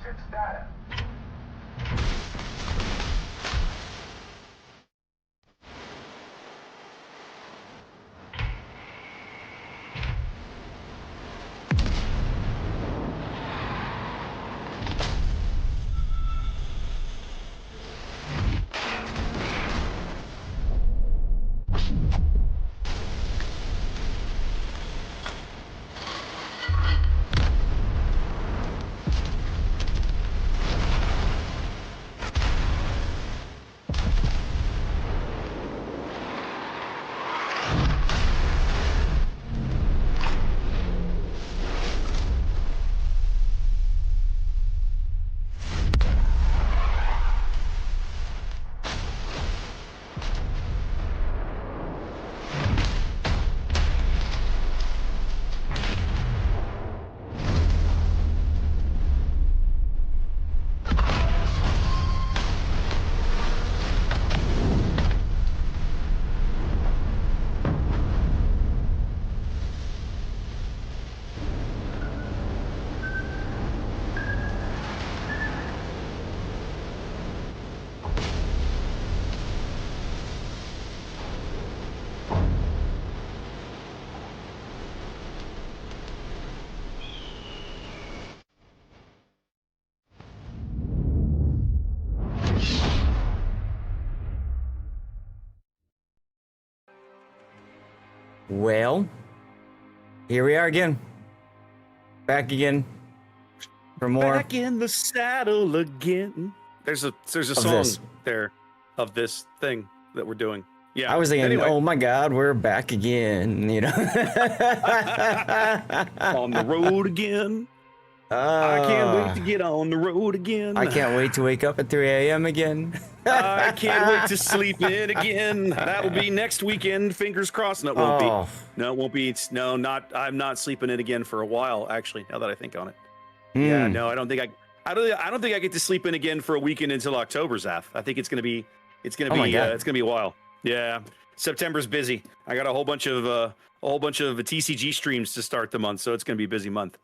its data. Well, here we are again. Back again for more. Back in the saddle again. There's a song there of this thing that we're doing. Yeah. I was thinking, anyway. oh my God, we're back again, you know. On the road again. I can't wait to get on the road again. I can't wait to wake up at 3 a.m. again. I can't wait to sleep in again. That will be next weekend. Fingers crossed. No, it won't be. No, it won't be. I'm not sleeping in again for a while. Actually, now that I think on it. Yeah, no, I don't think I get to sleep in again for a weekend until October, Zaf. I think it's gonna be a while. Yeah, September's busy. I got a whole bunch of TCG streams to start the month, so it's gonna be a busy month.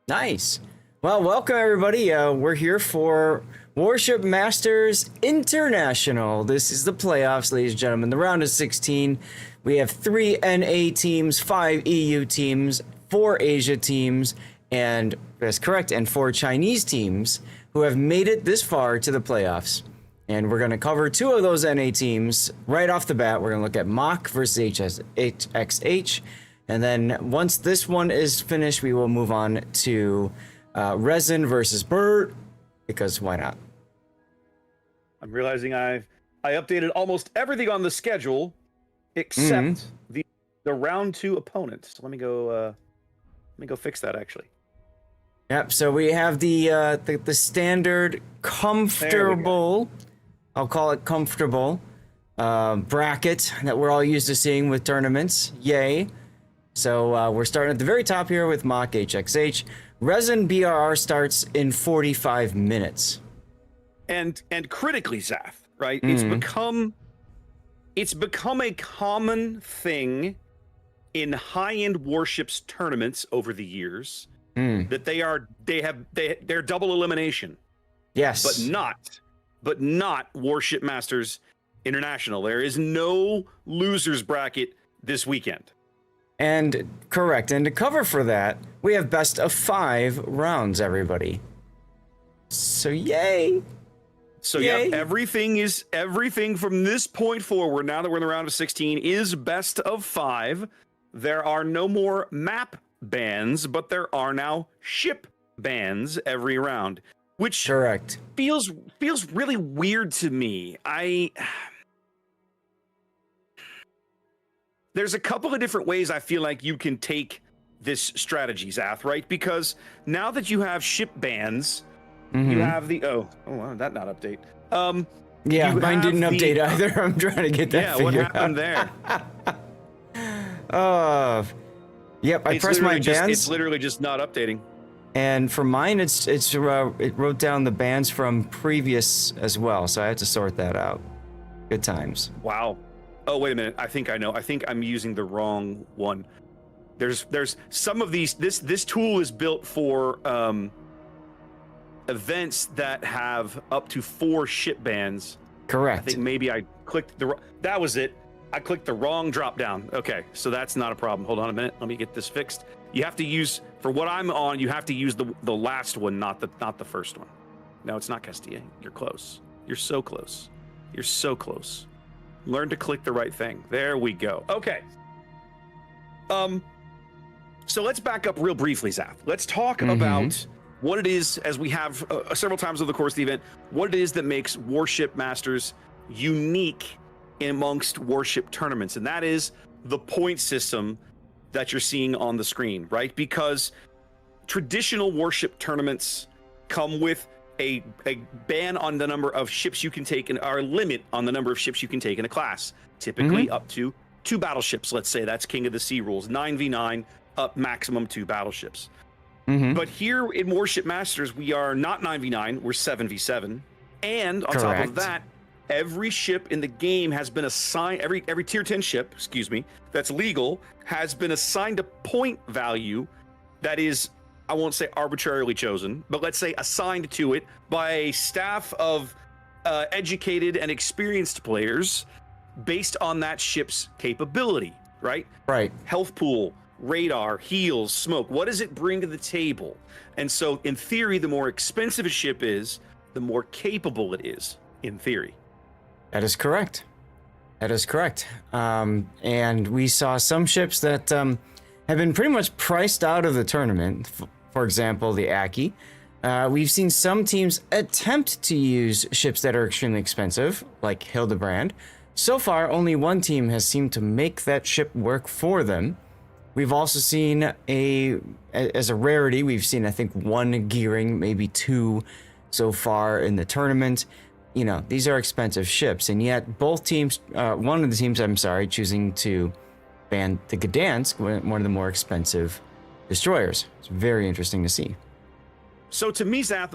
Nice. Well, welcome everybody. We're here for Warship Masters International. This is the playoffs, ladies and gentlemen. The round of 16. We have 3 NA teams, 5 EU teams, 4 Asia teams, and that's correct, and 4 Chinese teams who have made it this far to the playoffs. And we're going to cover 2 of those NA teams right off the bat. We're going to look at Mach versus HXH. And then once this one is finished, we will move on to Resin versus Bert, because why not? I'm realizing I updated almost everything on the schedule except the round 2 opponents. So let me go fix that actually. Yep. So we have the standard comfortable, I'll call it comfortable, bracket that we're all used to seeing with tournaments. Yay. So we're starting at the very top here with Mach HXH. Resin BRR starts in 45 minutes. And critically, Zaf, right? It's become a common thing in high-end warships tournaments over the years that they're double elimination. Yes. But not Warship Masters International. There is no losers bracket this weekend. And correct. And to cover for that, we have best of 5 rounds, everybody. So yay. So yeah, everything from this point forward, now that we're in the round of 16, is best of 5. There are no more map bans, but there are now ship bans every round, which correct feels really weird to me. There's a couple of different ways I feel like you can take this strategy, Zath, right? Because now that you have ship bans, you have the wow, that not update. Yeah, mine didn't update either. I'm trying to get that figured out. What happened there? Yep, I pressed my bans. It's literally just not updating. And for mine, it wrote down the bans from previous as well, so I had to sort that out. Good times. Wow. Oh, wait a minute. I think I know. I think I'm using the wrong one. There's some of these. This tool is built for events that have up to 4 ship bans. Correct. I think maybe I clicked that was it. I clicked the wrong drop down. Okay, so that's not a problem. Hold on a minute. Let me get this fixed. You have to use, for what I'm on, you have to use the last one, not the first one. No, it's not Castilla. You're close. You're so close. You're so close. Learn to click the right thing. There we go. Okay. So let's back up real briefly, Zaf. Let's talk about what it is, as we have several times over the course of the event, what it is that makes Warship Masters unique amongst Warship tournaments. And that is the point system that you're seeing on the screen, right? Because traditional Warship tournaments come with a ban on the number of ships you can take and our limit on the number of ships you can take in a class, typically up to 2 battleships. Let's say that's King of the Sea rules, 9v9 up maximum 2 battleships. But here in Warship Masters, we are not 9v9, we're 7v7. And on top of that, every ship in the game has been assigned, every tier 10 ship, that's legal, has been assigned a point value that is, I won't say arbitrarily chosen, but let's say assigned to it by a staff of educated and experienced players based on that ship's capability, right? Right. Health pool, radar, heals, smoke. What does it bring to the table? And so in theory, the more expensive a ship is, the more capable it is, in theory. That is correct. That is correct. And we saw some ships that have been pretty much priced out of the tournament. For example, the Aki. We've seen some teams attempt to use ships that are extremely expensive, like Hildebrand. So far, only one team has seemed to make that ship work for them. We've also seen as a rarity, we've seen, I think, 1 gearing, maybe 2 so far in the tournament. You know, these are expensive ships, and yet both teams, one of the teams, choosing to ban the Gdansk, one of the more expensive destroyers. It's very interesting to see. So to me, Zath,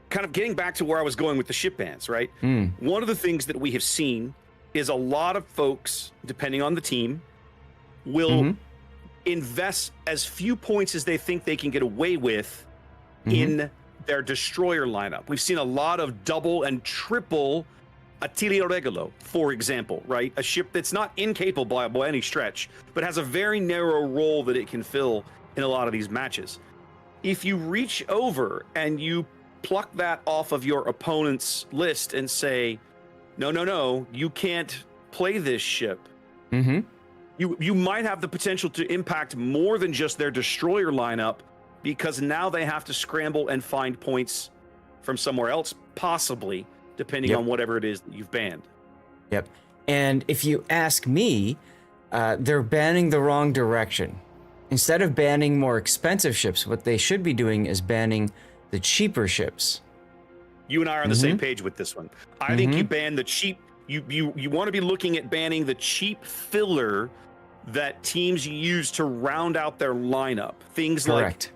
kind of getting back to where I was going with the ship bans, right? One of the things that we have seen is a lot of folks, depending on the team, will invest as few points as they think they can get away with in their destroyer lineup. We've seen a lot of double and triple Attilio Regolo, for example, right? A ship that's not incapable by any stretch, but has a very narrow role that it can fill in a lot of these matches. If you reach over and you pluck that off of your opponent's list and say, no, you can't play this ship, you might have the potential to impact more than just their destroyer lineup, because now they have to scramble and find points from somewhere else, possibly, depending on whatever it is that you've banned. Yep. And if you ask me, they're banning the wrong direction. Instead of banning more expensive ships, what they should be doing is banning the cheaper ships. You and I are on the same page with this one. I think you ban the cheap. You want to be looking at banning the cheap filler that teams use to round out their lineup. Things like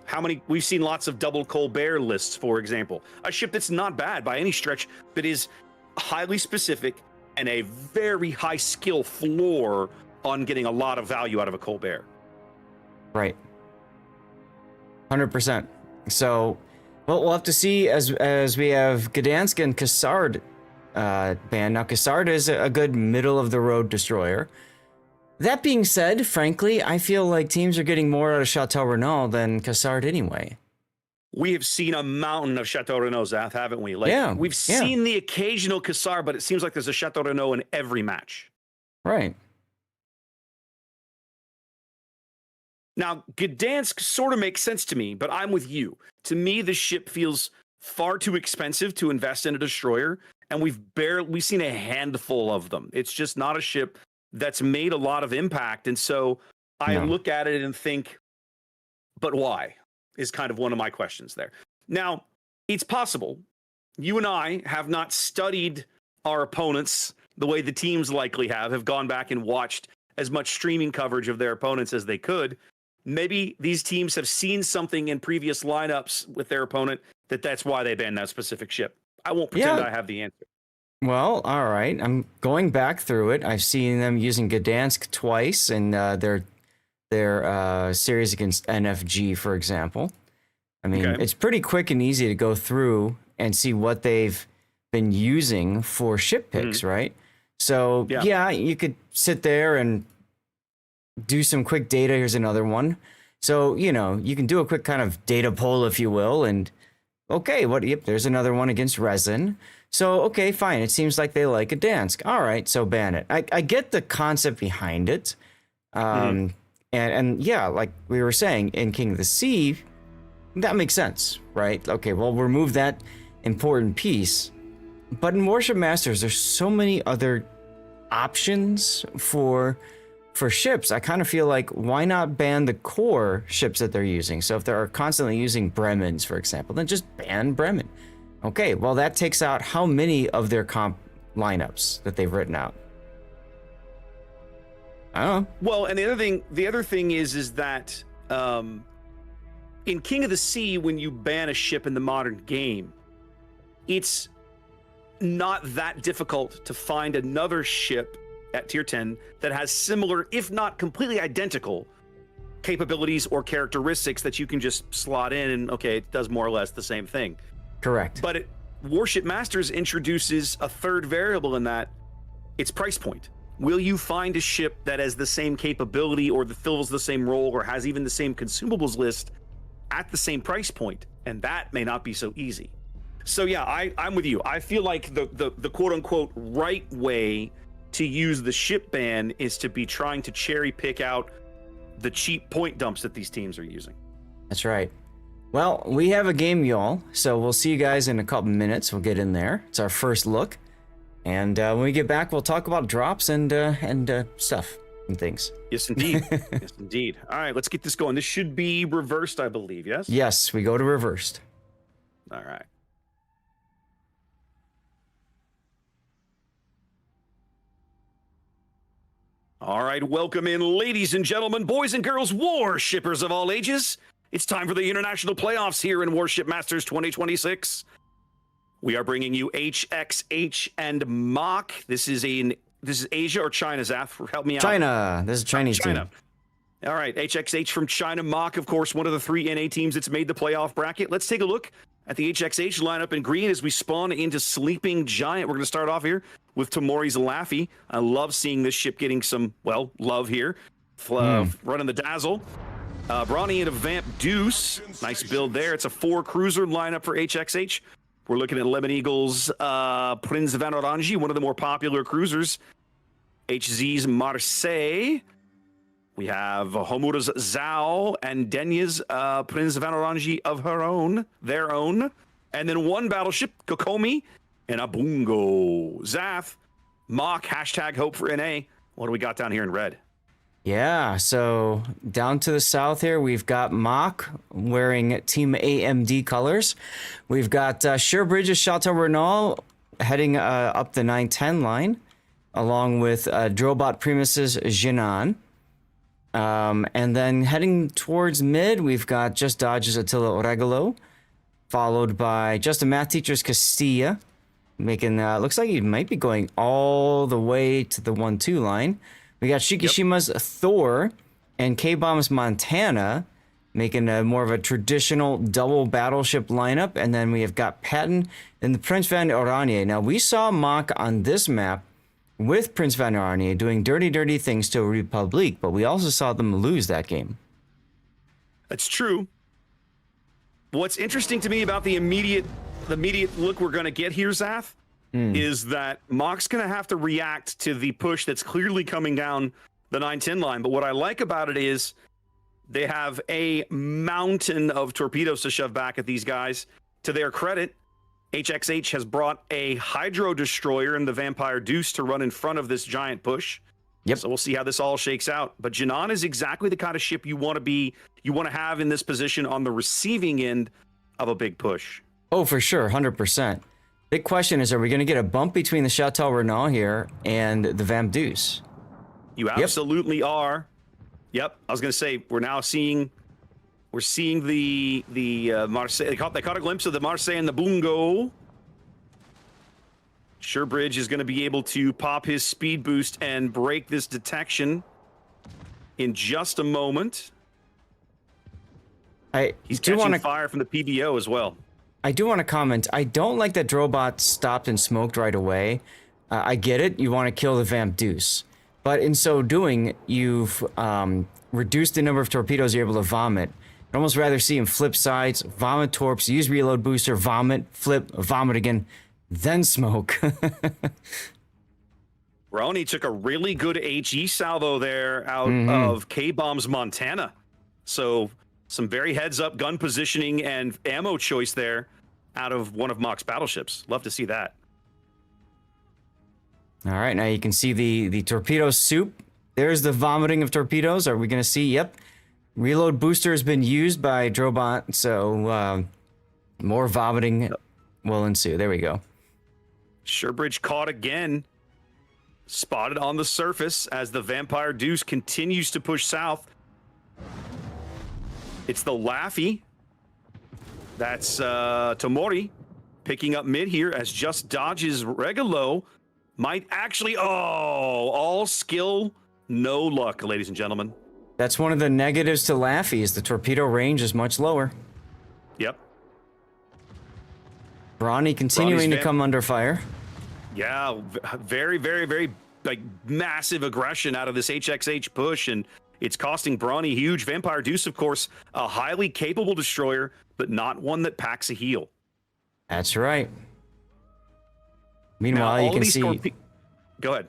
we've seen lots of double Colbert lists, for example. A ship that's not bad by any stretch, but is highly specific and a very high skill floor on getting a lot of value out of a Colbert. Right. 100%. So, well, we'll have to see as we have Gdansk and Cassard banned. Now, Cassard is a good middle-of-the-road destroyer. That being said, frankly, I feel like teams are getting more out of Chateau Renault than Cassard anyway. We have seen a mountain of Chateau Renault, Zath, haven't we? We've seen the occasional Cassard, but it seems like there's a Chateau Renault in every match. Right. Now, Gdansk sort of makes sense to me, but I'm with you. To me, the ship feels far too expensive to invest in a destroyer, and we've seen a handful of them. It's just not a ship that's made a lot of impact. And so I look at it and think, but why? Is kind of one of my questions there. Now, it's possible you and I have not studied our opponents the way the teams likely have gone back and watched as much streaming coverage of their opponents as they could. Maybe these teams have seen something in previous lineups with their opponent that's why they banned that specific ship. I won't pretend I have the answer. Well, all right. I'm going back through it. I've seen them using Gdansk twice in their series against NFG, for example. I mean, it's pretty quick and easy to go through and see what they've been using for ship picks, right? So yeah, you could sit there and do some quick data. Here's another one. So, you know, you can do a quick kind of data poll, if you will, and okay, yep, there's another one against resin. So, okay, fine. It seems like they like a Dansk. All right, so ban it. I get the concept behind it. And yeah, like we were saying, in King of the Sea, that makes sense, right? Okay, well, remove that important piece. But in Warship Masters, there's so many other options for ships. I kind of feel like, why not ban the core ships that they're using? So if they're constantly using Bremens, for example, then just ban Bremen. Okay, well, that takes out how many of their comp lineups that they've written out? I don't know. Well, and the other thing is that in King of the Sea, when you ban a ship in the modern game, it's not that difficult to find another ship at tier 10 that has similar, if not completely identical, capabilities or characteristics that you can just slot in and, okay, it does more or less the same thing. Correct. But Warship Masters introduces a third variable in that, its price point. Will you find a ship that has the same capability or that fills the same role or has even the same consumables list at the same price point? And that may not be so easy. So yeah, I'm with you. I feel like the quote-unquote right way to use the ship ban is to be trying to cherry pick out the cheap point dumps that these teams are using. That's right. Well, we have a game, y'all, so we'll see you guys in a couple minutes. We'll get in there. It's our first look. And when we get back, we'll talk about drops and stuff and things. Yes, indeed. Yes, indeed. All right, let's get this going. This should be reversed, I believe, yes? Yes, we go to reversed. All right. All right, welcome in, ladies and gentlemen, boys and girls, warshippers of all ages. It's time for the international playoffs here in Warship Masters 2026. We are bringing you HXH and Mach. This is Asia or China, Zaf? Help me out. China. This is Chinese China. team. All right, HXH from China. Mach, of course, one of the 3 NA teams that's made the playoff bracket. Let's take a look at the HXH lineup in green as we spawn into Sleeping Giant. We're going to start off here with Tamori's Laffy. I love seeing this ship getting some, well, love here. Running the Dazzle. Brawny and a Vamp Deuce. Nice build there. It's a 4-cruiser lineup for HXH. We're looking at Lemon Eagle's Prince van Oranje, one of the more popular cruisers. HZ's Marseille. We have Homura's Zhao and Denya's Prince van Oranje of their own. And then one battleship, Kokomi, and a Bungo. Zaf, Mach, hashtag hope for NA. What do we got down here in red? Yeah, so down to the south here, we've got Mach wearing Team AMD colors. We've got Sherbridge's Chateau Renault heading up the 910 line, along with Drobot Primus's Jinan. And then heading towards mid, we've got Just Dodge's Attila Regalo, followed by Just a Math Teacher's Castilla, making looks like he might be going all the way to the 1-2 line. We got Shikishima's Thor and K-Bomb's Montana, making more of a traditional double battleship lineup. And then we have got Patton and the Prince van Oranje. Now, we saw Mach on this map with Prince van Oranje doing dirty things to Republic, but we also saw them lose that game. That's true. What's interesting to me about the immediate look we're going to get here, Zaf, is that Mach's going to have to react to the push that's clearly coming down the 910 line. But what I like about it is they have a mountain of torpedoes to shove back at these guys. To their credit, HXH has brought a Hydro Destroyer and the Vampire Deuce to run in front of this giant push. Yep. So we'll see how this all shakes out. But Jinan is exactly the kind of ship you want to have in this position on the receiving end of a big push. Oh, for sure, 100%. Big question is, are we going to get a bump between the Chateau Renault here and the Vamp Deuce? You absolutely are. Yep. I was going to say, we're seeing the Marseille. They caught a glimpse of the Marseille and the Bungo. Sherbridge is going to be able to pop his speed boost and break this detection in just a moment. He's do catching want to fire from the PBO as well. I do want to comment. I don't like that Drobot stopped and smoked right away. I get it. You want to kill the Vamp Deuce. But in so doing, you've reduced the number of torpedoes you're able to vomit. I'd almost rather see him flip sides, vomit torps, use reload booster, vomit, flip, vomit again, then smoke. Brony took a really good HE salvo there out of K-Bomb's Montana. So some very heads-up gun positioning and ammo choice there out of one of Mock's battleships. Love to see that. All right, now you can see the torpedo soup. There's the vomiting of torpedoes. Are we going to see? Yep. Reload booster has been used by Drobot, so more vomiting will ensue. There we go. Surebridge caught again. Spotted on the surface as the Vampire Deuce continues to push south. It's the Laffy. That's Tomori picking up mid here as just dodges Regalo. Might actually, all skill, no luck, ladies and gentlemen. That's one of the negatives to Laffy is the torpedo range is much lower. Yep. Brawny continuing to come under fire. Yeah, very, very, very like massive aggression out of this HXH push, and it's costing Brawny huge. Vampire Deuce, of course, a highly capable destroyer, but not one that packs a heal. That's right. Meanwhile, now, you can see. Go ahead.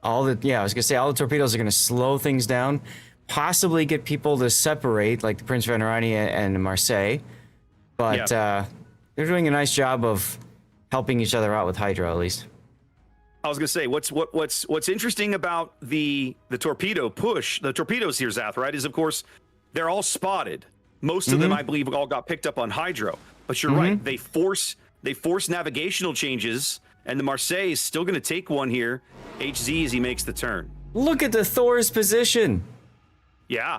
I was gonna say all the torpedoes are gonna slow things down, possibly get people to separate, like the Prince Venerani and Marseille, but they're doing a nice job of helping each other out with Hydra, at least. I was gonna say what's interesting about the torpedo push, the torpedoes here, Zath, right, is of course they're all spotted. Most of them, I believe, all got picked up on Hydro. But you're right, they force navigational changes, and the Marseille is still gonna take one here. HZ as he makes the turn. Look at the Thor's position. Yeah,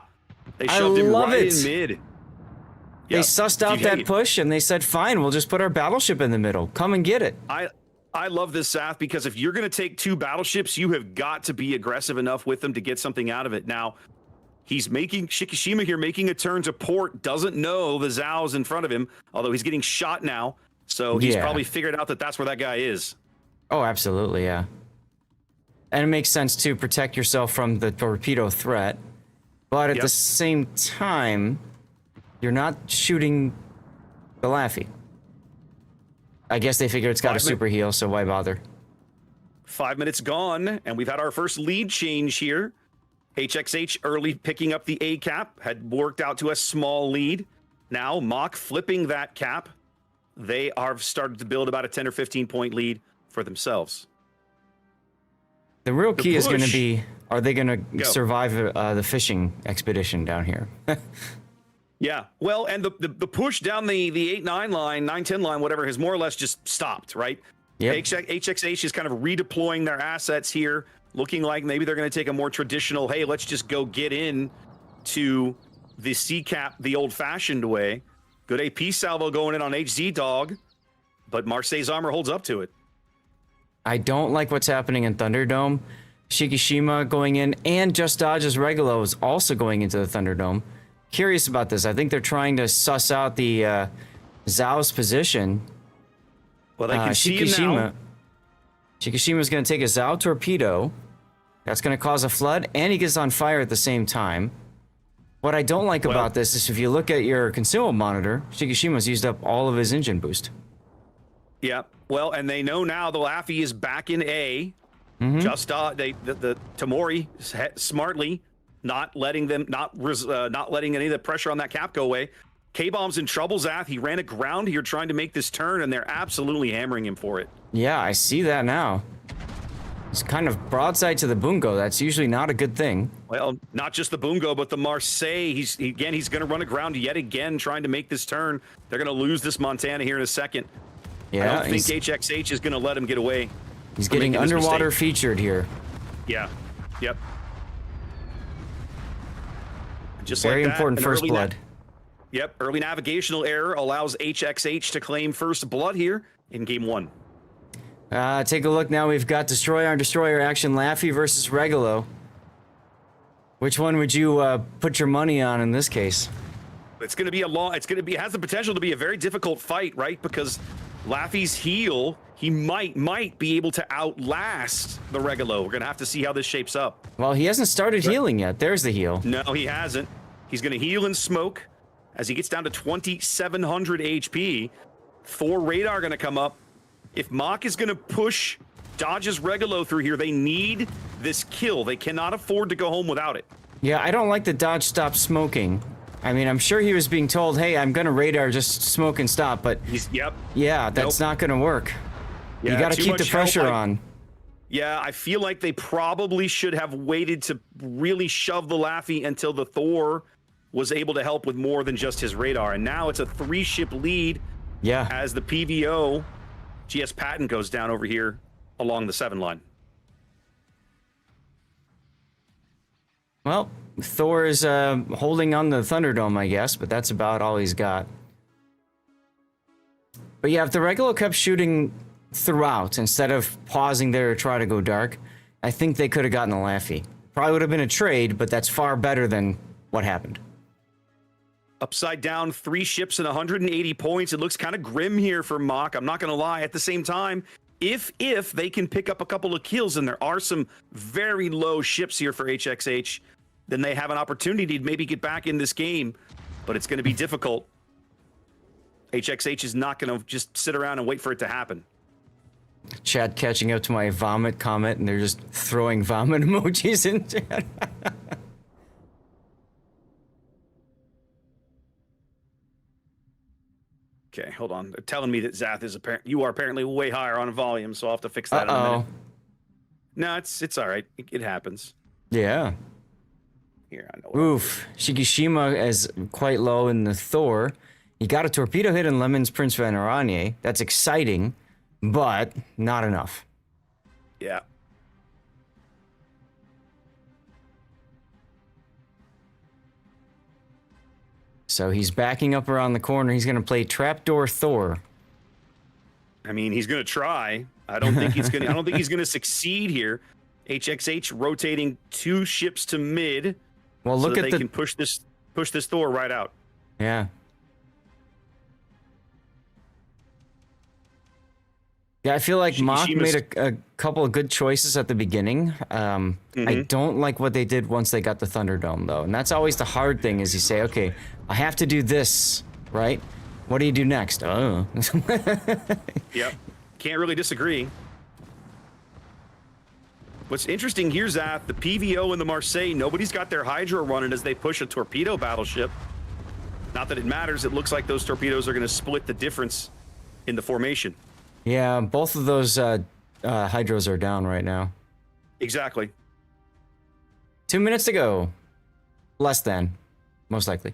they shoved him right in mid. They sussed out that push and they said, "Fine, we'll just put our battleship in the middle. Come and get it." I love this, Zath, because if you're going to take two battleships, you have got to be aggressive enough with them to get something out of it. Now, he's making Shikishima here, making a turn to port, doesn't know the Zhao's in front of him, although he's getting shot now. So he's probably figured out that that's where that guy is. Oh, absolutely, yeah. And it makes sense to protect yourself from the torpedo threat. But at the same time, you're not shooting the Laffy. I guess they figure it's got a super heal, so why bother? 5 minutes gone, and we've had our first lead change here. HXH early picking up the A cap, had worked out to a small lead. Now Mock flipping that cap. They are started to build about a 10 or 15 point lead for themselves. The real key is going to be, are they going to survive the fishing expedition down here? Yeah, well, and the push down the 8-9 line, 9-10 line, whatever, has more or less just stopped, right? Yep. HXH is kind of redeploying their assets here, looking like maybe they're going to take a more traditional, hey, let's just go get in to the C-cap the old-fashioned way. Good AP salvo going in on HZ Dog, but Marseille's armor holds up to it. I don't like what's happening in Thunderdome. Shikishima going in, and Just Dodge's Regalo is also going into the Thunderdome. Curious about this. I think they're trying to suss out the Zhao's position. Well, they can see him now. Shikishima's going to take a Zhao torpedo. That's going to cause a flood, and he gets on fire at the same time. What I don't like about this is if you look at your consumable monitor, Shikishima's used up all of his engine boost. Yeah, well, and they know now the Laffy is back in A. Just the Tomori smartly not letting any of the pressure on that cap go away. K-Bomb's in trouble, Zath. He ran aground here trying to make this turn, and they're absolutely hammering him for it. Yeah, I see that now. It's kind of broadside to the Bungo. That's usually not a good thing. Well, not just the Bungo, but the Marseille. He's going to run aground yet again trying to make this turn. They're going to lose this Montana here in a second. Yeah, I don't think HXH is going to let him get away. He's getting underwater featured here. Yeah. Yep. Just very like that, important first blood. Yep, early navigational error allows HXH to claim first blood here in game 1. Take a look now. We've got Destroyer on Destroyer action, Laffy versus Regalo. Which one would you put your money on in this case? It's going to be it has the potential to be a very difficult fight, right? Because Laffy's heal, he might be able to outlast the Regalo. We're going to have to see how this shapes up. Well, he hasn't started healing yet. There's the heal. No, he hasn't. He's going to heal and smoke as he gets down to 2,700 HP. 4 radar going to come up. If Mach is going to push Dodge's Regalo through here, they need this kill. They cannot afford to go home without it. Yeah, I don't like that Dodge stopped smoking. I mean, I'm sure he was being told, hey, I'm going to radar, just smoke and stop, but yeah, that's not going to work. Yeah, you got to keep the pressure on. Yeah, I feel like they probably should have waited to really shove the Laffy until the Thor was able to help with more than just his radar. And now it's a 3-ship lead as the PVO GS Patton goes down over here along the 7 line. Well, Thor is holding on the Thunderdome, I guess, but that's about all he's got. But yeah, if the Regalo kept shooting throughout instead of pausing there to try to go dark, I think they could have gotten the Laffy. Probably would have been a trade, but that's far better than what happened. Upside down, 3 ships and 180 points. It looks kind of grim here for Mach. I'm not going to lie. At the same time, if they can pick up a couple of kills, and there are some very low ships here for HXH, then they have an opportunity to maybe get back in this game, but it's going to be difficult. HXH is not going to just sit around and wait for it to happen. Chat catching up to my vomit comment, and they're just throwing vomit emojis in chat. Okay, hold on. They're telling me that Zath is you are apparently way higher on volume, so I'll have to fix that in a minute. No, it's all right. It happens. Yeah. Here, I know. Oof. Shikishima is quite low in the Thor. He got a torpedo hit in Lemon's Prince Van Aranye. That's exciting, but not enough. Yeah. So he's backing up around the corner. He's going to play Trapdoor Thor. I mean, he's going to try. I don't think he's going to. I don't think he's going to succeed here. HXH rotating 2 ships to mid. Well, look so at they can push this Thor right out. Yeah. Yeah, I feel like Mach made a couple of good choices at the beginning. I don't like what they did once they got the Thunderdome, though. And that's always the hard thing, is you say, okay, I have to do this, right? What do you do next? Oh. Yep. Can't really disagree. What's interesting here, Zath, the PVO and the Marseille, nobody's got their Hydra running as they push a torpedo battleship. Not that it matters. It looks like those torpedoes are going to split the difference in the formation. Yeah, both of those hydros are down right now. Exactly. 2 minutes to go. Less than, most likely.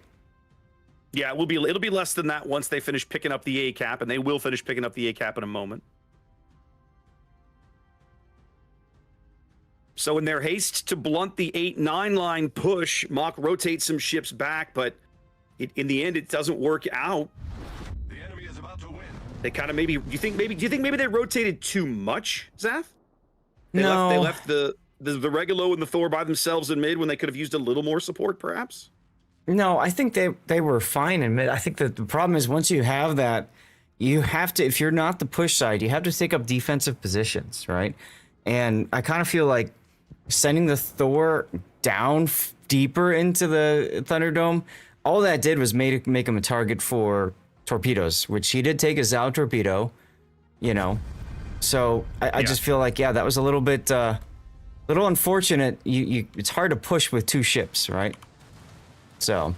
Yeah, it'll be less than that once they finish picking up the A cap, and they will finish picking up the A cap in a moment. So in their haste to blunt the 8-9 line push, Mach rotates some ships back, but in the end, it doesn't work out. The enemy is about to win. They kind of maybe. Do you think maybe they rotated too much, Zath? They No. left the Regalo and the Thor by themselves in mid when they could have used a little more support, perhaps. No, I think they were fine in mid. I think that the problem is once you have that, you have to, if you're not the push side, you have to take up defensive positions, right? And I kind of feel like sending the Thor down deeper into the Thunderdome, all that did was make him a target for torpedoes, which he did take a Zao torpedo, you know. So I just feel like, yeah, that was a little bit, little unfortunate. It's hard to push with 2 ships, right? So.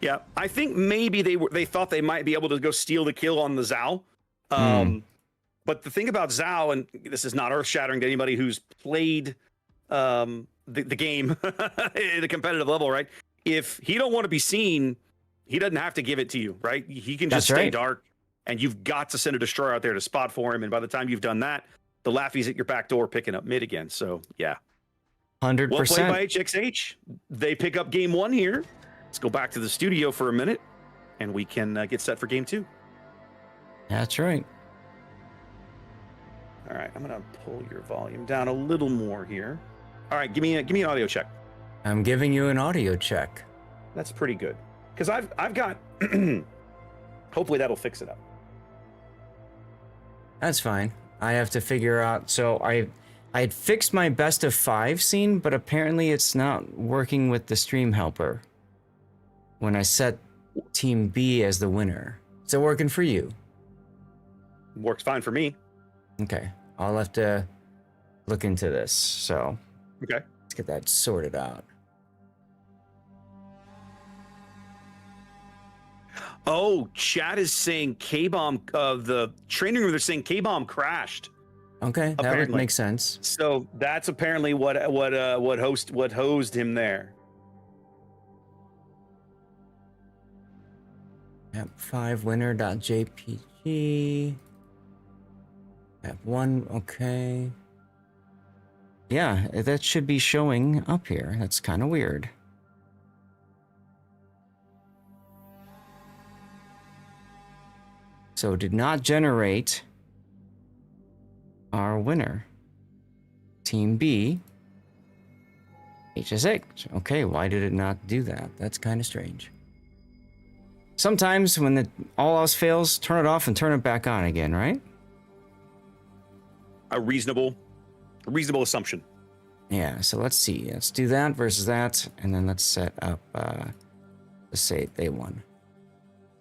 Yeah, I think maybe they thought they might be able to go steal the kill on the Zao. But the thing about Zao, and this is not earth-shattering to anybody who's played the game at a competitive level, right? If he don't want to be seen, he doesn't have to give it to you, right? He can just stay dark, and you've got to send a destroyer out there to spot for him. And by the time you've done that, the Laffy's at your back door picking up mid again. So, yeah. 100%. Well played by HXH. They pick up game 1 here. Let's go back to the studio for a minute, and we can get set for game 2. That's right. All right, I'm going to pull your volume down a little more here. All right, give me an audio check. I'm giving you an audio check. That's pretty good. because I've got. Hopefully that'll fix it up. That's fine. I have to figure out. So I had fixed my best of 5 scene, but apparently it's not working with the stream helper when I set Team B as the winner. Is it working for you? Works fine for me. Okay. I'll have to look into this. So Okay. let's get that sorted out. Oh, chat is saying K-bomb. The training room, they're saying K-bomb crashed. Okay, that Apparently. would make sense. So that's apparently what hosed him there. Map 5 winner.jpg. Map 1, okay. Yeah, that should be showing up here. That's kind of weird. So did not generate our winner. Team B. HSH. Okay, why did it not do that? That's kind of strange. Sometimes when all else fails, turn it off and turn it back on again, right? A reasonable assumption. Yeah, so let's see. Let's do that versus that, and then let's set up, let's say they won.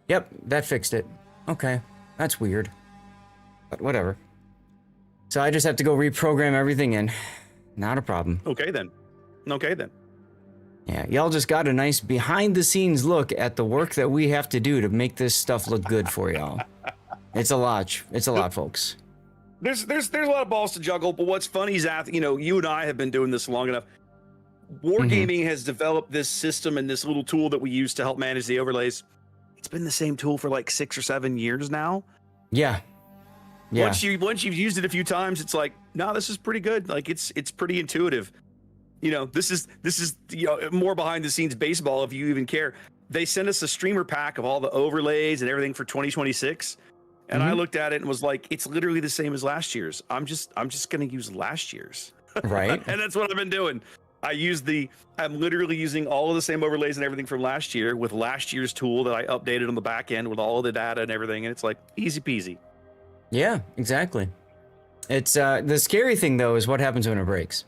Yep, that fixed it. Okay, that's weird, but whatever. So I just have to go reprogram everything in. Not a problem. Okay then. Yeah, y'all just got a nice behind-the-scenes look at the work that we have to do to make this stuff look good for y'all. It's a lot. It's a lot, folks. There's a lot of balls to juggle, but what's funny is that, you and I have been doing this long enough. Wargaming has developed this system and this little tool that we use to help manage the overlays. It's been the same tool for like 6 or 7 years now. Yeah. Once you've used it a few times, it's like, no, this is pretty good. Like it's pretty intuitive. This is more behind the scenes baseball if you even care. They sent us a streamer pack of all the overlays and everything for 2026. And I looked at it and was like, it's literally the same as last year's. I'm just going to use last year's. Right. And that's what I've been doing. I'm literally using all of the same overlays and everything from last year with last year's tool that I updated on the back end with all of the data and everything. And it's like easy peasy. Yeah, exactly. It's the scary thing though is what happens when it breaks.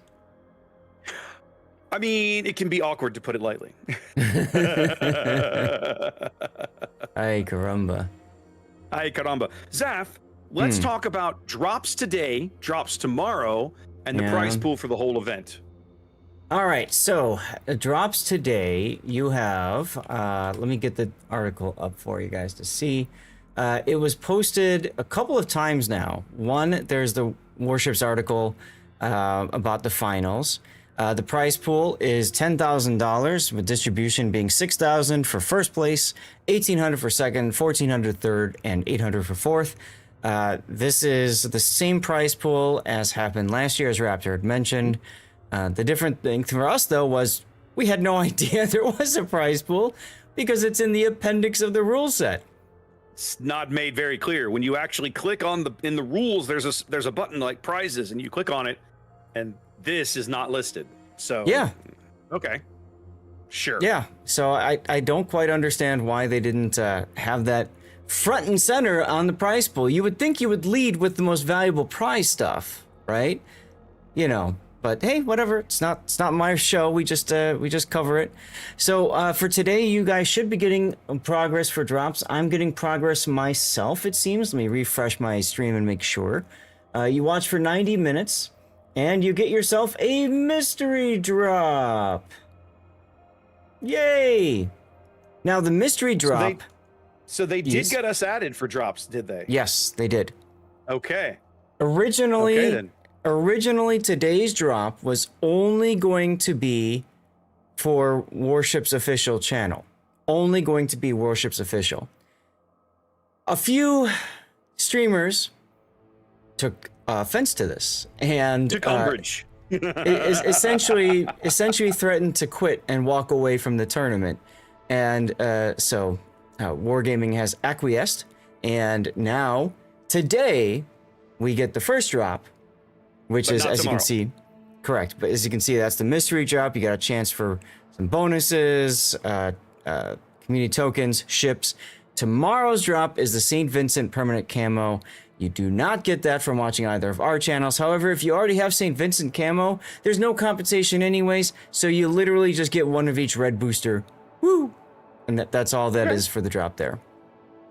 I mean, it can be awkward, to put it lightly. Ay caramba. Ay caramba. Zaf, let's talk about drops today, drops tomorrow, and the prize pool for the whole event. All right, so drops today. You have, let me get the article up for you guys to see. It was posted a couple of times now. One, there's the Warships article about the finals. The prize pool is $10,000 with distribution being $6,000 for first place, $1,800 for second, $1,400 third, and $800 for fourth. This is the same prize pool as happened last year, as Raptor had mentioned. The different thing for us, though, was we had no idea there was a prize pool because it's in the appendix of the rule set. It's not made very clear. When you actually click on in the rules, there's a button like prizes, and you click on it, and this is not listed. So yeah, okay, sure. Yeah, so I don't quite understand why they didn't have that front and center on the prize pool. You would think you would lead with the most valuable prize stuff, right? But hey, whatever. It's not my show. We just cover it. So for today, you guys should be getting progress for drops. I'm getting progress myself, it seems. Let me refresh my stream and make sure. You watch for 90 minutes, and you get yourself a mystery drop. Yay! Now the mystery drop. So they did get us added for drops, did they? Yes, they did. Okay. Originally, today's drop was only going to be for Warship's official channel. Only going to be Warship's official. A few streamers took offense to this and took umbrage. essentially threatened to quit and walk away from the tournament. And so Wargaming has acquiesced. And now, today, we get the first drop. Which is, as you can see, correct. But as you can see, that's the mystery drop. You got a chance for some bonuses, community tokens, ships. Tomorrow's drop is the St. Vincent permanent camo. You do not get that from watching either of our channels. However, if you already have St. Vincent camo, there's no compensation anyways, so you literally just get one of each red booster. Woo! And that's all that is for the drop there.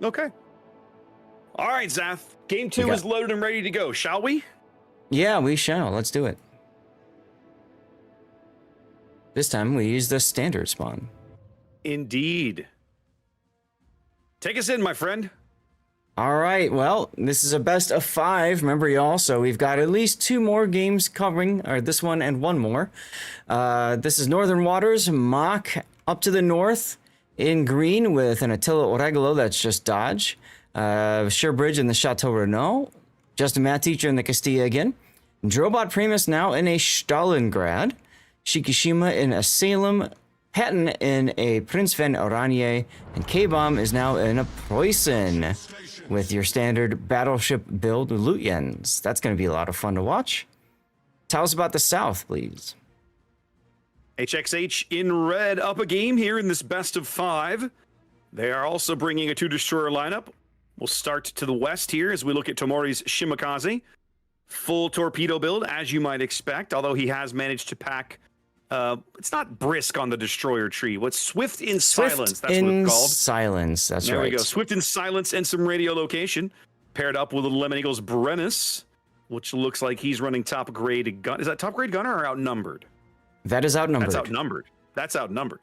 Okay. All right, Zath. Game 2 is loaded and ready to go, shall we? Yeah, we shall. Let's do it. This time we use the standard spawn. Indeed. Take us in, my friend. All right, well, this is a best of 5, remember y'all, so we've got at least 2 more games covering, or this one and 1 more. This is Northern Waters, Mach up to the north in green with an Attila Oregolo, that's just dodge. Sherbridge in the Chateau Renault, Justin Math Teacher in the Castilla again. Drobot Primus now in a Stalingrad, Shikishima in a Salem, Patton in a Prince van Oranje, and K-Bomb is now in a Preußen with your standard battleship build Lutyens. That's going to be a lot of fun to watch. Tell us about the South, please. HXH in red up a game here in this best of 5. They are also bringing a 2-destroyer lineup. We'll start to the west here as we look at Tomori's Shimakaze. Full torpedo build, as you might expect, although he has managed to pack... it's not brisk on the destroyer tree. What's swift in silence? That's what it's called. Silence. That's there right. There we go. Swift in silence and some radio location, paired up with a Lemon Eagles Bremis, which looks like he's running top grade gun. Is that top grade gunner or outnumbered? That is outnumbered. That's outnumbered. That's outnumbered.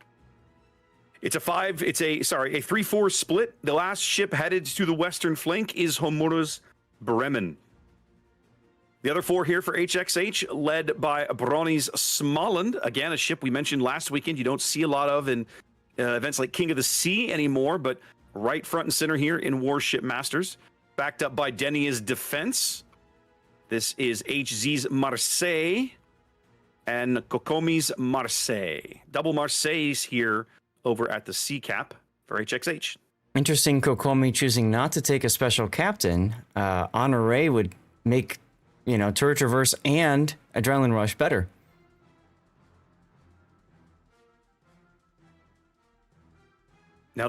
It's a 3-4 split. The last ship headed to the western flank is Homura's Bremen. The other 4 here for HXH, led by Broni's Småland. Again, a ship we mentioned last weekend. You don't see a lot of in events like King of the Sea anymore, but right front and center here in Warship Masters. Backed up by Denia's Defense. This is HZ's Marseille and Kokomi's Marseille. Double Marseilles here over at the Sea Cap for HXH. Interesting, Kokomi choosing not to take a special captain. Honore would make... turret traverse and adrenaline rush better. Now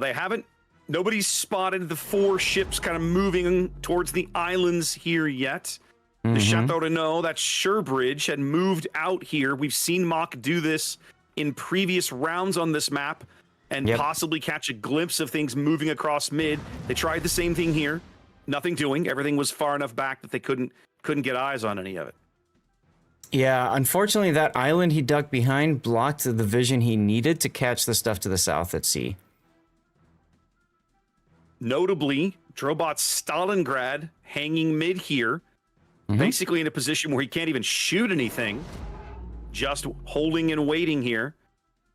nobody's spotted the 4 ships kind of moving towards the islands here yet. The Chateau Renault, that Sherbridge, had moved out here. We've seen Mach do this in previous rounds on this map and possibly catch a glimpse of things moving across mid. They tried the same thing here. Nothing doing. Everything was far enough back that they couldn't get eyes on any of it. Yeah, unfortunately, that island he ducked behind blocked the vision he needed to catch the stuff to the south at sea. Notably, Drobot's Stalingrad hanging mid here, basically in a position where he can't even shoot anything, just holding and waiting here.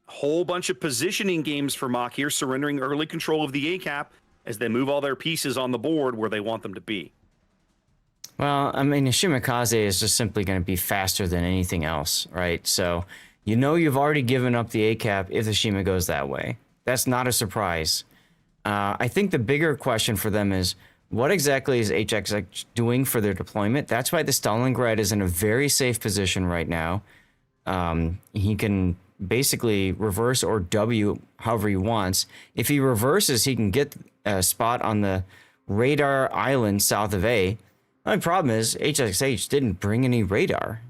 Whole bunch of positioning games for Mach here, surrendering early control of the A-cap as they move all their pieces on the board where they want them to be. Well, I mean, a Shimakaze is just simply going to be faster than anything else, right? So, you've already given up the A-cap if the Shima goes that way. That's not a surprise. I think the bigger question for them is, what exactly is HXX doing for their deployment? That's why the Stalingrad is in a very safe position right now. He can basically reverse or W however he wants. If he reverses, he can get a spot on the radar island south of A. The only problem is HXH didn't bring any radar.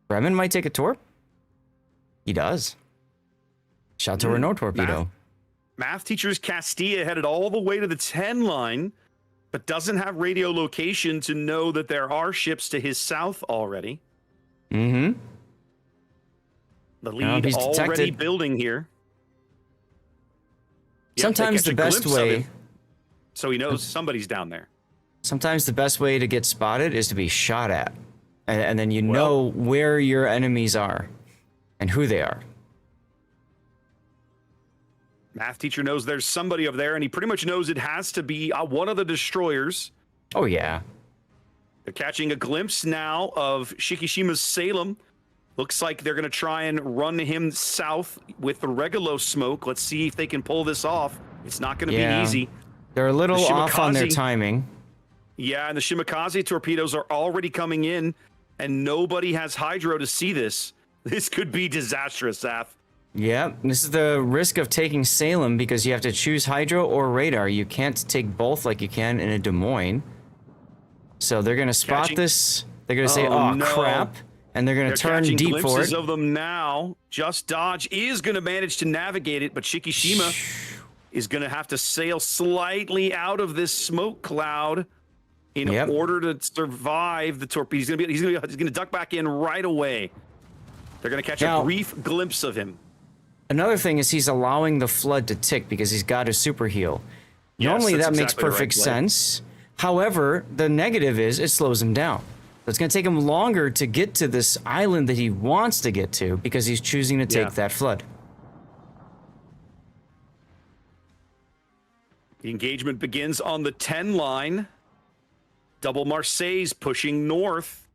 Bremen might take a torp. He does. Chateau Renault torpedo. Math Teacher's Castilla headed all the way to the 10 line, but doesn't have radio location to know that there are ships to his south already. The lead he's already detected. Building here. Sometimes the best way... So he knows somebody's down there. Sometimes the best way to get spotted is to be shot at. And then you know where your enemies are and who they are. Math Teacher knows there's somebody over there, and he pretty much knows it has to be one of the destroyers. Oh, yeah. They're catching a glimpse now of Shikishima's Salem. Looks like they're going to try and run him south with the Regalo smoke. Let's see if they can pull this off. It's not going to be easy. They're a little off on their timing. Yeah, and the Shimakaze torpedoes are already coming in, and nobody has hydro to see this. This could be disastrous, Saf. Yeah, this is the risk of taking Salem because you have to choose Hydro or Radar. You can't take both like you can in a Des Moines. So they're going to spot this. They're going to say, oh, no. crap. And they're going to turn deep for it. Glimpses of them now. Just Dodge is going to manage to navigate it, but Shikishima is going to have to sail slightly out of this smoke cloud in order to survive the torpedo. He's going to duck back in right away. They're going to catch a brief glimpse of him. Another thing is he's allowing the flood to tick because he's got a super heal. Yes, normally that makes exactly perfect sense. However, the negative is it slows him down. So it's going to take him longer to get to this island that he wants to get to because he's choosing to take that flood. The engagement begins on the 10 line. Double Marseille's pushing north.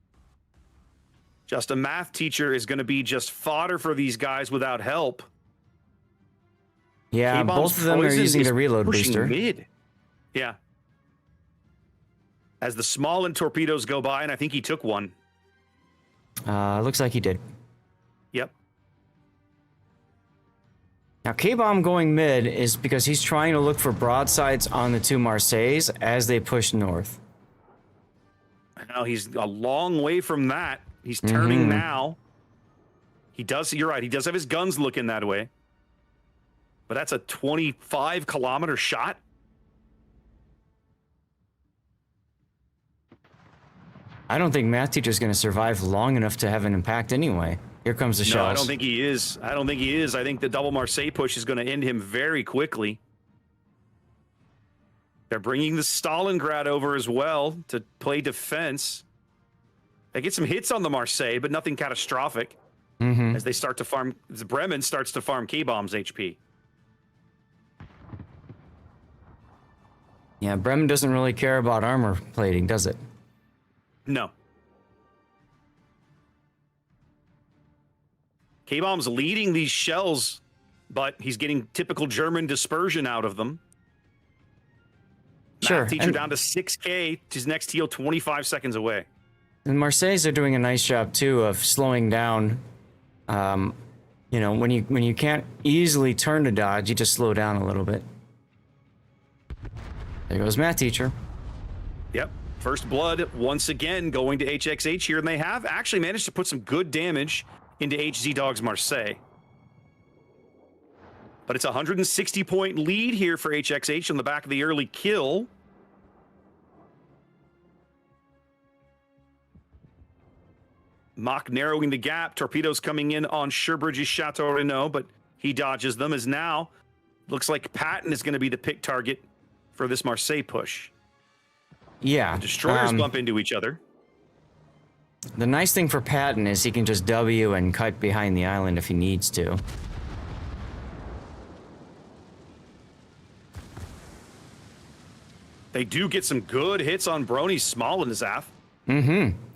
Just a math teacher is going to be just fodder for these guys without help. Yeah, both of them are using the reload booster. Mid. Yeah. As the small and torpedoes go by, and I think he took one. Looks like he did. Yep. Now, K-Bomb going mid is because he's trying to look for broadsides on the two Marseilles as they push north. Now he's a long way from that. He's turning now. He does, you're right, he does have his guns looking that way. But that's a 25-kilometer shot. I don't think math teacher's going to survive long enough to have an impact anyway. Here comes the shells. No, I don't think he is. I don't think he is. I think the double Marseille push is going to end him very quickly. They're bringing the Stalingrad over as well to play defense. They get some hits on the Marseille, but nothing catastrophic. As they start to farm, as Bremen starts to farm K-Bomb's HP. Yeah, Bremen doesn't really care about armor plating, does it? No. K-Bomb's leading these shells, but he's getting typical German dispersion out of them. Sure. Math teacher down to 6K. His next heal 25 seconds away. And Marseilles are doing a nice job too of slowing down. You know, when you can't easily turn to dodge, you just slow down a little bit. There goes math teacher. Yep. First blood once again going to HXH here, and they have actually managed to put some good damage into HZ Dogs Marseille. But it's a 160-point lead here for HXH on the back of the early kill. Mock narrowing the gap. Torpedoes coming in on Sherbright's Chateau Renault, but he dodges them as now looks like Patton is going to be the pick target for this Marseille push. Yeah. The destroyers bump into each other. The nice thing for Patton is he can just W and cut behind the island if he needs to. They do get some good hits on Brony's small and Zaf.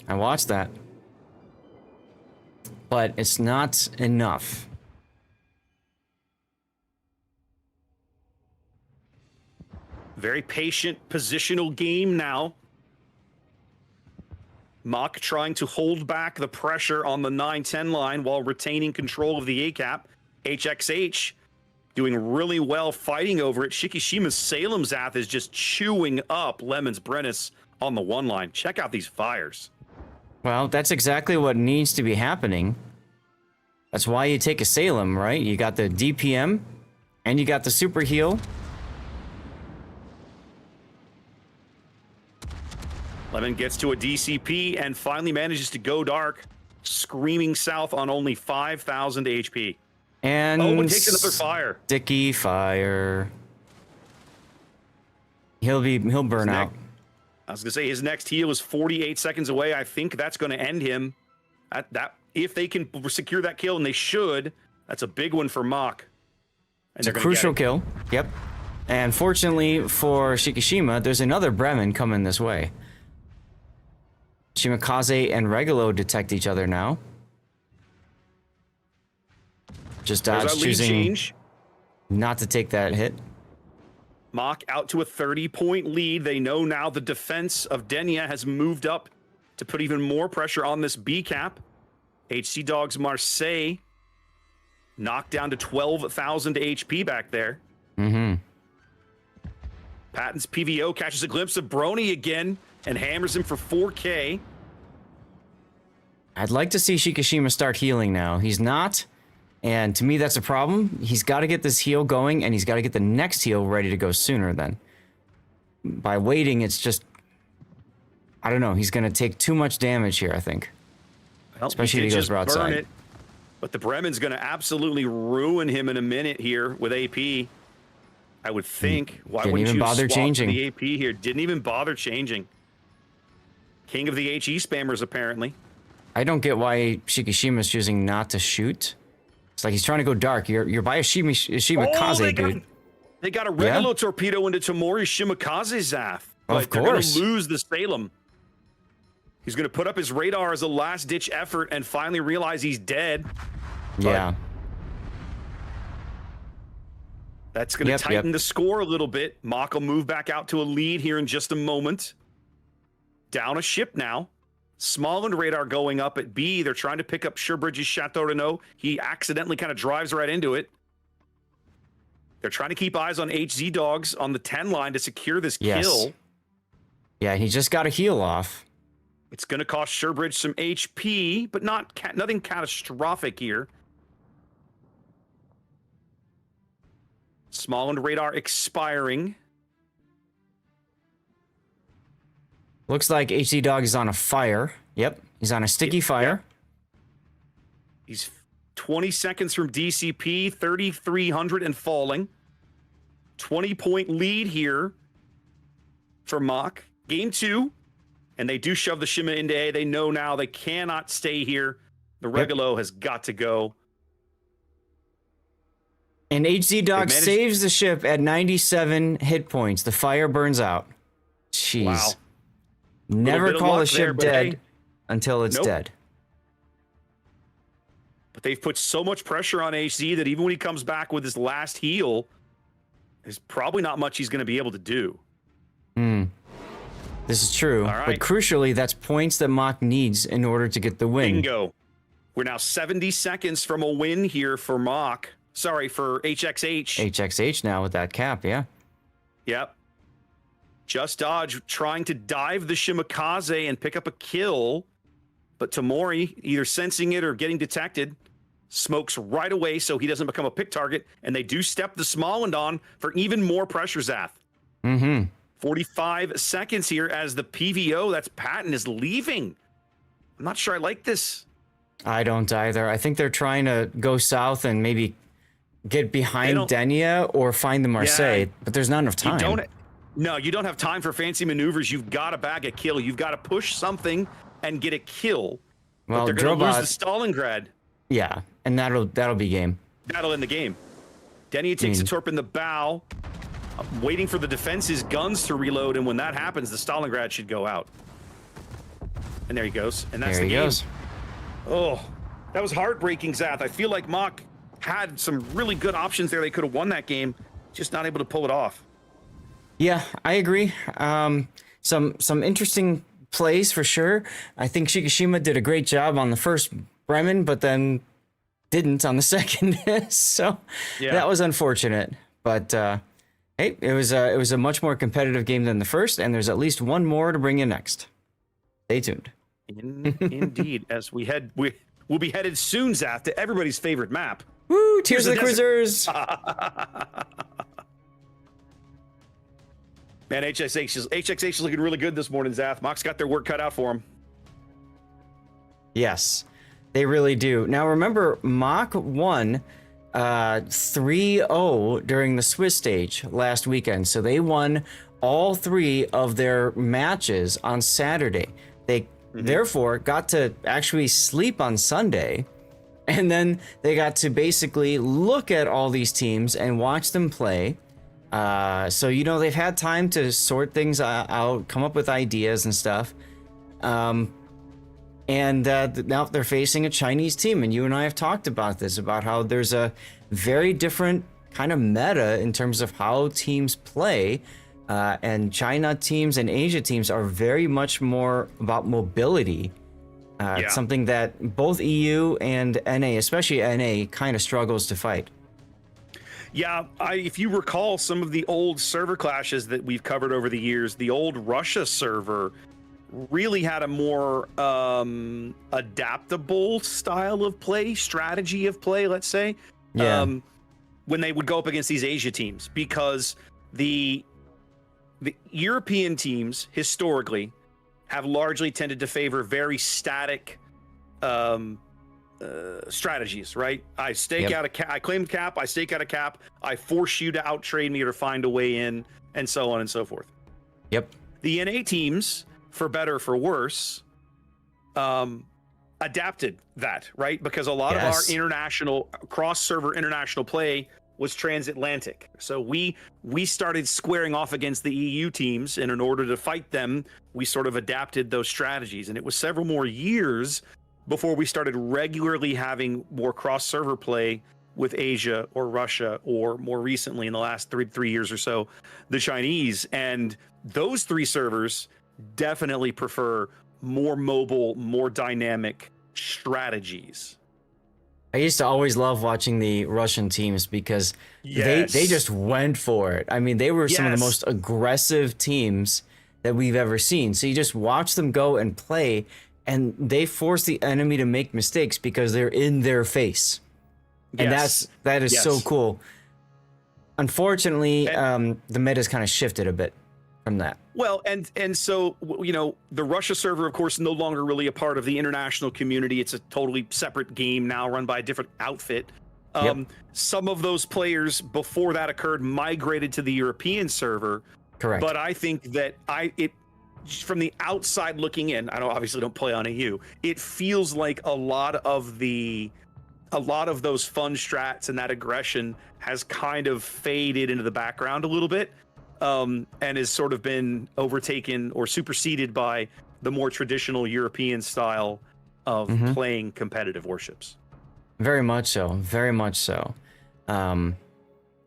I watched that. But it's not enough. Very patient positional game now. Mock trying to hold back the pressure on the 9-10 line while retaining control of the A-cap. HXH doing really well fighting over it. Shikishima's Salem Zath is just chewing up Lemon's Brennis on the 1 line. Check out these fires. Well, that's exactly what needs to be happening. That's why you take a Salem, right? You got the DPM and you got the super heal. Lemon gets to a DCP and finally manages to go dark, screaming south on only 5,000 HP. And takes another fire. Sticky fire. He'll burn out. I was gonna say his next heal is 48 seconds away. I think that's gonna end him. That if they can secure that kill, and they should, that's a big one for Mock. It's a crucial kill. Yep. And fortunately for Shikishima, there's another Bremen coming this way. Shimakaze and Regulo detect each other now. Just Dodge choosing not to take that hit. Mock out to a 30-point lead. They know now the defense of Denia has moved up to put even more pressure on this B cap. HC Dogs Marseille knocked down to 12,000 HP back there. Mm-hmm. Patton's PVO catches a glimpse of Brony again and hammers him for 4K. I'd like to see Shikishima start healing now. He's not, and to me that's a problem. He's got to get this heal going, and he's got to get the next heal ready to go sooner then. By waiting, it's just... I don't know. He's going to take too much damage here, I think. Well, especially if he goes outside. It, but the Bremen's going to absolutely ruin him in a minute here with AP. I would think. Why Didn't wouldn't even you bother swap changing. the AP here? Didn't even bother changing. King of the HE spammers, apparently. I don't get why Shikishima's choosing not to shoot. It's like he's trying to go dark. You're by a Shimakaze, dude. They got a regular torpedo into Tamori Shimakaze's Zath. Of course. They're going to lose the Salem. He's going to put up his radar as a last-ditch effort and finally realize he's dead. Yeah. That's going to tighten the score a little bit. Mock will move back out to a lead here in just a moment. Down a ship now. Smallland radar going up at B. They're trying to pick up Surebridge's Chateau Renault. He accidentally kind of drives right into it. They're trying to keep eyes on HZ Dogs on the 10 line to secure this kill. Yeah, he just got a heal off. It's going to cost Surebridge some HP, but nothing catastrophic here. Smallland radar expiring. Looks like HZ Dog is on a fire. Yep, he's on a sticky fire. He's 20 seconds from DCP, 3,300 and falling. 20-point lead here for Mock. Game 2. And they do shove the Shima into A. They know now they cannot stay here. The Regulo has got to go. And HZ Dog saves the ship at 97 hit points. The fire burns out. Jeez. Wow. Never call a ship dead until it's dead. But they've put so much pressure on HZ that even when he comes back with his last heal, there's probably not much he's going to be able to do. This is true, but crucially, that's points that Mock needs in order to get the win. Bingo. We're now 70 seconds from a win here for Mock. Sorry, for HXH. HXH now with that cap, yeah. Yep. Just Dodge trying to dive the Shimakaze and pick up a kill, but Tamori, either sensing it or getting detected, smokes right away so he doesn't become a pick target, and they do step the Smallland on for even more pressure, Zath. 45 seconds here as the PVO, that's Patton, is leaving. I'm not sure I like this. I don't either. I think they're trying to go south and maybe get behind Denia or find the Marseille, but there's not enough time. You don't have time for fancy maneuvers. You've got to bag a kill. You've got to push something and get a kill. Well, but they're going to lose the Stalingrad. Yeah, and that'll be game. That'll end the game. Denia takes a torp in the bow, waiting for the defense's guns to reload, and when that happens, the Stalingrad should go out. And there he goes. And that's the game. Oh, that was heartbreaking, Zath. I feel like Mock had some really good options there. They could have won that game, just not able to pull it off. Yeah, I agree. Some interesting plays for sure. I think Shikishima did a great job on the first Bremen, but then didn't on the second. So that was unfortunate. But hey, it was a much more competitive game than the first, and there's at least one more to bring you next. Stay tuned. Indeed, as we'll be headed soon, Zath, to everybody's favorite map. Woo! Tears of the Cruisers. Man, HXH is looking really good this morning, Zath. Mock's got their work cut out for him. Yes, they really do. Now, remember, Mock won 3-0 during the Swiss stage last weekend. So they won all 3 of their matches on Saturday. They therefore got to actually sleep on Sunday. And then they got to basically look at all these teams and watch them play. So, they've had time to sort things out, come up with ideas and stuff. And now they're facing a Chinese team. And you and I have talked about this, about how there's a very different kind of meta in terms of how teams play. And China teams and Asia teams are very much more about mobility. It's something that both EU and NA, especially NA, kind of struggles to fight. Yeah, if you recall some of the old server clashes that we've covered over the years, the old Russia server really had a more adaptable style of play, strategy of play, let's say. Yeah. When they would go up against these Asia teams, because the European teams historically have largely tended to favor very static strategies, right? I stake out a cap, I claim cap, I stake out a cap, I force you to out trade me or find a way in, and so on and so forth. Yep. The NA teams, for better or for worse, adapted that, right? Because a lot of our international cross-server international play was transatlantic. So we started squaring off against the EU teams, and in order to fight them, we sort of adapted those strategies. And it was several more years before we started regularly having more cross-server play with Asia or Russia, or more recently in the last three years or so, the Chinese. And those three servers definitely prefer more mobile, more dynamic strategies. I used to always love watching the Russian teams because they just went for it. I mean, they were some of the most aggressive teams that we've ever seen. So you just watch them go and play, and they force the enemy to make mistakes because they're in their face. And that is so cool. Unfortunately, the meta's kind of shifted a bit from that. Well, and so, you know, the Russia server, of course, no longer really a part of the international community. It's a totally separate game now, run by a different outfit. Some of those players before that occurred migrated to the European server. Correct. But I think that from the outside looking in, I obviously don't play on EU. It feels like a lot of those fun strats and that aggression has kind of faded into the background a little bit. And has sort of been overtaken or superseded by the more traditional European style of playing competitive warships. Very much so. Very much so.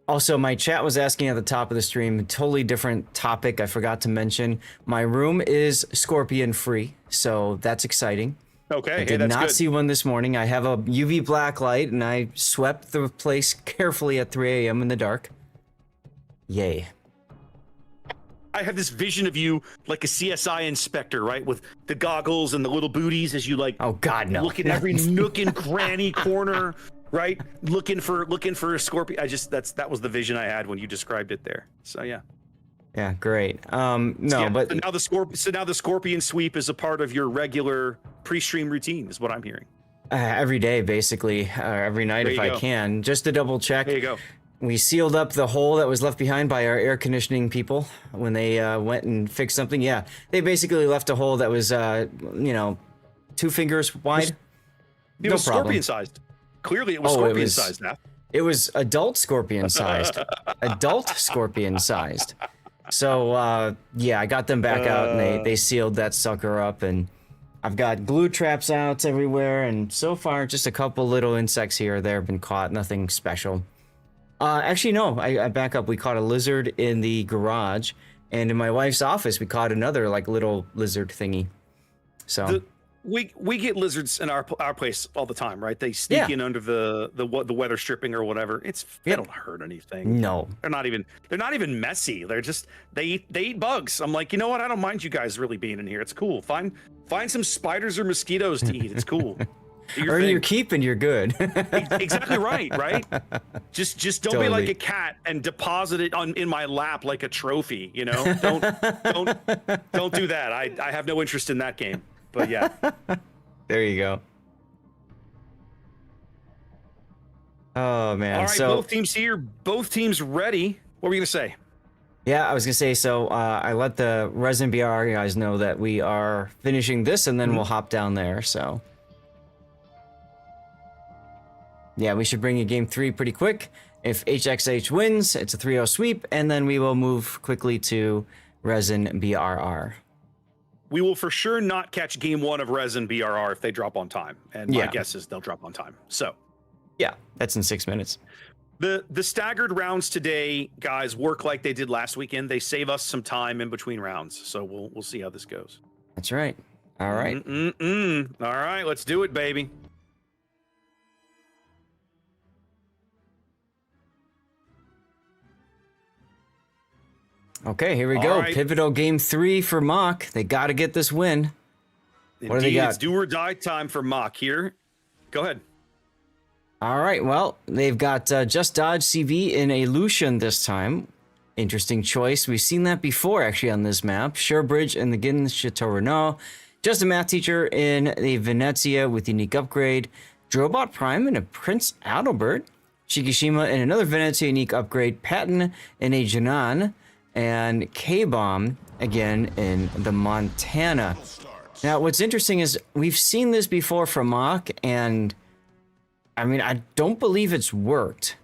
Also, my chat was asking at the top of the stream, totally different topic I forgot to mention. My room is scorpion free, so that's exciting. Okay, I did not see one this morning. I have a UV black light, and I swept the place carefully at 3 a.m. in the dark. Yay. I have this vision of you like a CSI inspector, right? With the goggles and the little booties as you like, oh God, no. Look at every nook and cranny corner, right? Looking for a scorpion. That was the vision I had when you described it there. So yeah. Yeah, great. But so now the scorpion sweep is a part of your regular pre-stream routine, is what I'm hearing. Every day, basically, every night if I can, just to double check. There you go. We sealed up the hole that was left behind by our air conditioning people when they went and fixed something. Yeah, they basically left a hole that was, 2 fingers wide. It was scorpion sized. Clearly, it was scorpion sized. Now it was adult scorpion sized. Adult scorpion sized. So I got them back out, and they sealed that sucker up, and I've got glue traps out everywhere, and so far just a couple little insects here or there have been caught. Nothing special. Actually, no, I back up. We caught a lizard in the garage, and in my wife's office, we caught another like little lizard thingy. So we get lizards in our place all the time, right? They sneak in under the weather stripping or whatever. They don't hurt anything. No, they're not even messy. They eat bugs. I'm like, you know what? I don't mind you guys really being in here. It's cool. Find some spiders or mosquitoes to eat. It's cool. Earn your keep and you're good. Exactly right. Just don't totally. Be like a cat and deposit it in my lap like a trophy. You know, don't do that. I have no interest in that game. But yeah, there you go. Oh man! All right, both teams here, both teams ready. What were you gonna say? Yeah, I was gonna say. So I let the Resin BR guys know that we are finishing this, and then we'll hop down there. So. Yeah, we should bring you game 3 pretty quick. If HXH wins, it's a 3-0 sweep, and then we will move quickly to Resin BRR. We will for sure not catch game 1 of Resin BRR if they drop on time. And my guess is they'll drop on time. So, yeah, that's in 6 minutes. The staggered rounds today, guys, work like they did last weekend. They save us some time in between rounds. So we'll see how this goes. That's right. All right. All right, let's do it, baby. Okay, here we All go. right. Pivotal game 3 for Mock. They got to get this win. What do they Indeed, got? it's do or die time for Mock here. Go ahead. All right, well, they've got Just Dodge CV in a Lucian this time. Interesting choice. We've seen that before, actually, on this map. Surebridge and the Gin Chateau Renault. Just a math teacher in the Venezia with unique upgrade. Drobot Prime and a Prince Adalbert. Shikishima and another Venezia unique upgrade. Patton in a Janan. And K-Bomb, again, in the Montana. Now, what's interesting is we've seen this before from Mock, and I mean, I don't believe it's worked.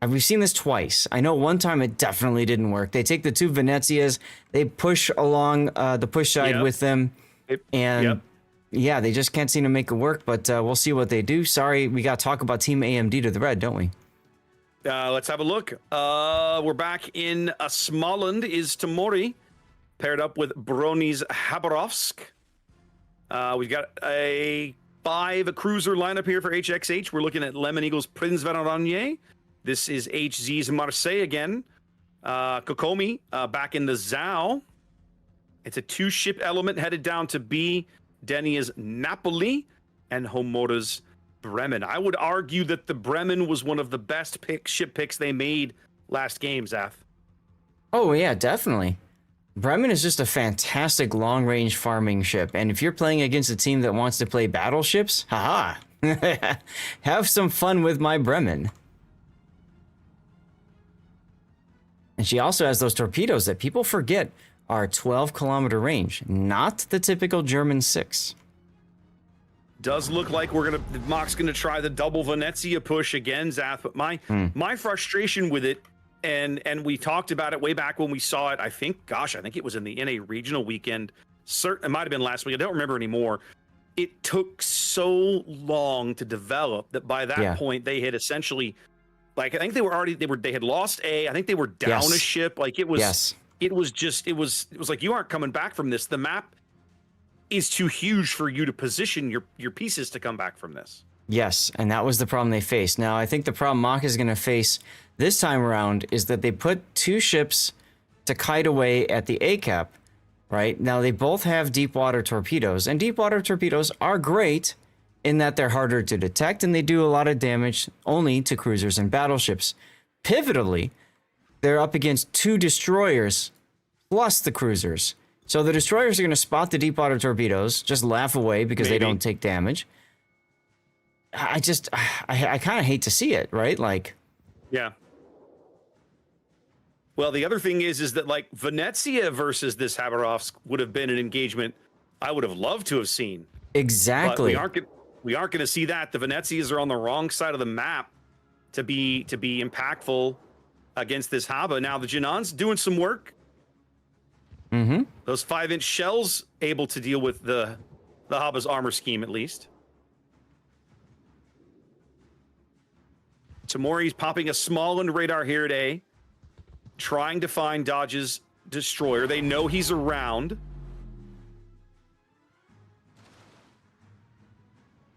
We've seen this twice. I know one time it definitely didn't work. They take the two Venezias, they push along the push side with them, and yeah, they just can't seem to make it work, but we'll see what they do. Sorry, we got to talk about Team AMD to the red, don't we? Let's have a look. We're back in Smoland is Tamori, paired up with Broni's Habarovsk. We've got a 5 cruiser lineup here for HXH. We're looking at Lemon Eagle's Prince Veronier. This is HZ's Marseille again. Kokomi back in the Zao. It's a 2-ship element headed down to B. Denia's Napoli and Homura's Bremen. I would argue that the Bremen was one of the best ship picks they made last game, Zaf. Oh, yeah, definitely. Bremen is just a fantastic long-range farming ship, and if you're playing against a team that wants to play battleships, haha, have some fun with my Bremen. And she also has those torpedoes that people forget are 12-kilometer range, not the typical German 6. Does look like Mock's gonna try the double Venezia push again, Zath. But my frustration with it, and we talked about it way back when we saw it. I think it was in the NA regional weekend. It might have been last week. I don't remember anymore. It took so long to develop that by that point they had essentially, like, I think they had lost A. I think they were down a ship. Like it was like, you aren't coming back from this. The map is too huge for you to position your pieces to come back from this. Yes, and that was the problem they faced. Now, I think the problem Mock is going to face this time around is that they put 2 ships to kite away at the A cap, right? Now, they both have deep water torpedoes, and deep water torpedoes are great in that they're harder to detect, and they do a lot of damage only to cruisers and battleships. Pivotally, they're up against 2 destroyers plus the cruisers. So the destroyers are going to spot the deep water torpedoes, just laugh away because they don't take damage. I kind of hate to see it, right? Like, yeah. Well, the other thing is that, like, Venezia versus this Habarovsk would have been an engagement I would have loved to have seen. Exactly. But we aren't going to see that. The Venezias are on the wrong side of the map to be impactful against this Haba. Now the Janan's doing some work. Mm-hmm. Those 5-inch shells able to deal with the Haba's armor scheme, at least. Tamori's popping a Smoland radar here at A, trying to find Dodge's destroyer. They know he's around.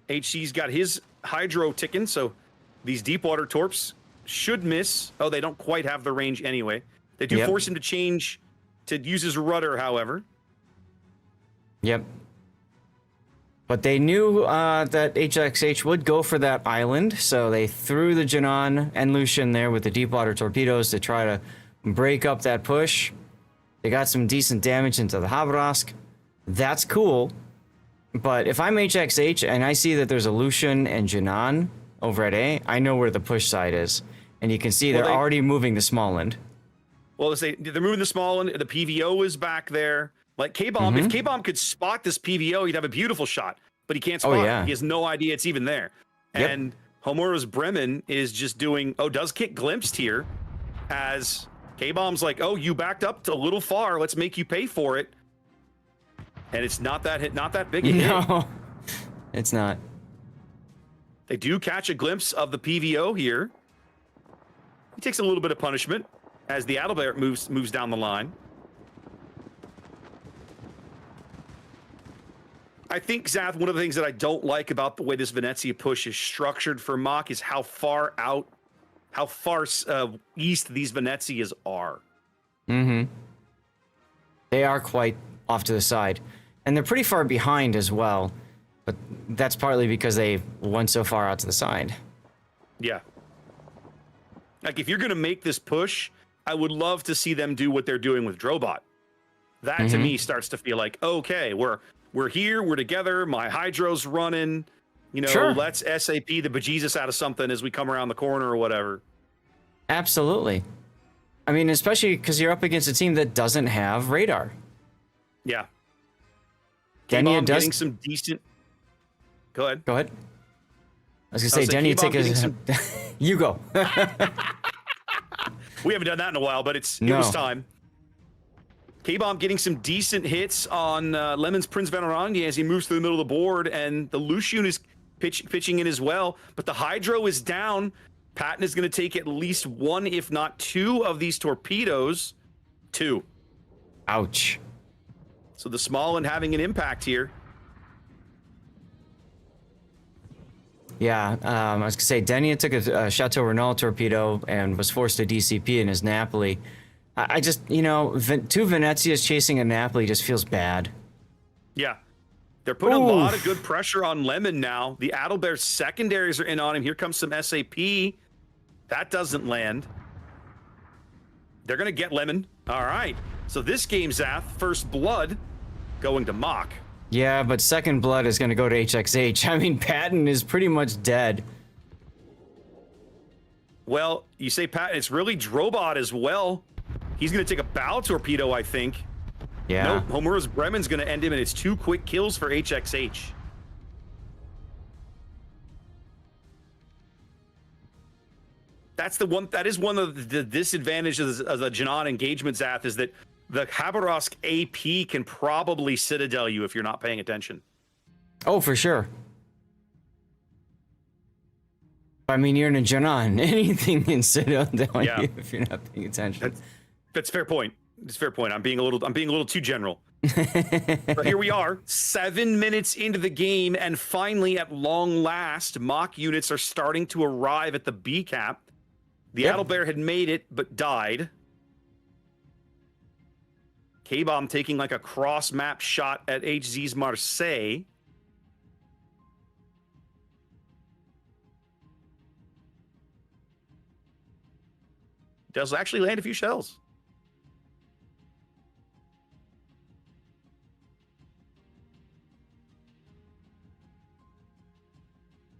HC's got his hydro ticking, so these deep water torps should miss. Oh, they don't quite have the range anyway. They do force him to change to use his rudder, however. Yep. But they knew that HXH would go for that island, so they threw the Janan and Lucian there with the deep water torpedoes to try to break up that push. They got some decent damage into the Habarovsk. That's cool. But if I'm HXH and I see that there's a Lucian and Janan over at A, I know where the push side is. And you can see they're already moving to Smoland. Well, they're moving to Smoland. The PVO is back there. Like K-Bomb, if K-Bomb could spot this PVO, he'd have a beautiful shot. But he can't spot it. He has no idea it's even there. Yep. And Homura's Bremen is just does get glimpsed here as K-Bomb's like, oh, you backed up a little far. Let's make you pay for it. And it's not that big a hit. No, it's not. They do catch a glimpse of the PVO here. He takes a little bit of punishment as the Adalbert moves down the line. I think, Zath, one of the things that I don't like about the way this Venezia push is structured for Mach is how far east these Venezias are. Mm-hmm. They are quite off to the side. And they're pretty far behind as well. But that's partly because they went so far out to the side. Yeah. Like, if you're going to make this push, I would love to see them do what they're doing with Drobot. That, to me, starts to feel like, okay, we're here, we're together, my Hydro's running, you know, sure. Let's SAP the bejesus out of something as we come around the corner or whatever. Absolutely. I mean, especially because you're up against a team that doesn't have radar. Yeah. Denia does... getting some decent... Go ahead. Go ahead. I was going to say, Denia take a... Some... You go. We haven't done that in a while, but it was time. K-Bomb getting some decent hits on Lemon's Prince Venerandi as he moves through the middle of the board, and the Lucian is pitching in as well, but the Hydro is down. Patton is going to take at least one, if not two, of these torpedoes. 2. Ouch. So the small one having an impact here. Yeah, I was going to say, Denia took a Chateau Renault torpedo and was forced to DCP in his Napoli. I just, you know, 2 Venezias chasing a Napoli just feels bad. Yeah. They're putting a lot of good pressure on Lemon now. The Adalbert secondaries are in on him. Here comes some SAP. That doesn't land. They're going to get Lemon. All right. So this game, Zath, first blood going to Mach. Yeah, but second blood is going to go to HXH. I mean, Patton is pretty much dead. Well, you say Patton, it's really Drobot as well. He's going to take a bow torpedo, I think. Yeah. Nope, Homura's Bremen's going to end him, and it's 2 quick kills for HXH. That is one of the disadvantages of the Janan engagement, Zath, is that the Khabarovsk AP can probably Citadel you if you're not paying attention. Oh, for sure. I mean, you're in a Janan. Anything can Citadel you if you're not paying attention. That's a fair point. It's a fair point. I'm being a little too general. But here we are, 7 minutes into the game, and finally, at long last, Mach units are starting to arrive at the B cap. The Adalbert had made it, but died. K-Bomb taking like a cross-map shot at HZ's Marseille. Does actually land a few shells.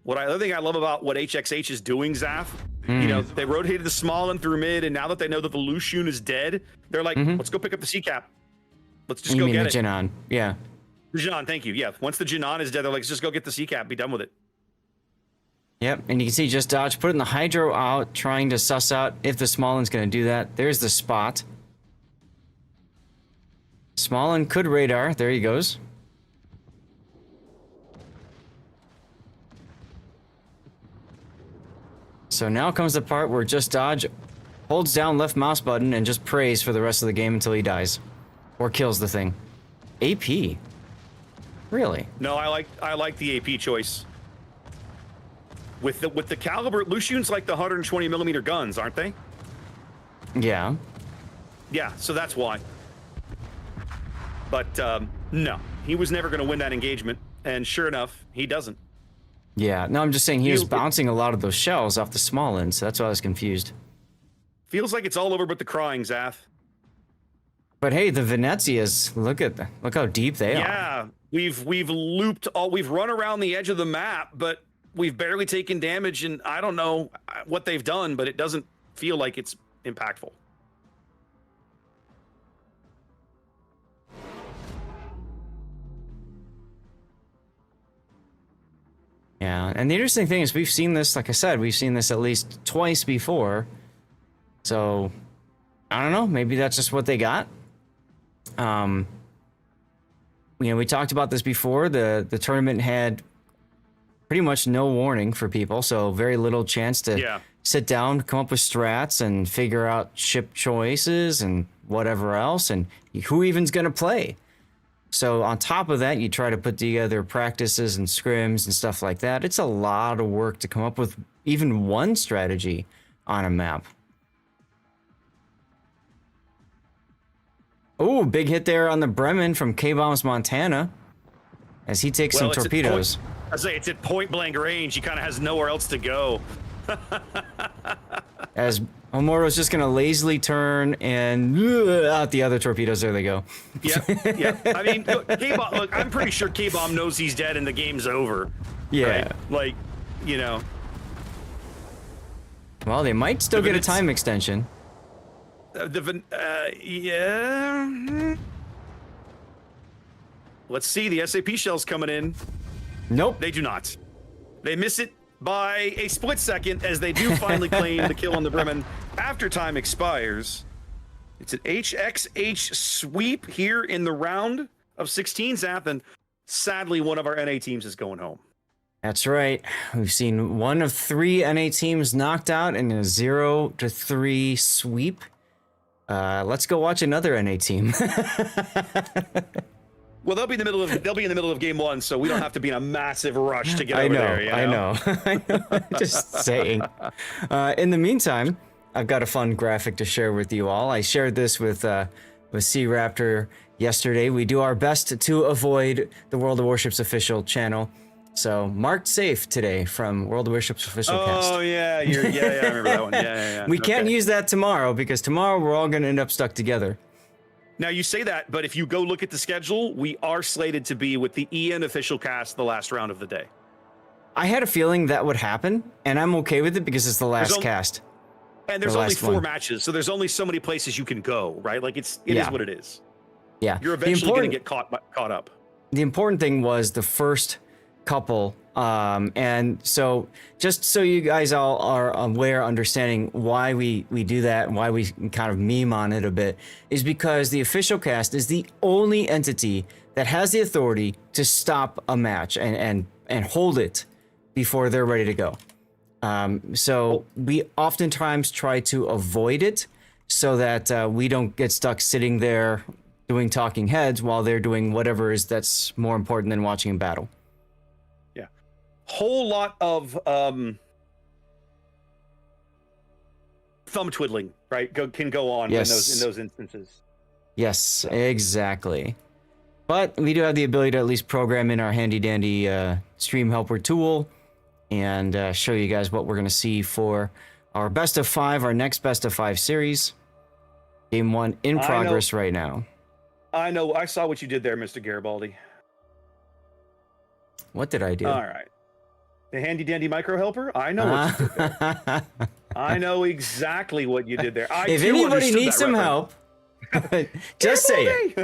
The other thing I love about what HXH is doing, Zath, you know, they rotated the small one through mid, and now that they know that the Lucian is dead, they're like, let's go pick up the C-cap. Let's just go get it. Janan. Yeah. Janan, thank you. Yeah, once the Janan is dead, they're like, let's just go get the C-cap, be done with it. Yep, and you can see just dodge, putting the Hydro out, trying to suss out if the small one's going to do that. There's the spot. Small one could radar. There he goes. So now comes the part where just dodge holds down left mouse button and just prays for the rest of the game until he dies. Or kills the thing. AP? Really? No, I like the AP choice. With the caliber, Lucian's like the 120 millimeter guns, aren't they? Yeah. Yeah, so that's why. But no, he was never going to win that engagement, and sure enough, he doesn't. Yeah, no, I'm just saying he was bouncing a lot of those shells off the small end, so that's why I was confused. Feels like it's all over but the crying, Zath. But hey, the Venezias, look how deep they are. Yeah, we've looped we've run around the edge of the map, but we've barely taken damage, and I don't know what they've done, but it doesn't feel like it's impactful. Yeah, and the interesting thing is we've seen this, like I said, we've seen this at least twice before. So, I don't know, maybe that's just what they got. You know, we talked about this before. The tournament had pretty much no warning for people, so very little chance to sit down, come up with strats, and figure out ship choices and whatever else, and who even's going to play. So on top of that, you try to put together practices and scrims and stuff like that. It's a lot of work to come up with even one strategy on a map. Oh, big hit there on the Bremen from K-Bombs Montana as he takes some torpedoes. I say it's at point blank range. He kind of has nowhere else to go. As Omoro's just going to lazily turn and out the other torpedoes. There they go. Yeah. I mean, look, I'm pretty sure K-Bomb knows he's dead and the game's over. Yeah. Right? Like, you know. Well, they might still get a time extension. Yeah. Let's see. The SAP shell's coming in. Nope. They do not. They miss it by a split second as they do finally claim the kill on the Bremen after time expires. It's an HXH sweep here in the round of 16, Zath, and sadly one of our NA teams is going home. That's right. We've seen one of 3 NA teams knocked out in a 0-3 sweep. Let's go watch another NA team. Well, they'll be in the middle of game 1, so we don't have to be in a massive rush to get over there. You know? I know. Just saying. In the meantime, I've got a fun graphic to share with you all. I shared this with Sea Raptor yesterday. We do our best to avoid the World of Warship's official channel. So marked safe today from World of Warship's official cast. Oh yeah, I remember that one. Yeah. We can't use that tomorrow because tomorrow we're all going to end up stuck together. Now you say that, but if you go look at the schedule, we are slated to be with the EN official cast the last round of the day. I had a feeling that would happen, and I'm okay with it because it's the last cast. And there's only 4 matches, so there's only so many places you can go, right? Like it is what it is. Yeah. You're eventually going to get caught up. The important thing was the first couple, and so just so you guys all are aware, understanding why we do that, why we kind of meme on it a bit, is because the official cast is the only entity that has the authority to stop a match and hold it before they're ready to go. So we oftentimes try to avoid it so that we don't get stuck sitting there doing talking heads while they're doing whatever is that's more important than watching a battle. Whole lot of thumb twiddling, right? Can go on in those instances. Yes, exactly. But we do have the ability to at least program in our handy dandy stream helper tool and show you guys what we're going to see for our best of 5, our next best of 5 series. Game 1 in progress right now. I know. I saw what you did there, Mr. Garibaldi. What did I do? All right. The handy dandy micro helper? I know what you did there. I know exactly what you did there. If anybody needs some help, just say it.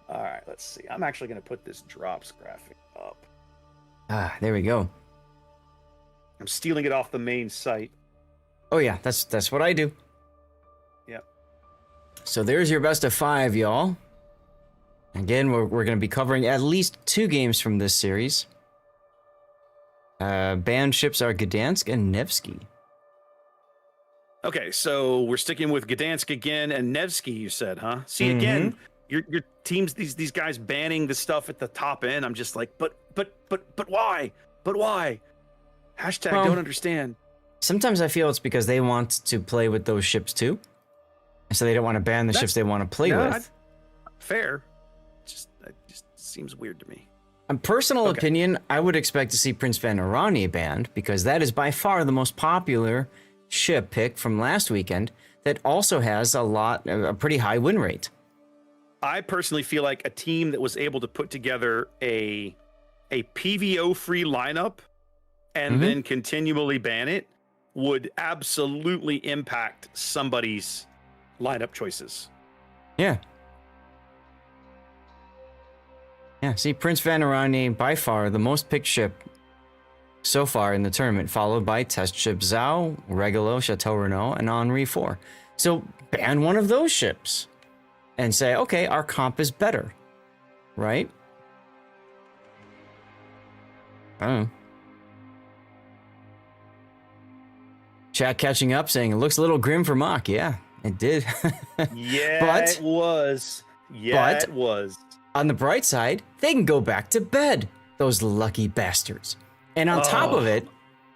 All right, let's see. I'm actually going to put this drops graphic up. There we go. I'm stealing it off the main site. Oh yeah, that's what I do. Yep. So there's your best of 5, y'all. Again, we're going to be covering at least 2 games from this series. Banned ships are Gdansk and Nevsky. Okay, so we're sticking with Gdansk again and Nevsky, you said, huh? See, again, your teams, these guys banning the stuff at the top end. I'm just like, but why? But why? Hashtag don't understand. Sometimes I feel it's because they want to play with those ships too. And so they don't want to ban the ships they want to play with. Fair. It just seems weird to me. In personal opinion, I would expect to see Prince Vanarani banned because that is by far the most popular ship pick from last weekend that also has a pretty high win rate. I personally feel like a team that was able to put together a PVO free lineup and then continually ban it would absolutely impact somebody's lineup choices. Yeah. Yeah, see, Prince Vanarani, by far the most picked ship so far in the tournament, followed by test ship Zhao, Regalo, Chateau Renault, and Henri IV. So ban one of those ships and say, okay, our comp is better, right? Oh. Chat catching up saying, it looks a little grim for Mach. Yeah, It did. Yeah, it was. Yeah, it was. On the bright side, they can go back to bed, those lucky bastards. And on top of it,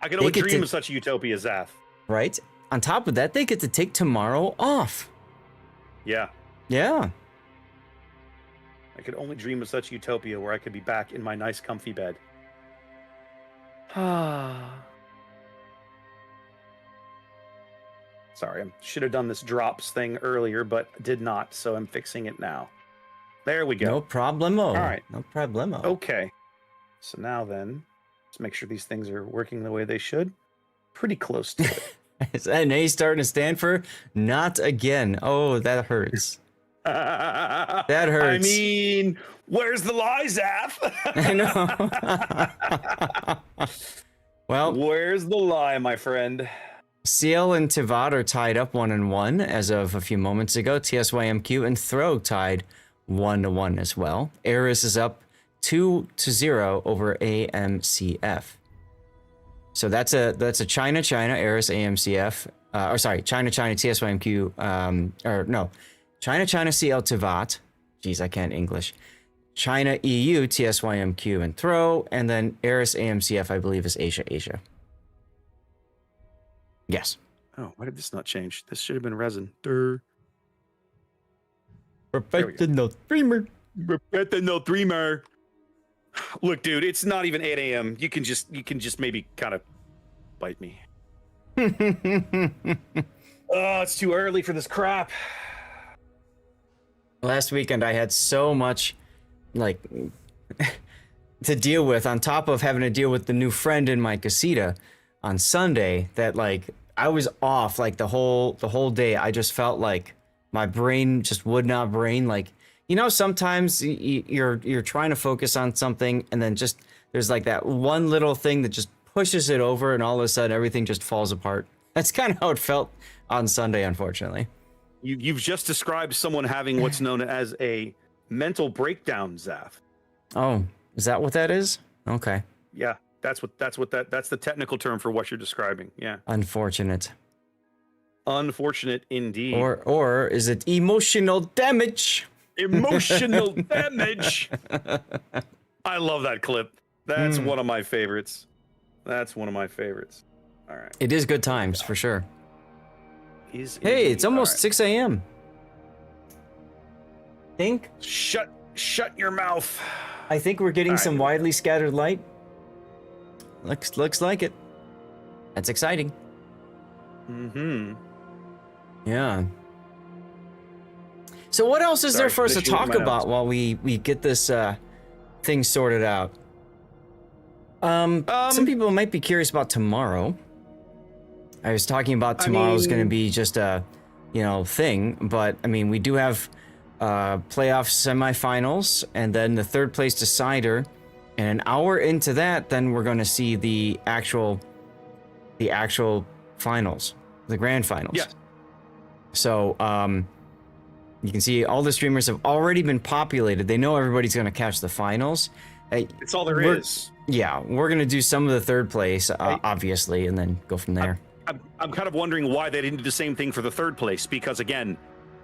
I can only dream of such a utopia, Zaf. Right? On top of that, they get to take tomorrow off. Yeah. Yeah. I could only dream of such utopia where I could be back in my nice, comfy bed. Sorry, I should have done this drops thing earlier, but did not, so I'm fixing it now. There we go. No problemo. All right. No problemo. Okay. So now then, let's make sure these things are working the way they should. Pretty close to it. Is that an A starting to stand for? Not again. Oh, that hurts. That hurts. I mean, where's the lie, Zaf? I know. Well, where's the lie, my friend? CL and Tivat are tied up 1-1 as of a few moments ago. TSYMQ and Throw tied 1-1 as well. Eris is up 2-0 over AMCF. So that's a China Eris AMCF. China TSYMQ. China CL Tivat. Jeez, I can't English. China EU TSYMQ and Throw, and then Eris AMCF, I believe, is Asia. Yes. Oh, why did this not change? This should have been resin. Professional dreamer. Look, dude, it's not even 8 a.m. You can just maybe kind of bite me. Oh, it's too early for this crap. Last weekend I had so much to deal with on top of having to deal with the new friend in my casita on Sunday that I was off the whole day. I just felt like my brain just would not brain. Sometimes you're trying to focus on something and then just there's that one little thing that just pushes it over and all of a sudden everything just falls apart. That's kind of how it felt on Sunday, unfortunately. You've just described someone having what's known as a mental breakdown, Zaf. Oh, is that what that is? Okay. Yeah, that's the technical term for what you're describing. Yeah. Unfortunate indeed. Or is it emotional damage? Emotional damage. I love that clip. That's one of my favorites. All right. It is good times for sure. Hey, it's almost 6 a.m. Think? Shut your mouth. I think we're getting some widely scattered light. Looks like it. That's exciting. Mm-hmm. Yeah. So what else is there for us to talk about while we get this thing sorted out? Some people might be curious about tomorrow. I was talking about tomorrow's going to be just a, thing, but I mean, we do have playoff semifinals and then the third place decider, and an hour into that, then we're going to see the actual finals, the grand finals. Yeah. So, you can see all the streamers have already been populated. They know everybody's going to catch the finals. It's all there is. Yeah, we're going to do some of the third place, obviously, and then go from there. I'm kind of wondering why they didn't do the same thing for the third place, because again,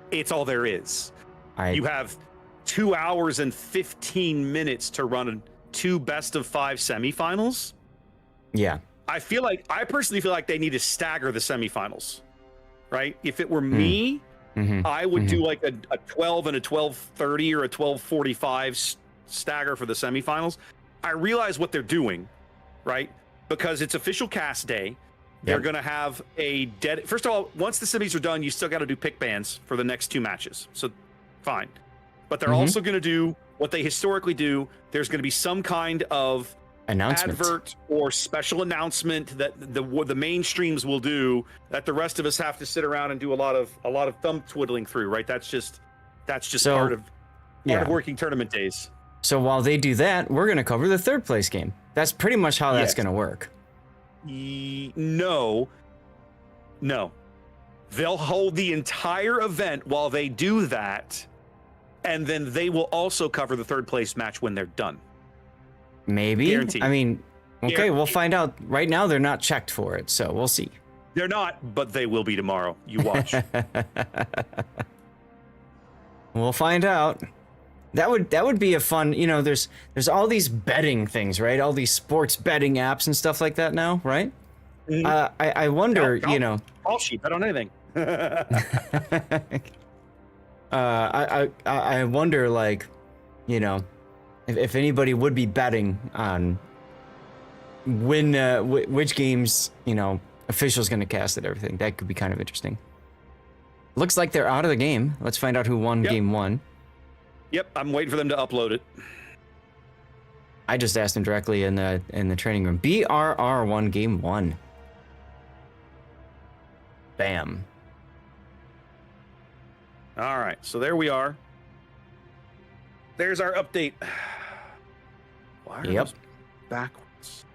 it's all there is. You have 2 hours and 15 minutes to run 2 best-of-5 semifinals. Yeah. I personally feel like they need to stagger the semifinals, right? If it were me, I would do a 12 and a 12:30 or a 12:45 stagger for the semifinals. I realize what they're doing, right? Because it's official cast day. They're going to have first of all, once the semis are done, you still got to do pick bands for the next 2 matches. So fine. But they're also going to do what they historically do. There's going to be some kind of advert or special announcement that the mainstreams will do that the rest of us have to sit around and do a lot of thumb twiddling through, right? That's just part of working tournament days. So while they do that, we're going to cover the third place game. That's pretty much how that's going to work. No. They'll hold the entire event while they do that, and then they will also cover the third place match when they're done. Maybe. Guaranteed. I mean, okay, we'll find out. Right now, they're not checked for it, so we'll see. They're not, but they will be tomorrow. You watch. We'll find out. That would be a fun, there's all these betting things, right? All these sports betting apps and stuff like that now, right? Mm-hmm. I wonder, All sheep, bet on anything. I wonder, like, if anybody would be betting on which games, officials going to cast and everything. That could be kind of interesting. Looks like they're out of the game. Let's find out who won game 1. Yep, I'm waiting for them to upload it. I just asked him directly in the training room. BRR won game 1. Bam. All right, so there we are. There's our update. Why are those backwards?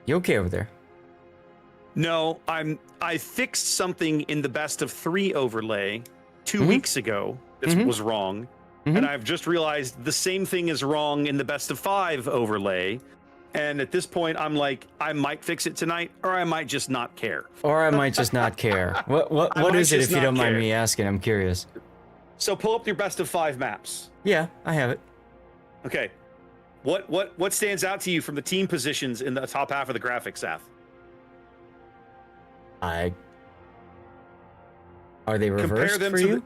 You okay over there? No, I fixed something in the best of 3 overlay 2 weeks ago that was wrong. And I've just realized the same thing is wrong in the best of 5 overlay. And at this point, I'm like, I might fix it tonight, or I might just not care. Or I might just not care. What is it, if you don't mind me asking? I'm curious. So pull up your best of 5 maps. Yeah, I have it. Okay. What stands out to you from the team positions in the top half of the graphics, Seth? Are they reversed for you?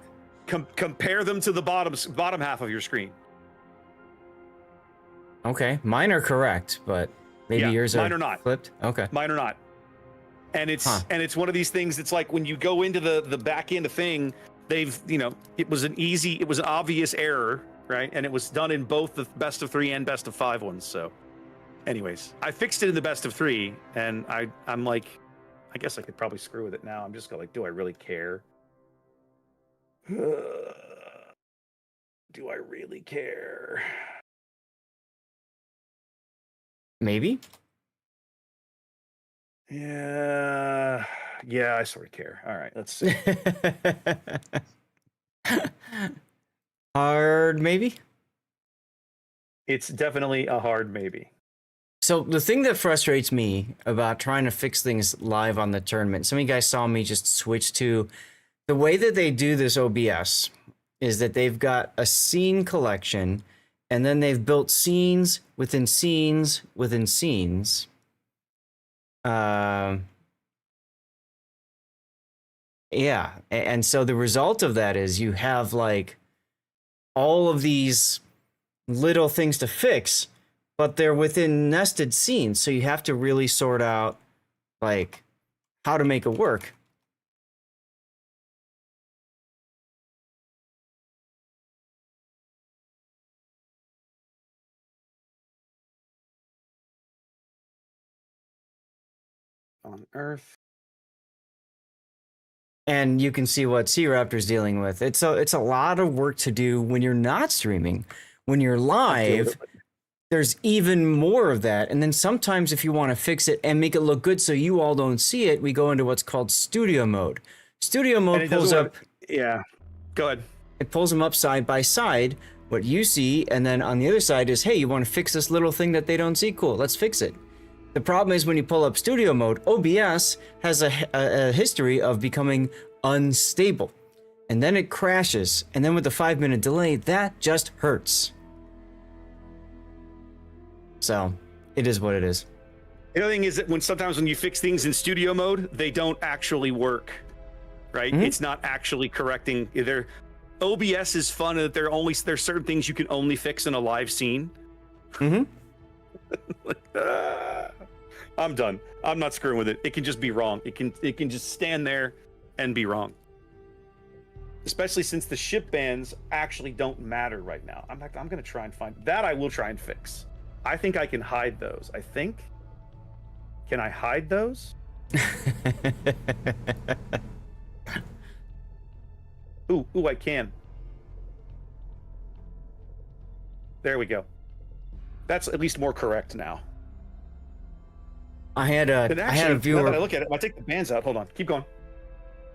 Compare them to the bottom half of your screen. Okay, mine are correct, but maybe yours are not flipped. Okay, mine are not. And it's one of these things. It's like when you go into the back end of thing, it was an obvious error, right? And it was done in both the best of 3 and best of 5 ones. So, anyways, I fixed it in the best of 3, and I'm like, I guess I could probably screw with it now. I'm just like, do I really care? Do I really care? Maybe. Yeah, I sort of care. All right, let's see. Hard maybe? It's definitely a hard maybe. So the thing that frustrates me about trying to fix things live on the tournament, some of you guys saw me just switch to the way that they do this OBS is that they've got a scene collection, and then they've built scenes within scenes within scenes. Yeah, and so the result of that is you have like all of these little things to fix, but they're within nested scenes, so you have to really sort out like how to make it work. On Earth. And you can see what Sea Raptor's dealing with. It's a lot of work to do when you're not streaming. When you're live, there's even more of that. And then sometimes if you want to fix it and make it look good so you all don't see it, we go into what's called studio mode. Studio mode pulls up. Yeah, go ahead. It pulls them up side by side, what you see, and then on the other side is, hey, you want to fix this little thing that they don't see? Cool, let's fix it. The problem is when you pull up studio mode, OBS has a history of becoming unstable. And then it crashes. And then with the 5-minute delay, that just hurts. So, it is what it is. The other thing is that sometimes when you fix things in studio mode, they don't actually work, right? It's not actually correcting. OBS is fun in that there's certain things you can only fix in a live scene. I'm done. I'm not screwing with it. It can just be wrong. It can just stand there and be wrong. Especially since the ship bans actually don't matter right now. I'm going to try and find that. I will try and fix. I think I can hide those. Can I hide those? Ooh, I can. There we go. That's at least more correct now. I had a viewer. Now that I look at it, I'll take the bands out. Hold on, keep going.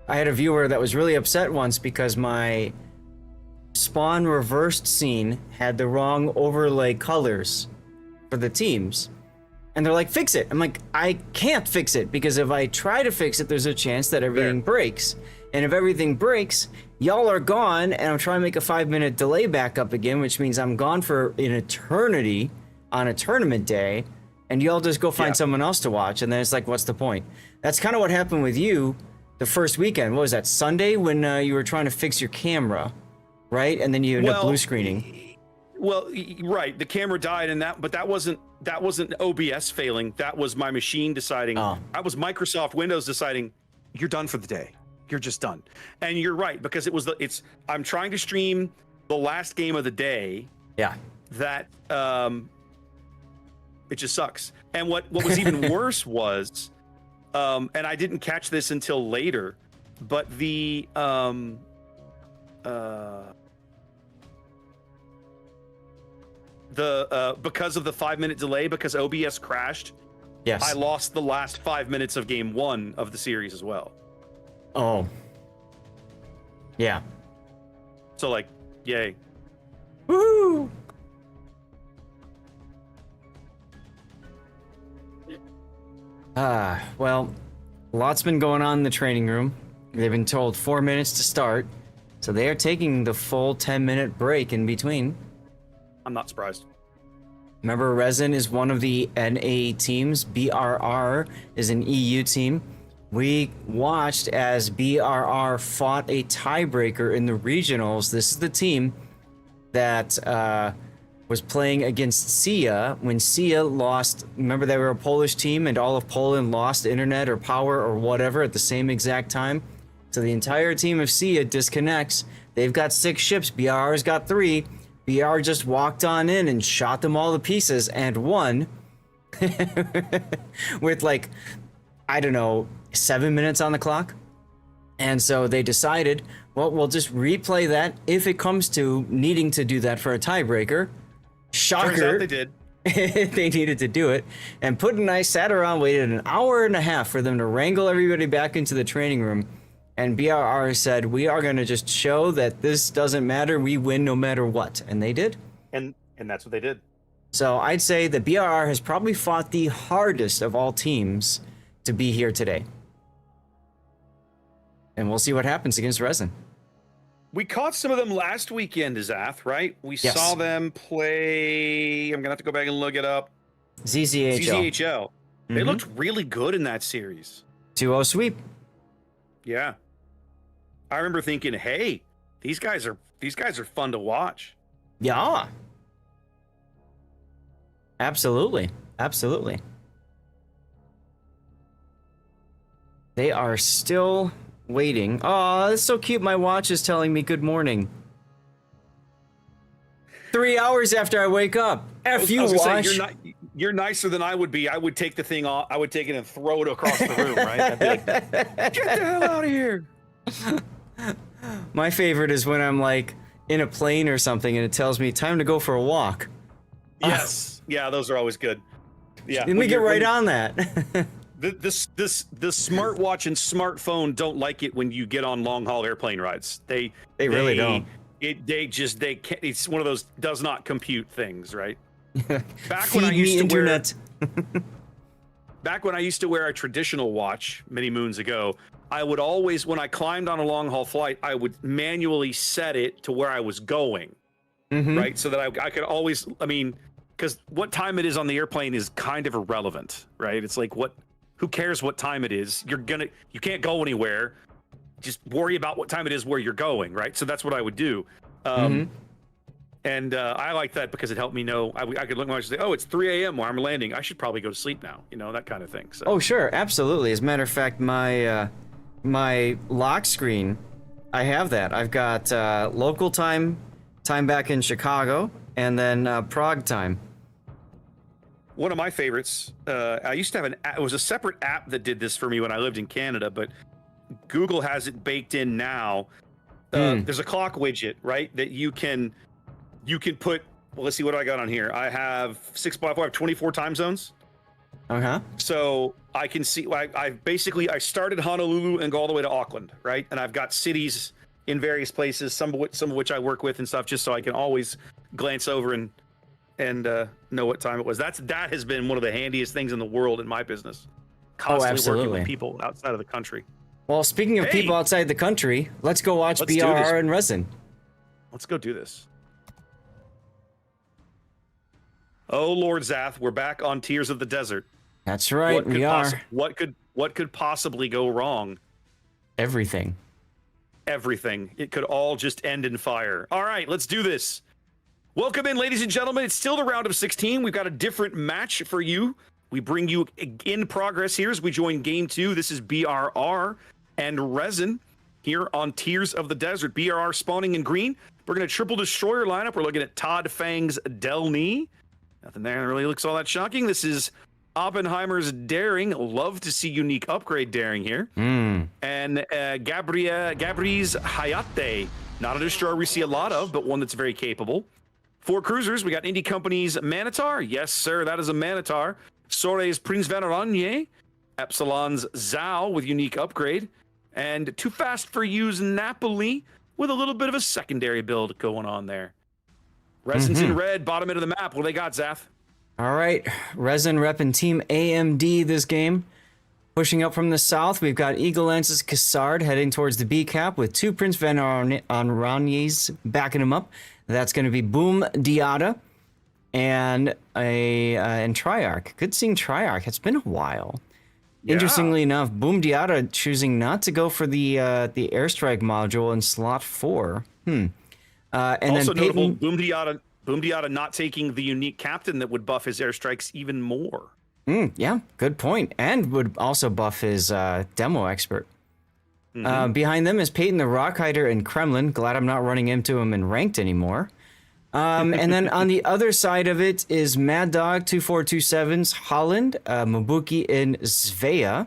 I had a viewer that was really upset once because my spawn reversed scene had the wrong overlay colors for the teams. And they're like, fix it. I'm like, I can't fix it, because if I try to fix it, there's a chance that everything breaks. And if everything breaks, y'all are gone, and I'm trying to make a 5-minute delay back up again, which means I'm gone for an eternity on a tournament day, and y'all just go find someone else to watch, and then it's like, what's the point? That's kind of what happened with you the first weekend. What was that, Sunday, when you were trying to fix your camera, right? And then you ended up blue screening. Well, right, the camera died, and that wasn't OBS failing. That was my machine deciding. That was Microsoft Windows deciding, you're done for the day. You're just done. And you're right, because I'm trying to stream the last game of the day. Yeah. That it just sucks. And what was even worse was, and I didn't catch this until later, but because of the 5-minute delay, because OBS crashed, I lost the last 5 minutes of game 1 of the series as well. Oh. Yeah. So, like, yay. Woo! Well, lots been going on in the training room. They've been told 4 minutes to start, so they are taking the full 10-minute break in between. I'm not surprised. Remember, Resin is one of the NA teams. BRR is an EU team. We watched as BRR fought a tiebreaker in the regionals. This is the team that was playing against SIA when SIA lost. Remember, they were a Polish team, and all of Poland lost internet or power or whatever at the same exact time. So the entire team of SIA disconnects. They've got 6 ships. BRR's got 3. BR just walked on in and shot them all to pieces and won with, like, I don't know, 7 minutes on the clock. And so they decided, well, we'll just replay that if it comes to needing to do that for a tiebreaker. Shocker. Turns out they did. They needed to do it. And Putin and I sat around, waited an hour and a half for them to wrangle everybody back into the training room. And BRR said, we are going to just show that this doesn't matter. We win no matter what. And they did. And that's what they did. So I'd say that BRR has probably fought the hardest of all teams to be here today. And we'll see what happens against Resin. We caught some of them last weekend, Zath, right? We saw them play. I'm going to have to go back and look it up. ZZHL. They looked really good in that series. 2-0 sweep. Yeah. I remember thinking, hey, these guys are fun to watch. Yeah. Absolutely. Absolutely. They are still waiting. Oh, that's so cute. My watch is telling me good morning. 3 hours after I wake up. F you, watch. Say, you're nicer than I would be. I would take the thing off. I would take it and throw it across the room, right? I'd be like, get the hell out of here. My favorite is when I'm like in a plane or something and it tells me time to go for a walk. Yes. Yeah, those are always good. Yeah. Let me get right on that. The smartwatch and smartphone don't like it when you get on long haul airplane rides. They really don't. They can't. It's one of those does not compute things, right? Back when I used to back when I used to wear a traditional watch many moons ago, I would always, when I climbed on a long haul flight, I would manually set it to where I was going, right? So that I could always, I mean, because what time it is on the airplane is kind of irrelevant, right? It's like, who cares what time it is? You can't go anywhere. Just worry about what time it is where you're going, right? So that's what I would do. And I like that because it helped me know. I could look at my watch and say, oh, it's 3 a.m. where I'm landing. I should probably go to sleep now. You know, that kind of thing. So. Oh, sure. Absolutely. As a matter of fact, my lock screen, I have that. I've got local time back in Chicago, and then Prague time. One of my favorites, I used to have it was a separate app that did this for me when I lived in Canada, but Google has it baked in now. There's a clock widget, right, that you can put, well, let's see, what do I got on here? I have 24 time zones. So I can see, I started Honolulu and go all the way to Auckland, right? And I've got cities in various places, some of which I work with and stuff, just so I can always glance over and know what time it was. That has been one of the handiest things in the world in my business. Constantly working with people outside of the country. Well, speaking of people outside the country, let's go watch BRR and Resin. Let's go do this. Oh Lord Zath, we're back on Tears of the Desert. That's right, we are. What could possibly go wrong? Everything. Everything. It could all just end in fire. All right, let's do this. Welcome in, ladies and gentlemen. It's still the round of 16. We've got a different match for you. We bring you in progress here as we join game 2. This is BRR and Resin here on Tears of the Desert. BRR spawning in green. We're going to triple destroyer lineup. We're looking at Todd Fang's Delny. Nothing there that really looks all that shocking. This is Oppenheimer's Daring. Love to see unique upgrade Daring here. And Gabri's Hayate. Not a destroyer we see a lot of, but one that's very capable. 4 cruisers. We got Indie Company's Manitar. Yes, sir, that is a Manitar. Sore's Prince Vanaranye. Epsilon's Zhao with unique upgrade. And Too Fast for You's Napoli with a little bit of a secondary build going on there. Resin's in red, bottom end of the map. What do they got, Zath? All right, Resin repping Team AMD this game. Pushing up from the south, we've got Eagle Lance's Cassard heading towards the B cap with 2 Prince Vanaranyes backing him up. That's going to be Boom Diata and Triarch. Good seeing Triarch. It's been a while. Yeah. Interestingly enough, Boom Diata choosing not to go for the airstrike module in slot 4. And also then notable, Boom Diata not taking the unique captain that would buff his airstrikes even more. Yeah, good point. And would also buff his demo expert. Behind them is Peyton the Rockhider and Kremlin. Glad I'm not running into him in ranked anymore. And then on the other side of it is Mad Dog 2427's Holland, Mabuki in Svea.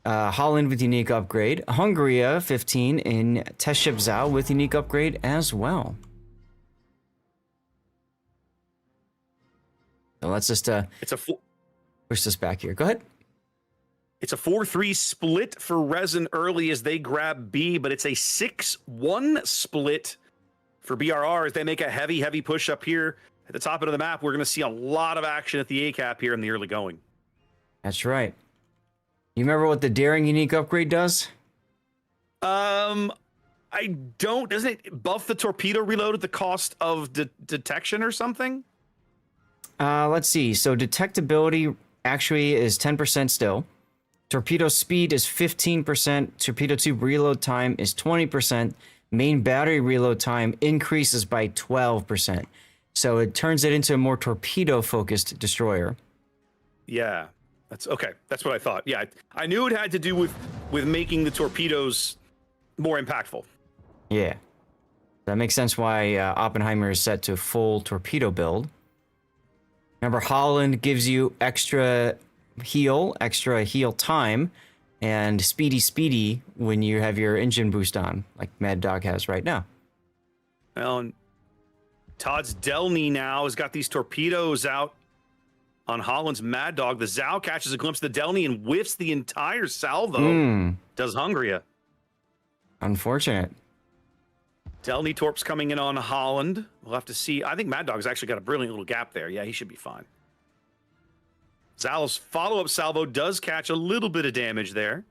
Holland with unique upgrade. Hungaria 15 in Teshib Zhao with unique upgrade as well. So let's just push this back here. Go ahead. It's a 4-3 split for Resin early as they grab B, but it's a 6-1 split for BRR as they make a heavy push up here at the top end of the map. We're going to see a lot of action at the A cap here in the early going. That's right. You remember what the Daring unique upgrade does? I don't. Doesn't it buff the torpedo reload at the cost of detection or something? Let's see. So detectability actually is 10% still. Torpedo speed is 15%. Torpedo tube reload time is 20%. Main battery reload time increases by 12%. So it turns it into a more torpedo-focused destroyer. Yeah, that's okay. That's what I thought. Yeah, I knew it had to do with making the torpedoes more impactful. Yeah. That makes sense why Oppenheimer is set to full torpedo build. Remember, Holland gives you extra heal time, and speedy when you have your engine boost on, like Mad Dog has right now. Well, and Todd's Delny now has got these torpedoes out on Holland's Mad Dog. The Zhao catches a glimpse of the Delny and whiffs the entire salvo. Does Hungaria. Unfortunate. Delny Torp's coming in on Holland. We'll have to see. I think Mad Dog's actually got a brilliant little gap there. Yeah, he should be fine. Zal's follow-up salvo does catch a little bit of damage there.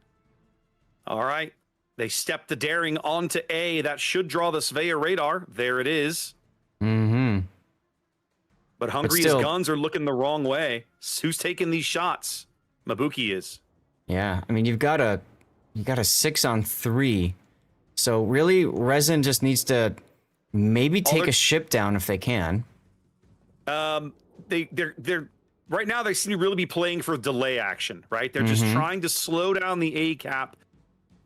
All right. They step the Daring onto A. That should draw the Svea radar. There it is. But Hungary's guns are looking the wrong way. Who's taking these shots? Mabuki is. Yeah, I mean, you got a 6-on-3. So really, Resin just needs to maybe take a ship down if they can. They're right now, they seem to really be playing for delay action, right? They're just trying to slow down the A cap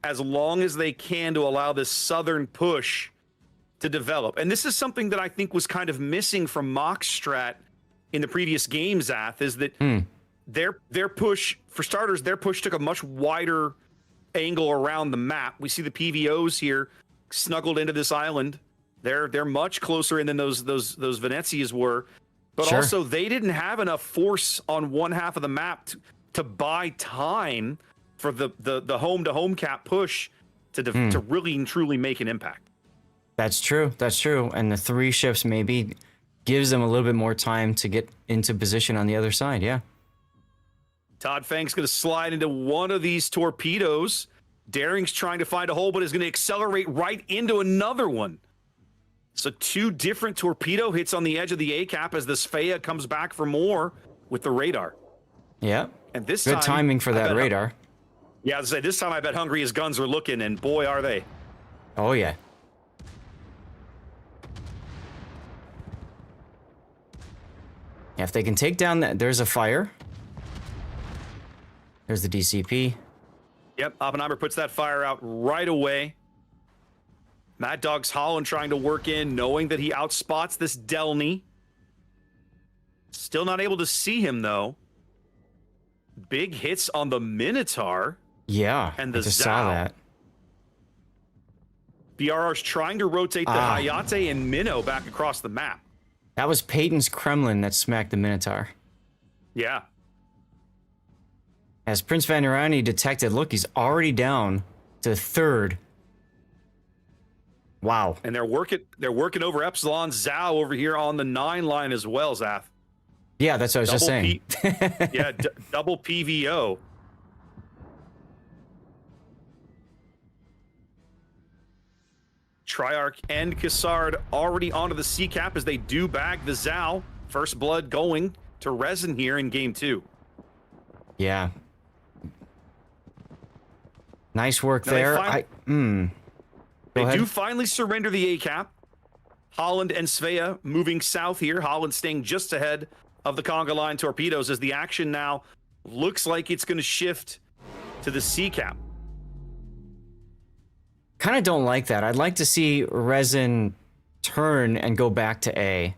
as long as they can to allow this southern push to develop. And this is something that I think was kind of missing from Mock's strat in the previous game, Zath, is that their push, for starters, their push took a much wider angle around the map. We see the PVOs here snuggled into this island. They're much closer in than those Venezias were. But also, they didn't have enough force on one half of the map to buy time for the home-to-home cap push to really and truly make an impact. That's true. That's true. And the 3 ships maybe gives them a little bit more time to get into position on the other side. Yeah. Todd Fang's going to slide into one of these torpedoes. Daring's trying to find a hole, but is going to accelerate right into another one. So 2 different torpedo hits on the edge of the A-cap as the Svea comes back for more with the radar. Yeah. And this good timing for that radar. Yeah, I was gonna say, this time I bet Hungary's guns are looking, and boy, are they. Oh, yeah. Yeah, if they can take down that, there's a fire. There's the DCP. Yep, Oppenheimer puts that fire out right away. Mad Dog's Holland trying to work in, knowing that he outspots this Delny. Still not able to see him, though. Big hits on the Minotaur. Yeah, and the I just saw that. BRR's trying to rotate the Hayate and Minnow back across the map. That was Peyton's Kremlin that smacked the Minotaur. Yeah. As Prince Vanderani detected, look, he's already down to 3rd. Wow. And they're working over Epsilon. Zhao over here on the 9 line as well, Zath. Yeah, that's what I was just saying. Yeah, double PVO. Triarch and Cassard already onto the C-cap as they do bag the Zhao. First blood going to Resin here in game 2. Yeah. Nice work there. They do finally surrender the A-cap. Holland and Svea moving south here. Holland staying just ahead of the conga line torpedoes as the action now looks like it's going to shift to the C-cap. Kind of don't like that. I'd like to see Resin turn and go back to A.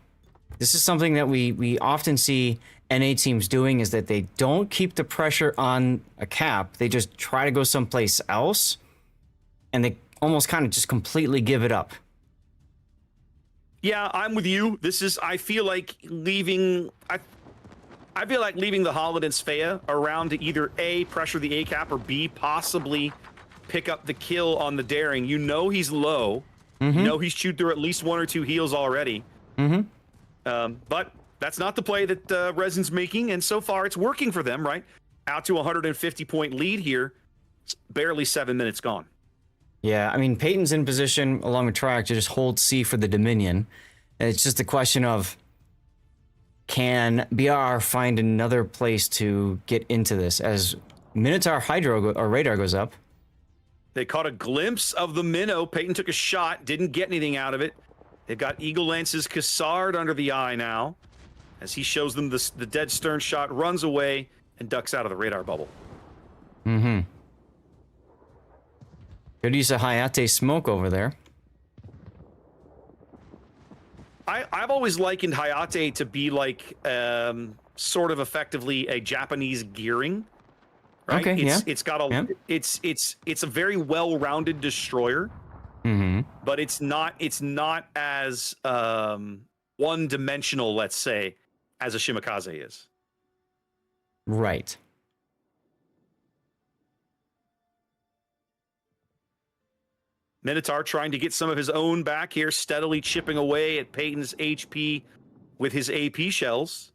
This is something that we often see NA teams doing, is that they don't keep the pressure on a cap. They just try to go someplace else, and they almost kind of just completely give it up. Yeah, I'm with you. I feel like leaving the Holland and Svea around to either A, pressure the A-cap, or B, possibly pick up the kill on the Daring. You know he's low. You know he's chewed through at least 1 or 2 heals already. But that's not the play that Resin's making, and so far it's working for them, right? Out to a 150-point lead here. It's barely 7 minutes gone. Yeah, I mean, Peyton's in position along with Triarch to just hold C for the Dominion. And it's just a question of, can BR find another place to get into this as Minotaur radar goes up? They caught a glimpse of the Minnow. Peyton took a shot, didn't get anything out of it. They've got Eagle Lance's Cassard under the eye now as he shows them the dead stern shot, runs away, and ducks out of the radar bubble. Good use of Hayate smoke over there. I've always likened Hayate to be like sort of effectively a Japanese gearing. Right? Okay, it's got a it's a very well-rounded destroyer. But it's not as one-dimensional, let's say, as a Shimakaze is. Right. Minotaur trying to get some of his own back here, steadily chipping away at Peyton's HP with his AP shells.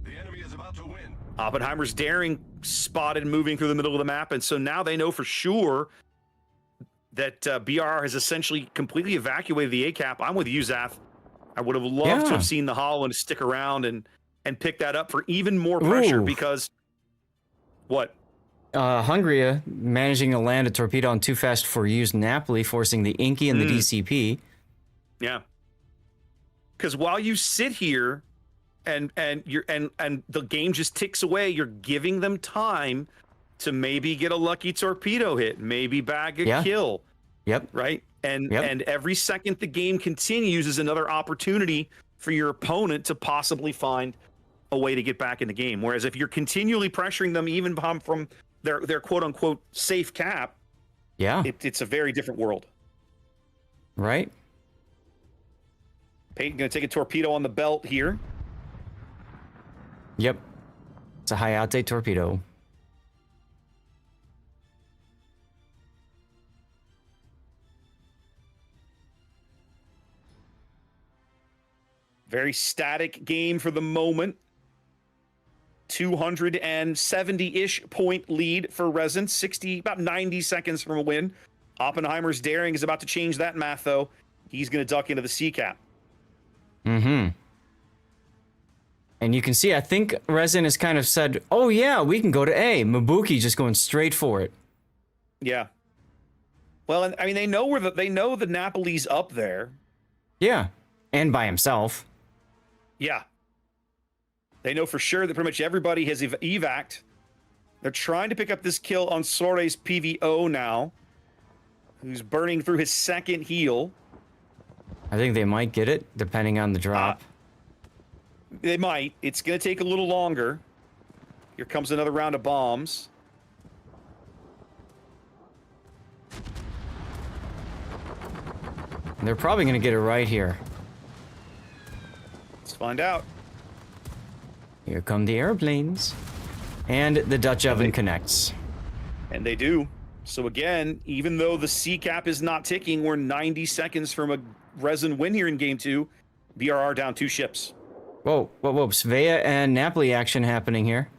The enemy is about to win. Oppenheimer's Daring spotted moving through the middle of the map, and so now they know for sure that BRR has essentially completely evacuated the A-cap. I'm with you, Zath. I would have loved to have seen the Holland stick around and pick that up for even more pressure because... What? Hungary managing to land a torpedo on too fast for use Napoli, forcing the Inky and the DCP. Yeah. Because while you sit here and the game just ticks away, you're giving them time to maybe get a lucky torpedo hit, maybe bag a kill. Yep. Right? And every second the game continues is another opportunity for your opponent to possibly find a way to get back in the game. Whereas if you're continually pressuring them even from their quote-unquote safe cap, it's a very different world. Right. Peyton going to take a torpedo on the belt here. Yep. It's a Hayate torpedo. Very static game for the moment. 270-ish point lead for Resin. About 90 seconds from a win. Oppenheimer's daring is about to change that math, though. He's going to duck into the C cap. Mm-hmm. And you can see, I think Resin has kind of said, oh yeah, we can go to A. Mabuki just going straight for it. Yeah. Well, and I mean, they know the Napoli's up there. Yeah. And by himself. Yeah. They know for sure that pretty much everybody has evac'd. They're trying to pick up this kill on Sore's PVO now, who's burning through his second heal. I think they might get it, depending on the drop. They might. It's going to take a little longer. Here comes another round of bombs. They're probably going to get it right here. Let's find out. Here come the airplanes. And the Dutch oven connects. And they do. So again, even though the C cap is not ticking, we're 90 seconds from a Resin win here in game 2. BRR down 2 ships. Whoa. Svea and Napoli action happening here.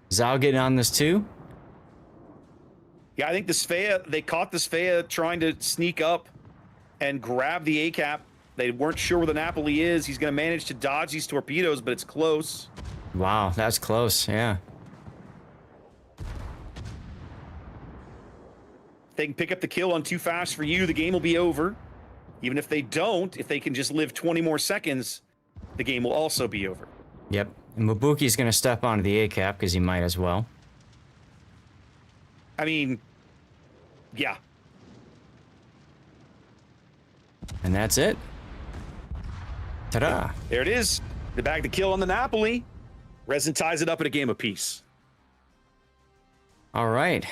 Zhao getting on this too? Yeah, I think they caught the Svea trying to sneak up and grab the A cap. They weren't sure where the Napoli is. He's going to manage to dodge these torpedoes, but it's close. Wow, that's close, yeah. If they can pick up the kill on Too Fast for You, the game will be over. Even if they don't, if they can just live 20 more seconds, the game will also be over. Yep. And Mabuki's going to step onto the A cap because he might as well. I mean, yeah. And that's it. Ta-da. There it is. They bag the kill on the Napoli. Resin ties it up in a game apiece. All right.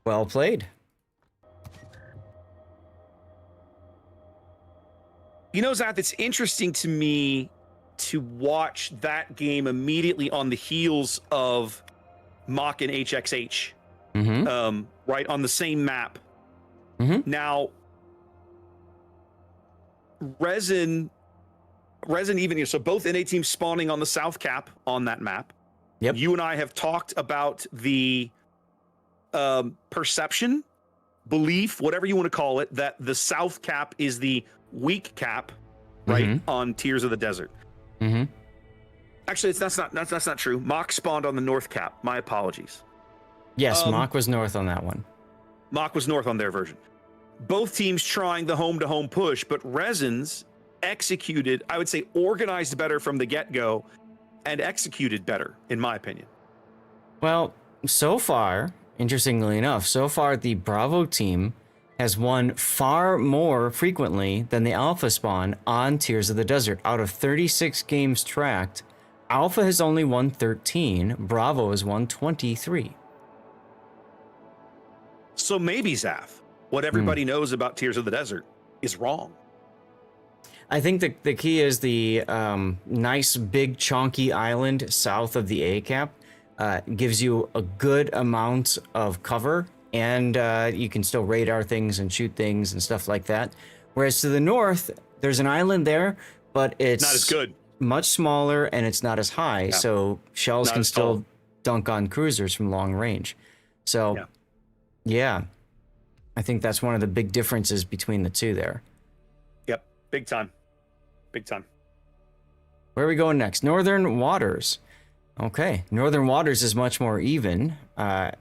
Well played. You know, Zach, it's interesting to me to watch that game immediately on the heels of Mach and HXH. Mm-hmm. Right on the same map. Mm-hmm. Now, Resin even here, so both NA teams spawning on the South Cap on that map. Yep. You and I have talked about the perception, belief, whatever you want to call it, that the South Cap is the weak cap, right, on Tears of the Desert. Mm-hmm. Actually, that's not true. Mach spawned on the North Cap. My apologies. Yes, Mach was north on that one. Mach was north on their version. Both teams trying the home-to-home push, but Resin's executed, I would say, organized better from the get-go and executed better, in my opinion. Well, so far, interestingly enough, the Bravo team has won far more frequently than the Alpha spawn on Tears of the Desert. Out of 36 games tracked, Alpha has only won 13, Bravo has won 23. So maybe, Zaf, what everybody knows about Tears of the Desert is wrong. I think the key is the nice, big, chunky island south of the A cap gives you a good amount of cover, and you can still radar things and shoot things and stuff like that. Whereas to the north, there's an island there, but it's not as good, much smaller, and it's not as high, so shells can still dunk on cruisers from long range. So, yeah, I think that's one of the big differences between the two there. Yep, big time. Big time. Where are we going next? Northern Waters. Okay, Northern Waters is much more even.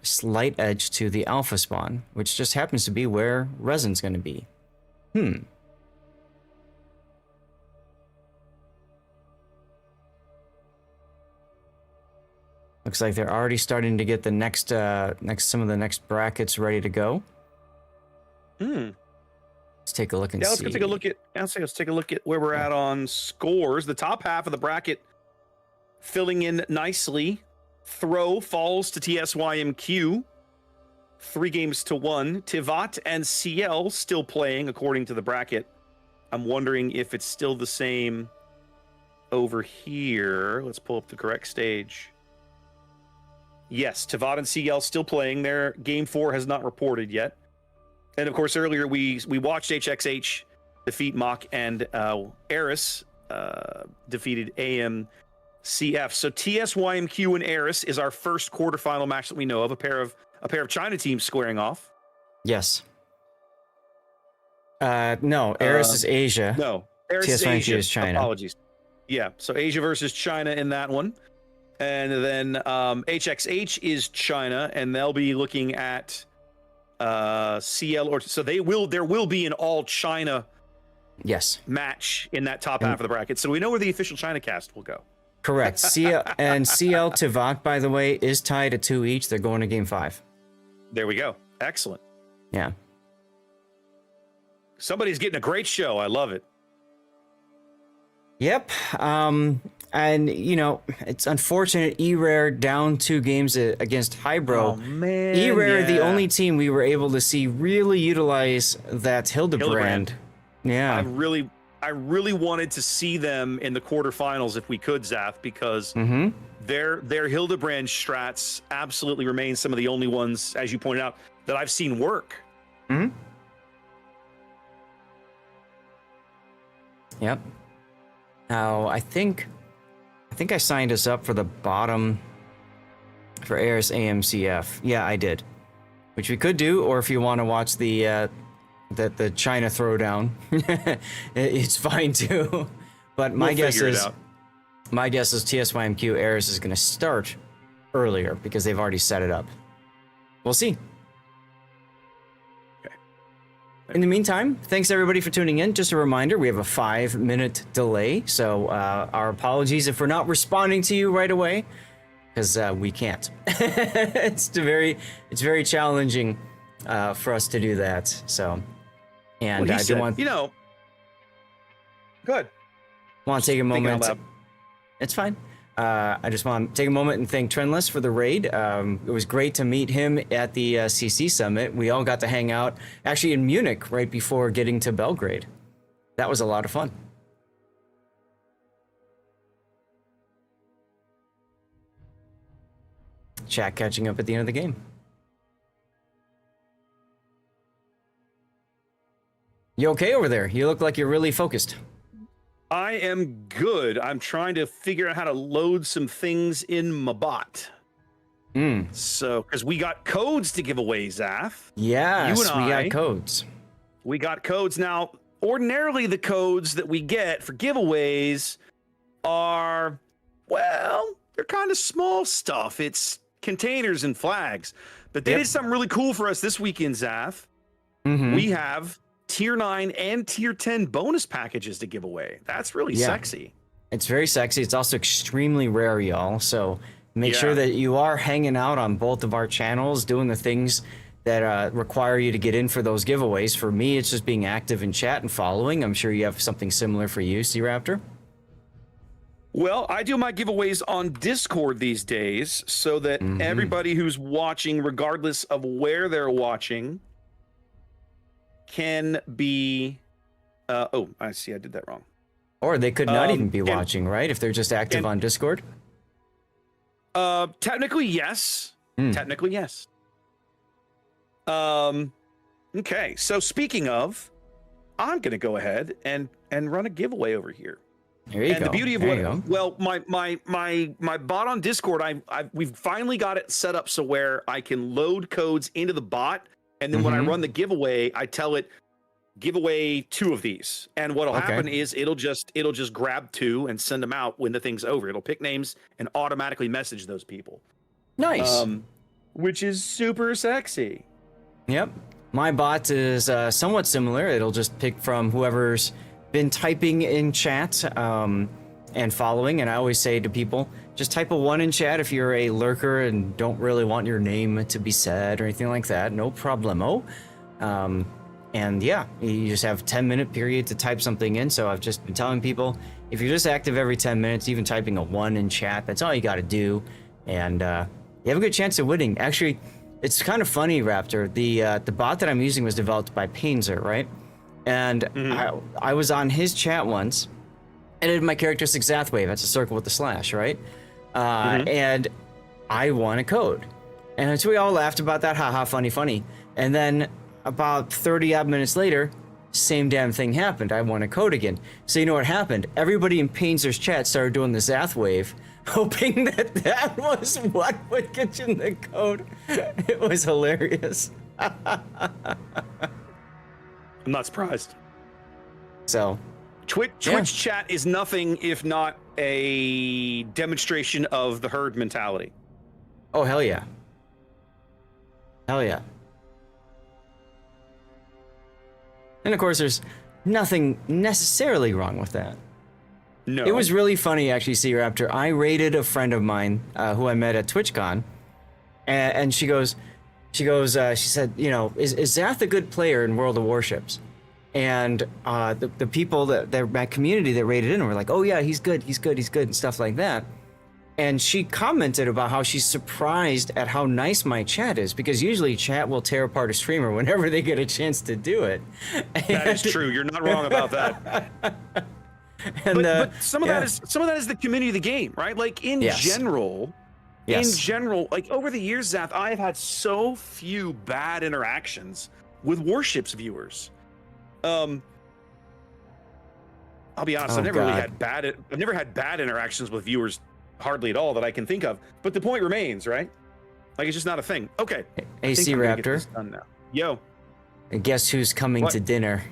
Slight edge to the Alpha spawn, which just happens to be where Resin's going to be. Looks like they're already starting to get the some of the next brackets ready to go. Let's take a look and see. Let's take a look at where we're at on scores. The top half of the bracket filling in nicely. Throw falls to TSYMQ 3-1. Tivat and CL still playing according to the bracket. I'm wondering if it's still the same over here. Let's pull up the correct stage. Yes, Tivat and CL still playing. Their game 4 has not reported yet. And of course, earlier we watched HXH defeat Mach, and Eris defeated AMCF. So TSYMQ and Eris is our first quarterfinal match that we know of. A pair of China teams squaring off. Yes. No, Eris is Asia. No, Eris is TSYMQ Asia. is China. Apologies. Yeah, so Asia versus China in that one. And then HXH is China, and they'll be looking at CL, or so there will be an all China match in that top half of the bracket. So we know where the official China cast will go. Correct. CL Tivak, by the way, is tied at 2 each. They're going to game 5. There we go. Excellent. Yeah. Somebody's getting a great show. I love it. Yep. And, you know, it's unfortunate E-Rare down 2 games against Hybro. Oh, man. E-Rare, the only team we were able to see really utilize that Hildebrand. Yeah. I really wanted to see them in the quarterfinals if we could, Zath, because their Hildebrand strats absolutely remain some of the only ones, as you pointed out, that I've seen work. Yep. Now, I think I signed us up for the bottom for Eris AMCF. Yeah, I did. Which we could do, or if you want to watch the China throwdown, it's fine too. But my guess is TSYMQ Eris is going to start earlier because they've already set it up. We'll see. In the meantime, thanks everybody for tuning in. Just a reminder, we have a 5-minute delay, so our apologies if we're not responding to you right away, because we can't. It's very challenging for us to do that. So, and I do want, good. Want to take a moment. It's fine. I just want to take a moment and thank Trendless for the raid. It was great to meet him at the CC Summit. We all got to hang out, actually in Munich, right before getting to Belgrade. That was a lot of fun. Chat catching up at the end of the game. You okay over there? You look like you're really focused. I am good. I'm trying to figure out how to load some things in my bot. So, because we got codes to give away, Zath. Yes, we got codes. We got codes. Now, ordinarily the codes that we get for giveaways are, well, they're kind of small stuff. It's containers and flags. But they did something really cool for us this weekend, Zath. We have tier 9 and tier 10 bonus packages to give away. That's really sexy. It's very sexy. It's also extremely rare, y'all. So make sure that you are hanging out on both of our channels, doing the things that require you to get in for those giveaways. For me, it's just being active in chat and following. I'm sure you have something similar for you, C-Raptor. Well, I do my giveaways on Discord these days so that everybody who's watching, regardless of where they're watching, can be oh, I see, I did that wrong. Or they could not even be watching, right? If they're just active on Discord? Technically, yes. Technically, yes. Okay, so speaking of, I'm gonna go ahead and run a giveaway over here. There you go. And the beauty of well, my bot on Discord, we've finally got it set up so where I can load codes into the bot. And then when I run the giveaway, I tell it, give away 2 of these. And what'll happen is it'll just grab 2 and send them out when the thing's over. It'll pick names and automatically message those people. Nice. Which is super sexy. Yep. My bot is somewhat similar. It'll just pick from whoever's been typing in chat and following. And I always say to people, just type a 1 in chat if you're a lurker and don't really want your name to be said or anything like that. No problemo. And yeah, you just have a 10-minute period to type something in. So I've just been telling people, if you're just active every 10 minutes, even typing a 1 in chat, that's all you got to do. And you have a good chance of winning. Actually, it's kind of funny, Raptor. The bot that I'm using was developed by Painzer, right? And I was on his chat once, edited my characteristic Zathwave. That's a circle with the slash, right? And I won a code. And so we all laughed about that. Haha, funny, funny. And then about 30 odd minutes later, same damn thing happened. I won a code again. So you know what happened? Everybody in Painter's chat started doing the Zath wave, hoping that that was what would get you in the code. It was hilarious. I'm not surprised. So, Twitch chat is nothing if not a demonstration of the herd mentality. oh, hell yeah. Hell yeah. And of course, there's nothing necessarily wrong with that. No. It was really funny, actually, Sea Raptor. I raided a friend of mine who I met at TwitchCon, and she said, you know, is Zath a good player in World of Warships? And the people that community that raided in were like, oh yeah, he's good, and stuff like that. And she commented about how she's surprised at how nice my chat is, because usually chat will tear apart a streamer whenever they get a chance to do it. That is true. You're not wrong about that. but some of that is the community of the game, right? Like in general, like over the years, Zath, I've had so few bad interactions with Warships viewers. I'll be honest, I've never had bad interactions with viewers, hardly at all that I can think of. But the point remains, right? Like it's just not a thing. Okay. Hey, Sea Raptor. Done now. Yo. And guess who's coming to dinner?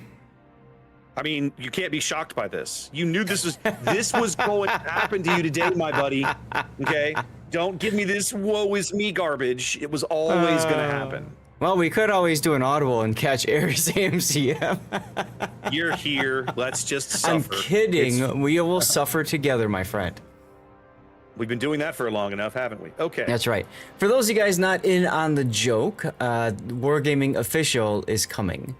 I mean, you can't be shocked by this. You knew this was going to happen to you today, my buddy. Okay? Don't give me this woe is me garbage. It was always going to happen. Well, we could always do an audible and catch Ares AMCM. You're here. Let's just suffer. I'm kidding. We will suffer together, my friend. We've been doing that for long enough, haven't we? Okay. That's right. For those of you guys not in on the joke, Wargaming Official is coming.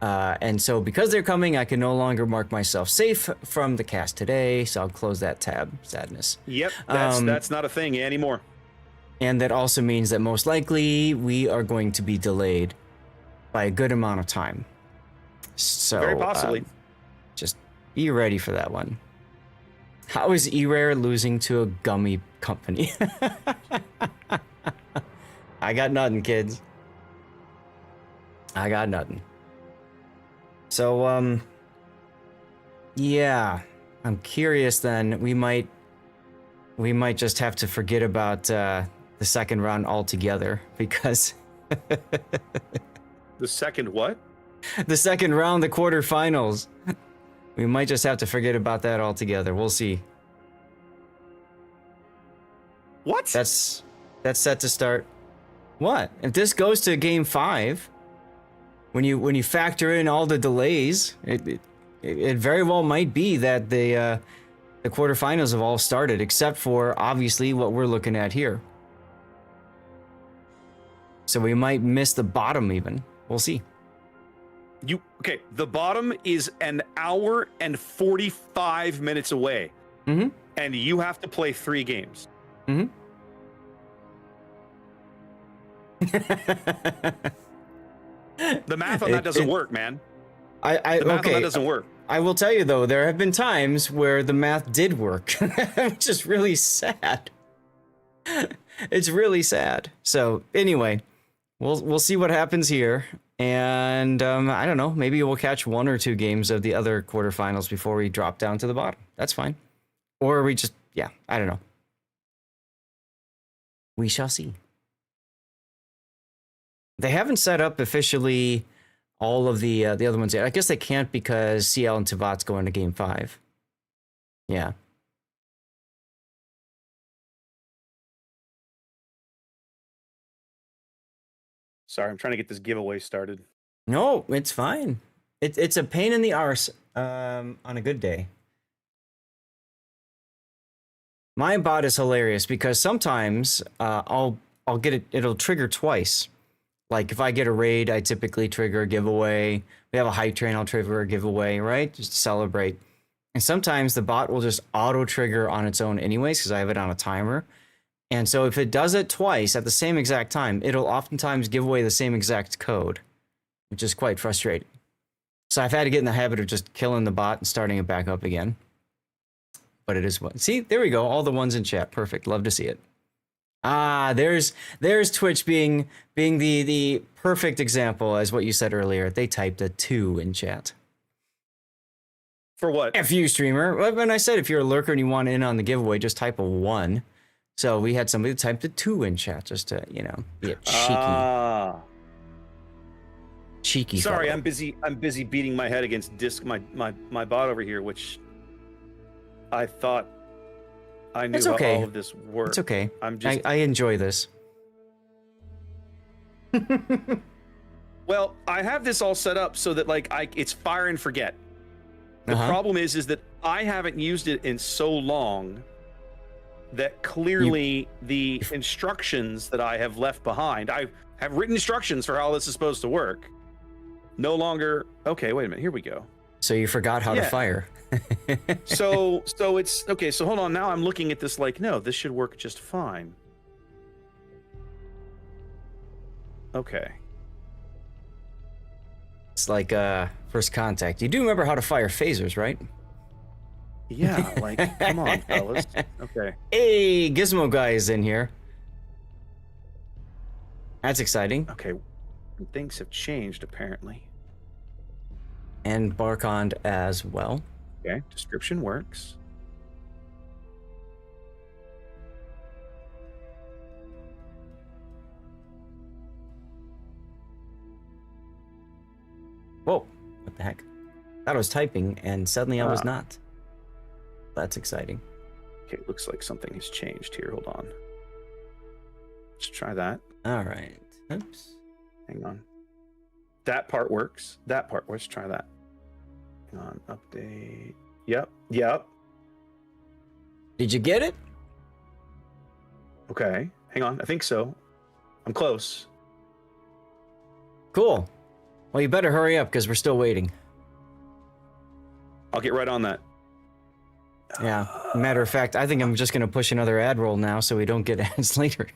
And so because they're coming, I can no longer mark myself safe from the cast today. So I'll close that tab. Sadness. Yep. That's not a thing anymore. And that also means that most likely we are going to be delayed by a good amount of time. So very possibly. Just be ready for that one. How is E-Rare losing to a gummy company? I got nothing, kids. I got nothing. So, yeah, I'm curious then. We might just have to forget about the second round altogether, because the second what? The second round, the quarterfinals. We might just have to forget about that altogether. We'll see. What? That's set to start. What? If this goes to game 5, when you factor in all the delays, it very well might be that the quarterfinals have all started, except for obviously what we're looking at here. So we might miss the bottom even. We'll see. Okay, the bottom is an hour and 45 minutes away. Mm-hmm. And you have to play 3 games. Mm-hmm. The math on that doesn't work, man. The math on that doesn't work. I will tell you though, there have been times where the math did work, which is really sad. It's really sad. So anyway, we'll see what happens here. And I don't know, maybe we'll catch 1 or 2 games of the other quarterfinals before we drop down to the bottom. That's fine. Or we just, I don't know. We shall see. They haven't set up officially all of the other ones yet. I guess they can't because CL and Tavat's going to game 5. Yeah. Sorry, I'm trying to get this giveaway started. No, it's fine. It's a pain in the arse on a good day. My bot is hilarious because sometimes I'll get it. It'll trigger twice. Like if I get a raid, I typically trigger a giveaway. We have a hype train, I'll trigger a giveaway, right? Just to celebrate. And sometimes the bot will just auto trigger on its own anyways because I have it on a timer. And so if it does it twice at the same exact time, it'll oftentimes give away the same exact code, which is quite frustrating. So I've had to get in the habit of just killing the bot and starting it back up again. But it is what. See, there we go. All the ones in chat. Perfect. Love to see it. There's Twitch being the perfect example, as what you said earlier. They typed a 2 in chat. For what? If you streamer. When I said if you're a lurker and you want in on the giveaway, just type a 1. So we had somebody that typed a 2 in chat just to, be a cheeky. Cheeky. Sorry, fellow. I'm busy beating my head against my bot over here, which I thought I knew how all of this worked. It's okay. I enjoy this. Well, I have this all set up so that it's fire and forget. The problem is that I haven't used it in so long that clearly the instructions that I have left behind, I have written instructions for how this is supposed to work. No longer. Okay, wait a minute. Here we go. So you forgot how to fire. so it's okay. So hold on. Now I'm looking at this no, this should work just fine. Okay. It's like first contact. You do remember how to fire phasers, right? Yeah, come on, fellas. Okay. Hey, Gizmo guy is in here. That's exciting. Okay. Things have changed, apparently. And Barkond as well. Okay, description works. Whoa, what the heck? Thought I was typing, and suddenly I was not. That's exciting. Okay, looks like something has changed here. Hold on. Let's try that. All right. Oops. Hang on. That part works. That part works. Try that. Hang on. Update. Yep. Did you get it? Okay. Hang on. I think so. I'm close. Cool. Well, you better hurry up because we're still waiting. I'll get right on that. Yeah. Matter of fact, I think I'm just going to push another ad roll now so we don't get ads later.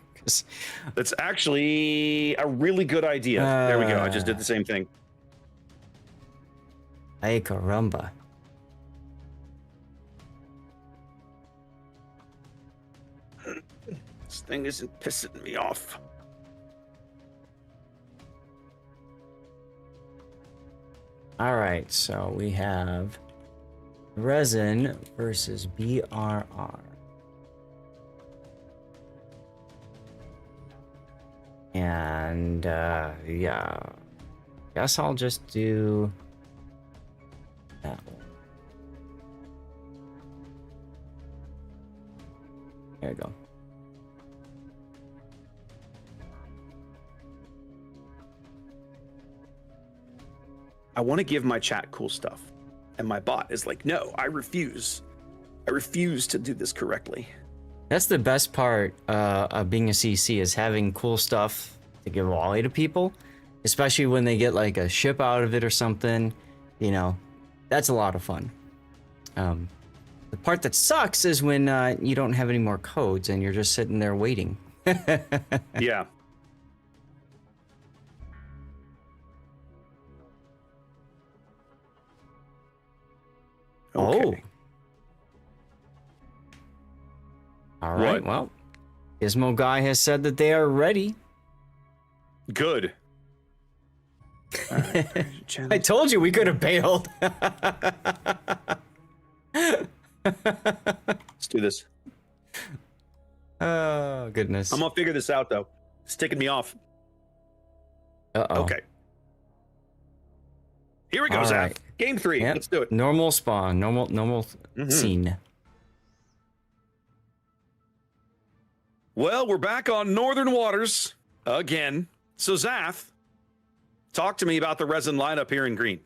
That's actually a really good idea. There we go. I just did the same thing. Ay, caramba. This thing isn't pissing me off. All right, so we have Resin versus BRR. And, yeah. Guess I'll just do that one. There you go. I want to give my chat cool stuff. And my bot is like, no, I refuse. I refuse to do this correctly. That's the best part of being a CC is having cool stuff to give away to people, especially when they get like a ship out of it or something. You know, that's a lot of fun. The part that sucks is when you don't have any more codes and you're just sitting there waiting. Yeah. Okay. Oh. All right. What? Well, Gizmo Guy has said that they are ready. Good. All right, I told you we could have bailed. Let's do this. Oh, goodness. I'm gonna figure this out though. It's ticking me off. Uh-oh. Okay. Here we go, All Zach. right. Game 3. Yep. Let's do it. Normal spawn, normal scene. Well, we're back on Northern Waters again. So, Zath, talk to me about the resin lineup here in green.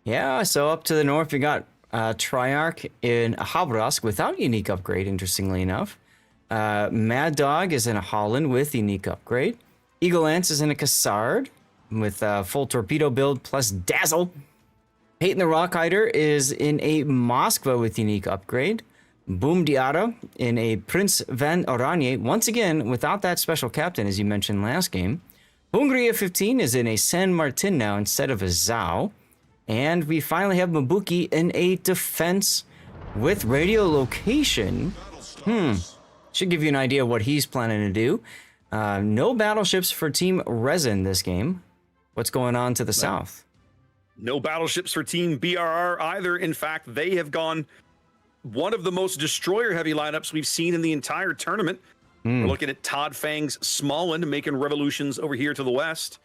Yeah, so up to the north, we got Triarch in a Habrask without unique upgrade, interestingly enough. Mad Dog is in a Holland with unique upgrade. Eagle Lance is in a Cassard with full torpedo build plus Dazzle. Peyton the Rockhider is in a Moskva with unique upgrade. Boom Diata in a Prince van Oranje, once again without that special captain as you mentioned last game. Hungria 15 is in a San Martin now instead of a Zhao. And we finally have Mabuki in a defense with radio location. should give you an idea of what he's planning to do. No battleships for Team Resin this game. What's going on to the south? No battleships for Team BRR either. In fact, they have gone one of the most destroyer-heavy lineups we've seen in the entire tournament. We're looking at Todd Fang's Smallland making revolutions over here to the west.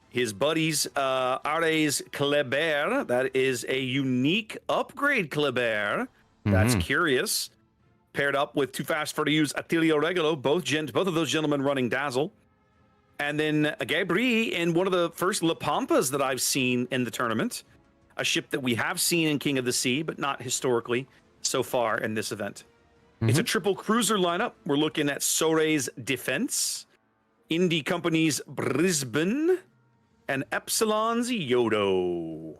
His buddies, Ares Kleber, that is a unique upgrade Kleber. That's curious. Paired up with Too Fast for to Use Attilio Regalo, both of those gentlemen running Dazzle. And then Gabri in one of the first La Pampas that I've seen in the tournament. A ship that we have seen in King of the Sea, but not historically so far in this event. It's a triple cruiser lineup. We're looking at Sore's Defense, Indie Company's Brisbane, and Epsilon's Yodo.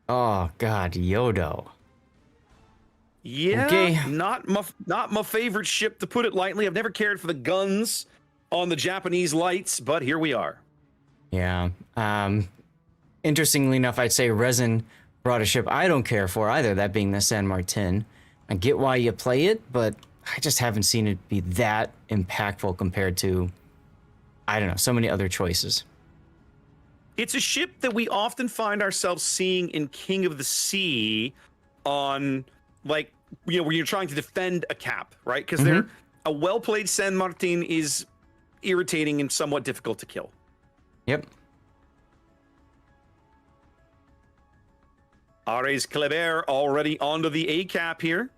Oh, God, Yodo. Yeah, okay. not my favorite ship, to put it lightly. I've never cared for the guns on the Japanese lights, but here we are. Yeah. Interestingly enough, I'd say Resin brought a ship I don't care for either, that being the San Martin. I get why you play it, but I just haven't seen it be that impactful compared to, I don't know, so many other choices. It's a ship that we often find ourselves seeing in King of the Sea on, like, you know, where you're trying to defend a cap, right? Because they're a well-played San Martin is irritating and somewhat difficult to kill. Yep. Ares Kleber already onto the A cap here.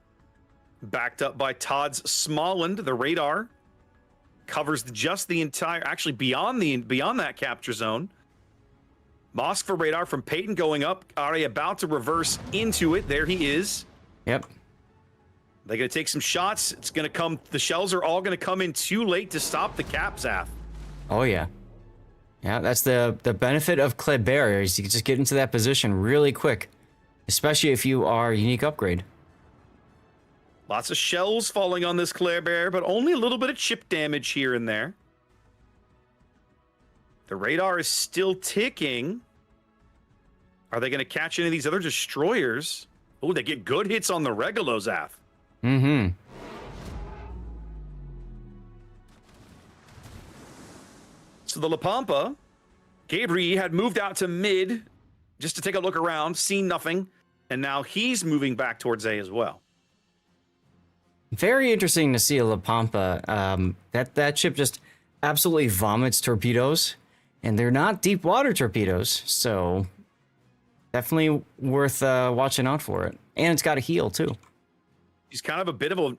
Backed up by Todd's Smallland. The radar covers just the entire, actually beyond that capture zone. Moskva radar from Peyton going up. Ari about to reverse into it. There he is. Yep. They're going to take some shots. It's going to come. The shells are all going to come in too late to stop the cap, Zaf. Oh, yeah. Yeah, that's the benefit of Kleber, is you can just get into that position really quick, especially if you are unique upgrade. Lots of shells falling on this Kleber, but only a little bit of chip damage here and there. The radar is still ticking. Are they going to catch any of these other destroyers? Oh, they get good hits on the Regalo, Zaf. So the La Pampa, Gabri had moved out to mid just to take a look around, seen nothing, and now he's moving back towards A as well. Very interesting to see a La Pampa. That ship just absolutely vomits torpedoes, and they're not deep water torpedoes, so definitely worth watching out for it. And it's got a heel too. He's kind of a bit of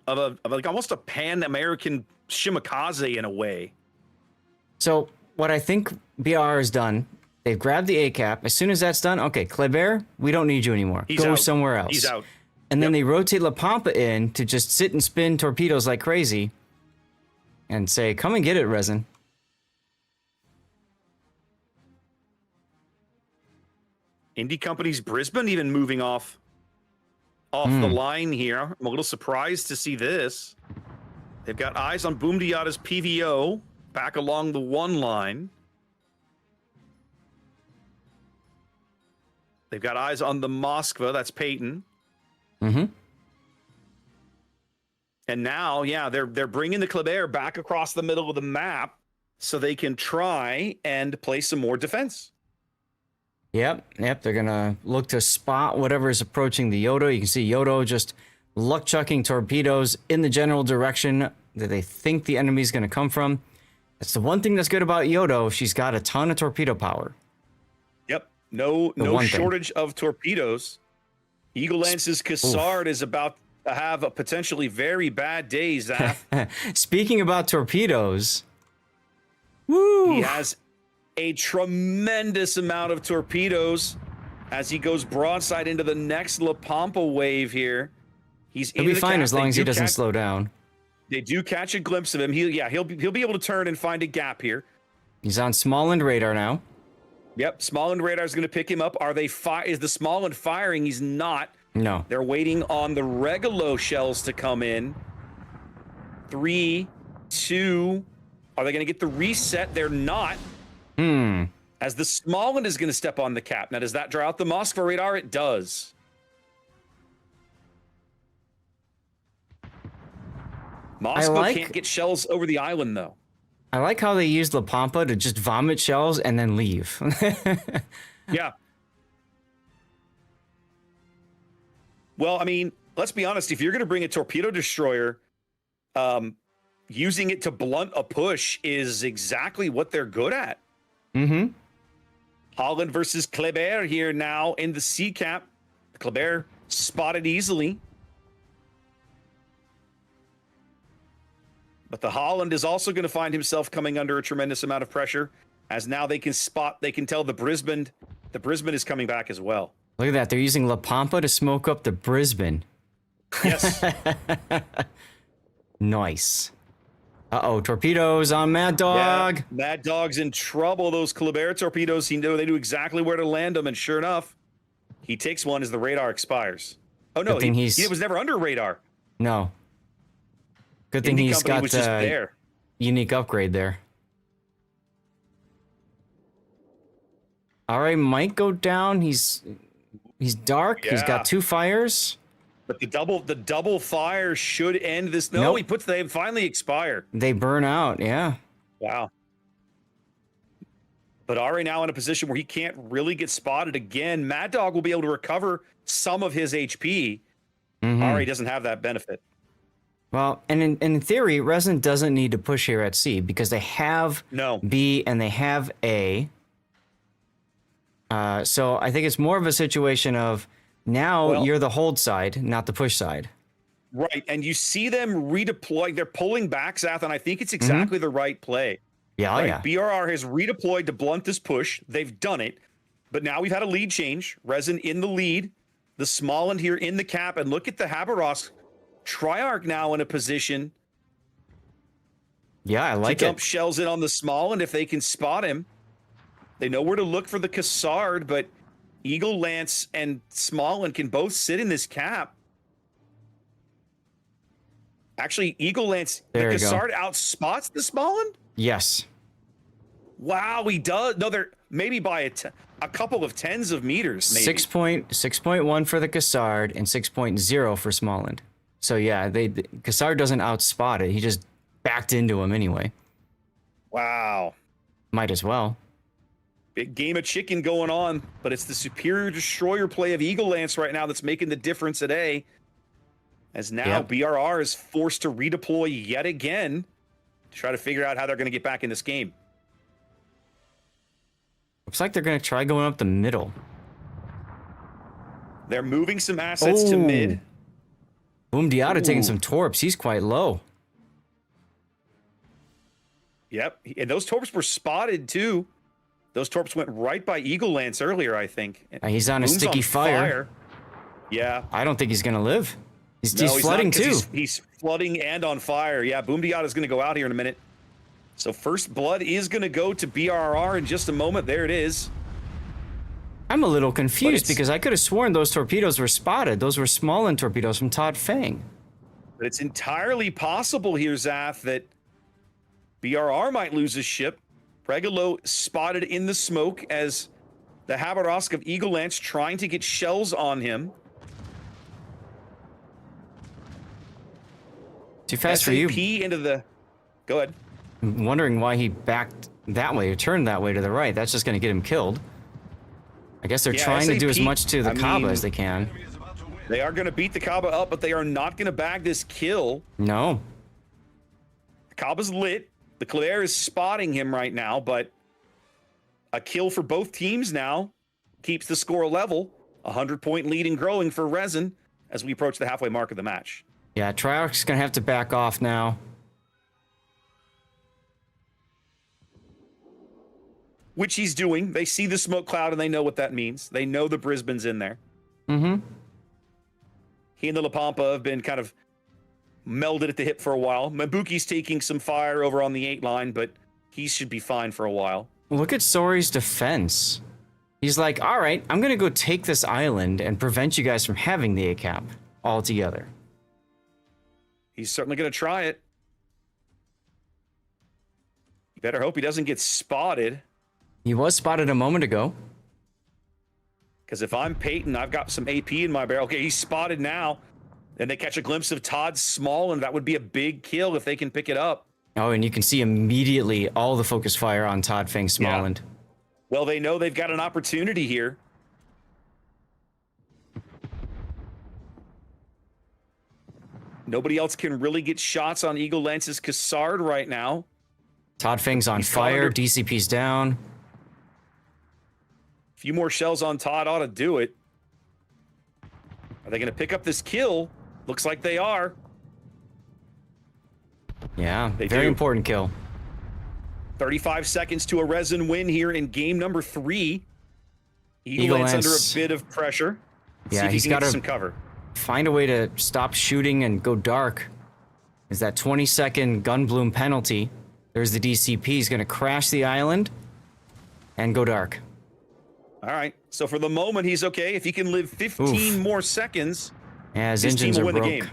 like almost a Pan-American Shimakaze in a way. So what I think BR has done, they've grabbed the A cap. As soon as that's done, okay, Kleber, we don't need you anymore. He's Go out. somewhere else. He's out. And then they rotate La Pampa in to just sit and spin torpedoes like crazy and say, come and get it, Resin. Indie Company's Brisbane even moving off the line here. I'm a little surprised to see this. They've got eyes on Boom Diata's PVO back along the one line. They've got eyes on the Moskva. That's Peyton. And now, yeah, they're bringing the Kleber back across the middle of the map so they can try and play some more defense. Yep. They're going to look to spot whatever is approaching the Yodo. You can see Yodo just luck-chucking torpedoes in the general direction that they think the enemy's going to come from. That's the one thing that's good about Yodo. She's got a ton of torpedo power. Yep. No shortage of torpedoes. Eagle Lance's Cassard is about to have a potentially very bad day, Zaf. Speaking about torpedoes, woo! He has a tremendous amount of torpedoes as he goes broadside into the next La Pampa wave here. He'll be fine as long as he doesn't slow down. They do catch a glimpse of him. He'll be able to turn and find a gap here. He's on Smallland radar now. Yep, Smallland radar is going to pick him up. Is the Smallland firing? He's not. No. They're waiting on the Regalo shells to come in. 3, 2. Are they going to get the reset? They're not. As the Smallland is going to step on the cap. Now, does that draw out the Moskva radar? It does. Moscow can't get shells over the island, though. I like how they use La Pampa to just vomit shells and then leave. Yeah. Well, I mean, let's be honest. If you're going to bring a torpedo destroyer, using it to blunt a push is exactly what they're good at. Mm-hmm. Holland versus Kleber here now in the sea cap. Kleber spotted easily. But the Holland is also going to find himself coming under a tremendous amount of pressure, as now they can tell the Brisbane is coming back as well. Look at that. They're using La Pampa to smoke up the Brisbane. Yes. Nice. Uh-oh, torpedoes on Mad Dog. Yeah, Mad Dog's in trouble. Those Kleber torpedoes, they knew exactly where to land them, and sure enough, he takes one as the radar expires. Oh, no, he was never under radar. No. Good thing he's got a unique upgrade there. All right, might go down. He's dark. Yeah. He's got 2 fires. But the double fire should end this. No, nope. They finally expire. They burn out, yeah. Wow. But Ari now in a position where he can't really get spotted again. Mad Dog will be able to recover some of his HP. Mm-hmm. Ari doesn't have that benefit. Well, and in theory, Resin doesn't need to push here at C because they have B and they have A. So I think it's more of a situation of now you're the hold side, not the push side. Right, and you see them redeploy. They're pulling back, Zath, and I think it's exactly the right play. Yeah, right? Yeah. BRR has redeployed to blunt this push. They've done it, but now we've had a lead change. Resin in the lead, the Smoland here in the cap, and look at the Haberosk. Triarch now in a position. Yeah, I like to dump shells in on the Smoland if they can spot him. They know where to look for the Cassard, but Eagle Lance and Smoland can both sit in this cap. Actually, Eagle Lance, the Cassard outspots the Smoland? Yes. Wow, he does. No, they're maybe by a couple of tens of meters. Maybe. 6.1 for the Cassard and 6.0 for Smoland. So yeah, Cassard doesn't outspot it. He just backed into him anyway. Wow. Might as well. Big game of chicken going on, but it's the superior destroyer play of Eagle Lance right now that's making the difference at A. As now BRR is forced to redeploy yet again to try to figure out how they're going to get back in this game. Looks like they're going to try going up the middle. They're moving some assets to mid. Boom Diata taking some torps. He's quite low. Yep, and those torps were spotted too. Those torps went right by Eagle Lance earlier, I think. He's on a sticky fire. Yeah. I don't think he's going to live. He's flooding too. He's flooding and on fire. Yeah, Boom Diata is going to go out here in a minute. So first blood is going to go to BRR in just a moment. There it is. I'm a little confused because I could have sworn those torpedoes were spotted. Those were Smoland torpedoes from Todd Fang. But it's entirely possible here, Zath, that BRR might lose his ship. Pregolo spotted in the smoke as the Haberosk of Eagle Lance trying to get shells on him. Too fast for you. Into the... Go ahead. I'm wondering why he backed that way or turned that way to the right. That's just going to get him killed. I guess they're trying to do as much to the Kaba as they can. They are going to beat the Kaba up, but they are not going to bag this kill. No. The Kaba's lit. The Claire is spotting him right now, but a kill for both teams now keeps the score level. 100-point lead and growing for Resin as we approach the halfway mark of the match. Yeah, Triarch's going to have to back off now. Which he's doing. They see the smoke cloud and they know what that means. They know the Brisbane's in there. Mm-hmm. He and the La Pampa have been kind of melded at the hip for a while. Mabuki's taking some fire over on the 8 line, but he should be fine for a while. Look at Sori's defense. He's like, all right, I'm going to go take this island and prevent you guys from having the A cap altogether. He's certainly going to try it. You better hope he doesn't get spotted. He was spotted a moment ago. Because if I'm Peyton, I've got some AP in my barrel. Okay, he's spotted now. And they catch a glimpse of Todd Small, and that would be a big kill if they can pick it up. Oh, and you can see immediately all the focus fire on Todd Fang Smallland. Yeah. Well, they know they've got an opportunity here. Nobody else can really get shots on Eagle Lance's Cassard right now. Todd Fang's on fire. DCP's down. A few more shells on Todd ought to do it. Are they going to pick up this kill? Looks like they are. Yeah, they very do. important kill. 35 seconds to a resin win here in game number 3. Eagle Lance under a bit of pressure. Yeah, he's got some cover. Find a way to stop shooting and go dark. Is that 20-second gun bloom penalty? There's the DCP. He's going to crash the island and go dark. All right. So for the moment, he's okay. If he can live 15 more seconds, yeah, his team engines will are win broke. the game.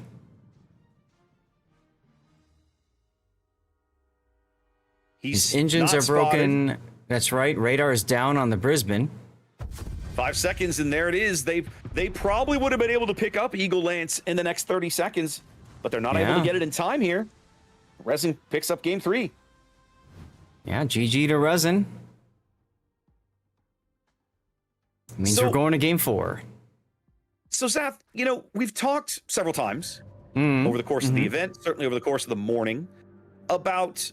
His engines are broken. Spotted. That's right. Radar is down on the Brisbane. 5 seconds, and there it is. They probably would have been able to pick up Eagle Lance in the next 30 seconds, but they're not able to get it in time here. Resin picks up game 3. Yeah, GG to Resin. Means we're going to game 4. So, Zaf, you know, we've talked several times over the course of the event, certainly over the course of the morning, about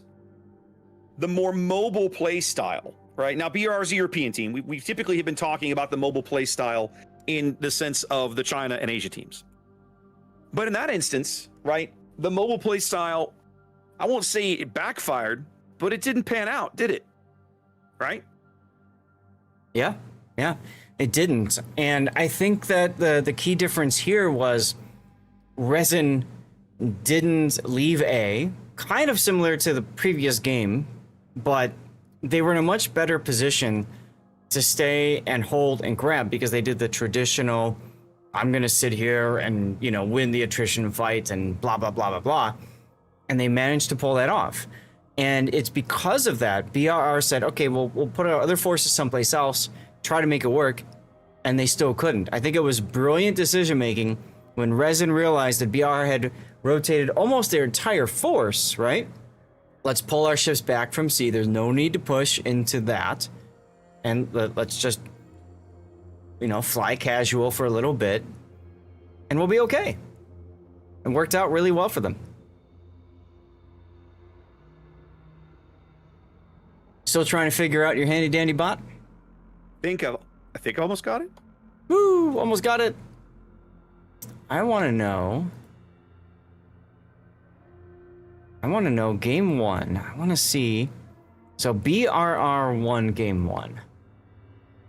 the more mobile play style, right? Now, BR is a European team. We typically have been talking about the mobile play style in the sense of the China and Asia teams. But in that instance, right, the mobile play style, I won't say it backfired, but it didn't pan out, did it? Right? Yeah, it didn't. And I think that the key difference here was Resin didn't leave A, kind of similar to the previous game, but they were in a much better position to stay and hold and grab because they did the traditional, I'm going to sit here and, you know, win the attrition fight and blah, blah, blah, blah, blah. And they managed to pull that off. And it's because of that, BRR said, okay, well, we'll put our other forces someplace else, try to make it work. And they still couldn't. I think it was brilliant decision-making when Resin realized that BR had rotated almost their entire force, right? Let's pull our ships back from C. There's no need to push into that. And let's just, you know, fly casual for a little bit. And we'll be okay. It worked out really well for them. Still trying to figure out your handy-dandy bot? I think I almost got it. Woo! Almost got it. I want to know game 1. I want to see. So BRR won game 1.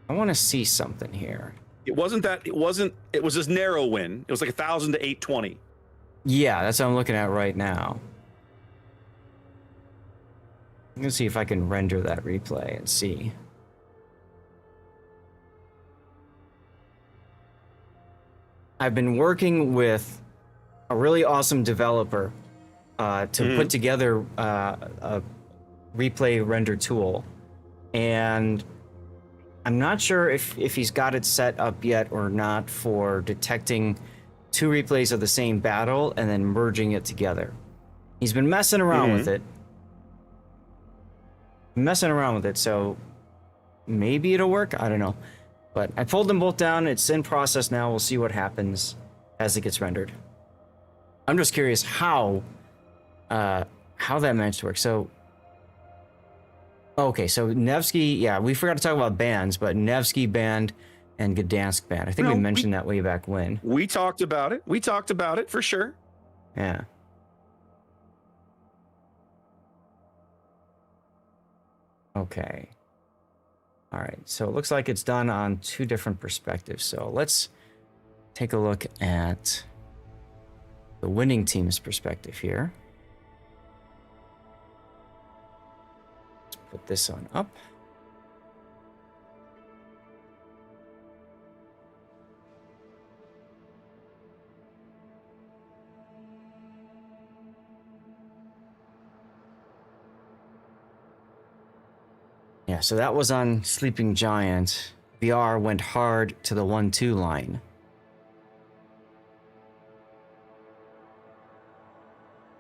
I want to see something here. It was this narrow win. It was like 1,000 to 820. Yeah, that's what I'm looking at right now. I'm going to see if I can render that replay and see. I've been working with a really awesome developer to put together a replay render tool. And I'm not sure if he's got it set up yet or not for detecting 2 replays of the same battle and then merging it together. He's been messing around with it. So maybe it'll work. I don't know. But I pulled them both down. It's in process now. We'll see what happens as it gets rendered. I'm just curious how that managed to work. So, okay, so Nevsky, yeah, we forgot to talk about bands, but Nevsky band and Gdansk band. I think we mentioned that way back when. We talked about it for sure. Yeah. Okay. All right, so it looks like it's done on 2 different perspectives. So let's take a look at the winning team's perspective here. Let's put this on up. Yeah, so that was on Sleeping Giant. VR went hard to the 1-2 line.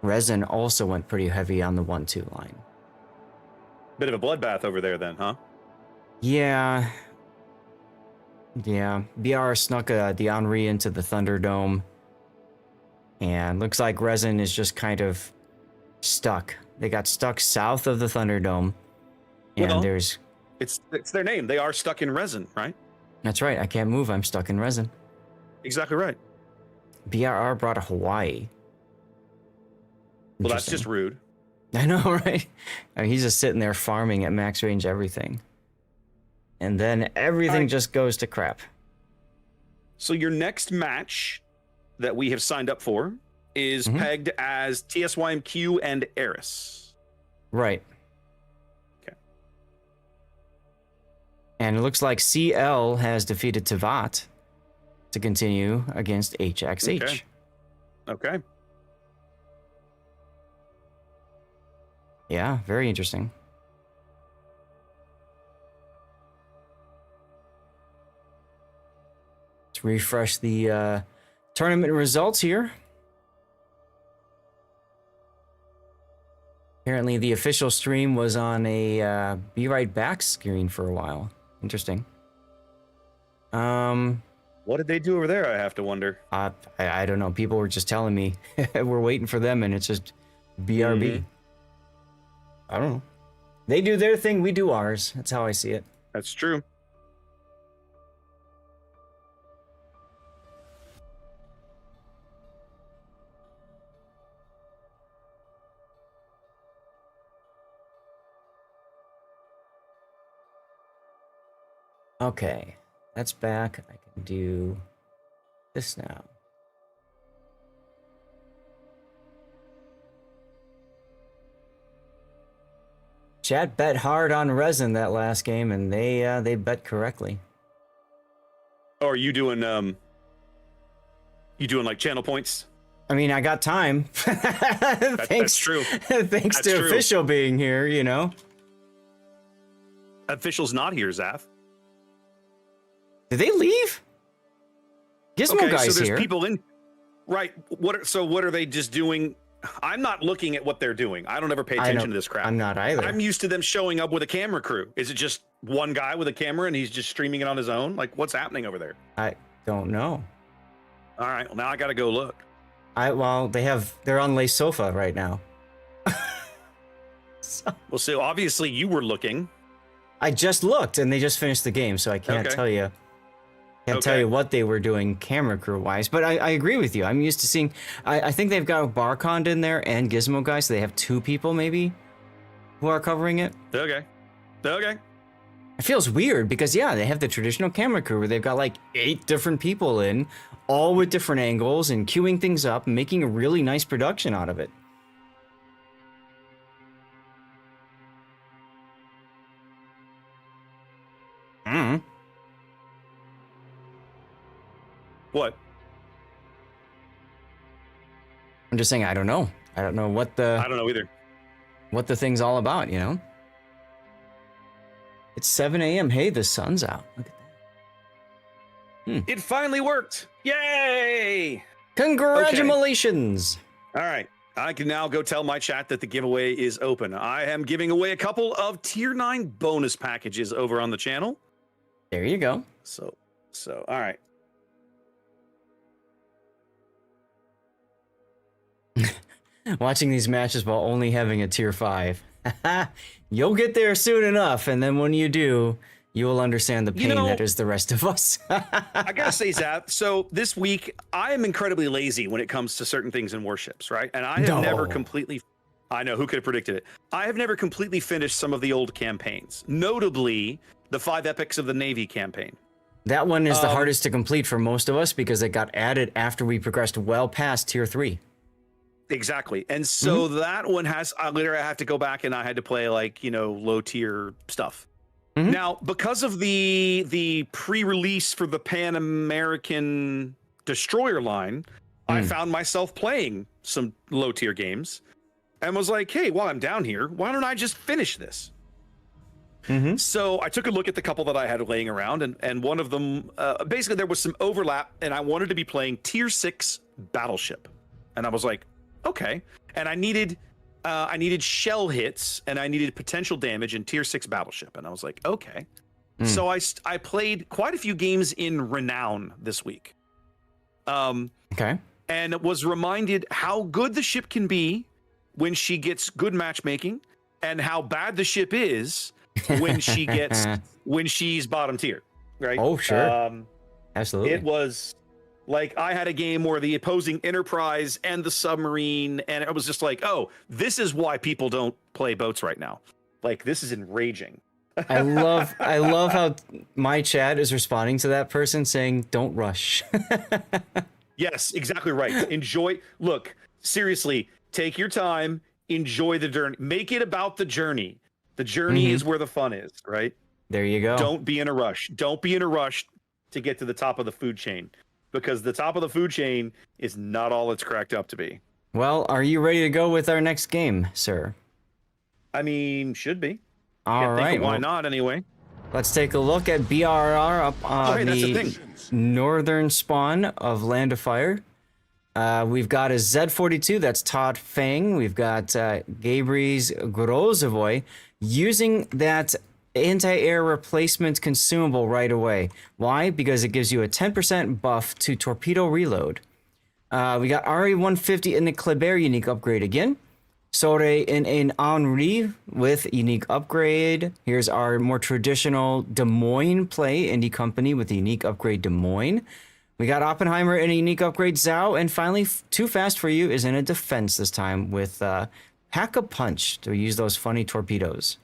Resin also went pretty heavy on the 1-2 line. Bit of a bloodbath over there then, huh? Yeah. Yeah. BR snuck the Henri into the Thunderdome. And looks like Resin is just kind of stuck. They got stuck south of the Thunderdome. And Well, there's... It's their name. They are stuck in resin, right? That's right. I can't move. I'm stuck in Resin. Exactly right. BRR brought a Hawaii. Well, that's Interesting. just rude. I know, right? I mean, he's just sitting there farming at max range everything. And then everything just goes to crap. So your next match that we have signed up for is pegged as TSYMQ and Eris. Right. Okay. And it looks like CL has defeated Tavat to continue against HXH. Okay. Yeah, very interesting. Let's refresh the tournament results here. Apparently the official stream was on a Be Right Back screen for a while. Interesting. What did they do over there, I have to wonder? I don't know. People were just telling me we're waiting for them and it's just BRB. I don't know. They do their thing, we do ours. That's how I see it. That's true. Okay, that's back. I can do this now. Chat bet hard on Resin that last game, and they bet correctly. Oh, are you doing like channel points? I mean, I got time. Thanks, that's true. Thanks That's to true. official being here, you know. Official's not here, Zaf. Did they leave? Gizmo Okay, guy's so there's here. people in. Right. What are they just doing? I'm not looking at what they're doing. I don't ever pay attention to this crap. I'm not either. I'm used to them showing up with a camera crew. Is it just one guy with a camera and he's just streaming it on his own? Like, what's happening over there? I don't know. All right. Well, now I got to go look. Well, they're on Le Sofa right now. So, Well, so obviously you were looking. I just looked and they just finished the game, so I can't Okay. tell you. Can't tell you what they were doing camera crew wise, but I agree with you. I'm used to seeing. I think they've got Barcond in there and Gizmo guy, so they have two people maybe who are covering it. Okay. Okay. It feels weird because yeah, they have the traditional camera crew where they've got like 8 different people in, all with different angles and queuing things up and making a really nice production out of it. What? I'm just saying I don't know. I don't know I don't know either. what the thing's all about, you know? It's 7 a.m. Hey, the sun's out. Look at that. It finally worked. Yay! Congratulations! All right. I can now go tell my chat that the giveaway is open. I am giving away a couple of tier 9 bonus packages over on the channel. There you go. So all right. Watching these matches while only having a tier 5. You'll get there soon enough, and then when you do, you will understand the pain that is the rest of us. I gotta say, Zap, so this week I am incredibly lazy when it comes to certain things in Warships, right? And I have never completely, I know, who could have predicted it? I have never completely finished some of the old campaigns, notably the 5 Epics of the Navy campaign. That one is the hardest to complete for most of us because it got added after we progressed well past tier 3. Exactly. And so that one has, I literally have to go back and I had to play like, you know, low tier stuff. Now, because of the pre-release for the Pan American Destroyer line, I found myself playing some low tier games and was like, hey, while I'm down here, why don't I just finish this? So I took a look at the couple that I had laying around, and one of them, basically there was some overlap, and I wanted to be playing tier 6 Battleship. And I was like, okay. And I needed shell hits and I needed potential damage in tier 6 battleship. And I was like, okay. So I played quite a few games in Renown this week. Okay. And was reminded how good the ship can be when she gets good matchmaking, and how bad the ship is when she's bottom tier, right? Oh, sure. Absolutely. It was like I had a game where the opposing Enterprise and the submarine, and it was just like, oh, this is why people don't play boats right now. Like, this is enraging. I love how my chat is responding to that person saying, "Don't rush." Yes, exactly right. Look, seriously, take your time, enjoy the journey. Make it about the journey. The journey is where the fun is, right? There you go. Don't be in a rush. Don't be in a rush to get to the top of the food chain, because the top of the food chain is not all it's cracked up to be. Well, are you ready to go with our next game, sir? I mean, should be. All right. Why not, anyway? Let's take a look at BRR up on That's the the thing. northern spawn of Land of Fire. We've got a Z-42, that's Todd Fang. We've got Gabri's Grozovoy using that anti-air replacement consumable right away. Why? Because it gives you a 10% buff to torpedo reload. We got RE-150 in the Kleber unique upgrade again. Sore in an Henri with unique upgrade. Here's our more traditional Des Moines play, Indie Company with the unique upgrade Des Moines. We got Oppenheimer in a unique upgrade Zhao. And finally, Too Fast For You is in a defense this time with Pack a Punch to use those funny torpedoes.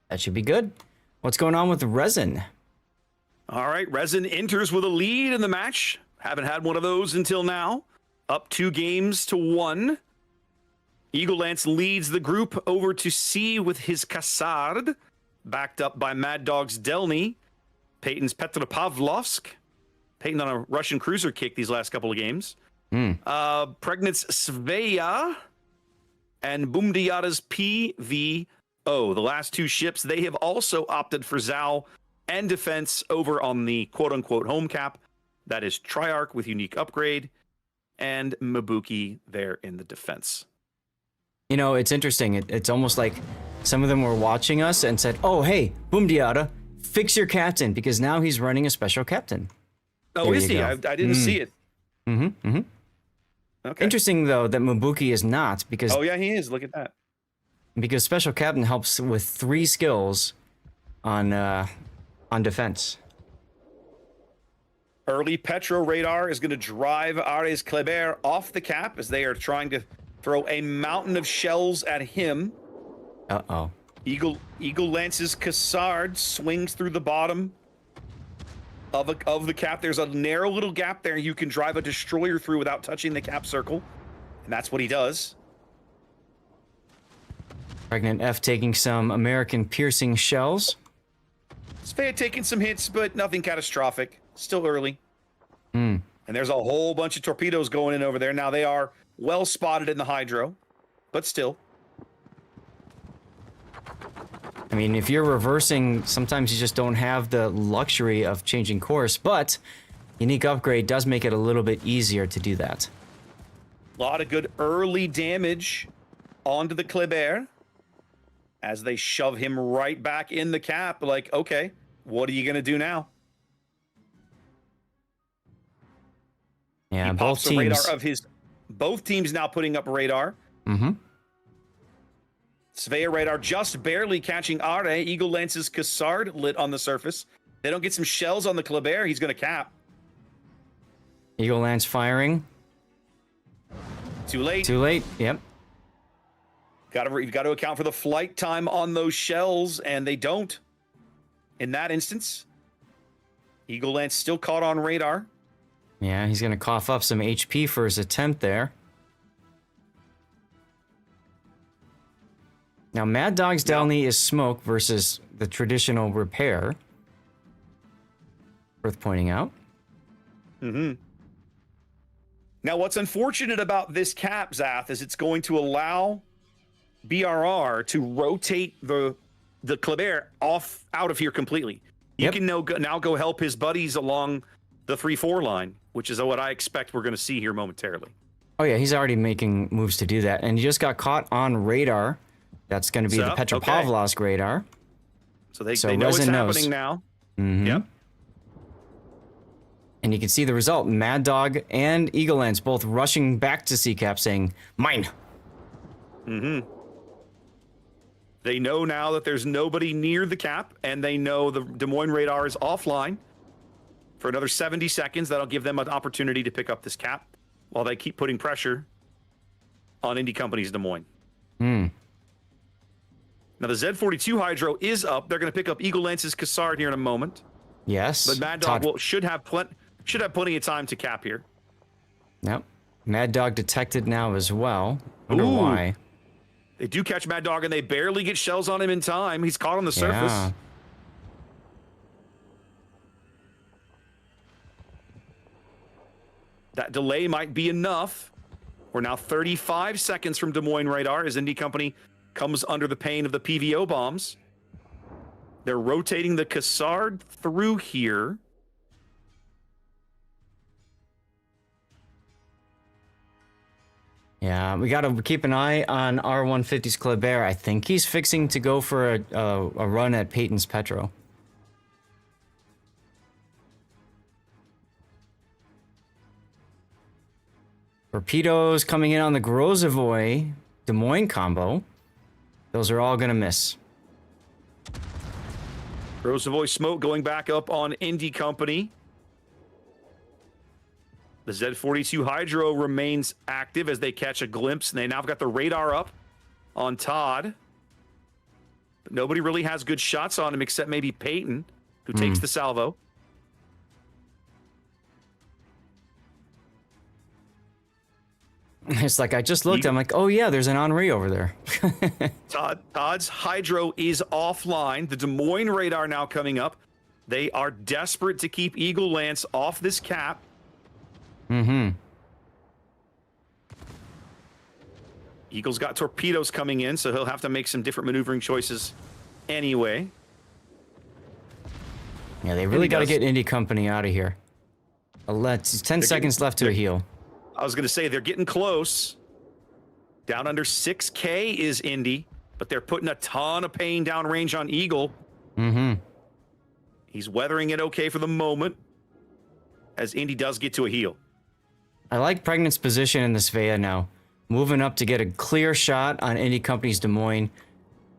That should be good. What's going on with Resin? All right, Resin enters with a lead in the match. Haven't had one of those until now. Up 2-1. Eagle Lance leads the group over to C with his Cassard, backed up by Mad Dog's Delny, Peyton's Petropavlovsk. Peyton on a Russian cruiser kick these last couple of games. Pregnant's Sveya and Bumdiata's PVO. The last two ships, they have also opted for Zhao and defense over on the quote-unquote home cap. That is Triarch with unique upgrade and Mabuki there in the defense. You know, it's interesting. It's almost like some of them were watching us and said, "Oh, hey, Bumdiata, fix your captain," because now he's running a special captain. Oh, is he? I didn't see it. Okay. Interesting, though, that Mabuki is not, because... Oh, yeah, he is. Look at that. Because special captain helps with 3 skills on defense. Early Petro radar is going to drive Ares Kleber off the cap as they are trying to throw a mountain of shells at him. Uh-oh. Eagle Lance's Cassard swings through the bottom of the cap. There's a narrow little gap there you can drive a destroyer through without touching the cap circle. And that's what he does. Pregnant F taking some American piercing shells. Svea taking some hits, but nothing catastrophic. Still early. And there's a whole bunch of torpedoes going in over there. Now they are well spotted in the hydro, but still. I mean, if you're reversing, sometimes you just don't have the luxury of changing course, but unique upgrade does make it a little bit easier to do that. A lot of good early damage onto the Kleber as they shove him right back in the cap. Like, okay, what are you going to do now? Yeah, he both pops teams. the radar of both teams now putting up radar. Svea radar just barely catching Are. Eagle Lance's Cassard lit on the surface. They don't get some shells on the Kleber, he's going to cap. Eagle Lance firing. Too late. Too late, yep. You've got to account for the flight time on those shells, and they don't. In that instance, Eagle Lance still caught on radar. Yeah, he's going to cough up some HP for his attempt there. Now, Mad Dog's Downey is smoke versus the traditional repair. Worth pointing out. Now, what's unfortunate about this cap, Zath, is it's going to allow BRR to rotate the Kleber out of here completely. He can now go help his buddies along the 3-4 line, which is what I expect we're going to see here momentarily. Oh yeah, he's already making moves to do that, and he just got caught on radar. That's going to be the Petropavlovsk radar. So they know what's happening now. Mm-hmm. Yep. And you can see the result. Mad Dog and Eagle Lance both rushing back to CCAP saying, mine. Mm-hmm. They know now that there's nobody near the cap, and they know the Des Moines radar is offline for another 70 seconds. That'll give them an opportunity to pick up this cap while they keep putting pressure on Indy Company's Des Moines. Hmm. Now, the Z42 Hydro is up. They're going to pick up Eagle Lance's Cassard here in a moment. Yes. But Mad Dog should have plenty of time to cap here. Yep. Mad Dog detected now as well. Wonder why. They do catch Mad Dog, and they barely get shells on him in time. He's caught on the surface. Yeah. That delay might be enough. We're now 35 seconds from Des Moines radar as Indy Company comes under the pain of the PVO bombs. They're rotating the Cassard through here. Yeah, we got to keep an eye on R150's Kleber. I think he's fixing to go for a run at Peyton's Petro. Torpedoes coming in on the Grozovoy Des Moines combo. Those are all going to miss. Grozovoy smoke going back up on Indy Company. The Z42 Hydro remains active as they catch a glimpse, and they now have got the radar up on Todd. But nobody really has good shots on him except maybe Peyton, who takes the salvo. It's like I just looked, I'm like, oh yeah, there's an Henri over there. Todd's Hydro is offline. The Des Moines radar now coming up. They are desperate to keep Eagle Lance off this cap. Mm-hmm. Eagle's got torpedoes coming in, so he'll have to make some different maneuvering choices anyway. Yeah, they really got to get Indy Company out of here. 10 seconds left to a heal. I was going to say, they're getting close. Down under 6K is Indy, but they're putting a ton of pain downrange on Eagle. Mm-hmm. He's weathering it okay for the moment, as Indy does get to a heal. I like Pregnant's position in this Svea now. Moving up to get a clear shot on Indy Company's Des Moines.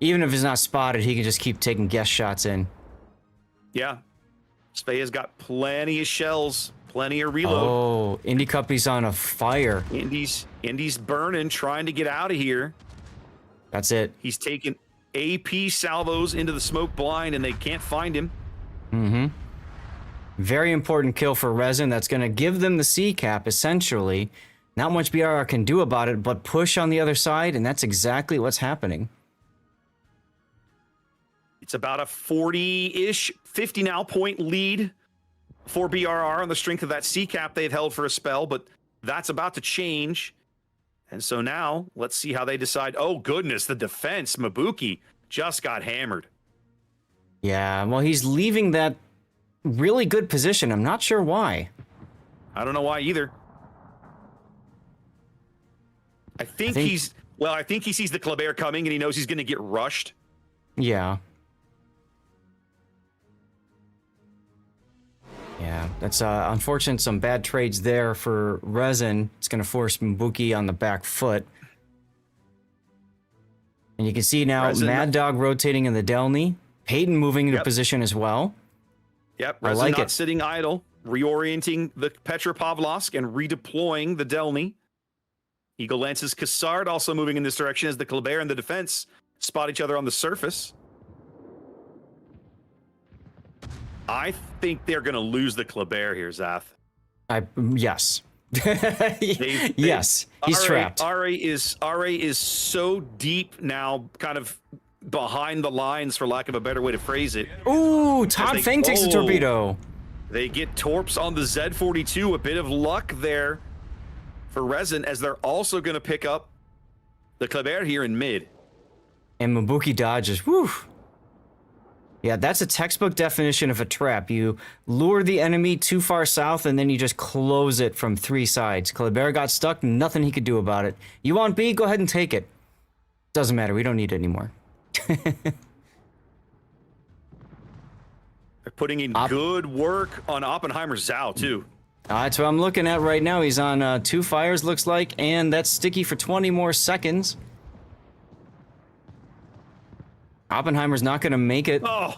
Even if he's not spotted, he can just keep taking guess shots in. Yeah. Svea's got plenty of shells, plenty of reload. Oh, Indy Company's on a fire. Indy's burning, trying to get out of here. That's it. He's taking AP salvos into the smoke blind, and they can't find him. Mm-hmm. Very important kill for Resin. That's going to give them the C cap, essentially. Not much BRR can do about it, but push on the other side, and that's exactly what's happening. It's about a 40-ish, 50 now point lead for BRR on the strength of that C cap they've held for a spell, but that's about to change. And so now, let's see how they decide. Oh, goodness, the defense, Mabuki, just got hammered. Yeah, well, he's leaving that really good position. I'm not sure why. I don't know why either. I think he sees the Kleber coming and he knows he's going to get rushed. Yeah. Yeah, that's unfortunate. Some bad trades there for Resin. It's going to force Mabuki on the back foot. And you can see now Mad Dog rotating in the Delny. Peyton moving into position as well. Yep, Resin not sitting idle, reorienting the Petropavlovsk and redeploying the Delny. Eagle Lance's Cassard also moving in this direction as the Kleber and the defense spot each other on the surface. I think they're going to lose the Kleber here, Zath. Yes. Yes, he's trapped. RA is so deep now, kind of behind the lines, for lack of a better way to phrase it. Ooh, Todd Feng takes the torpedo. They get torps on the Z42. A bit of luck there for Resin, as they're also going to pick up the Kleber here in mid. And Mabuki dodges. Whew. Yeah, that's a textbook definition of a trap. You lure the enemy too far south, and then you just close it from 3 sides. Kleber got stuck, nothing he could do about it. You want B? Go ahead and take it. Doesn't matter, we don't need it anymore. They're putting in good work on Oppenheimer's Zhao, too. That's what I'm looking at right now. He's on 2 fires, looks like, and that's sticky for 20 more seconds. Oppenheimer's not going to make it. Oh,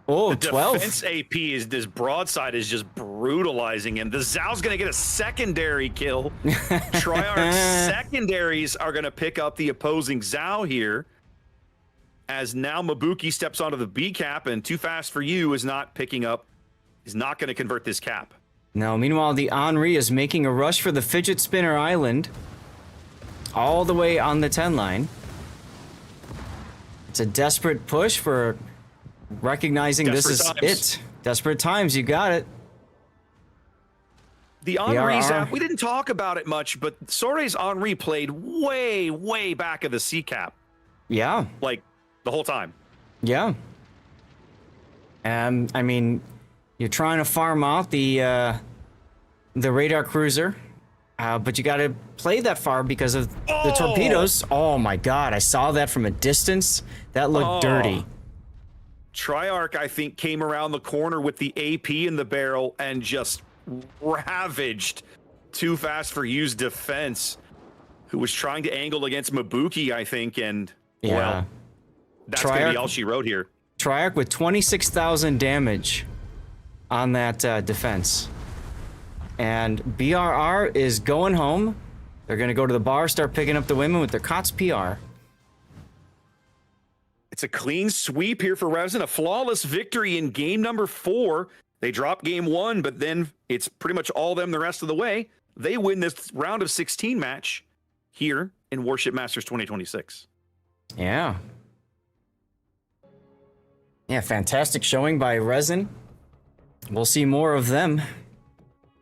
the 12. Defense AP is this broadside is just brutalizing him. The Zhao's going to get a secondary kill. Triarch's secondaries are going to pick up the opposing Zhao here. As now Mabuki steps onto the B cap, and Too Fast for You is not picking up, is not going to convert this cap. No, meanwhile, the Henri is making a rush for the Fidget Spinner Island. All the way on the 10 line. It's a desperate push for recognizing this is it. Desperate times, you got it. The Henri's app, we didn't talk about it much, but Sore's Henri played way, way back of the C cap. Yeah. Like, the whole time. Yeah. I mean, you're trying to farm out the radar cruiser, but you got to play that far because of the torpedoes. Oh my God, I saw that from a distance. That looked dirty. Triarch, I think, came around the corner with the AP in the barrel and just ravaged Too Fast for You's defense, who was trying to angle against Mabuki, I think, and well, that's going to be all she wrote here. Triarch with 26,000 damage on that defense. And BRR is going home. They're going to go to the bar, start picking up the women with their COTS PR. It's a clean sweep here for Resin, a flawless victory in game number 4. They drop game 1, but then it's pretty much all them the rest of the way. They win this round of 16 match here in Warship Masters 2026. Yeah. Yeah, fantastic showing by Resin. We'll see more of them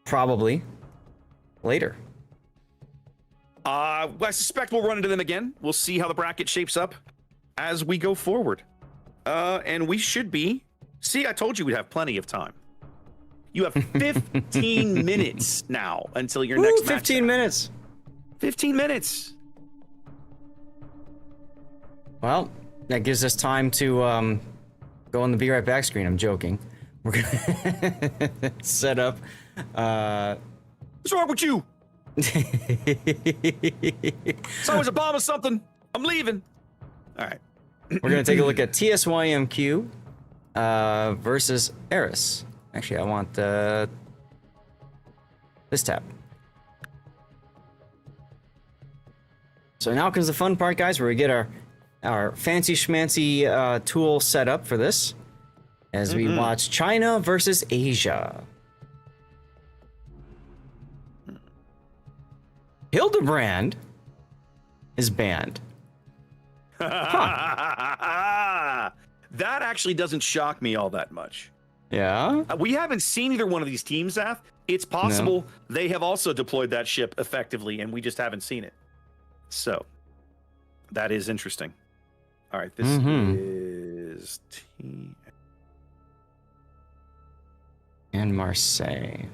probably later. I suspect we'll run into them again. We'll see how the bracket shapes up as we go forward. And we should be... See, I told you we'd have plenty of time. You have 15 minutes now until your next match. 15 minutes. 15 minutes. Well, that gives us time to go on the Be Right Back screen. I'm joking. We're gonna set up. What's wrong with you? It's always a bomb or something. I'm leaving. All right. We're gonna take a look at TSYMQ versus Eris. Actually, I want this tab. So now comes the fun part, guys, where we get our fancy schmancy tool set up for this, as we watch China versus Asia. Hildebrand is banned. That actually doesn't shock me all that much. Yeah? We haven't seen either one of these teams, Zaf. It's possible they have also deployed that ship effectively, and we just haven't seen it. So, that is interesting. All right, this is T... And Marseille.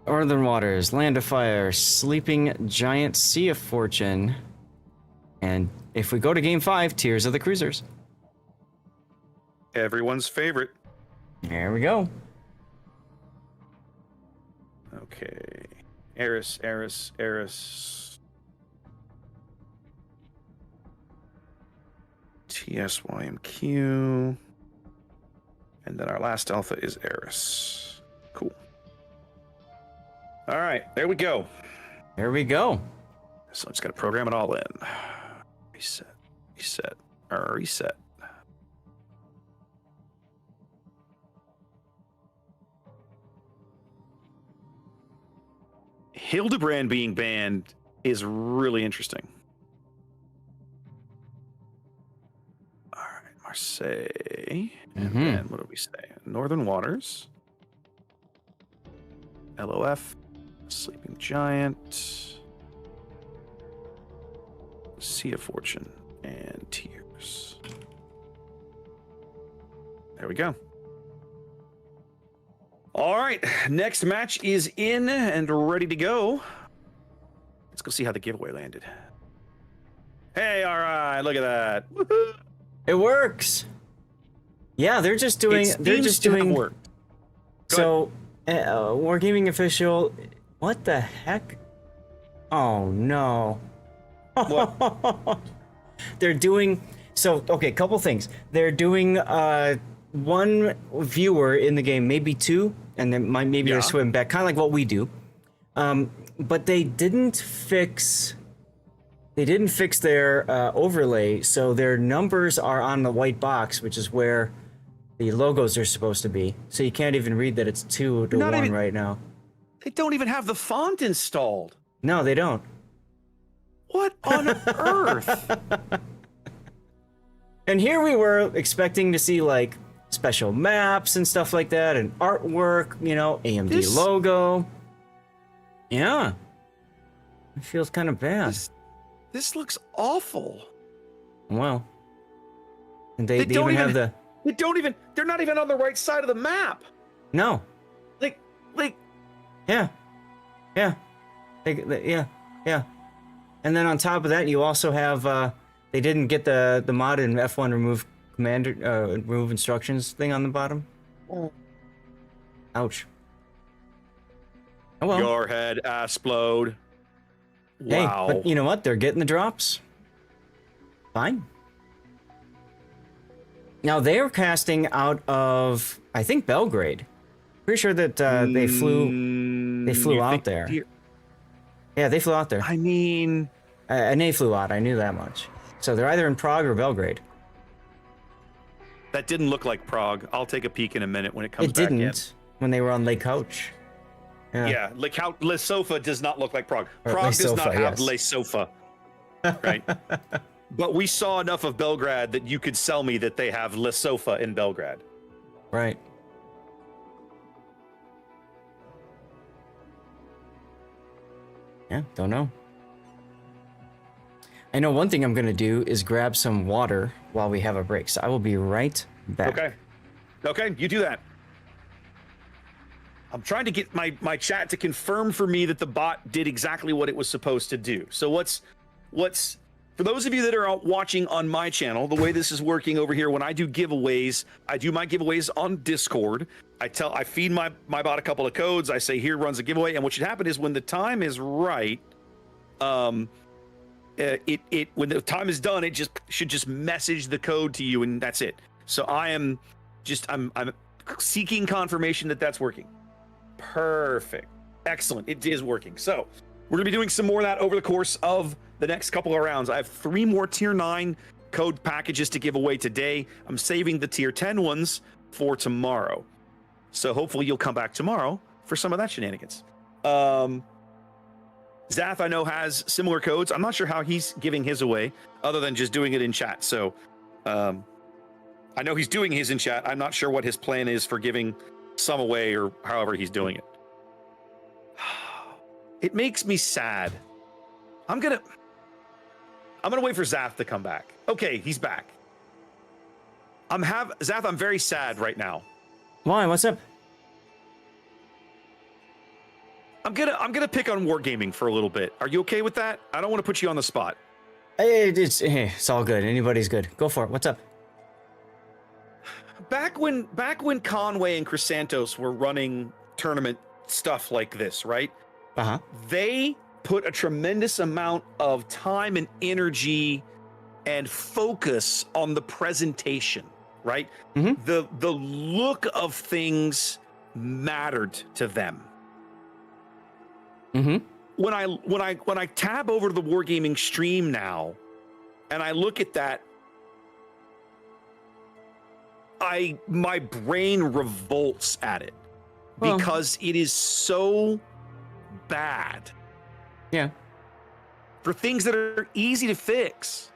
Northern Waters, Land of Fire, Sleeping Giant, Sea of Fortune. And if we go to Game 5, Tears of the Cruisers. Everyone's favorite. There we go. Okay. Eris. TSYMQ. And then our last alpha is Eris. Cool. All right, there we go. There we go. So I just got to program it all in. Reset. Hildebrand being banned is really interesting. All right, Marseille. And then what do we say? Northern Waters. LOF. Sleeping Giant. Sea of Fortune and Tears. There we go. All right, next match is in and ready to go. Let's go see how the giveaway landed. Hey, all right, look at that. Woo-hoo. It works. Yeah, they're just doing. They're just doing work. So, Wargaming official. What the heck? Oh no. What? They're doing. So okay, couple things. They're doing one viewer in the game, maybe two, and then maybe Yeah. they swim back, kind of like what we do. But they didn't fix. They didn't fix their overlay, so their numbers are on the white box, which is where the logos are supposed to be. So you can't even read that it's 2 to 1 right now. They don't even have the font installed. No, they don't. What on earth? And here we were expecting to see like special maps and stuff like that, and artwork, you know, AMD logo. Yeah. It feels kind of bad. This looks awful. Well. And they even have the... They're not even on the right side of the map. No. Like. Yeah. Yeah. Yeah. And then on top of that, you also have, they didn't get the mod in F1 remove remove instructions thing on the bottom. Oh. Ouch. Oh well. Your head explode. Hey, Wow. but you know what? They're getting the drops. Fine. Now they're casting out of, I think, Belgrade. Pretty sure that they flew out there. Yeah, they flew out there. I mean, and they flew out. I knew that much. So they're either in Prague or Belgrade. that didn't look like Prague. I'll take a peek in a minute when it comes It back in. didn't when they were on Lake Couch. Yeah, Le Sofa does not look like Prague. Or Prague Le does Sofa, not have yes. Le Sofa, right? But we saw enough of Belgrade that you could sell me that they have Le Sofa in Belgrade. Right. Yeah, don't know. I know one thing I'm going to do is grab some water while we have a break. So I will be right back. Okay. Okay, you do that. I'm trying to get my chat to confirm for me that the bot did exactly what it was supposed to do. So what's for those of you that are watching on my channel, the way this is working over here, when I do giveaways, I do my giveaways on Discord. I feed my bot a couple of codes. I say, here runs a giveaway. And what should happen is when the time is right, when the time is done, it should just message the code to you, and that's it. So I'm seeking confirmation that that's working. Perfect. Excellent. It is working. So we're going to be doing some more of that over the course of the next couple of rounds. I have 3 more tier 9 code packages to give away today. I'm saving the tier 10 ones for tomorrow. So hopefully you'll come back tomorrow for some of that shenanigans. Zath, I know, has similar codes. I'm not sure how he's giving his away other than just doing it in chat. So I know he's doing his in chat. I'm not sure what his plan is for giving some away or however he's doing it. It makes me sad. I'm gonna wait for Zath to come back. Okay, he's back. Zath, I'm very sad right now. Why? What's up? I'm gonna pick on Wargaming for a little bit. Are you okay with that? I don't want to put you on the spot. It's all good. Anybody's good. Go for it. What's up? Back when Conway and Chrysantos were running tournament stuff like this, right? Uh-huh. They put a tremendous amount of time and energy and focus on the presentation, right? Mm-hmm. The look of things mattered to them. Mm-hmm. When I tab over to the Wargaming stream now and I look at that, my brain revolts at it because it is so bad. Yeah. For things that are easy to fix.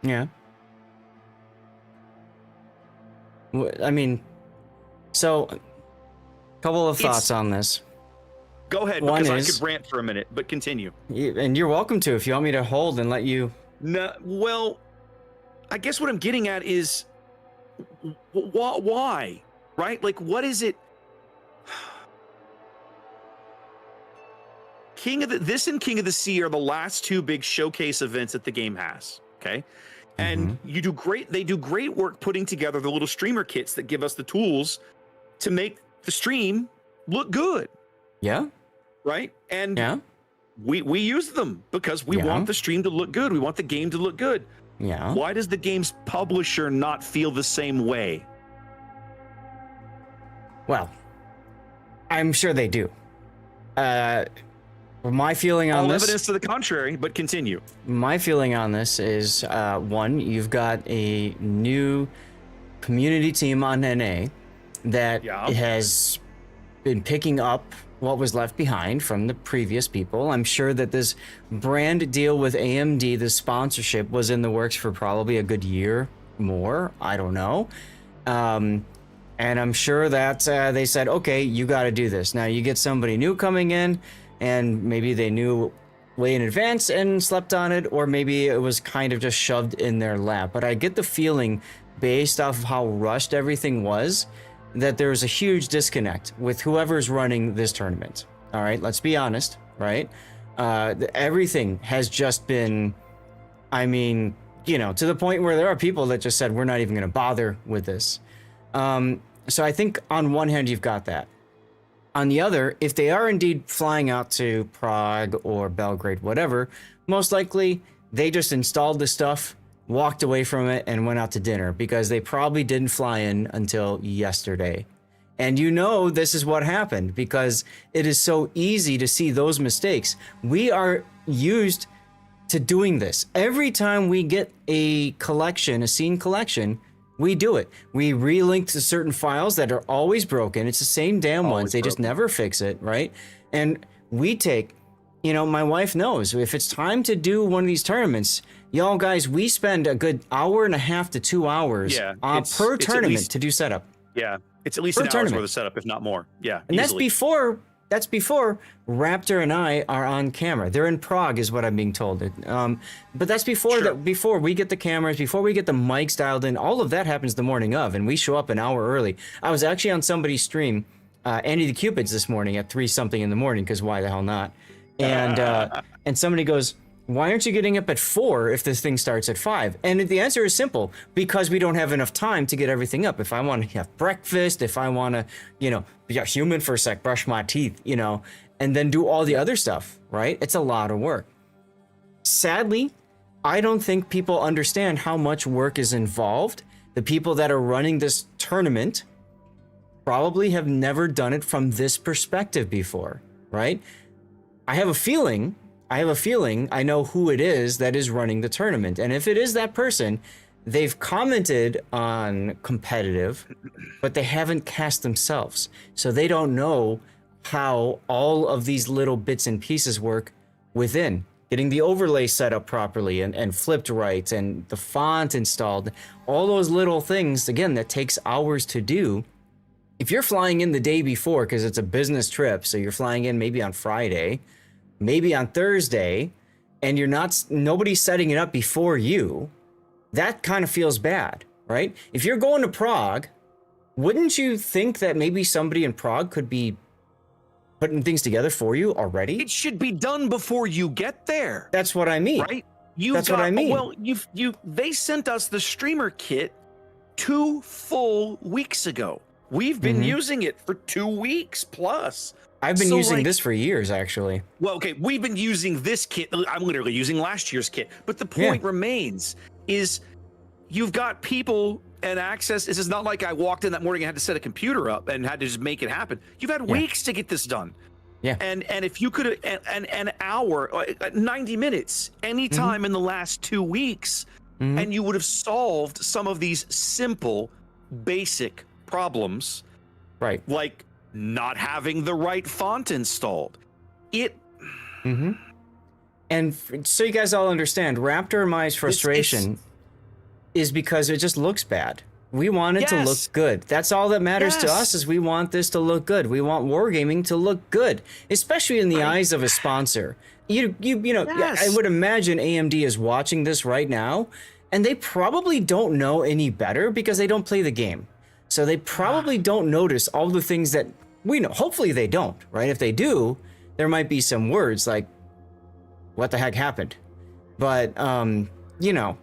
Yeah. I mean, so a couple of thoughts on this. Go ahead, One because is, I could rant for a minute, but continue. and you're welcome to if you want me to hold and let you. No, well, I guess what I'm getting at is why, right? Like, what is it? This and King of the Sea are the last two big showcase events that the game has. Okay. And you do great. They do great work putting together the little streamer kits that give us the tools to make the stream look good. Yeah. Right. And Yeah. we use them because we want the stream to look good. We want the game to look good. Yeah. Why does the game's publisher not feel the same way? Well, I'm sure they do. My feeling on All this. evidence to the contrary, but continue. My feeling on this is one, you've got a new community team on NA that has been picking up what was left behind from the previous people. I'm sure that this brand deal with AMD, the sponsorship, was in the works for probably a good year more. I don't know. And I'm sure that they said, okay, you got to do this. Now you get somebody new coming in, and maybe they knew way in advance and slept on it, or maybe it was kind of just shoved in their lap. But I get the feeling, based off of how rushed everything was, that there's a huge disconnect with whoever's running this tournament. All right, let's be honest, right? Everything has just been, I mean, you know, to the point where there are people that just said, we're not even going to bother with this. So I think on one hand, you've got that. On the other, if they are indeed flying out to Prague or Belgrade, whatever, most likely they just installed the stuff, walked away from it, and went out to dinner, because they probably didn't fly in until yesterday. And you know this is what happened, because it is so easy to see those mistakes. We are used to doing this. Every time we get a collection, a scene collection, we do it. We relink to certain files that are always broken. It's the same damn ones. They just never fix it, right? And we take, you know, my wife knows, if it's time to do one of these tournaments, y'all guys, we spend a good hour and a half to 2 hours per tournament to do setup. Yeah, it's at least an hour's worth of setup, if not more. Yeah, and that's before Raptor and I are on camera. They're in Prague, is what I'm being told. But that's before before we get the cameras, before we get the mics dialed in. All of that happens the morning of, and we show up an hour early. I was actually on somebody's stream, Andy the Cupids, this morning at 3 something in the morning, because why the hell not? And somebody goes, why aren't you getting up at 4 if this thing starts at 5? And the answer is simple, because we don't have enough time to get everything up. If I want to have breakfast, if I want to, you know, be a human for a sec, brush my teeth, you know, and then do all the other stuff, right? It's a lot of work. Sadly, I don't think people understand how much work is involved. The people that are running this tournament probably have never done it from this perspective before, right? I have a feeling I know who it is that is running the tournament. And if it is that person, they've commented on competitive, but they haven't cast themselves. So they don't know how all of these little bits and pieces work within. Getting the overlay set up properly and flipped right, and the font installed. All those little things, again, that takes hours to do. If you're flying in the day before, because it's a business trip, so you're flying in maybe on Friday, maybe on Thursday, and nobody's setting it up before you, that kind of feels bad, right? If you're going to Prague, wouldn't you think that maybe somebody in Prague could be putting things together for you already? It should be done before you get there. That's what I mean. Right? That's what I mean. Well, they sent us the streamer kit 2 full weeks ago. We've been using it for 2 weeks plus. I've been using this for years, actually. Well, okay, we've been using this kit. I'm literally using last year's kit. But the point remains is you've got people and access. This is not like I walked in that morning and had to set a computer up and had to just make it happen. You've had weeks to get this done. Yeah. And if you could, an hour, 90 minutes, anytime in the last 2 weeks, and you would have solved some of these simple, basic problems. Right. Like not having the right font installed. And so you guys all understand, Raptor and Mai's frustration is because it just looks bad. We want it to look good. That's all that matters to us, is we want this to look good. We want wargaming to look good, especially in the eyes of a sponsor. You know, I would imagine AMD is watching this right now, and they probably don't know any better because they don't play the game. So they probably don't notice all the things that we know. Hopefully they don't, right? If they do, there might be some words like, what the heck happened? But, you know,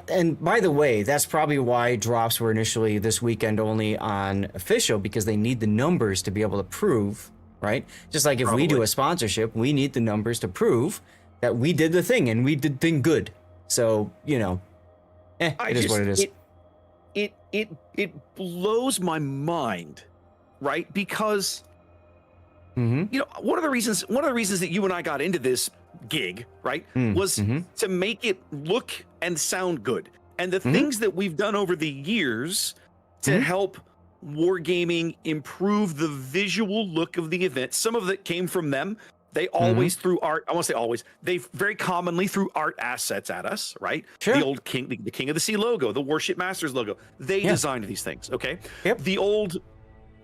and by the way, that's probably why drops were initially this weekend only on official, because they need the numbers to be able to prove, right? Just like if we do a sponsorship, we need the numbers to prove that we did the thing and we did thing good. So, you know, it is what it is. It blows my mind, right? Because, you know, one of the reasons that you and I got into this gig, right, was to make it look and sound good. And the things that we've done over the years to help wargaming improve the visual look of the event, some of it came from them. They always threw art. I won't say always. They very commonly threw art assets at us, right? Sure. The old King, the King of the Sea logo, the Warship Masters logo. They designed these things, okay? Yep. The old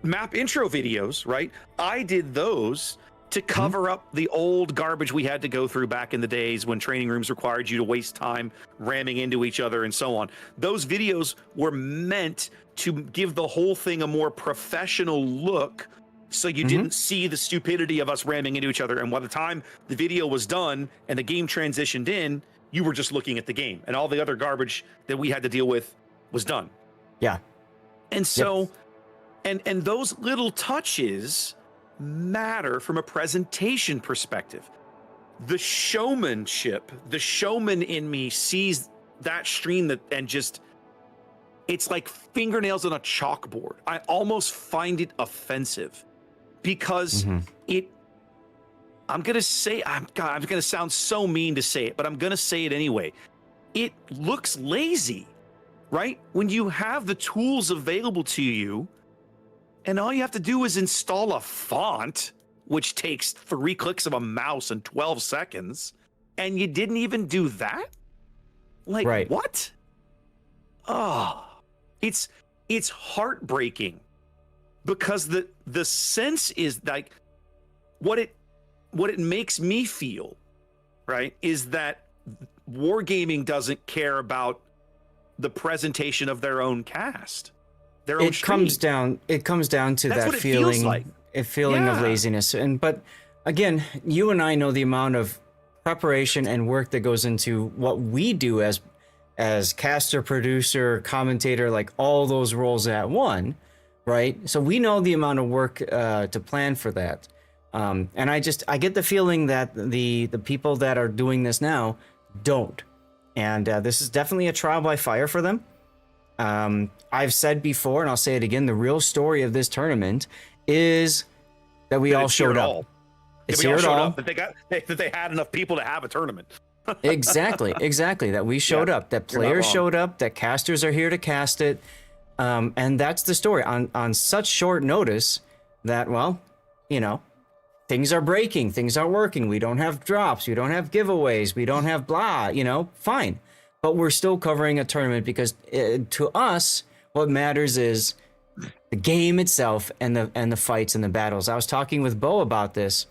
map intro videos, right? I did those to cover up the old garbage we had to go through back in the days when training rooms required you to waste time ramming into each other and so on. Those videos were meant to give the whole thing a more professional look, so you didn't see the stupidity of us ramming into each other. And by the time the video was done and the game transitioned in, you were just looking at the game, and all the other garbage that we had to deal with was done. Yeah. And so, and those little touches matter from a presentation perspective. The showmanship, the showman in me sees that stream and just, it's like fingernails on a chalkboard. I almost find it offensive because I'm going to sound so mean to say it, but I'm going to say it anyway. It looks lazy, right? When you have the tools available to you, and all you have to do is install a font, which takes 3 clicks of a mouse and 12 seconds, and you didn't even do that? Like, what? Oh, it's heartbreaking, because the sense is like, what it makes me feel, right, is that wargaming doesn't care about the presentation of their own cast. It comes down to that feeling, of laziness. But again, you and I know the amount of preparation and work that goes into what we do as caster, producer, commentator, like all those roles at one, right? So we know the amount of work to plan for that. And I get the feeling that the people that are doing this now don't. And this is definitely a trial by fire for them. I've said before, and I'll say it again, the real story of this tournament is that we all showed up. It's here at all. That they had enough people to have a tournament. Exactly. That we showed up, that players showed up, that casters are here to cast it. And that's the story on such short notice that, well, you know, things are breaking, things aren't working. We don't have drops, we don't have giveaways, we don't have blah, you know, fine. But we're still covering a tournament because to us, what matters is the game itself and the fights and the battles. I was talking with Bo about this,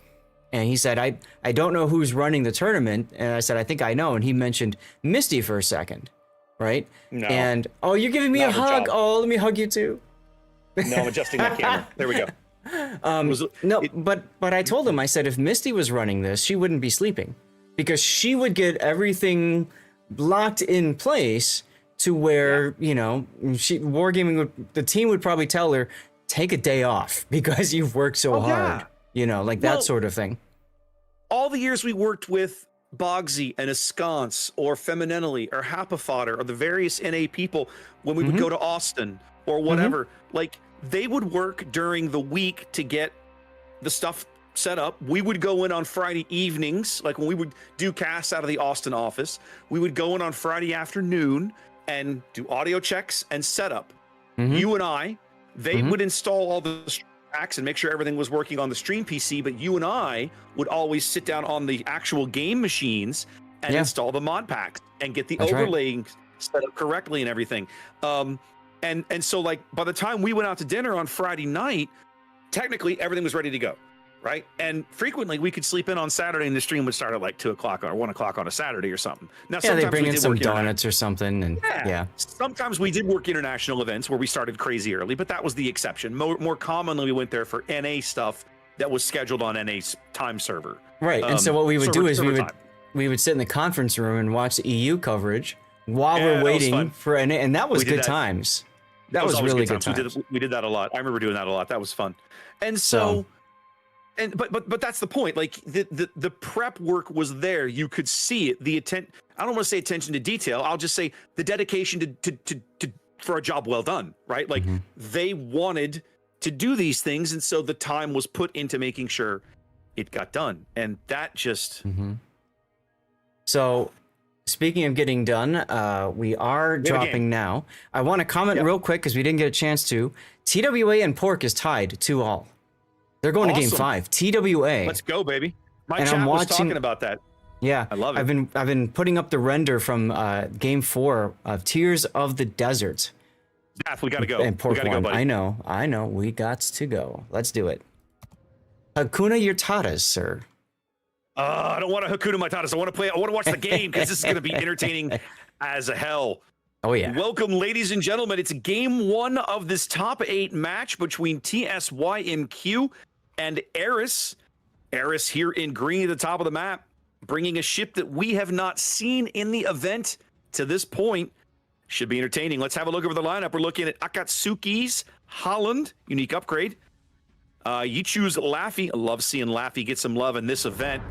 and he said, I don't know who's running the tournament. And I said, I think I know. And he mentioned Misty for a second, right? No. And, oh, you're giving me a hug. Oh, let me hug you too. No, I'm adjusting my camera. There we go. But I told him, I said, if Misty was running this, she wouldn't be sleeping, because she would get everything locked in place to where, you know, the team would probably tell her, take a day off because you've worked so hard, you know, like that sort of thing. All the years we worked with Bogsy and Ensconce or Femininally or Hapafodder or the various NA people, when we would go to Austin or whatever, like, they would work during the week to get the stuff set up. We would go in on Friday evenings, like when we would do casts out of the Austin office, we would go in on Friday afternoon and do audio checks and setup. You and I, they would install all the packs and make sure everything was working on the stream PC, but you and I would always sit down on the actual game machines and install the mod packs and get the overlaying set up correctly and everything. And so like by the time we went out to dinner on Friday night, technically everything was ready to go, right? And frequently we could sleep in on Saturday and the stream would start at like 2 o'clock or 1 o'clock on a Saturday or something. Now, Yeah, sometimes they bring we in did some work donuts or something, and yeah. Sometimes we did work international events where we started crazy early, but that was the exception. More commonly, we went there for NA stuff that was scheduled on NA's time server. Right, and so what we would do is server we would sit in the conference room and watch the EU coverage while we're waiting for NA, and that was good times. That was really good times. We did that a lot. I remember doing that a lot. That was fun. And so but that's the point. Like the prep work was there. You could see it. I don't want to say attention to detail. I'll just say the dedication to for a job well done, right? Like they wanted to do these things, and so the time was put into making sure it got done. And that just So speaking of getting done, we are dropping now. I want to comment real quick because we didn't get a chance to. TWA and Pork is tied 2-2. They're going to Game 5. TWA. Let's go, baby. My chat was talking about that. Yeah, I love it. I've been putting up the render from Game 4 of Tears of the Desert. Zaf, we gotta go. And Pork we gotta go, buddy. I know. We got to go. Let's do it. Hakuna Yurtadas, sir. I don't want to Hakuna Matata. I want to watch the game because this is going to be entertaining as hell. Oh, yeah. Welcome, ladies and gentlemen. It's game 1 of this top 8 match between TSYMQ and Eris. Eris here in green at the top of the map, bringing a ship that we have not seen in the event to this point. Should be entertaining. Let's have a look over the lineup. We're looking at Akatsuki's Holland, unique upgrade. You choose Laffy. I love seeing Laffy get some love in this event.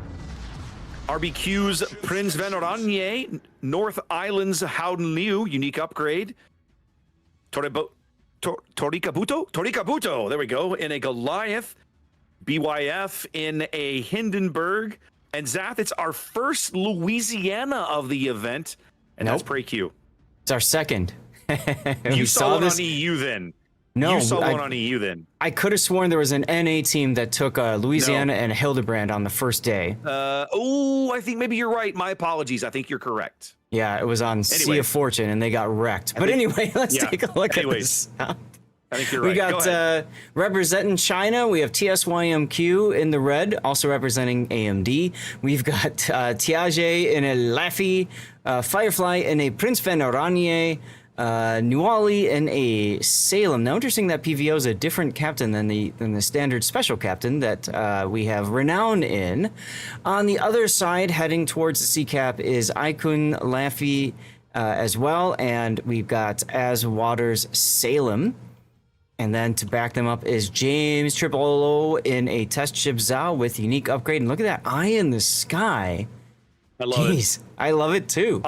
RBQ's Prince Veneranye, North Island's Howden Liu, unique upgrade. Torikabuto, there we go, in a Goliath. BYF in a Hindenburg. And Zath, it's our first Louisiana of the event, and that's Prey Q. It's our second. You saw one on EU then. No, you saw one on EU then. I could have sworn there was an NA team that took Louisiana and Hildebrand on the first day. I think maybe you're right. My apologies. I think you're correct. Yeah, it was on Sea of Fortune, and they got wrecked. But anyway, let's take a look at this. I think you're right. We got representing China. We have TSYMQ in the red, also representing AMD. We've got Tiage in a Laffy, Firefly in a Prince Veneranye, Nuali in a Salem. Now, interesting that PVO is a different captain than the standard special captain that we have Renown in. On the other side, heading towards the C cap, is Aikun Laffy as well, and we've got As Waters Salem. And then to back them up is James Triple O in a test ship Zao with unique upgrade. And look at that eye in the sky. I love it. I love it too.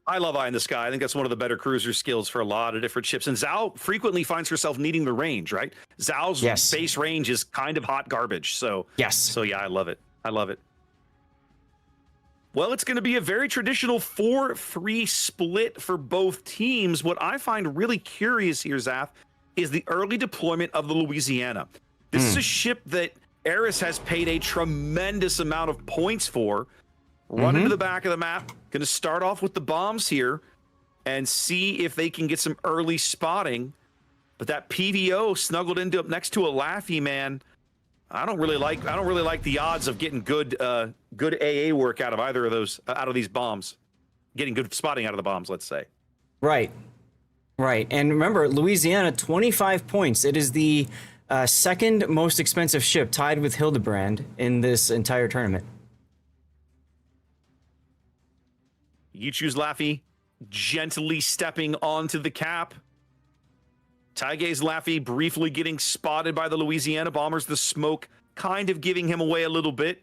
I love Eye in the Sky. I think that's one of the better cruiser skills for a lot of different ships. And Zao frequently finds herself needing the range, right? Zao's base range is kind of hot garbage. So So yeah, I love it. I love it. Well, it's going to be a very traditional 4-3 split for both teams. What I find really curious here, Zath, is the early deployment of the Louisiana. This is a ship that Eris has paid a tremendous amount of points for. Run into the back of the map. Going to start off with the bombs here and see if they can get some early spotting. But that PVO snuggled into up next to a Laffy, man. I don't really like the odds of getting good AA work out of either of those out of these bombs. Getting good spotting out of the bombs, let's say. Right. And remember, Louisiana, 25 points. It is the second most expensive ship, tied with Hildebrand in this entire tournament. You choose Laffy, gently stepping onto the cap. Taige's Laffy briefly getting spotted by the Louisiana bombers. The smoke kind of giving him away a little bit.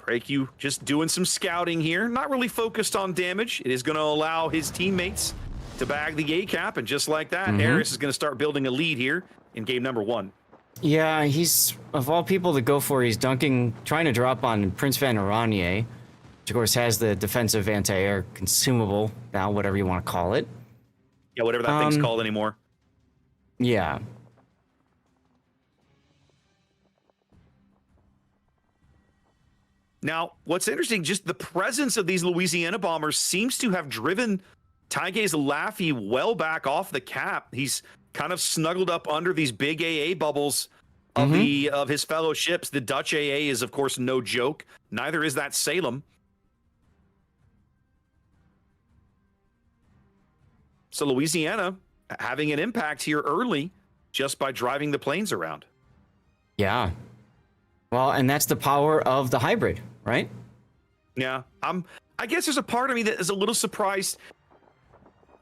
Preku just doing some scouting here. Not really focused on damage. It is going to allow his teammates to bag the A cap, and just like that, Eris is going to start building a lead here in game number 1. Yeah, he's, of all people to go for, he's trying to drop on Prince Veneranye, which of course has the defensive anti-air consumable, now whatever you want to call it. Yeah, whatever that thing's called anymore. Yeah. Now, what's interesting, just the presence of these Louisiana bombers seems to have driven Taige's Laffy well back off the cap. He's kind of snuggled up under these big AA bubbles of of his fellow ships. The Dutch AA is, of course, no joke. Neither is that Salem. So Louisiana having an impact here early just by driving the planes around. Yeah. Well, and that's the power of the hybrid, right? Yeah. I guess there's a part of me that is a little surprised.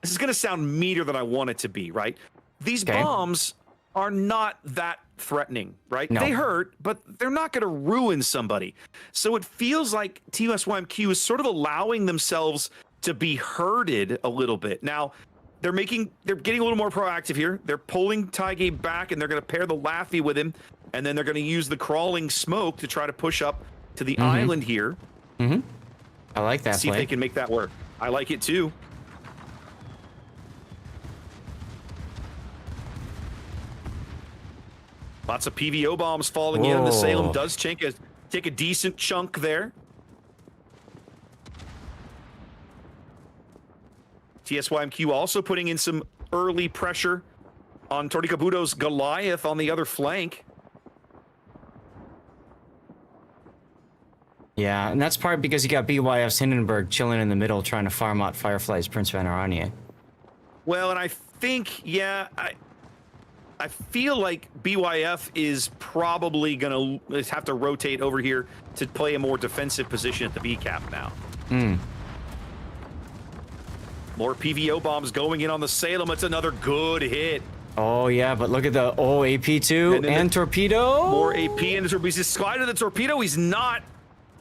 This is going to sound meaner than I want it to be, right? These bombs are not that threatening, right? No. They hurt, but they're not going to ruin somebody. So it feels like TUSYMQ is sort of allowing themselves to be herded a little bit. Now, they're getting a little more proactive here. They're pulling Taige back, and they're going to pair the Laffy with him, and then they're going to use the crawling smoke to try to push up to the island here. I like that. See if they can make that work. I like it too. Lots of PVO bombs falling in. The Salem does take a decent chunk there. TSYMQ also putting in some early pressure on Torricabuto's Goliath on the other flank. Yeah, and that's part because you got BYF's Hindenburg chilling in the middle trying to farm out Firefly's Prince Van Aranya. Well, and I think, yeah, I feel like BYF is probably going to have to rotate over here to play a more defensive position at the B cap now. More PVO bombs going in on the Salem. It's another good hit. Oh, yeah, but look at the AP2 and torpedo. More AP and the torpedo. He's sliding the torpedo. He's not.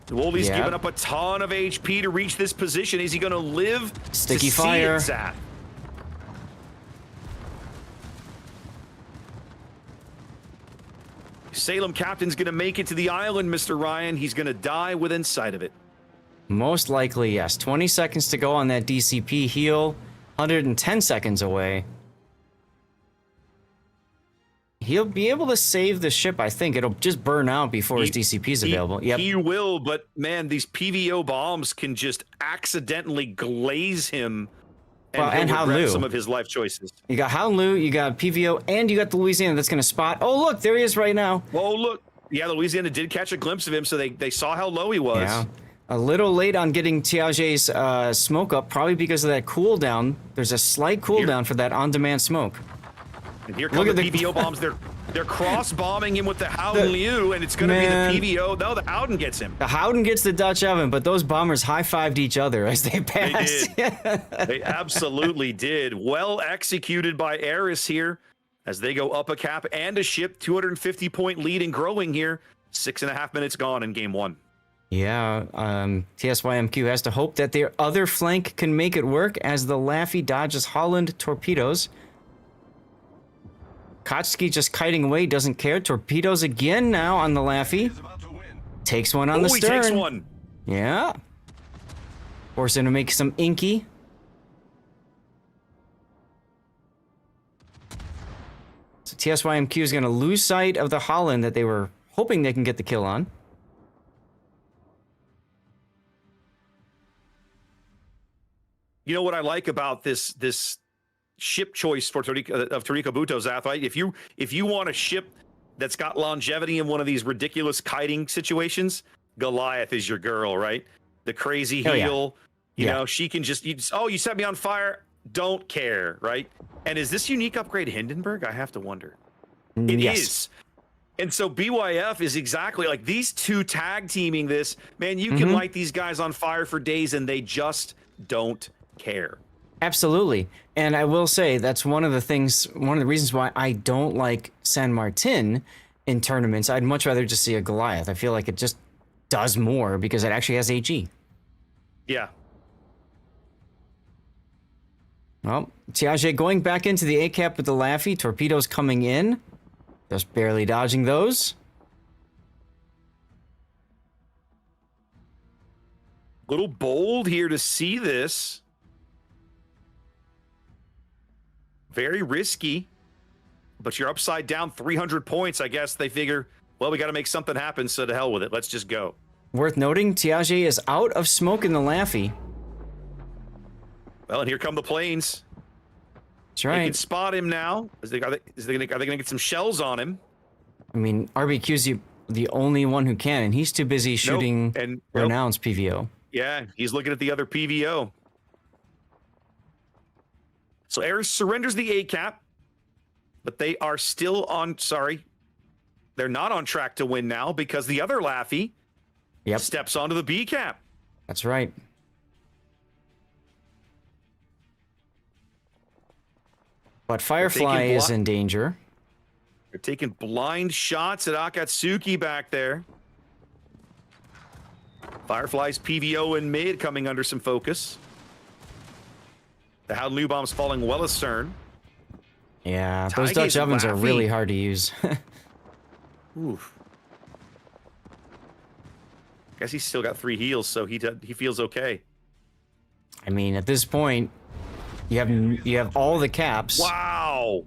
Wolvie's giving up a ton of HP to reach this position. Is he going to live Sticky to fire. see it, Zach? Salem captain's going to make it to the island, Mr. Ryan. He's going to die within sight of it. Most likely, yes. 20 seconds to go on that DCP heal. 110 seconds away. He'll be able to save the ship, I think. It'll just burn out before his DCP is available. Yep. He will, but man, these PVO bombs can just accidentally glaze him and regret some of his life choices. You got Howlu, you got PVO, and you got the Louisiana that's going to spot. Oh, look, there he is right now. Oh, look. Yeah, the Louisiana did catch a glimpse of him, so they saw how low he was. Yeah. A little late on getting Tiage's smoke up, probably because of that cooldown. There's a slight cooldown for that on-demand smoke. And here come the PVO bombs. They're cross-bombing him with the Howden Liu, and it's going to be the PVO. No, the Howden gets him. The Howden gets the Dutch oven, but those bombers high-fived each other as they passed. They did. They absolutely did. Well executed by Eris here as they go up a cap and a ship. 250-point lead and growing here. 6.5 minutes gone in game one. Yeah, TSYMQ has to hope that their other flank can make it work as the Laffy dodges Holland torpedoes. Kotsky just kiting away, doesn't care. Torpedoes again now on the Laffy. Takes one on the stern. He takes one. Yeah. Forcing to make some inky. So TSYMQ is going to lose sight of the Holland that they were hoping they can get the kill on. You know what I like about this ship choice for Torricabuto, Zathite? If you want a ship that's got longevity in one of these ridiculous kiting situations, Goliath is your girl, right? The crazy heel. You know, she can just, you set me on fire. Don't care, right? And is this unique upgrade Hindenburg? I have to wonder. It is. And so BYF is exactly like these two tag teaming this. Man, you can light these guys on fire for days and they just don't care. Absolutely. And I will say that's one of the reasons why I don't like San Martin in tournaments. I'd much rather just see a Goliath. I feel like it just does more because it actually has AG. Yeah. Well, Tiage going back into the A-cap with the Laffy. Torpedoes coming in. Just barely dodging those. Little bold here to see this. Very risky, but you're upside down 300 points. I guess they figure, well, we got to make something happen, so to hell with it. Let's just go. worth noting, Tiage is out of smoke in the Laffy. Well, and here come the planes. That's They right. can spot him now. Are they going to get some shells on him? I mean, RBQ's the only one who can, and he's too busy shooting And Renown's PVO. Yeah, he's looking at the other PVO. So Eris surrenders the A cap, but they are still on. Sorry, they're not on track to win now because the other Laffy steps onto the B cap. That's right. But Firefly is in danger. They're taking blind shots at Akatsuki back there. Firefly's PVO in mid coming under some focus. The Howden bomb's falling well astern. Yeah, those Dutch ovens are really hard to use. Oof. Guess he's still got 3 heals, so he feels okay. I mean, at this point, you have all the caps. Wow.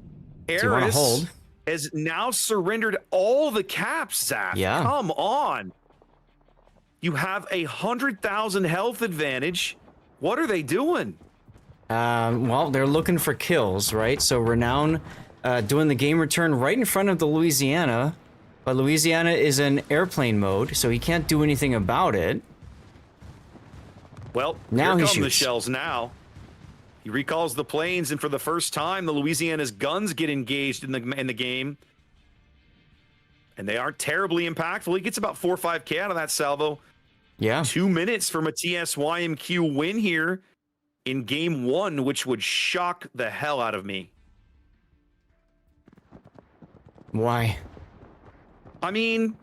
Eris has now surrendered all the caps, Zach. Yeah. Come on. You have 100,000 health advantage. What are they doing? Well, they're looking for kills, right? So Renown doing the game return right in front of the Louisiana, but Louisiana is in airplane mode, so he can't do anything about it. Well, now here he come the shoots. shells now. He recalls the planes, and for the first time, the Louisiana's guns get engaged in the game. And they aren't terribly impactful. He gets about 4 or 5K out of that salvo. Yeah. 2 minutes from a TSYMQ win here in game 1, which would shock the hell out of me. Why? I mean,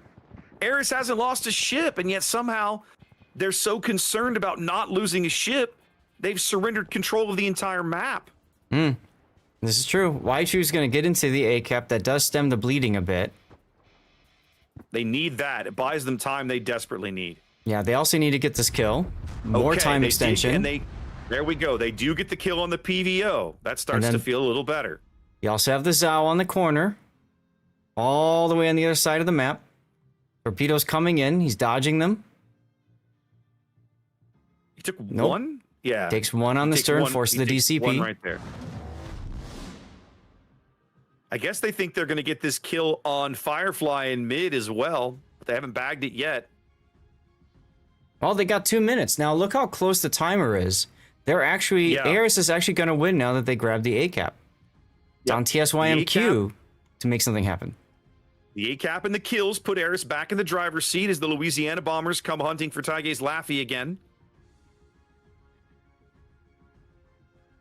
Eris hasn't lost a ship, and yet somehow they're so concerned about not losing a ship, they've surrendered control of the entire map. This is true. Waichu's going to get into the A cap. That does stem the bleeding a bit. They need that. It buys them time they desperately need. Yeah, they also need to get this kill. More time extension. There we go. They do get the kill on the PVO. That starts to feel a little better. You also have the Zhao on the corner. All the way on the other side of the map. Torpedoes coming in. He's dodging them. He took one? Yeah. Takes one on the stern, forces the DCP. One right there. I guess they think they're going to get this kill on Firefly in mid as well, but they haven't bagged it yet. Well, they got 2 minutes. Now, look how close the timer is. They're actually... Eris is actually going to win now that they grab the A cap. It's on TSYMQ to make something happen. The A cap and the kills put Eris back in the driver's seat as the Louisiana bombers come hunting for Taige's Laffy again.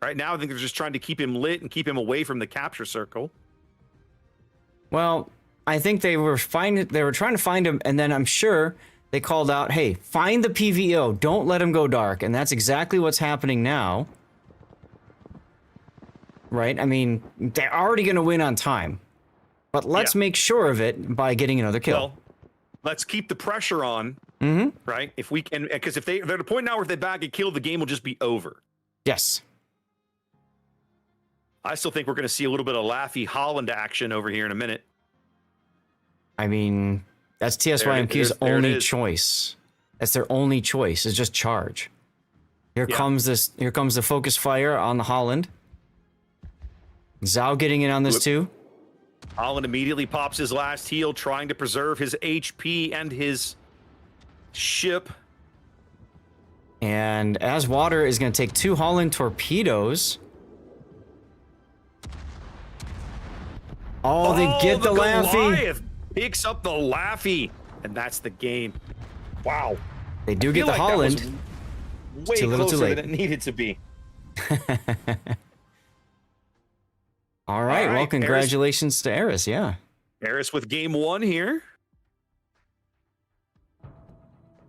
Right now, I think they're just trying to keep him lit and keep him away from the capture circle. Well, I think they were trying to find him, and then I'm sure they called out, hey, find the PVO. Don't let him go dark. And that's exactly what's happening now. Right? I mean, they're already going to win on time. But let's make sure of it by getting another kill. Well, let's keep the pressure on, right? If we can, because if they're at a point now where if they bag a kill, the game will just be over. Yes. I still think we're going to see a little bit of Laffy Holland action over here in a minute. I mean, that's TSYMQ's only choice. That's their only choice, is just charge. Here comes the focus fire on the Holland. Zhao getting in on this too. Holland immediately pops his last heal, trying to preserve his HP and his ship. And as water is going to take 2 Holland torpedoes. Oh, they get the Laffy. Goliath picks up the Laffy, and that's the game. Wow. They do get the Holland. Way closer than it needed to be. All right, well, congratulations to Eris, yeah. Eris with game 1 here.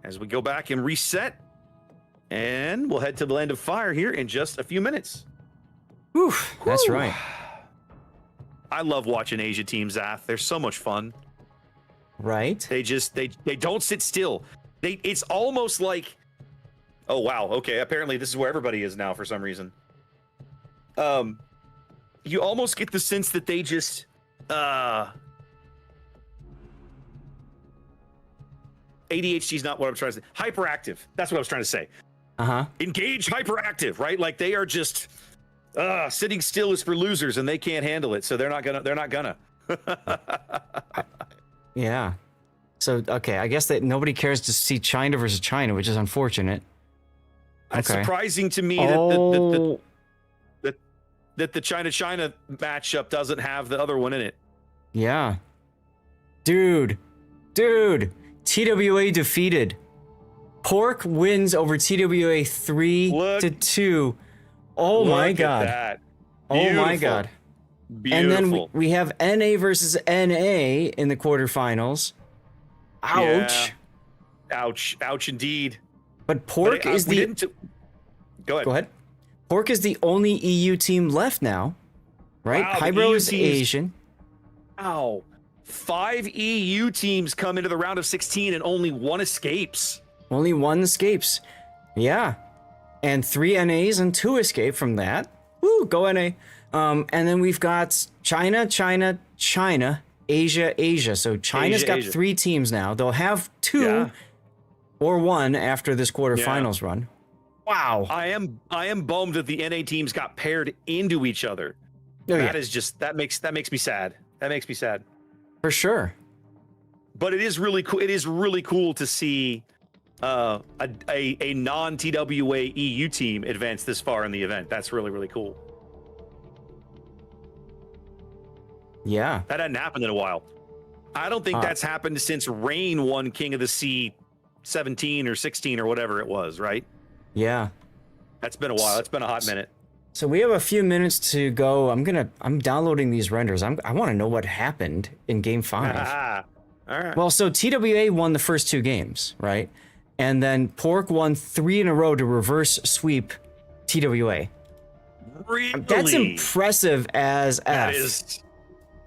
As we go back and reset. And we'll head to the Land of Fire here in just a few minutes. Whew, that's right. I love watching Asia teams, Zath. They're so much fun. Right. They don't sit still. It's almost like, oh wow, okay, apparently this is where everybody is now for some reason. You almost get the sense that they just ADHD is not what I'm trying to say. Hyperactive. That's what I was trying to say. Engage hyperactive, right? Like they are just sitting still is for losers, and they can't handle it, so they're not gonna. Yeah. So okay, I guess that nobody cares to see China versus China, which is unfortunate. It's Okay. surprising to me that the China matchup doesn't have the other one in it. Yeah. Dude. TWA defeated. Pork wins over TWA 3-2. Oh my god. That. Oh my god. Beautiful. And then we have NA versus NA in the quarterfinals. Ouch. Yeah. Ouch indeed. But Pork is the Go ahead. Pork is the only EU team left now. Right? Wow, Hybro is teams, Asian. Wow. 5 EU teams come into the round of 16 and only one escapes. Only one escapes. Yeah. And 3 NAs and 2 escape from that. Woo, go NA. And then we've got China, Asia. So China's got 3 teams now. They'll have 2 or 1 after this quarterfinals run. Wow. I am bummed that the NA teams got paired into each other. That makes me sad. That makes me sad. For sure. But it is really cool. It is really cool to see a non-TWA EU team advance this far in the event. That's really, really cool. Yeah. That hadn't happened in a while. I don't think that's happened since Rain won King of the Sea 17 or 16 or whatever it was, right? Yeah. That's been a while. It's been a hot minute. So we have a few minutes to go. I'm downloading these renders. I want to know what happened in game 5. All right. Well, so TWA won the first 2 games, right? And then Pork won 3 in a row to reverse sweep TWA. Really? That's impressive as F.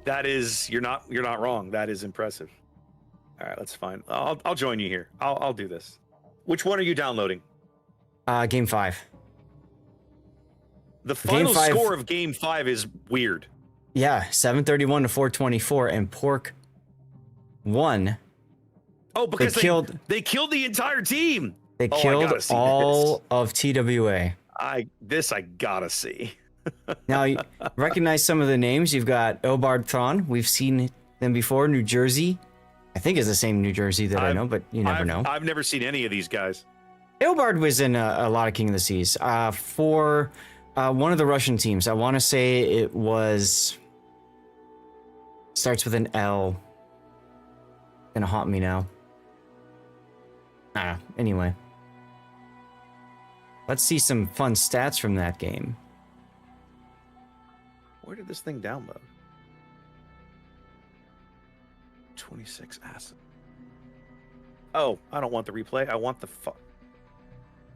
That is you're not wrong. That is impressive. All right, that's fine. I'll join you here. I'll do this. Which one are you downloading? Game 5. The final score of game 5 is weird. Yeah, 731 to 424, and Pork won. Oh, because they killed the entire team. They killed all of TWA. I gotta see. Now, you recognize some of the names. You've got Elbard Thon. We've seen them before. New Jersey. I think it's the same New Jersey that I know, but you never know. I've never seen any of these guys. Elbard was in a lot of King of the Seas. For one of the Russian teams, I want to say it was... starts with an L. Gonna haunt me now. Anyway. Let's see some fun stats from that game. Where did this thing download? 26 acid. Oh, I don't want the replay. I want the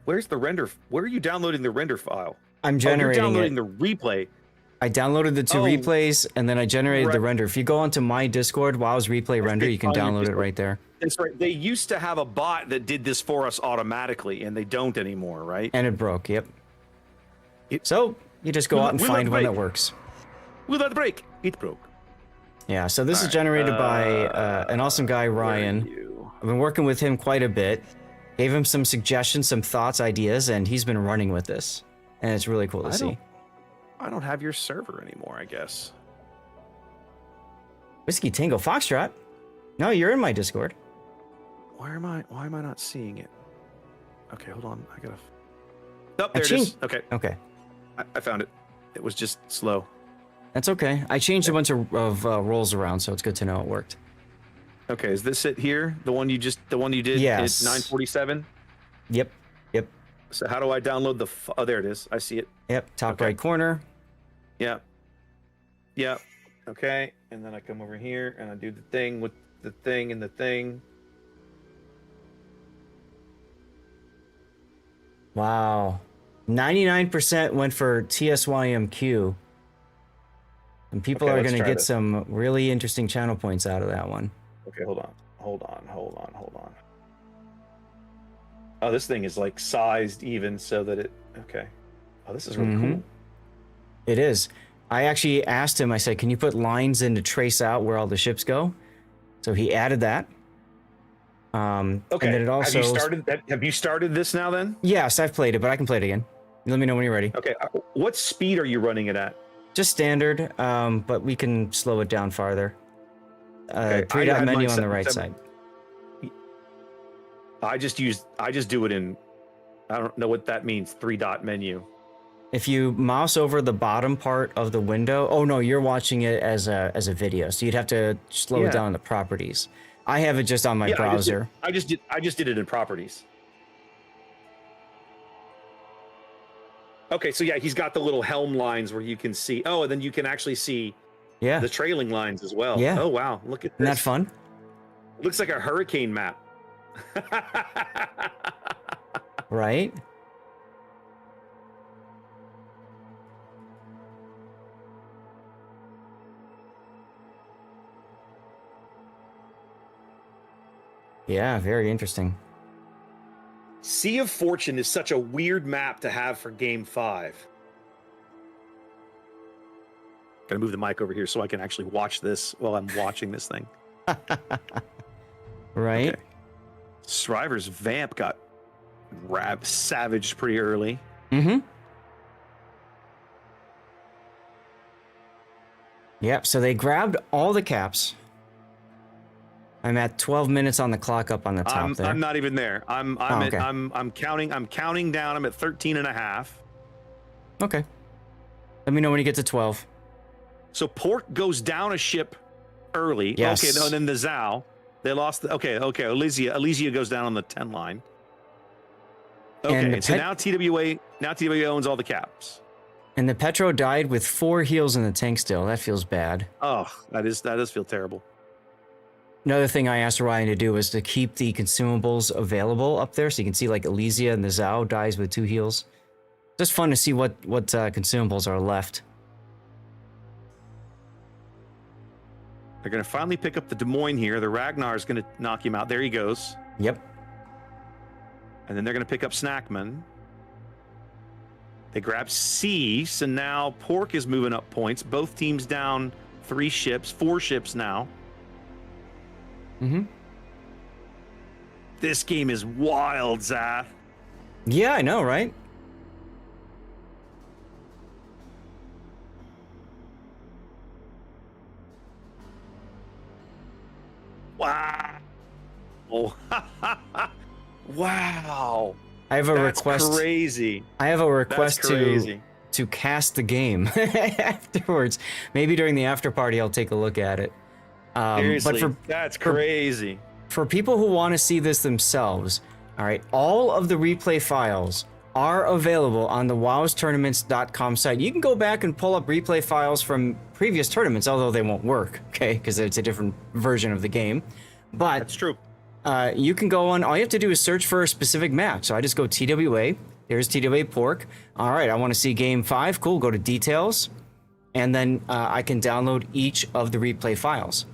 Where's the render? Where are you downloading the render file? I'm generating you're downloading the replay. I downloaded the 2 replays, and then I generated the render. If you go onto my Discord, WoW's replay render, you can download it right there. That's right. They used to have a bot that did this for us automatically, and they don't anymore, right? And it broke, yep. So, you just go out and find one that works. Without the break, it broke. Yeah, so this is generated by an awesome guy, Ryan. I've been working with him quite a bit. Gave him some suggestions, some thoughts, ideas, and he's been running with this. And it's really cool to see. I don't have your server anymore, I guess. Whiskey Tango Foxtrot? No, you're in my Discord. Why am I not seeing it? Okay, hold on. I gotta... Oh, there it is. Okay. Okay. I found it. It was just slow. That's okay. I changed a bunch of roles around, so it's good to know it worked. Okay, is this it here? The one you did? Yes. 947? Yep. So how do I download the... oh, there it is. I see it. Yep, top right corner. Yep. Okay, and then I come over here and I do the thing with the thing and the thing. Wow. 99% went for TSYMQ. And people are going to get some really interesting channel points out of that one. Okay, hold on. Oh, this thing is like sized even so that it... Okay. Oh, this is really cool. It is. I actually asked him, I said, can you put lines in to trace out where all the ships go? So he added that. Okay. And then it also Have you started this now then? Yes, I've played it, but I can play it again. Let me know when you're ready. Okay. What speed are you running it at? Just standard, but we can slow it down farther. Okay, Three-dot menu on the right side. I just do it in, I don't know what that means, 3-dot menu. If you mouse over the bottom part of the window, oh no, you're watching it as a video, so you'd have to slow it down in the properties. I have it just on my browser. I just did it in properties. Okay, so yeah, he's got the little helm lines where you can see. Oh, and then you can actually see the trailing lines as well. Yeah. Oh wow, look at this. Isn't that fun? It looks like a hurricane map. Right? Yeah, very interesting. Sea of Fortune is such a weird map to have for Game 5. Gotta move the mic over here so I can actually watch this while I'm watching this thing. Right? Okay. Shriver's Vamp got savaged pretty early. Mm-hmm. Yep, so they grabbed all the caps. I'm at 12 minutes on the clock up on the top there. I'm not even there. I'm counting down. I'm at 13 and a half. Okay. Let me know when you get to 12. So Pork goes down a ship early. Yes. Okay, no, and then the Zhao. They lost the, okay. Elysia goes down on the 10 line. Okay, and so now TWA owns all the caps. And the Petro died with 4 heals in the tank still. That feels bad. Oh, that does feel terrible. Another thing I asked Ryan to do was to keep the consumables available up there, so you can see like Elysia and the Zhao dies with 2 heals. Just fun to see what consumables are left. They're going to finally pick up the Des Moines here. The Ragnar's going to knock him out. There he goes. Yep. And then they're going to pick up Snackman. They grab C, so now Pork is moving up points. Both teams down 4 ships now. Mm-hmm. This game is wild, Zath. Yeah, I know, right? Wow. Oh. Wow. I have a request. Crazy. I have a request to cast the game afterwards. Maybe during the after party, I'll take a look at it. Seriously, but that's crazy. For people who want to see this themselves, all right, all of the replay files are available on the wowstournaments.com site. You can go back and pull up replay files from previous tournaments, although they won't work, okay, because it's a different version of the game. But that's true. You can go on, all you have to do is search for a specific match. So I just go TWA, there's TWA Pork. All right, I want to see game 5, cool, go to details, and then I can download each of the replay files.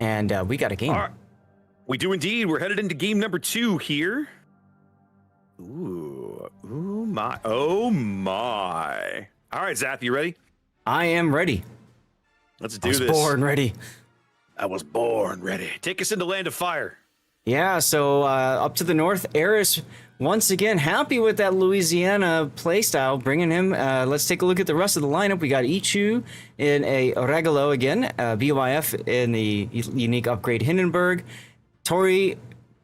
And we got a game. All right. We do indeed. We're headed into game number 2 here. Ooh my. Oh my. All right, Zath, you ready? I am ready. Let's do this. I was born ready. I was born ready. Take us into Land of Fire. Yeah, so up to the north, Eris, once again, happy with that Louisiana playstyle, bringing him. Let's take a look at the rest of the lineup. We got Ichu in a Regalo again, BYF in the unique upgrade Hindenburg, Tori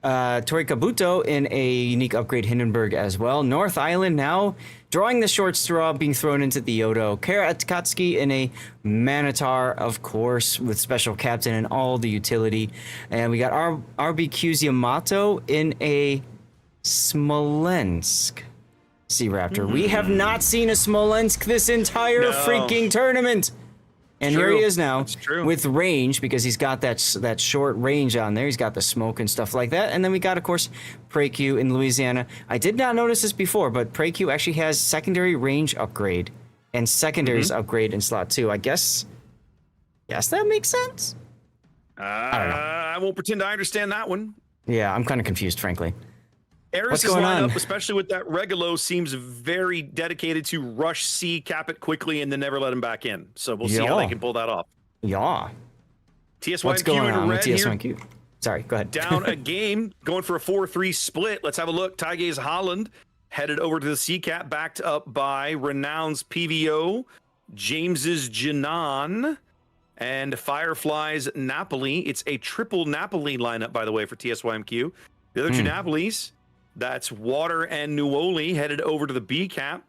Kabuto in a unique upgrade Hindenburg as well. North Island now drawing the short straw, being thrown into the Yodo. Kara Atkatsuki in a Manitar, of course, with special captain and all the utility. And we got RBQ's Yamato in a Smolensk Sea Raptor. We have not seen a Smolensk this entire freaking tournament. And here he is now with range, because he's got that short range on there. He's got the smoke and stuff like that. And then we got, of course, PreQ in Louisiana. I did not notice this before, but PreQ actually has secondary range upgrade and secondaries upgrade in slot 2. I guess that makes sense. I don't know. I won't pretend I understand that one. Yeah, I'm kind of confused, frankly. Eris' lineup, especially with that Regalo, seems very dedicated to rush C, cap it quickly, and then never let him back in. So we'll see how they can pull that off. Yeah. TSY and Q in red here. TSY and Q. Sorry, go ahead. Down a game, going for a 4-3 split. Let's have a look. Taige's Holland headed over to the C-Cap, backed up by Renown's PVO, James's Janan, and Firefly's Napoli. It's a triple Napoli lineup, by the way, for TSYMQ. The other two Napolis, that's Water and Nuoli, headed over to the B-Cap.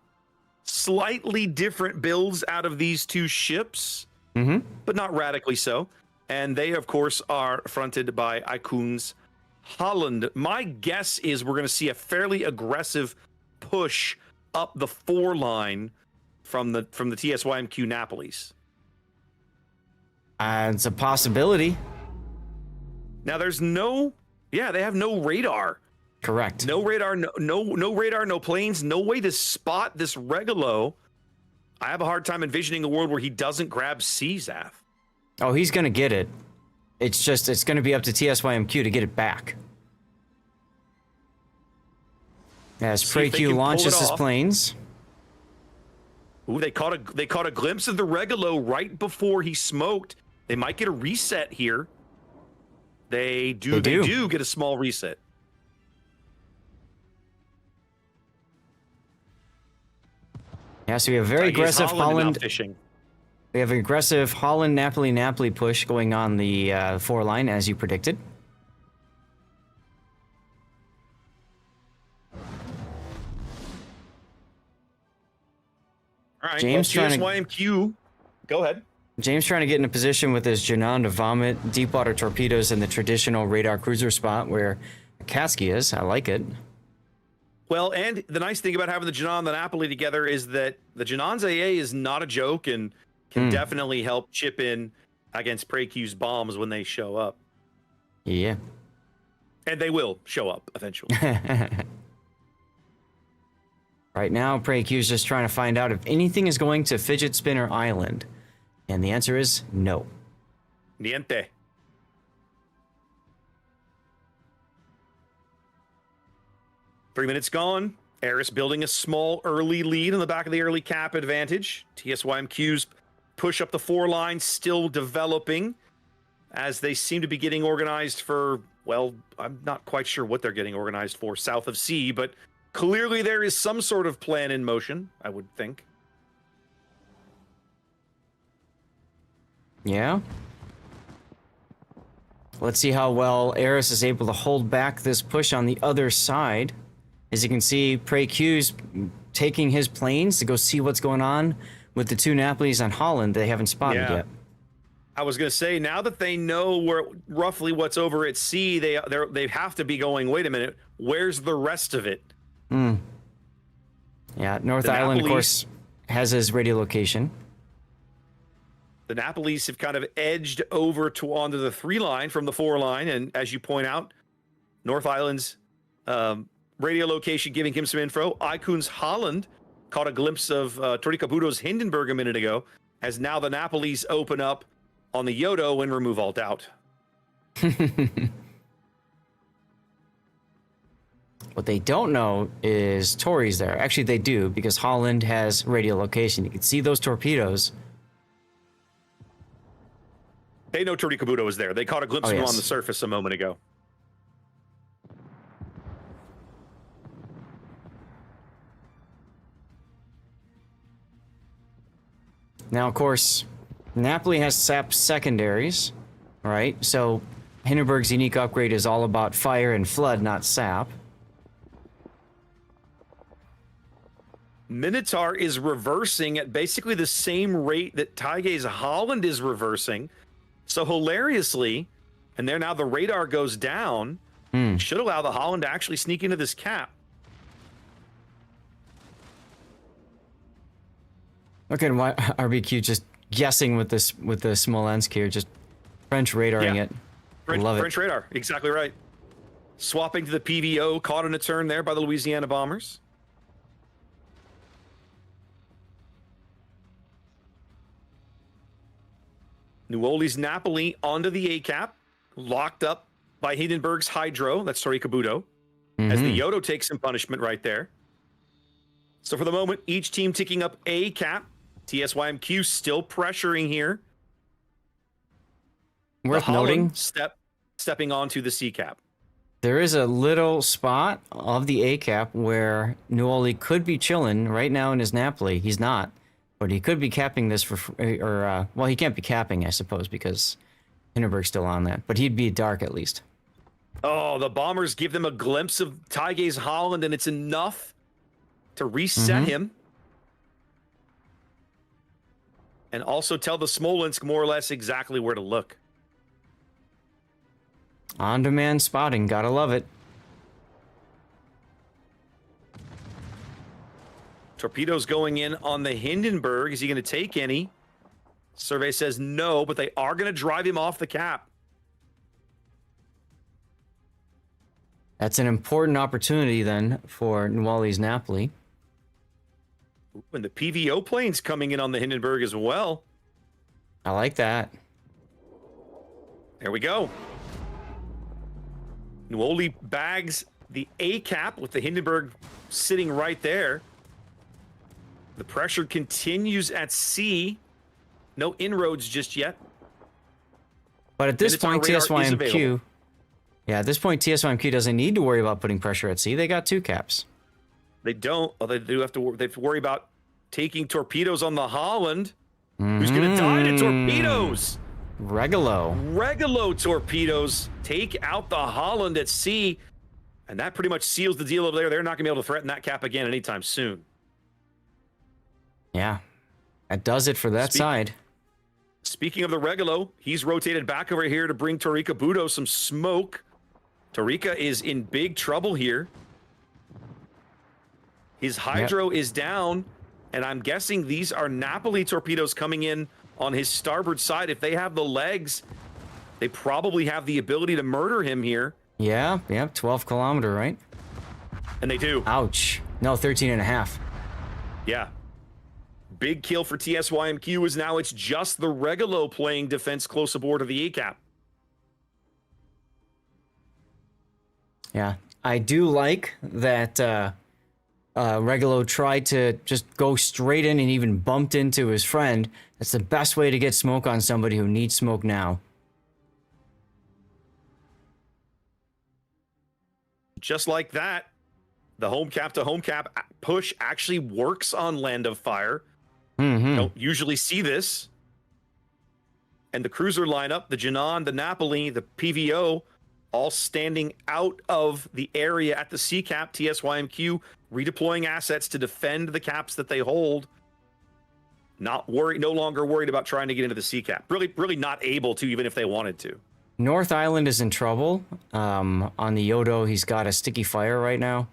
Slightly different builds out of these two ships, but not radically so. And they, of course, are fronted by Ikoon's Holland. My guess is we're going to see a fairly aggressive push up the 4 line from the TSYMQ Napolis. It's a possibility. Now, there's no, they have no radar. Correct. No radar, no radar, no planes, no way to spot this Regalo. I have a hard time envisioning a world where he doesn't grab CZAF. Oh, he's going to get it. It's going to be up to TSYMQ to get it back. As PreyQ launches his planes. Ooh, they caught a glimpse of the Regalo right before he smoked. They might get a reset here. They do get a small reset. Yeah, so we have very aggressive Holland fishing. We have an aggressive Holland Napoli push going on the 4 line, as you predicted. All right, James trying TSYMQ. Go ahead. James trying to get in a position with his Janan to vomit deep water torpedoes in the traditional radar cruiser spot where Akatsuki is. I like it. Well, and the nice thing about having the Janan and the Napoli together is that the Janan's AA is not a joke and can definitely help chip in against PreyQ's bombs when they show up. Yeah. And they will show up eventually. Right now, PreyQ is just trying to find out if anything is going to Fidget Spinner Island. And the answer is no. Niente. Three minutes gone. Eris building a small early lead on the back of the early cap advantage. TSYMQ's push up the 4 line still developing as they seem to be getting organized for, well, I'm not quite sure what they're getting organized for south of sea, but clearly there is some sort of plan in motion, I would think. Yeah. Let's see how well Eris is able to hold back this push on the other side. As you can see, PreyQ's taking his planes to go see what's going on with the 2 Napolis on Holland they haven't spotted yet. I was going to say, now that they know where roughly what's over at sea, they have to be going, wait a minute, where's the rest of it? Yeah, North Island, of course, has his radio location. The Napolis have kind of edged over to onto the 3 line from the 4 line, and as you point out, North Island's radio location giving him some info. Ikoon's Holland caught a glimpse of Torikabudo's Hindenburg a minute ago, as now the Napolis open up on the Yodo and remove all doubt. What they don't know is Tori's there. Actually, they do, because Holland has radio location. You can see those torpedoes. They know Torikabudo is there. They caught a glimpse of him on the surface a moment ago. Now, of course, Napoli has SAP secondaries, right? So Hindenburg's unique upgrade is all about fire and flood, not SAP. Minotaur is reversing at basically the same rate that Taige's Holland is reversing. So hilariously, and there now the radar goes down, should allow the Holland to actually sneak into this cap. Okay, why RBQ just guessing with this with the Smolensk here, just French radaring it. French radar, exactly right. Swapping to the PVO, caught in a turn there by the Louisiana Bombers. Nuoli's Napoli onto the A-cap, locked up by Hindenburg's Hydro, that's Torikabudo, as the Yodo takes some punishment right there. So for the moment, each team ticking up A-cap. TSYMQ still pressuring here. Worth noting. stepping onto the C cap. There is a little spot of the A cap where Napoli could be chilling right now in his Napoli. He's not, but he could be capping this well, he can't be capping, I suppose, because Hindenburg's still on that. But he'd be dark at least. Oh, the Bombers give them a glimpse of Taige's Holland, and it's enough to reset him. And also tell the Smolensk more or less exactly where to look. On-demand spotting, gotta love it. Torpedoes going in on the Hindenburg. Is he going to take any? Survey says no, but they are going to drive him off the cap. That's an important opportunity then for Nuwali's Napoli. And the PVO plane's coming in on the Hindenburg as well. I like that. There we go. Nuwali bags the A cap with the Hindenburg sitting right there. The pressure continues at sea. No inroads just yet. But at this point, TSYMQ... Yeah, at this point, TSYMQ doesn't need to worry about putting pressure at sea. They got 2 caps. They don't. Well, they do have to. They have to worry about taking torpedoes on the Holland. Who's going to die to torpedoes? Regalo torpedoes take out the Holland at sea, and that pretty much seals the deal over there. They're not going to be able to threaten that cap again anytime soon. Yeah, that does it for that side. Speaking of the Regalo, he's rotated back over here to bring Torika Budo some smoke. Torika is in big trouble here. His hydro is down, and I'm guessing these are Napoli torpedoes coming in on his starboard side. If they have the legs, they probably have the ability to murder him here. Yeah, 12 kilometer, right? And they do. Ouch. No, 13 and a half. Yeah. Big kill for TSYMQ is now it's just the Regalo playing defense close aboard of the A-cap. Yeah, I do like that Regalo tried to just go straight in and even bumped into his friend. That's the best way to get smoke on somebody who needs smoke now. Just like that, the home cap to home cap push actually works on Land of Fire. Don't usually see this. And the cruiser lineup, the Janan, the Napoli, the PVO, all standing out of the area at the C cap. TSYMQ redeploying assets to defend the caps that they hold. No longer worried about trying to get into the C cap. Really not able to, even if they wanted to. North Island is in trouble. On the Yodo, he's got a sticky fire right now.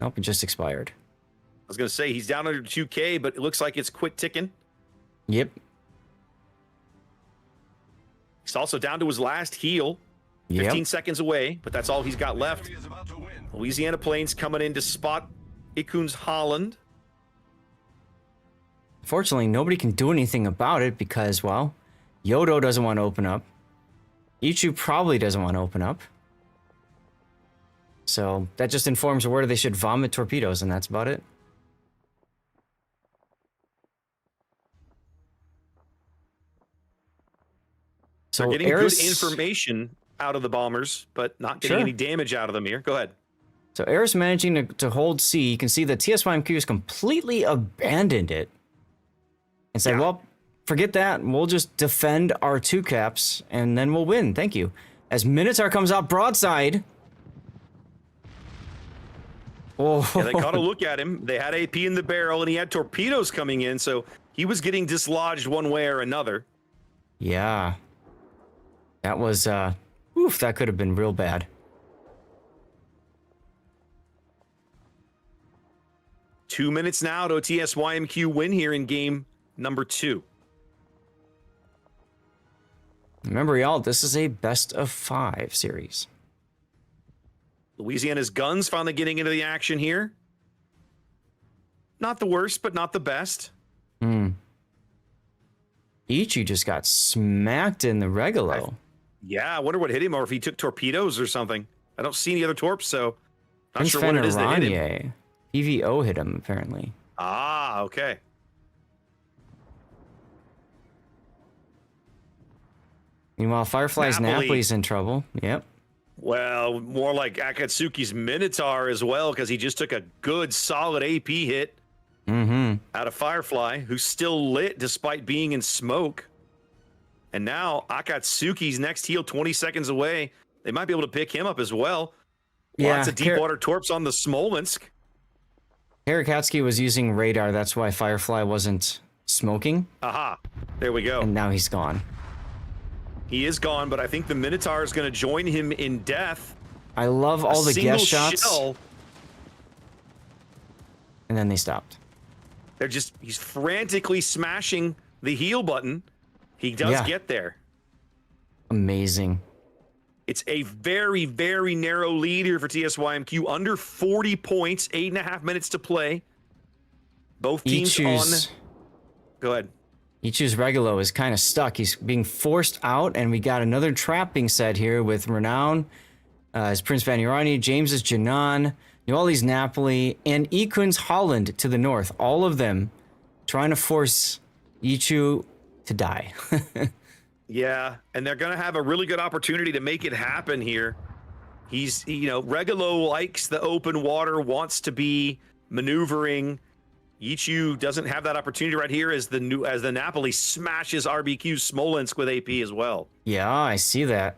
Nope, it just expired. I was going to say he's down under 2K, but it looks like it's quit ticking. Yep. He's also down to his last heal. 15 seconds away, but that's all he's got left. Louisiana planes coming in to spot Ikun's Holland. Fortunately, nobody can do anything about it because, well, Yodo doesn't want to open up. Ichu probably doesn't want to open up. So that just informs where they should vomit torpedoes, and that's about it. So they're getting good information out of the bombers, but not getting any damage out of them here. Go ahead. So Eris managing to hold C. You can see the TSYMQ has completely abandoned it. And said, well, forget that. We'll just defend our 2 caps, and then we'll win. Thank you. As Minotaur comes out broadside. Oh. Yeah, they caught a look at him. They had AP in the barrel, and he had torpedoes coming in, so he was getting dislodged one way or another. Yeah. That was, that could have been real bad. Two minutes now to TSYMQ win here in game number 2. Remember, y'all, this is a best of 5 series. Louisiana's guns finally getting into the action here. Not the worst, but not the best. Ichi just got smacked in the Regalo. I wonder what hit him, or if he took torpedoes or something. I don't see any other torps, so not sure what it is that hit him. PVO hit him, apparently. Ah, okay. Meanwhile, Firefly's Napoli. Napoli's in trouble. Yep. Well, more like Akatsuki's Minotaur as well, because he just took a good, solid AP hit out of Firefly, who's still lit despite being in smoke. And now Akatsuki's next heal 20 seconds away. They might be able to pick him up as well. Yeah, Lots of deep water torps on the Smolensk. Hirakatsuki was using radar. That's why Firefly wasn't smoking. Aha. There we go. And now he's gone. He is gone, but I think the Minotaur is going to join him in death. I love all the guest shots. Shell. And then they stopped. He's frantically smashing the heal button. He does get there. Amazing. It's a very, very narrow lead here for TSYMQ. Under 40 points, 8.5 minutes to play. Both teams on. Go ahead. Ichu's Regulo is kind of stuck. He's being forced out, and we got another trap being set here with Renown as Prince Vanirani, James is Janan, New Orleans Napoli, and Ekun's Holland to the north. All of them trying to force Ichu to die. Yeah, and they're going to have a really good opportunity to make it happen here. He's, Regulo likes the open water, wants to be maneuvering. Ichu doesn't have that opportunity right here as the Napoli smashes RBQ Smolensk with AP as well. Yeah, I see that.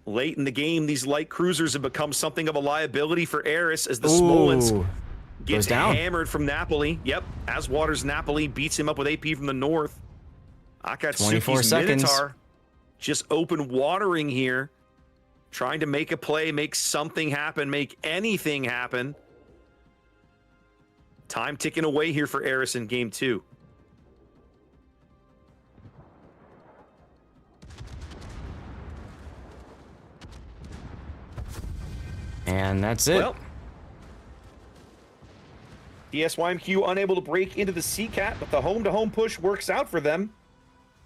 Late in the game, these light cruisers have become something of a liability for Eris as the Smolensk gets hammered from Napoli. Yep, as Waters Napoli beats him up with AP from the north. Akatsuki's Minotaur just open watering here, trying to make a play, make something happen, make anything happen. Time ticking away here for Eris in game 2. And that's it. Well, TSYMQ unable to break into the CCAT, but the home-to-home push works out for them.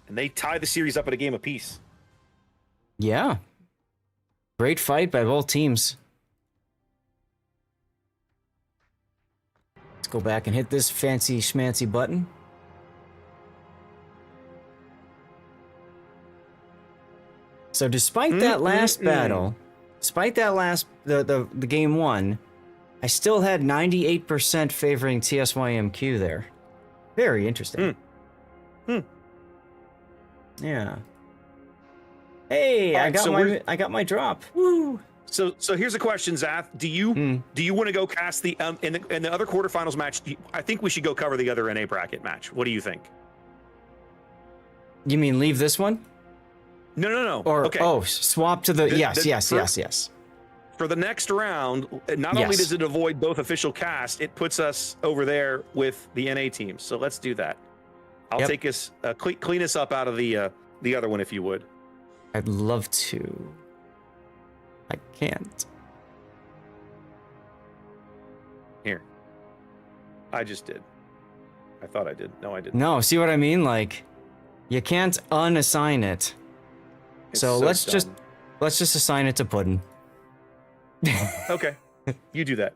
And they tie the series up at a game apiece. Yeah. Great fight by both teams. Let's go back and hit this fancy schmancy button. So despite that last battle, despite that last the game 1, I still had 98% favoring TSYMQ there. Very interesting. Yeah. Hey, right, I got my drop. Woo. So here's a question, Zath. Do you want to go cast the in the other quarterfinals match? I think we should go cover the other NA bracket match. What do you think? You mean leave this one? No. Or okay. Swap to the yes. For the next round, not only does it avoid both official cast, it puts us over there with the NA teams. So let's do that. I'll take us clean us up out of the other one if you would. I'd love to. I can't. Here. I just did. I thought I did. No, I didn't. No, see what I mean? Like, you can't unassign it. So let's just assign it to Puddin. Okay. You do that.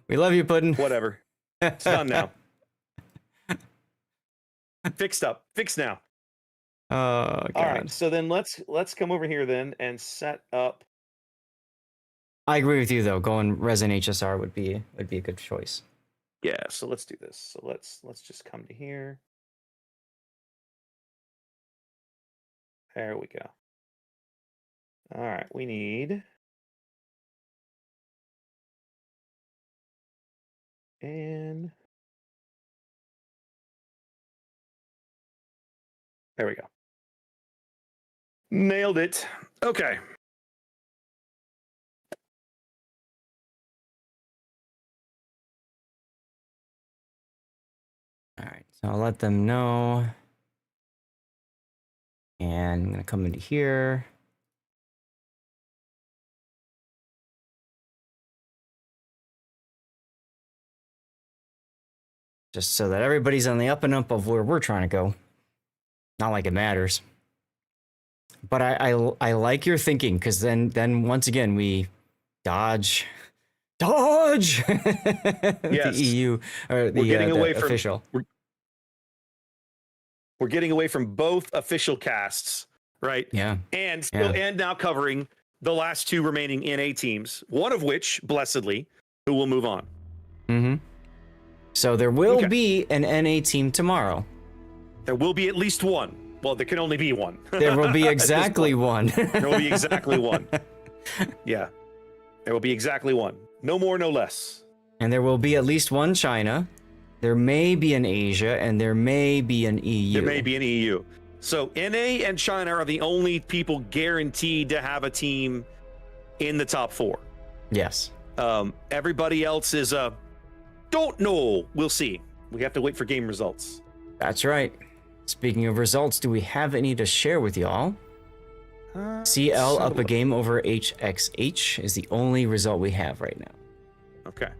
We love you, Puddin. Whatever. It's done now. Fixed now. Oh, God. All right, so then let's come over here then and set up. I agree with you though. Going Resin HSR would be a good choice. Yeah, so let's do this. So let's just come to here. There we go. All right, we need and there we go. Nailed it. Okay. All right, so I'll let them know. And I'm going to come into here. Just so that everybody's on the up and up of where we're trying to go. Not like it matters. But I like your thinking, because then once again we dodge Yes. the EU or the, we're getting away official. We're getting away from both official casts, right? Yeah. And still, and now covering the last 2 remaining NA teams, one of which, blessedly, who will move on. Mm-hmm. So there will be an NA team tomorrow. There will be at least one. Well, there can only be one. There will be exactly one. There will be exactly one. Yeah. There will be exactly one. No more, no less. And there will be at least one China. There may be an Asia, and there may be an EU. There may be an EU. So NA and China are the only people guaranteed to have a team in the top 4. Yes. Everybody else is don't know. We'll see. We have to wait for game results. That's right. Speaking of results, do we have any to share with y'all? CL up a game over HXH is the only result we have right now. Okay.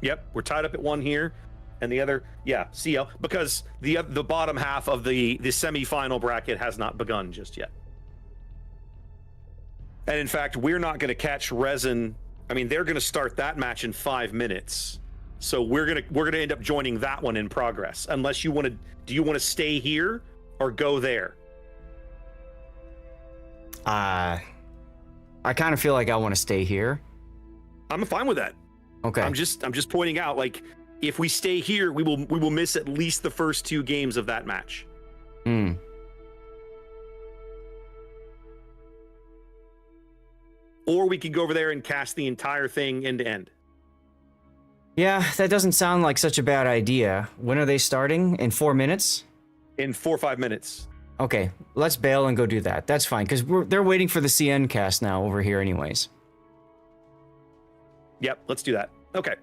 Yep, we're tied up at 1 here, and the other, yeah, CL, because the bottom half of the semifinal bracket has not begun just yet. And in fact, we're not going to catch Resin. I mean, they're going to start that match in 5 minutes, so we're gonna end up joining that one in progress. Unless you want to, do you want to stay here or go there? I kind of feel like I want to stay here. I'm fine with that. Okay. I'm just pointing out, like, if we stay here, we will miss at least the first 2 games of that match. Hmm. Or we could go over there and cast the entire thing end to end. Yeah, that doesn't sound like such a bad idea. When are they starting? In 4 minutes? In 4 or 5 minutes. Okay, let's bail and go do that. That's fine, because they're waiting for the CN cast now over here anyways. Yep, let's do that. Okay.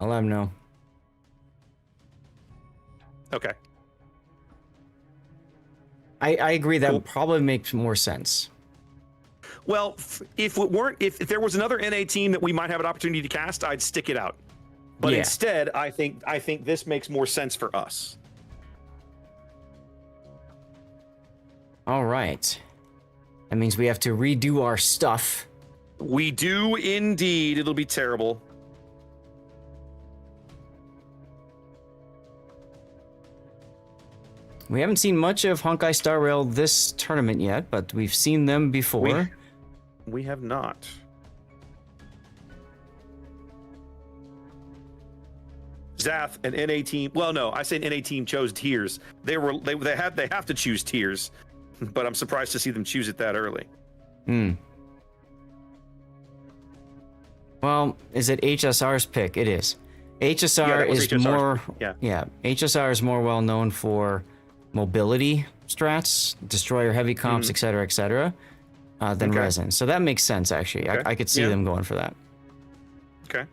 I'll let them know. Okay. I agree that would probably make more sense. Well, if there was another NA team that we might have an opportunity to cast, I'd stick it out. But Yeah. instead, I think this makes more sense for us. All right. That means we have to redo our stuff. We do indeed. It'll be terrible. We haven't seen much of Honkai Star Rail this tournament yet, but we've seen them before. We have not. Zath, an NA team. Well, no, I say an NA team chose tiers. They have to choose tiers, but I'm surprised to see them choose it that early. Hmm. Well, is it HSR's pick? It is. HSR is more. Yeah. HSR is more well known for mobility strats, destroyer heavy comps, etc., than Resin. So that makes sense, actually. Okay. I could see them going for that. Okay.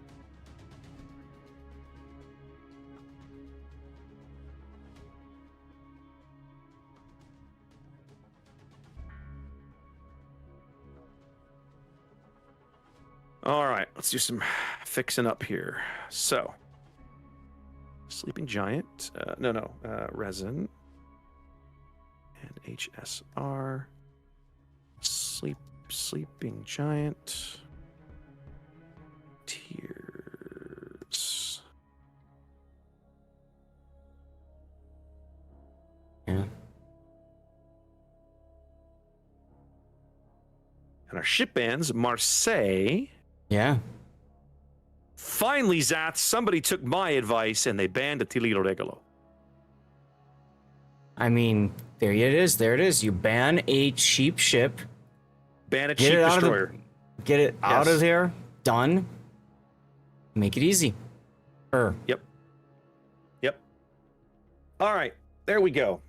All right, let's do some fixing up here. So, Sleeping Giant, Resin, and HSR, Sleeping Giant, tiers. Yeah. And our ship bands, Marseille. Yeah. Finally, Zath, somebody took my advice and they banned Attilio Regalo. I mean, there it is. There it is. You ban a cheap ship. Ban a cheap destroyer. Get it out of there. Done. Make it easy. Yep. All right. There we go.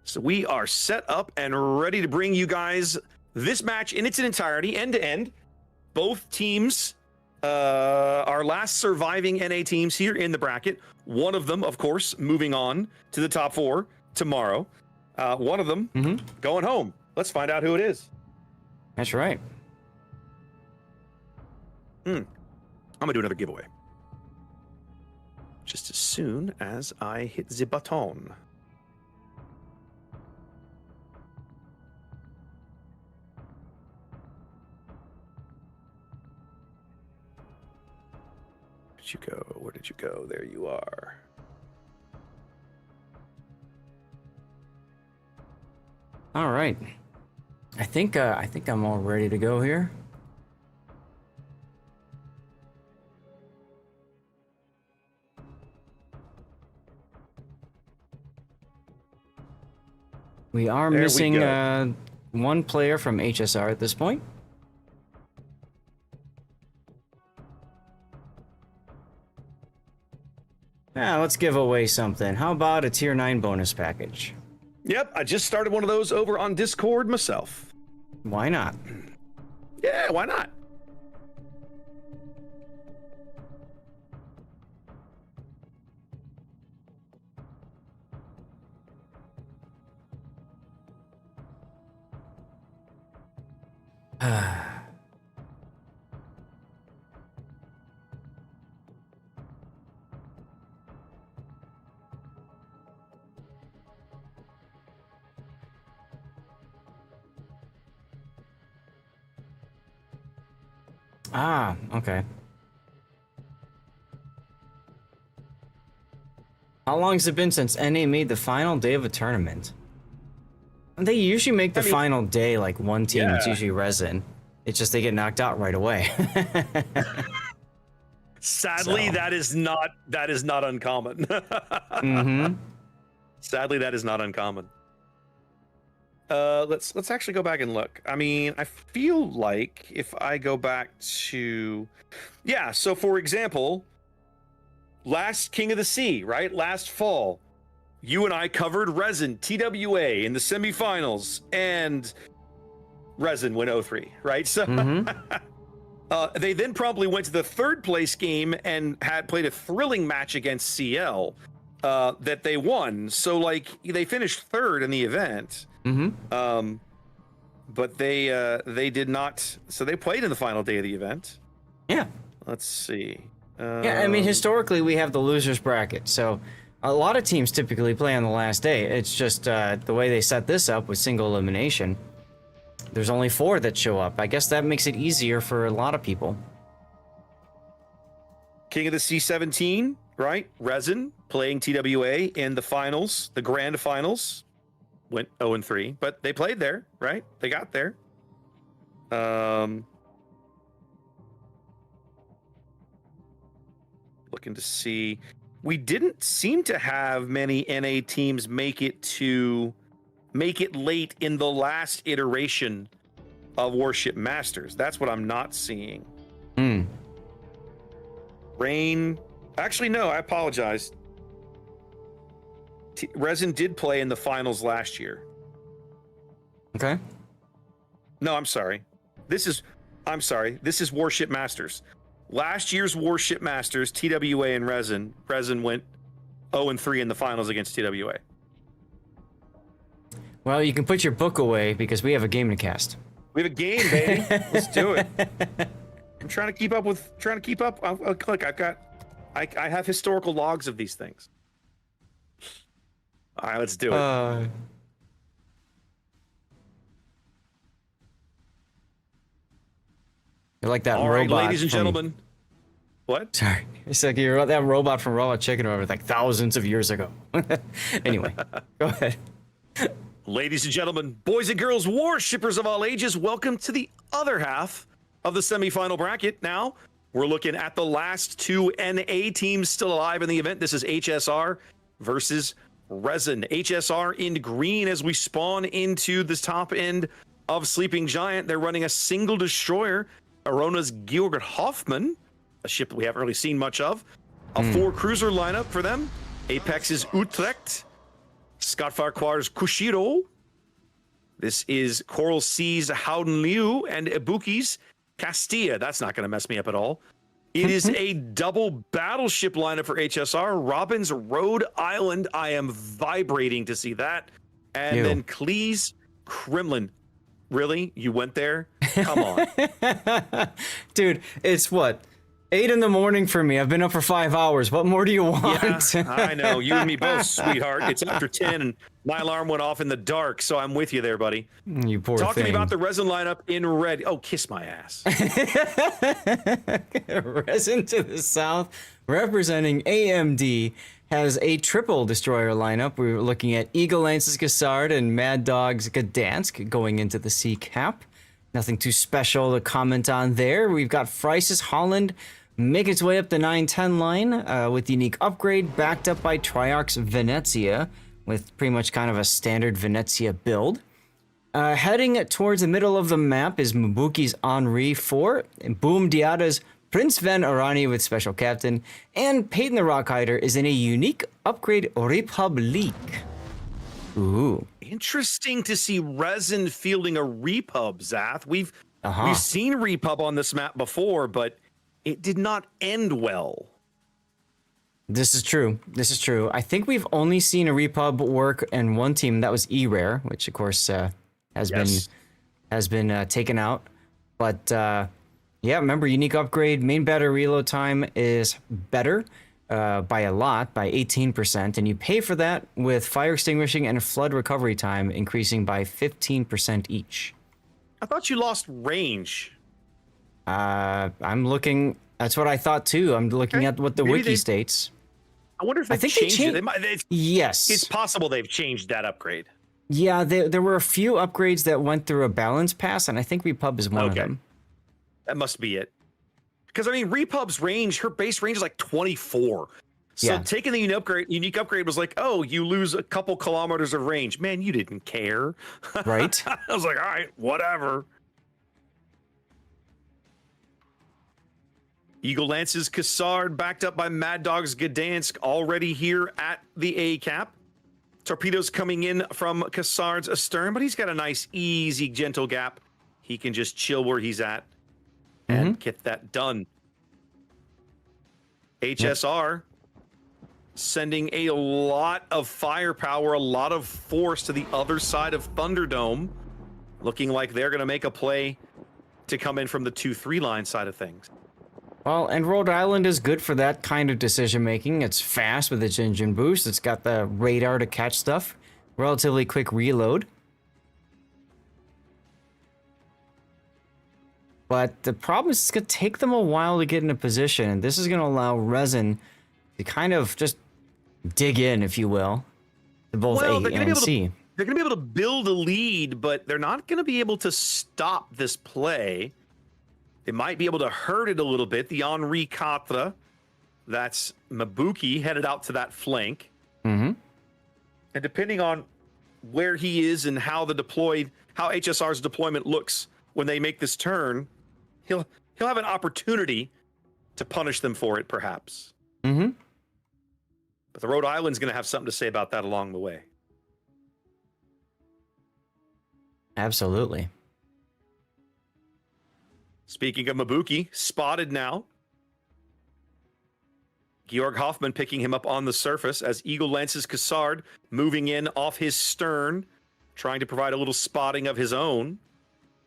So we are set up and ready to bring you guys this match in its entirety, end to end. Both teams, our last surviving NA teams here in the bracket. One of them, of course, moving on to the top 4 tomorrow. One of them going home. Let's find out who it is. That's right. I'm gonna do another giveaway. just as soon as I hit the button. Where did you go? Where did you go? There you are. All right. I think I'm all ready to go here. We are missing one player from HSR at this point. Let's give away something. How about a tier 9 bonus package? Yep, I just started one of those over on Discord myself. Why not? Yeah, why not? Okay. How long has it been since NA made the final day of a tournament? They usually make the final day like one team. Yeah. It's usually Resin. It's just they get knocked out right away. Sadly, that is not uncommon. Mm-hmm. Sadly, that is not uncommon. Let's actually go back and look. I mean, I feel like if I go back to, yeah. So for example, last King of the Sea, right? Last fall, you and I covered Resin TWA in the semifinals, and Resin went 0-3, right? So they then probably went to the third place game and had played a thrilling match against CL that they won. So like they finished third in the event. But they did not. So they played in the final day of the event. Yeah. Let's see. Yeah, I mean, historically we have the losers bracket, so a lot of teams typically play on the last day. It's just the way they set this up with single elimination. There's only 4 that show up. I guess that makes it easier for a lot of people. King of the C17, right? Resin playing TWA in the finals, the grand finals. Went 0-3, but they played there, right? They got there. Looking to see. We didn't seem to have many NA teams make it late in the last iteration of Warship Masters. That's what I'm not seeing. Rain. Actually, no, I apologize. Resin did play in the finals last year. Okay. No, I'm sorry. This is Warship Masters. Last year's Warship Masters, TWA and Resin went 0-3 in the finals against TWA. Well, you can put your book away because we have a game to cast. We have a game, baby. Let's do it. I'm trying to keep up. Look, I have historical logs of these things. All right, let's do it. You're like that All robot. right, ladies and gentlemen. What? Sorry, it's like you're that robot from Robot Chicken over like thousands of years ago. Anyway, go ahead. Ladies and gentlemen, boys and girls, warshippers of all ages, welcome to the other half of the semifinal bracket. Now we're looking at the last 2 NA teams still alive in the event. This is HSR versus Resin. HSR in green as we spawn into the top end of Sleeping Giant. They're running a single destroyer, Arona's Georg Hoffman, a ship that we haven't really seen much of. A 4 cruiser lineup for them. Apex's Utrecht, Skatfarquar's Kushiro. This is Coral Sea's Howden Liu and Ibuki's Castilla. That's not going to mess me up at all. It is a double battleship lineup for HSR. Robin's Rhode Island. I am vibrating to see that. And then Klee's Kremlin. Really? You went there? Come on. Dude, it's what? 8 in the morning for me. I've been up for 5 hours. What more do you want? Yeah, I know. You and me both, sweetheart. It's after 10, and my alarm went off in the dark, so I'm with you there, buddy. You poor Talk thing. to me about the resin lineup in red. Oh, kiss my ass. Resin to the south, representing AMD, has a triple destroyer lineup. We're looking at Eagle Lance's Cassard and Mad Dog's Gdansk going into the C cap. Nothing too special to comment on there. We've got Frice's Holland make its way up the 910 line with unique upgrade, backed up by Triarch's Venezia, with pretty much kind of a standard Venezia build. Heading towards the middle of the map is Mabuki's Henri 4, and Boom Diada's Prince Van Arani with Special Captain, and Peyton the Rockhider is in a unique upgrade Republique. Ooh. Interesting to see Resin fielding a Repub, Zath. We've seen Repub on this map before, but it did not end well. This is true. This is true. I think we've only seen a Repub work in one team. That was E-Rare, which of course has been taken out. But yeah, remember, unique upgrade, main battery reload time is better by a lot, by 18%, and you pay for that with fire extinguishing and flood recovery time increasing by 15% each. I thought you lost range. I'm looking. That's what I thought too. I'm looking at what the wiki states. I wonder if they changed it. Yes, it's possible they've changed that upgrade. Yeah, there were a few upgrades that went through a balance pass, and I think Repub is one of them. That must be it. Because I mean, Repub's range, her base range is like 24. So taking the unique upgrade was like, oh, you lose a couple kilometers of range. Man, you didn't care. Right? I was like, all right, whatever. Eagle Lance's Cassard, backed up by Mad Dog's Gdansk, already here at the A cap. Torpedoes coming in from Cassard's astern, but he's got a nice, easy, gentle gap. He can just chill where he's at and get that done. HSR sending a lot of firepower, a lot of force to the other side of Thunderdome, looking like they're going to make a play to come in from the 2-3 line side of things. Well, and Rhode Island is good for that kind of decision-making. It's fast with its engine boost. It's got the radar to catch stuff. Relatively quick reload. But the problem is it's going to take them a while to get into position, and this is going to allow Resin to kind of just dig in, if you will, to both A and C. They're going to be able to build a lead, but they're not going to be able to stop this play. They might be able to hurt it a little bit. The Henri Quatre, that's Mabuki, headed out to that flank. And depending on where he is and how how HSR's deployment looks when they make this turn, he'll have an opportunity to punish them for it, perhaps. But the Rhode Island's going to have something to say about that along the way. Absolutely. Speaking of Mabuki, spotted now. Georg Hoffman picking him up on the surface as Eagle Lance's Cassard moving in off his stern, trying to provide a little spotting of his own.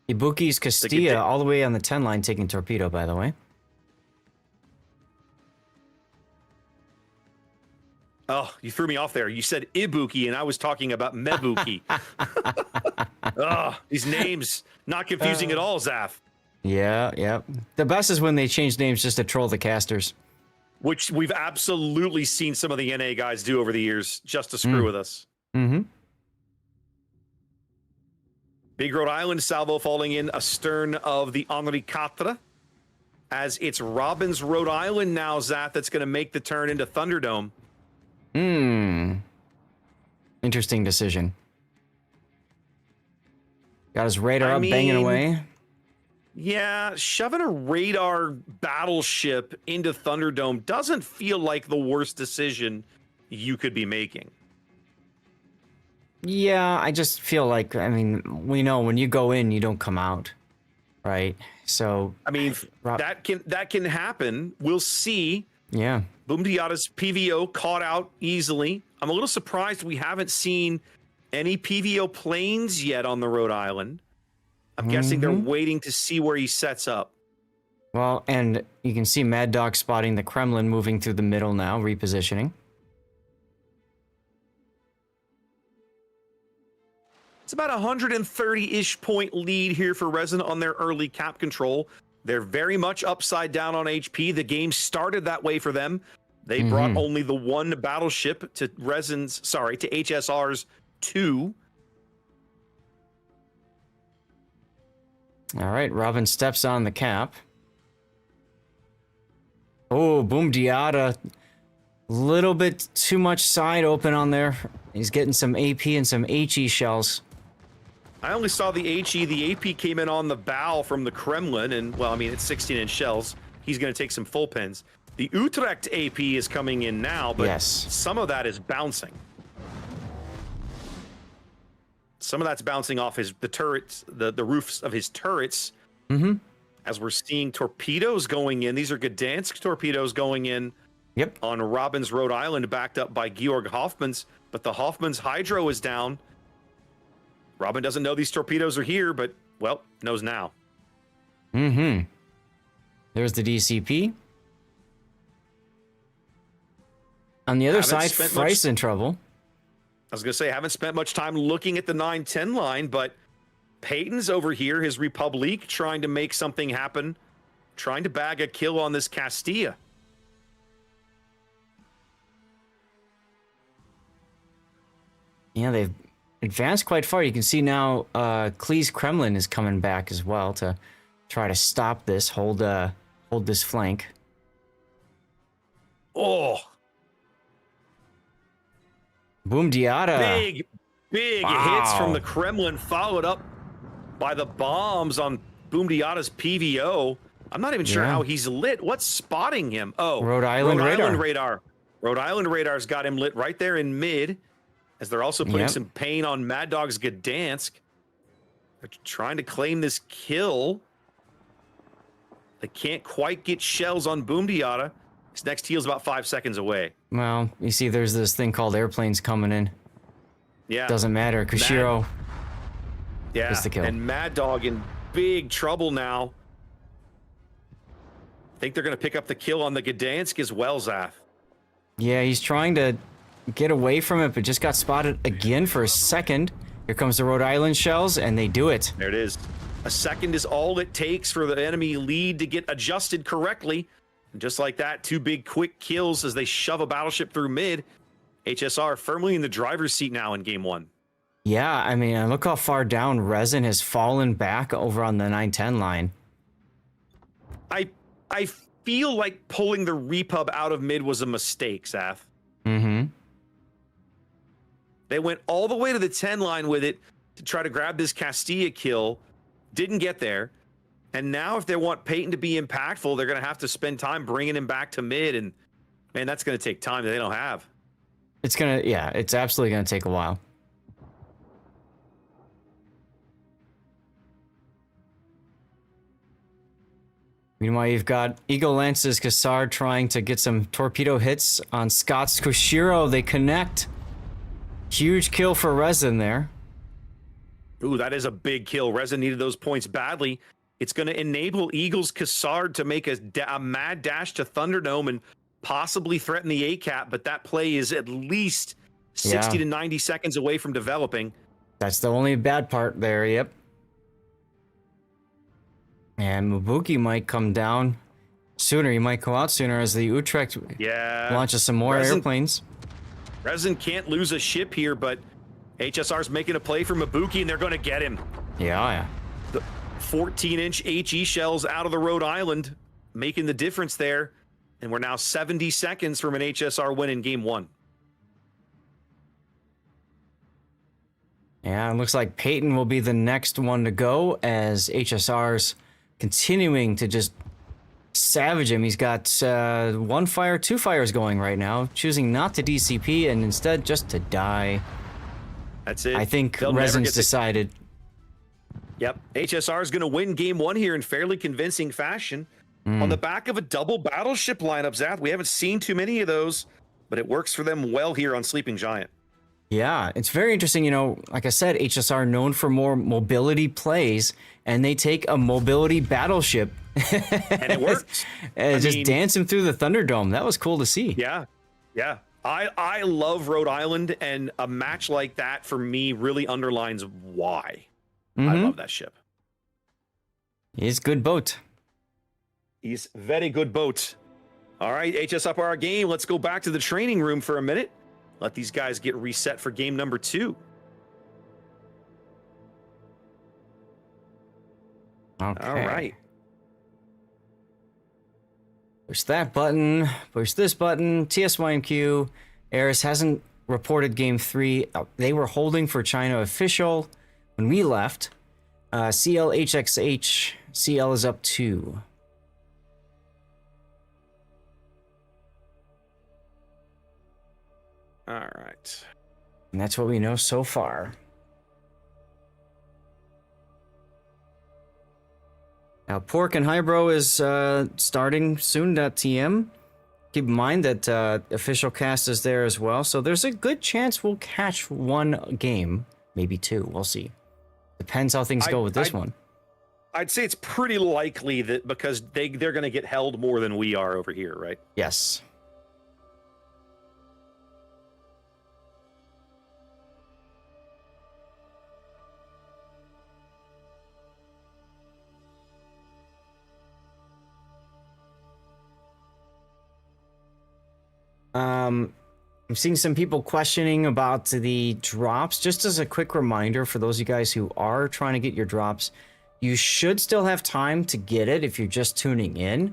Ibuki's Castilla all the way on the 10 line taking torpedo, by the way. Oh, you threw me off there. You said Ibuki, and I was talking about Mebuki. Oh, these names, not confusing at all, Zaf. Yeah. The best is when they change names just to troll the casters. Which we've absolutely seen some of the NA guys do over the years just to screw with us. Big Rhode Island salvo falling in astern of the Henri Quatre. As it's Robbins Rhode Island now, Zaf, that's going to make the turn into Thunderdome. Interesting decision. Got his radar up, banging away. Yeah, shoving a radar battleship into Thunderdome doesn't feel like the worst decision you could be making. Yeah, I just feel like, I mean, we know when you go in, you don't come out, right? So, I mean, that can happen. We'll see. Yeah. Boom Diada's PVO caught out easily. I'm a little surprised we haven't seen any PVO planes yet on the Rhode Island. I'm guessing they're waiting to see where he sets up. Well, and you can see Mad Dog spotting the Kremlin moving through the middle now, repositioning. It's about 130-ish point lead here for Resin on their early cap control. They're very much upside down on HP. The game started that way for them. They brought only the one battleship to HSR's 2. All right, Robin steps on the cap. Oh, Boom Diata. Little bit too much side open on there. He's getting some AP and some HE shells. I only saw the HE. The AP came in on the bow from the Kremlin, and, well, I mean, it's 16-inch shells. He's going to take some full pins. The Utrecht AP is coming in now, but some of that is bouncing. Some of that's bouncing off the turrets, the roofs of his turrets. As we're seeing torpedoes going in. These are Gdansk torpedoes going in on Robin's Rhode Island, backed up by Georg Hoffman's. But the Hoffman's hydro is down. Robin doesn't know these torpedoes are here, but, well, knows now. There's the DCP. On the other side, Fry's in trouble. I was going to say, haven't spent much time looking at the 9-10 line, but Peyton's over here, his Republique, trying to make something happen, trying to bag a kill on this Castilla. Yeah, they've advanced quite far. You can see now Klee's Kremlin is coming back as well to try to stop this, hold this flank. Oh. Boom Diata. Big hits from the Kremlin, followed up by the bombs on Boom Diata's PVO. I'm not even sure how he's lit. What's spotting him? Oh, Rhode Island radar. Rhode Island radar's got him lit right there in mid, as they're also putting some pain on Mad Dog's Gdansk. They're trying to claim this kill. They can't quite get shells on Boom Diata. His next heal's about 5 seconds away. Well, you see there's this thing called airplanes coming in. Yeah. Doesn't matter. Kushiro is the kill. And Mad Dog in big trouble now. I think they're going to pick up the kill on the Gdansk as well, Zath. Yeah, he's trying to get away from it, but just got spotted again for a second. Here comes the Rhode Island shells, and they do it. There it is. A second is all it takes for the enemy lead to get adjusted correctly. And just like that, 2 big quick kills as they shove a battleship through mid. HSR firmly in the driver's seat now in game 1. Yeah, I mean, look how far down Resin has fallen back over on the 9-10 line. I feel like pulling the repub out of mid was a mistake, Zath. They went all the way to the 10 line with it to try to grab this Castilla kill. Didn't get there. And now if they want Peyton to be impactful, they're going to have to spend time bringing him back to mid. And, man, that's going to take time that they don't have. It's absolutely going to take a while. Meanwhile, you've got Eagle Lance's Cassard trying to get some torpedo hits on Scott's Kushiro. They connect. Huge kill for Resin there. Ooh, that is a big kill. Resin needed those points badly. It's going to enable Eagle's Cassard to make a mad dash to Thunderdome and possibly threaten the ACAP, but that play is at least 60 to 90 seconds away from developing. That's the only bad part there, yep. And Mabuki might come down sooner. He might go out sooner as the Utrecht launches some more airplanes. Resin can't lose a ship here, but HSR's making a play for Mabuki, and they're going to get him. Yeah. The 14-inch HE shells out of the Rhode Island, making the difference there. And we're now 70 seconds from an HSR win in game 1. Yeah, it looks like Peyton will be the next one to go as HSR's continuing to just savage him. He's got 1 fire, 2 fires going right now, choosing not to DCP and instead just to die. That's it. I think Resin's decided. Yep. HSR is going to win game 1 here in fairly convincing fashion. On the back of a double battleship lineup, Zath. We haven't seen too many of those, but it works for them well here on Sleeping Giant. Yeah, it's very interesting. You know, like I said, HSR known for more mobility plays, and they take a mobility battleship And it works. and just dance him through the Thunderdome. That was cool to see. Yeah. Yeah. I love Rhode Island, and a match like that for me really underlines why I love that ship. He's good boat. He's very good boat. All right, HS up our game. Let's go back to the training room for a minute. Let these guys get reset for game number 2. Okay. All right. Push that button. Push this button. TSYMQ. Eris hasn't reported game 3. They were holding for China official when we left. CLHXH. CL is up 2. All right. And that's what we know so far. Now, Pork and Hybro is starting soon.tm. Keep in mind that official cast is there as well, so there's a good chance we'll catch one game, maybe 2. We'll see. Depends how things go with this one. I'd say it's pretty likely that because they're going to get held more than we are over here, right? Yes. I'm seeing some people questioning about the drops. Just as a quick reminder for those of you guys who are trying to get your drops, you should still have time to get it if you're just tuning in.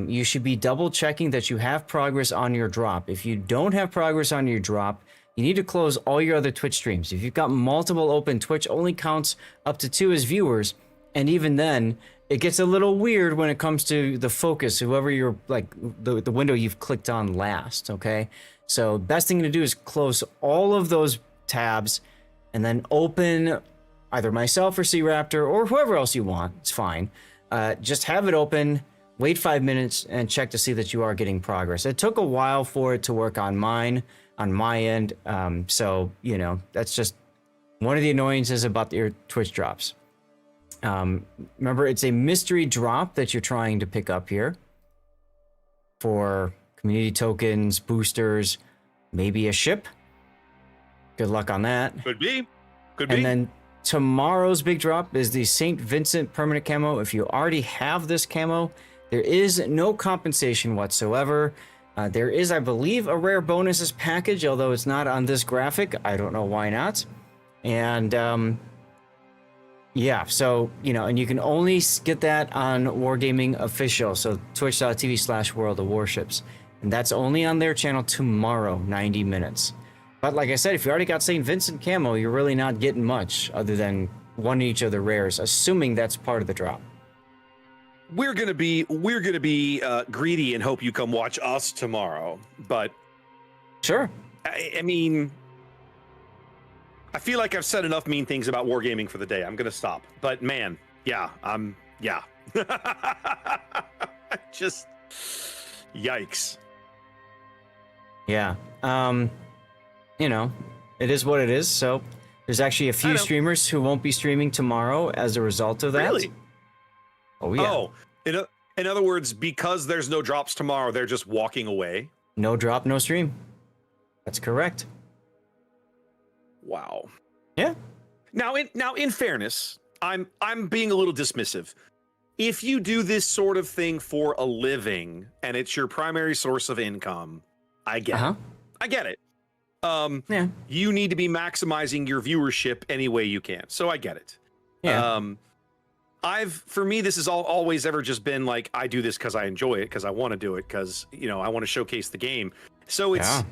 You should be double checking that you have progress on your drop. If you don't have progress on your drop, you need to close all your other Twitch streams. If you've got multiple open, Twitch only counts up to 2 as viewers. And even then, it gets a little weird when it comes to the focus, whoever you're like the window you've clicked on last. Okay. So best thing to do is close all of those tabs and then open either myself or C-Raptor or whoever else you want. It's fine. Just have it open, wait 5 minutes and check to see that you are getting progress. It took a while for it to work on my end. So, you know, that's just one of the annoyances about your Twitch drops. Remember, it's a mystery drop that you're trying to pick up here for community tokens, boosters, maybe a ship. Good luck on that. Could be. Could be. And then tomorrow's big drop is the St. Vincent permanent camo. If you already have this camo, there is no compensation whatsoever. There is, I believe, a rare bonuses package, although it's not on this graphic. I don't know why not. And yeah, so, you know, and you can only get that on Wargaming Official, so twitch.tv/World of Warships. And that's only on their channel tomorrow, 90 minutes. But like I said, if you already got St. Vincent camo, you're really not getting much other than one each of the rares, assuming that's part of the drop. We're gonna be greedy and hope you come watch us tomorrow. But sure. I mean, I feel like I've said enough mean things about wargaming for the day. I'm gonna stop. But man, yeah, yeah. Just yikes. Yeah. You know, it is what it is. So there's actually a few streamers who won't be streaming tomorrow as a result of that. Really? Oh, yeah. Oh, in other words, because there's no drops tomorrow, they're just walking away. No drop, no stream. That's correct. Wow. Yeah. Now, in fairness, I'm being a little dismissive. If you do this sort of thing for a living and it's your primary source of income, I get it. I get it. Yeah. You need to be maximizing your viewership any way you can. So I get it. Yeah. For me, this has always ever just been like, I do this because I enjoy it, because I want to do it, because, you know, I want to showcase the game. So it's,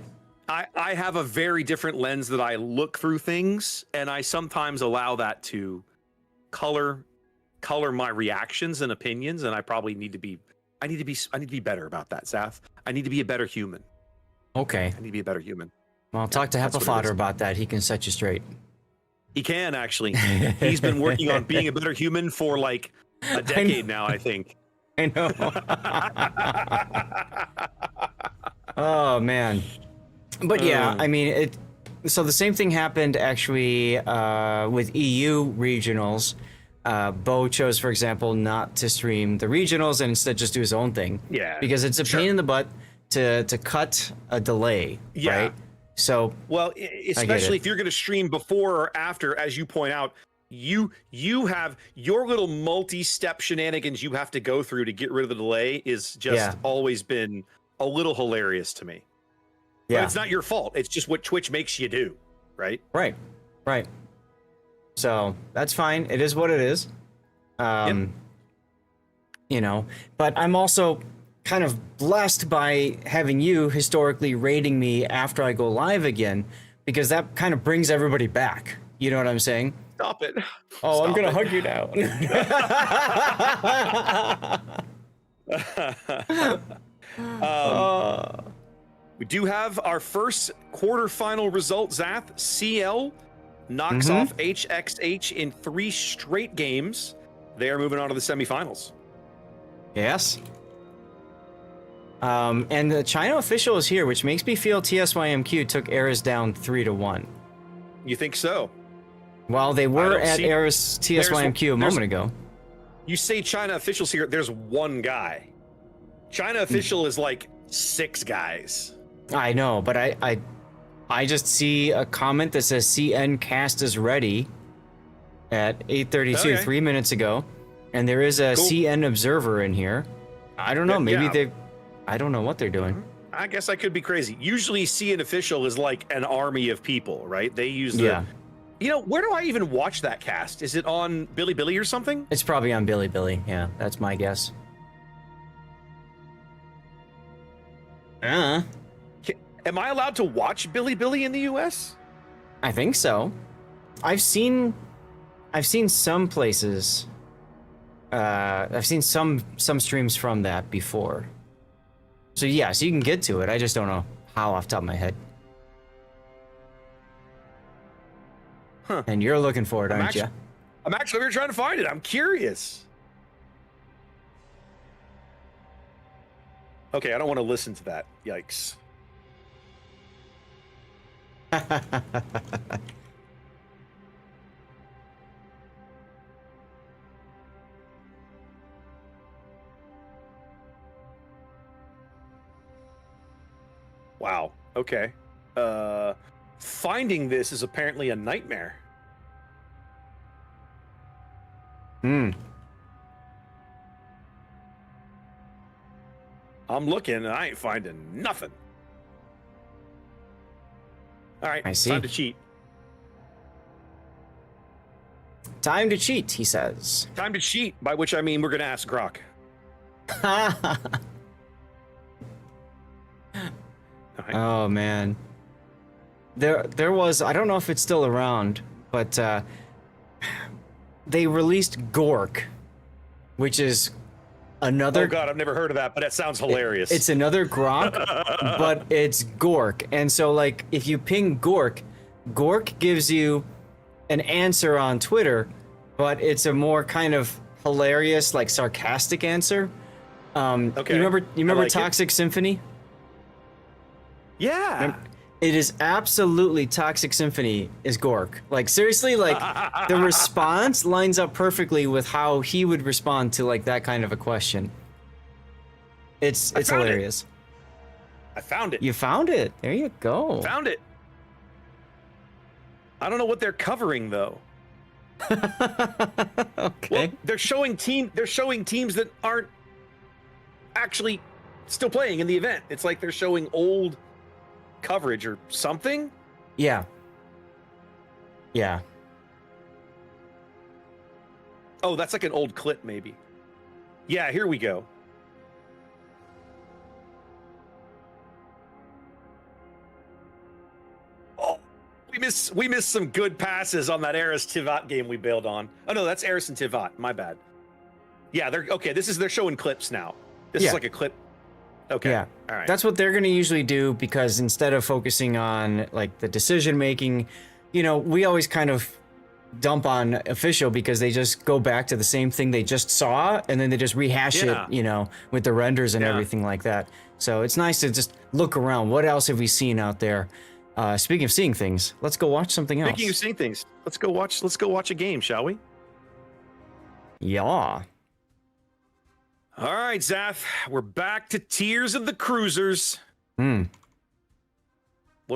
I have a very different lens that I look through things, and I sometimes allow that to color my reactions and opinions. And I probably need to be better about that, Zath. I need to be a better human. Okay. I need to be a better human. Well, talk to Hepafodder about that. He can set you straight. He can, actually. He's been working on being a better human for like a decade now, I think. I know. Oh, man. But yeah, I mean, So the same thing happened actually with EU regionals. Bo chose, for example, not to stream the regionals and instead just do his own thing. Yeah, because it's a pain in the butt to cut a delay. Yeah. Right. So well, especially if you're going to stream before or after, as you point out, you have your little multi-step shenanigans you have to go through to get rid of the delay is just always been a little hilarious to me. Yeah, but it's not your fault. It's just what Twitch makes you do, right? Right. So that's fine. It is what it is. You know, but I'm also kind of blessed by having you historically rating me after I go live again, because that kind of brings everybody back. You know what I'm saying? Stop it. Oh, I'm going to hug you now. We do have our first quarterfinal result, Zath. CL knocks off HXH in 3 straight games. They are moving on to the semifinals. Yes. And the China official is here, which makes me feel TSYMQ took Eris down 3-1. You think so? Well, they were at Eris TSYMQ a moment ago. You say China officials here, there's one guy. China official is like 6 guys. I know, but I just see a comment that says CN cast is ready at 8:32, 3 minutes ago. And there is a CN observer in here. I don't know, maybe I don't know what they're doing. I guess I could be crazy. Usually CN official is like an army of people, right? They use the... You know, where do I even watch that cast? Is it on Billy or something? It's probably on Billy. Yeah, that's my guess. Am I allowed to watch Billy in the US? I think so. I've seen some places. I've seen some streams from that before. So yeah, so you can get to it. I just don't know how off the top of my head. Huh. And you're looking for it, aren't you? I'm actually over here trying to find it. I'm curious. Okay, I don't want to listen to that. Yikes. Wow. Okay. Finding this is apparently a nightmare. I'm looking and I ain't finding nothing. All right, I see. Time to cheat. Time to cheat, he says. Time to cheat, by which I mean we're going to ask Grok. Oh, man. There was, I don't know if it's still around, but they released Gork, which is another... Oh, God, I've never heard of that, but that sounds hilarious. It's another Grok, but it's Gork. And so, like, if you ping Gork, Gork gives you an answer on Twitter, but it's a more kind of hilarious, like, sarcastic answer. Okay. You remember like Toxic Symphony? Yeah. It is absolutely Toxic Symphony is Gork. Like, seriously, like, the response lines up perfectly with how he would respond to, like, that kind of a question. It's hilarious. I found it. You found it. There you go. Found it. I don't know what they're covering, though. Okay. Well, they're showing teams that aren't actually still playing in the event. It's like they're showing old coverage or something. Yeah. Oh, that's like an old clip, maybe. Yeah, here we go. Oh, we missed some good passes on that Eris Tivat game we bailed on. Oh no, that's Eris and Tivat. My bad. Yeah, they're showing clips now. This is like a clip. Okay. Yeah. All right. That's what they're going to usually do, because instead of focusing on, like, the decision making, you know, we always kind of dump on official because they just go back to the same thing they just saw and then they just rehash it, you know, with the renders and everything like that. So it's nice to just look around. What else have we seen out there? Speaking of seeing things, let's go watch something else. Speaking of seeing things, let's go watch a game, shall we? Yeah. All right, Zath, we're back to Tears of the Cruisers. What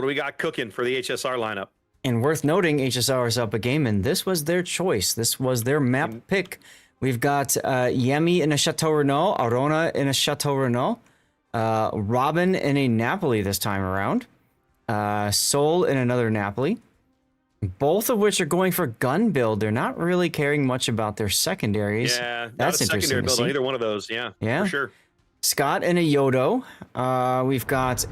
do we got cooking for the HSR lineup? And worth noting, HSR is up a game, and this was their choice. This was their map pick. We've got Yemi in a Chateau Renault, Arona in a Chateau Renault, Robin in a Napoli this time around, Sol in another Napoli, both of which are going for gun build. They're not really caring much about their secondaries. Yeah, that's not a secondary build on either one of those. Yeah, for sure. Scott in a Yodo. We've got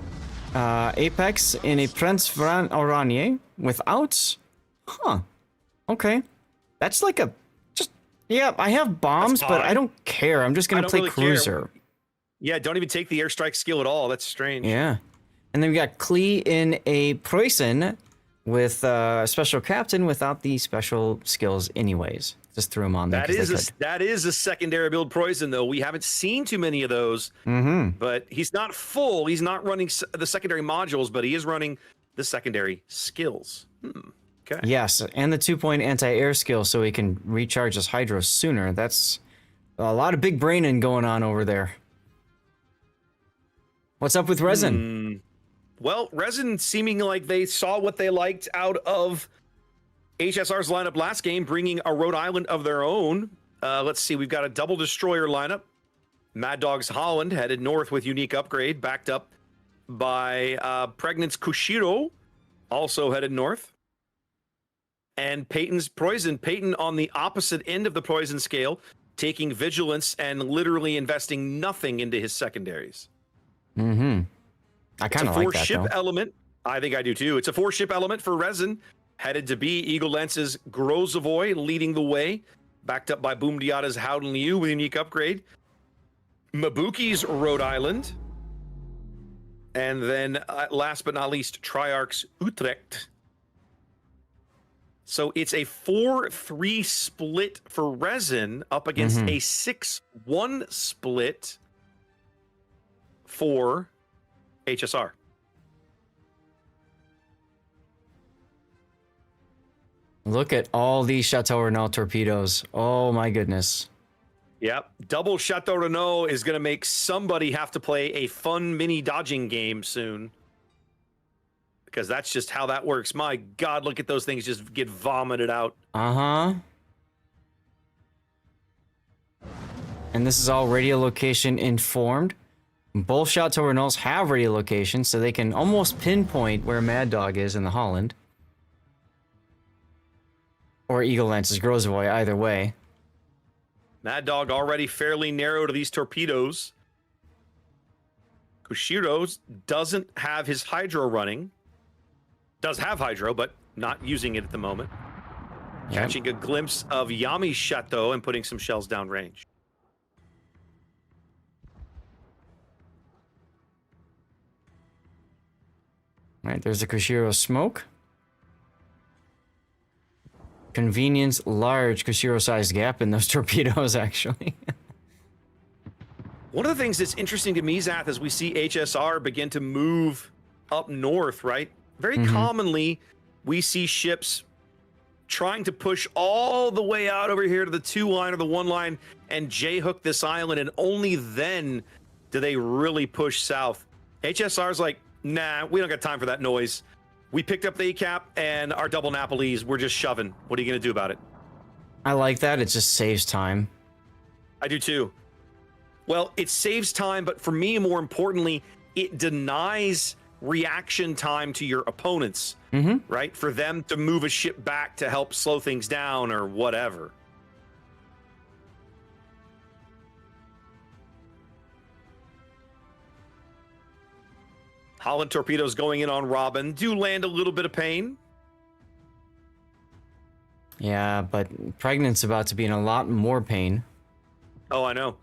Apex in a Prince Van Oranje without. Okay. That's like a. Yeah, I have bombs, but I don't care. I'm just going to play really Cruiser. Care. Yeah, don't even take the airstrike skill at all. That's strange. Yeah. And then we got Klee in a Preußen with Special Captain without the special skills anyways. Just threw him on there. That is a secondary build Preußen, though. We haven't seen too many of those. But he's not full. He's not running the secondary modules, but he is running the secondary skills. Okay. Yes, and the 2-point anti-air skill so he can recharge his Hydro sooner. That's a lot of big braining going on over there. What's up with Resin? Well, Resin seeming like they saw what they liked out of HSR's lineup last game, bringing a Rhode Island of their own. Let's see, we've got a double destroyer lineup. Mad Dog's Holland headed north with unique upgrade, backed up by Pregnant's Kushiro, also headed north. And Peyton's Poison. Peyton on the opposite end of the Poison scale, taking Vigilance and literally investing nothing into his secondaries. I kind of like that, though. It's a 4-ship element. I think I do, too. It's a 4-ship element for Resin. Headed to be Eagle Lance's Grozavoy leading the way, backed up by Boom Diata's Howden Liu with unique upgrade. Mabuki's Rhode Island. And then, last but not least, Triarch's Utrecht. So it's a 4-3 split for Resin up against a 6-1 split for HSR. Look at all these Chateau Renault torpedoes. Oh my goodness. Yep. Double Chateau Renault is going to make somebody have to play a fun mini dodging game soon. Because that's just how that works. My God, look at those things just get vomited out. And this is all radio location informed. Both Chateau Renaults have radio location, so they can almost pinpoint where Mad Dog is in the Holland. Or Eagle Lance's Grozavoy, either way. Mad Dog already fairly narrow to these torpedoes. Kushiro's doesn't have his Hydro running. Does have Hydro, but not using it at the moment. Yep. Catching a glimpse of Yami's Chateau and putting some shells downrange. All right, there's the Kushiro smoke. Convenience, large Kushiro-sized gap in those torpedoes, actually. One of the things that's interesting to me, Zath, as we see HSR begin to move up north, right? Very commonly, we see ships trying to push all the way out over here to the 2-line or the 1-line and J-hook this island, and only then do they really push south. HSR's like, nah, we don't got time for that noise. We picked up the ACAP and our double Napolis, we're just shoving. What are you going to do about it? I like that. It just saves time. I do too. Well, it saves time, but for me, more importantly, it denies reaction time to your opponents, right? For them to move a ship back to help slow things down or whatever. Holland torpedoes going in on Robin do land a little bit of pain. Yeah, but Pregnant's about to be in a lot more pain. Oh, I know.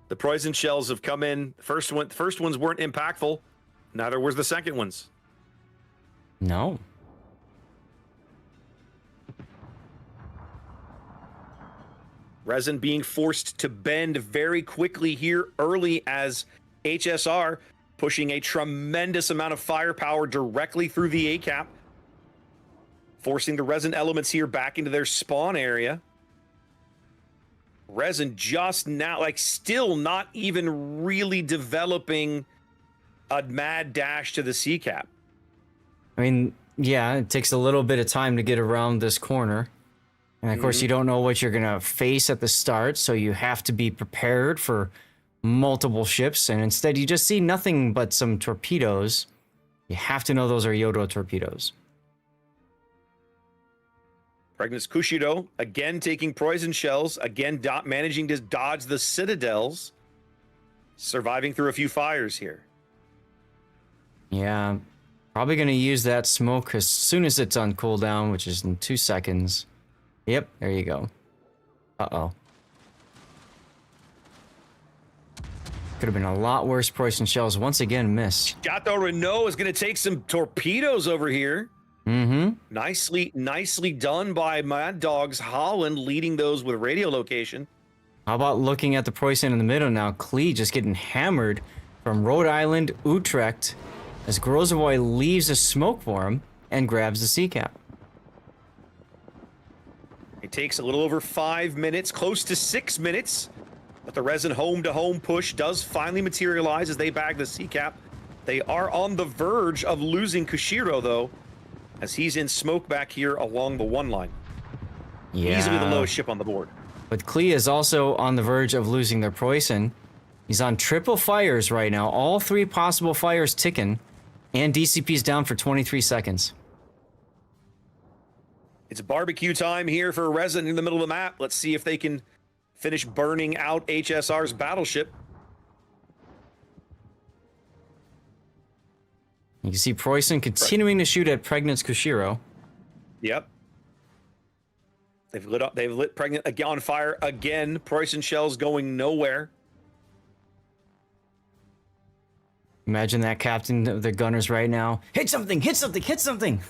The poison shells have come in. The first ones weren't impactful. Neither was the second ones. No. Resin being forced to bend very quickly here early as HSR pushing a tremendous amount of firepower directly through the A-cap, forcing the resin elements here back into their spawn area. Resin just now, like, still not even really developing a mad dash to the C-cap. I mean, yeah, it takes a little bit of time to get around this corner. And of course, you don't know what you're going to face at the start, so you have to be prepared for multiple ships. And instead, you just see nothing but some torpedoes. You have to know those are Yodo torpedoes. Pregnant's Kushiro, again taking poison shells, again managing to dodge the citadels, surviving through a few fires here. Yeah, probably going to use that smoke as soon as it's on cooldown, which is in 2 seconds. Yep, there you go. Uh-oh. Could have been a lot worse. Poison shells once again miss. Chateau Renault is going to take some torpedoes over here. Nicely done by Mad Dogs Holland, leading those with radio location. How about looking at the poison in the middle now? Klee just getting hammered from Rhode Island, Utrecht, as Grozovoy leaves a smoke for him and grabs the C-cap. It takes a little over 5 minutes, close to 6 minutes, but the resin home-to-home push does finally materialize as they bag the C-cap. They are on the verge of losing Kushiro, though, as he's in smoke back here along the 1 line. Yeah. Easily the lowest ship on the board. But Klee is also on the verge of losing their poison. He's on triple fires right now, all 3 possible fires ticking, and DCP's down for 23 seconds. It's barbecue time here for Resin in the middle of the map. Let's see if they can finish burning out HSR's battleship. You can see Preussen continuing to shoot at Pregnant's Kushiro. Yep. They've lit Pregnant again on fire again. Preussen shells going nowhere. Imagine that captain of the gunners right now. Hit something, hit something, hit something.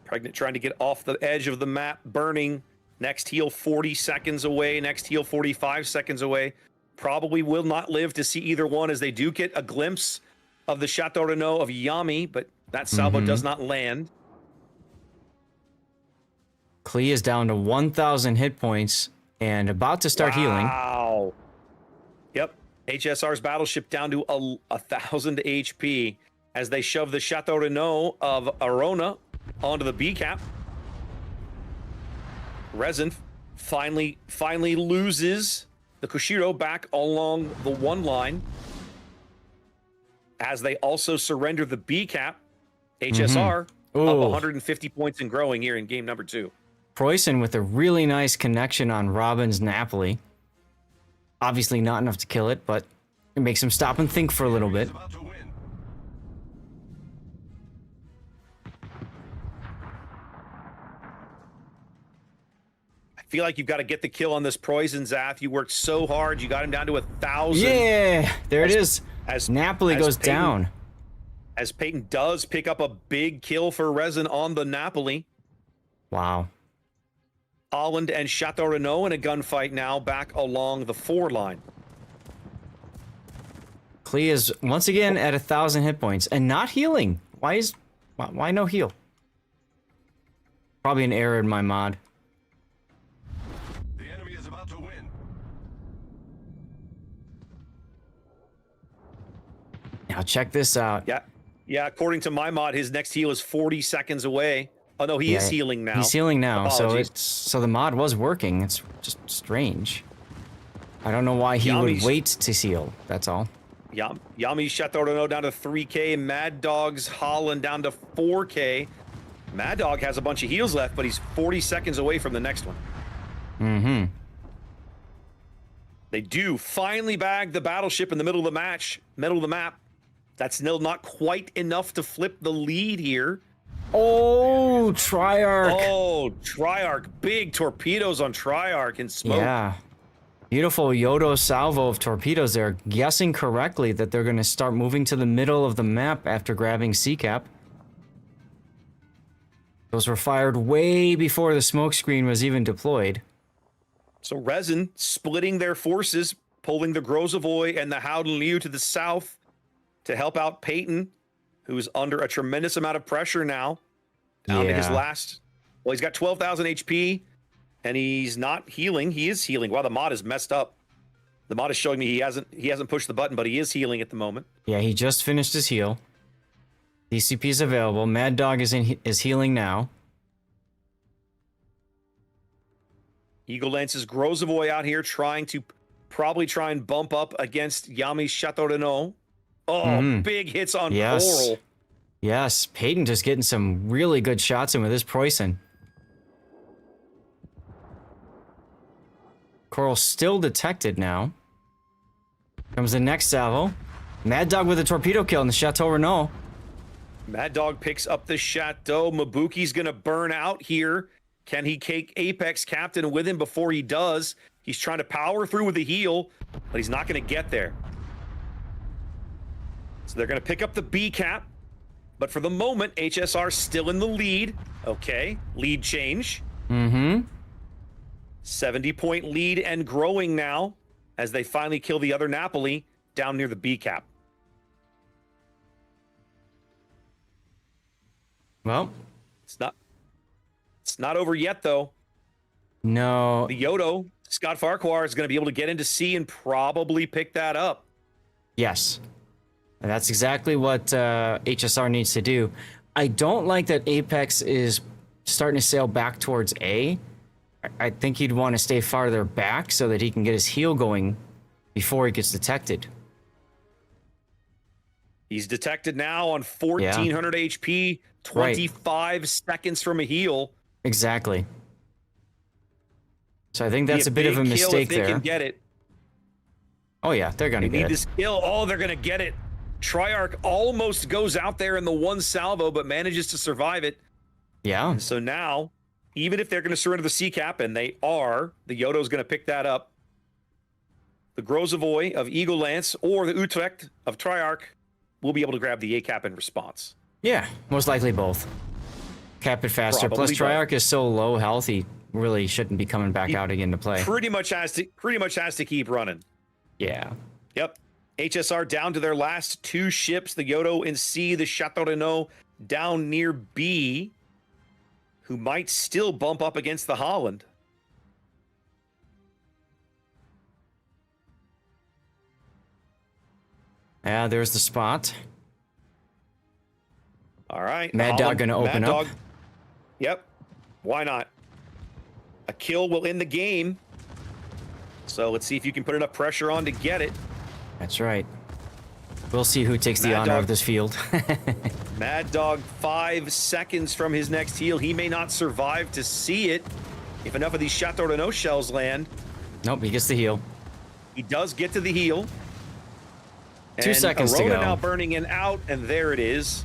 Pregnant trying to get off the edge of the map, burning. Next heal 40 seconds away. Next heal 45 seconds away. Probably will not live to see either one, as they do get a glimpse of the Chateau Renault of Yami, but that salvo does not land. Klee is down to 1,000 hit points and about to start healing. Wow. Yep. HSR's battleship down to 1,000 HP as they shove the Chateau Renault of Arona onto the B-cap. Resin finally loses the Kushiro back along the 1 line as they also surrender the B-cap. HSR up 150 points and growing here in game number 2. Preussen with a really nice connection on Robin's Napoli. Obviously not enough to kill it, but it makes him stop and think for a little bit. I feel like you've got to get the kill on this Preussen, Zath. You worked so hard. You got him down to 1,000. Yeah, there it is. As Napoli goes down. As Peyton does pick up a big kill for Resin on the Napoli. Wow. Holland and Chateau Renault in a gunfight now back along the 4 line. Klee is once again at 1,000 hit points and not healing. Why no heal? Probably an error in my mod. The enemy is about to win. Now check this out. Yeah, according to my mod, his next heal is 40 seconds away. Oh no, he is healing now. He's healing now, Apologies. so the mod was working. It's just strange. I don't know why he would wait to heal. That's all. Yami Chateau Renault down to 3K. Mad Dog's Holland down to 4K. Mad Dog has a bunch of heals left, but he's 40 seconds away from the next one. They do finally bag the battleship in the middle of the map. That's still not quite enough to flip the lead here. Oh, Triarch. Oh, Triarch. Big torpedoes on Triarch in smoke. Yeah. Beautiful Yodo salvo of torpedoes there. Guessing correctly that they're going to start moving to the middle of the map after grabbing C-cap. Those were fired way before the smoke screen was even deployed. So Resin splitting their forces, pulling the Grozovoy and the Howden Liu to the south to help out Peyton, who's under a tremendous amount of pressure now. Down to his last. Well, he's got 12,000 HP, and he's not healing. He is healing. Wow, the mod is messed up. The mod is showing me he hasn't pushed the button, but he is healing at the moment. Yeah, he just finished his heal. DCP is available. Mad Dog is healing now. Eagle Lance's Grozovoy out here trying to probably try and bump up against Yami's Chateau Renaud. Oh, big hits on Coral. Yes, Peyton just getting some really good shots in with his Poison. Coral still detected now. Comes the next salvo. Mad Dog with a torpedo kill in the Chateau Renaud. Mad Dog picks up the Chateau. Mabuki's going to burn out here. Can he take Apex Captain with him before he does? He's trying to power through with the heal, but he's not going to get there. So they're going to pick up the B cap. But for the moment, HSR still in the lead. Okay, lead change. 70-point lead and growing now as they finally kill the other Napoli down near the B cap. Well, it's not over yet, though. No. The Yodo, Scott Farquhar, is going to be able to get into C and probably pick that up. Yes. And that's exactly what HSR needs to do. I don't like that Apex is starting to sail back towards A. I think he'd want to stay farther back so that he can get his heal going before he gets detected. He's detected now on 1,400 HP, 25 seconds from a heal. Exactly. So I think that's a bit of a mistake there. They can get it. Oh yeah, they're going to get it. They need this kill. Oh, they're going to get it. Triarch almost goes out there in the one salvo, but manages to survive it. Yeah. And so now, even if they're going to surrender the C cap, and they are, the Yodo's going to pick that up. The Grozovoy of Eagle Lance or the Utrecht of Triarch will be able to grab the A cap in response. Yeah, most likely both. Cap it faster. Probably Plus, Triarch is so low health, he really shouldn't be coming back out again to play. Pretty much has to keep running. Yeah. Yep. HSR down to their last two ships, the Yodo in C, the Chateau Renaud down near B, who might still bump up against the Holland. Yeah, there's the spot. All right. Mad Dog going to open up. Yep. Why not? A kill will end the game. So let's see if you can put enough pressure on to get it. That's right. We'll see who takes the honor of this field. Mad Dog 5 seconds from his next heal. He may not survive to see it if enough of these Chateau Renaud shells land. Nope, he gets the heal. He does get to the heal. 2 seconds to go. Now burning in out, and there it is.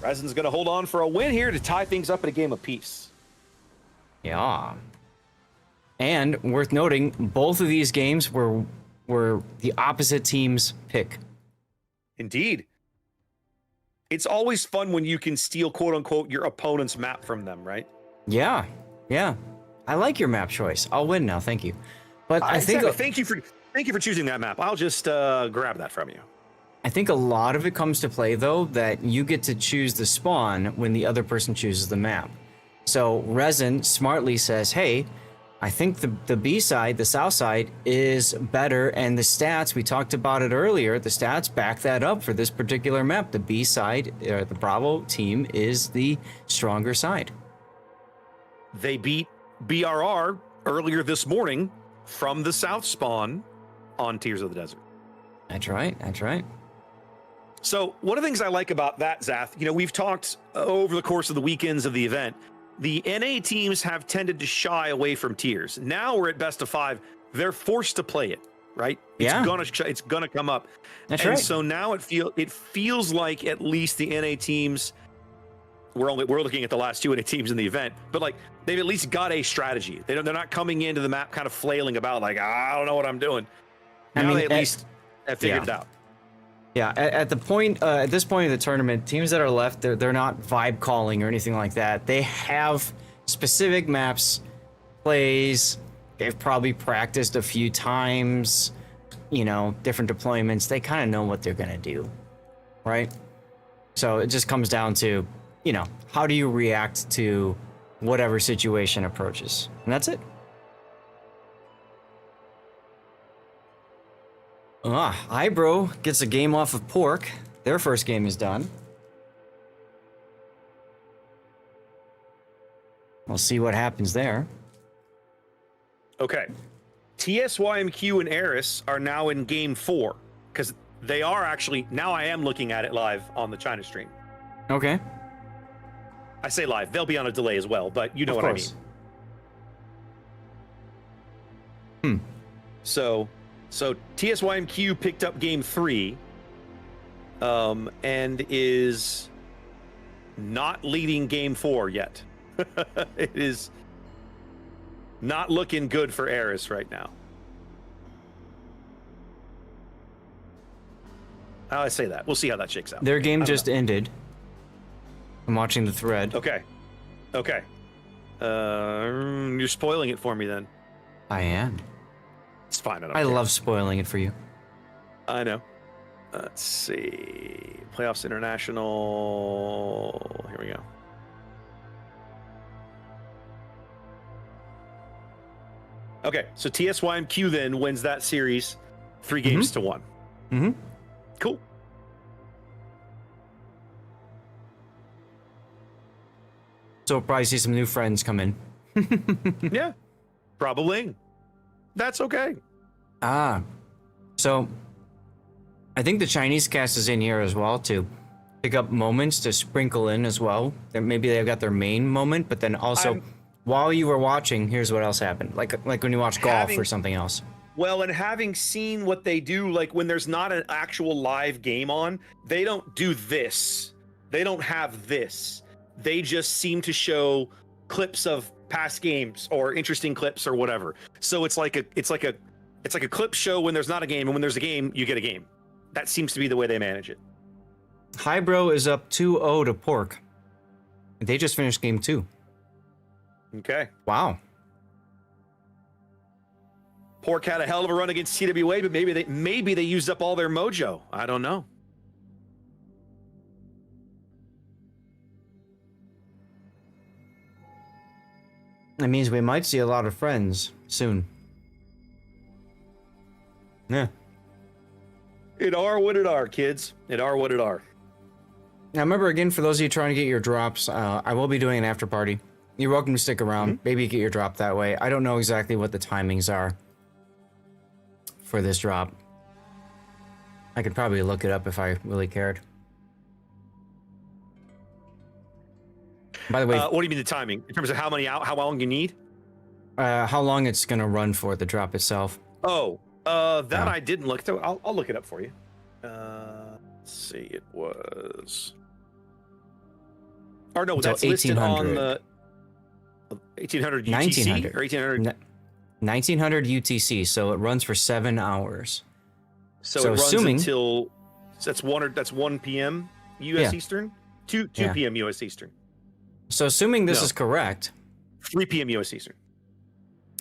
Resin's going to hold on for a win here to tie things up at a game apiece. Yeah. And worth noting, both of these games were the opposite team's pick. Indeed. It's always fun when you can steal, quote unquote, your opponent's map from them, right? Yeah. Yeah. I like your map choice. I'll win now. Thank you. But I think thank you for choosing that map. I'll just grab that from you. I think a lot of it comes to play, though, that you get to choose the spawn when the other person chooses the map. So Resin smartly says, hey, I think the B side, the south side, is better, and the stats, we talked about it earlier, the stats back that up for this particular map. The B side, the Bravo team, is the stronger side. They beat BRR earlier this morning from the south spawn on Tears of the Desert. That's right, that's right. So one of the things I like about that, Zath, we've talked over the course of the weekends of the event, the NA teams have tended to shy away from tiers. Now we're at best of 5. They're forced to play it, right? It's gonna come up. That's right. So now it feels like at least the NA teams, we're looking at the last 2 NA teams in the event, but like they've at least got a strategy. They're not coming into the map kind of flailing about like, I don't know what I'm doing. Now they at least have figured it out. Yeah, at this point of the tournament, teams that are left, they're not vibe calling or anything like that. They have specific maps, plays, they've probably practiced a few times, different deployments. They kind of know what they're going to do, right? So it just comes down to, how do you react to whatever situation approaches? And that's it. Ibro gets a game off of Pork. Their first game is done. We'll see what happens there. Okay. TSYMQ and Eris are now in game 4 because they are actually, now I am looking at it live on the China stream. Okay. I say live, they'll be on a delay as well, but you know what I mean. So TSYMQ picked up game 3 and is not leading game 4 yet. It is not looking good for Eris right now. How I say that? We'll see how that shakes out. Their game just ended. I'm watching the thread. Okay. You're spoiling it for me then. I am. It's fine. I love spoiling it for you. I know. Let's see. Playoffs International. Here we go. Okay, so TSYMQ then wins that series 3 games to 1. Mm-hmm. Cool. So we'll probably see some new friends come in. Yeah, probably. That's okay. So I think the Chinese cast is in here as well to pick up moments to sprinkle in as well. Maybe they've got their main moment, but then also while you were watching, here's what else happened. Like when you watch golf or something else. Well, and having seen what they do, like when there's not an actual live game on, they don't do this. They don't have this. They just seem to show clips of past games or interesting clips or whatever. So it's like a clip show when there's not a game, and when there's a game, you get a game. That seems to be the way they manage it. Hybro is up 2-0 to Pork. They just finished game 2. Okay. Wow. Pork had a hell of a run against TWA, but maybe they used up all their mojo. I don't know. That means we might see a lot of friends soon. Yeah. It are what it are, kids. It are what it are. Now remember, again, for those of you trying to get your drops, I will be doing an after party. You're welcome to stick around. Maybe get your drop that way. I don't know exactly what the timings are for this drop. I could probably look it up if I really cared. By the way, what do you mean the timing? In terms of how long you need? How long it's gonna run for the drop itself? Oh, that I didn't look. I'll look it up for you. Let's see, it was. Or no, that's listed on the 1800 UTC 1900 or 1800. 1900 UTC. So it runs for 7 hours. So it runs until that's 1 p.m. U.S. Eastern, 2 p.m. U.S. Eastern. So assuming this is correct, 3 p.m. U.S. Eastern.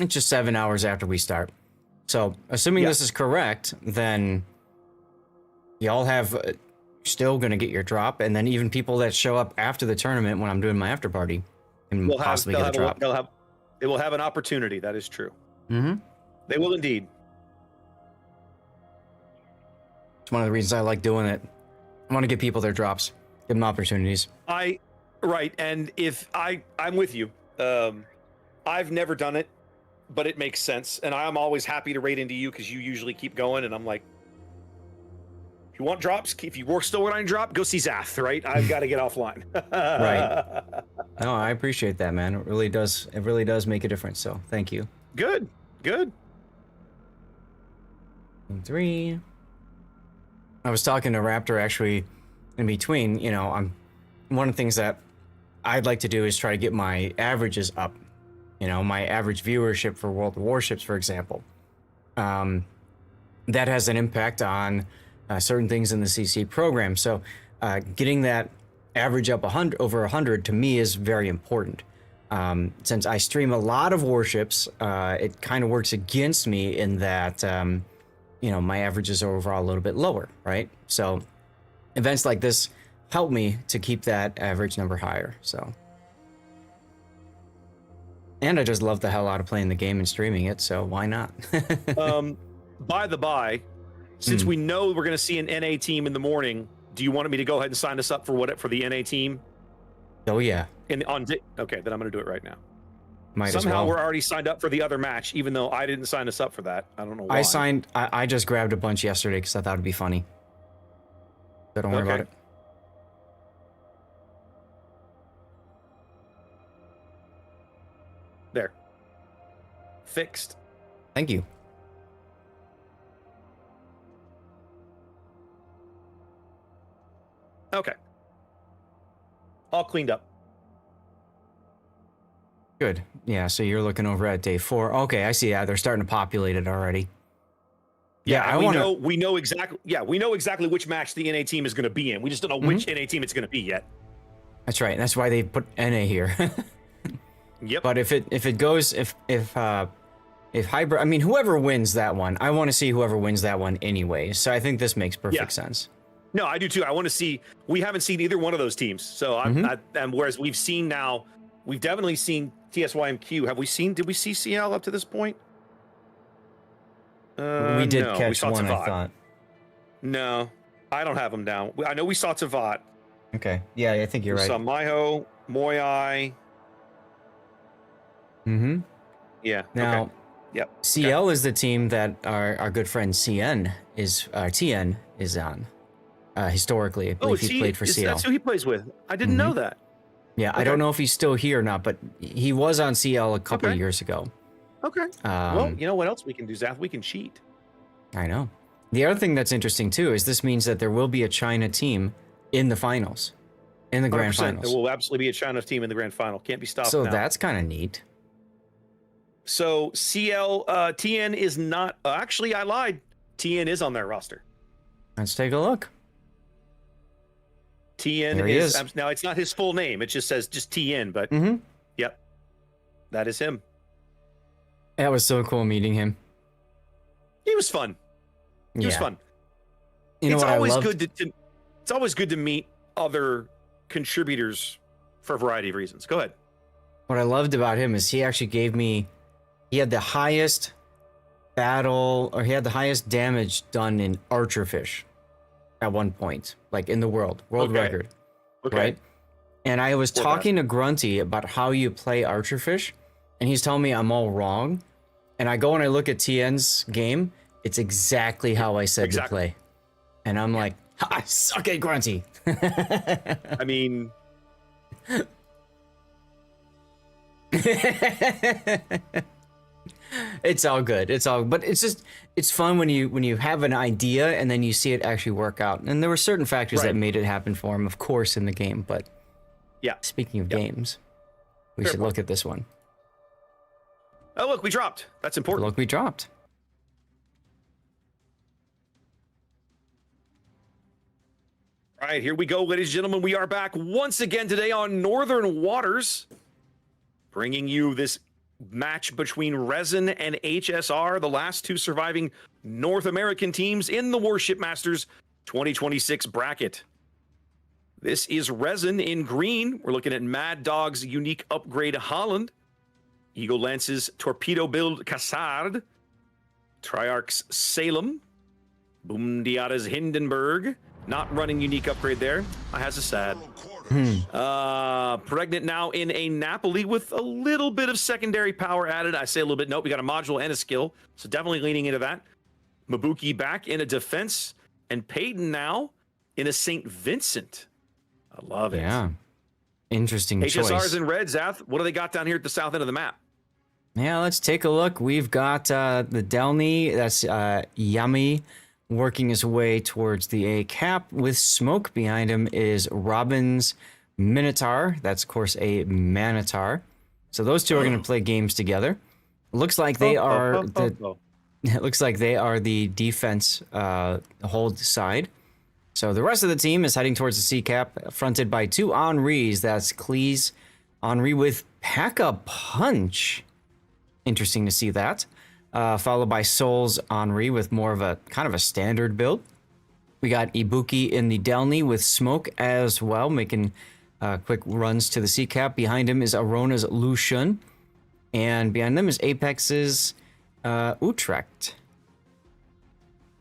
It's just 7 hours after we start. So assuming this is correct, then y'all have still going to get your drop, and then even people that show up after the tournament when I'm doing my after party can possibly get a drop. They will have an opportunity. That is true. Mm-hmm. They will indeed. It's one of the reasons I like doing it. I want to give people their drops, give them opportunities. Right, and if I'm with you. I've never done it, but it makes sense, and I'm always happy to raid into you because you usually keep going, and I'm like, if you want drops, if you were still running drop, go see Zath, right? I've got to get offline. Right. No, I appreciate that, man. It really does. It really does make a difference. So thank you. Good. 3. I was talking to Raptor actually in between. One of the things that I'd like to do is try to get my averages up. My average viewership for World of Warships, for example. That has an impact on certain things in the CC program. So getting that average up over 100 to me is very important. Since I stream a lot of warships, it kind of works against me in that, my averages are overall a little bit lower, right? So events like this help me to keep that average number higher, so. And I just love the hell out of playing the game and streaming it, so why not? By the by, since we know we're going to see an NA team in the morning, do you want me to go ahead and sign us up for the NA team? Oh yeah. Okay, then I'm going to do it right now. Somehow we're already signed up for the other match, even though I didn't sign us up for that. I don't know why. I just grabbed a bunch yesterday because I thought it'd be funny. So don't worry about it. There. Fixed. Thank you. Okay. All cleaned up. Good. Yeah, so you're looking over at day 4. Okay, I see. Yeah, they're starting to populate it already. Yeah, we know exactly which match the NA team is going to be in. We just don't know which NA team it's going to be yet. That's right. That's why they put NA here. Yep. But if hybrid, I mean, whoever wins that one, I want to see whoever wins that one anyway. So I think this makes perfect sense. No, I do too. I want to see. We haven't seen either one of those teams. So and whereas we've definitely seen TSYMQ. Did we see CL up to this point? We did no, catch one, Tavat. I thought. No, I don't have them down. I know we saw Tavat. Okay. Yeah, I think you're right. We saw Maiho, Moyai. Mm-hmm. Yeah. Now, okay. Yep. CL is the team that our good friend TN is on. Historically, I believe he played for CL. That's who he plays with. I didn't know that. Yeah, okay. I don't know if he's still here or not, but he was on CL a couple of years ago. Okay. Well, you know what else we can do, Zath? We can cheat. I know. The other thing that's interesting too is this means that there will be a China team in the finals, in the grand finals. There will absolutely be a China team in the grand final. Can't be stopped. So now. That's kind of neat. So CL TN is not. Actually, I lied. TN is on their roster. Let's take a look. TN is now. It's not his full name. It just says TN. But yep, that is him. That was so cool meeting him. He was fun. He was fun. It's always good to meet other contributors for a variety of reasons. Go ahead. What I loved about him is he had the highest he had the highest damage done in archerfish at one point, like in the world record. Okay. Right? And I was talking to Grunty about how you play archerfish, and he's telling me I'm all wrong. And I go and I look at TN's game. It's exactly how I said to play. And I'm like, I suck at Grunty. I mean... It's all good. But it's fun when you have an idea and then you see it actually work out. And there were certain factors that made it happen for him, of course, in the game. But speaking of games, we should look at this one. Oh, look, we dropped. That's important. Look, we dropped. All right, here we go, ladies and gentlemen. We are back once again today on Northern Waters, bringing you this match between Resin and HSR, the last two surviving North American teams in the Warship Masters 2026 bracket. This is Resin in green. We're looking at Mad Dog's unique upgrade Holland, Eagle Lance's torpedo build Cassard, Triarch's Salem, Boomdiata's Hindenburg, not running unique upgrade there. I has a sad. Pregnant now in a Napoli with a little bit of secondary power added. I say a little bit. Nope, we got a module and a skill, so definitely leaning into that. Mabuki back in a defense, and Peyton now in a St. Vincent. I love it. Yeah, interesting HSR's choice. in red, Zath. What do they got down here at the south end of the map? Yeah, let's take a look. We've got the Delny. That's Yummy, working his way towards the A cap. With smoke behind him is Robin's Minotaur. That's, of course, a Manitar. So those two are going to play games together. Looks like they are It looks like they are the defense hold side. So the rest of the team is heading towards the C cap, fronted by two Henris. That's Cleese, Henri with Pack a Punch. Interesting to see that. Followed by Souls Henri with more of a kind of a standard build. We got Ibuki in the Delny with Smoke as well, making quick runs to the C cap. Behind him is Arona's Lucian. And behind them is Apex's Utrecht.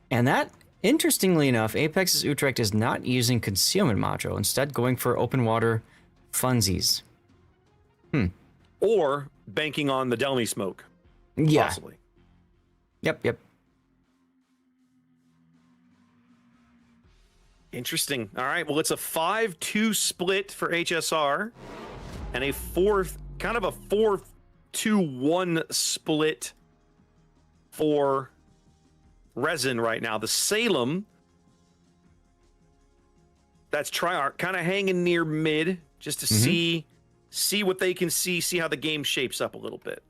And that, interestingly enough, Apex's Utrecht is not using concealment module, instead going for open water funsies. Or banking on the Delny smoke. Yeah. Possibly. Yep. Interesting. All right. Well, it's a 5-2 split for HSR and a kind of a 4-2-1 split for Resin right now. The Salem, that's Triarch, kind of hanging near mid just to see what they can see how the game shapes up a little bit.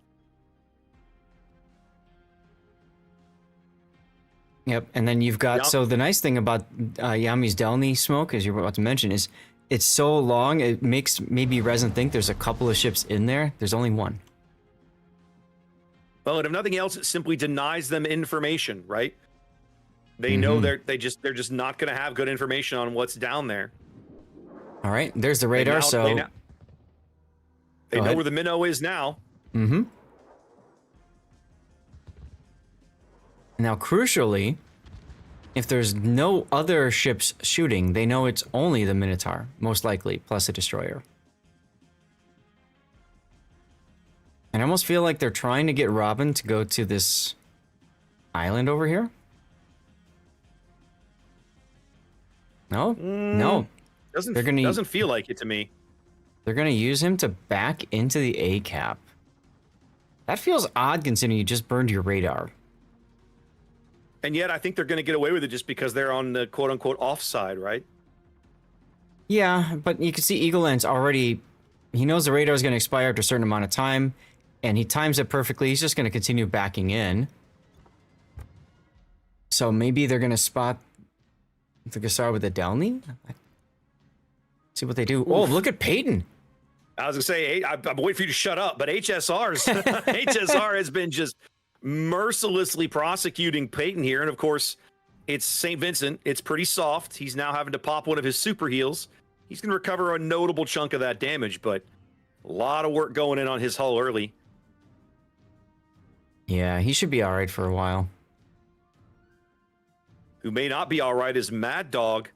Yep, and then you've got, so the nice thing about Yami's Delny smoke, as you're about to mention, is it's so long, it makes maybe Resin think there's a couple of ships in there. There's only one. Well, and if nothing else, it simply denies them information, right? They know they're just not going to have good information on what's down there. All right, there's the radar, they know where the minnow is now. Now, crucially, if there's no other ships shooting, they know it's only the Minotaur, most likely, plus a destroyer. And I almost feel like they're trying to get Robin to go to this island over here. No? No. Doesn't feel like it to me. They're going to use him to back into the A cap. That feels odd considering you just burned your radar. And yet I think they're going to get away with it just because they're on the quote-unquote offside, right? Yeah, but you can see Eagle Land's already... He knows the radar is going to expire after a certain amount of time, and he times it perfectly. He's just going to continue backing in. So maybe they're going to spot the Gassar with the Delny? See what they do. Oof. Oh, look at Peyton. I was going to say, I'm waiting for you to shut up, but HSR has been just mercilessly prosecuting Peyton here. And of course, it's St. Vincent. It's pretty soft. He's now having to pop one of his super heals. He's going to recover a notable chunk of that damage, but a lot of work going in on his hull early. Yeah, he should be all right for a while. Who may not be all right is Mad Dog.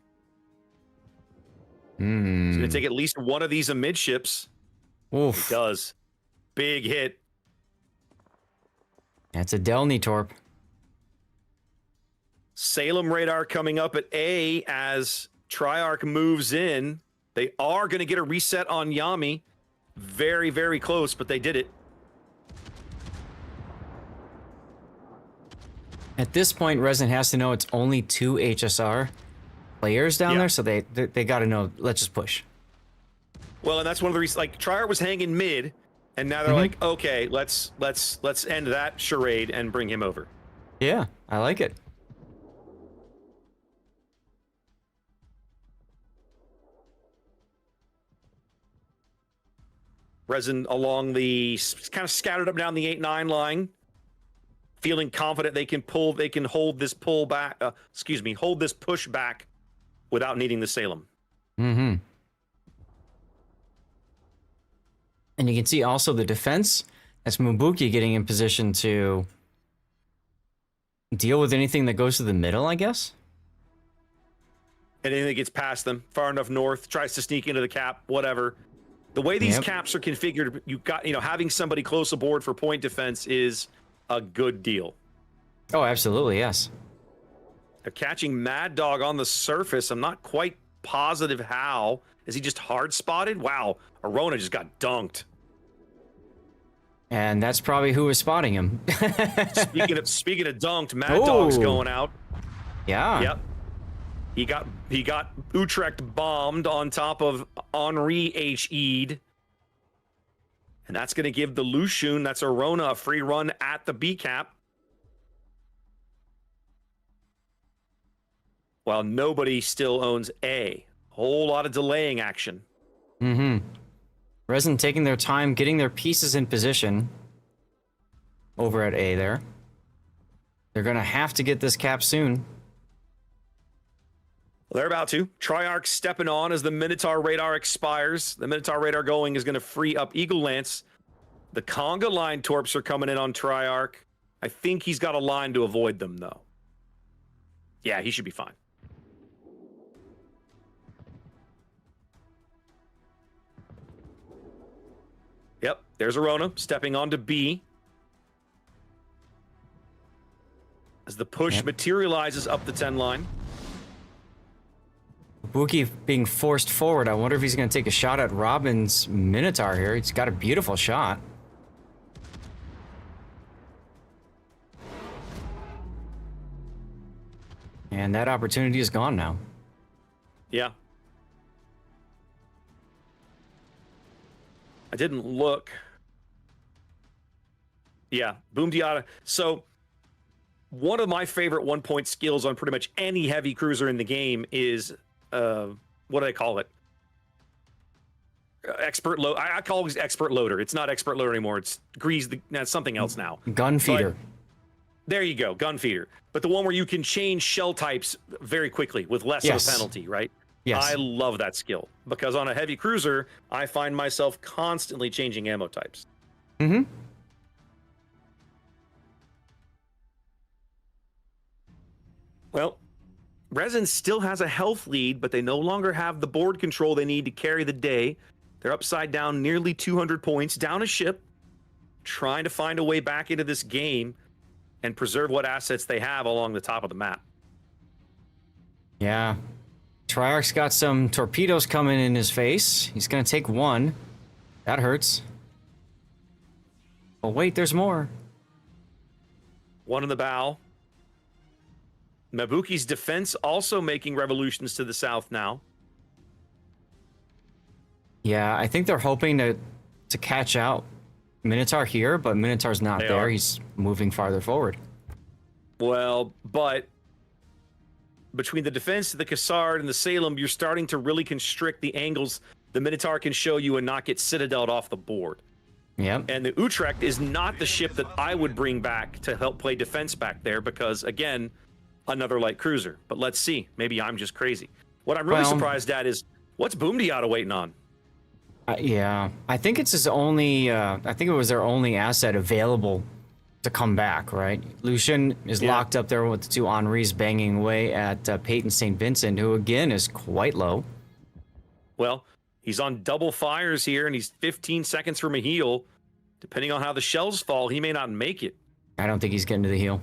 He's going to take at least one of these amidships. Oof. He does. Big hit. That's a Delny Torp. Salem radar coming up at A as Triarch moves in. They are going to get a reset on Yami. Very, very close, but they did it. At this point, Resin has to know it's only 2 HSR players down there, so they got to know, let's just push. Well, and that's one of the reasons, like, Triarch was hanging mid, and now they're like, okay, let's end that charade and bring him over. Yeah, I like it. Resin along the kind of scattered up down the 8-9 line, feeling confident they can hold this pull back. Hold this push back without needing the Salem. And you can see also the defense. That's Mubuki getting in position to deal with anything that goes to the middle, I guess. Anything that gets past them, far enough north, tries to sneak into the cap, whatever. The way these caps are configured, having somebody close aboard for point defense is a good deal. Oh, absolutely, yes. They're catching Mad Dog on the surface. I'm not quite positive how. Is he just hard spotted? Wow, Arona just got dunked. And that's probably who was spotting him. Speaking of dunked, Mad Dog's going out. Yeah. Yep. He got Utrecht bombed on top of Henri HE'd. And that's going to give the Lucian, that's Arona, a free run at the B cap. While nobody still owns A. Whole lot of delaying action. Resin taking their time, getting their pieces in position over at A there. They're going to have to get this cap soon. Well, they're about to. Triarch stepping on as the Minotaur radar expires. The Minotaur radar going is going to free up Eagle Lance. The Conga line torps are coming in on Triarch. I think he's got a line to avoid them, though. Yeah, he should be fine. Yep, there's Arona stepping onto B. As the push materializes up the 10 line. Buki being forced forward. I wonder if he's going to take a shot at Robin's Minotaur here. He's got a beautiful shot. And that opportunity is gone now. Yeah. I didn't look. Yeah, Boom Diata. So one of my favorite 1-point skills on pretty much any heavy cruiser in the game is, what do they call it? Expert load. I call it expert loader. It's not expert loader anymore. It's that's something else now. Gun feeder. But there you go, gun feeder. But the one where you can change shell types very quickly with less of a penalty, right? Yes. I love that skill because on a heavy cruiser, I find myself constantly changing ammo types. Mm-hmm. Well, Resin still has a health lead, but they no longer have the board control they need to carry the day. They're upside down nearly 200 points, down a ship, trying to find a way back into this game and preserve what assets they have along the top of the map. Yeah. Triarch's got some torpedoes coming in his face. He's going to take one. That hurts. Oh, wait, there's more. One in the bow. Mabuki's defense also making revolutions to the south now. Yeah, I think they're hoping to catch out Minotaur here, but Minotaur's not there. He's moving farther forward. Well, but between the defense, the Cassard, and the Salem, you're starting to really constrict the angles the Minotaur can show you and not get citadeled off the board. Yep. And the Utrecht is not the ship that I would bring back to help play defense back there because, again, another light cruiser. But let's see. Maybe I'm just crazy. What I'm really surprised at is what's Boom Diata waiting on? Yeah, I think it's his only. I think it was their only asset available to come back. Right, Lucian is locked up there with the two Henris banging away at Peyton St. Vincent, who again is quite low. Well, he's on double fires here, and he's 15 seconds from a heal. Depending on how the shells fall, he may not make it. I don't think he's getting to the heal.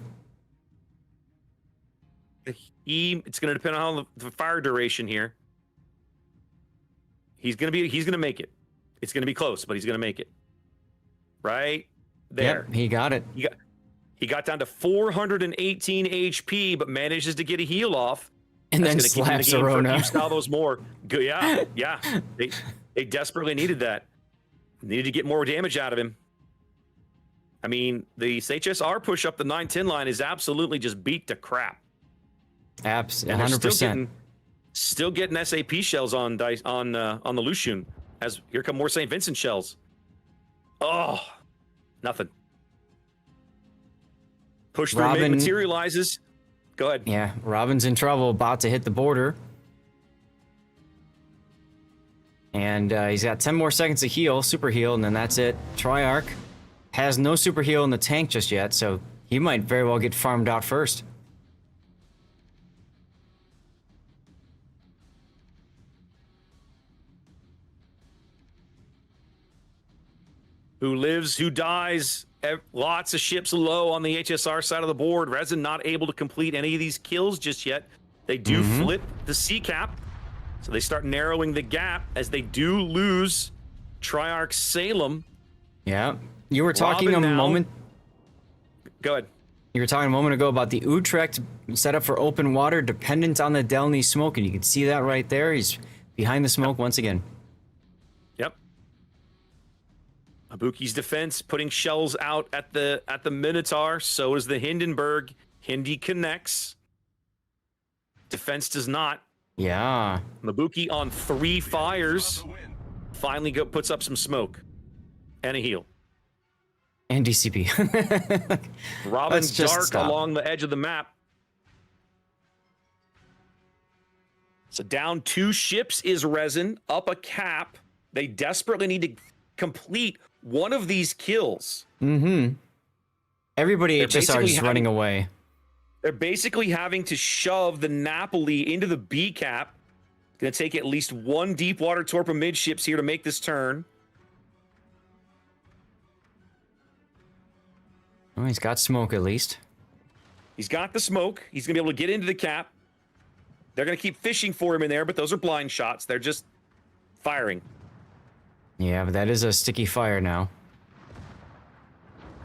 It's going to depend on the fire duration here. He's going to make it. It's going to be close, but he's going to make it. Right there. Yep, he got it. He got down to 418 HP, but manages to get a heal off. And then slaps Arona. For a few salvos more. Good, yeah. They desperately needed that. Needed to get more damage out of him. I mean, the HSR push up the 910 line is absolutely just beat to crap. Absolutely, 100%. Still getting SAP shells on the Lucian. As here come more St. Vincent shells. Oh, nothing. Push through mid materializes. Go ahead. Yeah, Robin's in trouble, about to hit the border. And he's got 10 more seconds to heal, super heal, and then that's it. Triarch has no super heal in the tank just yet, so he might very well get farmed out first. Who lives, who dies. Lots of ships low on the HSR side of the board. Resin not able to complete any of these kills just yet. They do flip the C cap, so they start narrowing the gap as they do lose Triarch Salem. Yeah, you were talking a moment. Go ahead. You were talking a moment ago about the Utrecht set up for open water, dependent on the Delny smoke, and you can see that right there. He's behind the smoke once again. Yep. Abuki's defense putting shells out at the Minotaur. So is the Hindenburg. Hindi connects. Defense does not. Yeah. Mabuki on 3 fires. finally puts up some smoke and a heal. And DCP. Robin dark stop. along the edge of the map. So down 2 ships is Resin, up a cap. They desperately need to complete one of these kills. Mm-hmm. Everybody HSR is running away. They're basically having to shove the Napoli into the B cap. Going to take at least 1 deep water torpedo midships here to make this turn. Oh, he's got smoke at least. He's got the smoke. He's going to be able to get into the cap. They're going to keep fishing for him in there, but those are blind shots. They're just firing. Yeah, but that is a sticky fire now.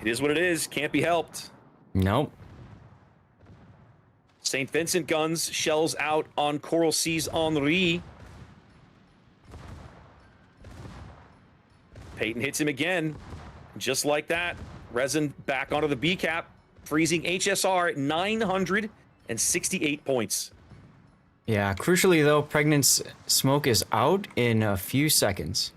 It is what it is. Can't be helped. Nope. St. Vincent guns shells out on Coral Sea's Henri. Peyton hits him again. Just like that. Resin back onto the B cap, freezing HSR at 968 points. Yeah, crucially though, Pregnant's smoke is out in a few seconds.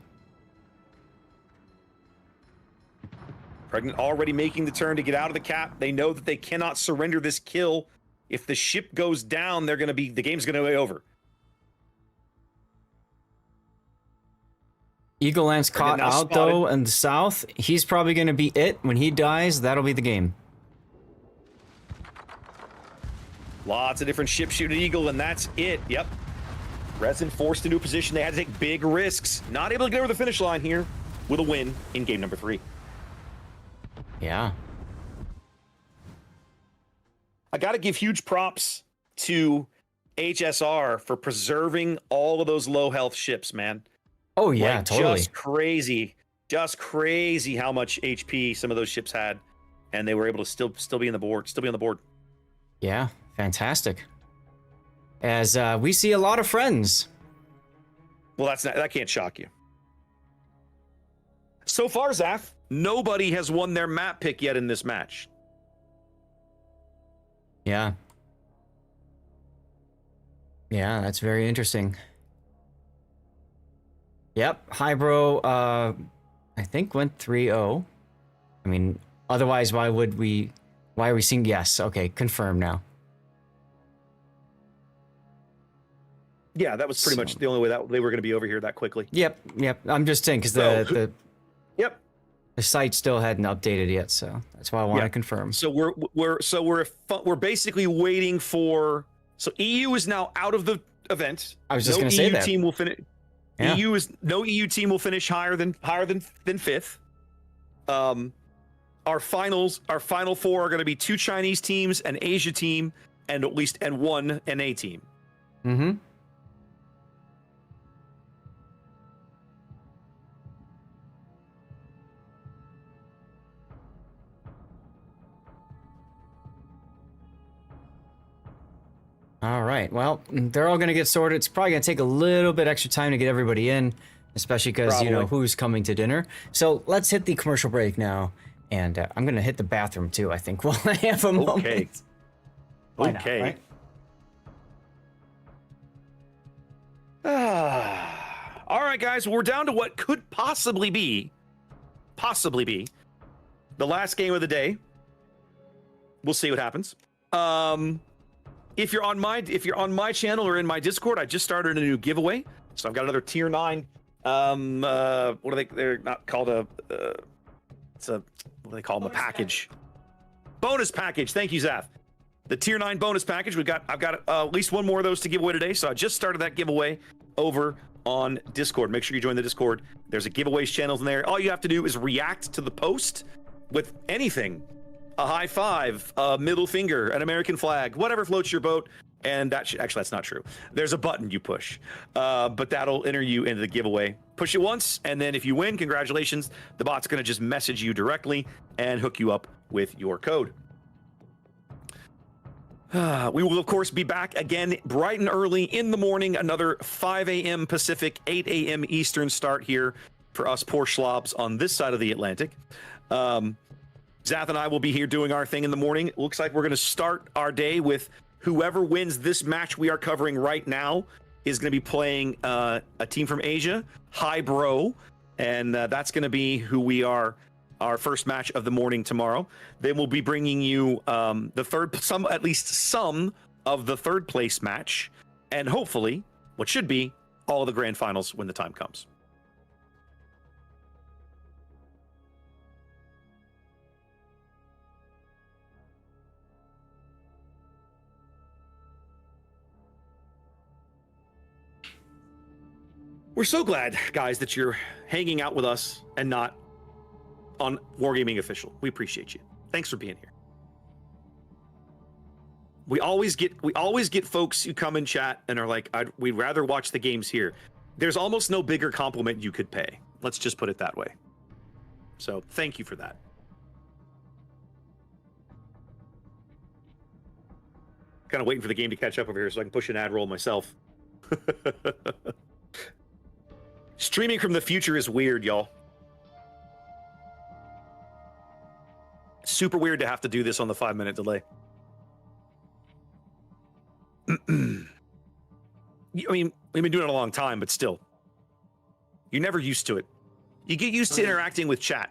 Pregnant already making the turn to get out of the cap. They know that they cannot surrender this kill. If the ship goes down, the game's gonna be over. Eagle Lance caught out though in the south. He's probably gonna be it. When he dies, that'll be the game. Lots of different ships shooting at Eagle, and that's it. Yep. Resin forced into a position they had to take big risks. Not able to get over the finish line here with a win in game number 3. Yeah. I got to give huge props to HSR for preserving all of those low health ships, man. Oh yeah, like, totally. Just crazy how much HP some of those ships had, and they were able to still be on the board. Yeah, fantastic. As we see a lot of friends. Well, that can't shock you. So far, Zaf, nobody has won their map pick yet in this match. Yeah. Yeah, that's very interesting. Yep, Hybro, I think went 3-0. I mean, otherwise, why are we seeing yes? Okay, confirmed now. Yeah, that was pretty much the only way that they were going to be over here that quickly. Yep. I'm just saying because the site still hadn't updated yet, so that's why I want to confirm. So we're basically waiting for. So EU is now out of the event. I was just going to say that. Team will finish. Yeah. No EU team will finish higher than 5th. Our final 4 are going to be 2 Chinese teams, an Asia team, and 1 NA team. Mm-hmm. All right. Well, they're all going to get sorted. It's probably going to take a little bit extra time to get everybody in, especially because, you know, who's coming to dinner. So let's hit the commercial break now. And I'm going to hit the bathroom, too, I think, while I have a moment. Okay. Why not, right? All right, guys. We're down to what could possibly be the last game of the day. We'll see what happens. If you're on my channel or in my Discord, I just started a new giveaway. So I've got another tier 9. What are they? They're not called a. What do they call them? A package. Bonus package. Thank you, Zaf. The tier 9 bonus package. I've got at least 1 more of those to give away today. So I just started that giveaway over on Discord. Make sure you join the Discord. There's a giveaways channel in there. All you have to do is react to the post with anything. A high five, a middle finger, an American flag, whatever floats your boat. And actually, that's not true. There's a button you push, but that'll enter you into the giveaway. Push it once, and then if you win, congratulations. The bot's going to just message you directly and hook you up with your code. We will, of course, be back again bright and early in the morning. Another 5 a.m. Pacific, 8 a.m. Eastern start here for us poor schlobs on this side of the Atlantic. Zath and I will be here doing our thing in the morning. It looks like we're going to start our day with whoever wins this match we are covering right now is going to be playing a team from Asia, High Bro, and that's going to be who we are. Our first match of the morning tomorrow. Then we'll be bringing you at least some of the third place match, and hopefully, what should be all of the grand finals when the time comes. We're so glad, guys, that you're hanging out with us and not on Wargaming Official. We appreciate you. Thanks for being here. We always get folks who come in chat and are like, we'd rather watch the games here. There's almost no bigger compliment you could pay. Let's just put it that way. So thank you for that. Kind of waiting for the game to catch up over here so I can push an ad roll myself. Streaming from the future is weird, y'all. Super weird to have to do this on the 5-minute delay. I mean, we've been doing it a long time, but still. You're never used to it. You get used to interacting with chat.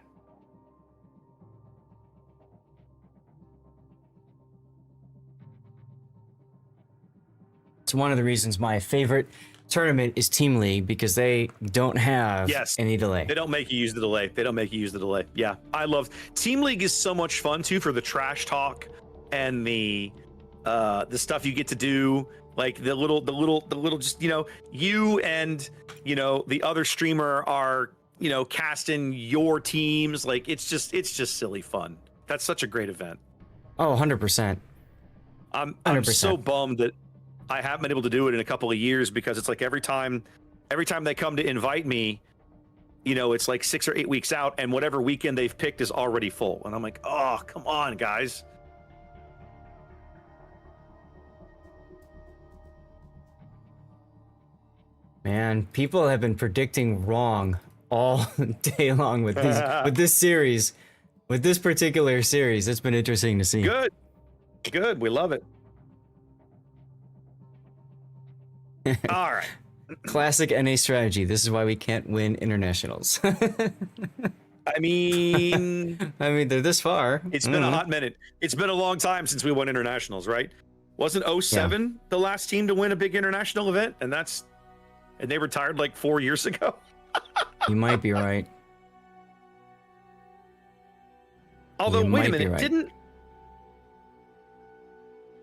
It's one of the reasons my favorite tournament is Team League, because they don't have any delay. They don't make you use the delay. Yeah, I love Team League. Is so much fun too for the trash talk and the stuff you get to do, like the little just, you and the other streamer are casting your teams. Like it's just silly fun. That's such a great event. Oh, 100%. I'm so bummed that I haven't been able to do it in a couple of years, because it's like every time they come to invite me, it's like 6 or 8 weeks out, and whatever weekend they've picked is already full. And I'm like, oh, come on, guys. Man, people have been predicting wrong all day long with this series. With this particular series, it's been interesting to see. Good. We love it. All right. Classic NA strategy. This is why we can't win internationals. I mean, they're this far. It's been a hot minute. It's been a long time since we won internationals, right? Wasn't 07 the last team to win a big international event? And they retired like 4 years ago. You might be right. Although, wait a minute, didn't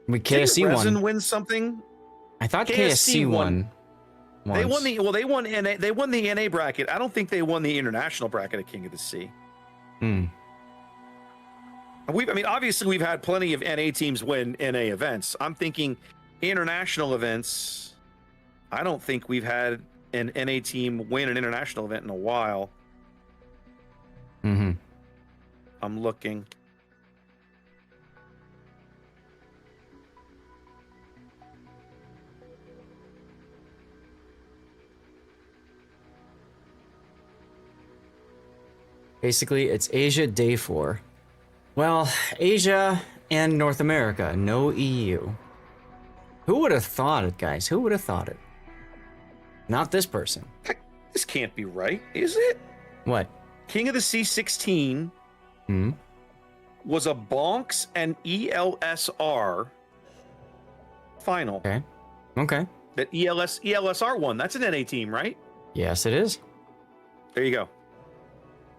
KSC Resin win something? I thought KSC won. They won they won the NA bracket. I don't think they won the international bracket at King of the Sea. Obviously we've had plenty of NA teams win NA events. I'm thinking international events. I don't think we've had an NA team win an international event in a while. I'm looking. Basically, it's Asia day 4. Well, Asia and North America, no EU. Who would have thought it, guys? Who would have thought it? Not this person. This can't be right, is it? What? King of the Sea 16 was a Bonks and ELSR final. Okay. That ELSR won. That's an NA team, right? Yes, it is. There you go.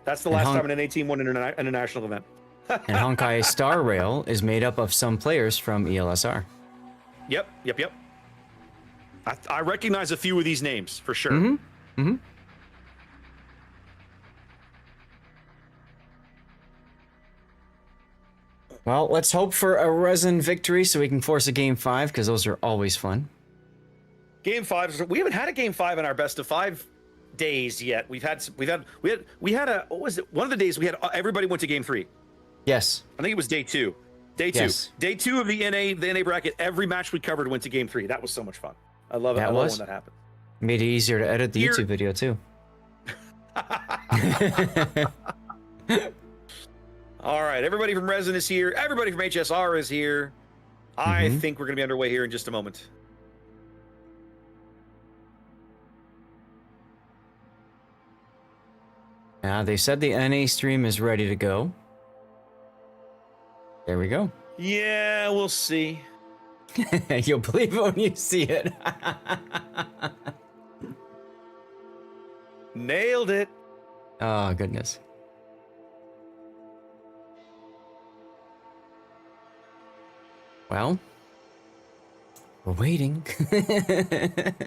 That's the last time an NA team won an international event. And Honkai Star Rail is made up of some players from ELSR. Yep. I recognize a few of these names for sure. Well, let's hope for a Resin victory so we can force a Game 5, because those are always fun. Game 5. We haven't had a Game 5 in our best of 5 days yet. We had a, what was it? One of the days we had everybody went to Game 3. Yes. I think it was day 2. Day 2. Yes. Day 2 of the NA bracket. Every match we covered went to Game 3. That was so much fun. I love it. I love when that happened. Made it easier to edit the YouTube video too. All right, everybody from Resin is here. Everybody from HSR is here. I think we're going to be underway here in just a moment. They said the NA stream is ready to go. There we go. Yeah, we'll see. You'll believe it when you see it. Nailed it. Oh, goodness. Well, we're waiting.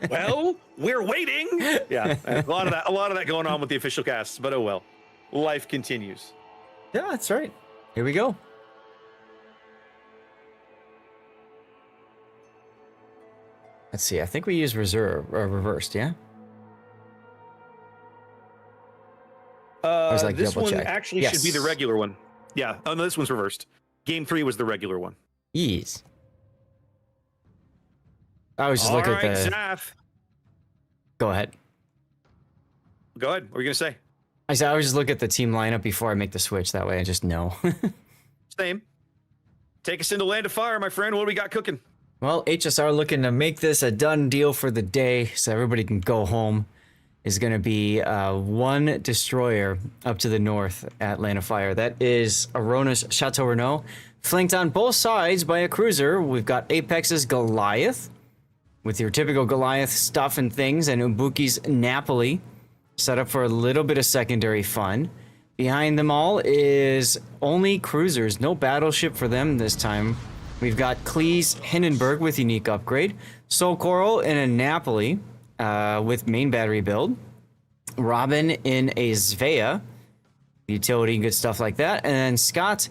Well, we're waiting. Yeah, a lot of that going on with the official casts, but oh well. Life continues. Yeah, that's right. Here we go. Let's see. I think we use reversed, yeah? Like This one check? actually should be the regular one. Yeah. Oh no, this one's reversed. Game 3 was the regular one. Ease. I was just looking at the... Zaf. Go ahead. Go ahead. What were you going to say? I said I was just looking at the team lineup before I make the switch. That way I just know. Same. Take us into Land of Fire, my friend. What do we got cooking? Well, HSR looking to make this a done deal for the day so everybody can go home. Is going to be one destroyer up to the north at Land of Fire. That is Arona's Chateau Renault, flanked on both sides by a cruiser. We've got Apex's Goliath, with your typical Goliath stuff and things, and Ubuki's Napoli, set up for a little bit of secondary fun. Behind them all is only cruisers, no battleship for them this time. We've got Klee's Hindenburg with unique upgrade, Soul Coral in a Napoli with main battery build, Robin in a Svea, utility, good stuff like that, and then Scott,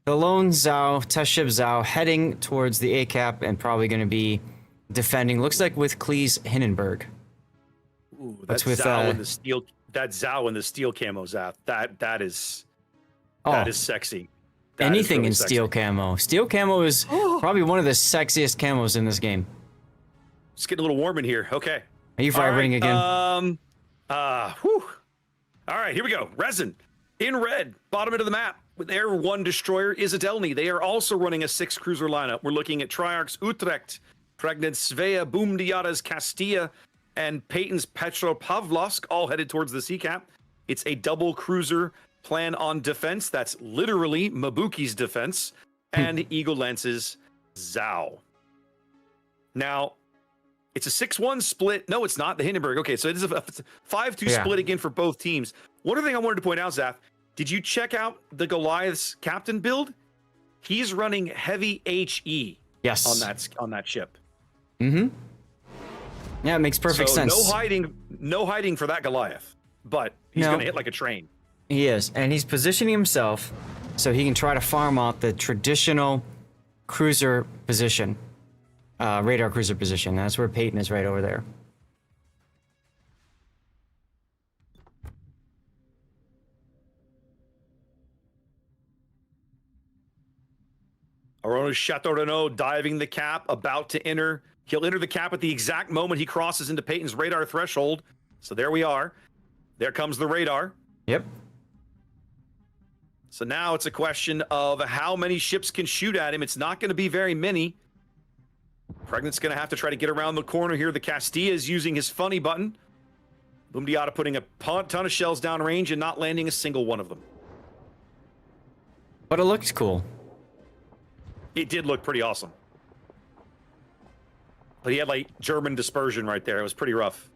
the lone Zhao, test ship Zhao, heading towards the ACAP and probably going to be defending. Looks like with Klee's Hindenburg. Ooh, that's with Zhao in the steel. That Zhao in the steel camo Zap. That is sexy. That anything really in sexy. steel camo. Steel camo is probably one of the sexiest camos in this game. It's getting a little warm in here. Okay. Are you vibrating again? Whew. All right, here we go. Resin in red, bottom end of the map. With their one destroyer, Izzedelny. They are also running a 6 cruiser lineup. We're looking at Triarch's Utrecht, Pregnant Svea, Boomdiata's Castilla, and Peyton's Petropavlovsk, all headed towards the sea cap. It's a double cruiser plan on defense. That's literally Mabuki's defense, and Eagle Lance's Zhao. Now, it's a 6-1 split. No, it's not. The Hindenburg. Okay, so it is a 5-2 split again for both teams. One other thing I wanted to point out, Zaf, did you check out the Goliath's captain build? He's running heavy HE. Yes. On that ship. Mm-hmm. Yeah, it makes perfect sense. No hiding for that Goliath. But he's going to hit like a train. He is, and he's positioning himself so he can try to farm out the traditional cruiser position. Radar cruiser position. That's where Peyton is, right over there. Arona's Chateau Renault diving the cap, about to enter. He'll enter the cap at the exact moment he crosses into Peyton's radar threshold. So there we are. There comes the radar. Yep. So now it's a question of how many ships can shoot at him. It's not going to be very many. Pregnant's going to have to try to get around the corner here. The Castilla is using his funny button. Boomdiata putting a ton of shells downrange and not landing a single one of them. But it looks cool. It did look pretty awesome. But he had like German dispersion right there. It was pretty rough.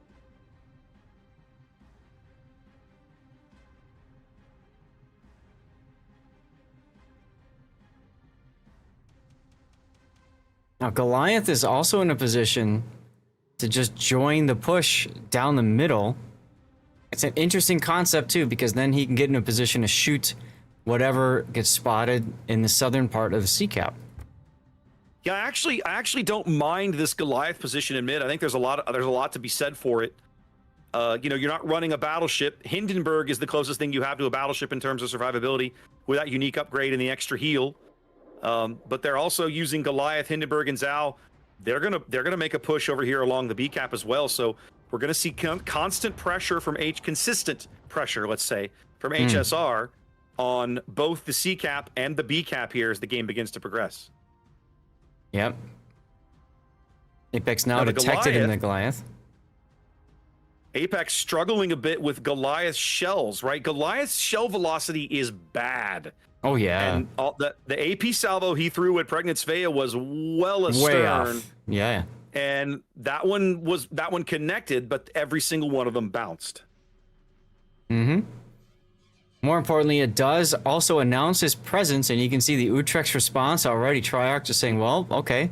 Now, Goliath is also in a position to just join the push down the middle. It's an interesting concept, too, because then he can get in a position to shoot whatever gets spotted in the southern part of the sea cap. Yeah, I actually don't mind this Goliath position in mid. I think there's a lot to be said for it. You're not running a battleship. Hindenburg is the closest thing you have to a battleship in terms of survivability with that unique upgrade and the extra heal. But they're also using Goliath, Hindenburg, and Zhao. They're gonna make a push over here along the B cap as well. So we're gonna see consistent pressure from consistent pressure, let's say, from HSR on both the C cap and the B cap here as the game begins to progress. Yep. Apex now detected in the Goliath. Apex struggling a bit with Goliath's shells, right? Goliath's shell velocity is bad. Oh yeah. And the AP salvo he threw at Pregnant Svea was well astern. Way off. Yeah. And that one connected, but every single one of them bounced. Mm-hmm. More importantly, it does also announce his presence, and you can see the Utrecht's response already. Triarch just saying, well, okay.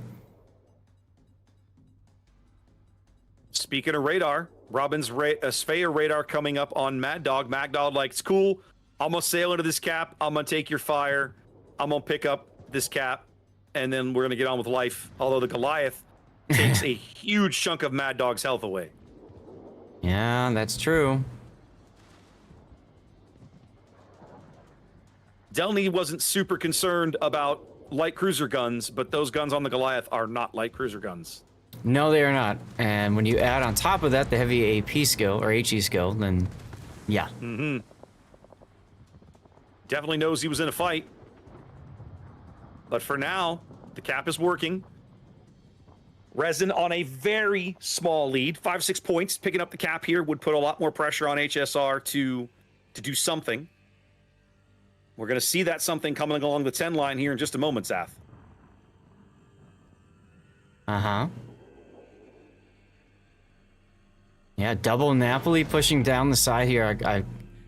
Speaking of radar, Robin's Svea radar coming up on Mad Dog. Mad Dog, like, it's cool. I'm going to sail into this cap. I'm going to take your fire. I'm going to pick up this cap, and then we're going to get on with life. Although the Goliath takes a huge chunk of Mad Dog's health away. Yeah, that's true. Delny wasn't super concerned about light cruiser guns, but those guns on the Goliath are not light cruiser guns. No, they are not. And when you add on top of that the heavy AP skill, or HE skill, then yeah. Mm-hmm. Definitely knows he was in a fight. But for now, the cap is working. Resin on a very small lead, 5-6 points. Picking up the cap here would put a lot more pressure on HSR to do something. We're going to see that something coming along the 10 line here in just a moment, Zath. Uh-huh. Yeah, double Napoli pushing down the side here. I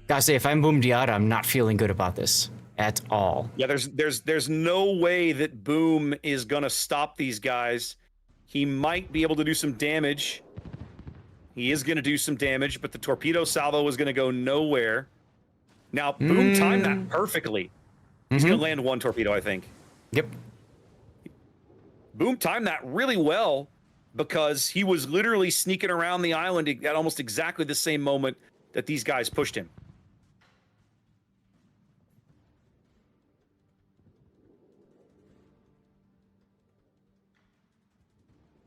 gotta say, if I'm Boom Diata, I'm not feeling good about this at all. Yeah, there's no way that Boom is going to stop these guys. He might be able to do some damage. He is going to do some damage, but the torpedo salvo is going to go nowhere. Now, Boom timed that perfectly. He's going to land one torpedo, I think. Yep. Boom timed that really well because he was literally sneaking around the island at almost exactly the same moment that these guys pushed him.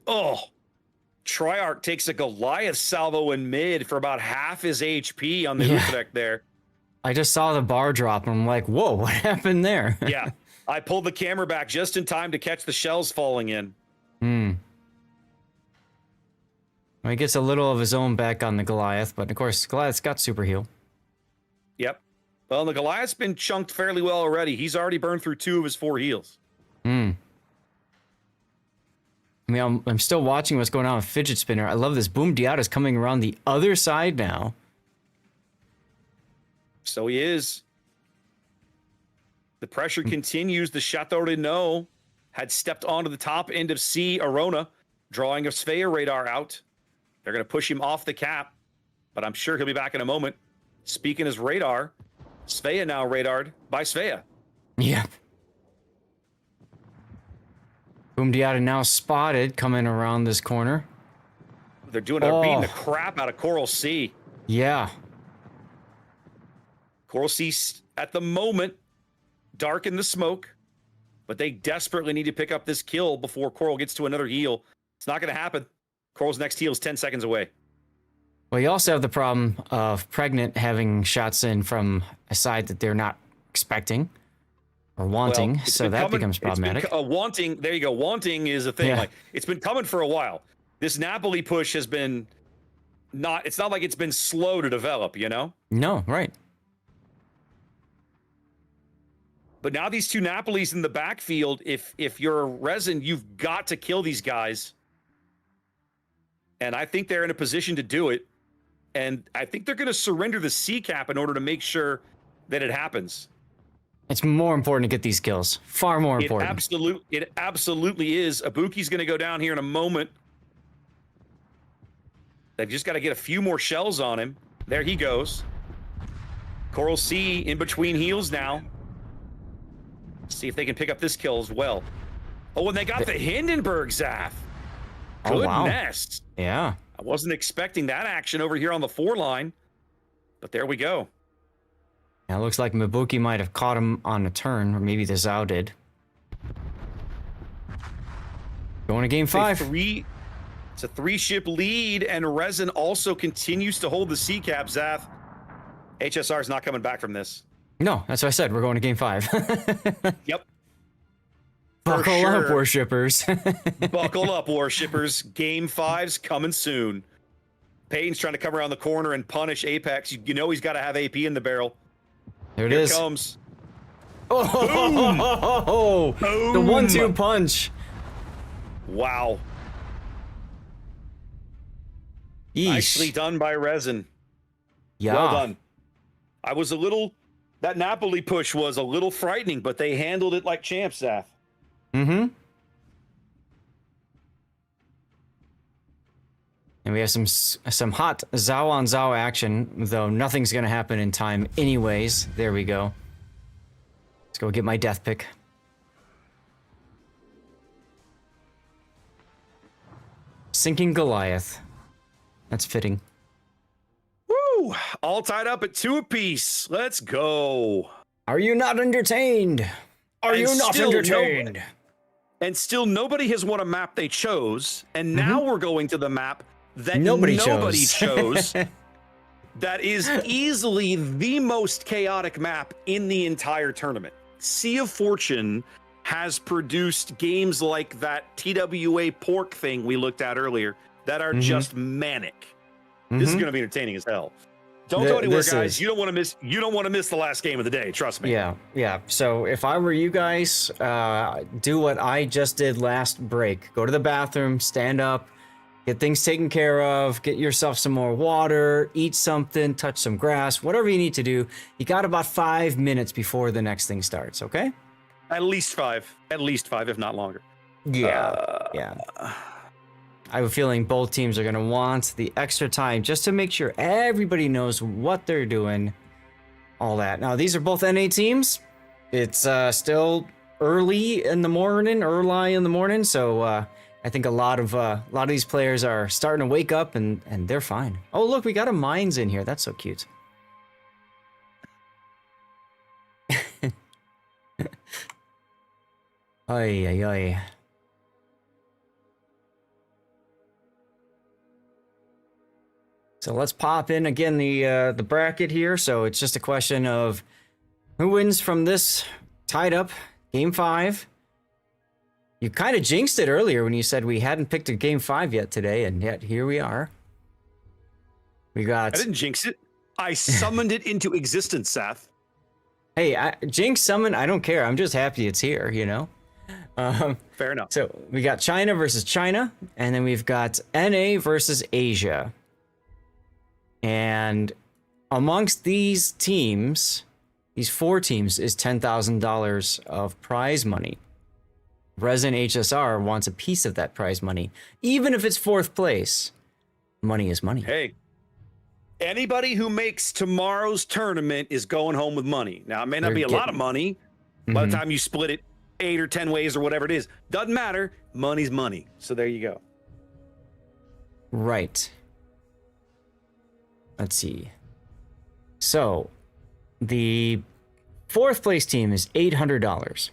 Oh, Triarch takes a Goliath salvo in mid for about half his HP on the Utrecht there. I just saw the bar drop and I'm like, whoa, what happened there? Yeah, I pulled the camera back just in time to catch the shells falling in. Well, he gets a little of his own back on the Goliath, but of course, Goliath's got super heal. Yep. Well, the Goliath's been chunked fairly well already. He's already burned through 2 of his 4 heals. I mean, I'm still watching what's going on with Fidget Spinner. I love this. Boom Diata's coming around the other side now. So he is. The pressure continues. The Chateau Renault had stepped onto the top end of C. Arona, drawing a Svea radar out. They're going to push him off the cap, but I'm sure he'll be back in a moment. Speaking as radar, Svea now radared by Svea. Yep. Boom Diata now spotted coming around this corner. They're beating the crap out of Coral Sea. Yeah. Coral Sea at the moment dark in the smoke, but they desperately need to pick up this kill before Coral gets to another heal. It's not going to happen. Coral's next heal is 10 seconds away. Well, you also have the problem of Pregnant having shots in from a side that they're not expecting or wanting, so that becomes problematic. Wanting, there you go. Wanting is a thing. Yeah. Like, it's been coming for a while. This Napoli push has been it's not like it's been slow to develop, you know? No, right. But now these 2 Napolis in the backfield, if you're a Resin, you've got to kill these guys. And I think they're in a position to do it. And I think they're going to surrender the C cap in order to make sure that it happens. It's more important to get these kills. Far more important. It absolutely is. Ibuki's going to go down here in a moment. They've just got to get a few more shells on him. There he goes. Coral Sea in between heals now. See if they can pick up this kill as well. Oh, and they got the Hindenburg, Zath. Goodness. Wow. Yeah. I wasn't expecting that action over here on the 4 line, but there we go. Now it looks like Mabuki might have caught him on a turn, or maybe the Zhao did. Going to game 5. It's a 3-ship lead, and Resin also continues to hold the C cap, Zath. HSR is not coming back from this. No, that's what I said. We're going to game 5. Yep. Buckle up, worshippers. Buckle up, worshippers. Game 5's coming soon. Payne's trying to come around the corner and punish Apex. You know he's got to have AP in the barrel. There it Here is. it comes. Oh, Boom. the 1-2 punch. Wow. Yeesh. Nicely done by Resin. Yeah. Well done. I was that Napoli push was a little frightening, but they handled it like champs, Zath. Mm-hmm. And we have some hot Zao on Zao action, though nothing's gonna happen in time anyways. There we go. Let's go get my death pick. Sinking Goliath. That's fitting. Woo! All tied up at 2 apiece. Let's go. Are you not entertained? Are And you not still entertained? And still nobody has won a map they chose. And now we're going to the map that Nobody chose. That is easily the most chaotic map in the entire tournament. Sea of Fortune has produced games like that TWA pork thing we looked at earlier that are just manic. This is going to be entertaining as hell. Don't go anywhere, guys. You don't want to miss the last game of the day. Trust me. Yeah. So if I were you guys, do what I just did last break. Go to the bathroom, stand up, get things taken care of, get yourself some more water, eat something, touch some grass, whatever you need to do. You got about 5 minutes before the next thing starts, okay? At least five, if not longer. Yeah. I have a feeling both teams are going to want the extra time just to make sure everybody knows what they're doing. All that. Now, these are both NA teams. It's still early in the morning, so I think a lot of these players are starting to wake up and they're fine. Oh, look, we got a mines in here. That's so cute. Ay. So let's pop in again the bracket here. So it's just a question of who wins from this tied up game 5. You kind of jinxed it earlier when you said we hadn't picked a game 5 yet today, and yet here we are. We got. I didn't jinx it. I summoned it into existence, Seth. Hey, jinx summon. I don't care. I'm just happy it's here. You know. Fair enough. So we got China versus China, and then we've got NA versus Asia. And amongst these teams, these 4 teams, is $10,000 of prize money. Resin HSR wants a piece of that prize money. Even if it's 4th place, money is money. Hey, anybody who makes tomorrow's tournament is going home with money. Now, it may not be a lot of money by the time you split it 8 or 10 ways or whatever it is. Doesn't matter. Money's money. So there you go. Right. Let's see. So, the 4th place team is $800.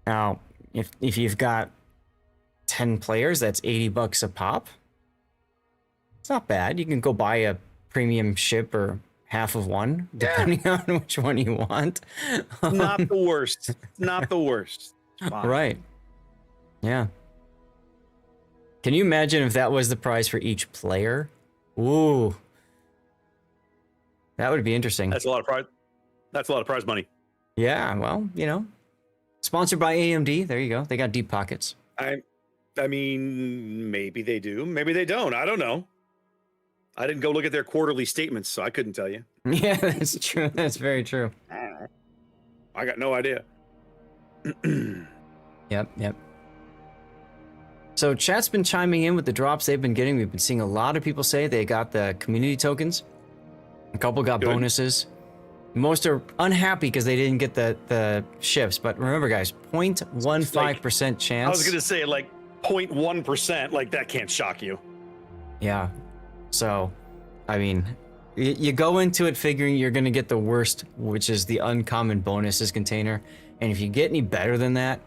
Now, if you've got 10 players, that's $80 a pop. It's not bad. You can go buy a premium ship or half of one, depending on which one you want. Not the worst. Not the worst. Fine. Right. Yeah. Can you imagine if that was the prize for each player? Ooh. That would be interesting. That's a lot of prize. That's a lot of prize money. Yeah, well, you know. Sponsored by AMD. There you go. They got deep pockets. I mean, maybe they do. Maybe they don't. I don't know. I didn't go look at their quarterly statements, so I couldn't tell you. Yeah, that's true. That's very true. I got no idea. Yep. So chat's been chiming in with the drops they've been getting. We've been seeing a lot of people say they got the community tokens. A couple got bonuses. Most are unhappy because they didn't get the ships. But remember, guys, 0.15% chance. I was going to say, like, 0.1%. Like, that can't shock you. Yeah. So, I mean, you go into it figuring you're going to get the worst, which is the uncommon bonuses container. And if you get any better than that,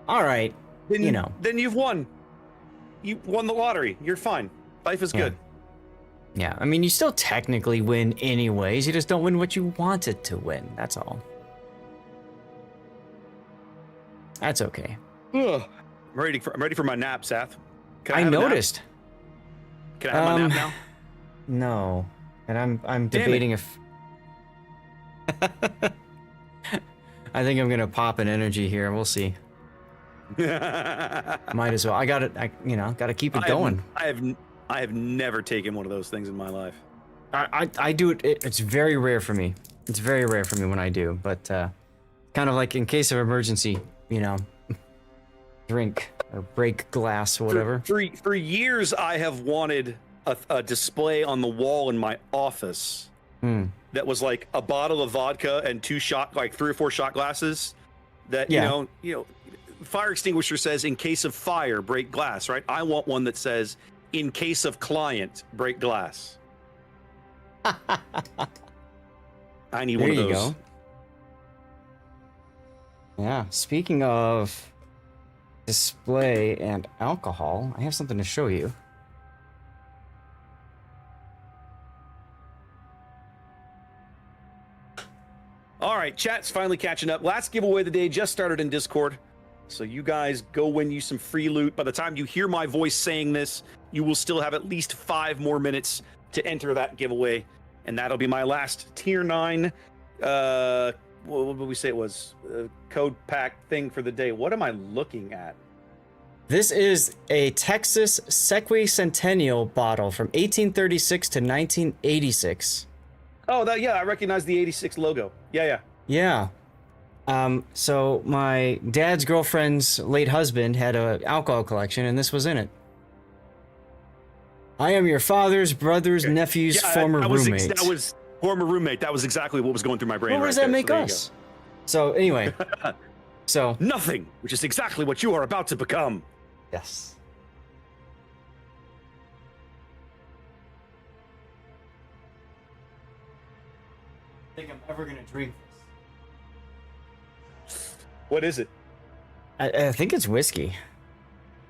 all right, then, you know. Then you've won. You won the lottery. You're fine. Life is good. Yeah, I mean, you still technically win anyways. You just don't win what you wanted to win. That's all. That's okay. I'm ready for my nap, Seth. I noticed. Can I have my nap now? No. And I'm Damn debating if I think I'm gonna pop an energy here. We'll see. Might as well. I got it. Gotta keep it going. I have never taken one of those things in my life. I do it. It's very rare for me. It's very rare for me when I do. But kind of like in case of emergency, drink or break glass or whatever. For years, I have wanted a display on the wall in my office that was like a bottle of vodka and 3 or 4 shot glasses. That you know, fire extinguisher says in case of fire, break glass. Right? I want one that says in case of client, break glass. I need one of those. There you go. Yeah. Speaking of display and alcohol, I have something to show you. All right, chat's finally catching up. Last giveaway of the day just started in Discord. So you guys go win you some free loot. By the time you hear my voice saying this, you will still have at least 5 more minutes to enter that giveaway. And that'll be my last tier 9, what did we say it was? Code pack thing for the day. What am I looking at? This is a Texas Sesquicentennial bottle from 1836 to 1986. Oh, yeah, I recognize the 86 logo. Yeah. So my dad's girlfriend's late husband had an alcohol collection, and this was in it. I am your father's brother's nephew's former roommate. That was former roommate. That was exactly what was going through my brain. What does that make us? So anyway, nothing, which is exactly what you are about to become. Yes. I think I'm ever gonna drink this. What is it? I think it's whiskey.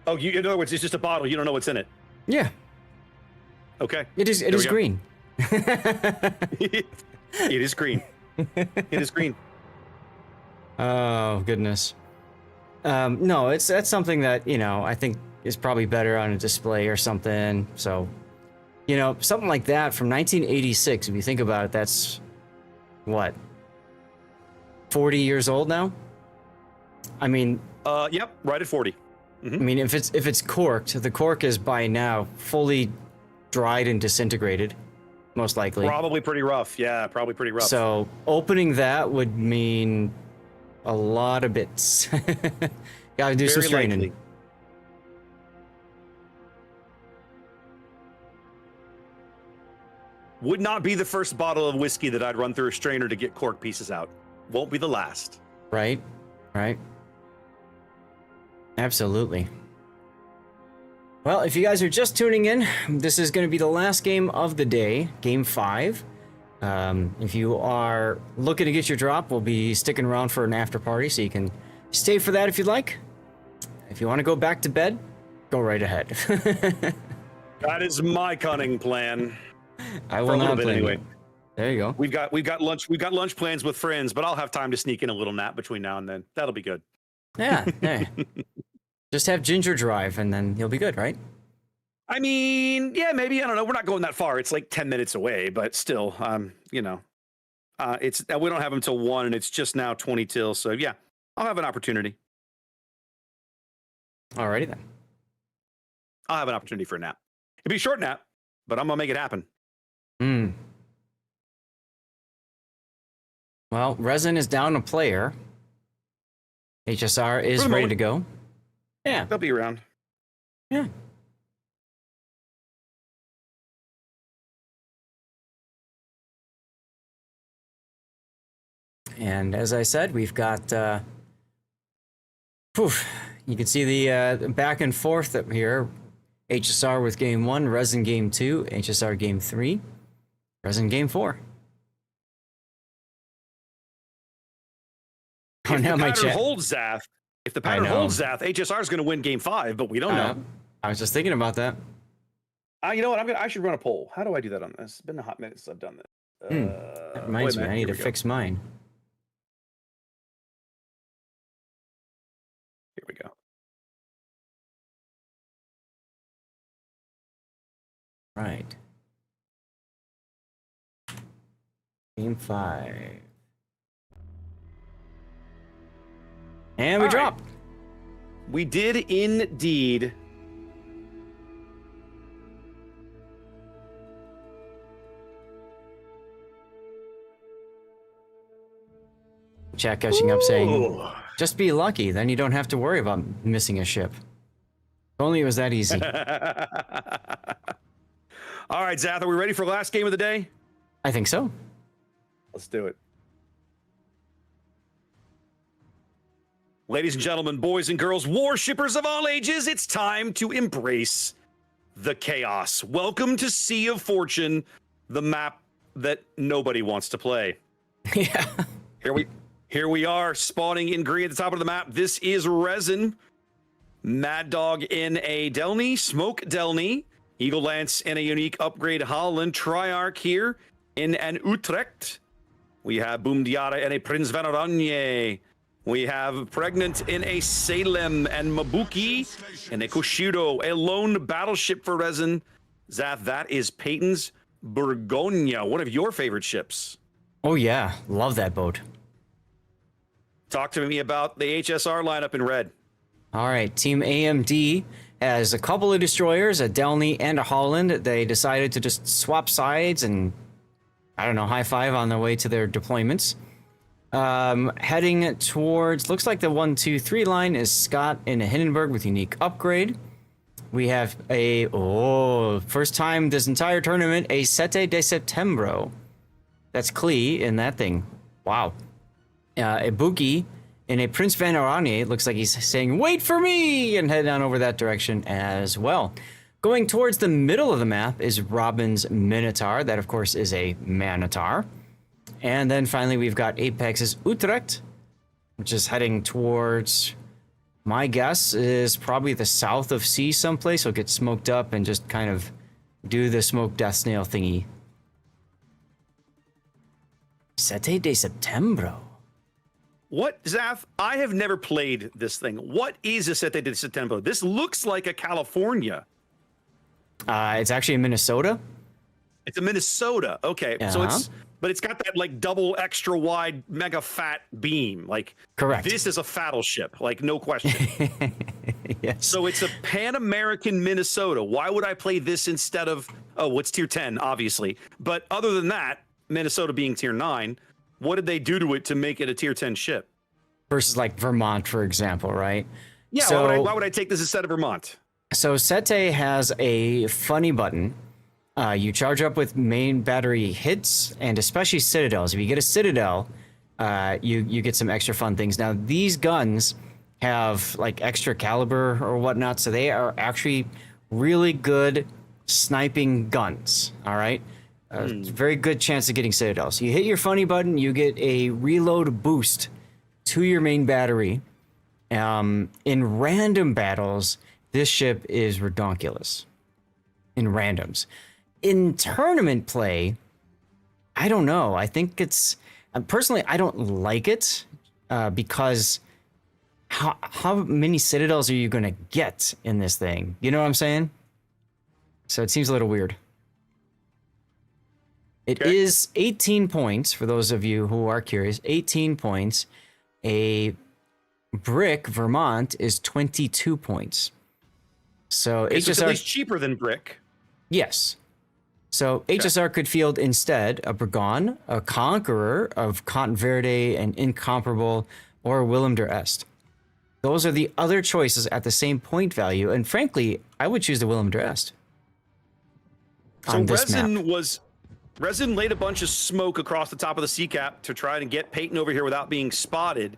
Oh, in other words, it's just a bottle. You don't know what's in it. Yeah. Okay. It is green. It is green. It is green. Oh goodness. No, that's something that I think is probably better on a display or something. So, something like that from 1986. If you think about it, that's what, 40 years old now. I mean. Yep, right at 40. Mm-hmm. I mean, if it's corked, the cork is by now fully dried and disintegrated, most likely. Probably pretty rough. Yeah, probably pretty rough. So opening that would mean a lot of bits. Gotta do some straining. Likely. Would not be the first bottle of whiskey that I'd run through a strainer to get cork pieces out. Won't be the last. Right. Absolutely. Well, if you guys are just tuning in, this is going to be the last game of the day, Game 5. If you are looking to get your drop, we'll be sticking around for an after party, so you can stay for that if you'd like. If you want to go back to bed, go right ahead. That is my cunning plan. I will not blame you. There you go. We've got lunch plans with friends, but I'll have time to sneak in a little nap between now and then. That'll be good. Yeah. Just have ginger drive and then you'll be good, right? I mean, yeah, maybe. I don't know. We're not going that far. It's like 10 minutes away, but still, it's we don't have until 1 and it's just now 20 till. So yeah, I'll have an opportunity. Alrighty then. I'll have an opportunity for a nap. It'd be a short nap, but I'm gonna make it happen. Well, Resin is down a player. HSR is ready to go. Yeah. They'll be around. Yeah. And as I said, we've got, you can see the back and forth up here. HSR with game 1, Resin game 2, HSR game 3, Resin game 4. Oh, now my chat holds Zath. If the pattern holds Zath, HSR is going to win game 5, but we don't know. I was just thinking about that. You know what? I should run a poll. How do I do that on this? It's been a hot minute since I've done this. That reminds me, I need to fix mine. Here we go. Right. Game 5. And we All drop. right. We did indeed. Chat catching up saying, Ooh. just be lucky, then you don't have to worry about missing a ship. If only it was that easy. All right, Zath, are we ready for the last game of the day? I think so. Let's do it. Ladies and gentlemen, boys and girls, warshippers of all ages, it's time to embrace the chaos. Welcome to Sea of Fortune, the map that nobody wants to play. Yeah. Here we are, spawning in green at the top of the map. This is Resin, Mad Dog in a Delny, Smoke Delny, Eagle Lance in a unique upgrade Holland, Triarch here in an Utrecht. We have Boomdiara and a Prince van Oranje. We have Pregnant in a Salem and Mabuki and a Koshido, a lone battleship for Resin. Zath, that is Peyton's Burgonia, one of your favorite ships. Oh yeah, love that boat. Talk to me about the HSR lineup in red. All right, Team AMD has a couple of destroyers, a Delny and a Holland. They decided to just swap sides and, I don't know, high five on their way to their deployments. Heading towards, looks like the 1, 2, 3 line is Scott in a Hindenburg with unique upgrade. We have a, first time this entire tournament, a 7 de Setembro. That's Klee in that thing. Wow. A Buki in a Prince van Oranje. Looks like he's saying, wait for me, and head on over that direction as well. Going towards the middle of the map is Robin's Minotaur. That, of course, is a Manitar. And then finally, we've got Apex's Utrecht, which is heading towards, my guess, is probably the south of sea someplace. He'll get smoked up and just kind of do the smoke death snail thingy. 7 de Setembro. What, Zath? I have never played this thing. What is a 7 de Setembro? This looks like a California. It's actually in Minnesota. It's a Minnesota. Okay, so but it's got that like double extra wide mega fat beam. Like, correct. This is a fattle ship, like no question. Yes. So it's a Pan American Minnesota. Why would I play this instead of, it's tier 10, obviously. But other than that, Minnesota being tier 9, what did they do to it to make it a tier 10 ship? Versus like Vermont, for example, right? Yeah, so, why would I take this instead of Vermont? So Sete has a funny button. You charge up with main battery hits and especially citadels. If you get a citadel, you get some extra fun things. Now these guns have like extra caliber or whatnot, so they are actually really good sniping guns. All right, very good chance of getting citadels. You hit your funny button, you get a reload boost to your main battery. In random battles, this ship is redonkulous. In randoms. In tournament play, I don't know. I think it's personally I don't like it because how many citadels are you gonna get in this thing? You know what I'm saying? So it seems a little weird. It is 18 points for those of you who are curious. 18 points. A brick Vermont is 22 points. So it's HSR at least cheaper than brick. Yes. So HSR could field instead a Bragon, a Conqueror of Contverde and Incomparable, or Willem der Est. Those are the other choices at the same point value, and frankly, I would choose the Willem der Est. So Resin laid a bunch of smoke across the top of the sea cap to try and get Peyton over here without being spotted,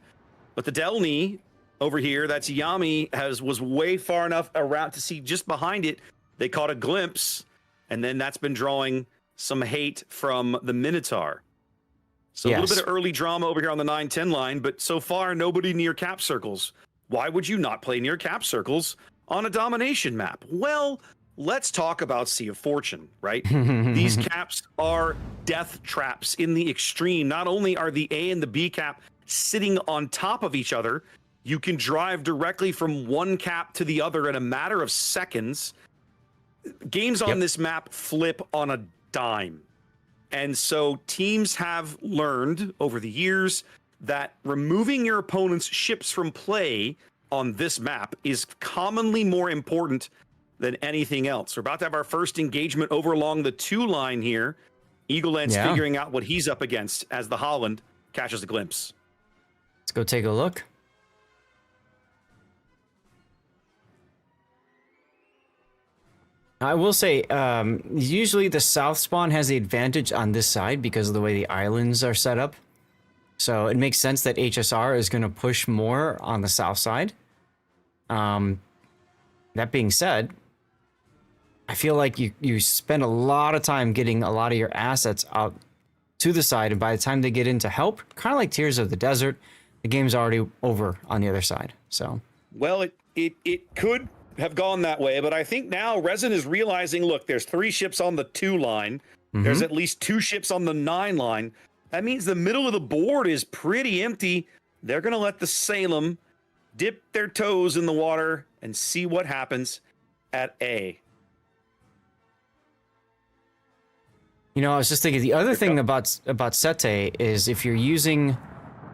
but the Delny over here, that's Yami, was way far enough around to see just behind it. They caught a glimpse. And then that's been drawing some hate from the Minotaur. So a little bit of early drama over here on the 9-10 line, but so far nobody near cap circles. Why would you not play near cap circles on a domination map? Well, let's talk about Sea of Fortune, right? These caps are death traps in the extreme. Not only are the A and the B cap sitting on top of each other, you can drive directly from one cap to the other in a matter of seconds. games on this map flip on a dime. And so teams have learned over the years that removing your opponent's ships from play on this map is commonly more important than anything else. We're about to have our first engagement over along the 2 line here. Eagle Land's figuring out what he's up against as the Holland catches a glimpse. Let's go take a look. I will say, usually the south spawn has the advantage on this side because of the way the islands are set up. So it makes sense that HSR is going to push more on the south side. That being said, I feel like you spend a lot of time getting a lot of your assets out to the side, and by the time they get in to help, kind of like Tears of the Desert, the game's already over on the other side. So, well, it could have gone that way, but I think now Resin is realizing, look, there's 3 ships on the 2 line. There's at least 2 ships on the 9 line. That means the middle of the board is pretty empty. They're going to let the Salem dip their toes in the water and see what happens at A. You know, I was just thinking the other thing about Sete is if you're using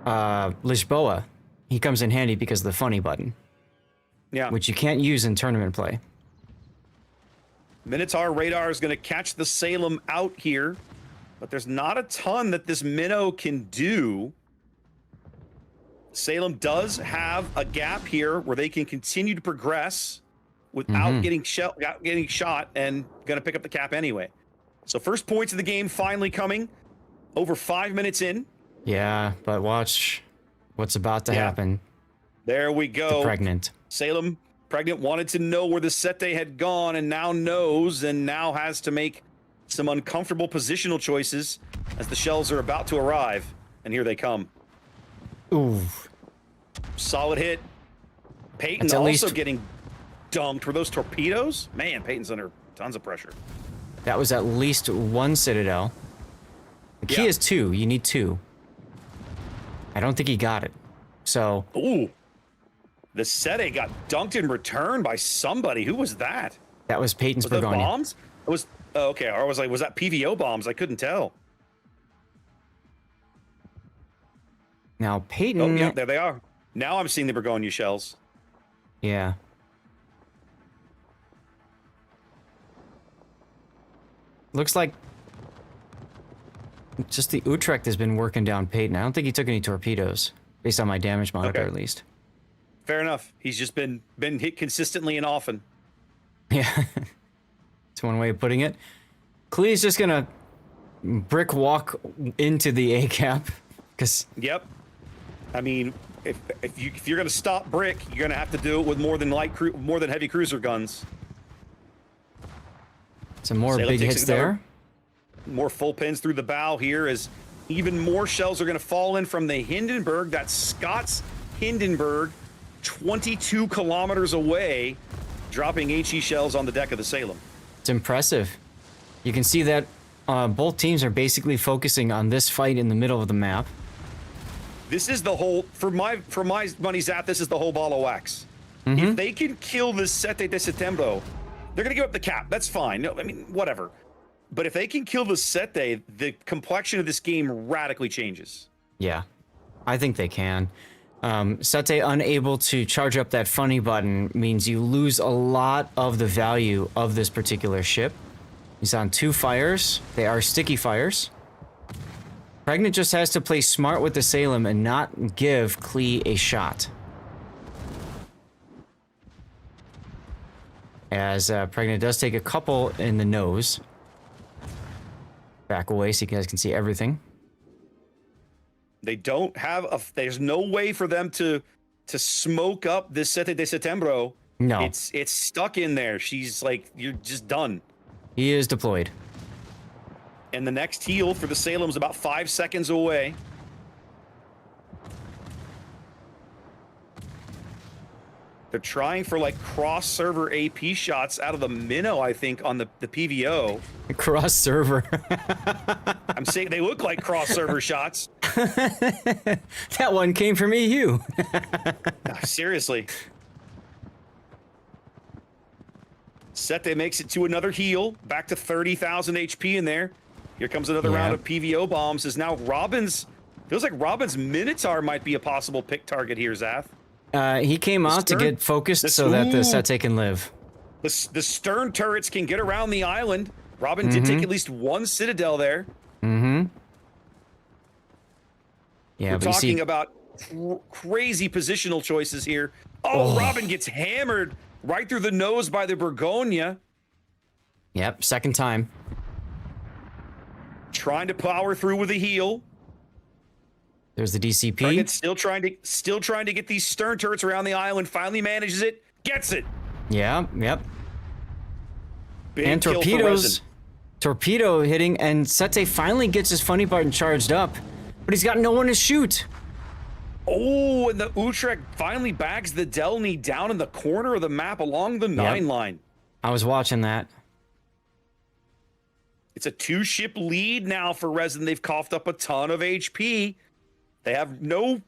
Lisboa, he comes in handy because of the funny button. Yeah. Which you can't use in tournament play. Minotaur radar is going to catch the Salem out here, but there's not a ton that this Minnow can do. Salem does have a gap here where they can continue to progress without getting shot and going to pick up the cap anyway. So first points of the game finally coming over 5 minutes in. Yeah, but watch what's about to happen. There we go. The pregnant. Salem, pregnant, wanted to know where the Sete had gone and now knows and now has to make some uncomfortable positional choices as the shells are about to arrive. And here they come. Ooh. Solid hit. Peyton also getting dunked. Were those torpedoes? Man, Peyton's under tons of pressure. That was at least 1 Citadel. The key is 2. You need 2. I don't think he got it. So. Ooh. The Sete got dunked in return by somebody. Who was that? That was Peyton's Was that Bergonia. bombs? It was okay. Or was that PVO bombs? I couldn't tell. Now Peyton. Oh yeah, there they are. Now I'm seeing the Bergonia shells. Yeah. Looks like just the Utrecht has been working down Peyton. I don't think he took any torpedoes, based on my damage monitor at least. Fair enough. He's just been hit consistently and often. Yeah. That's one way of putting it. Klee's just gonna brick walk into the A cap. Yep. I mean, if you're gonna stop brick, you're gonna have to do it with more than heavy cruiser guns. Some more big hits there. More full pins through the bow here as even more shells are going to fall in from the Hindenburg. That's Scott's Hindenburg, 22 kilometers away, dropping HE shells on the deck of the Salem. It's impressive. You can see that both teams are basically focusing on this fight in the middle of the map. This is the whole, for my money's out, this is the whole ball of wax. If they can kill this Sete de Setembro, they're going to give up the cap. That's fine. No, I mean, whatever. But if they can kill the Sete, the complexion of this game radically changes. Yeah, I think they can. Sete unable to charge up that funny button means you lose a lot of the value of this particular ship. He's on 2 fires. They are sticky fires. Pregnant just has to play smart with the Salem and not give Klee a shot. As Pregnant does take a couple in the nose. Back away so you guys can see everything. They don't have there's no way for them to smoke up this Sete de Setembro. No. It's stuck in there. She's like, you're just done. He is deployed. And the next heal for the Salem's about 5 seconds away. They're trying for like cross-server AP shots out of the Minnow, I think, on the PVO. Cross-server. I'm saying they look like cross-server shots. That one came from EU. Seriously. Sete makes it to another heal, back to 30,000 HP in there. Here comes another round of PVO bombs. Is now Robin's, feels like Robin's Minotaur might be a possible pick target here, Zath. He came out to get focused so that the Sete can live. The stern turrets can get around the island. Robin did take at least one citadel there. Yeah, we're talking about crazy positional choices here. Oh, Robin gets hammered right through the nose by the Burgonia. Yep, second time. Trying to power through with a heal. There's the DCP. Target still trying to get these stern turrets around the island. Finally manages it. Gets it. Yeah, yep. Big and kill for torpedoes. Resin. Torpedo hitting, and Sete finally gets his funny button charged up, but he's got no one to shoot. Oh, and the Utrecht finally bags the Delny down in the corner of the map along the 9 line. I was watching that. It's a 2-ship lead now for Resin. They've coughed up a ton of HP. They have no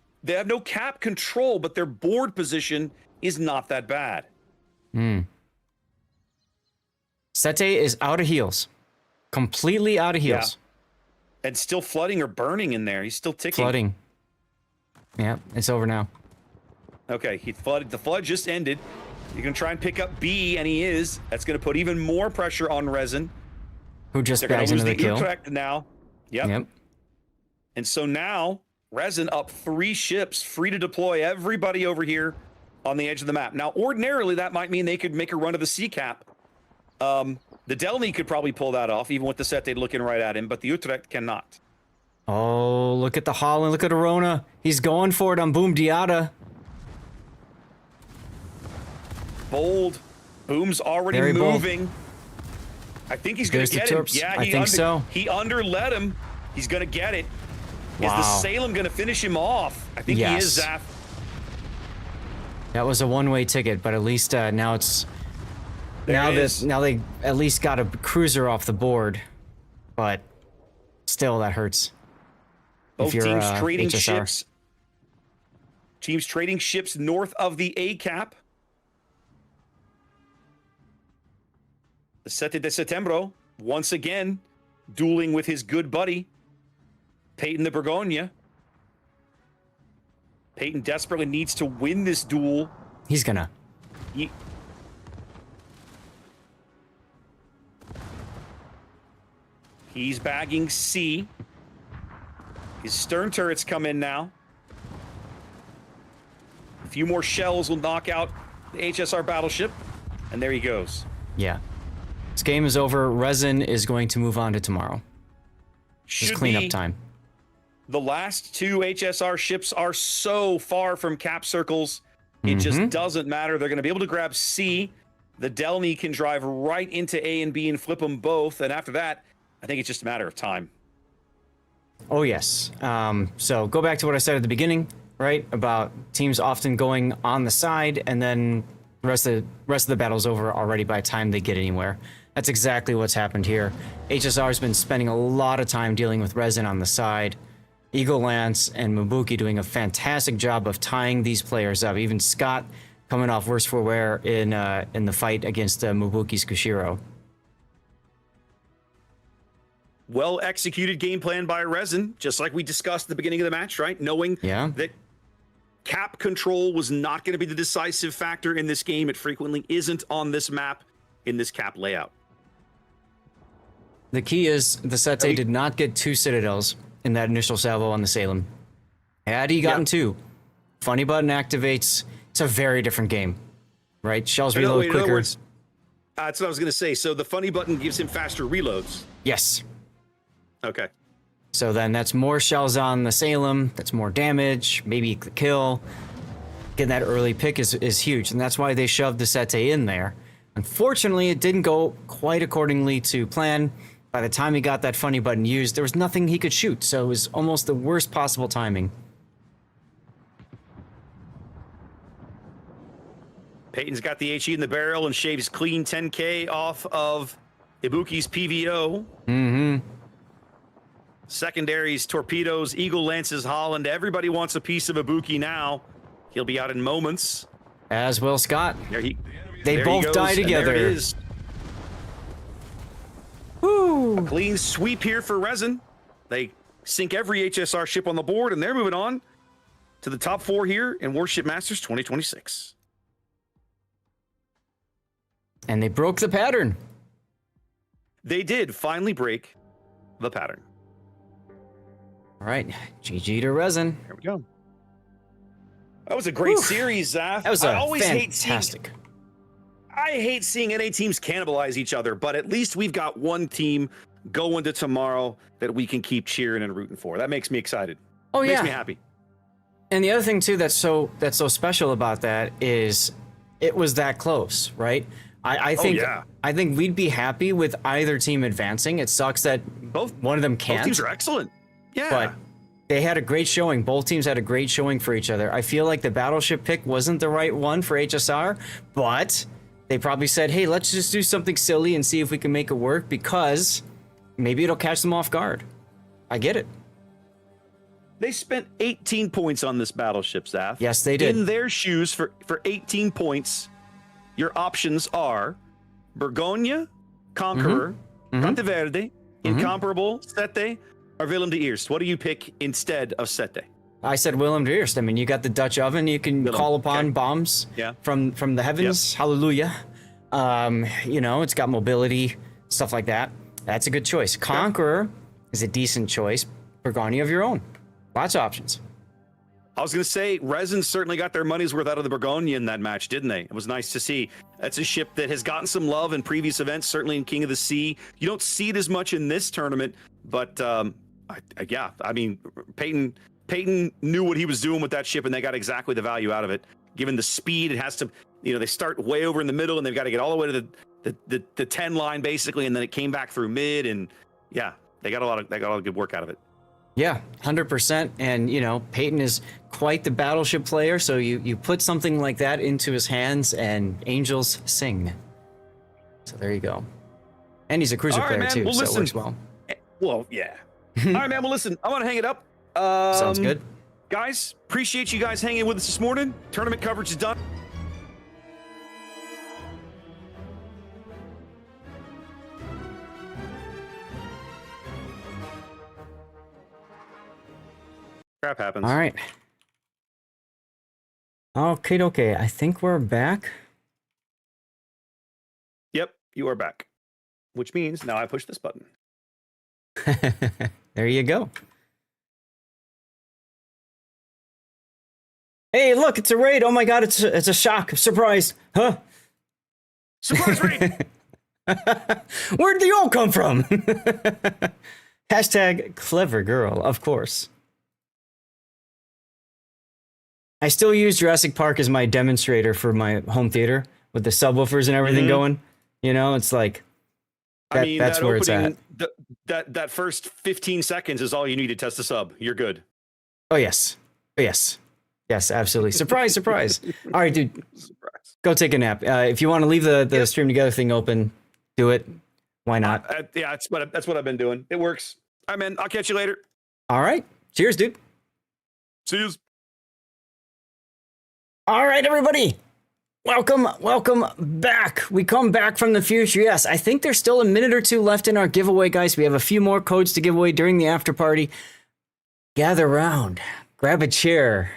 cap control, but their board position is not that bad. Sete is out of heals. Completely out of heals. Yeah. And still flooding or burning in there. He's still ticking. Flooding. Yeah, it's over now. Okay, he flooded. The flood just ended. You're going to try and pick up B, and he is. That's going to put even more pressure on Resin. Who just They're going bags to lose another the kill. Utrecht now. Yep. And so now, Resin up 3 ships, free to deploy everybody over here on the edge of the map. Now, ordinarily, that might mean they could make a run to the sea cap. The Delny could probably pull that off, even with the Sete looking right at him, but the Utrecht cannot. Oh, look at the Holland. Look at Arona. He's going for it on Boom Diata. Bold. Boom's already Very moving. bold. I think he's going to get him. Yeah, I think so. He underlet him. He's going to get it. Wow. Is the Salem going to finish him off? I think he is, Zaf. That was a one-way ticket, but at least now it's... Now they at least got a cruiser off the board, but still that hurts. Both teams trading HSR. ships. Teams trading ships north of the A cap. The Sete de Setembro once again dueling with his good buddy Peyton the Burgonia. Peyton desperately needs to win this duel. He's gonna. He's bagging C. His stern turrets come in now. A few more shells will knock out the HSR battleship. And there he goes. Yeah. This game is over. Resin is going to move on to tomorrow. Just cleanup time. The last 2 HSR ships are so far from cap circles. It just doesn't matter. They're going to be able to grab C. The Delny can drive right into A and B and flip them both. And after that, I think it's just a matter of time. Oh, yes. So go back to what I said at the beginning, right? About teams often going on the side and then the rest of the battle's over already by the time they get anywhere. That's exactly what's happened here. HSR's been spending a lot of time dealing with Resin on the side. Eagle Lance and Mabuki doing a fantastic job of tying these players up. Even Scott coming off worse for wear in the fight against Mabuki's Kushiro. Well executed game plan by Resin, just like we discussed at the beginning of the match, right? Knowing that cap control was not going to be the decisive factor in this game. It frequently isn't on this map in this cap layout. The key is the Sete did not get 2 citadels in that initial salvo on the Salem. Had he gotten 2, funny button activates. It's a very different game, right? Shells reload quicker. In other words, that's what I was going to say. So the funny button gives him faster reloads. Yes. Okay. So then that's more shells on the Salem. That's more damage. Maybe the kill. Getting that early pick is huge, and that's why they shoved the Sete in there. Unfortunately, it didn't go quite accordingly to plan. By the time he got that funny button used, there was nothing he could shoot, so it was almost the worst possible timing. Peyton's got the HE in the barrel and shaves clean 10K off of Ibuki's PVO. Secondaries, torpedoes, Eagle Lances, Holland. Everybody wants a piece of Ibuki now. He'll be out in moments. As will Scott. There they both die together. There it is. A clean sweep here for Resin. They sink every HSR ship on the board, and they're moving on to the top 4 here in Warship Masters 2026. And they broke the pattern. They did finally break the pattern. All right, GG to Resin. Here we go. That was a great series, Zaf. That was fantastic. I hate seeing NA teams cannibalize each other, but at least we've got one team going to tomorrow that we can keep cheering and rooting for. That makes me excited. Oh, yeah. Makes me happy. And the other thing too that's so special about that is it was that close, right? I think we'd be happy with either team advancing. It sucks that one of them can't. Both teams are excellent. Yeah. But they had a great showing. Both teams had a great showing for each other. I feel like the battleship pick wasn't the right one for HSR, but they probably said, hey, let's just do something silly and see if we can make it work because maybe it'll catch them off guard. I get it. They spent 18 points on this battleship, Zaf. Yes, they did. In their shoes for 18 points, your options are Bergonia, Conqueror, Monteverde, Incomparable, Sete, or Willem de Eerst. What do you pick instead of Sete? I said Willem de Eerst. I mean, you got the Dutch oven. You can call upon bombs from the heavens. Yep. Hallelujah. It's got mobility, stuff like that. That's a good choice. Conqueror is a decent choice. Bergonia of your own. Lots of options. I was going to say, Resin certainly got their money's worth out of the Bergonia in that match, didn't they? It was nice to see. That's a ship that has gotten some love in previous events, certainly in King of the Sea. You don't see it as much in this tournament, but I mean, Peyton knew what he was doing with that ship, and they got exactly the value out of it. Given the speed, it has to, they start way over in the middle, and they've got to get all the way to the 10 line basically, and then it came back through mid, and yeah, they got a lot of good work out of it. Yeah, 100%. And, Peyton is quite the battleship player. So you put something like that into his hands and angels sing. So there you go. And he's a cruiser player too. Well, so listen. It works well. Well, yeah. All right, man. Well, listen, I'm going to hang it up. Sounds good. Guys, appreciate you guys hanging with us this morning. Tournament coverage is done. Crap happens. All right. Okay. I think we're back. Yep, you are back. Which means now I push this button. There you go. Hey, look, it's a raid. Oh my God, it's a shock. Surprise. Huh? Surprise raid. Where'd the all come from? Hashtag clever girl, of course. I still use Jurassic Park as my demonstrator for my home theater with the subwoofers and everything going. It's like that's where it's at. That first 15 seconds is all you need to test the sub. You're good. Oh yes, absolutely. Surprise. All right, dude. Surprise. Go take a nap. If you want to leave the stream together thing open, do it. Why not? Yeah, that's what I've been doing. It works. All right, man. I'll catch you later. All right. Cheers, dude. See you. All right, everybody. Welcome back. We come back from the future. Yes, I think there's still a minute or two left in our giveaway, guys. We have a few more codes to give away during the after party. Gather round. Grab a chair,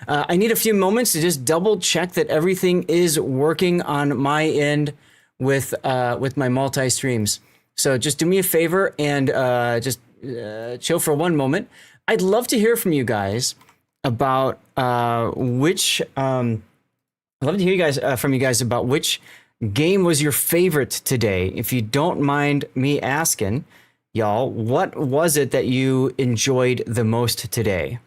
I need a few moments to just double check that everything is working on my end with my multi-streams. So just do me a favor and just chill for one moment. I'd love to hear from you guys about which game was your favorite today. If you don't mind me asking, y'all, what was it that you enjoyed the most today?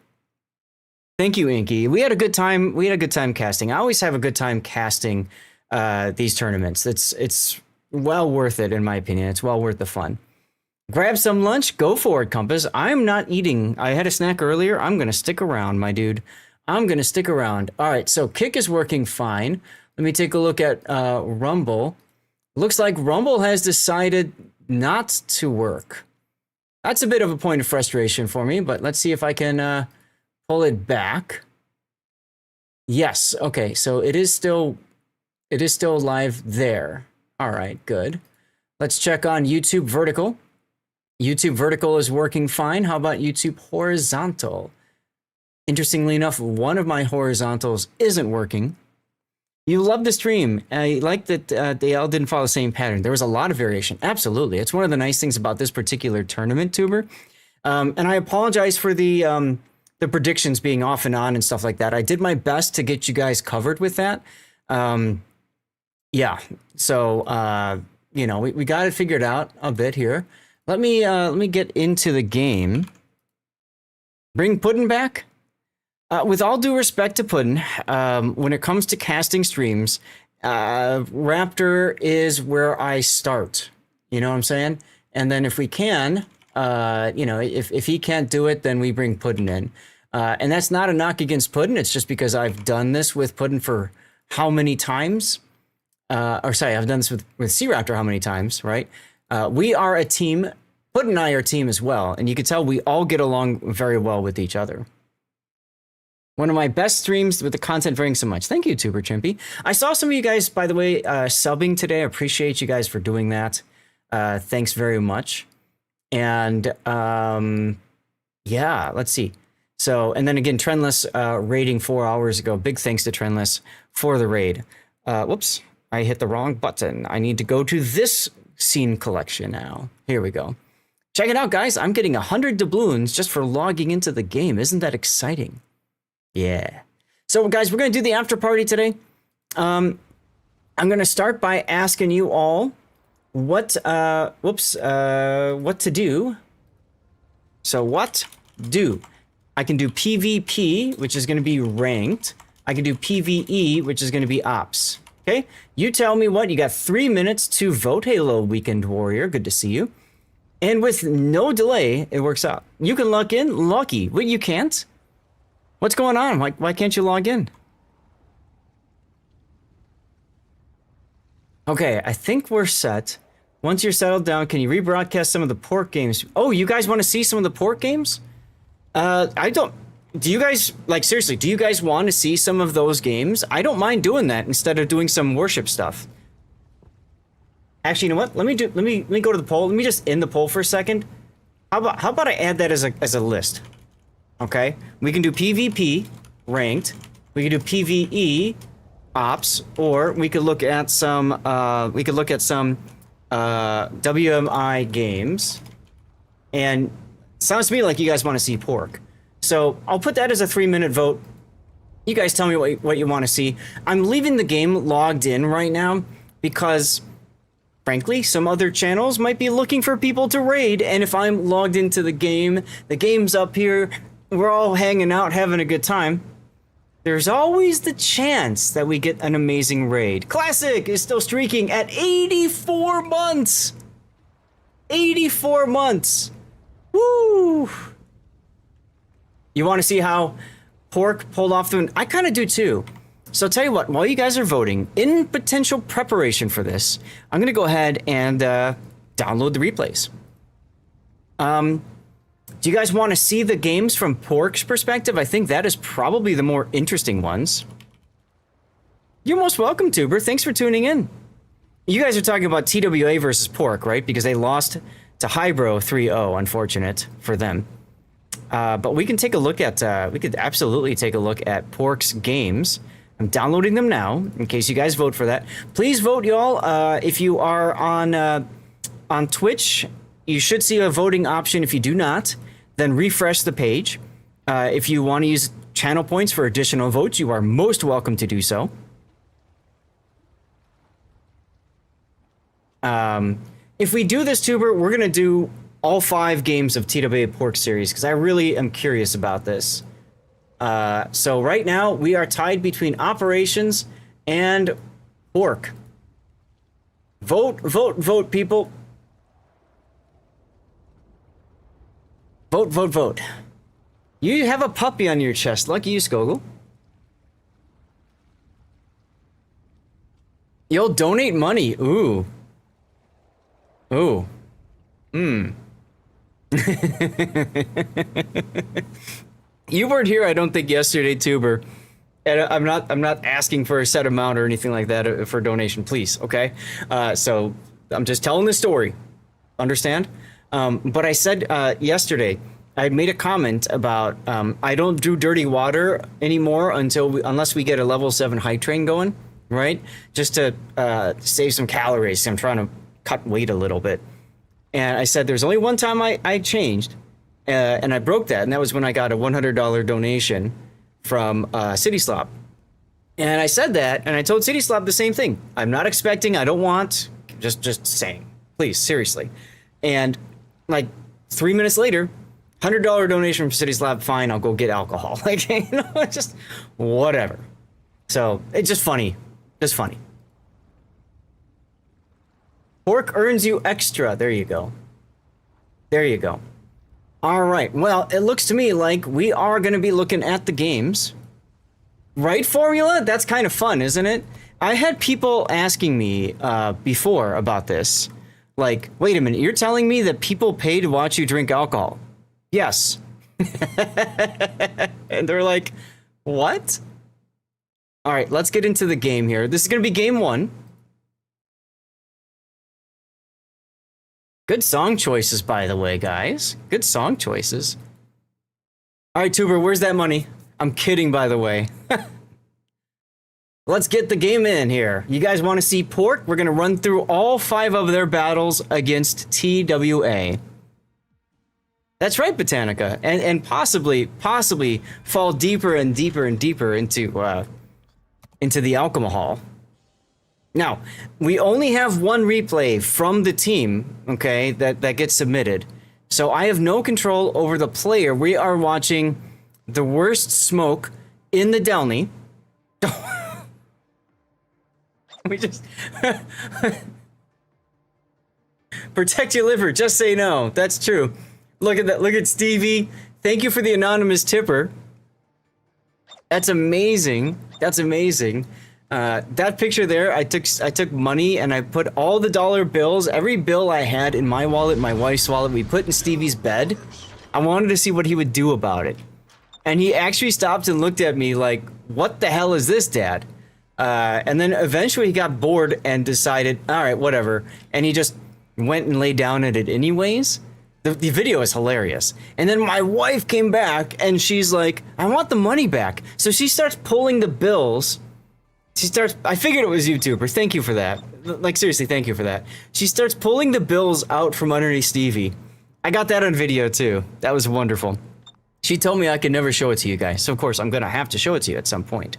Thank you, Inky. We had a good time. Casting. I always have a good time casting these tournaments. It's well worth it, in my opinion. It's well worth the fun. Grab some lunch. Go for it, Compass. I'm not eating. I had a snack earlier. I'm going to stick around, my dude. I'm going to stick around. All right, so Kick is working fine. Let me take a look at Rumble. Looks like Rumble has decided not to work. That's a bit of a point of frustration for me, but let's see if I can pull it back. Yes, okay, so it is still live there. All right, good. Let's check on YouTube vertical. YouTube vertical is working fine. How about YouTube horizontal? Interestingly enough, one of my horizontals isn't working. You love the stream. I like that they all didn't follow the same pattern. There was a lot of variation. Absolutely. It's one of the nice things about this particular tournament, Tuber. And I apologize for the predictions being off and on and stuff like that. I did my best to get you guys covered with that. Yeah. So, you know, we got it figured out a bit here. Let me get into the game. Bring Puddin back. With all due respect to Puddin, when it comes to casting streams, Raptor is where I start. You know what I'm saying? And then if we can, you know, if he can't do it, then we bring Puddin in. And that's not a knock against Puddin. It's just because I've done this with Puddin for how many times? Or sorry, I've done this with Sea Raptor how many times, right? We are a team. Puddin and I are a team as well. And you can tell we all get along very well with each other. One of my best streams with the content varying so much. Thank you, Tuber Chimpy. I saw some of you guys, by the way, subbing today. I appreciate you guys for doing that. Thanks very much. And yeah, let's see. So, and then again, Trendless raiding 4 hours ago. Big thanks to Trendless for the raid. Whoops, I hit the wrong button. I need to go to this scene collection now. Here we go. Check it out, guys. I'm getting 100 doubloons just for logging into the game. Isn't that exciting? Yeah. So, guys, we're going to do the after party today. I'm going to start by asking you all what to do. So, what do? I can do PvP, which is going to be ranked. I can do PvE, which is going to be ops. Okay? You tell me what. You got 3 minutes to vote. Hello, Weekend Warrior. Good to see you. And with no delay, it works out. You can log in. Lucky. Well, you can't. What's going on? Why can't you log in? Okay, I think we're set. Once you're settled down, can you rebroadcast some of the pork games? Oh, you guys want to see some of the pork games? I don't... Do you guys... Like, seriously, do you guys want to see some of those games? I don't mind doing that instead of doing some worship stuff. Actually, you know what? Let me go to the poll. Let me just end the poll for a second. How about I add that as a list? Okay, we can do PvP ranked. We can do PvE ops, or we could look at some WMI games. And sounds to me like you guys want to see pork. So I'll put that as a 3-minute vote. You guys tell me what you want to see. I'm leaving the game logged in right now because, frankly, some other channels might be looking for people to raid. And if I'm logged into the game's up here. We're all hanging out, having a good time. There's always the chance that we get an amazing raid. Classic is still streaking at 84 months. 84 months. Woo! You want to see how pork pulled off the... I kind of do too. So I'll tell you what, while you guys are voting, in potential preparation for this, I'm going to go ahead and download the replays. Do you guys want to see the games from Pork's perspective? I think that is probably the more interesting ones. You're most welcome, Tuber. Thanks for tuning in. You guys are talking about TWA versus Pork, right? Because they lost to Hybro 3-0, unfortunate for them. But we can take a look at, we could absolutely take a look at Pork's games. I'm downloading them now, in case you guys vote for that. Please vote, y'all. If you are on Twitch, you should see a voting option. If you do not, then refresh the page. If you want to use channel points for additional votes, you are most welcome to do so. If we do this, Tuber, we're going to do all 5 games of TWA Pork series, because I really am curious about this. So right now, we are tied between Operations and Pork. Vote, vote, vote, people. Vote, vote, vote. You have a puppy on your chest. Lucky you, Skogel. You'll donate money. Ooh. Ooh. You weren't here, I don't think, yesterday, Tuber. And I'm not asking for a set amount or anything like that for donation, please, okay? So I'm just telling the story. Understand? But I said yesterday, I made a comment about I don't do dirty water anymore unless we get a level 7 high train going, right? Just to save some calories. I'm trying to cut weight a little bit. And I said there's only one time I changed, and I broke that, and that was when I got a $100 donation from City Slop. And I said that, and I told City Slop the same thing. I'm not expecting, I don't want, just saying. Please, seriously. And like 3 minutes later, $100 donation from City Slop, fine, I'll go get alcohol. Like, you know, it's just whatever. So it's just funny. Just funny. Pork earns you extra. There you go. There you go. All right. Well, it looks to me like we are going to be looking at the games. Right, Formula? That's kind of fun, isn't it? I had people asking me before about this. Like, wait a minute, you're telling me that people pay to watch you drink alcohol? Yes. And they're like, what? All right, let's get into the game here. This is going to be game 1. Good song choices, by the way, guys. Good song choices. All right, Tuber, where's that money? I'm kidding, by the way. Let's get the game in here. You guys want to see Pork? We're going to run through all 5 of their battles against TWA. That's right, Botanica. And possibly fall deeper and deeper and deeper into the alcohol. Now, we only have one replay from the team, okay, that gets submitted. So I have no control over the player. We are watching the worst smoke in the Delny. We just protect your liver. Just say no. That's true. Look at that. Look at Stevie. Thank you for the anonymous tipper. That's amazing. That's amazing. That picture there, I took money and I put all the dollar bills, every bill I had in my wallet, my wife's wallet, we put in Stevie's bed. I wanted to see what he would do about it. And he actually stopped and looked at me like, what the hell is this, Dad? And then eventually he got bored and decided, all right, whatever. And he just went and lay down at it anyways. The video is hilarious. And then my wife came back and she's like, I want the money back. So she starts pulling the bills. I figured it was YouTuber. Thank you for that. Like, seriously, thank you for that. She starts pulling the bills out from underneath Stevie. I got that on video too. That was wonderful. She told me I could never show it to you guys. So of course I'm going to have to show it to you at some point.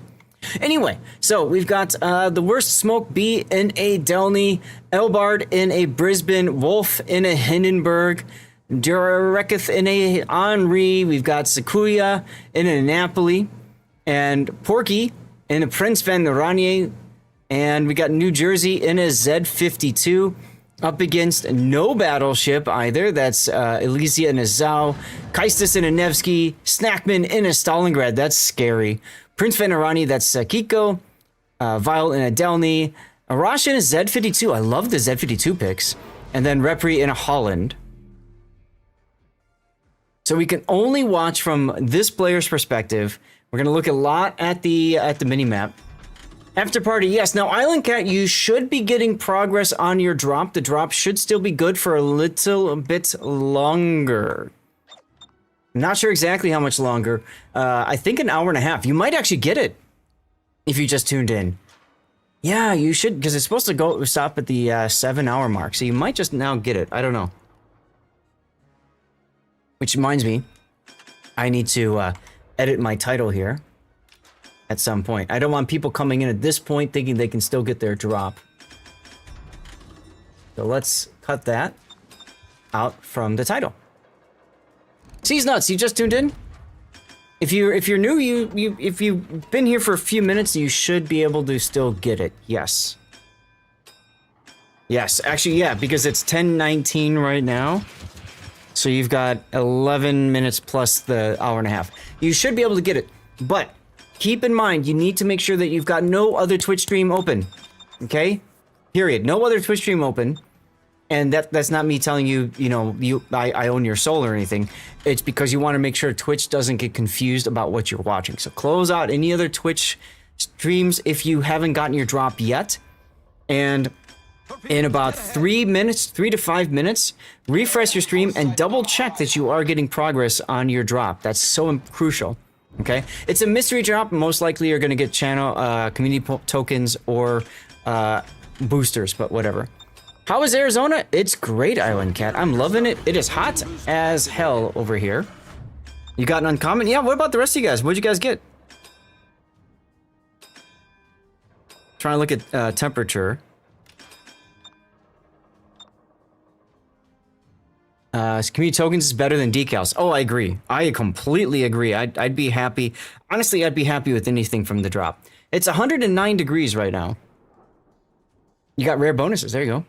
Anyway, so we've got the worst smoke B in a Delny, Elbard in a Brisbane, Wolf in a Hindenburg, Dureketh in a Henri, we've got Sakuya in a Napoli, and Porky in a Prince Van Ranier, and we got New Jersey in a Z52, up against no battleship either. That's Elysia in a Zau, Kaistis in a Nevsky, Snackman in a Stalingrad. That's scary. Prince Van Ranier, that's Kiko, Vile in a Delny, Arash in a Z52. I love the Z52 picks. And then Repri in a Holland. So we can only watch from this player's perspective. We're going to look a lot at the mini-map. After party, yes. Now, Island Cat, you should be getting progress on your drop. The drop should still be good for a little bit longer. Not sure exactly how much longer. I think an hour and a half. You might actually get it if you just tuned in. Yeah, you should, because it's supposed to stop at the 7-hour mark. So you might just now get it. I don't know. Which reminds me, I need to edit my title here at some point. I don't want people coming in at this point thinking they can still get their drop. So let's cut that out from the title. C's nuts, you just tuned in? If you're new, if you've been here for a few minutes, you should be able to still get it. Yes. Yes, actually, yeah, because it's 10:19 right now. So you've got 11 minutes plus the hour and a half. You should be able to get it. But keep in mind, you need to make sure that you've got no other Twitch stream open. Okay? Period. No other Twitch stream open. And that's not me telling you, I own your soul or anything. It's because you want to make sure Twitch doesn't get confused about what you're watching. So close out any other Twitch streams if you haven't gotten your drop yet. And in about 3 minutes, 3 to 5 minutes. Refresh your stream and double check that you are getting progress on your drop. That's so crucial. Okay, it's a mystery drop. Most likely you're going to get channel community tokens or boosters, but whatever. How is Arizona? It's great, Island Cat. I'm loving it. It is hot as hell over here. You got an uncommon? Yeah, what about the rest of you guys? What'd you guys get? Trying to look at temperature. Community tokens is better than decals. Oh, I agree. I completely agree. I'd be happy. Honestly, I'd be happy with anything from the drop. It's 109 degrees right now. You got rare bonuses. There you go.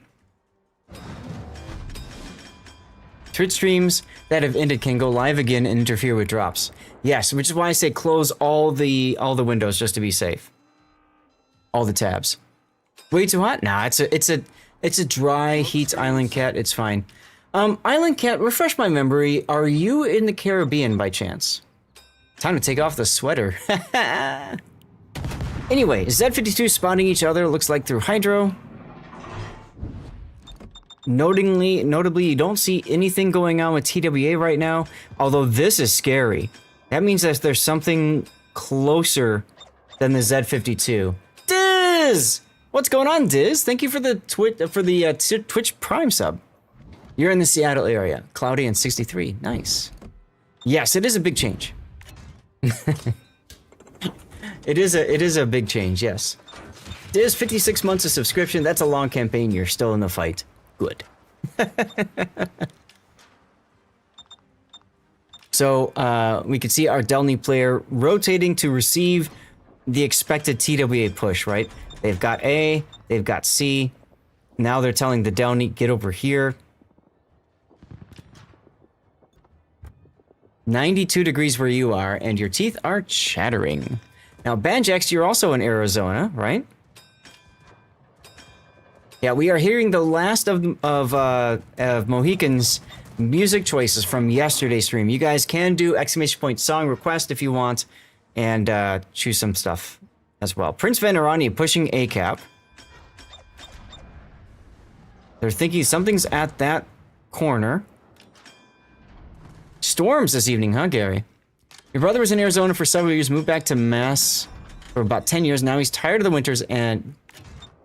Twitch streams that have ended can go live again and interfere with drops. Yes, which is why I say close all the windows just to be safe. All the tabs. Way too hot? Nah, it's a dry heat, Island Cat. It's fine. Island Cat, refresh my memory. Are you in the Caribbean by chance? Time to take off the sweater. Anyway, Z52 spotting each other, looks like through Hydro. Notably, you don't see anything going on with TWA right now, although this is scary. That means that there's something closer than the Z52. Diz! What's going on, Diz? Thank you for the Twitch Prime sub. You're in the Seattle area. Cloudy and 63. Nice. Yes, it is a big change. It is a big change, yes. Diz, 56 months of subscription. That's a long campaign. You're still in the fight. Good. So, we can see our Delny player rotating to receive the expected TWA push, right? They've got A, they've got C. Now they're telling the Delny, get over here. 92 degrees where you are, and your teeth are chattering. Now, Banjax, you're also in Arizona, right? Yeah, we are hearing the last of Mohican's music choices from yesterday's stream. You guys can do ! song request if you want, and choose some stuff as well. Prince Venerani pushing A cap. They're thinking something's at that corner. Storms this evening, huh, Gary? Your brother was in Arizona for several years, moved back to Mass for about 10 years. Now he's tired of the winters, and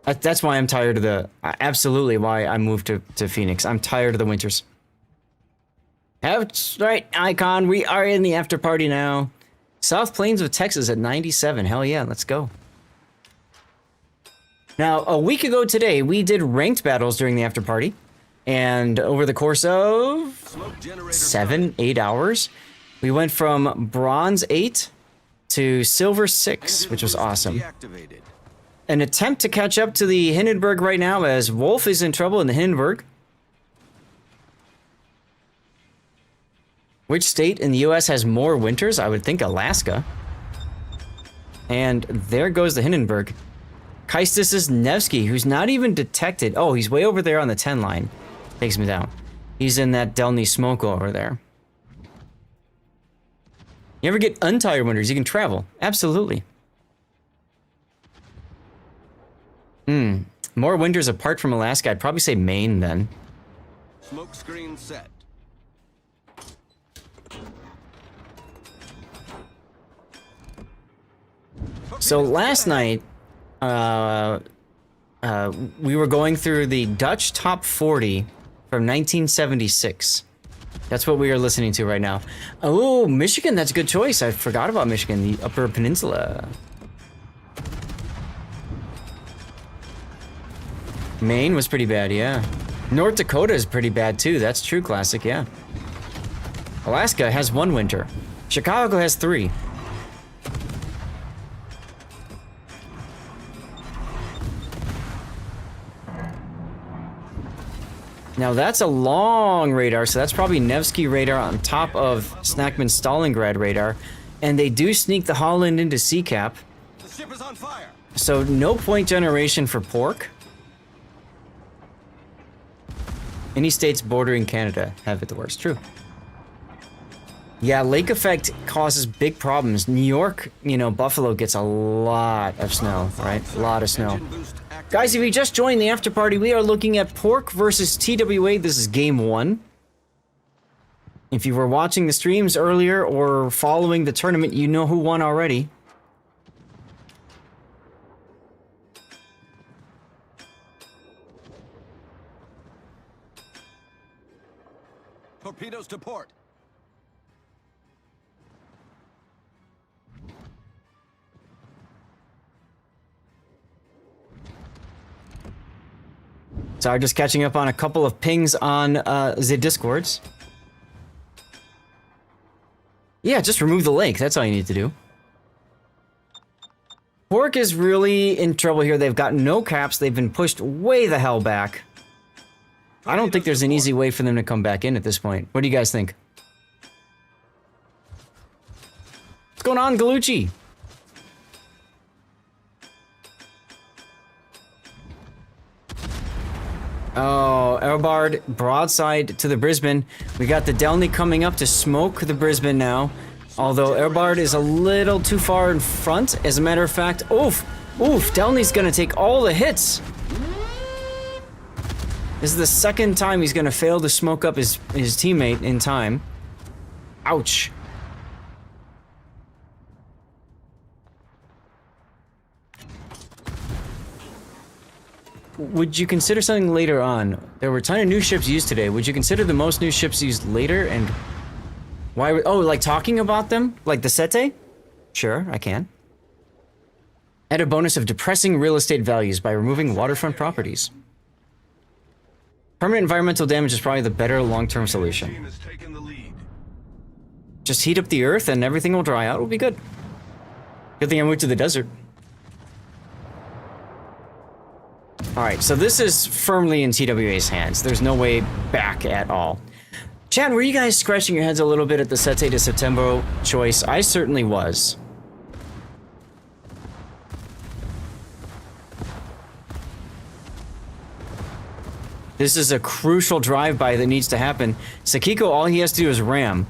that's why I'm tired of the... absolutely why I moved to Phoenix. I'm tired of the winters. That's right, Icon. We are in the after party now. South Plains of Texas at 97. Hell yeah, let's go. Now, a week ago today, we did ranked battles during the after party. And over the course of 7-8 hours, we went from bronze 8 to silver 6, which was awesome. An attempt to catch up to the Hindenburg right now, as Wolf is in trouble in the Hindenburg. Which state in the US has more winters? I would think Alaska. And there goes the Hindenburg. Kaistis is Nevsky, who's not even detected. Oh, he's way over there on the 10 line. Takes me down. He's in that Delny smoke over there. You ever get untired winters? You can travel. Absolutely. More winters apart from Alaska. I'd probably say Maine then. Smoke screen set. So last night, we were going through the Dutch Top 40 from 1976. That's what we are listening to right now. Oh, Michigan, that's a good choice. I forgot about Michigan, the Upper Peninsula. Maine was pretty bad, yeah. North Dakota is pretty bad too. That's true, classic, yeah. Alaska has 1 winter. Chicago has 3. Now that's a long radar, so that's probably Nevsky radar on top of Snackman Stalingrad radar. And they do sneak the Holland into CCAP. The ship is on fire. So no point generation for pork. Any states bordering Canada have it the worst. True. Yeah, lake effect causes big problems. New York, you know, Buffalo gets a lot of snow, right? A lot of snow. Guys, if you just joined the after party, we are looking at Pork versus TWA. This is game 1. If you were watching the streams earlier or following the tournament, you know who won already. Torpedoes to port. Sorry, just catching up on a couple of pings on the Discords. Yeah, just remove the link. That's all you need to do. Pork is really in trouble here. They've got no caps. They've been pushed way the hell back. I don't think there's an easy way for them to come back in at this point. What do you guys think? What's going on, Galucci? Oh, Elbard broadside to the Brisbane. We got the Delney coming up to smoke the Brisbane now. Although Elbard is a little too far in front. As a matter of fact, oof, Delney's gonna take all the hits. This is the second time he's gonna fail to smoke up his teammate in time. Ouch. Would you consider something later on? There were a ton of new ships used today. Would you consider the most new ships used later and why? Oh, like talking about them? Like the Sete? Sure, I can. Add a bonus of depressing real estate values by removing waterfront properties. Permanent environmental damage is probably the better long-term solution. Just heat up the earth and everything will dry out. It'll be good. Good thing I moved to the desert. Alright, so this is firmly in TWA's hands. There's no way back at all. Chad, were you guys scratching your heads a little bit at the Sete de September choice? I certainly was. This is a crucial drive-by that needs to happen. Sakiko, all he has to do is ram.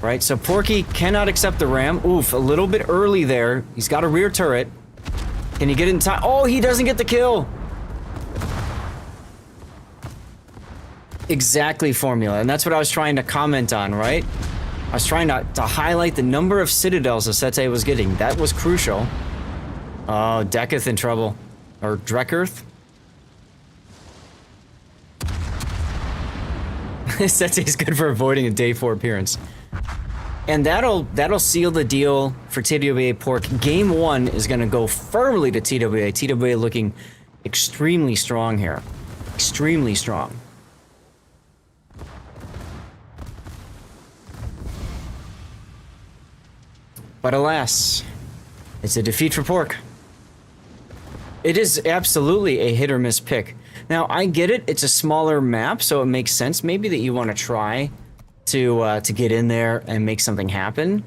Right, so Porky cannot accept the ram. Oof, a little bit early there. He's got a rear turret. Can he get in time? Oh, he doesn't get the kill. Exactly, Formula, and that's what I was trying to comment on, right? I was trying to highlight the number of citadels the Sete was getting. That was crucial. Oh, Deketh in trouble. Or Drekerth? Sete is good for avoiding a day 4 appearance. And that'll seal the deal for TWA Pork. Game 1 is going to go firmly to TWA. TWA looking extremely strong here. Extremely strong. But alas, it's a defeat for Pork. It is absolutely a hit or miss pick. Now, I get it. It's a smaller map, so it makes sense maybe that you want to try to get in there and make something happen.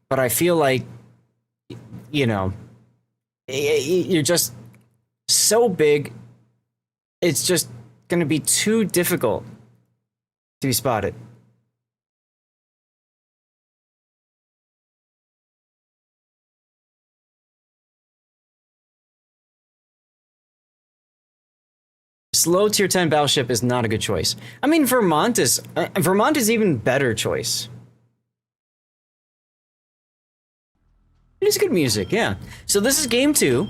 But I feel like, you know, you're just so big, it's just going to be too difficult to be spotted. Slow tier 10 battleship is not a good choice. I mean, Vermont is even better choice. It is good music, yeah. So this is game 2.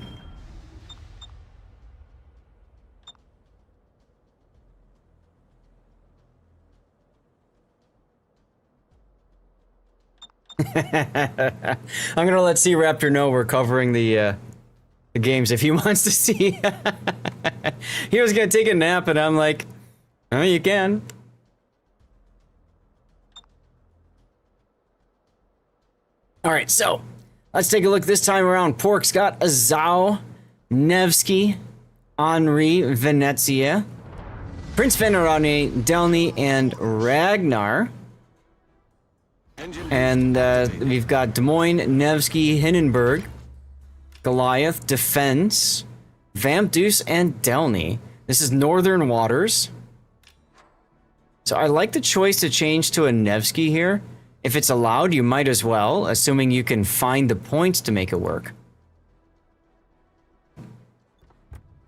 I'm gonna let C Raptor know we're covering the games if he wants to see. He was gonna take a nap, and I'm like, oh, you can. All right, so let's take a look this time around. Pork's got Azau, Nevsky, Henri, Venezia, Prince Venerani, Delny, and Ragnar. And we've got Des Moines, Nevsky, Hindenburg, Goliath, Defense, Vamp Deuce, and Delny. This is Northern Waters. So I like the choice to change to a Nevsky here. If it's allowed, you might as well, assuming you can find the points to make it work.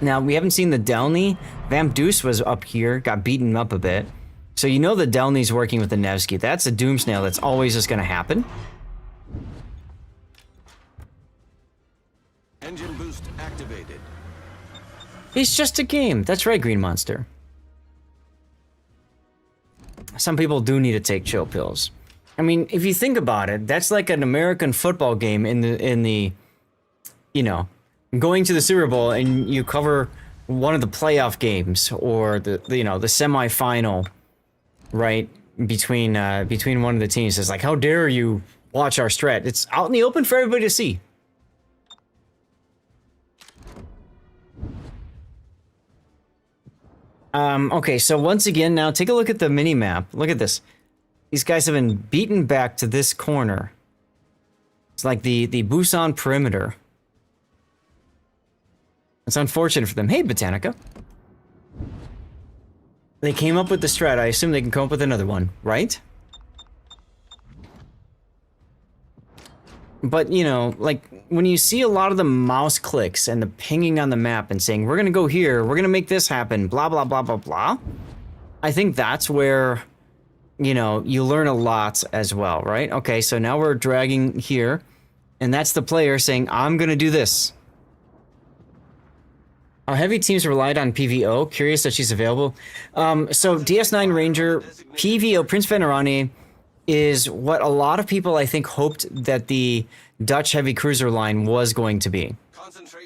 Now, we haven't seen the Delny. Vamp Deuce was up here, got beaten up a bit. So you know the Delny's working with the Nevsky. That's a Doom Snail that's always just going to happen. Engine boost activated. It's just a game. That's right, Green Monster. Some people do need to take chill pills. I mean, if you think about it, that's like an American football game in the you know, going to the Super Bowl and you cover one of the playoff games or the semifinal, right? Between one of the teams. It's like, how dare you watch our strat? It's out in the open for everybody to see. Okay, so once again, now take a look at the mini-map. Look at this. These guys have been beaten back to this corner. It's like the Busan perimeter. It's unfortunate for them. Hey, Botanica. They came up with the strat. I assume they can come up with another one, right? But, you know, like, when you see a lot of the mouse clicks and the pinging on the map and saying, we're gonna go here, we're gonna make this happen, blah, blah, blah, blah, blah, I think that's where, you know, you learn a lot as well, right? Okay, so now we're dragging here, and that's the player saying, I'm gonna do this. Our heavy teams relied on PVO. Curious that she's available. So DS9 Ranger, PVO, Prince Venerani, is what a lot of people, I think, hoped that the Dutch heavy cruiser line was going to be.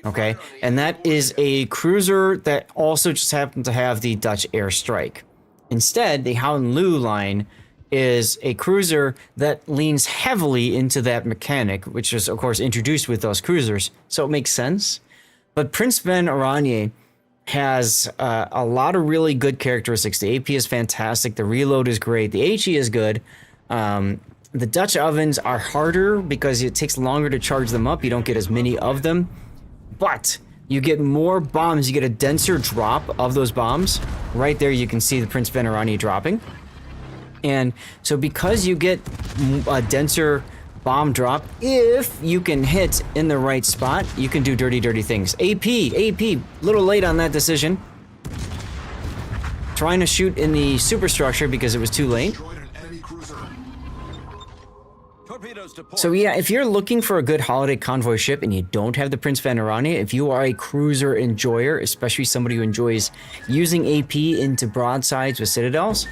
Okay? And that is a cruiser that also just happened to have the Dutch airstrike. Instead, the Howden Lu line is a cruiser that leans heavily into that mechanic, which is, of course, introduced with those cruisers. So it makes sense. But Prince Van Oranje has a lot of really good characteristics. The AP is fantastic. The reload is great. The HE is good. The Dutch ovens are harder because it takes longer to charge them up. You don't get as many of them. But you get more bombs. You get a denser drop of those bombs. Right there you can see the Prince Van Oranje dropping. And so because you get a denser bomb drop, if you can hit in the right spot, you can do dirty, dirty things. AP, little late on that decision. Trying to shoot in the superstructure because it was too late. So yeah, if you're looking for a good holiday convoy ship and you don't have the Prince Van Oranje, if you are a cruiser enjoyer, especially somebody who enjoys using AP into broadsides with citadels,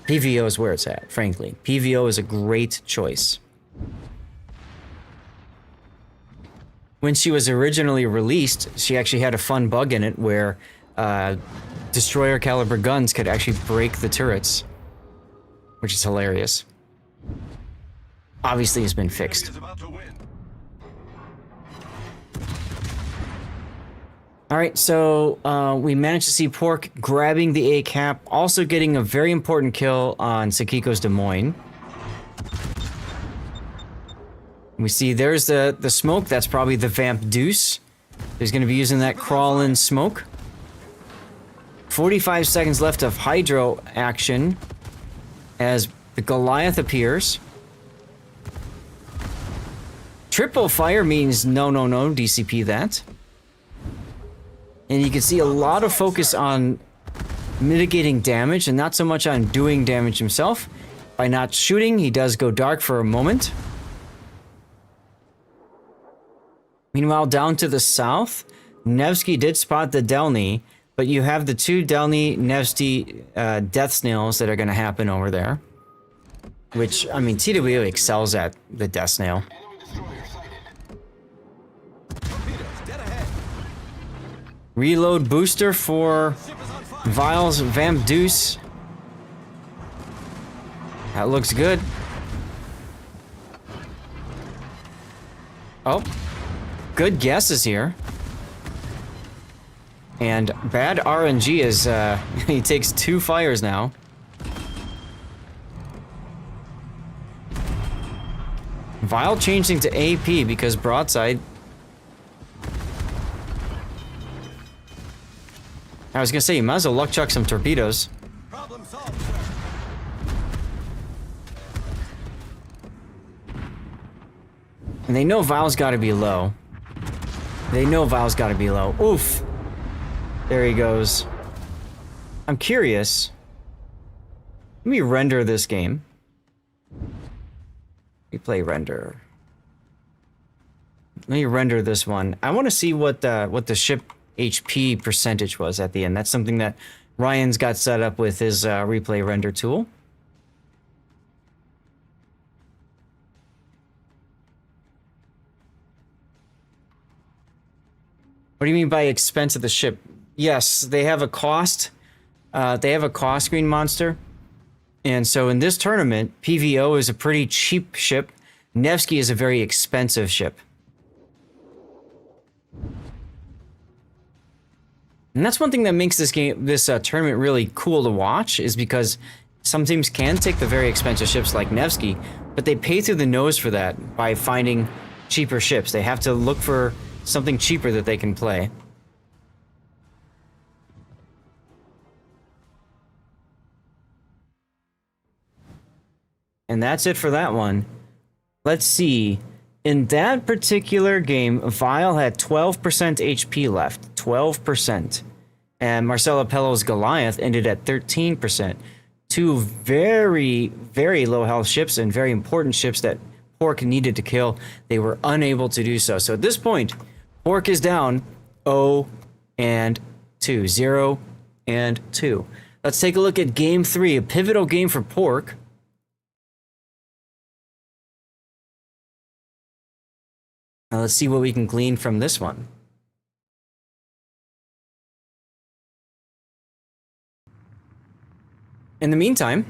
PVO is where it's at, frankly. PVO is a great choice. When she was originally released, she actually had a fun bug in it where destroyer caliber guns could actually break the turrets, which is hilarious. Obviously, it's been fixed. All right, so we managed to see Pork grabbing the A cap, also getting a very important kill on Sakiko's Des Moines. We see there's the smoke. That's probably the Vamp Deuce. He's going to be using that crawl-in smoke. 45 seconds left of Hydro action as the Goliath appears. Triple fire means no, DCP that. And you can see a lot of focus on mitigating damage and not so much on doing damage himself. By not shooting, he does go dark for a moment. Meanwhile, down to the south, Nevsky did spot the Delny, but you have the two Delny Nevsky death snails that are going to happen over there. Which, I mean, TWO excels at the death snail. Reload booster for Vile's Vamp Deuce. That looks good. Oh. Good guesses here. And bad RNG is, he takes 2 fires now. Vile changing to AP because broadside. I was gonna say, you might as well luck chuck some torpedoes. Problem solved, sir. And they know Vile's gotta be low. They know Vile's gotta be low. Oof. There he goes. I'm curious. Let me render this game. Replay render. Let me render this one. I want to see what the ship HP percentage was at the end. That's something that Ryan's got set up with his replay render tool. What do you mean by expense of the ship? Yes, they have a cost. They have a cost, Green Monster. And so in this tournament, PVO is a pretty cheap ship. Nevsky is a very expensive ship. And that's one thing that makes this tournament really cool to watch, is because some teams can take the very expensive ships like Nevsky, but they pay through the nose for that by finding cheaper ships. They have to look for something cheaper that they can play. And that's it for that one. Let's see. In that particular game, Vile had 12% HP left. 12%. And Marcelo Pello's Goliath ended at 13%. Two very, very low health ships and very important ships that Pork needed to kill. They were unable to do so. So at this point, Pork is down 0 and 2. 0 and 2. Let's take a look at game 3, a pivotal game for Pork. Now let's see what we can glean from this one. In the meantime,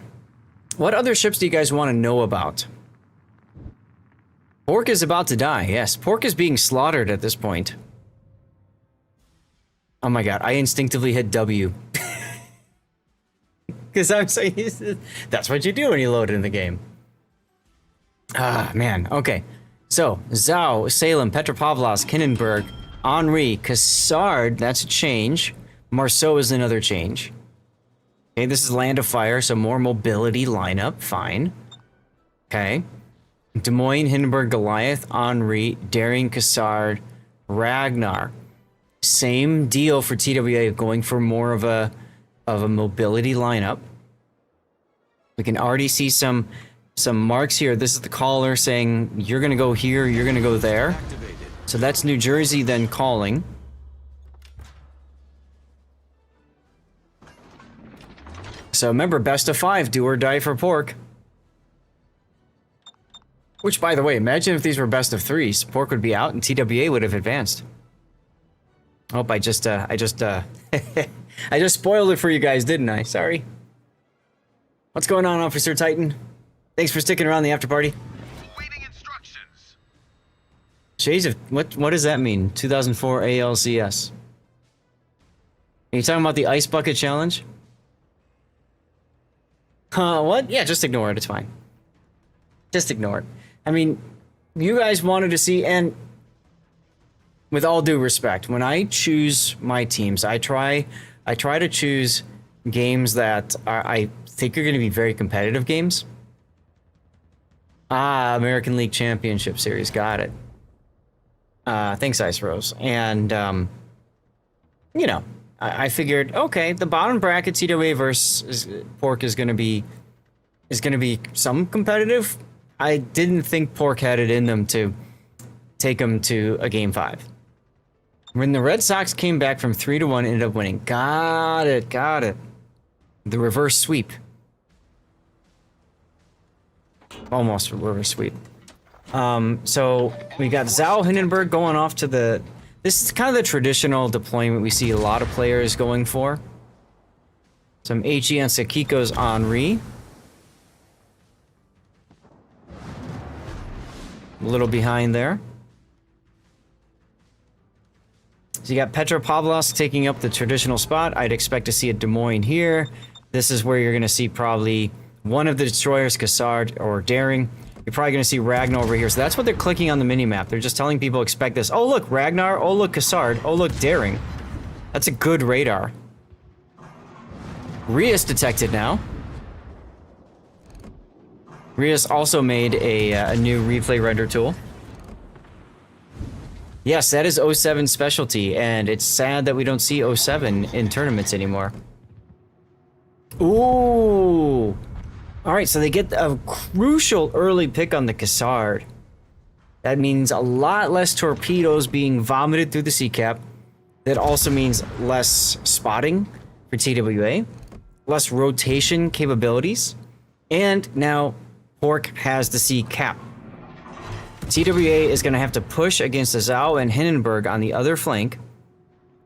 what other ships do you guys want to know about? Pork is about to die. Yes, Pork is being slaughtered at this point. Oh my god, I instinctively hit W. Because I'm saying that's what you do when you load it in the game. Ah, man. Okay. So, Zhao, Salem, Petropavlovsk, Hindenburg, Henri, Cassard, that's a change. Marceau is another change. Okay, this is Land of Fire, so more mobility lineup, fine. Okay. Des Moines, Hindenburg, Goliath, Henri, Daring, Cassard, Ragnar. Same deal for TWA, going for more of a mobility lineup. We can already see some marks here. This is the caller saying, you're going to go here, you're going to go there. So that's New Jersey then calling. So remember, best of 5, do or die for Pork. Which, by the way, imagine if these were best of 3s. Pork would be out and TWA would have advanced. Oh, I just spoiled it for you guys, didn't I? Sorry. What's going on, Officer Titan? Thanks for sticking around the after party. Awaiting instructions. Shades of what does that mean? 2004 ALCS. Are you talking about the ice bucket challenge? What? Yeah, just ignore it. It's fine. Just ignore it. I mean, you guys wanted to see, and with all due respect, when I choose my teams, I try to choose games that I think are going to be very competitive games. Ah, American League Championship Series, got it. Thanks, Ice Rose. And, you know, I figured, okay, the bottom bracket TWA versus Pork is gonna be some competitive. I didn't think Pork had it in them to take them to a game 5. When the Red Sox came back from 3-1, ended up winning. Got it. The reverse sweep. Almost reverse sweep. So we got Zhao Hindenburg going off to the... This is kind of the traditional deployment we see a lot of players going for. Some HE and Sakiko's Henri. A little behind there. So you got Petropavlovsk taking up the traditional spot. I'd expect to see a Des Moines here. This is where you're going to see probably one of the destroyers, Cassard or Daring. You're probably going to see Ragnar over here. So that's what they're clicking on the minimap. They're just telling people expect this. Oh, look, Ragnar. Oh, look, Cassard. Oh, look, Daring. That's a good radar. Rias detected now. Rias also made a new replay render tool. Yes, that is 07's specialty, and it's sad that we don't see 07 in tournaments anymore. Ooh! Alright, so they get a crucial early pick on the Cassard. That means a lot less torpedoes being vomited through the sea cap. That also means less spotting for TWA, less rotation capabilities, and now Pork has the sea cap. TWA is going to have to push against Azau and Hindenburg on the other flank.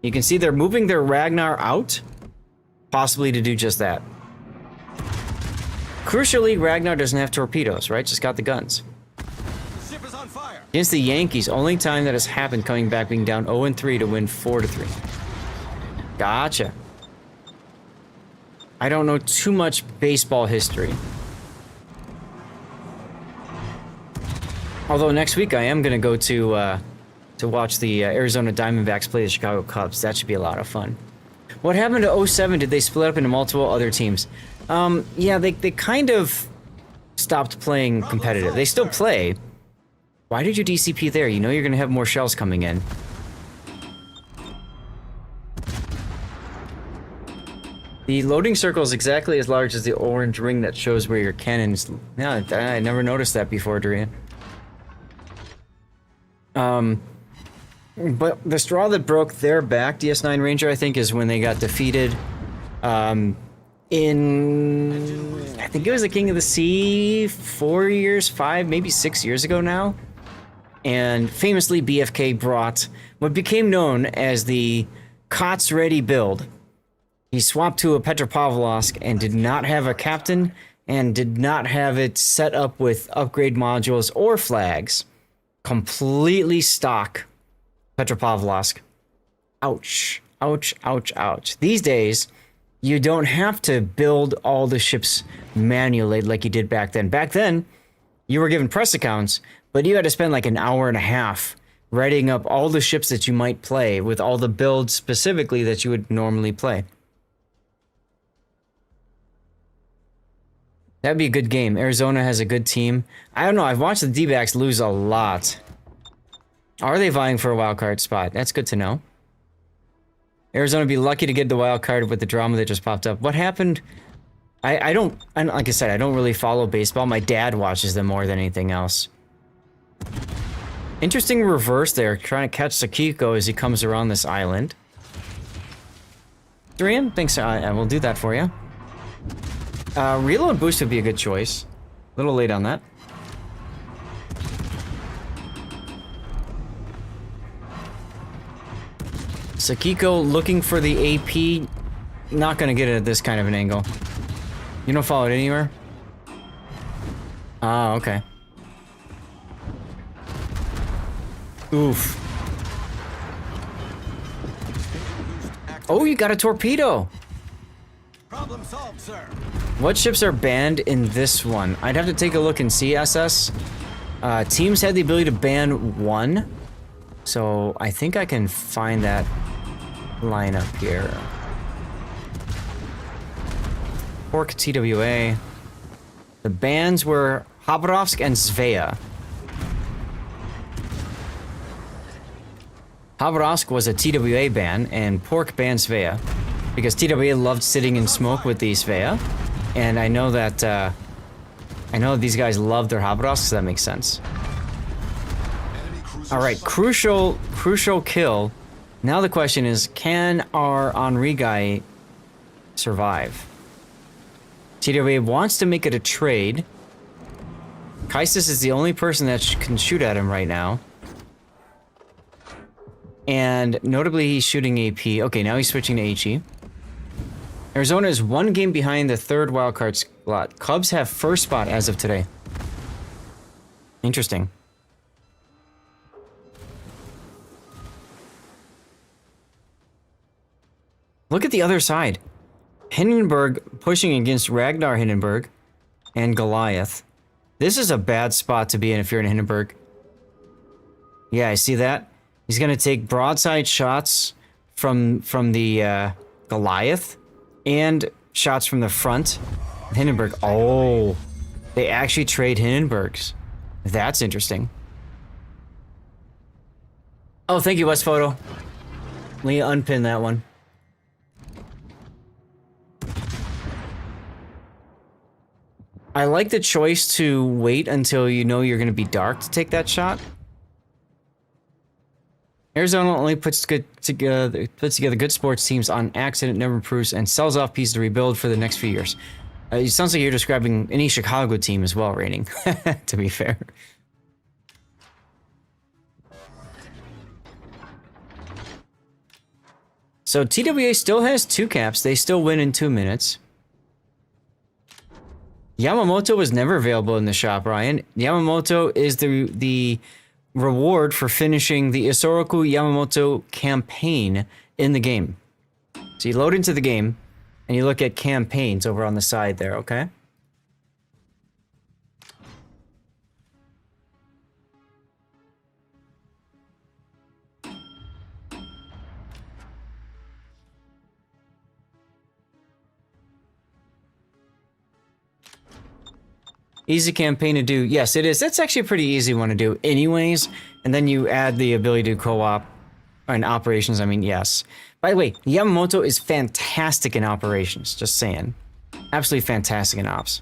You can see they're moving their Ragnar out, possibly to do just that. Crucially, Ragnar doesn't have torpedoes, right? Just got the guns. Ship is on fire. Against the Yankees, only time that has happened coming back being down 0-3 to win 4-3. Gotcha. I don't know too much baseball history. Although next week I am going to go to watch the Arizona Diamondbacks play the Chicago Cubs. That should be a lot of fun. What happened to 07? Did they split up into multiple other teams? Yeah, they kind of stopped playing competitive. They still play. Why did you DCP there? You know you're going to have more shells coming in. The loading circle is exactly as large as the orange ring that shows where your cannon is. No, I never noticed that before, Durian. But the straw that broke their back, DS9 Ranger, I think, is when they got defeated, I think it was the King of the Sea 5, maybe 6 years ago now. And famously, BFK brought what became known as the COTS Ready build. He swapped to a Petropavlovsk and did not have a captain and did not have it set up with upgrade modules or flags. Completely stock Petropavlovsk. Ouch. Ouch, ouch, ouch. These days, you don't have to build all the ships manually like you did back then. Back then, you were given press accounts, but you had to spend like an hour and a half writing up all the ships that you might play with all the builds specifically that you would normally play. That'd be a good game. Arizona has a good team. I don't know. I've watched the D-backs lose a lot. Are they vying for a wild card spot? That's good to know. Arizona would be lucky to get the wild card with the drama that just popped up. What happened? I don't, like I said, I don't really follow baseball. My dad watches them more than anything else. Interesting reverse there, trying to catch Sakiko as he comes around this island. Durian, thanks. I will do that for you. Reload boost would be a good choice. A little late on that. Sakiko looking for the AP. Not gonna get it at this kind of an angle. You don't follow it anywhere? Ah, okay. Oof. Oh, you got a torpedo! Problem solved, sir. What ships are banned in this one? I'd have to take a look and see, SS. Teams had the ability to ban one. So, I think I can find that lineup here. Pork TWA. The bans were Khabarovsk and Svea. Khabarovsk was a TWA ban, and Pork banned Svea. Because TWA loved sitting in smoke with the Svea. And I know that, these guys love their Khabarovsk, so that makes sense. Alright, crucial kill. Now the question is, can our Henri guy survive? TWA wants to make it a trade. Kaisis is the only person that can shoot at him right now. And notably, he's shooting AP. Okay, now he's switching to HE. Arizona is one game behind the third wildcard slot. Cubs have first spot as of today. Interesting. Look at the other side. Hindenburg pushing against Ragnar Hindenburg and Goliath. This is a bad spot to be in if you're in Hindenburg. Yeah, I see that. He's going to take broadside shots from the Goliath and shots from the front. Hindenburg. Oh, they actually trade Hindenburgs. That's interesting. Oh, thank you, West Photo. Let me unpin that one. I like the choice to wait until you know you're going to be dark to take that shot. Arizona only puts together good sports teams on accident, never improves, and sells off pieces to rebuild for the next few years. It sounds like you're describing any Chicago team as well, Raining, to be fair. So TWA still has 2 caps. They still win in 2 minutes. Yamamoto was never available in the shop, Ryan. Yamamoto is the reward for finishing the Isoroku Yamamoto campaign in the game. So you load into the game, and you look at campaigns over on the side there, okay? Easy campaign to do. Yes, it is. That's actually a pretty easy one to do anyways. And then you add the ability to co-op and operations. I mean, yes. By the way, Yamamoto is fantastic in operations. Just saying. Absolutely fantastic in ops.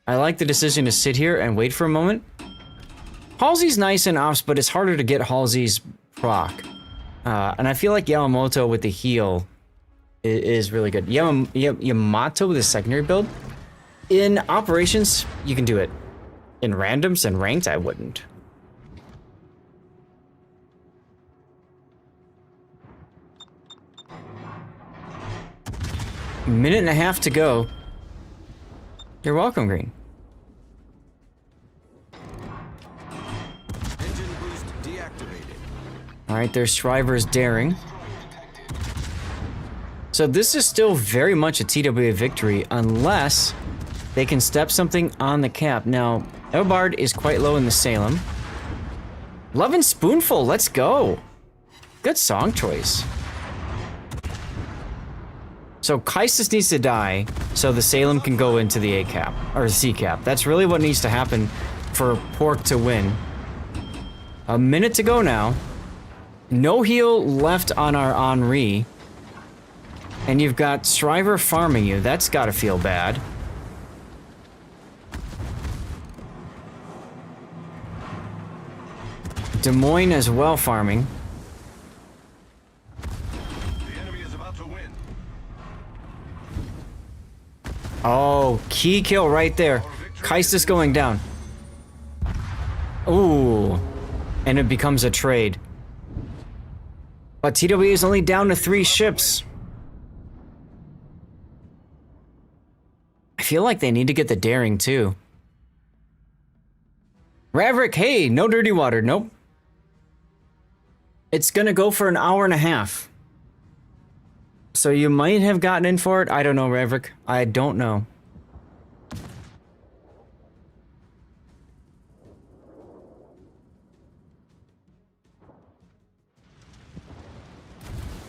I like the decision to sit here and wait for a moment. Halsey's nice in ops, but it's harder to get Halsey's proc. And I feel like Yamamoto with the heal is really good. Yamamoto with a secondary build. In operations, you can do it. In randoms and ranked, I wouldn't. Minute and a half to go. You're welcome, Green. Alright, there's Shriver's daring. So this is still very much a TWA victory unless they can step something on the cap. Now, Elbard is quite low in the Salem. Love and Spoonful, let's go. Good song choice. So Kaisis needs to die so the Salem can go into the A cap, or C cap. That's really what needs to happen for Pork to win. A minute to go now. No heal left on our Henri. And you've got Shriver farming you. That's gotta feel bad. Des Moines as well farming. The enemy is about to win. Oh, key kill right there. Kaisis going down. Ooh. And it becomes a trade. But TWA is only down to 3 ships. I feel like they need to get the daring too. Raverick, hey, no dirty water, nope. It's gonna go for an hour and a half. So you might have gotten in for it. I don't know, Raverick. I don't know.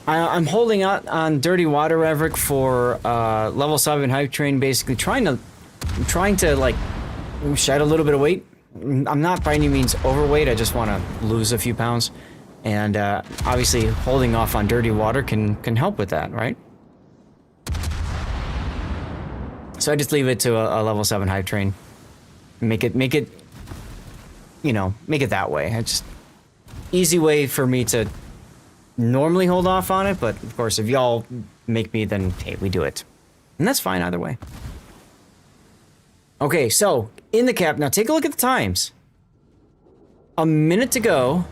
I'm holding out on Dirty Water Raverick for level 7 hype train, basically trying to like shed a little bit of weight. I'm not by any means overweight, I just want to lose a few pounds. And obviously holding off on Dirty Water can help with that, right? So I just leave it to a level 7 hype train. Make it, you know, make it that way. It's just easy way for me to normally hold off on it, but of course if y'all make me, then hey, we do it. And that's fine either way. Okay, so in the cap, now take a look at the times. A minute to go.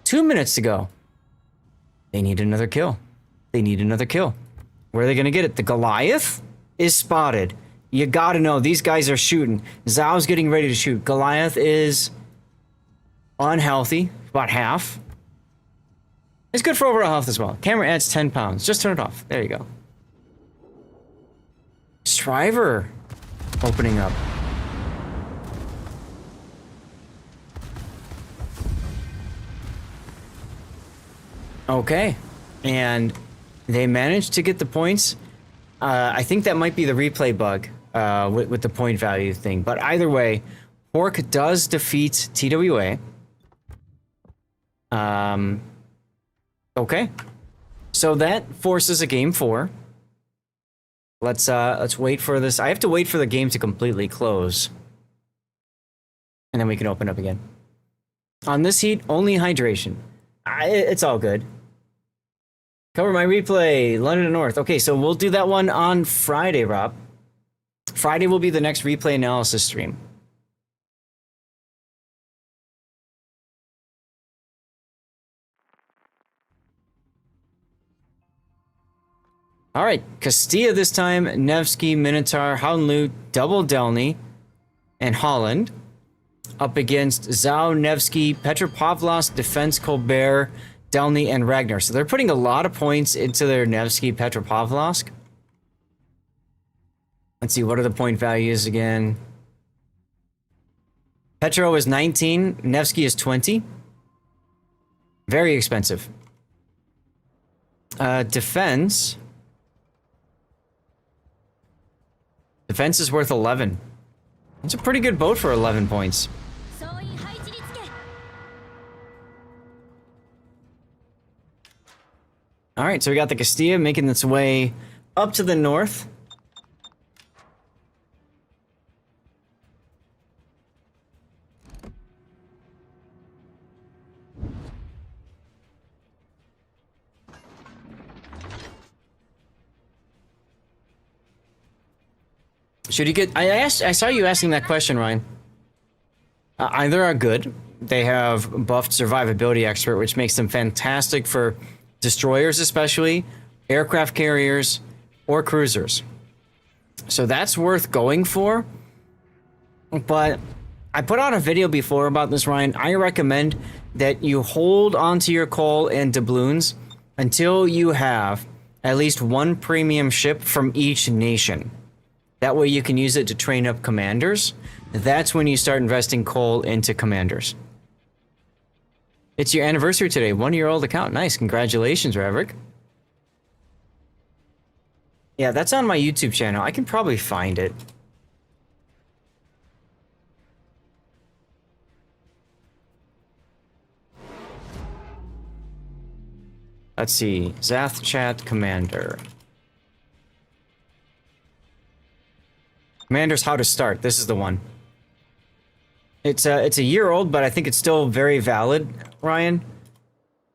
2 minutes to go. They need another kill. They need another kill. Where are they gonna get it? The Goliath is spotted. You gotta know, these guys are shooting. Zhao's getting ready to shoot. Goliath is unhealthy, about half. It's good for overall health as well. Camera adds 10 pounds. Just turn it off. There you go. Shriver opening up. Okay. And They managed to get the points. I think that might be the replay bug with the point value thing. But either way, Pork does defeat TWA. Okay. So that forces a game 4. Let's wait for this. I have to wait for the game to completely close. And then we can open up again. On this heat, only hydration. It's all good. Cover my replay, London and North. Okay, so we'll do that one on Friday, Rob. Friday will be the next replay analysis stream. All right, Castilla this time, Nevsky, Minotaur, Hounloot, Double Delny, and Holland. Up against Zhao, Nevsky, Petropavlovsk, Defense, Colbert, Delny, and Ragnar. So they're putting a lot of points into their Nevsky, Petropavlovsk. Let's see, what are the point values again? Petro is 19, Nevsky is 20. Very expensive. Defense. Defense is worth 11. It's a pretty good boat for 11 points. All right, so we got the Castilla making its way up to the north. Should you get... I saw you asking that question, Ryan. Either are good. They have buffed survivability expert, which makes them fantastic for destroyers especially, aircraft carriers, or cruisers. So that's worth going for. But I put out a video before about this, Ryan. I recommend that you hold onto your coal and doubloons until you have at least one premium ship from each nation. That way you can use it to train up commanders. That's when you start investing coal into commanders. It's your anniversary today, 1-year-old account. Nice, congratulations, Raverick. Yeah, that's on my YouTube channel. I can probably find it. Let's see, Zath Chat Commander. Commander's How to Start. This is the one. It's a year old, but I think it's still very valid, Ryan.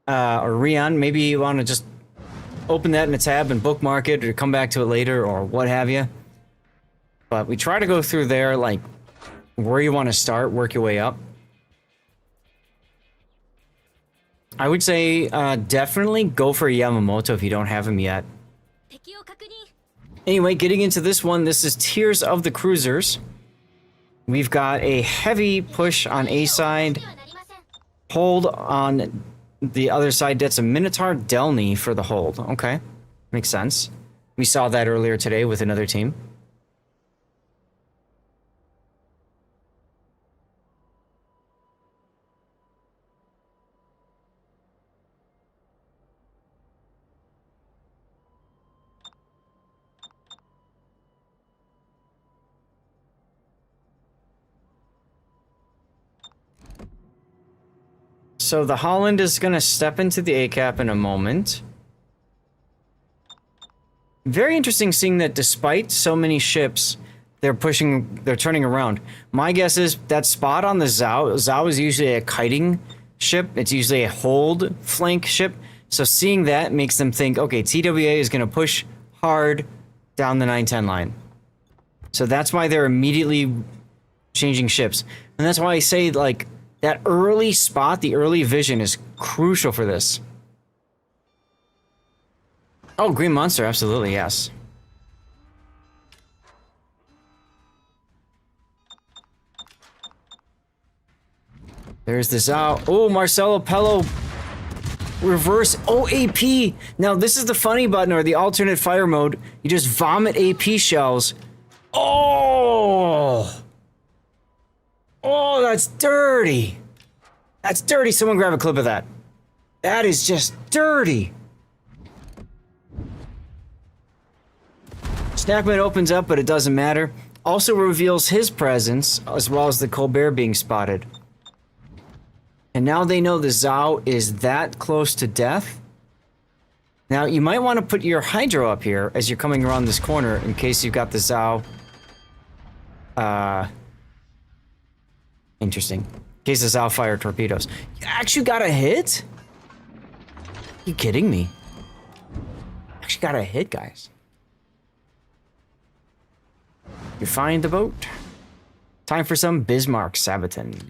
Or Rion, maybe you want to just open that in a tab and bookmark it or come back to it later or what have you. But we try to go through there, like, where you want to start, work your way up. I would say definitely go for Yamamoto if you don't have him yet. Anyway, getting into this one, this is Tears of the Cruisers. We've got a heavy push on A side, hold on the other side. That's a Minotaur Delny for the hold. Okay, makes sense. We saw that earlier today with another team. So the Holland is going to step into the A-cap in a moment. Very interesting seeing that despite so many ships, they're turning around. My guess is that spot on the Zhao is usually a kiting ship. It's usually a hold flank ship. So seeing that makes them think, okay, TWA is going to push hard down the 910 line. So that's why they're immediately changing ships. And that's why I say, like, that early spot, the early vision is crucial for this. Oh, Green Monster, absolutely, yes. There's the Zhao. Oh, Marcelo Pello. Reverse OAP. Now, this is the funny button or the alternate fire mode. You just vomit AP shells. Oh! Oh, that's dirty. That's dirty. Someone grab a clip of that. That is just dirty. Snackman opens up, but it doesn't matter. Also reveals his presence, as well as the Colbert being spotted. And now they know the Zhao is that close to death. Now, you might want to put your Hydro up here as you're coming around this corner in case you've got the Zhao. Interesting. In case the Zhao fire torpedoes. You actually got a hit? You kidding me? Actually got a hit, guys. You find the boat. Time for some Bismarck Sabaton.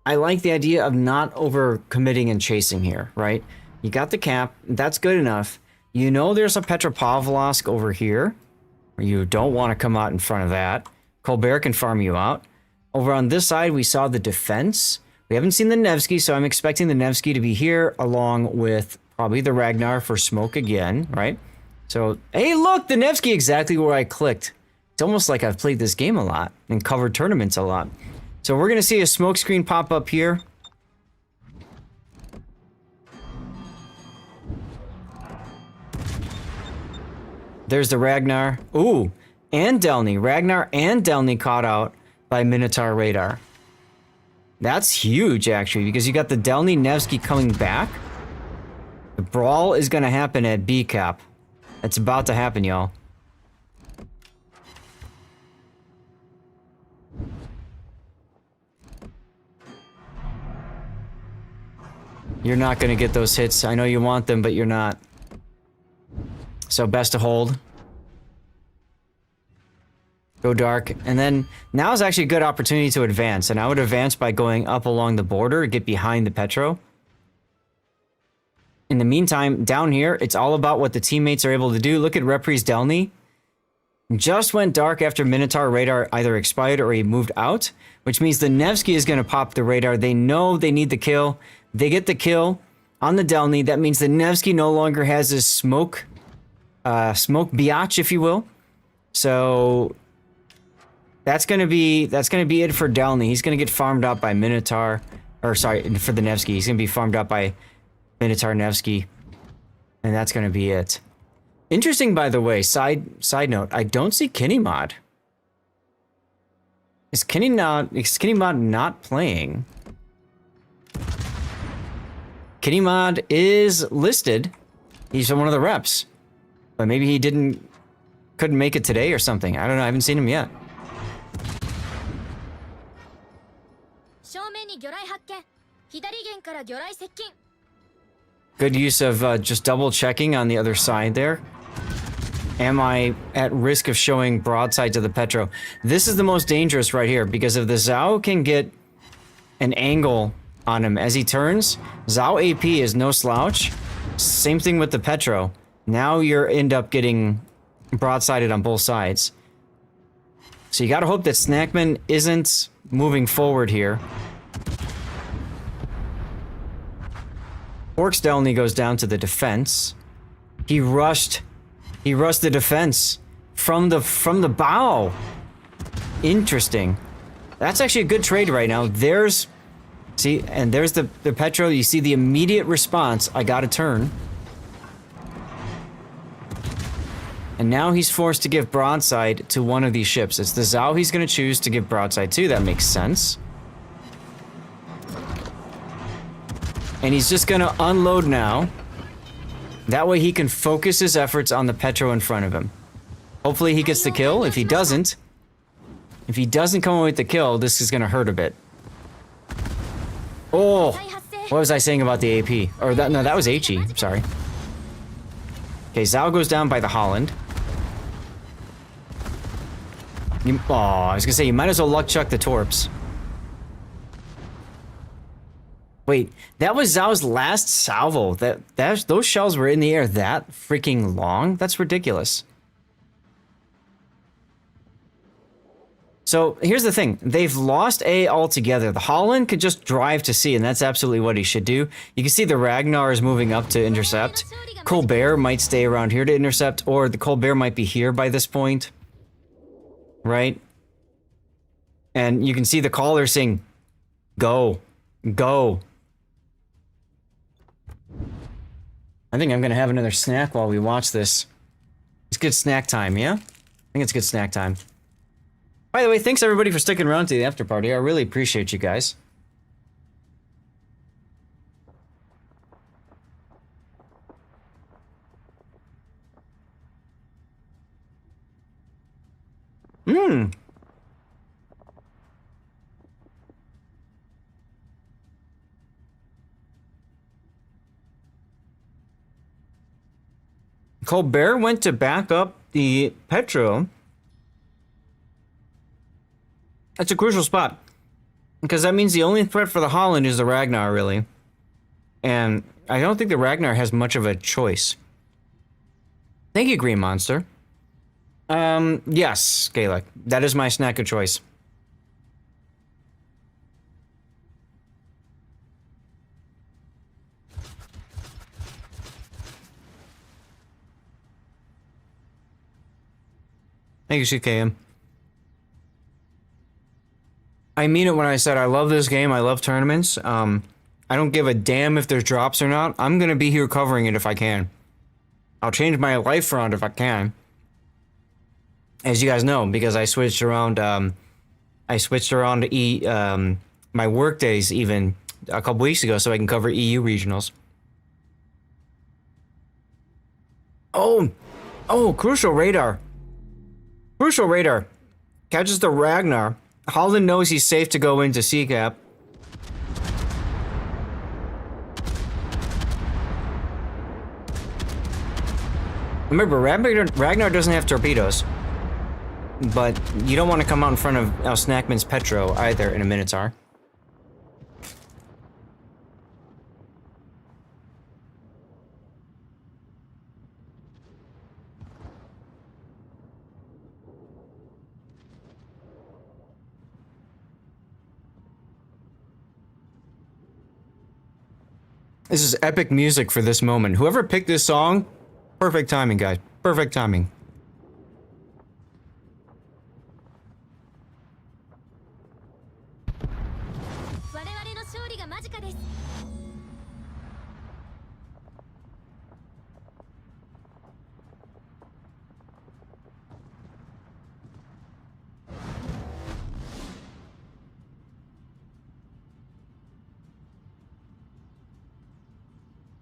I like the idea of not over-committing and chasing here, right? You got the cap. That's good enough. You know there's a Petropavlovsk over here. You don't want to come out in front of that. Colbert can farm you out. Over on this side, we saw the defense. We haven't seen the Nevsky, so I'm expecting the Nevsky to be here along with probably the Ragnar for smoke again, right? So, hey, look, the Nevsky exactly where I clicked. It's almost like I've played this game a lot and covered tournaments a lot. So we're going to see a smoke screen pop up here. There's the Ragnar. Ooh, and Delny. Ragnar and Delny caught out by Minotaur radar. That's huge, actually, because you got the Delny Nevsky coming back. The brawl is going to happen at B cap. It's about to happen, y'all. You're not going to get those hits. I know you want them, but you're not. So best to hold. Go dark. And then now is actually a good opportunity to advance. And I would advance by going up along the border, get behind the Petro. In the meantime, down here, it's all about what the teammates are able to do. Look at Reprise Delny. Just went dark after Minotaur radar either expired or he moved out, which means the Nevsky is going to pop the radar. They know they need the kill. They get the kill on the Delny. That means the Nevsky no longer has his smoke biatch, if you will. So that's gonna be it for Delny. He's gonna get farmed out by Minotaur, or sorry, for the Nevsky. He's gonna be farmed out by Minotaur Nevsky, and that's gonna be it. Interesting, by the way. Side note: I don't see Kinnymod. Is Kinnymod not playing? Kinnymod is listed. He's one of the reps. But maybe he couldn't make it today or something. I don't know. I haven't seen him yet. Good use of just double checking on the other side there. Am I at risk of showing broadside to the Petro? This is the most dangerous right here, because if the Zhao can get an angle on him as he turns, Zhao AP is no slouch. Same thing with the Petro. Now you end up getting broadsided on both sides. So you gotta hope that Snackman isn't moving forward here. Orcs Delny goes down to the defense. He rushed the defense from the bow. Interesting. That's actually a good trade right now. There's the Petro. You see the immediate response. I gotta turn. And now he's forced to give broadside to one of these ships. It's the Zhao he's gonna choose to give broadside to. That makes sense. And he's just gonna unload now. That way he can focus his efforts on the Petro in front of him. Hopefully he gets the kill. If he doesn't come away with the kill, this is gonna hurt a bit. Oh! What was I saying about the AP? Or that was HE. I'm sorry. Okay, Zhao goes down by the Holland. I was gonna say, you might as well luck chuck the torps. Wait, that was Zhao's last salvo. Those shells were in the air that freaking long? That's ridiculous. So here's the thing. They've lost A altogether. The Holland could just drive to C, and that's absolutely what he should do. You can see the Ragnar is moving up to intercept. Colbert might stay around here to intercept, or the Colbert might be here by this point. Right? And you can see the caller saying, go. Go. I think I'm gonna have another snack while we watch this. It's good snack time, yeah? I think it's good snack time. By the way, thanks everybody for sticking around to the after party. I really appreciate you guys. Mmm. Colbert went to back up the Petro. That's a crucial spot. Because that means the only threat for the Holland is the Ragnar, really. And I don't think the Ragnar has much of a choice. Thank you, Green Monster. Yes, Gaelic. That is my snack of choice. Thank you, CKM. I mean it when I said I love this game. I love tournaments. I don't give a damn if there's drops or not. I'm gonna be here covering it if I can. I'll change my life around if I can. As you guys know, because I switched around. I switched around to my work days even a couple weeks ago, so I can cover EU regionals. Oh, crucial radar. Crucial radar. Catches the Ragnar. Holland knows he's safe to go into C-cap. Remember, Ragnar doesn't have torpedoes. But you don't want to come out in front of Snackman's Petro either in a Minotaur. This is epic music for this moment. Whoever picked this song, perfect timing, guys. Perfect timing.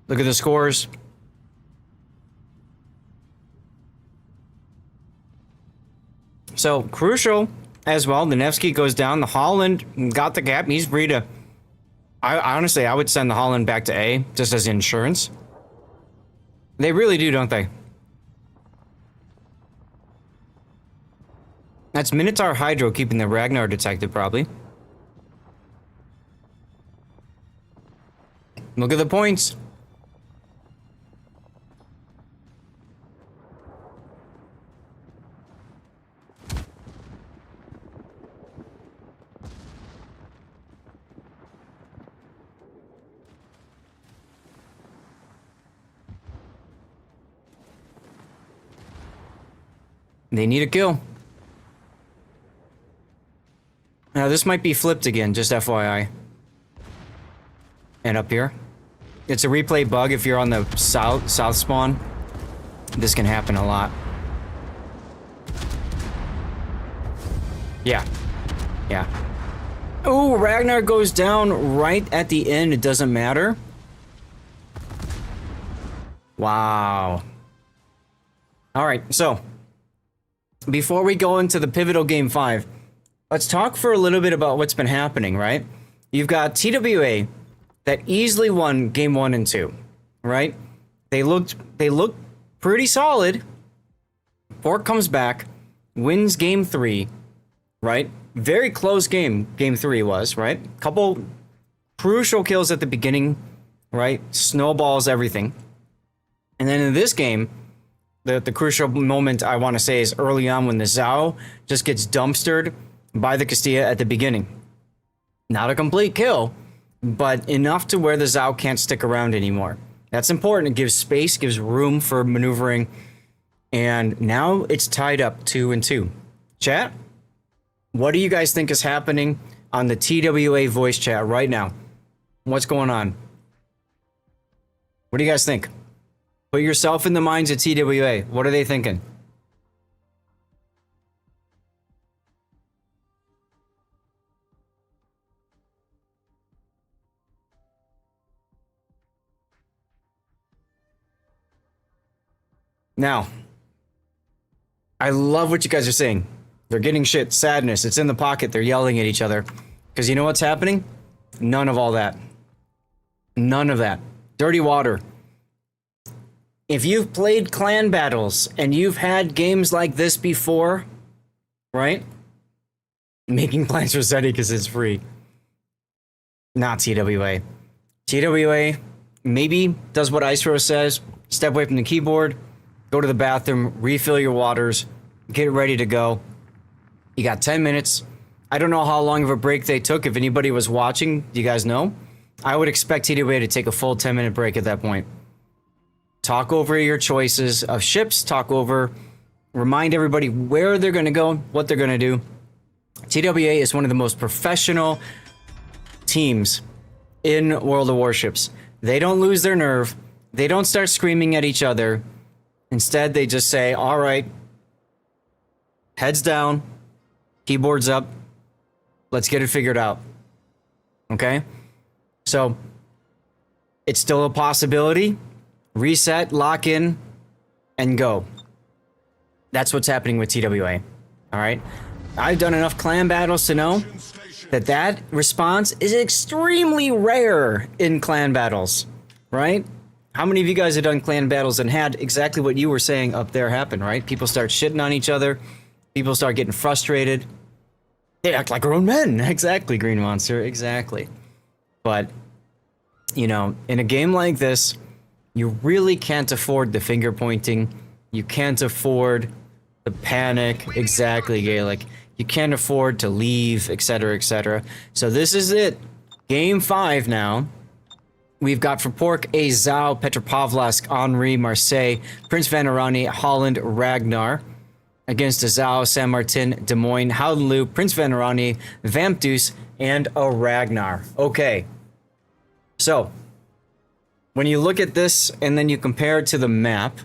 Look at the scores. So, crucial as well. The Nevsky goes down. The Holland got the gap. He's free to... honestly, I would send the Holland back to A, just as insurance. They really do, don't they? That's Minotaur Hydro keeping the Ragnar detected, probably. Look at the points. They need a kill. Now this might be flipped again, just FYI. And up here. It's a replay bug if you're on the south spawn. This can happen a lot. Yeah. Yeah. Oh, Ragnar goes down right at the end. It doesn't matter. Wow. Alright, so before we go into the pivotal game 5, let's talk for a little bit about what's been happening, right? You've got TWA that easily won game 1 and 2, right? They looked pretty solid. Fork comes back, wins game 3, right? Very close game 3 was, right? Couple crucial kills at the beginning, right? Snowballs everything. And then in this game, the crucial moment I want to say is early on when the Zhao just gets dumpstered by the Castilla at the beginning. Not a complete kill, but enough to where the Zhao can't stick around anymore. That's important. It gives space, gives room for maneuvering, and now it's tied up 2-2. Chat, what do you guys think is happening on the TWA voice chat right now? What's going on? What do you guys think? Put yourself in the minds of TWA. What are they thinking? Now, I love what you guys are saying. They're getting shit, sadness, it's in the pocket, they're yelling at each other. Because you know what's happening? None of all that. None of that. Dirty water. If you've played clan battles and you've had games like this before, right? Making plans for SETI because it's free. Not TWA. TWA maybe does what Ice Rose says, step away from the keyboard, go to the bathroom, refill your waters, get ready to go. You got 10 minutes. I don't know how long of a break they took. If anybody was watching, do you guys know? I would expect TWA to take a full 10-minute break at that point. Talk over your choices of ships, remind everybody where they're going to go, what they're going to do. TWA is one of the most professional teams in World of Warships. They don't lose their nerve. They don't start screaming at each other. Instead, they just say, all right, heads down, keyboards up, let's get it figured out. Okay? So, it's still a possibility. Reset, lock in, and go. That's what's happening with TWA. All right? I've done enough clan battles to know that response is extremely rare in clan battles. Right? How many of you guys have done clan battles and had exactly what you were saying up there happen, right? People start shitting on each other. People start getting frustrated. They act like grown men. Exactly, Green Monster. Exactly. But, you know, in a game like this, you really can't afford the finger pointing. You can't afford the panic. Exactly, Gaelic. You can't afford to leave, etc., etc. So this is it. Game 5 now. We've got for Pork a Zhao, Petropavlovsk, Henri, Marseille, Prince Vanarani, Holland, Ragnar. Against a Zhao, San Martin, Des Moines, Howdenlu, Prince Vanarani, Vampdeuce, and a Ragnar. Okay. So, when you look at this and then you compare it to the map,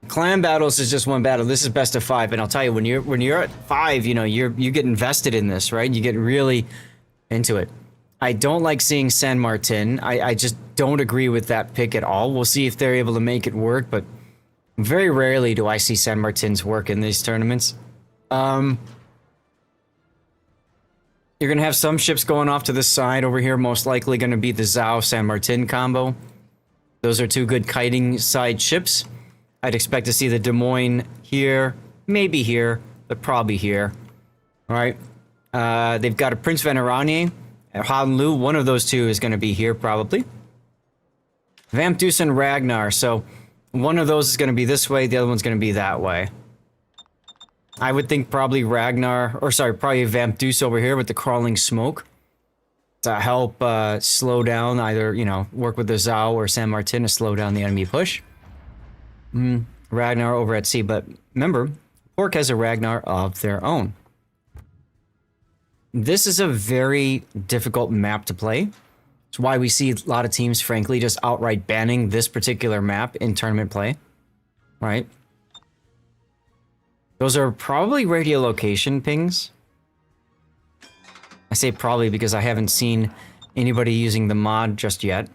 clan battles is just one battle. This is best of 5, and I'll tell you, when you're at 5, you know, you get invested in this, right? You get really into it. I don't like seeing San Martin. I just don't agree with that pick at all. We'll see if they're able to make it work, but very rarely do I see San Martin's work in these tournaments. You're going to have some ships going off to the side over here, most likely going to be the Zhao-San Martin combo. Those are two good kiting side ships. I'd expect to see the Des Moines here, maybe here, but probably here. All right. They've got a Prince Vanarani. Hanlu, one of those two is going to be here probably. Vampdeuce and Ragnar, so one of those is going to be this way, the other one's going to be that way. I would think probably probably Vampdeuce over here with the crawling smoke to help slow down, either, you know, work with the Zhao or San Martin to slow down the enemy push. Ragnar over at sea, but remember, Pork has a Ragnar of their own. This is a very difficult map to play. It's why we see a lot of teams, frankly, just outright banning this particular map in tournament play. Right? Those are probably radiolocation pings. I say probably because I haven't seen anybody using the mod just yet.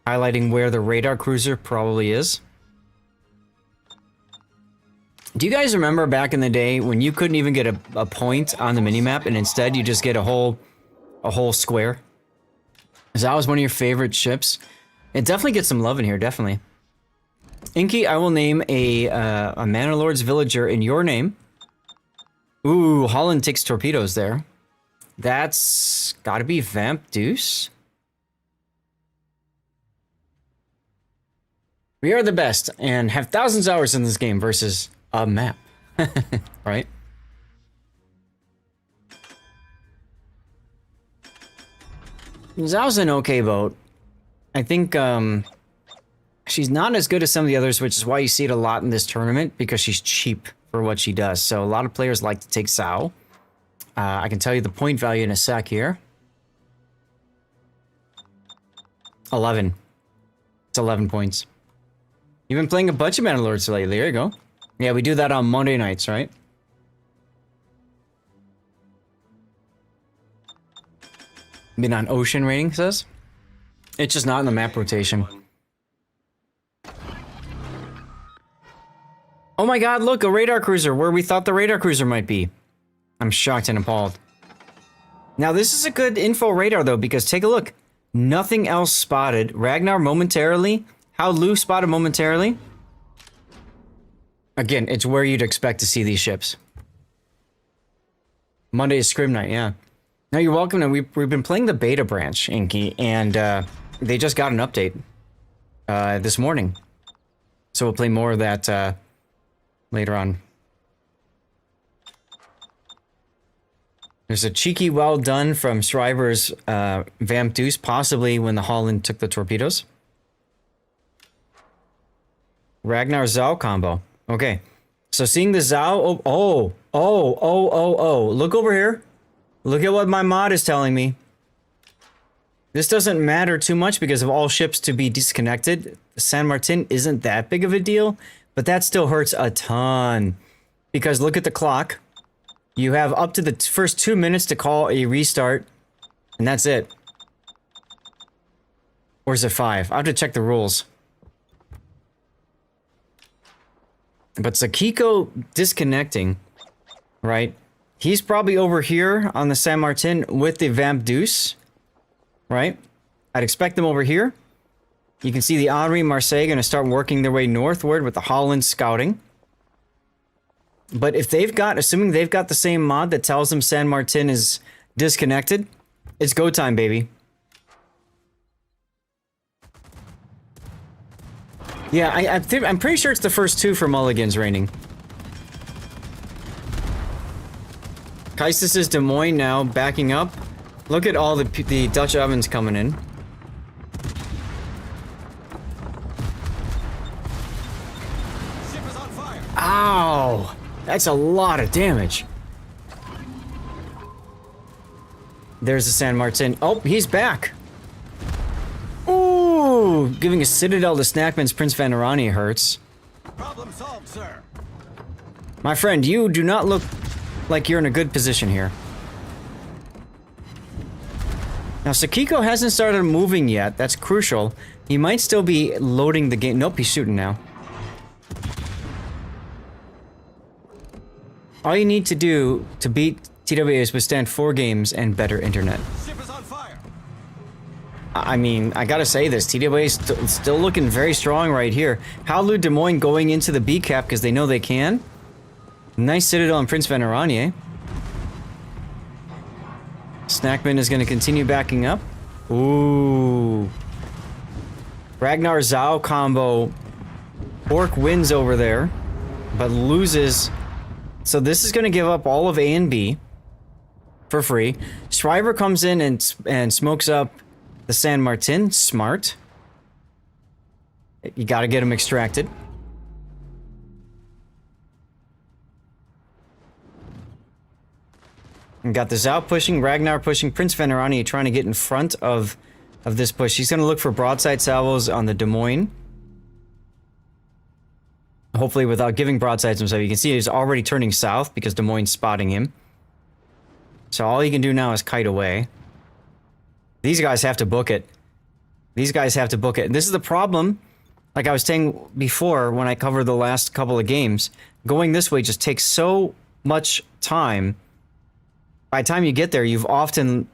Highlighting where the radar cruiser probably is. Do you guys remember back in the day when you couldn't even get a point on the minimap and instead you just get a whole square? Is that was one of your favorite ships? It definitely gets some love in here, definitely. Inky, I will name a Manor-Lord's villager in your name. Ooh, Holland takes torpedoes there. That's gotta be Vampdeuce. We are the best and have thousands of hours in this game versus a map. Right? Zhao's an okay boat. I think she's not as good as some of the others, which is why you see it a lot in this tournament, because she's cheap. for what she does. So a lot of players like to take Sao. I can tell you the point value in a sec here. 11. It's 11 points. You've been playing a bunch of Mana Lords lately. There you go. Yeah, we do that on Monday nights, right? Been on Ocean rating, says? It's just not in the map rotation. Oh my god, look, a radar cruiser where we thought the radar cruiser might be. I'm shocked and appalled. Now, this is a good info radar, though, because take a look. Nothing else spotted. Ragnar momentarily. How Lu spotted momentarily. Again, it's where you'd expect to see these ships. Monday is Scrim Night, yeah. No, you're welcome. Now, we've been playing the beta branch, Inky, and they just got an update this morning. So we'll play more of that later on. There's a cheeky well done from Shriver's Vamp Deuce, possibly when the Holland took the torpedoes. Ragnar Zhao combo. Okay. So seeing the Zhao... Oh. Look over here. Look at what my mod is telling me. This doesn't matter too much because of all ships to be disconnected. San Martin isn't that big of a deal, but that still hurts a ton. Because look at the clock. You have up to the first 2 minutes to call a restart, and that's it. Or is it 5? I have to check the rules. But Sakiko disconnecting, right? He's probably over here on the San Martin with the Vamp Deuce, right? I'd expect them over here. You can see the Henri Marseille going to start working their way northward with the Holland scouting. But if they've got, assuming they've got the same mod that tells them San Martin is disconnected, it's go time, baby. Yeah, I'm pretty sure it's the first 2 for Mulligan's raining. Kaisis is Des Moines now, backing up. Look at all the Dutch ovens coming in. Ship is on fire. Ow! That's a lot of damage. There's the San Martin. Oh, he's back. Ooh! Giving a Citadel to Snackman's Prince Vanarani hurts. Problem solved, sir. My friend, you do not look like you're in a good position here. Now, Sakiko hasn't started moving yet. That's crucial. He might still be loading the game. Nope, he's shooting now. All you need to do to beat TWA is withstand 4 games and better internet. Ship is on fire. I mean, I gotta say this. TWA is still looking very strong right here. Howlu Des Moines going into the B cap because they know they can. Nice Citadel on Prince Vanarani. Snackman is going to continue backing up. Ooh. Ragnar Zhao combo. Orc wins over there, but loses. So this is going to give up all of A and B for free. Shriver comes in and smokes up the San Martin. Smart. You got to get him extracted. And got the Zhao pushing, Ragnar pushing, Prince Vanarani trying to get in front of this push. He's going to look for broadside salvos on the Des Moines. Hopefully without giving broadsides himself. You can see he's already turning south because Des Moines spotting him. So all he can do now is kite away. These guys have to book it. These guys have to book it. And this is the problem, like I was saying before when I covered the last couple of games. Going this way just takes so much time. By the time you get there, you've often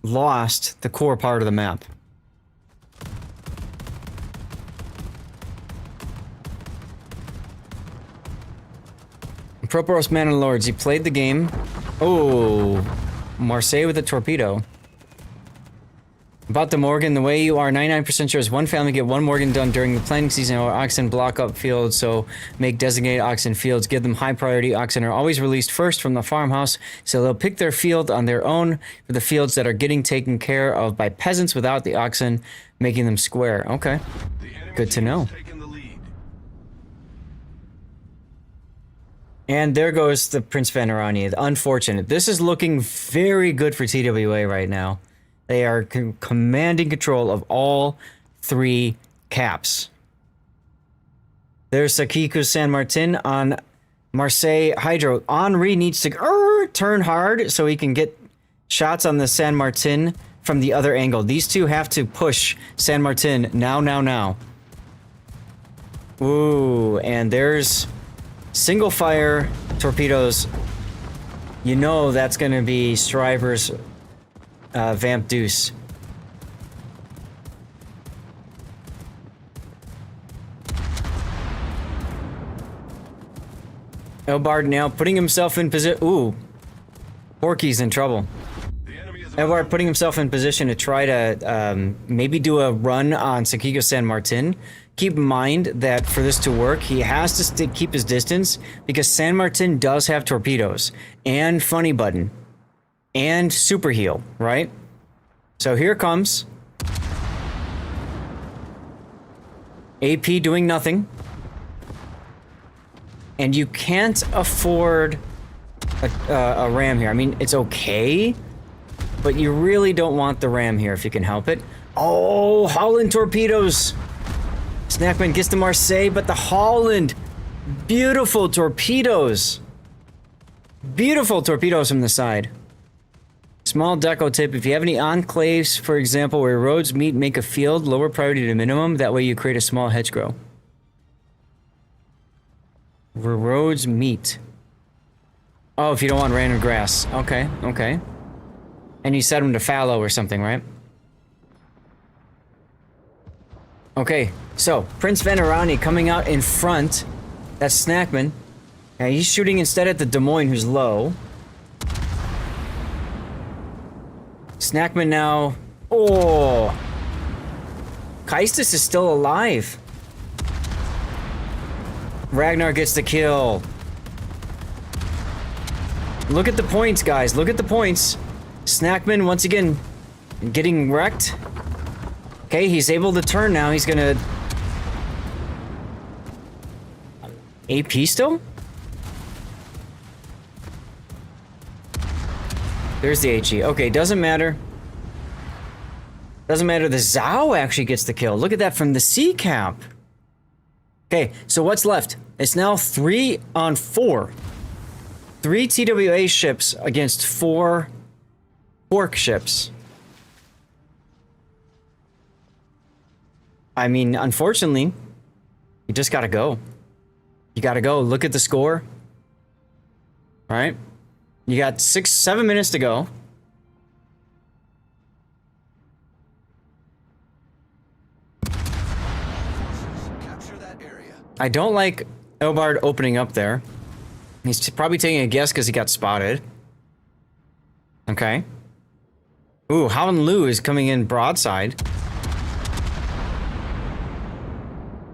lost the core part of the map. Proporos Mana Lords, he played the game. Oh, Marseille with a torpedo. About the Morgan, the way you are 99% sure is one family get one Morgan done during the planting season or oxen block up fields, so make designated oxen fields. Give them high priority. Oxen are always released first from the farmhouse, so they'll pick their field on their own for the fields that are getting taken care of by peasants without the oxen, making them square. Okay, good to know. And there goes the Prince Venerani. Unfortunate. This is looking very good for TWA right now. They are commanding control of all 3 caps. There's Sakiku San Martin on Marseille Hydro. Henri needs to turn hard so he can get shots on the San Martin from the other angle. These two have to push San Martin now. Ooh, and there's single fire torpedoes. You know that's going to be Stryver's Vamp Deuce. Elbard now putting himself in position. Ooh, Porky's in trouble. Elbard putting himself in position to try to maybe do a run on Sakiko San Martin. Keep in mind that for this to work, he has to keep his distance because San Martin does have torpedoes and funny button and super heal, right? So here comes AP doing nothing. And you can't afford a ram here. I mean, it's okay, but you really don't want the ram here if you can help it. Oh, Holland torpedoes. Snackman gets to Marseille, but the Holland. Beautiful torpedoes. Beautiful torpedoes from the side. Small deco tip, if you have any enclaves, for example, where roads meet, make a field, lower priority to minimum. That way you create a small hedgerow. Where roads meet. Oh, if you don't want random grass. Okay, okay. And you set them to fallow or something, right? Okay, so Prince Venerani coming out in front. That's Snackman. Yeah, he's shooting instead at the Des Moines, who's low. Snackman now. Oh! Kaistus is still alive. Ragnar gets the kill. Look at the points, guys. Look at the points. Snackman, once again, getting wrecked. Okay, he's able to turn now. He's gonna... AP still? There's the HE. Okay, doesn't matter. Doesn't matter. The Zhao actually gets the kill. Look at that from the C cap. Okay, so what's left? It's now 3 on 4. 3 TWA ships against 4 Pork ships. I mean, unfortunately, you just gotta go. You gotta go. Look at the score. All right? You got 7 minutes to go. I don't like Elbard opening up there. He's probably taking a guess because he got spotted. Okay. Ooh, Howland Lu is coming in broadside.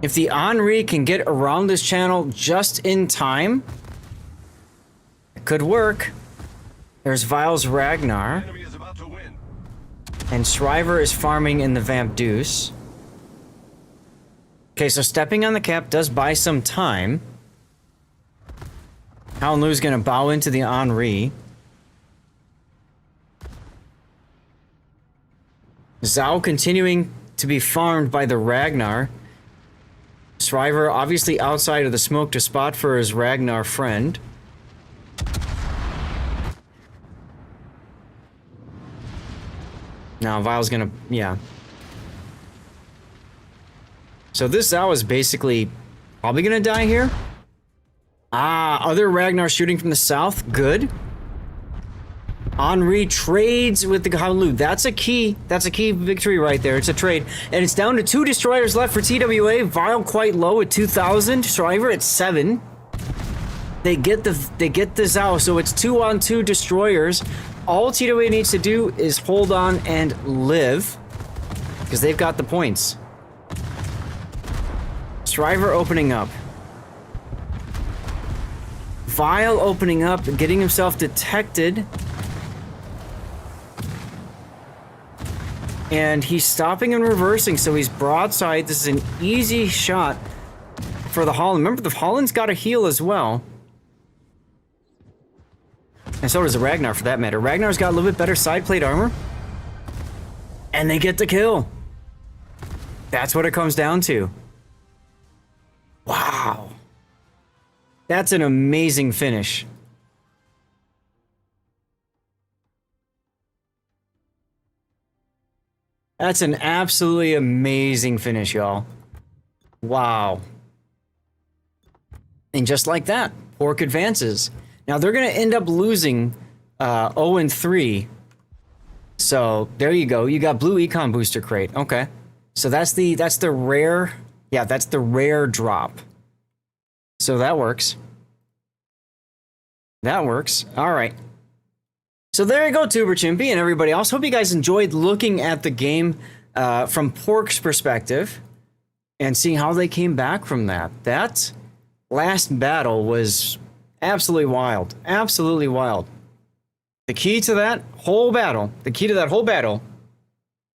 If the Henri can get around this channel just in time, it could work. There's Vile's Ragnar. And Shriver is farming in the Vamp Deuce. Okay, so stepping on the cap does buy some time. Howland Lu's gonna bow into the Henri. Zhao continuing to be farmed by the Ragnar. Shriver obviously outside of the smoke to spot for his Ragnar friend. Now Vile's gonna, yeah. So this Zhao is basically probably gonna die here. Ah, other Ragnar shooting from the south. Good. Henri trades with the Howland Lu. That's a key victory right there. It's a trade. And it's down to 2 destroyers left for TWA. Vile quite low at 2,000. Shriver at 7. They get the Zhao, so it's 2 on 2 destroyers. All TWA needs to do is hold on and live. Because they've got the points. Shriver opening up. Vile opening up and getting himself detected. And he's stopping and reversing, so he's broadside. This is an easy shot for the Holland. Remember, the Holland's got a heal as well. And so does the Ragnar, for that matter. Ragnar's got a little bit better side plate armor. And they get the kill. That's what it comes down to. Wow. That's an amazing finish. That's an absolutely amazing finish, y'all. Wow. And just like that, Pork advances. Now they're going to end up losing 0-3. So there you go. You got blue econ booster crate. Okay. So that's the rare. Yeah, that's the rare drop. So that works. That works. All right. So there you go, Tuber Chimpy and everybody else. Hope you guys enjoyed looking at the game from Pork's perspective and seeing how they came back from that. That last battle was absolutely wild. Absolutely wild. The key to that whole battle,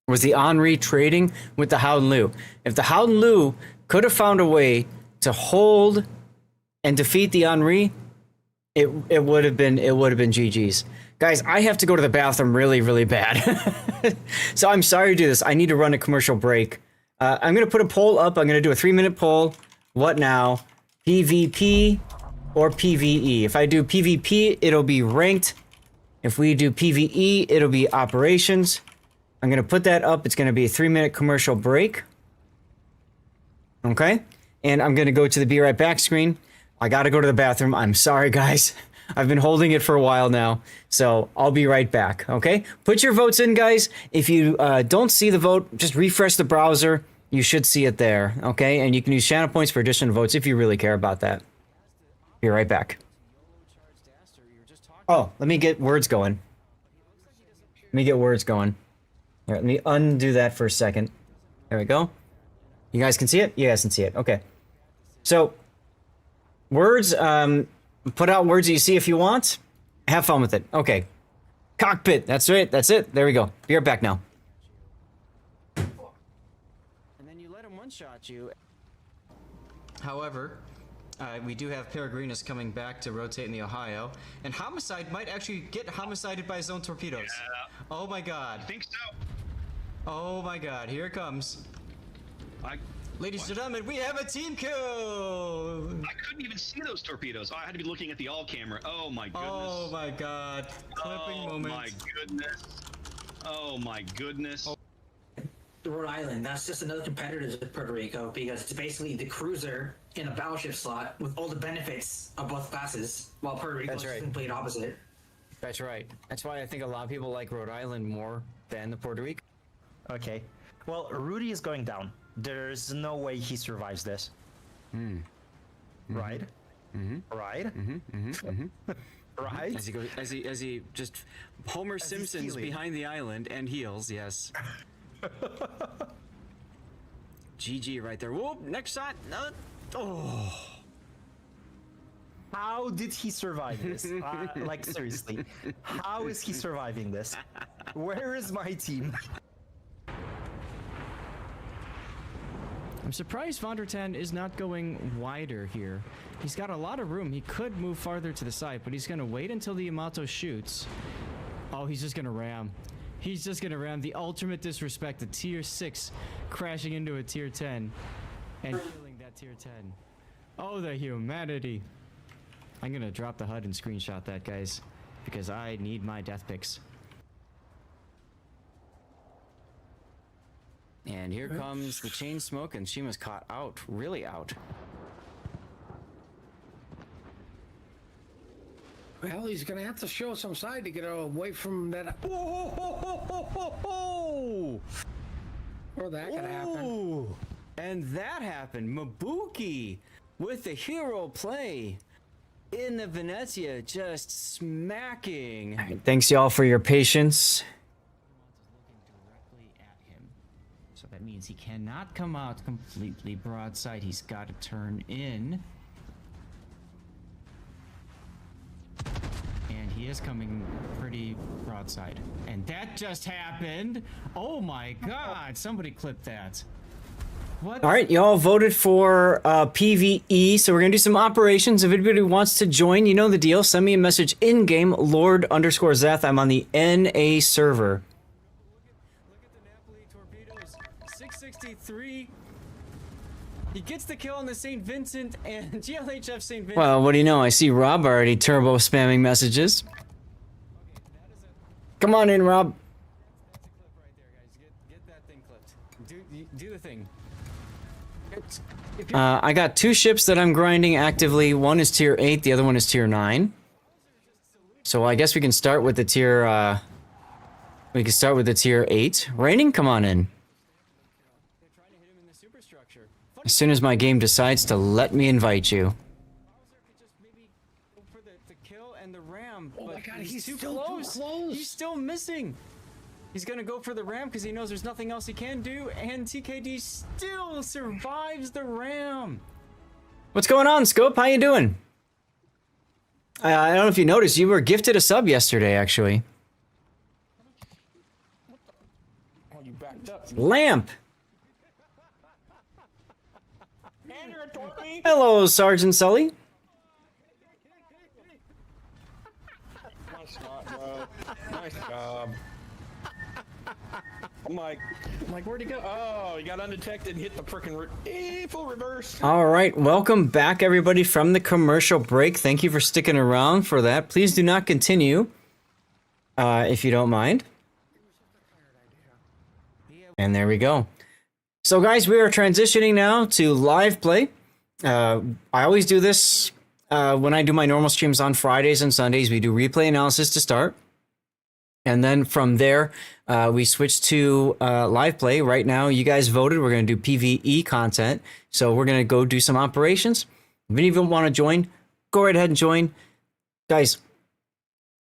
was the Henri trading with the Howden Liu. If the Howden Liu could have found a way to hold and defeat the Henri, it would have been GG's. Guys, I have to go to the bathroom really, really bad. So I'm sorry to do this. I need to run a commercial break. I'm going to put a poll up. I'm going to do a 3-minute poll. What now? PvP or PvE? If I do PvP, it'll be ranked. If we do PvE, it'll be operations. I'm going to put that up. It's going to be a 3-minute commercial break. Okay? And I'm going to go to the be right back screen. I got to go to the bathroom. I'm sorry, guys. I've been holding it for a while now, so I'll be right back, okay? Put your votes in, guys. If you don't see the vote, just refresh the browser. You should see it there, okay? And you can use channel points for additional votes if you really care about that. Be right back. Oh, let me get words going. Here, let me undo that for a second. There we go. You guys can see it? You guys can see it. Okay. So, words, put out words that you see if you want. Have fun with it. Okay. Cockpit. That's right. That's it. There we go. Be right back now. And then you let him one-shot you. However, we do have Peregrinus coming back to rotate in the Ohio. And Homicide might actually get homicided by his own torpedoes. Yeah. Oh my god. I think so. Oh my god. Here it comes. Ladies and gentlemen, we have a team kill! I couldn't even see those torpedoes. I had to be looking at the all camera. Oh my goodness. Oh my god. Clipping moment. Oh my goodness. Oh my goodness. Rhode Island, that's just another competitor to Puerto Rico because it's basically the cruiser in a battleship slot with all the benefits of both classes, while Puerto Rico is complete opposite. That's right. That's why I think a lot of people like Rhode Island more than the Puerto Rico. Okay. Well, Rudy is going down. There's no way he survives this. Right? Right? Right? As he goes, as he just Homer Simpson's behind the island and heals, yes. GG right there. Whoop, next shot. No. Oh. How did he survive this? Like, seriously. How is he surviving this? Where is my team? I'm surprised Von der Tan is not going wider here. He's got a lot of room. He could move farther to the side, but he's going to wait until the Yamato shoots. Oh, he's just going to ram. He's just going to ram. The ultimate disrespect. The tier 6 crashing into a tier 10 and killing that tier 10. Oh, the humanity. I'm going to drop the HUD and screenshot that, guys, because I need my death picks. And here comes the chain smoke, and Shima's caught out, really out. Well, he's gonna have to show some side to get away from that. Whoa! Or that could happen. Ooh. And that happened. Mabuki with the hero play in the Venezia, just smacking. Right, thanks y'all for your patience. So that means he cannot come out completely broadside. He's got to turn in. And he is coming pretty broadside. And that just happened. Oh my god, somebody clip that. What? All right, y'all voted for PvE, so we're gonna do some operations. If anybody wants to join, you know the deal. Send me a message in game, Lord_Zeth. I'm on the NA server. Look at the Napoli torpedoes. 663. He gets the kill on the St. Vincent and GLHF St. Vincent. Well, what do you know? I see Rob already turbo spamming messages. Come on in, Rob. That's a clip right there, guys. Get that thing clipped. Do the thing. I got 2 ships that I'm grinding actively. One is tier 8, the other one is tier 9. So I guess we can start with the tier, we can start with the tier 8. Raining, come on in. They're trying to hit him in the superstructure. As soon as my game decides to let me invite you. Bowser could just maybe go for the kill and the ram, Oh but my God, he's too still close. too close. He's still missing. He's gonna go for the ram because he knows there's nothing else he can do, and TKD still survives the ram. What's going on, Scope? How you doing? I don't know if you noticed, you were gifted a sub yesterday, actually. Oh, you backed up. Lamp. Hello, Sergeant Sully. Nice shot, bro. Nice job. I'm like, where'd he go? Oh, he got undetected and hit the frickin' full reverse. All right, welcome back, everybody, from the commercial break. Thank you for sticking around for that. Please do not continue, if you don't mind. And there we go. So, guys, we are transitioning now to live play. I always do this when I do my normal streams on Fridays and Sundays. We do replay analysis to start. And then from there, we switch to live play. Right now, you guys voted. We're going to do PvE content. So we're going to go do some operations. If any of you want to join, go right ahead and join. Guys,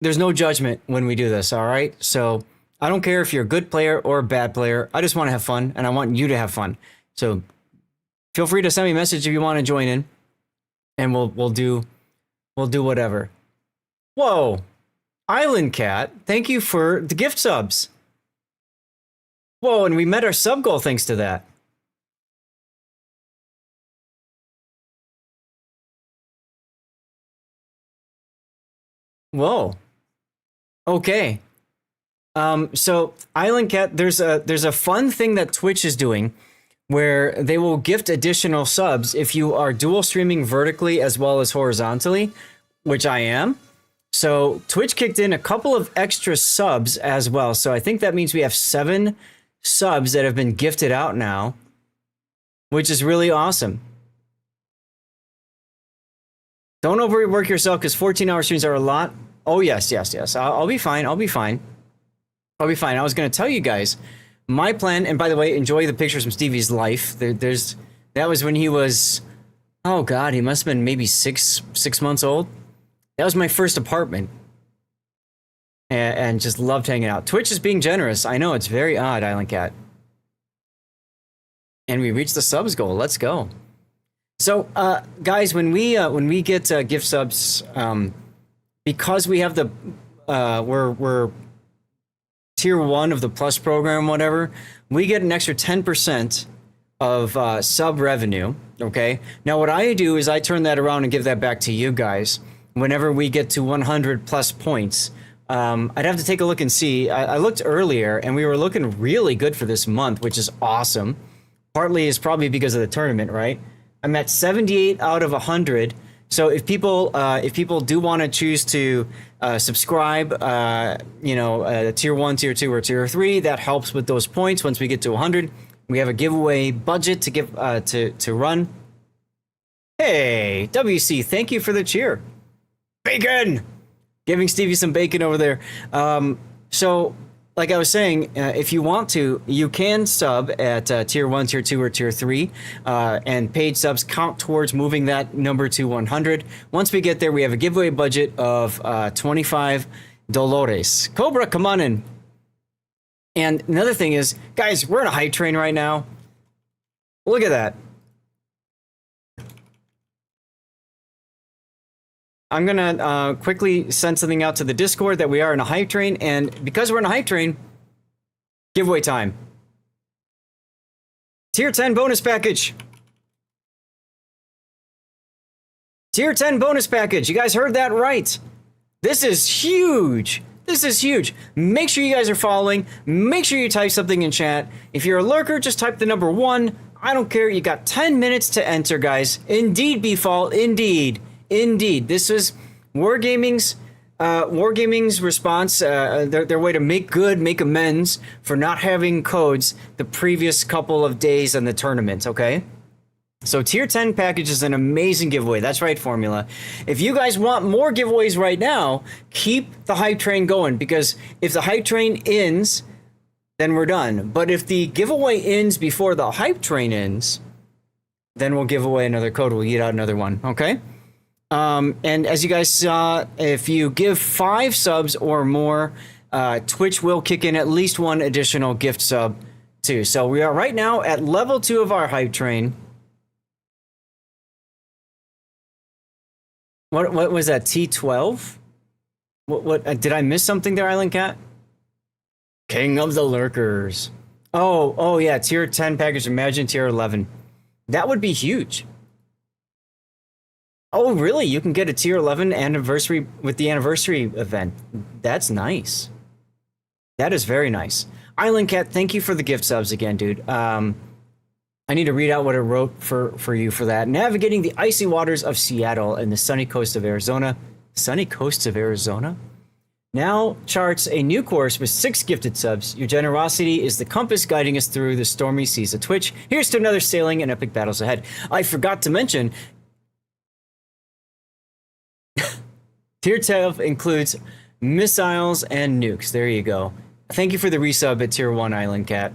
there's no judgment when we do this, all right? So I don't care if you're a good player or a bad player. I just want to have fun, and I want you to have fun. So feel free to send me a message if you want to join in, and we'll do whatever. Whoa. Island Cat, thank you for the gift subs. Whoa, and we met our sub goal thanks to that. Whoa. Okay. So Island Cat, there's a fun thing that Twitch is doing where they will gift additional subs if you are dual streaming vertically as well as horizontally, which I am. So Twitch kicked in a couple of extra subs as well. So I think that means we have 7 subs that have been gifted out now, which is really awesome. Don't overwork yourself because 14-hour streams are a lot. Oh, yes. I'll be fine. I'll be fine. I was going to tell you guys my plan. And by the way, enjoy the pictures from Stevie's life. That was when he was, oh God, he must have been maybe six months old. That was my first apartment. And just loved hanging out. Twitch is being generous. I know, it's very odd, Island Cat. And we reached the subs goal. Let's go. So, guys, when we get gift subs, because we have the we're tier 1 of the plus program, whatever, we get an extra 10% of sub revenue. Okay. Now, what I do is I turn that around and give that back to you guys. Whenever we get to 100 plus points, I'd have to take a look and see. I looked earlier and we were looking really good for this month, which is awesome. Partly is probably because of the tournament, right? I'm at 78 out of 100. So if people do want to choose to subscribe, tier 1, tier 2, or tier 3, that helps with those points. Once we get to 100, we have a giveaway budget to give to run. Hey, WC, thank you for the cheer. Bacon! Giving Stevie some bacon over there. So, like I was saying, if you want to, you can sub at tier 1, tier 2, or tier 3. And paid subs count towards moving that number to 100. Once we get there, we have a giveaway budget of $25. Cobra, come on in. And another thing is, guys, we're in a hype train right now. Look at that. I'm going to quickly send something out to the Discord that we are in a hype train. And because we're in a hype train, giveaway time. Tier 10 bonus package. Tier 10 bonus package. You guys heard that right. This is huge. This is huge. Make sure you guys are following. Make sure you type something in chat. If you're a lurker, just type the number 1. I don't care. You got 10 minutes to enter, guys. Indeed, Beefall. Indeed. Indeed. This is Wargaming's response, their way to make amends for not having codes the previous couple of days in the tournament, okay? So Tier 10 package is an amazing giveaway. That's right, Formula. If you guys want more giveaways right now, keep the hype train going, because if the hype train ends, then we're done. But if the giveaway ends before the hype train ends, then we'll give away another code. We'll get out another one, okay? And as you guys saw, if you give 5 subs or more, Twitch will kick in at least 1 additional gift sub too. So we are right now at level 2 of our hype train. What was that, T12? What did I miss something there, Island Cat? King of the Lurkers. Oh yeah, tier 10 package. Imagine tier 11. That would be huge. Oh really? You can get a tier 11 anniversary with the anniversary event. That's nice. That is very nice. Island Cat, thank you for the gift subs again, dude. I need to read out what it wrote for you for that. Navigating the icy waters of Seattle and the sunny coast of Arizona. Sunny coasts of Arizona? Now charts a new course with 6 gifted subs. Your generosity is the compass guiding us through the stormy seas of Twitch. Here's to another sailing and epic battles ahead. I forgot to mention, Tier 12 includes missiles and nukes. There you go. Thank you for the resub at Tier 1, Island Cat.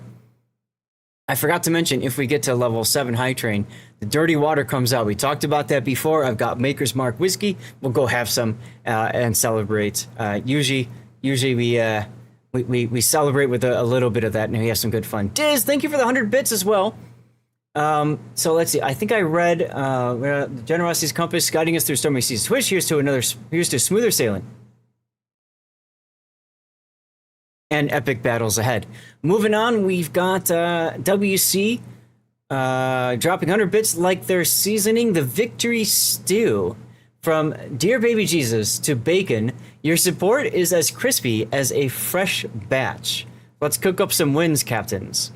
I forgot to mention, if we get to level 7 high train, the dirty water comes out. We talked about that before. I've got Maker's Mark whiskey. We'll go have some and celebrate. Usually we celebrate with a little bit of that, and we have some good fun. Diz, thank you for the 100 bits as well. So let's see. I think I read Generosity's compass guiding us through stormy seas. Switch. Here's to smoother sailing and epic battles ahead. Moving on, we've got WC dropping 100 bits like they're seasoning the victory stew. From Dear Baby Jesus to Bacon, your support is as crispy as a fresh batch. Let's cook up some wins, captains.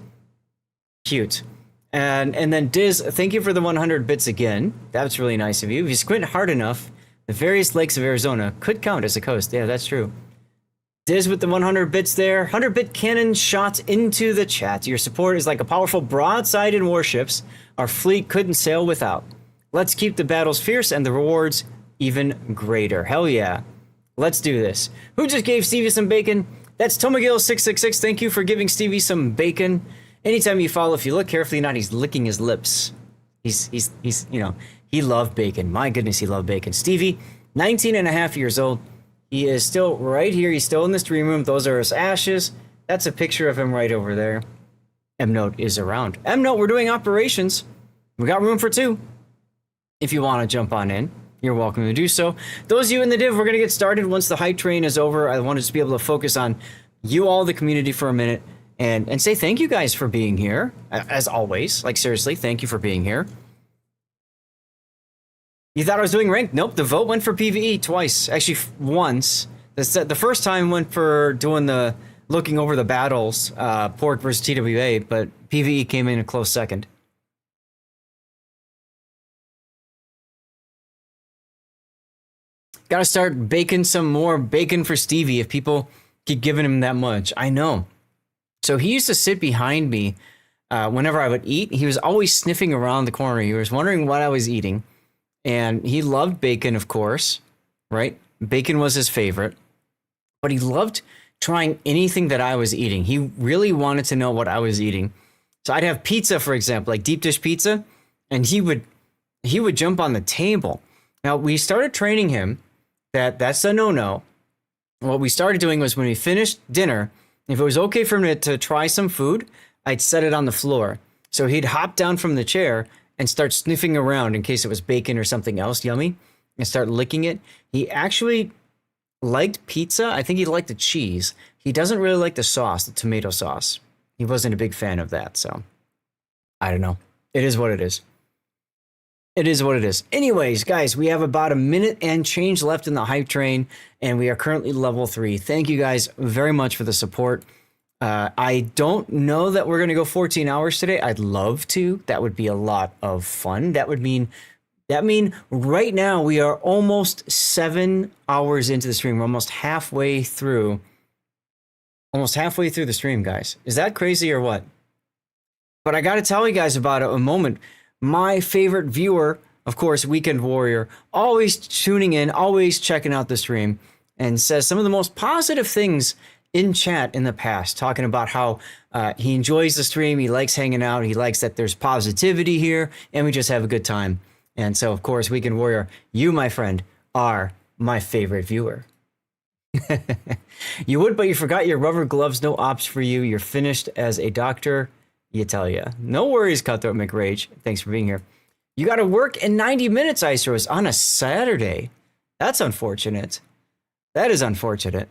Cute. And then Diz, thank you for the 100 bits again. That's really nice of you. If you squint hard enough, the various lakes of Arizona could count as a coast. Yeah, that's true. Diz with the 100 bits there. 100-bit cannon shot into the chat. Your support is like a powerful broadside in warships our fleet couldn't sail without. Let's keep the battles fierce and the rewards even greater. Hell yeah. Let's do this. Who just gave Stevie some bacon? That's Tomagil666. Thank you for giving Stevie some bacon. Anytime you follow, if you look carefully enough, he's licking his lips. He's you know, he loved bacon. My goodness, he loved bacon. Stevie, 19 and a half years old. He is still right here. He's still in the stream room. Those are his ashes. That's a picture of him right over there. M-Note is around. M-Note, we're doing operations. We got room for 2. If you want to jump on in, you're welcome to do so. Those of you in the div, we're going to get started once the hype train is over. I wanted to be able to focus on you all, the community, for a minute and say thank you guys for being here. As always. Like, seriously, thank you for being here. You thought I was doing ranked? Nope, the vote went for PvE twice. Actually, once. The first time went for doing the looking over the battles, Pork versus TWA, but PvE came in a close second. Gotta start baking some more bacon for Stevie if people keep giving him that much. I know. So he used to sit behind me whenever I would eat. He was always sniffing around the corner. He was wondering what I was eating. And he loved bacon, of course, right? Bacon was his favorite. But he loved trying anything that I was eating. He really wanted to know what I was eating. So I'd have pizza, for example, like deep dish pizza, and he would jump on the table. Now, we started training him that that's a no-no. What we started doing was when we finished dinner, if it was okay for him to try some food, I'd set it on the floor. So he'd hop down from the chair and start sniffing around in case it was bacon or something else yummy and start licking it. He actually liked pizza. I think he liked the cheese. He doesn't really like the sauce, the tomato sauce. He wasn't a big fan of that, so I don't know. It is what it is. It is what it is. Anyways, guys, we have about a minute and change left in the hype train, and we are currently level 3. Thank you guys very much for the support. I don't know that we're going to go 14 hours today. I'd love to. That would be a lot of fun. That mean right now we are almost 7 hours into the stream. We're almost halfway through the stream, guys. Is that crazy or what? But I got to tell you guys about it a moment. My favorite viewer, of course, Weekend Warrior, always tuning in, always checking out the stream, and says some of the most positive things in chat in the past, talking about how he enjoys the stream, he likes hanging out, he likes that there's positivity here, and we just have a good time. And so, of course, Weekend Warrior, you, my friend, are my favorite viewer. You would, but you forgot your rubber gloves. No ops for you. You're finished as a doctor. You tell ya. No worries, Cutthroat McRage. Thanks for being here. You got to work in 90 minutes, Ice Rose, on a Saturday. That's unfortunate. That is unfortunate.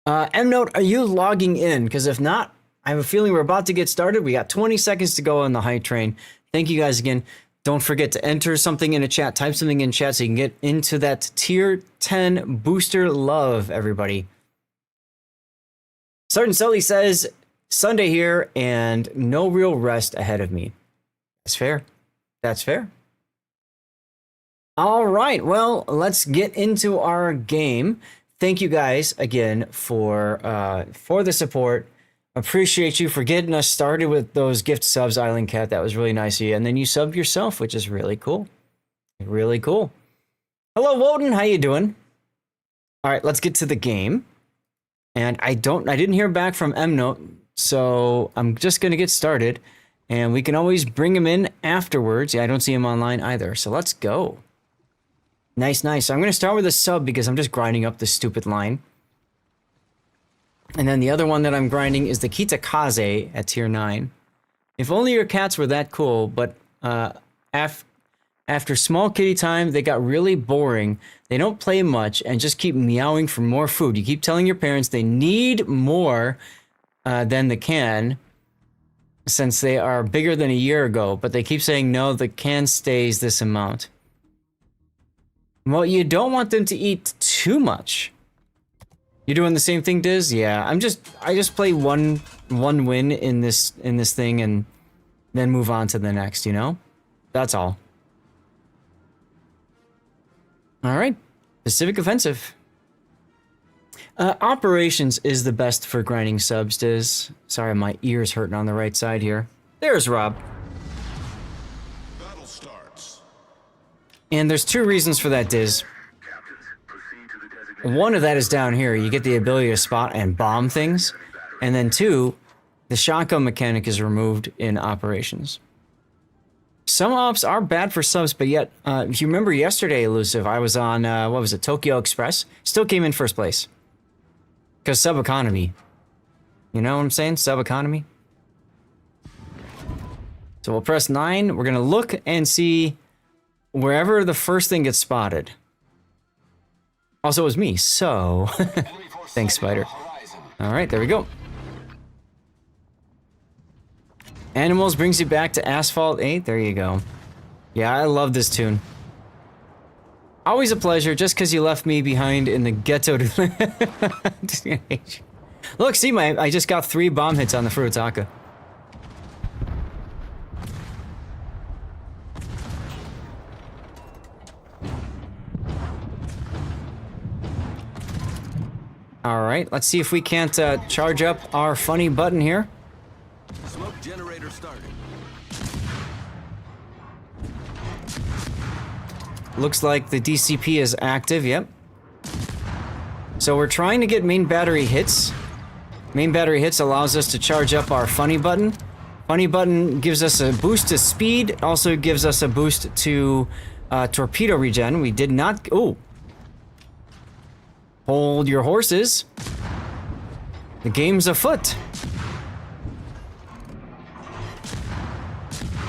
M-Note, are you logging in? Because if not, I have a feeling we're about to get started. We got 20 seconds to go on the hype train. Thank you guys again. Don't forget to enter something in the chat. Type something in chat so you can get into that tier 10 booster love, everybody. Sergeant Sully says, Sunday here and no real rest ahead of me. That's fair. That's fair. All right. Well, let's get into our game. Thank you guys again for the support. Appreciate you for getting us started with those gift subs, Island Cat. That was really nice of you. And then you subbed yourself, which is really cool. Really cool. Hello, Woden. How you doing? All right, let's get to the game. And I didn't hear back from M-Note, so I'm just going to get started. And we can always bring him in afterwards. Yeah, I don't see him online either. So let's go. Nice, nice. So I'm going to start with a sub because I'm just grinding up this stupid line. And then the other one that I'm grinding is the Kitakaze at tier 9. If only your cats were that cool, but after small kitty time, they got really boring. They don't play much and just keep meowing for more food. You keep telling your parents they need more than the can since they are bigger than a year ago, but they keep saying, no, the can stays this amount. Well, you don't want them to eat too much. You're doing the same thing, Diz? Yeah, I just play one win in this thing and then move on to the next, you know? That's all. All right, Pacific Offensive. Operations is the best for grinding subs, Diz. Sorry, my ear's hurting on the right side here. There's Rob. Battle starts. And there's 2 reasons for that, Diz. One of that is down here. You get the ability to spot and bomb things. And then 2, the shotgun mechanic is removed in operations. Some ops are bad for subs, but yet, if you remember yesterday, Elusive, I was on, what was it, Tokyo Express? Still came in first place. Because sub economy. You know what I'm saying? Sub economy. So we'll press 9. We're going to look and see wherever the first thing gets spotted. Also, it was me, so thanks, Spider. All right, there we go. Animals brings you back to Asphalt 8. There you go. Yeah, I love this tune. Always a pleasure, just because you left me behind in the ghetto. Look, see, I just got 3 bomb hits on the Furutaka. All right, let's see if we can't charge up our funny button here. Smoke generator started. Looks like the DCP is active, yep. So we're trying to get main battery hits. Main battery hits allows us to charge up our funny button. Funny button gives us a boost to speed, also gives us a boost to torpedo regen. We did not, oh. Hold your horses. The game's afoot.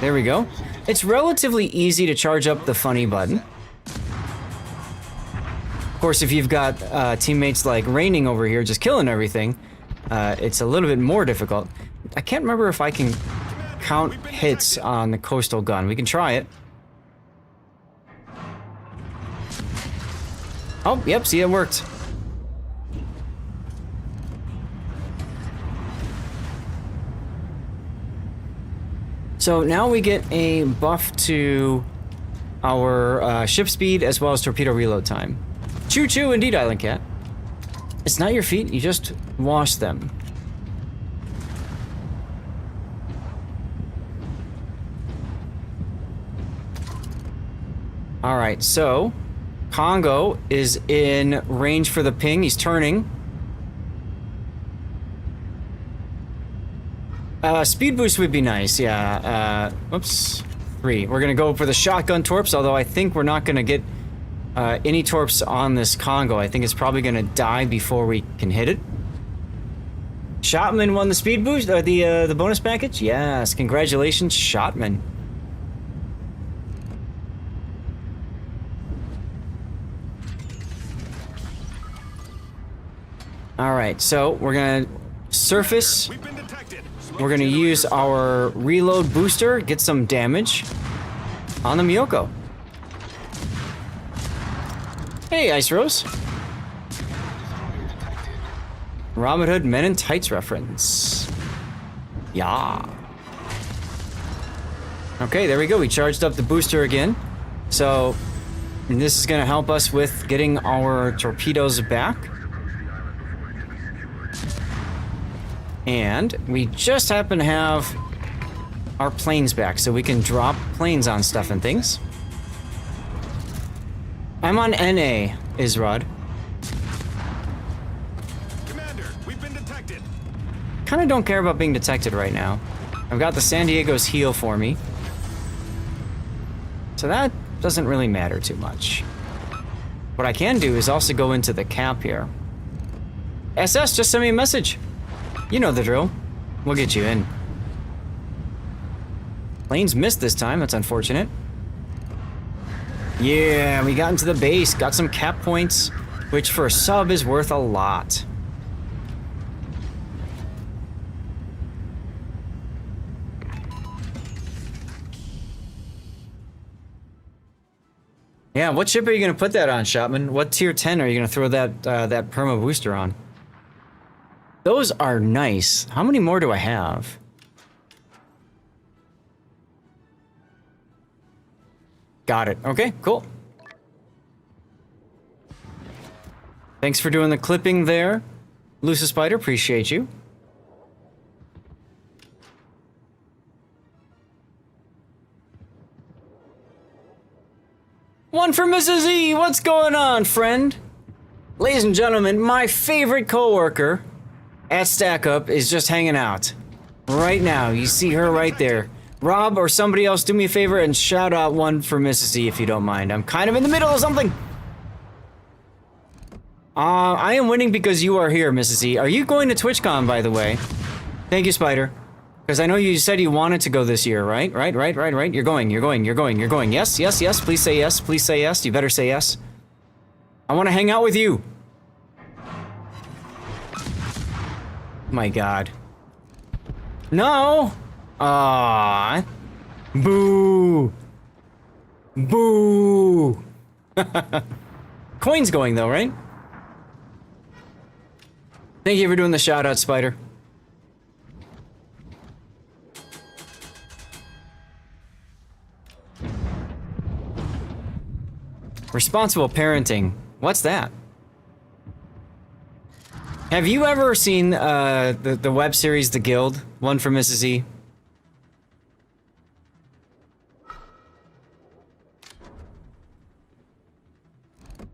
There we go. It's relatively easy to charge up the funny button. Of course, if you've got teammates like Raining over here just killing everything, it's a little bit more difficult. I can't remember if I can count hits on the coastal gun. We can try it. Oh, yep, see, it worked. So now we get a buff to our ship speed as well as torpedo reload time. Choo-choo indeed, Island Cat. It's not your feet, you just wash them. Alright, so Congo is in range for the ping. He's turning. Speed boost would be nice, yeah. Oops. 3. We're gonna go for the shotgun torps, although I think we're not gonna get any torps on this Congo. I think it's probably gonna die before we can hit it. Shotman won the speed boost, the bonus package? Yes, congratulations, Shotman. Alright, so we're gonna surface. We're gonna use our reload booster, get some damage on the Miyoko. Hey, Ice Rose. Robin Hood Men in Tights reference. Yeah. Okay, there we go. We charged up the booster again. So, this is gonna help us with getting our torpedoes back. And we just happen to have our planes back, so we can drop planes on stuff and things. I'm on NA, Isrod. Commander, we've been detected. Kinda don't care about being detected right now. I've got the San Diego's heal for me. So that doesn't really matter too much. What I can do is also go into the cap here. SS, just send me a message. You know the drill. We'll get you in. Planes missed this time, that's unfortunate. Yeah, we got into the base, got some cap points, which for a sub is worth a lot. Yeah, what ship are you gonna put that on, Shotman? What tier 10 are you gonna throw that that perma booster on? Those are nice. How many more do I have? Got it. Okay, cool. Thanks for doing the clipping there, Lucis Spider. Appreciate you. One for Mrs. E. What's going on, friend? Ladies and gentlemen, my favorite coworker at StackUp is just hanging out. Right now, you see her right there. Rob or somebody else, do me a favor and shout out one for Mrs. E if you don't mind. I'm kind of in the middle of something. I am winning because you are here, Mrs. E. Are you going to TwitchCon, by the way? Thank you, Spider. Because I know you said you wanted to go this year, right? Right. You're going. Yes. Please say yes. Please say yes. You better say yes. I want to hang out with you. My God. No! Aww. Boo! Boo! Coin's going though, right? Thank you for doing the shout out, Spider. Responsible parenting. What's that? Have you ever seen the web series The Guild? One for Mrs. E?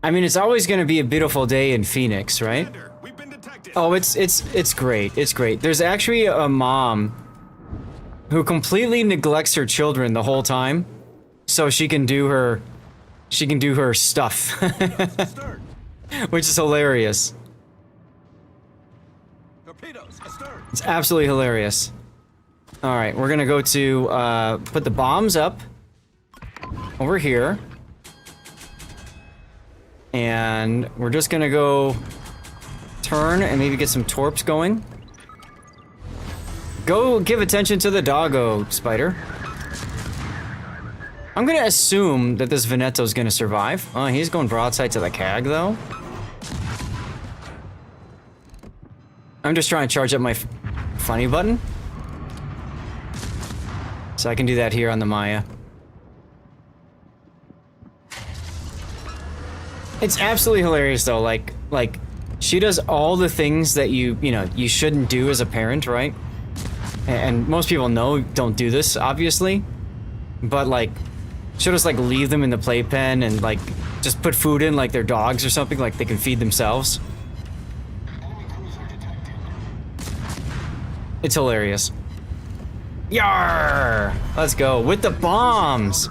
I mean, it's always going to be a beautiful day in Phoenix, right? Oh, it's great. It's great. There's actually a mom who completely neglects her children the whole time, so she can do her stuff, which is hilarious. It's absolutely hilarious. All right, we're gonna go to put the bombs up over here, and we're just gonna go turn and maybe get some torps going. Go give attention to the doggo, Spider. I'm gonna assume that this Veneto's gonna survive. Oh, he's going broadside to the CAG, though. I'm just trying to charge up my funny button. So I can do that here on the Maya. It's absolutely hilarious, though. Like, she does all the things that you shouldn't do as a parent, right? And most people don't do this, obviously. But, like, she'll just, like, leave them in the playpen and, like, just put food in, like, their dogs or something, like they can feed themselves. It's hilarious. Yarr! Let's go with the bombs!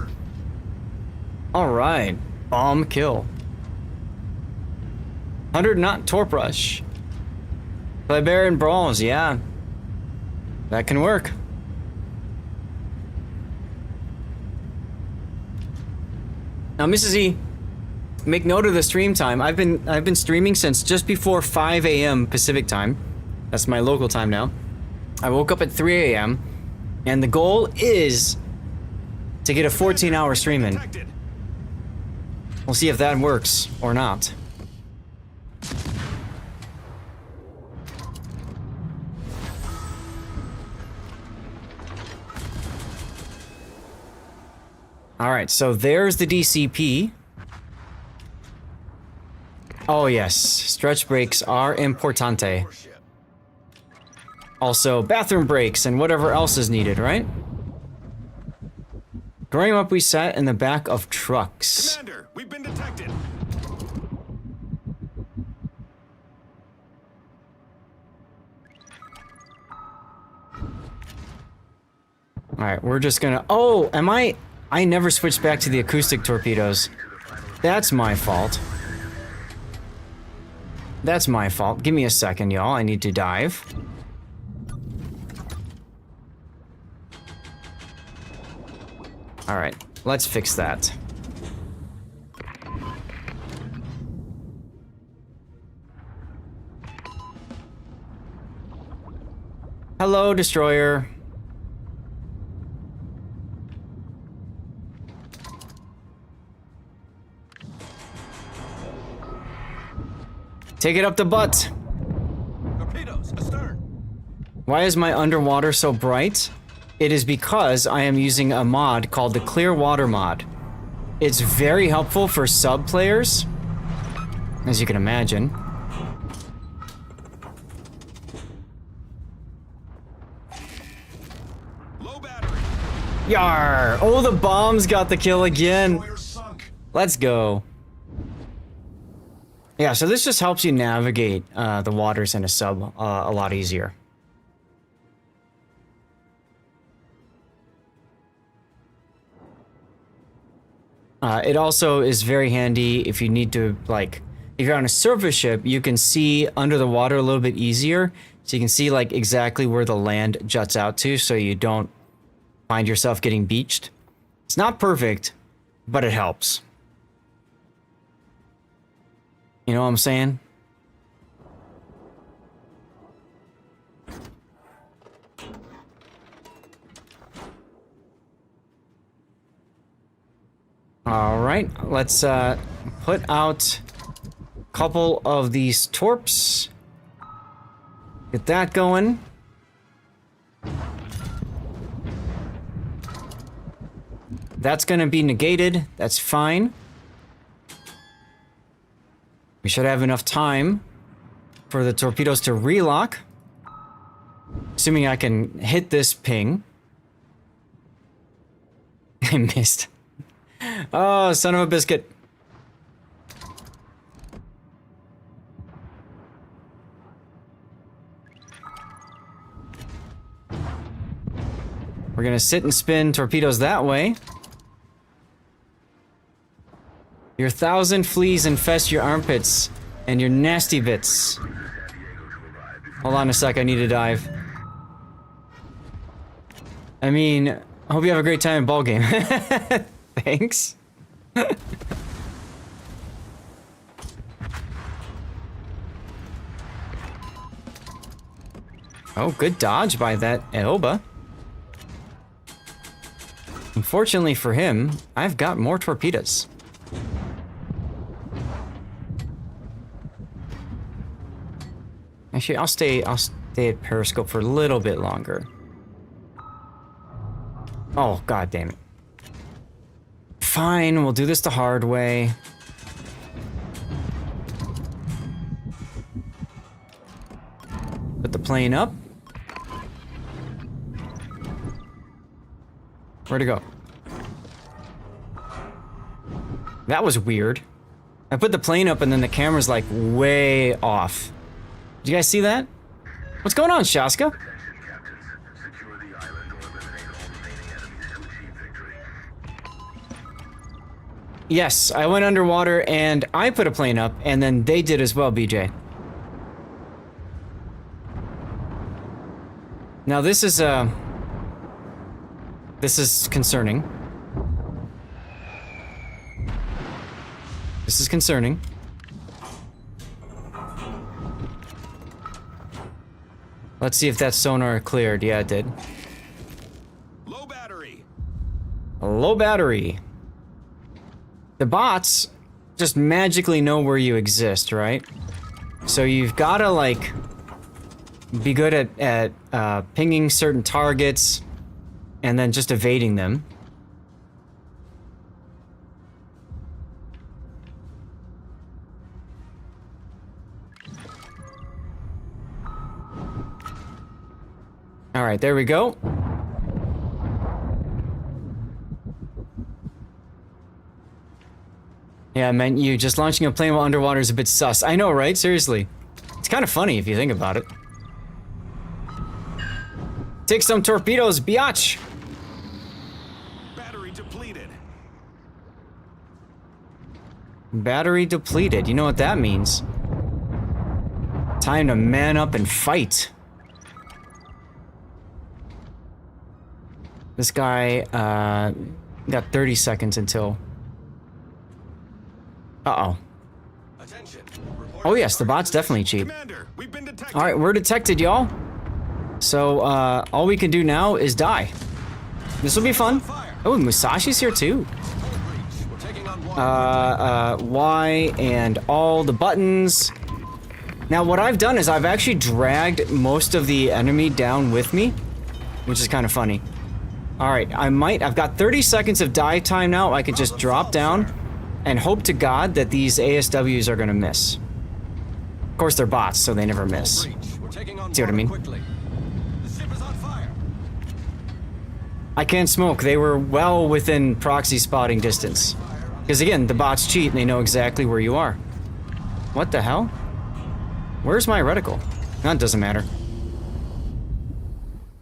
Alright. Bomb kill. 100 knot torp rush. Plebarian brawls, yeah. That can work. Now, Mrs. E, make note of the stream time. I've been streaming since just before 5 a.m. Pacific time. That's my local time now. I woke up at 3 a.m. and the goal is to get a 14-hour stream in. We'll see if that works or not. Alright, so there's the DCP. Oh yes, stretch breaks are importante. Also, bathroom breaks and whatever else is needed, right? Growing up, we sat in the back of trucks. Commander, we've been detected. Alright, we're just gonna... Oh, I never switched back to the acoustic torpedoes. That's my fault. That's my fault. Give me a second, y'all. I need to dive. Alright, let's fix that. Hello, destroyer. Take it up the butt. Torpedoes astern. Why is my underwater so bright? It is because I am using a mod called the Clear Water mod. It's very helpful for sub players, as you can imagine. Low battery. Yar! Oh, the bombs got the kill again. Destroyer sunk. Let's go. Yeah, so this just helps you navigate the waters in a sub a lot easier. It also is very handy if you need to, like, if you're on a surface ship, you can see under the water a little bit easier. So you can see, like, exactly where the land juts out to, so you don't find yourself getting beached. It's not perfect, but it helps. You know what I'm saying? All right, let's put out a couple of these torps. Get that going. That's gonna be negated. That's fine. We should have enough time for the torpedoes to relock. Assuming I can hit this ping. I missed. Oh, son of a biscuit. We're gonna sit and spin torpedoes that way. Your 1,000 fleas infest your armpits and your nasty bits. Hold on a sec, I need to dive. I mean, I hope you have a great time in ball game. Thanks. Oh, good dodge by that Aoba. Unfortunately for him, I've got more torpedoes. Actually, I'll stay at Periscope for a little bit longer. Oh, god damn it. Fine, we'll do this the hard way. Put the plane up. Where'd it go? That was weird. I put the plane up and then the camera's like way off. Did you guys see that? What's going on, Shaska? Yes, I went underwater and I put a plane up and then they did as well, BJ. Now this is concerning. This is concerning. Let's see if that sonar cleared. Yeah, it did. Low battery. Low battery. The bots just magically know where you exist, right? So you've gotta, like, be good at pinging certain targets and then just evading them. All right, there we go. Yeah, man, you just launching a plane while underwater is a bit sus. I know, right? Seriously. It's kind of funny if you think about it. Take some torpedoes, biatch! Battery depleted. Battery depleted. You know what that means. Time to man up and fight. This guy, got 30 seconds until... Uh-oh. Attention. Oh yes, the bot's definitely cheap. Commander, we've been detected. Alright, we're detected, y'all. So, all we can do now is die. This will be fun. Oh, Musashi's here too. We're taking on Y and all the buttons. Now, what I've done is I've actually dragged most of the enemy down with me, which is kind of funny. Alright, I've got 30 seconds of dive time now. I could just drop down and hope to God that these ASWs are gonna miss. Of course, they're bots, so they never miss. We're taking on See what I mean? quickly. The ship is on fire. I can't smoke. They were well within proxy spotting distance. Because again, the bots cheat and they know exactly where you are. What the hell? Where's my reticle? That doesn't matter.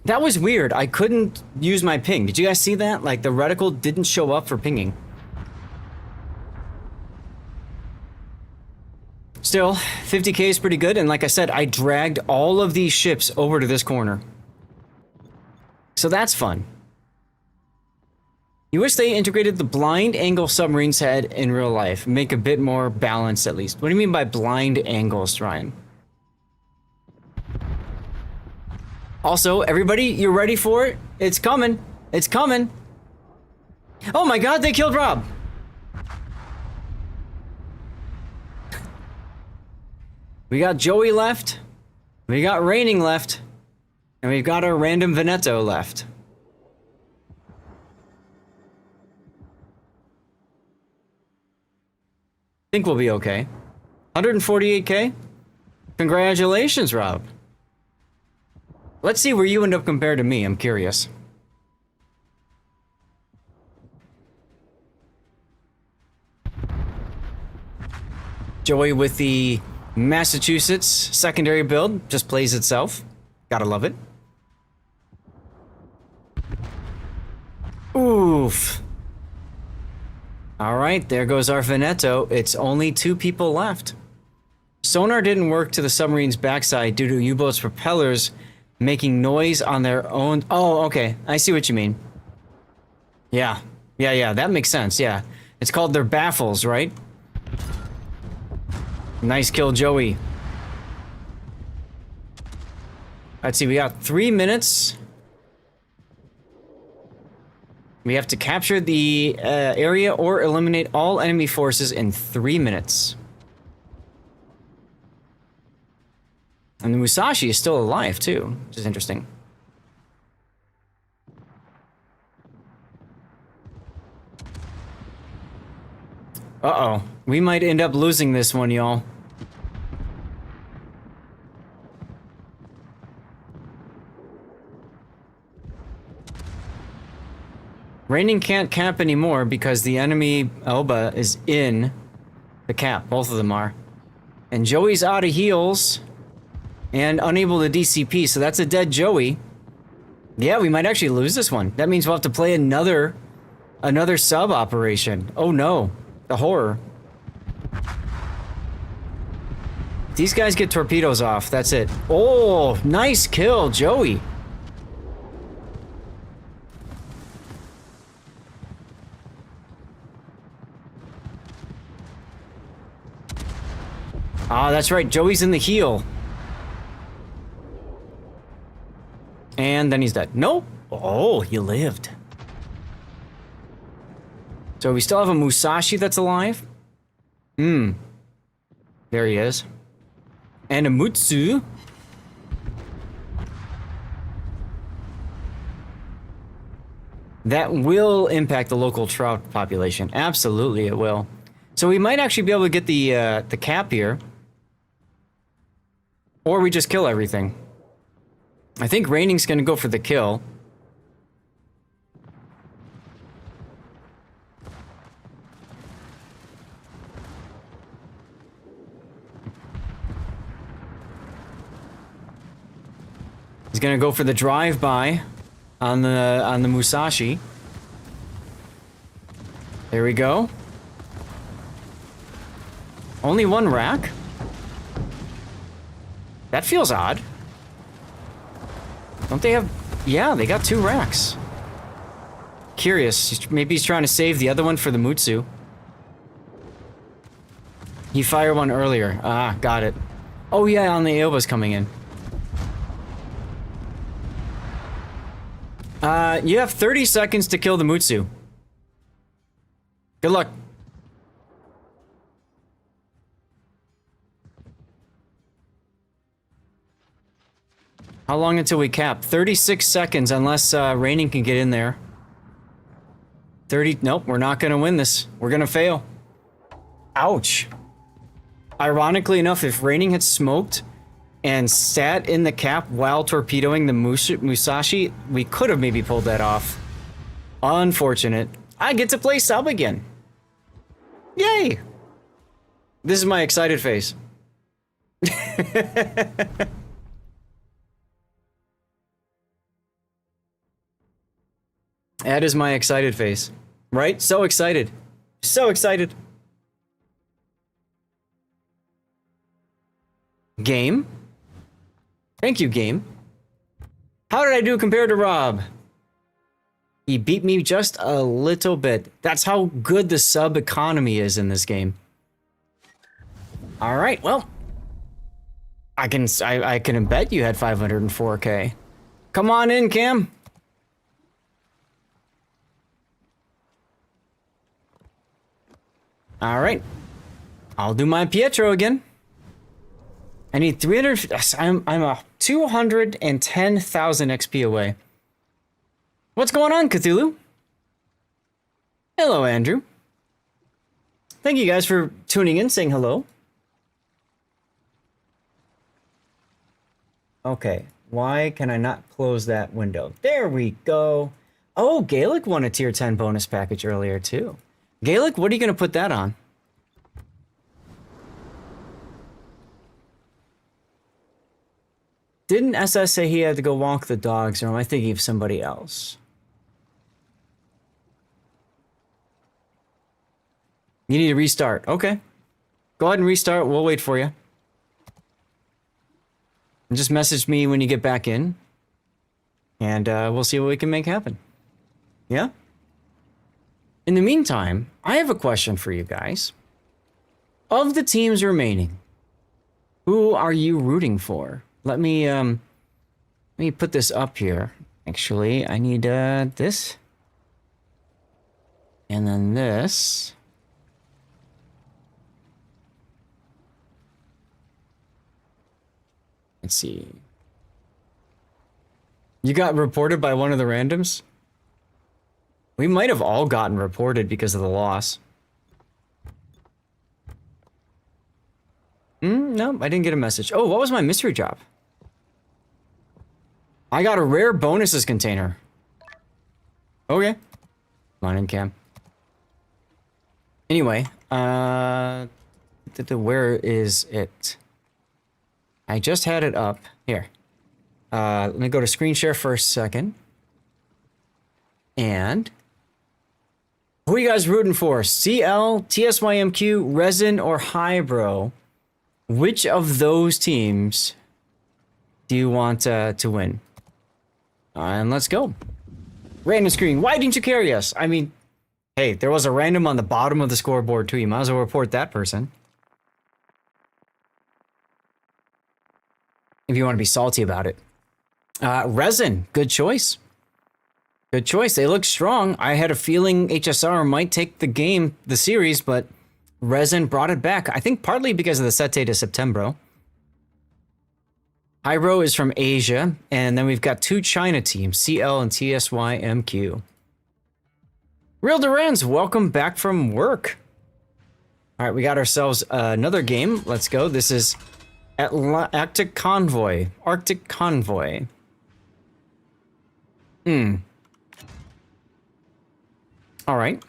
That was weird. I couldn't use my ping. Did you guys see that? Like, the reticle didn't show up for pinging. Still, 50k is pretty good, and like I said, I dragged all of these ships over to this corner. So that's fun. You wish they integrated the blind angle submarines had in real life. Make a bit more balance, at least. What do you mean by blind angles, Ryan? Also, everybody, you ready for it? It's coming. It's coming. Oh my god, they killed Rob. We got Joey left. We got Raining left. And we've got our random Veneto left. I think we'll be okay. 148k? Congratulations, Rob. Let's see where you end up compared to me. I'm curious. Joey with the Massachusetts secondary build just plays itself. Gotta love it. Oof. Alright, there goes our Veneto. It's only 2 people left. Sonar didn't work to the submarine's backside due to U-boat's propellers making noise on their own. Oh, okay. I see what you mean. Yeah. Yeah, that makes sense. Yeah. It's called their baffles, right? Nice kill, Joey. Let's see, we got 3 minutes. We have to capture the area or eliminate all enemy forces in 3 minutes. And the Musashi is still alive, too, which is interesting. Uh-oh. We might end up losing this one, y'all. Raining can't cap anymore because the enemy Elba is in the cap. Both of them are. And Joey's out of heals and unable to DCP, so that's a dead Joey. Yeah, we might actually lose this one. That means we'll have to play another sub operation. Oh no, the horror. These guys get torpedoes off, that's it. Oh, nice kill, Joey. Ah, that's right, Joey's in the heel. And then he's dead. Nope. Oh, he lived. So we still have a Musashi that's alive. There he is. And a Mutsu. That will impact the local trout population. Absolutely, it will. So we might actually be able to get the cap here. Or we just kill everything. I think Raining's gonna go for the kill. He's gonna go for the drive-by on the Musashi. There we go. Only one rack? That feels odd. Don't they have... Yeah, they got 2 racks. Curious. Maybe he's trying to save the other one for the Mutsu. He fired one earlier. Ah, got it. Oh yeah, on the Aoba's coming in. You have 30 seconds to kill the Mutsu. Good luck. How long until we cap? 36 seconds unless Raining can get in there. 30, nope, we're not gonna win this. We're gonna fail. Ouch. Ironically enough, if Raining had smoked and sat in the cap while torpedoing the Musashi, we could have maybe pulled that off. Unfortunate. I get to play sub again. Yay! This is my excited face. That is my excited face. Right? So excited. So excited. Game? Thank you, game. How did I do compared to Rob? He beat me just a little bit. That's how good the sub economy is in this game. All right, well. I can bet you had 504K. Come on in, Cam. All right, I'll do my Pietro again. I need 300. I'm a 210,000 XP away. What's going on, Cthulhu? Hello, Andrew. Thank you guys for tuning in, saying hello. Okay, why can I not close that window? There we go. Oh, Gaelic won a tier 10 bonus package earlier too. Gaelic, what are you going to put that on? Didn't SS say he had to go walk the dogs, or am I thinking of somebody else? You need to restart. Okay. Go ahead and restart. We'll wait for you. And just message me when you get back in. And we'll see what we can make happen. Yeah? In the meantime, I have a question for you guys. Of the teams remaining, who are you rooting for? Let me me put this up here. Actually, I need this. And then this. Let's see. You got reported by one of the randoms? We might have all gotten reported because of the loss. No, I didn't get a message. Oh, what was my mystery job? I got a rare bonuses container. Okay. Come on in, Cam. Anyway, where is it? I just had it up. Here. Let me go to screen share for a second. And who are you guys rooting for? CL, TSYMQ, Resin, or Hybro? Which of those teams do you want to win? And let's go. Random screen. Why didn't you carry us? I mean, hey, there was a random on the bottom of the scoreboard too. You might as well report that person. If you want to be salty about it. Resin, good choice. Good choice. They look strong. I had a feeling HSR might take the series, but Resin brought it back. I think partly because of the Sete de Septembro. Hybro is from Asia, and then we've got two China teams, CL and TSYMQ. Real Durans, welcome back from work. All right, we got ourselves another game. Let's go. This is Arctic Convoy. Arctic Convoy. All right.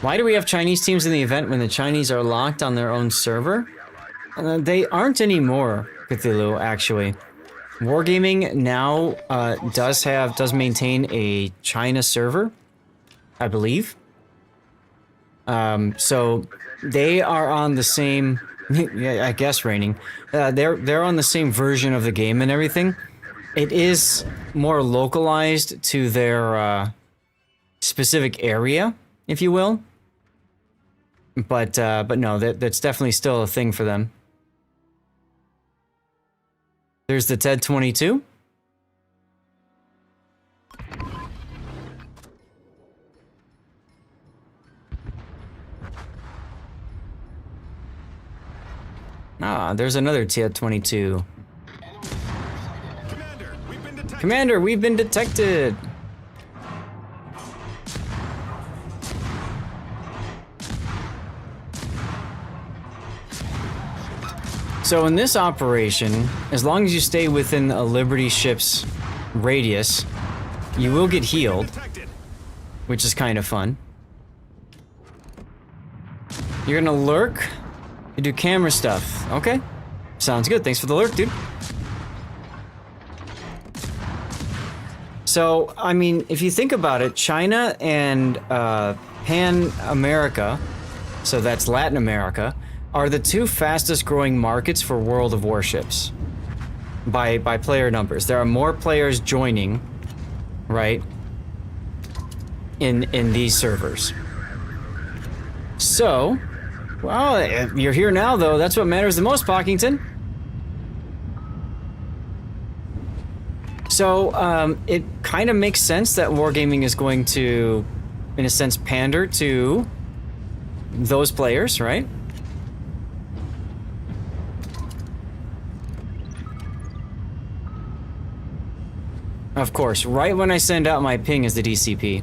Why do we have Chinese teams in the event when the Chinese are locked on their own server? They aren't anymore, Cthulhu, actually. Wargaming now does maintain a China server, I believe. So they are on the same, yeah, I guess, Raining. They're on the same version of the game and everything. It is more localized to their specific area, if you will. But no, that's definitely still a thing for them. There's the TED 22. Ah, there's another TED 22. Commander, we've been detected. So in this operation, as long as you stay within a Liberty ship's radius, you will get healed, which is kind of fun. You're gonna lurk, you do camera stuff. Okay, sounds good. Thanks for the lurk, dude. So, I mean, if you think about it, China and Pan America, so that's Latin America, are the two fastest growing markets for World of Warships by player numbers. There are more players joining, right, in these servers. So, well, you're here now, though. That's what matters the most, Pockington. So, it kind of makes sense that Wargaming is going to, in a sense, pander to those players, right? Of course, right when I send out my ping is the DCP.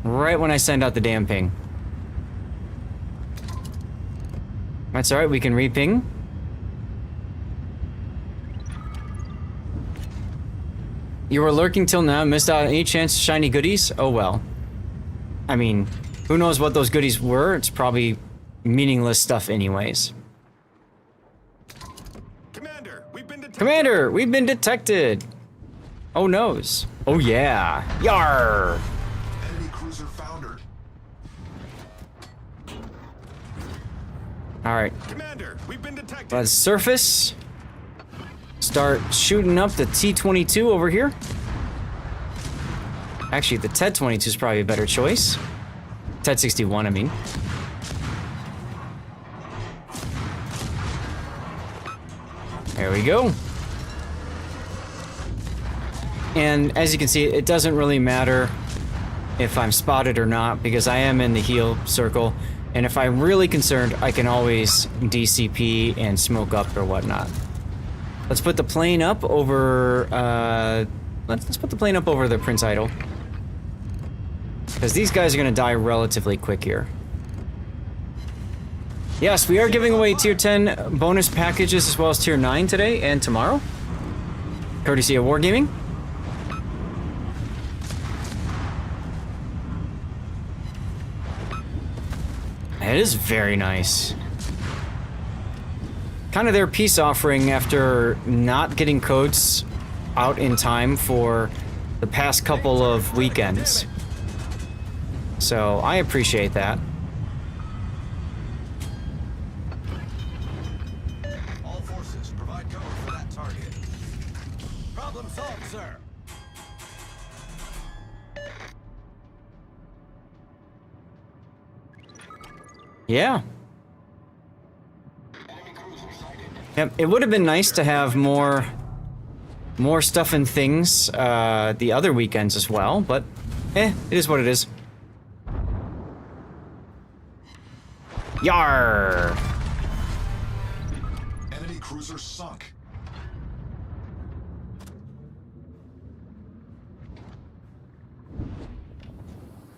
Right when I send out the damn ping. That's alright, we can re-ping. You were lurking till now, missed out on any chance of shiny goodies? Oh well. I mean, who knows what those goodies were? It's probably meaningless stuff anyways. Commander, we've been detected. Commander, we've been detected! Oh noes. Oh yeah. Yar! Enemy cruiser foundered. Alright. Commander, we've been detected. Let's surface. Start shooting up the T-22 over here. Actually, the TED 22 is probably a better choice. TED 61, I mean. There we go. And as you can see, it doesn't really matter if I'm spotted or not, because I am in the heal circle. And if I'm really concerned, I can always DCP and smoke up or whatnot. Let's put the plane up over, let's put the plane up over the Prince Idol. Because these guys are going to die relatively quick here. Yes, we are giving away Tier 10 bonus packages as well as Tier 9 today and tomorrow. Courtesy of Wargaming. It is very nice. Kind of their peace offering after not getting codes out in time for the past couple of weekends. So I appreciate that. All forces, provide cover for that target. Problem solved, sir. Yeah. Yep, it would have been nice to have more stuff and things the other weekends as well, but it is what it is. Yar! Enemy cruiser sunk.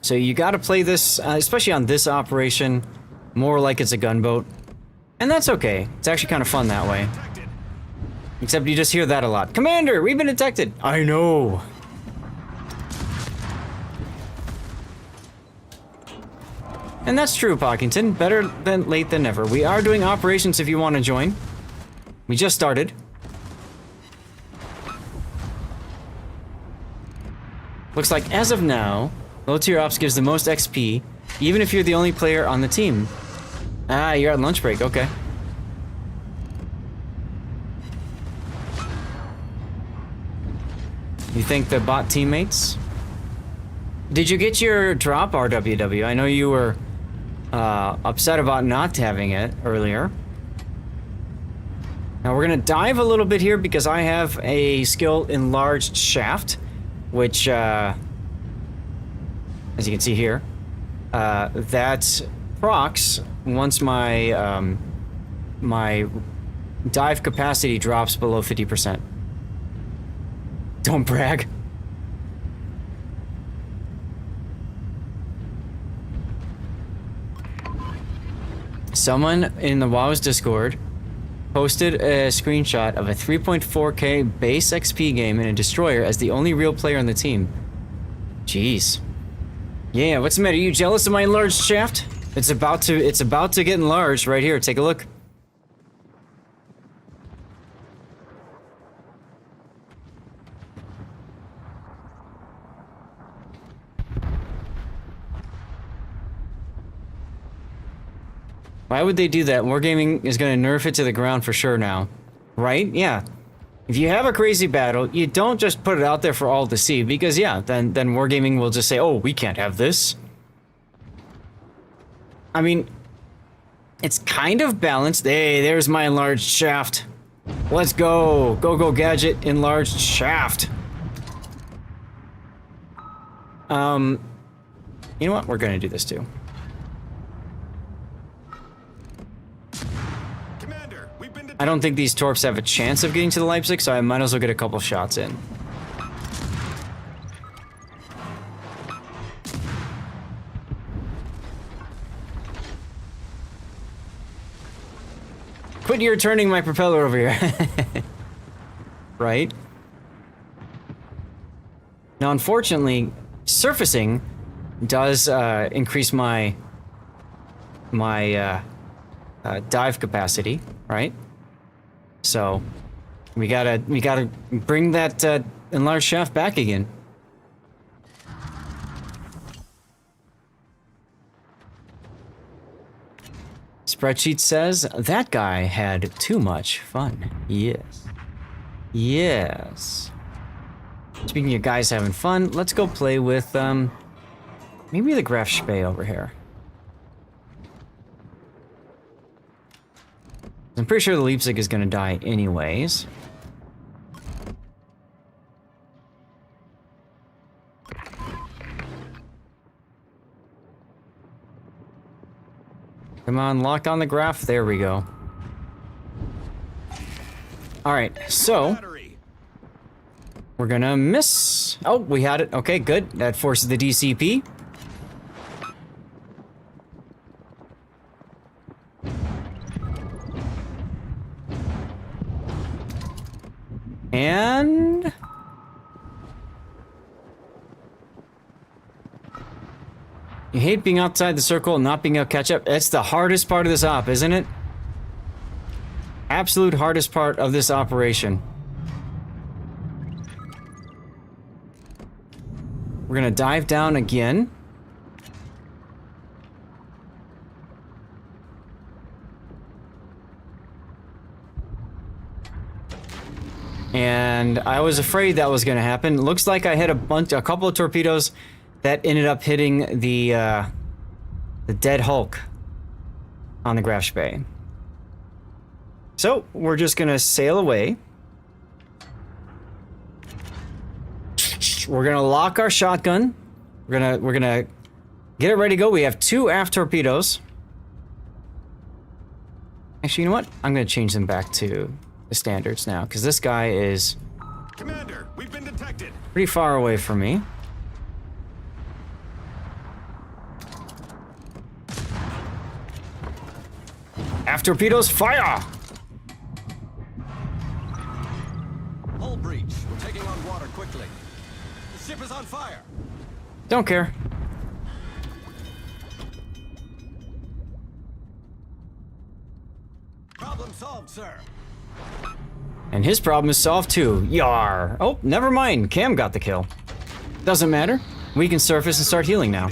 So you gotta play this, especially on this operation, more like it's a gunboat. And that's okay. It's actually kind of fun that way. Except you just hear that a lot. Commander, we've been detected! I know! And that's true, Pockington. Better than late than never. We are doing operations if you want to join. We just started. Looks like as of now, low tier ops gives the most XP, even if you're the only player on the team. Ah, you're on lunch break, okay. You think the bot teammates? Did you get your drop, RWW? I know you were upset about not having it earlier. Now we're gonna dive a little bit here because I have a skill enlarged shaft, which, as you can see here, that procs once my my dive capacity drops below 50%. Don't brag. Someone in the WoW's Discord posted a screenshot of a 3.4k base XP game in a destroyer as the only real player on the team. Jeez. Yeah, what's the matter? Are you jealous of my enlarged shaft? It's about to get enlarged right here. Take a look. Why would they do that? Wargaming is going to nerf it to the ground for sure now. Right? Yeah. If you have a crazy battle, you don't just put it out there for all to see, because yeah, then Wargaming will just say, oh, we can't have this. I mean, it's kind of balanced. Hey, there's my enlarged shaft. Let's go. Go gadget enlarged shaft. You know what? We're going to do this too. I don't think these torps have a chance of getting to the Leipzig, so I might as well get a couple shots in. Quit your turning my propeller over here. Right? Now, unfortunately, surfacing does increase my dive capacity, right? So we gotta bring that enlarged shaft back again. Spreadsheet says that guy had too much fun. Yes. Yes. Speaking of guys having fun, let's go play with maybe the Graf Spee over here. I'm pretty sure the Leipzig is going to die anyways. Come on, lock on the graph. There we go. Alright, so... Battery. we're gonna miss... oh, we had it. Okay, good. That forces the DCP. And... you hate being outside the circle and not being able to catch up. That's the hardest part of this op, isn't it? Absolute hardest part of this operation. We're gonna dive down again. And I was afraid that was gonna happen. Looks like I hit a couple of torpedoes that ended up hitting the dead Hulk on the Graf Spee. So we're just gonna sail away. We're gonna lock our shotgun. We're gonna get it ready to go. We have 2 aft torpedoes. Actually, you know what? I'm gonna change them back to the standards now, because this guy is Commander, we've been detected. pretty far away from me. Aft torpedoes, fire! Hull breach. We're taking on water quickly. The ship is on fire. Don't care. Problem solved, sir. And his problem is solved too. Yar! Oh, never mind. Cam got the kill. Doesn't matter. We can surface and start healing now.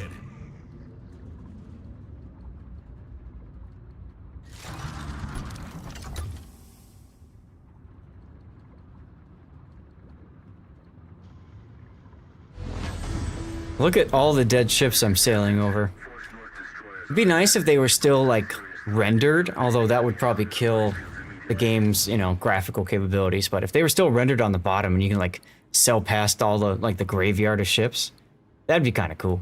Look at all the dead ships I'm sailing over. It'd be nice if they were still, like, rendered, although that would probably kill the game's, you know, graphical capabilities. But if they were still rendered on the bottom and you can, like, sail past all the, like, the graveyard of ships, that'd be kind of cool.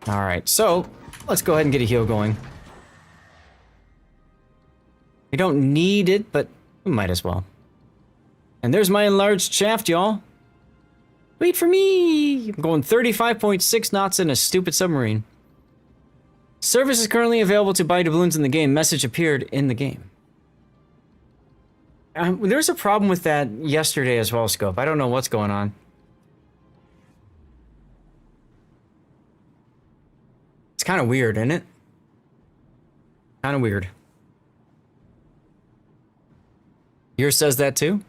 Alright, so, let's go ahead and get a heal going. We don't need it, but we might as well. And there's my enlarged shaft, y'all. Wait for me! I'm going 35.6 knots in a stupid submarine. Service is currently available to buy doubloons in the game. Message appeared in the game. There's a problem with that yesterday as well, Scope. I don't know what's going on. It's kind of weird, isn't it? Kind of weird. Yours says that too?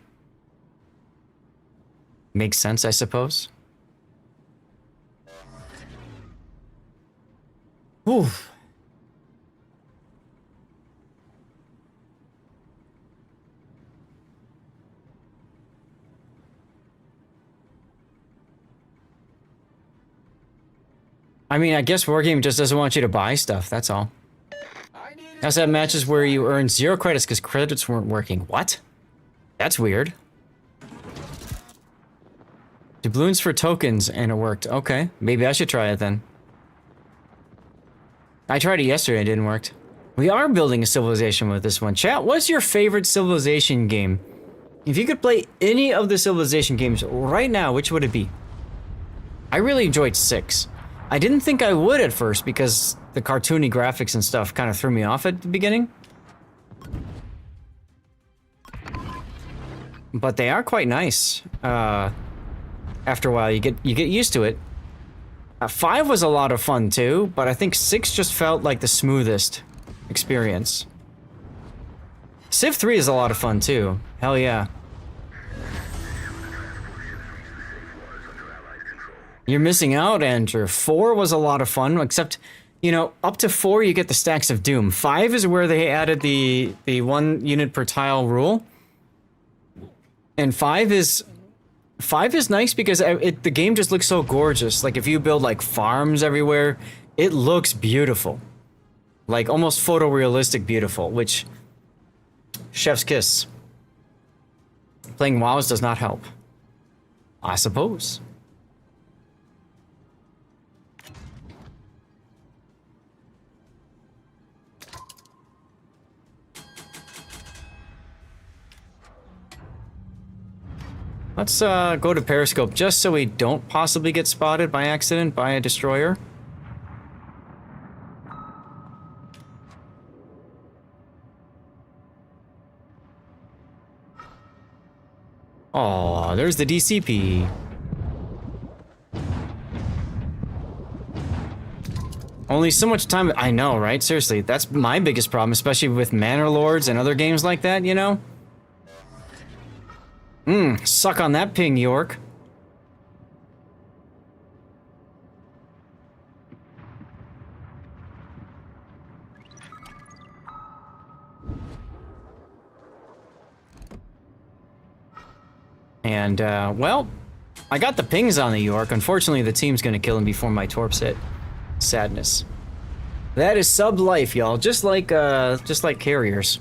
Makes sense, I suppose. Oof. I mean, I guess Wargame just doesn't want you to buy stuff, that's all. I also have matches where you earn 0 credits because credits weren't working. What? That's weird. Doubloons for tokens, and it worked. Okay, maybe I should try it then. I tried it yesterday, it didn't work. We are building a civilization with this one. Chat, what's your favorite civilization game? If you could play any of the civilization games right now, which would it be? I really enjoyed 6. I didn't think I would at first because the cartoony graphics and stuff kind of threw me off at the beginning. But they are quite nice. After a while, you get used to it. 5 was a lot of fun too, but I think 6 just felt like the smoothest experience. Civ 3 is a lot of fun too. Hell yeah. You're missing out, Andrew. 4 was a lot of fun, except, you know, up to 4 you get the stacks of doom. 5 is where they added the 1 unit per tile rule. And 5 is 5 is nice because the game just looks so gorgeous. Like if you build like farms everywhere, it looks beautiful. Like almost photorealistic beautiful, which chef's kiss. Playing WoWs does not help, I suppose. Let's go to Periscope just so we don't possibly get spotted by accident by a destroyer. Oh, there's the DCP. Only so much time. I know, right? Seriously, that's my biggest problem, especially with Manor Lords and other games like that, you know? Suck on that ping, York. And, well, I got the pings on the York. Unfortunately, the team's gonna kill him before my torps hit. Sadness. That is sub life, y'all. Just like carriers.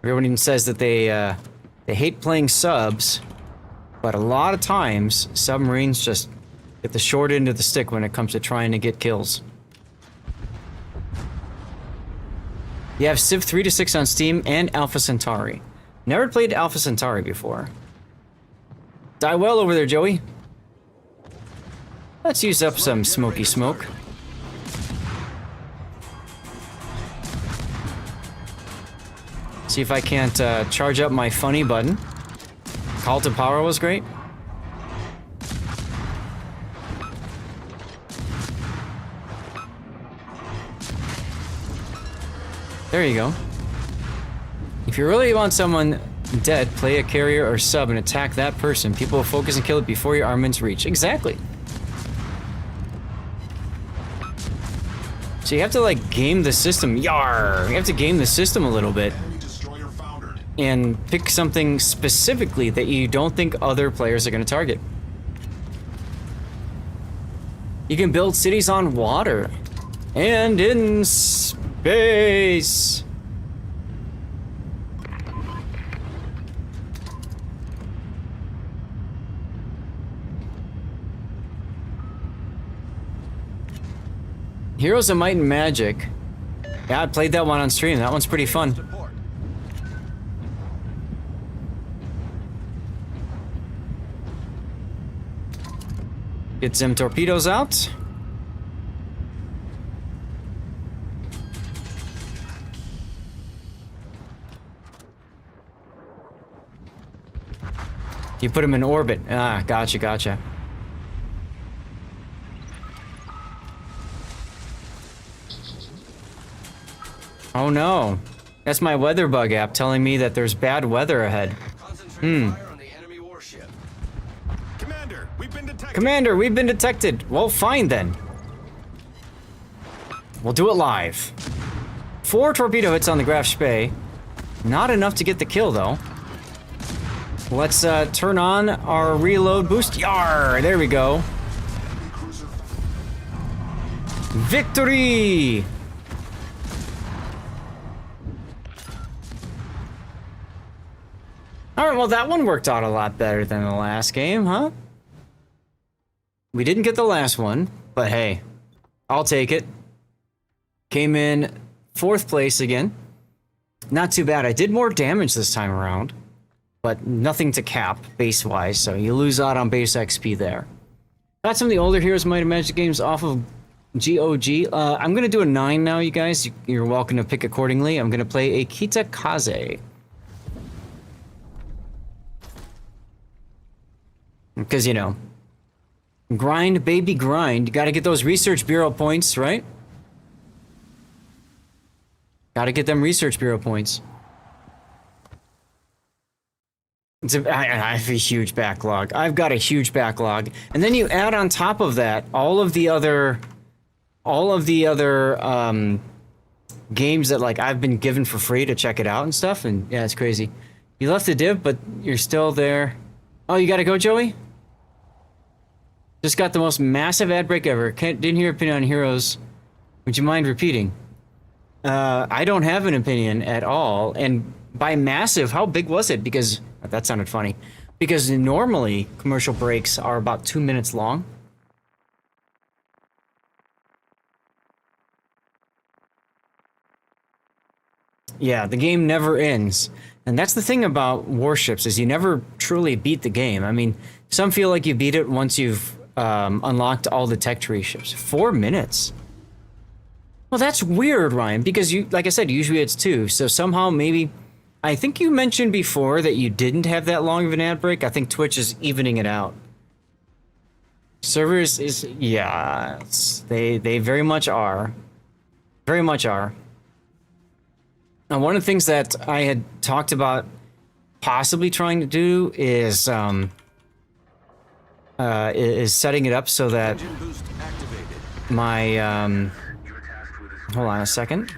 Everyone says that they hate playing subs, but a lot of times, submarines just get the short end of the stick when it comes to trying to get kills. You have Civ 3 to 6 on Steam and Alpha Centauri. Never played Alpha Centauri before. Die well over there, Joey. Let's use up some smoky smoke. See if I can't charge up my funny button. Call to power was great. There you go. If you really want someone dead, play a carrier or sub and attack that person. People will focus and kill it before your armaments reach. Exactly. So you have to like game the system. Yar! You have to game the system a little bit. And pick something specifically that you don't think other players are going to target. You can build cities on water and in space. Heroes of Might and Magic. Yeah, I played that one on stream. That one's pretty fun. Get some torpedoes out. You put them in orbit. Ah, gotcha, gotcha. Oh no. That's my weather bug app telling me that there's bad weather ahead. Fire on the enemy warship. Commander, we've been detected. Commander, we've been detected. Well, fine then. We'll do it live. 4 torpedo hits on the Graf Spee. Not enough to get the kill, though. Let's turn on our reload boost. Yar! There we go. Victory! Alright, well that one worked out a lot better than the last game, huh? We didn't get the last one, but hey, I'll take it. Came in 4th place again. Not too bad. I did more damage this time around, but nothing to cap base-wise, so you lose out on base XP there. Got some of the older Heroes of Might and Magic games off of GOG. I'm gonna do a 9 now, you guys. You're welcome to pick accordingly. I'm gonna play a Kitakaze. Because, you know, grind, baby, grind. You gotta get those Research Bureau points, right? Gotta get them Research Bureau points. I have a huge backlog. I've got a huge backlog. And then you add on top of that all of the other games that, like, I've been given for free to check it out and stuff. And, yeah, it's crazy. You left the div, but you're still there. Oh, you gotta go, Joey? Just got the most massive ad break ever. Didn't hear your opinion on Heroes. Would you mind repeating? I don't have an opinion at all. And by massive, how big was it? Because that sounded funny. Because normally commercial breaks are about 2 minutes long. Yeah, the game never ends. And that's the thing about Warships, is you never truly beat the game. I mean, some feel like you beat it once you've unlocked all the tech tree ships. 4 minutes? Well, that's weird, Ryan, because you, like I said, usually it's 2. So somehow maybe, I think you mentioned before that you didn't have that long of an ad break. I think Twitch is evening it out. Servers is, yeah, they very much are. Very much are. Now, one of the things that I had talked about possibly trying to do is setting it up so that my, hold on a second.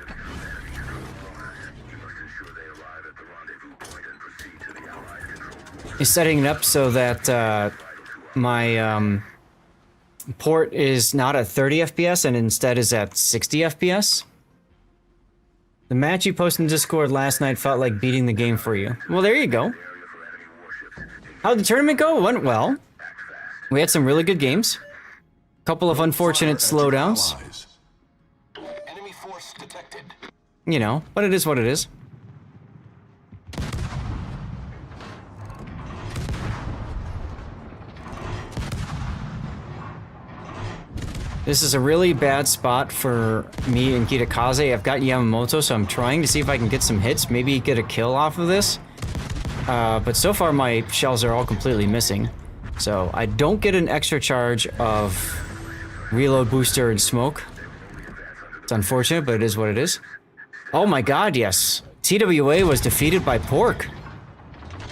Is setting it up so that my port is not at 30 FPS and instead is at 60 FPS. The match you posted in Discord last night felt like beating the game for you. Well, there you go. How'd the tournament go? It went well. We had some really good games. A couple of unfortunate slowdowns. Enemy force detected. You know, but it is what it is. This is a really bad spot for me and Kitakaze. I've got Yamamoto, so I'm trying to see if I can get some hits, maybe get a kill off of this. But so far my shells are all completely missing. So I don't get an extra charge of reload booster and smoke. It's unfortunate, but it is what it is. Oh my god, yes. TWA was defeated by Pork.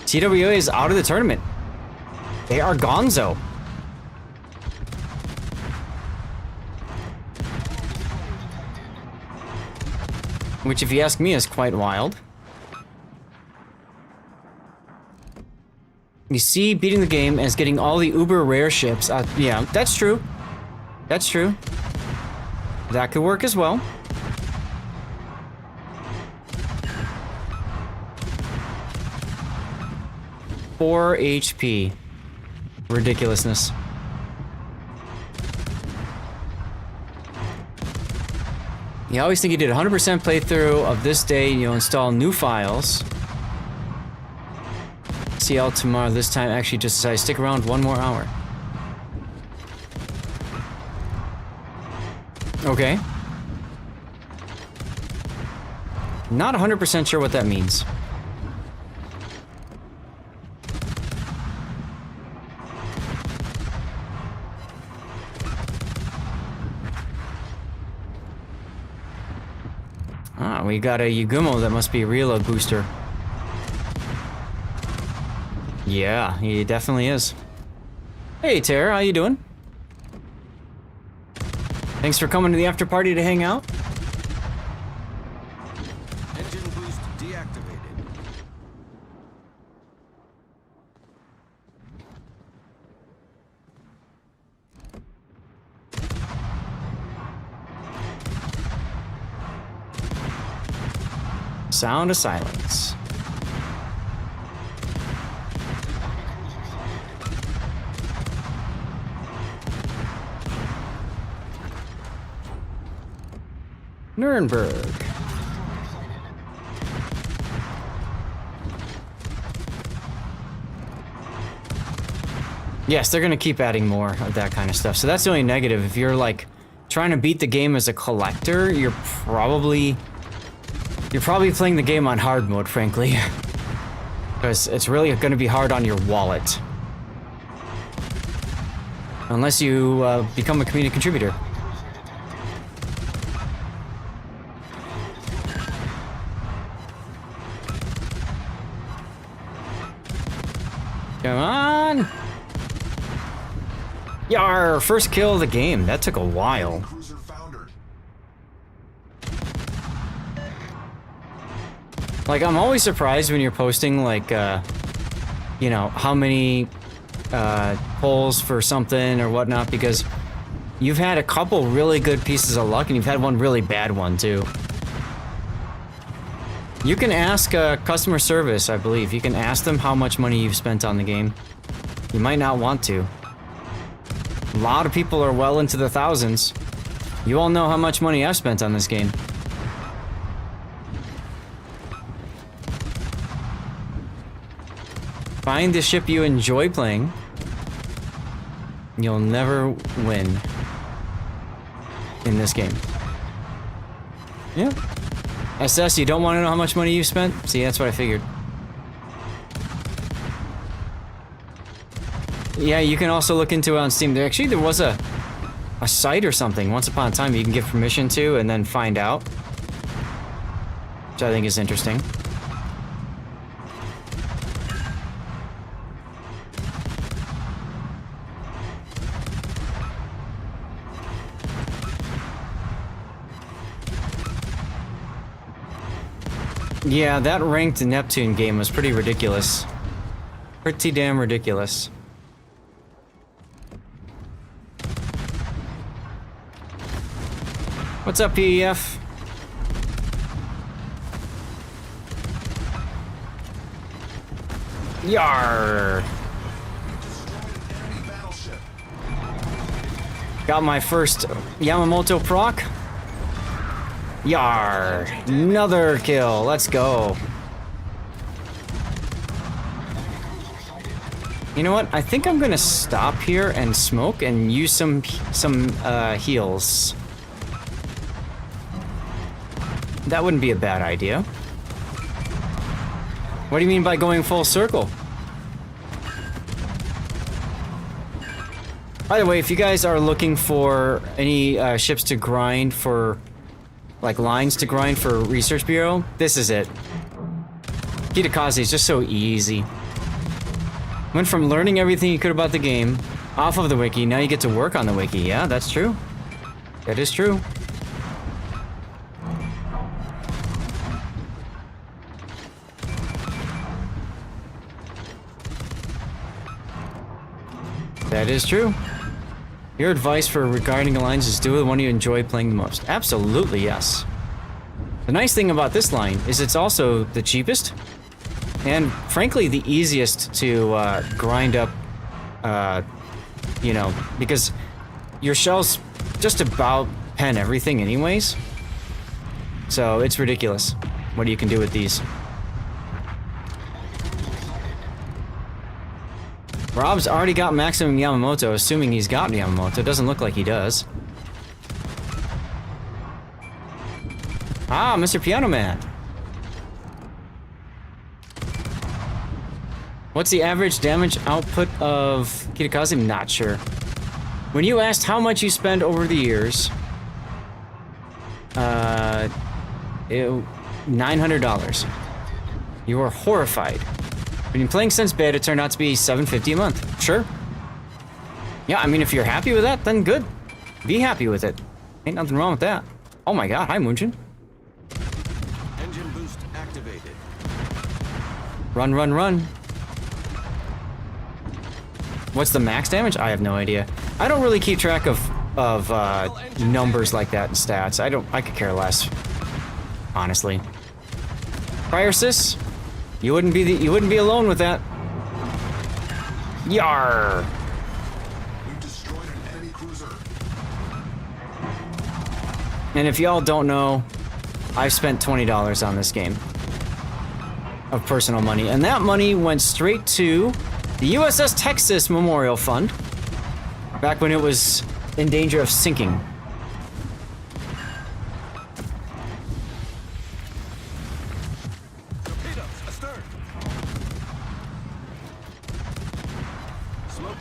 TWA is out of the tournament. They are gonzo. Which, if you ask me, is quite wild. You see, beating the game as getting all the uber rare ships. Yeah, that's true. That's true. That could work as well. Four HP. Ridiculousness. You always think you did 100% playthrough of this day, you'll install new files. CL tomorrow, this time actually just decided to stick around 1 more hour. Okay. Not 100% sure what that means. Ah, we got a Yugumo that must be a reload booster. Yeah, he definitely is. Hey, Tara, how you doing? Thanks for coming to the after party to hang out. Engine boost deactivated. Sound of silence. Nuremberg. Yes, they're gonna keep adding more of that kind of stuff. So that's the only negative. If you're like trying to beat the game as a collector, you're probably playing the game on hard mode, frankly. Because it's really gonna be hard on your wallet. Unless you become a community contributor. Come on! Yar! First kill of the game. That took a while. Cruiser foundered. Like, I'm always surprised when you're posting, like, you know, how many polls for something or whatnot, because you've had a couple really good pieces of luck and you've had one really bad one too. You can ask customer service, I believe. You can ask them how much money you've spent on the game. You might not want to. A lot of people are well into the thousands. You all know how much money I've spent on this game. Find the ship you enjoy playing. You'll never win in this game. Yeah. SS, you don't want to know how much money you spent? See, that's what I figured. Yeah, you can also look into it on Steam. There was a site or something once upon a time you can give permission to and then find out, which I think is interesting. Yeah, that ranked Neptune game was pretty ridiculous. Pretty damn ridiculous. What's up, PEF? Yar! Got my first Yamamoto proc. Yar! Another kill. Let's go. You know what? I think I'm gonna stop here and smoke and use some heals. That wouldn't be a bad idea. What do you mean by going full circle? By the way, if you guys are looking for any ships to grind for, like lines to grind for Research Bureau, this is it. Kitakaze is just so easy. Went from learning everything you could about the game off of the wiki, now you get to work on the wiki. Yeah, that's true. That is true. That is true. Your advice for regarding lines is do the one you enjoy playing the most. Absolutely, yes. The nice thing about this line is it's also the cheapest and frankly the easiest to grind up, you know, because your shells just about pen everything anyways. So it's ridiculous what you can do with these. Rob's already got maximum Yamamoto, assuming he's got Yamamoto. Doesn't look like he does. Ah, Mr. Piano Man. What's the average damage output of Kitakaze? I'm not sure. When you asked how much you spend over the years, $900. You were horrified. When you're playing since beta, it turned out to be $750 a month. Sure. Yeah, I mean, if you're happy with that, then good. Be happy with it. Ain't nothing wrong with that. Oh my god, hi Moonjin. Engine boost activated. Run, run, run. What's the max damage? I have no idea. I don't really keep track of numbers like that and stats. I could care less. Honestly. Prior sis? You wouldn't be alone with that. Yar. You destroyed an enemy cruiser. And if y'all don't know, I've spent $20 on this game of personal money, and that money went straight to the USS Texas Memorial Fund back when it was in danger of sinking.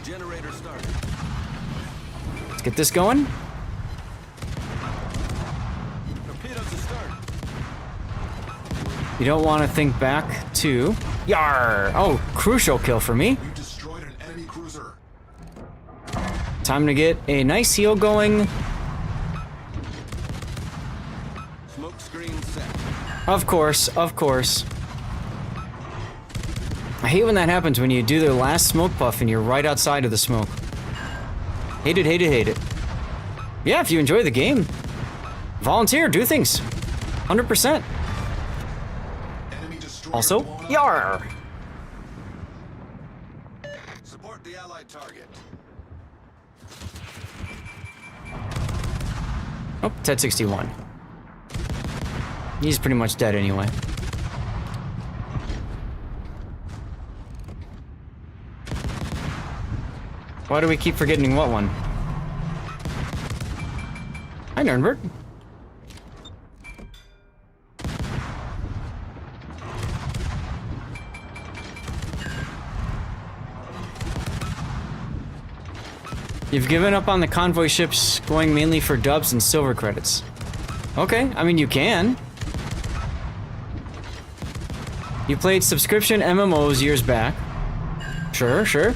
Generator started. Let's get this going. Torpedoes to start. You don't want to think back to... Yar! Oh, crucial kill for me. You destroyed an enemy cruiser. Time to get a nice heal going. Smoke screen set. Of course, of course. I hate when that happens, when you do the last smoke puff and you're right outside of the smoke. Hate it, hate it, hate it. Yeah, if you enjoy the game, volunteer, do things. 100%. Enemy destroyer Also, one. yar! Support the allied target. Oh, Ted 61. He's pretty much dead anyway. Why do we keep forgetting what one? Hi, Nürnberg. You've given up on the convoy ships, going mainly for dubs and silver credits. Okay, I mean, you can. You played subscription MMOs years back. Sure, sure.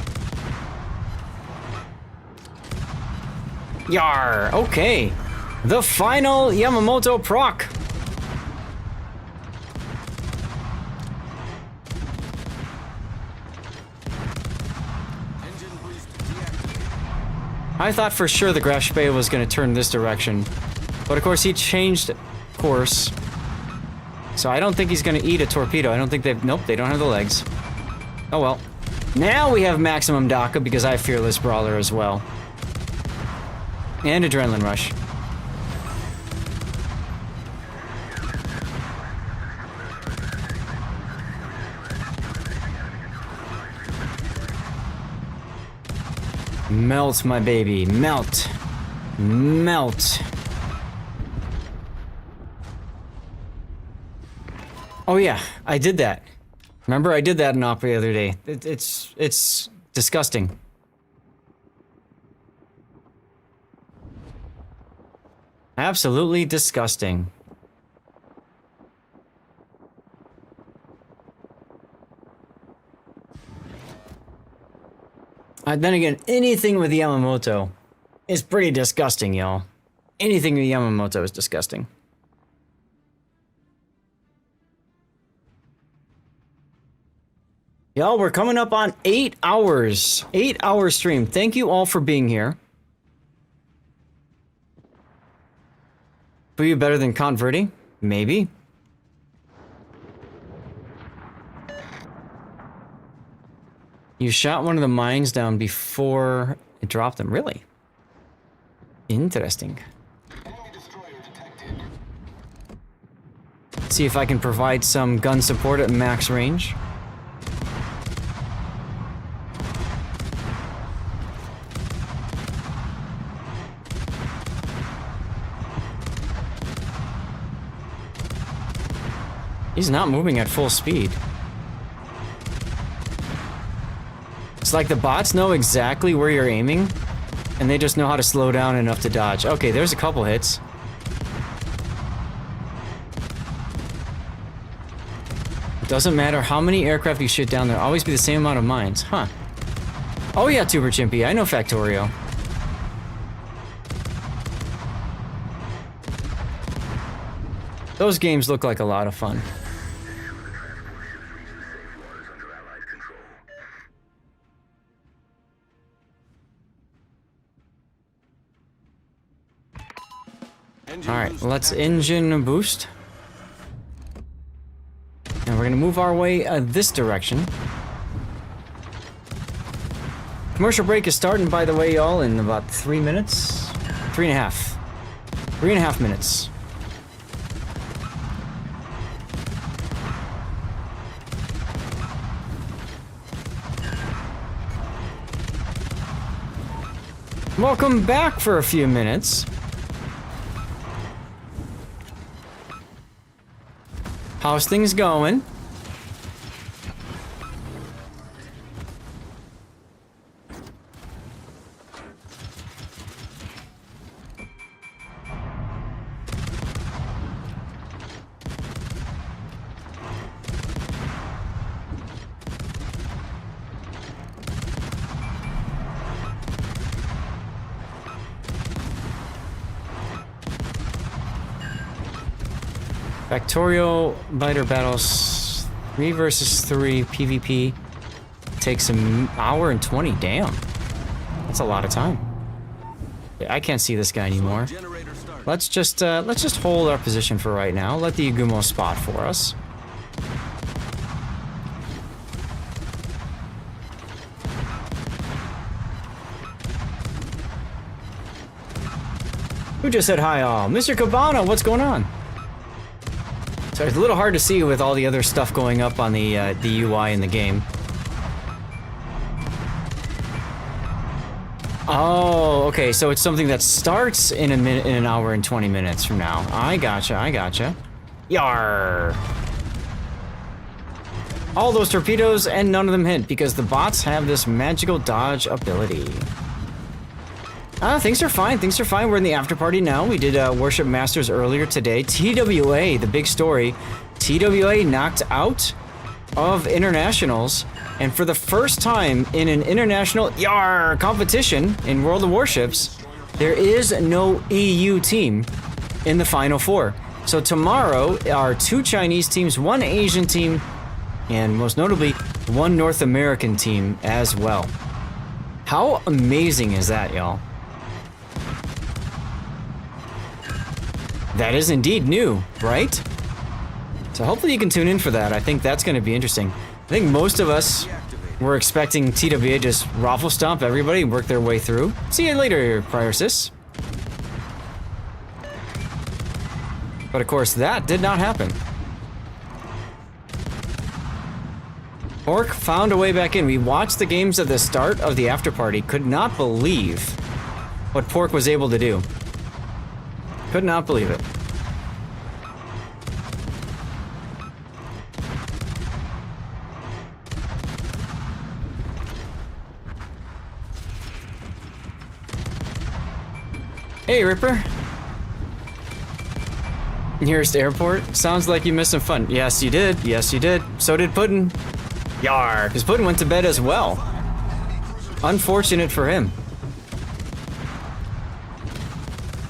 Yar, okay. The final Yamamoto proc. Engine boost deactivated. I thought for sure the Graf Spee was going to turn this direction. But of course he changed course. So I don't think he's going to eat a torpedo. I don't think they've... Nope, they don't have the legs. Oh well. Now we have maximum DACA because I have Fearless Brawler as well. And Adrenaline Rush. Melt, my baby. Melt. Melt. Oh yeah, I did that. Remember, I did that in Opera the other day. It's disgusting. Absolutely disgusting. Then again, anything with Yamamoto is pretty disgusting, y'all. Anything with Yamamoto is disgusting. Y'all, we're coming up on 8 hours. 8-hour stream. Thank you all for being here. Were you better than Count Verde? Maybe. You shot one of the mines down before it dropped them. Really? Interesting. Enemy destroyer detected. See if I can provide some gun support at max range. He's not moving at full speed. It's like the bots know exactly where you're aiming, and they just know how to slow down enough to dodge. Okay, there's a couple hits. It doesn't matter how many aircraft you shoot down, there'll always be the same amount of mines. Huh. Oh yeah, Tuber Chimpy, I know Factorio. Those games look like a lot of fun. Alright, let's engine boost. And we're gonna move our way this direction. Commercial break is starting, by the way, y'all, in about 3 minutes. 3.5. 3.5 minutes. Welcome back for a few minutes. How's things going? Factorio Biter Battles 3 versus 3 PvP. takes an hour and 20. Damn. That's a lot of time. Yeah, I can't see this guy anymore. Generator start. Let's just hold our position for right now. Let the Yagumo spot for us. Who just said hi all? Mr. Cabana, what's going on? So it's a little hard to see with all the other stuff going up on the UI in the game. Oh, okay, so it's something that starts in in an hour and 20 minutes from now. I gotcha. Yar! All those torpedoes and none of them hit because the bots have this magical dodge ability. Things are fine. We're in the after party now. We did Warship Masters earlier today. TWA, the big story. TWA knocked out of internationals, and for the first time in an international competition in World of Warships, there is no EU team in the Final Four. So tomorrow are 2 Chinese teams, 1 Asian team, and most notably, 1 North American team as well. How amazing is that, y'all? That is indeed new, right? So hopefully you can tune in for that. I think that's going to be interesting. I think most of us were expecting TWA just raffle stomp everybody and work their way through. See you later, Prior Sis. But of course, that did not happen. Pork found a way back in. We watched the games at the start of the after party. Could not believe what Pork was able to do. Could not believe it. Hey, Ripper. Nearest airport? Sounds like you missed some fun. Yes, you did. Yes, you did. So did Puddin'. Yar, because Puddin' went to bed as well. Unfortunate for him.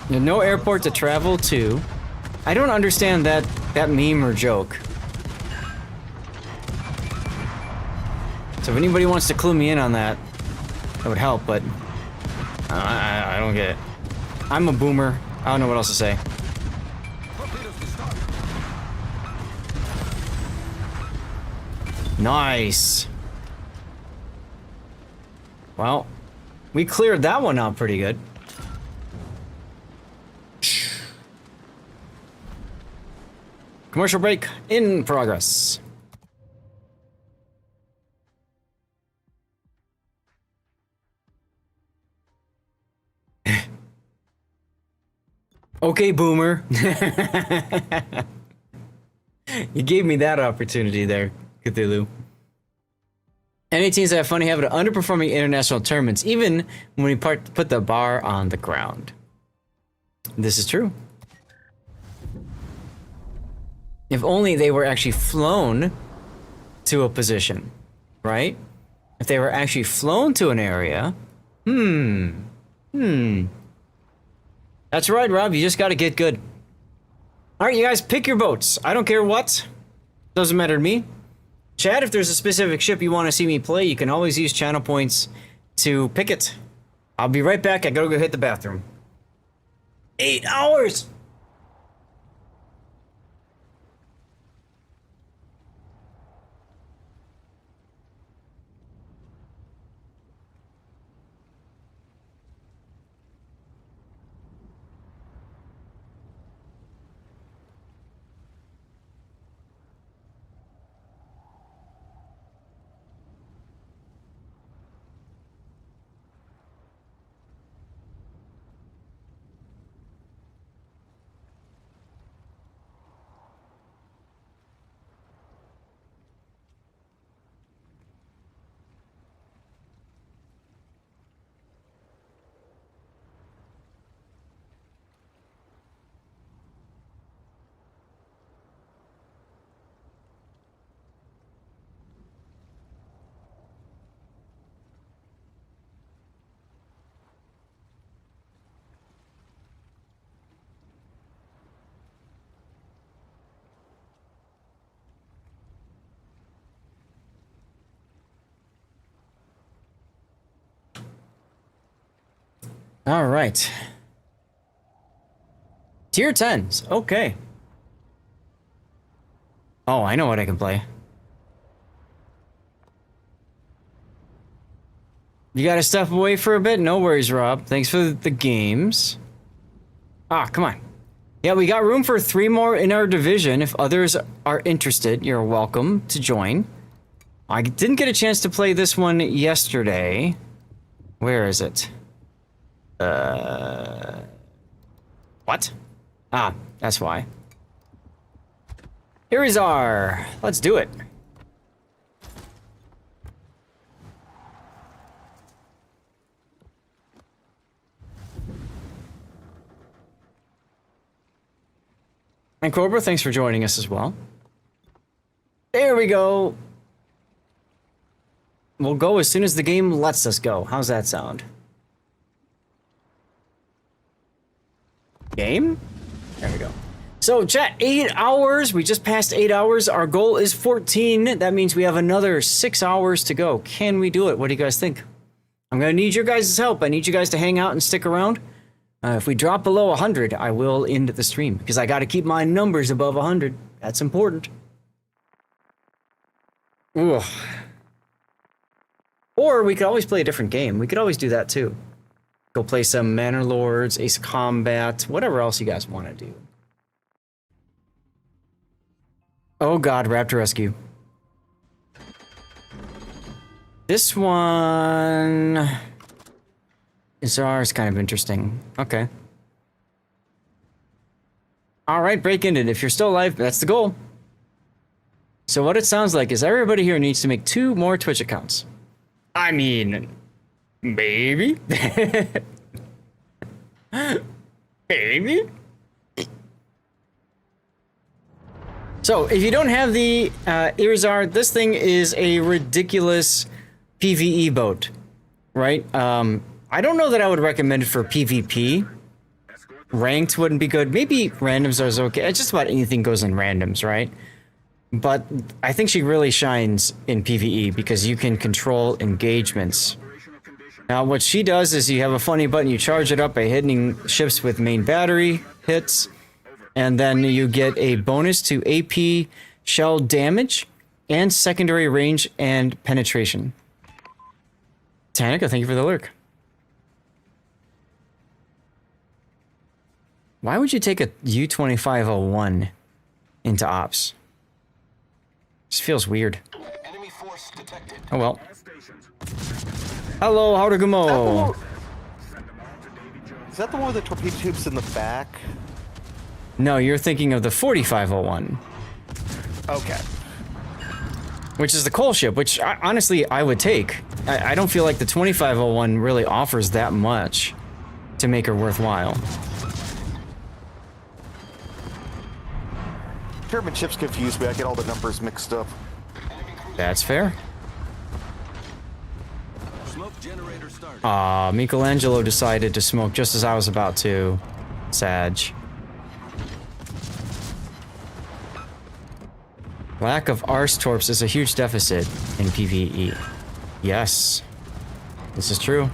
No airport to travel to. I don't understand that meme or joke. So if anybody wants to clue me in on that, that would help, but I don't get it. I'm a boomer. I don't know what else to say. Nice. Well, we cleared that one out pretty good. Commercial break in progress. Okay, boomer. You gave me that opportunity there, Cthulhu. Any teams that have funny habit of underperforming international tournaments, even when we put the bar on the ground. This is true. If only they were actually flown to a position, right? If they were actually flown to an area. That's right, Rob. You just got to get good. All right, you guys, pick your boats. I don't care what. Doesn't matter to me. Chad, if there's a specific ship you want to see me play, you can always use channel points to pick it. I'll be right back. I gotta go hit the bathroom. 8 hours! All right. Tier 10s. Okay. Oh, I know what I can play. You gotta step away for a bit? No worries, Rob. Thanks for the games. Ah, come on. Yeah, we got room for 3 more in our division. If others are interested, you're welcome to join. I didn't get a chance to play this one yesterday. Where is it? What? Ah, that's why. Here is our. Let's do it. And Cobra, thanks for joining us as well. There we go. We'll go as soon as the game lets us go. How's that sound? Game? There we go. So, chat, 8 hours. We just passed 8 hours. Our goal is 14. That means we have another 6 hours to go. Can we do it? What do you guys think? I'm going to need your guys' help. I need you guys to hang out and stick around. If we drop below 100, I will end the stream because I got to keep my numbers above 100. That's important. Ugh. Or we could always play a different game. We could always do that too. Go play some Manor Lords, Ace of Combat, whatever else you guys want to do. Oh God, Raptor Rescue. This one... Izar's kind of interesting. Okay. Alright, break ended. If you're still alive, that's the goal. So what it sounds like is everybody here needs to make 2 more Twitch accounts. I mean, maybe? Maybe? So, if you don't have the Irizar, this thing is a ridiculous PvE boat, right? I don't know that I would recommend it for PvP. Ranked wouldn't be good. Maybe randoms are okay. Just about anything goes in randoms, right? But I think she really shines in PvE because you can control engagements. Now, what she does is you have a funny button, you charge it up by hitting ships with main battery hits, and then you get a bonus to AP, shell damage, and secondary range and penetration. Tanika, thank you for the lurk. Why would you take a U-2501 into ops? This feels weird. Enemy force detected. Oh well. Hello, Harugumo. Is that the one with the torpedo tubes in the back? No, you're thinking of the 4501. Okay. Which is the coal ship, which honestly I would take. I don't feel like the 2501 really offers that much to make her worthwhile. German ships confuse me. I get all the numbers mixed up. That's fair. Smoke generator started. Michelangelo decided to smoke just as I was about to. Sag. Lack of arse torps is a huge deficit in PvE. Yes. This is true.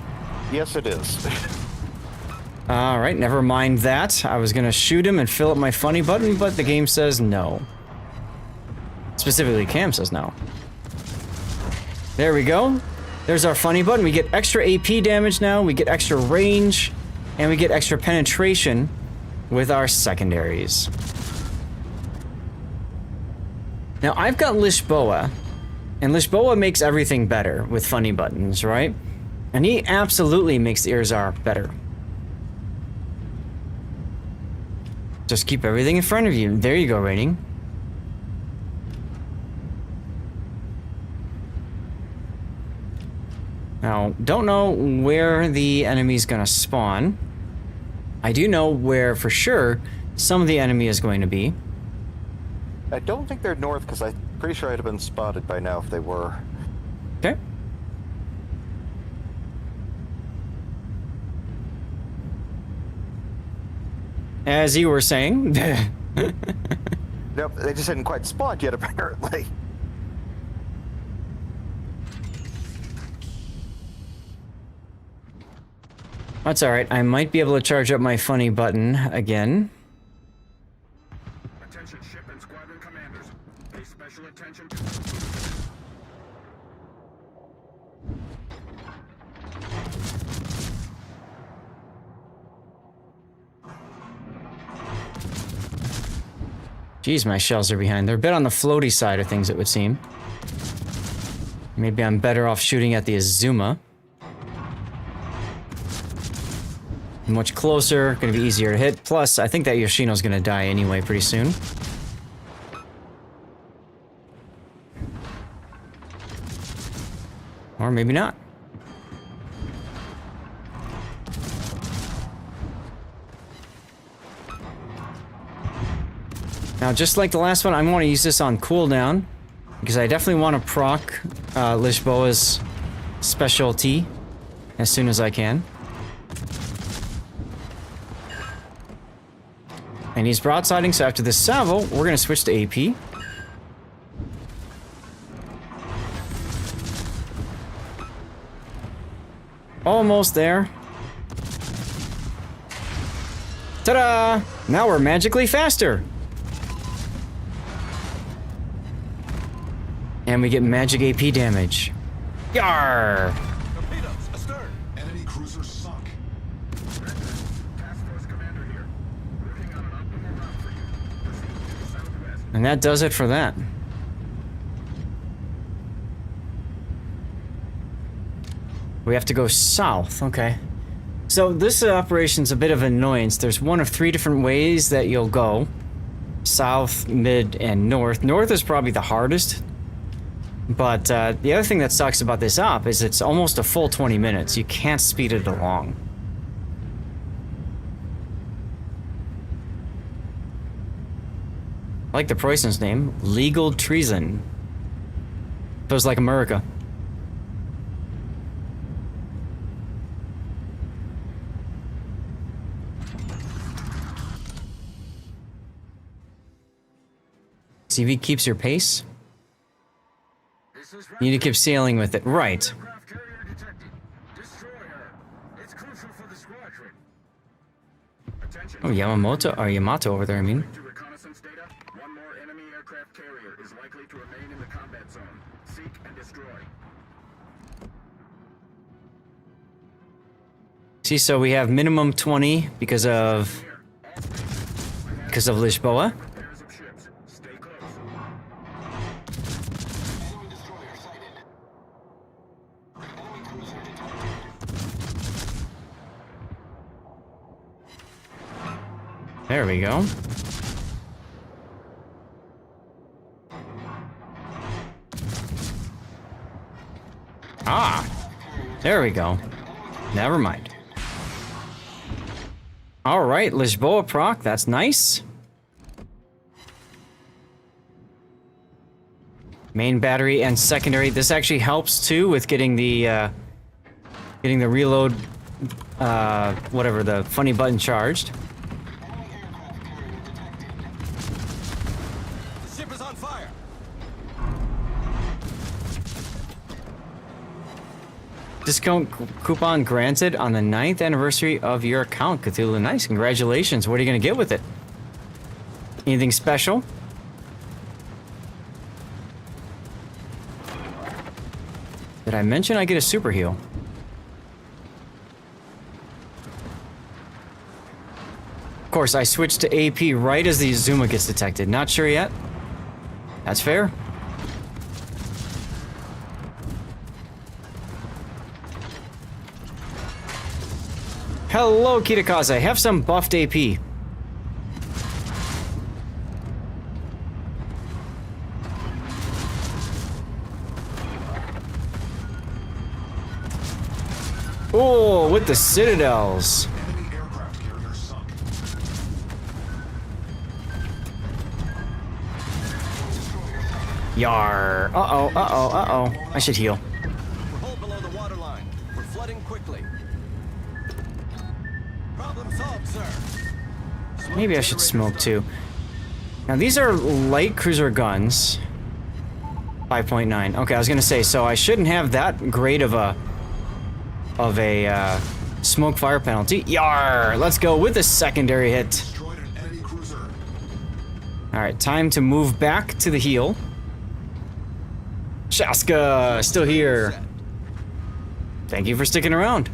Yes, it is. Alright, never mind that. I was gonna shoot him and fill up my funny button, but the game says no. Specifically, Cam says no. There we go. There's our funny button. We get extra AP damage now, we get extra range, and we get extra penetration with our secondaries. Now, I've got Lisboa, and Lisboa makes everything better with funny buttons, right? And he absolutely makes the Irzar better. Just keep everything in front of you. There you go, rating. Now, don't know where the enemy's gonna spawn. I do know where, for sure, some of the enemy is going to be. I don't think they're north, because I'm pretty sure I'd have been spotted by now if they were. Okay. As you were saying. Nope, they just hadn't quite spawned yet, apparently. That's alright. I might be able to charge up my funny button again. Attention ship and squadron commanders. Pay special attention to... Jeez, my shells are behind. They're a bit on the floaty side of things, it would seem. Maybe I'm better off shooting at the Azuma. Much closer, gonna be easier to hit. Plus, I think that Yoshino's gonna die anyway pretty soon. Or maybe not. Now, just like the last one, I want to use this on cooldown, because I definitely want to proc Lisboa's specialty as soon as I can. And he's broadsiding, so after this salvo, we're going to switch to AP. Almost there. Ta-da! Now we're magically faster! And we get magic AP damage. Yarr! Torpedoes, astern! Enemy cruisers sunk. Task Force Commander here. Working on an optimal route for you. Proceed to the southwest. And that does it for that. We have to go south, okay. So this operation's a bit of an annoyance. There's one of 3 different ways that you'll go. South, mid, and north. North is probably the hardest. But the other thing that sucks about this op is it's almost a full 20 minutes. You can't speed it along. I like the Preußen's name. Legal treason. Feels like America. See if he keeps your pace. You need to keep sailing with it. Right. Aircraft carrier detected. Destroy her. It's crucial for the squadron. Attention. Oh, Yamamoto, or Yamato over there, I mean. To reconnaissance data, one more enemy aircraft carrier is likely to remain in the combat zone. Seek and destroy. See, so we have minimum 20 because of Lisboa. Pairs of ships. Stay close. There we go. Ah, there we go. Never mind. All right, Lisboa proc, that's nice. Main battery and secondary. This actually helps too with getting the reload, whatever, the funny button charged. The ship is on fire. Discount coupon granted on the 9th anniversary of your account, Cthulhu. Nice, congratulations. What are you gonna get with it? Anything special? Did I mention I get a super heal? Of course, I switched to AP right as the Azuma gets detected. Not sure yet. That's fair. Hello, Kitakaze. Have some buffed AP. Oh, with the citadels. Enemy aircraft carrier sunk. Yar. Uh-oh, uh-oh, uh-oh. I should heal. We're hull below the waterline. We're flooding quickly. Problem solved, sir. Maybe I should smoke too. Now these are light cruiser guns. 5.9. Okay, I was gonna say, so I shouldn't have that great of a smoke fire penalty. Yar! Let's go with a secondary hit. Destroyed an enemy cruiser. Alright, time to move back to the heel. Shaska, still here. Thank you for sticking around.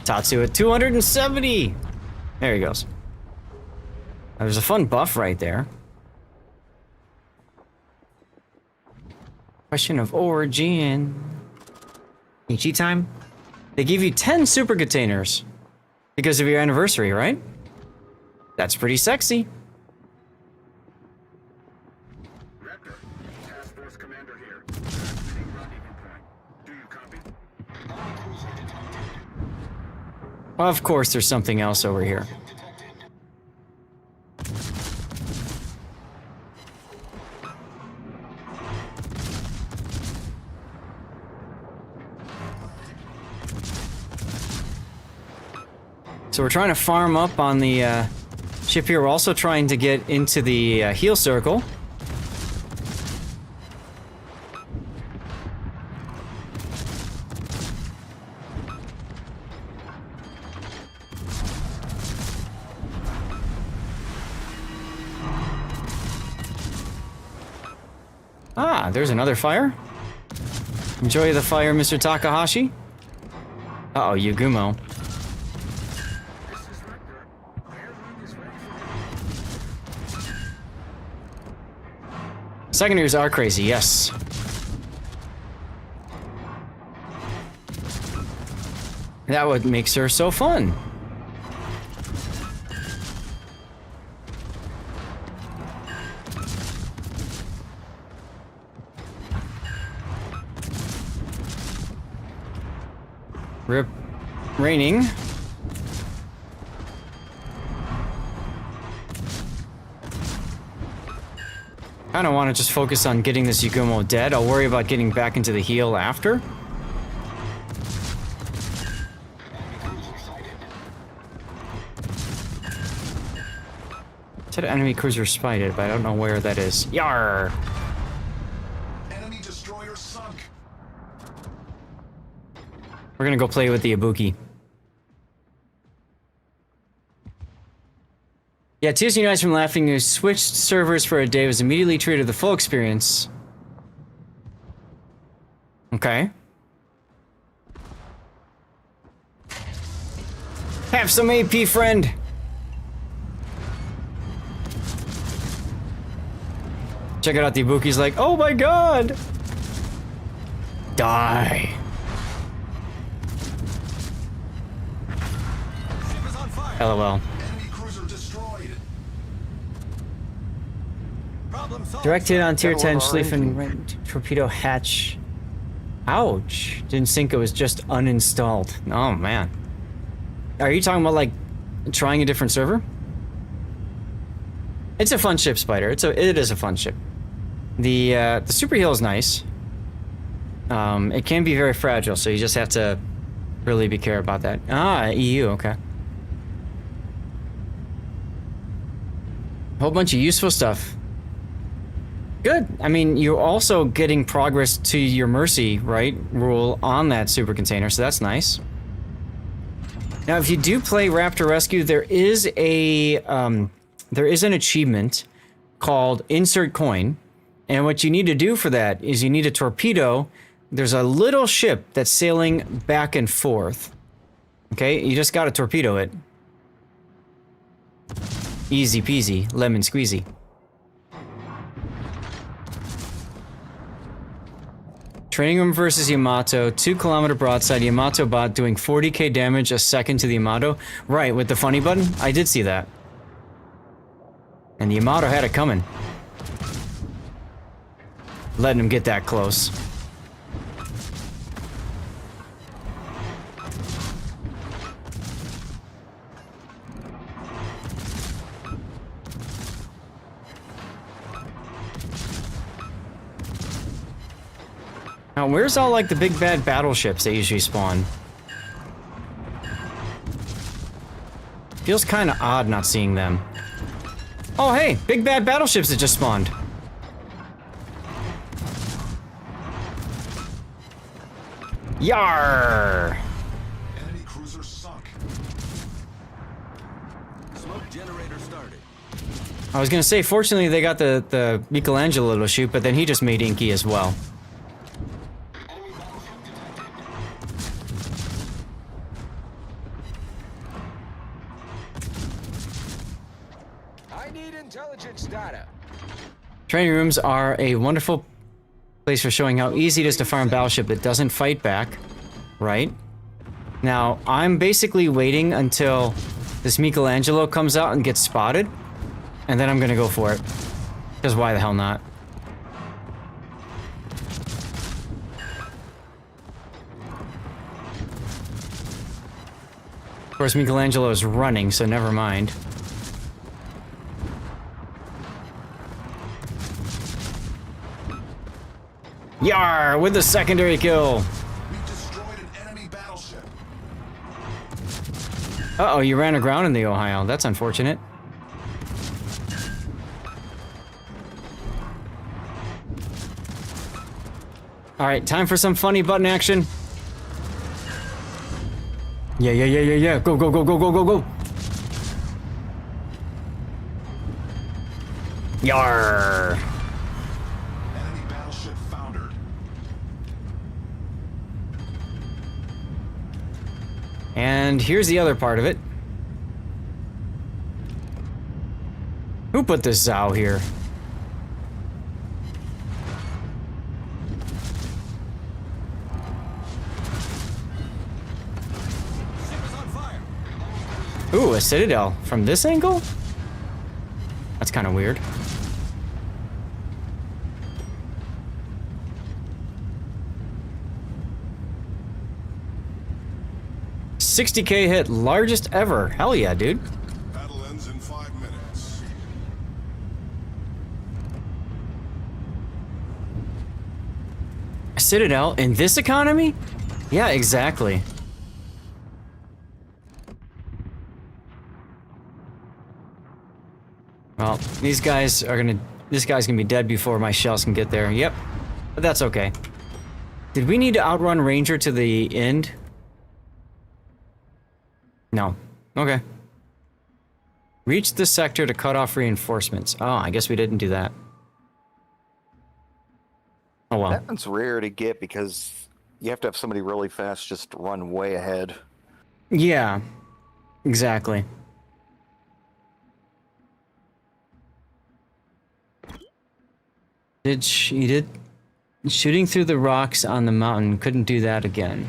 Tatsu at 270. There he goes. There's a fun buff right there. Question of origin. Ichi time? They give you 10 super containers because of your anniversary, right? That's pretty sexy. Raptor, Task Force Commander here. Transmitting rendezvous point. Do you copy? Of course, there's something else over here. So we're trying to farm up on the ship here. We're also trying to get into the heel circle. Ah, there's another fire. Enjoy the fire, Mr. Takahashi. Uh-oh, Yugumo. Secondaries are crazy, yes. That what makes her so fun. Rip. Raining. I don't want to just focus on getting this Yugumo dead. I'll worry about getting back into the heel after. Said enemy cruiser spotted, but I don't know where that is. Yar! Enemy destroyer sunk. We're gonna go play with the Ibuki. Yeah, TSU Nice from laughing who switched servers for a day was immediately treated the full experience. Okay. Have some AP, friend. Check it out, the Ibuki's like, oh my god! Die. LOL. Direct hit on tier 10, Schlieffen right torpedo hatch. Ouch. Didn't think it was just uninstalled. Oh man. Are you talking about like trying a different server? It's a fun ship, Spider. It is a fun ship. The super heel is nice. It can be very fragile, so you just have to really be careful about that. Ah, EU, okay. Whole bunch of useful stuff. Good. I mean, you're also getting progress to your mercy, right, rule on that super container, so that's nice. Now, if you do play Raptor Rescue, there is an achievement called Insert Coin, and what you need to do for that is you need a torpedo. There's a little ship that's sailing back and forth. Okay, you just gotta torpedo it. Easy peasy, lemon squeezy. Training room versus Yamato, 2-kilometer broadside, Yamato bot doing 40k damage a second to the Yamato. Right, with the funny button? I did see that. And the Yamato had it coming. Letting him get that close. Now, where's all, like, the big bad battleships that usually spawn? Feels kind of odd not seeing them. Oh, hey! Big bad battleships that just spawned. Yar! Enemy cruiser sunk. Smoke generator started. I was gonna say, fortunately they got the Michelangelo to shoot, but then he just made inky as well. I need intelligence data. Training rooms are a wonderful place for showing how easy it is to farm battleship that doesn't fight back, right? Now, I'm basically waiting until this Michelangelo comes out and gets spotted, and then I'm gonna go for it. Because why the hell not? Of course, Michelangelo is running, so never mind. Yar! With the secondary kill! We destroyed an enemy battleship. Uh-oh, you ran aground in the Ohio. That's unfortunate. Alright, time for some funny button action. Yeah. Go. Yar! Enemy battleship foundered. And here's the other part of it. Who put this Zao here? Ship is on fire. Ooh, a Citadel. From this angle? That's kind of weird. $60K hit, largest ever. Hell yeah, dude. Battle ends in 5 minutes. A Citadel in this economy? Yeah, exactly. Well, these guys are gonna... This guy's gonna be dead before my shells can get there. Yep. But that's okay. Did we need to outrun Ranger to the end? No. Okay. Reach the sector to cut off reinforcements. Oh, I guess we didn't do that. Oh well. That one's rare to get because you have to have somebody really fast just run way ahead. Yeah. Exactly. Shooting through the rocks on the mountain. Couldn't do that again.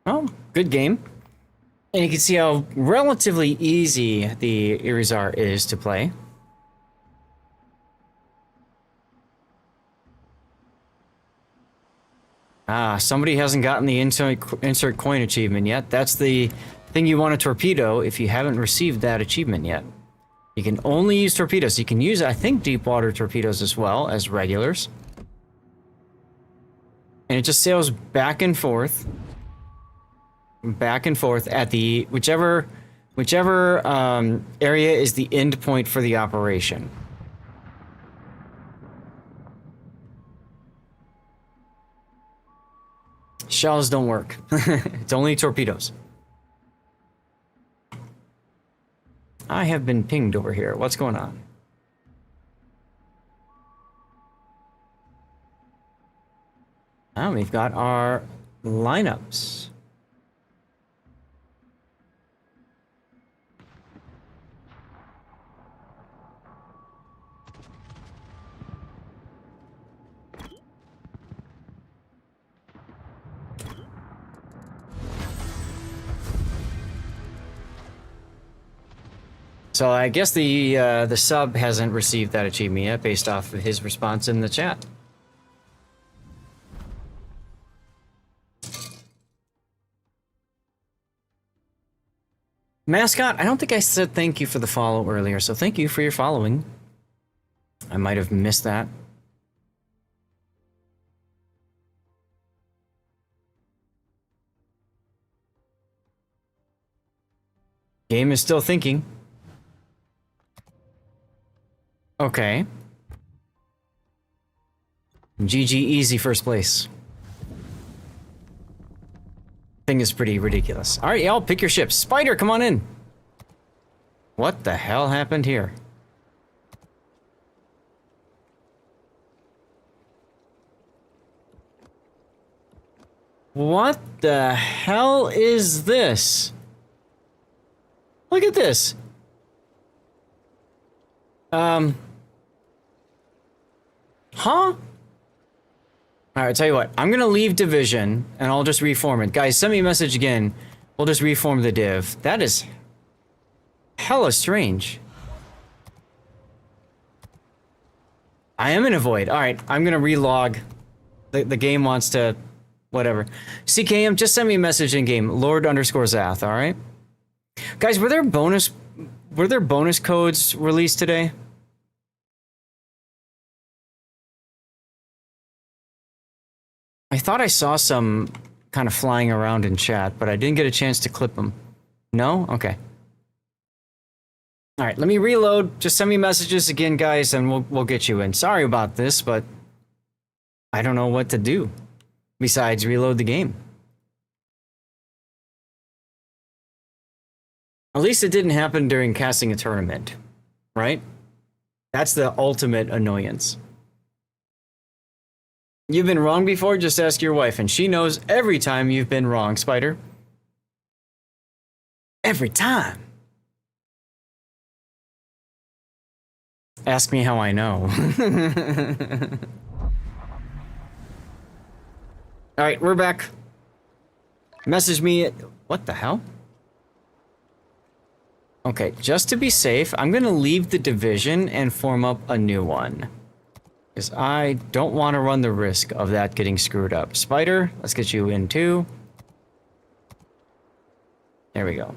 Oh, good game. And you can see how relatively easy the Irizar is to play. Ah, somebody hasn't gotten the insert coin achievement yet. That's the thing you want to torpedo if you haven't received that achievement yet. You can only use torpedoes. You can use, I think, deep water torpedoes as well as regulars. And it just sails back and forth at the whichever area is the end point for the operation. Shells don't work. It's only torpedoes. I have been pinged over here. What's going on? Now we've got our lineups. So I guess the sub hasn't received that achievement yet, based off of his response in the chat. Mascot, I don't think I said thank you for the follow earlier, so thank you for your following. I might have missed that. Game is still thinking. Okay. GG easy first place. Thing is pretty ridiculous. All right, y'all, pick your ships. Spider, come on in. What the hell happened here? What the hell is this? Look at this. Huh? Alright, tell you what. I'm gonna leave division, and I'll just reform it. Guys, send me a message again. We'll just reform the div. That is hella strange. I am in a void. Alright, I'm gonna relog. The game wants to... whatever. CKM, just send me a message in game. Lord_Zath, alright? Guys, were there bonus codes released today? I thought I saw some kind of flying around in chat, but I didn't get a chance to clip them. No? Okay. Alright, let me reload. Just send me messages again, guys, and we'll get you in. Sorry about this, but I don't know what to do besides reload the game. At least it didn't happen during casting a tournament, right? That's the ultimate annoyance. You've been wrong before, just ask your wife, and she knows every time you've been wrong, Spider. Every time. Ask me how I know. Alright, we're back. Message me. What the hell? Okay, just to be safe, I'm gonna leave the division and form up a new one. Because I don't want to run the risk of that getting screwed up. Spider, let's get you in too. There we go.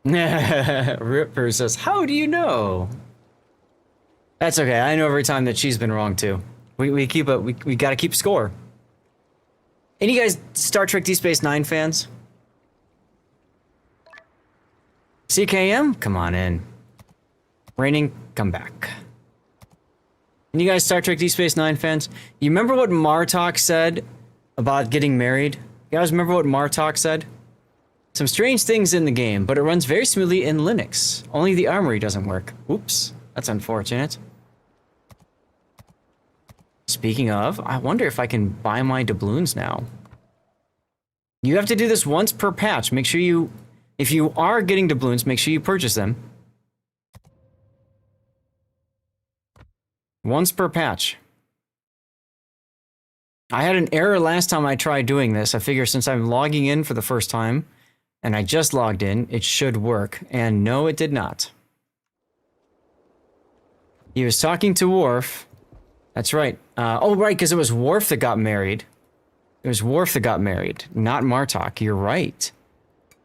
Ripper says, how do you know? That's okay. I know every time that she's been wrong too. We gotta keep score. Any guys Star Trek Deep Space Nine fans? CKM, come on in. Raining, come back. And you guys Star Trek Deep Space Nine fans? You remember what Martok said about getting married? You guys remember what Martok said? Some strange things in the game, but it runs very smoothly in Linux. Only the armory doesn't work. Oops, that's unfortunate. Speaking of, I wonder if I can buy my doubloons now. You have to do this once per patch. Make sure you, if you are getting doubloons, make sure you purchase them. Once per patch. I had an error last time I tried doing this. I figure since I'm logging in for the first time, and I just logged in, it should work. And no, it did not. He was talking to Worf. That's right. Oh, right, because it was Worf that got married. It was Worf that got married, not Martok. You're right.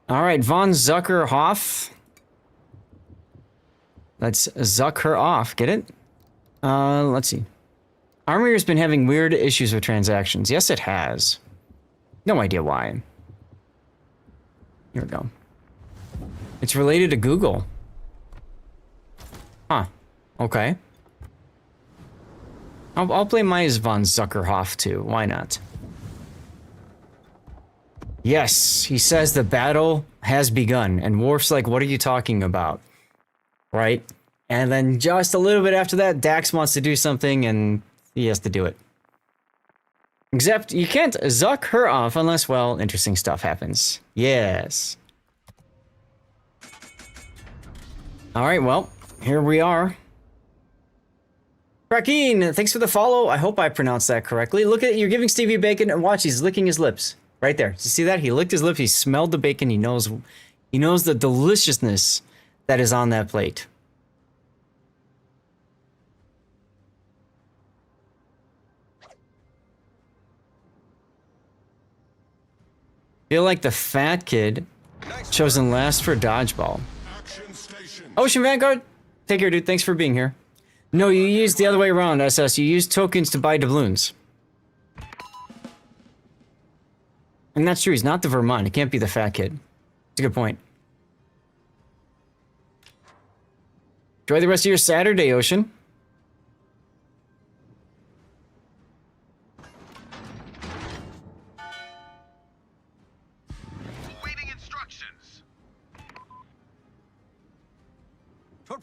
All right, von Zuckerhoff. Let's zuck her off. Get it? Let's see. Armor's been having weird issues with transactions. Yes, it has. No idea why. Here we go. It's related to Google. Huh. Okay. I'll play my von Zuckerhoff too. Why not? Yes, he says the battle has begun. And Worf's like, what are you talking about? Right? And then just a little bit after that, Dax wants to do something and he has to do it. Except you can't zuck her off unless, well, interesting stuff happens. Yes. Alright, well, here we are. Rakeen, thanks for the follow. I hope I pronounced that correctly. Look at, you're giving Stevie bacon and watch, he's licking his lips. Right there. You see that? He licked his lips, he smelled the bacon, he knows the deliciousness that is on that plate. Feel like the fat kid chosen last for dodgeball. Ocean Vanguard, take care, dude. Thanks for being here. No, you used the other way around, SS. You used tokens to buy doubloons. And that's true. He's not the Vermont. It can't be the fat kid. It's a good point. Enjoy the rest of your Saturday, Ocean.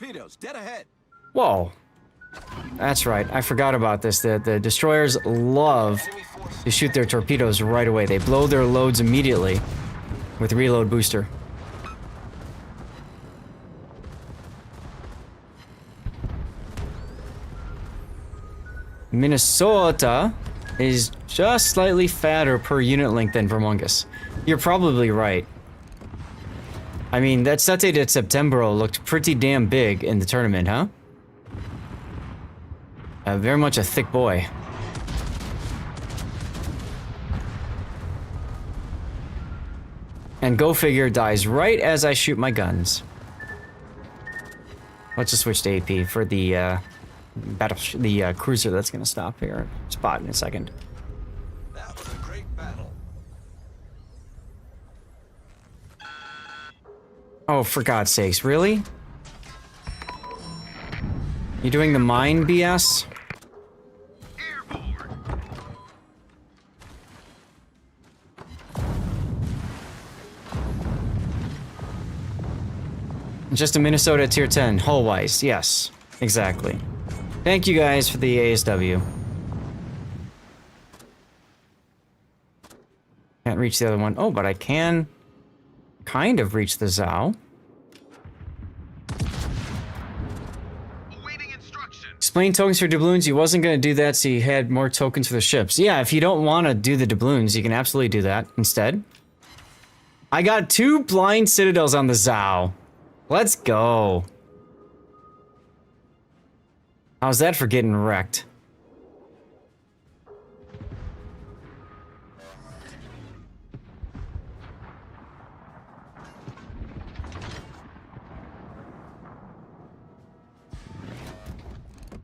torpedoes, dead ahead. Whoa. That's right. I forgot about this. The destroyers love to shoot their torpedoes right away. They blow their loads immediately with reload booster. Minnesota is just slightly fatter per unit length than Vermongus. You're probably right. I mean, that Sete de Septembro looked pretty damn big in the tournament, huh? Very much a thick boy. And Go Figure dies right as I shoot my guns. Let's just switch to AP for the cruiser that's gonna stop here. Spot in a second. That was a great battle. Oh, for God's sakes, really? You doing the mine BS? Just a Minnesota tier 10, hull-wise, yes, exactly. Thank you guys for the ASW. Can't reach the other one. Oh, but I can kind of reach the Zao. Explain tokens for doubloons. You wasn't going to do that, so you had more tokens for the ships. Yeah, if you don't want to do the doubloons, you can absolutely do that instead. I got 2 blind citadels on the Zao. Let's go. How's that for getting wrecked?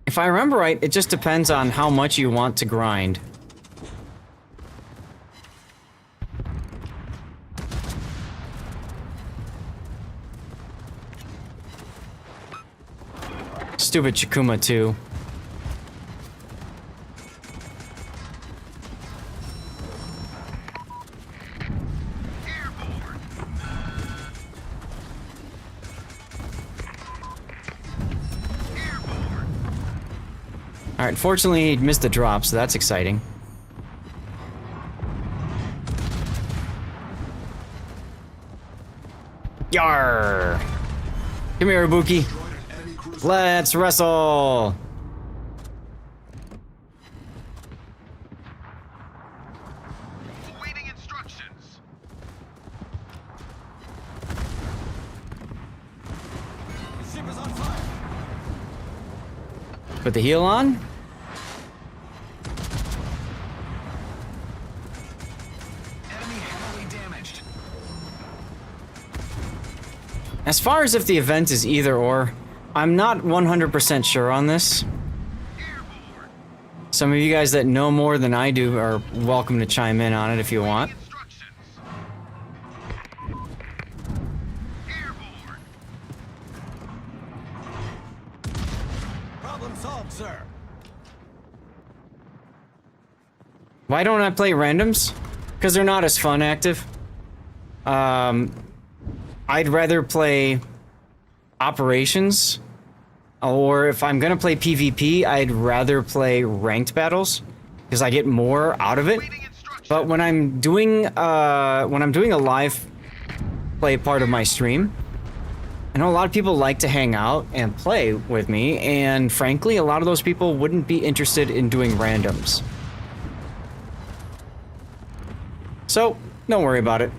If I remember right, it just depends on how much you want to grind. Stupid Chikuma too. Alright, fortunately he missed the drop, so that's exciting. Yarr! Come here, Ibuki. Let's wrestle! Awaiting instructions. The ship is on fire. Put the heal on. Enemy heavily damaged. As far as if the event is either or, I'm not 100% sure on this. Some of you guys that know more than I do are welcome to chime in on it if you want. Problem solved, sir. Why don't I play randoms? Because they're not as fun active. I'd rather play operations, or if I'm gonna play PvP, I'd rather play ranked battles because I get more out of it. But when I'm doing a live play part of my stream, I know a lot of people like to hang out and play with me, and frankly, a lot of those people wouldn't be interested in doing randoms. So, don't worry about it.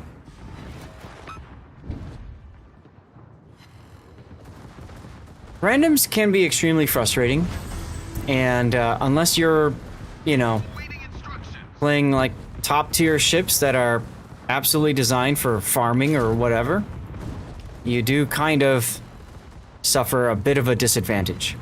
Randoms can be extremely frustrating, and unless you're, you know, playing like top tier ships that are absolutely designed for farming or whatever, you do kind of suffer a bit of a disadvantage.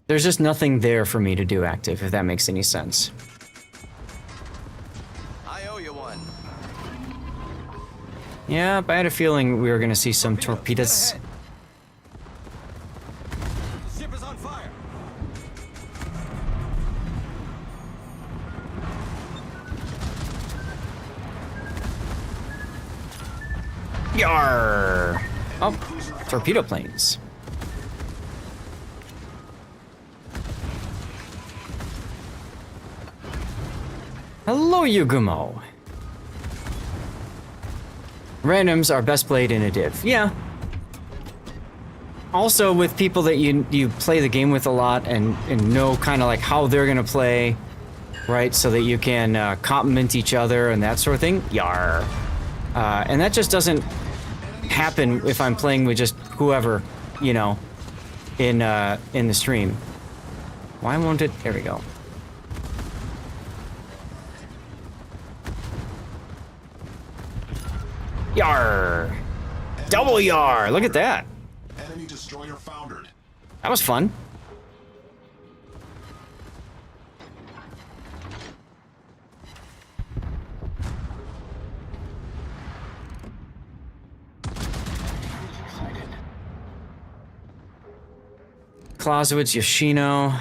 There's just nothing there for me to do active, if that makes any sense. I owe you one. Yeah, but I had a feeling we were gonna see some torpedoes. The ship is on fire. Yarr! Oh, torpedo planes. Hello, Yugumo. Randoms are best played in a div. Yeah. Also, with people that you play the game with a lot and know kind of like how they're gonna play, right? So that you can compliment each other and that sort of thing. Yar. And that just doesn't happen if I'm playing with just whoever, you know, in the stream. Why won't it? There we go. Yar! Double yar! Look at that. Enemy destroyer foundered. That was fun. Clausewitz, Yoshino.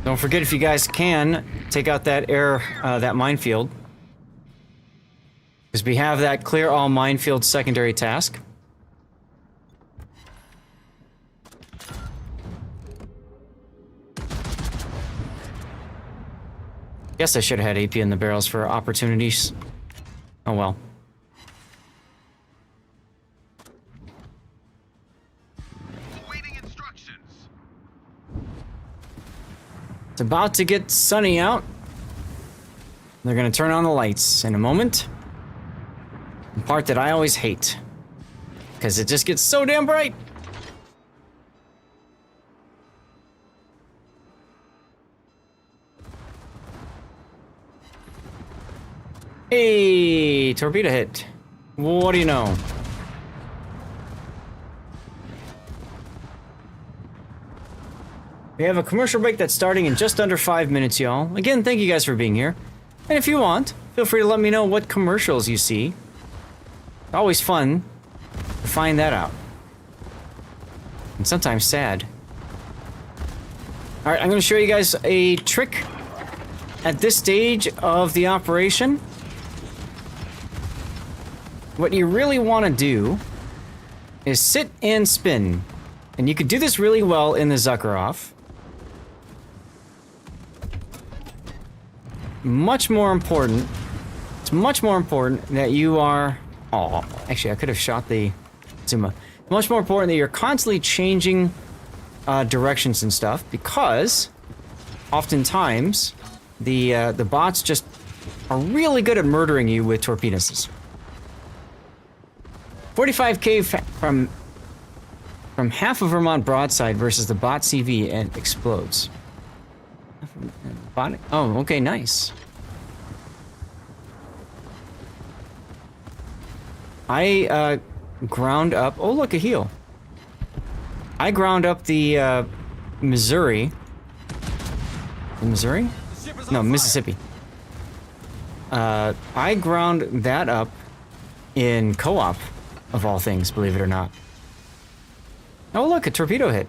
Don't forget, if you guys can, take out that that minefield. Because we have that clear all minefield secondary task. Guess I should have had AP in the barrels for opportunities. Oh well. Awaiting instructions. It's about to get sunny out. They're gonna turn on the lights in a moment. The part that I always hate. Because it just gets so damn bright. Hey, torpedo hit. What do you know? We have a commercial break that's starting in just under 5 minutes, y'all. Again, thank you guys for being here. And if you want, feel free to let me know what commercials you see. Always fun to find that out. And sometimes sad. Alright, I'm going to show you guys a trick at this stage of the operation. What you really want to do is sit and spin. And you could do this really well in the Zakharov. Much more important. It's much more important that you are... Oh, actually, I could have shot the Zuma. Much more important that you're constantly changing directions and stuff, because oftentimes the bots just are really good at murdering you with torpedoes. 45k from half of Vermont broadside versus the bot CV and explodes. Bot? Oh, okay, nice. I ground up. Oh, look, a heel. I ground up the Missouri. The Missouri? No, Mississippi. I ground that up in co-op, of all things, believe it or not. Oh, look, a torpedo hit.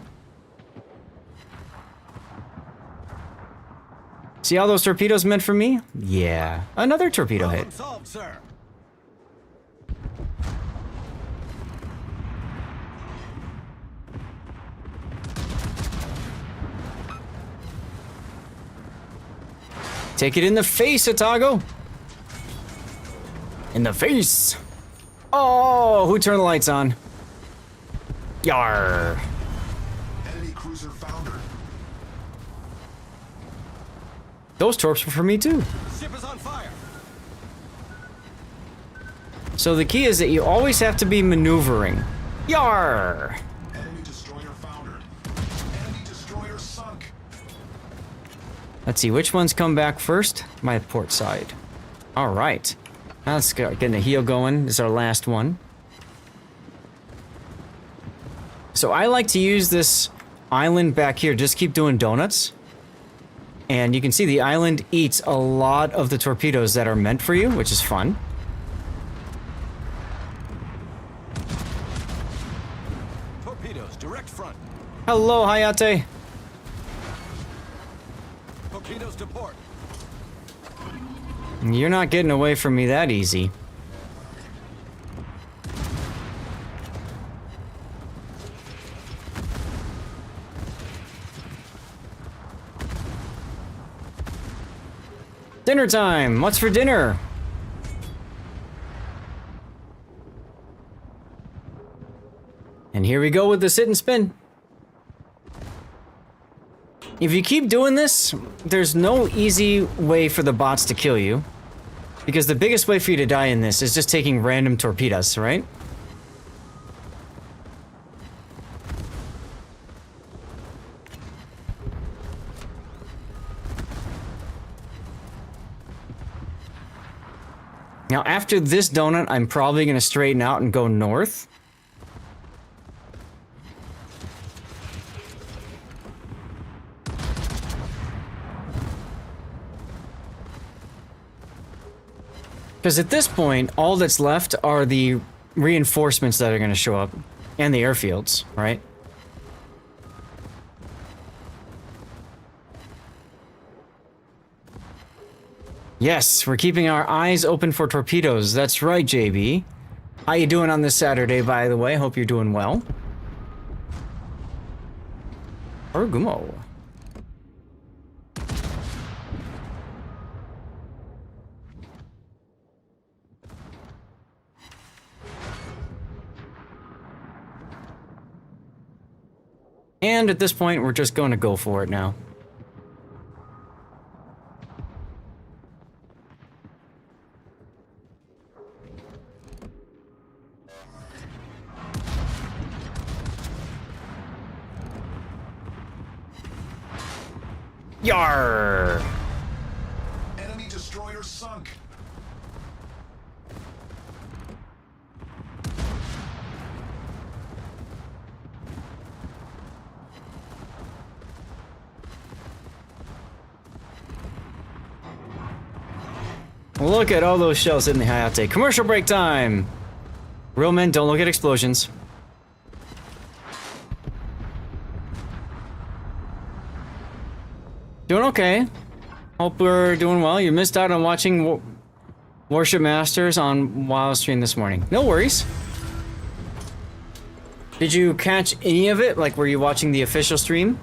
See all those torpedoes meant for me? Yeah, another torpedo hit. Solved, sir. Take it in the face, Atago. In the face. Oh, who turned the lights on? Yar. Enemy cruiser foundered. Those torps were for me too. Ship is on fire. So the key is that you always have to be maneuvering. Yar. Enemy destroyer foundered. Enemy destroyer sunk. Let's see, which ones come back first? My port side. All right. Now let's go, getting the heel going. This is our last one. So I like to use this island back here. Just keep doing donuts. And you can see the island eats a lot of the torpedoes that are meant for you, which is fun. Torpedoes, direct front. Hello, Hayate. Torpedoes to port. You're not getting away from me that easy. Dinner time! What's for dinner? And here we go with the sit and spin. If you keep doing this, there's no easy way for the bots to kill you. Because the biggest way for you to die in this is just taking random torpedoes, right? Now, after this donut, I'm probably going to straighten out and go north. Because at this point, all that's left are the reinforcements that are going to show up. And the airfields, right? Yes, we're keeping our eyes open for torpedoes. That's right, JB. How you doing on this Saturday, by the way? Hope you're doing well. Orgumo. And at this point, we're just going to go for it now. Yar! Enemy destroyer sunk. Look at all those shells in the Hayate. Commercial break time! Real men don't look at explosions. Doing okay. Hope we're doing well. You missed out on watching Warship Masters on Wild Stream this morning. No worries. Did you catch any of it? Like, were you watching the official stream?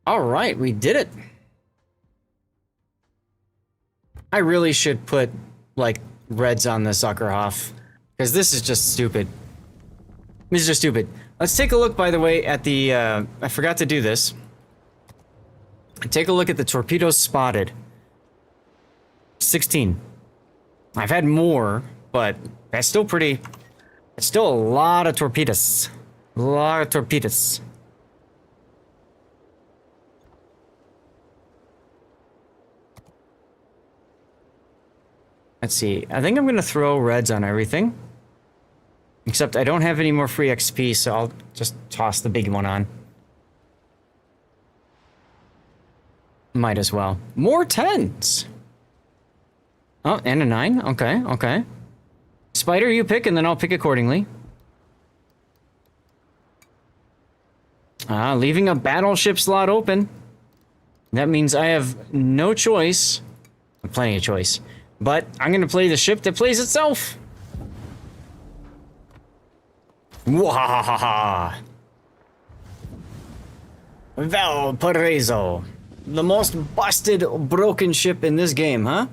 All right, we did it. I really should put, like, reds on the Zuckerhoff, because this is just stupid. This is just stupid. Let's take a look, by the way, at the, I forgot to do this. Take a look at the torpedoes spotted. 16. I've had more, but that's still pretty... It's still a lot of torpedoes. A lot of torpedoes. Let's see. I think I'm going to throw reds on everything. Except I don't have any more free XP, so I'll just toss the big one on. Might as well. More 10s! Oh, and a 9? Okay, okay. Spider, you pick, and then I'll pick accordingly. Leaving a battleship slot open. That means I have no choice. Plenty of choice. But I'm going to play the ship that plays itself. Wahahaha. Valparaiso. The most busted, broken ship in this game, huh?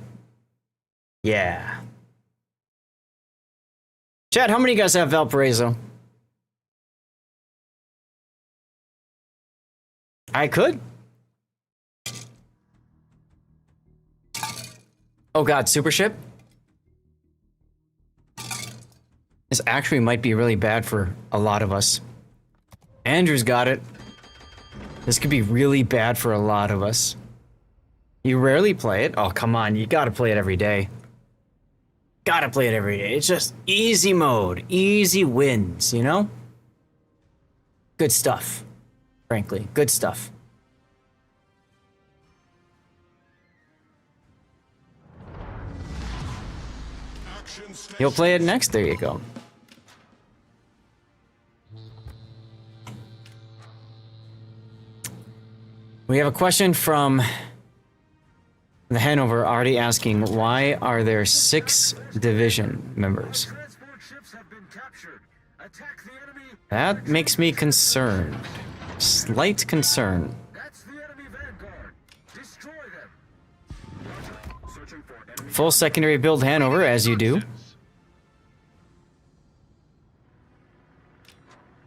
Yeah. Chad, how many of you guys have Valparaiso? I could. Oh god, super ship? This actually might be really bad for a lot of us. Andrew's got it. This could be really bad for a lot of us. You rarely play it? Oh, come on, you gotta play it every day. Gotta play it every day. It's just easy mode, easy wins, you know? Good stuff. Frankly, good stuff. You'll play it next. There you go. We have a question from the Hanover already asking, why are there 6 division members? That makes me concerned. Slight concern. Full secondary build Hanover, as you do.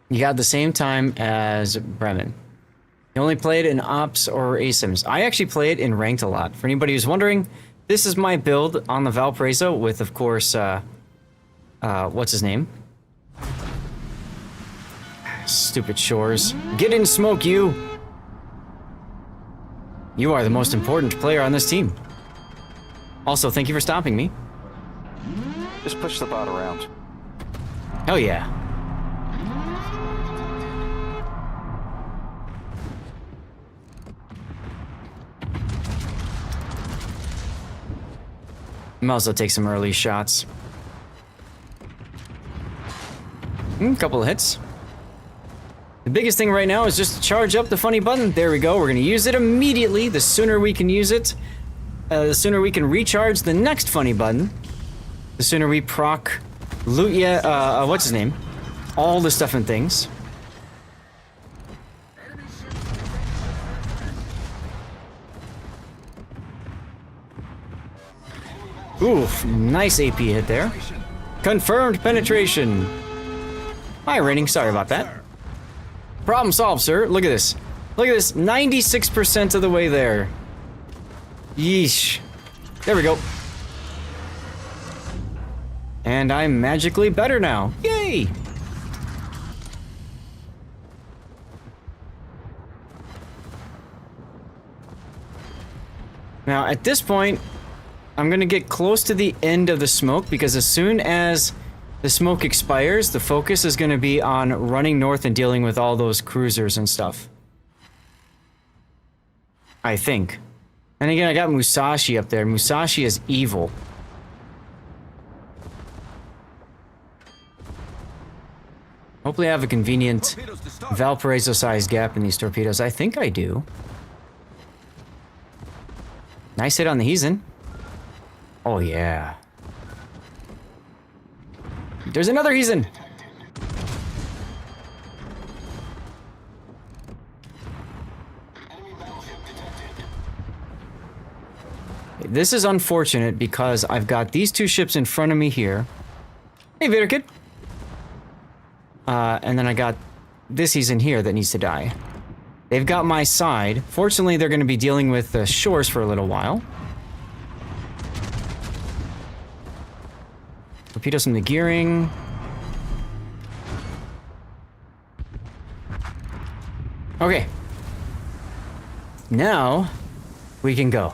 You got the same time as Bremen. You only played in Ops or ASIMs. I actually played in Ranked a lot. For anybody who's wondering, this is my build on the Valparaiso with, of course, what's his name? Stupid Shores. Get in, smoke, you! You are the most important player on this team. Also, thank you for stopping me. Just push the bot around. Hell yeah. Marceau take some early shots. Couple of hits. The biggest thing right now is just to charge up the funny button. There we go. We're going to use it immediately. The sooner we can use it, the sooner we can recharge the next funny button. The sooner we proc loot, what's his name? All the stuff and things. Oof, nice AP hit there. Confirmed penetration. Hi, Raining, sorry about that. Problem solved, sir. Look at this. Look at this, 96% of the way there. Yeesh. There we go. And I'm magically better now. Yay! Now, at this point, I'm gonna get close to the end of the smoke because as soon as the smoke expires, the focus is gonna be on running north and dealing with all those cruisers and stuff. I think. And again, I got Musashi up there. Musashi is evil. Hopefully I have a convenient Valparaiso-sized gap in these torpedoes. I think I do. Nice hit on the Heezen. Oh, yeah. There's another Heezen! This is unfortunate because I've got these 2 ships in front of me here. Hey, Vader Kid! And then I got this Heezen here that needs to die. They've got my side. Fortunately, they're going to be dealing with the shores for a little while. Torpedoes from the gearing. Okay. Now, we can go.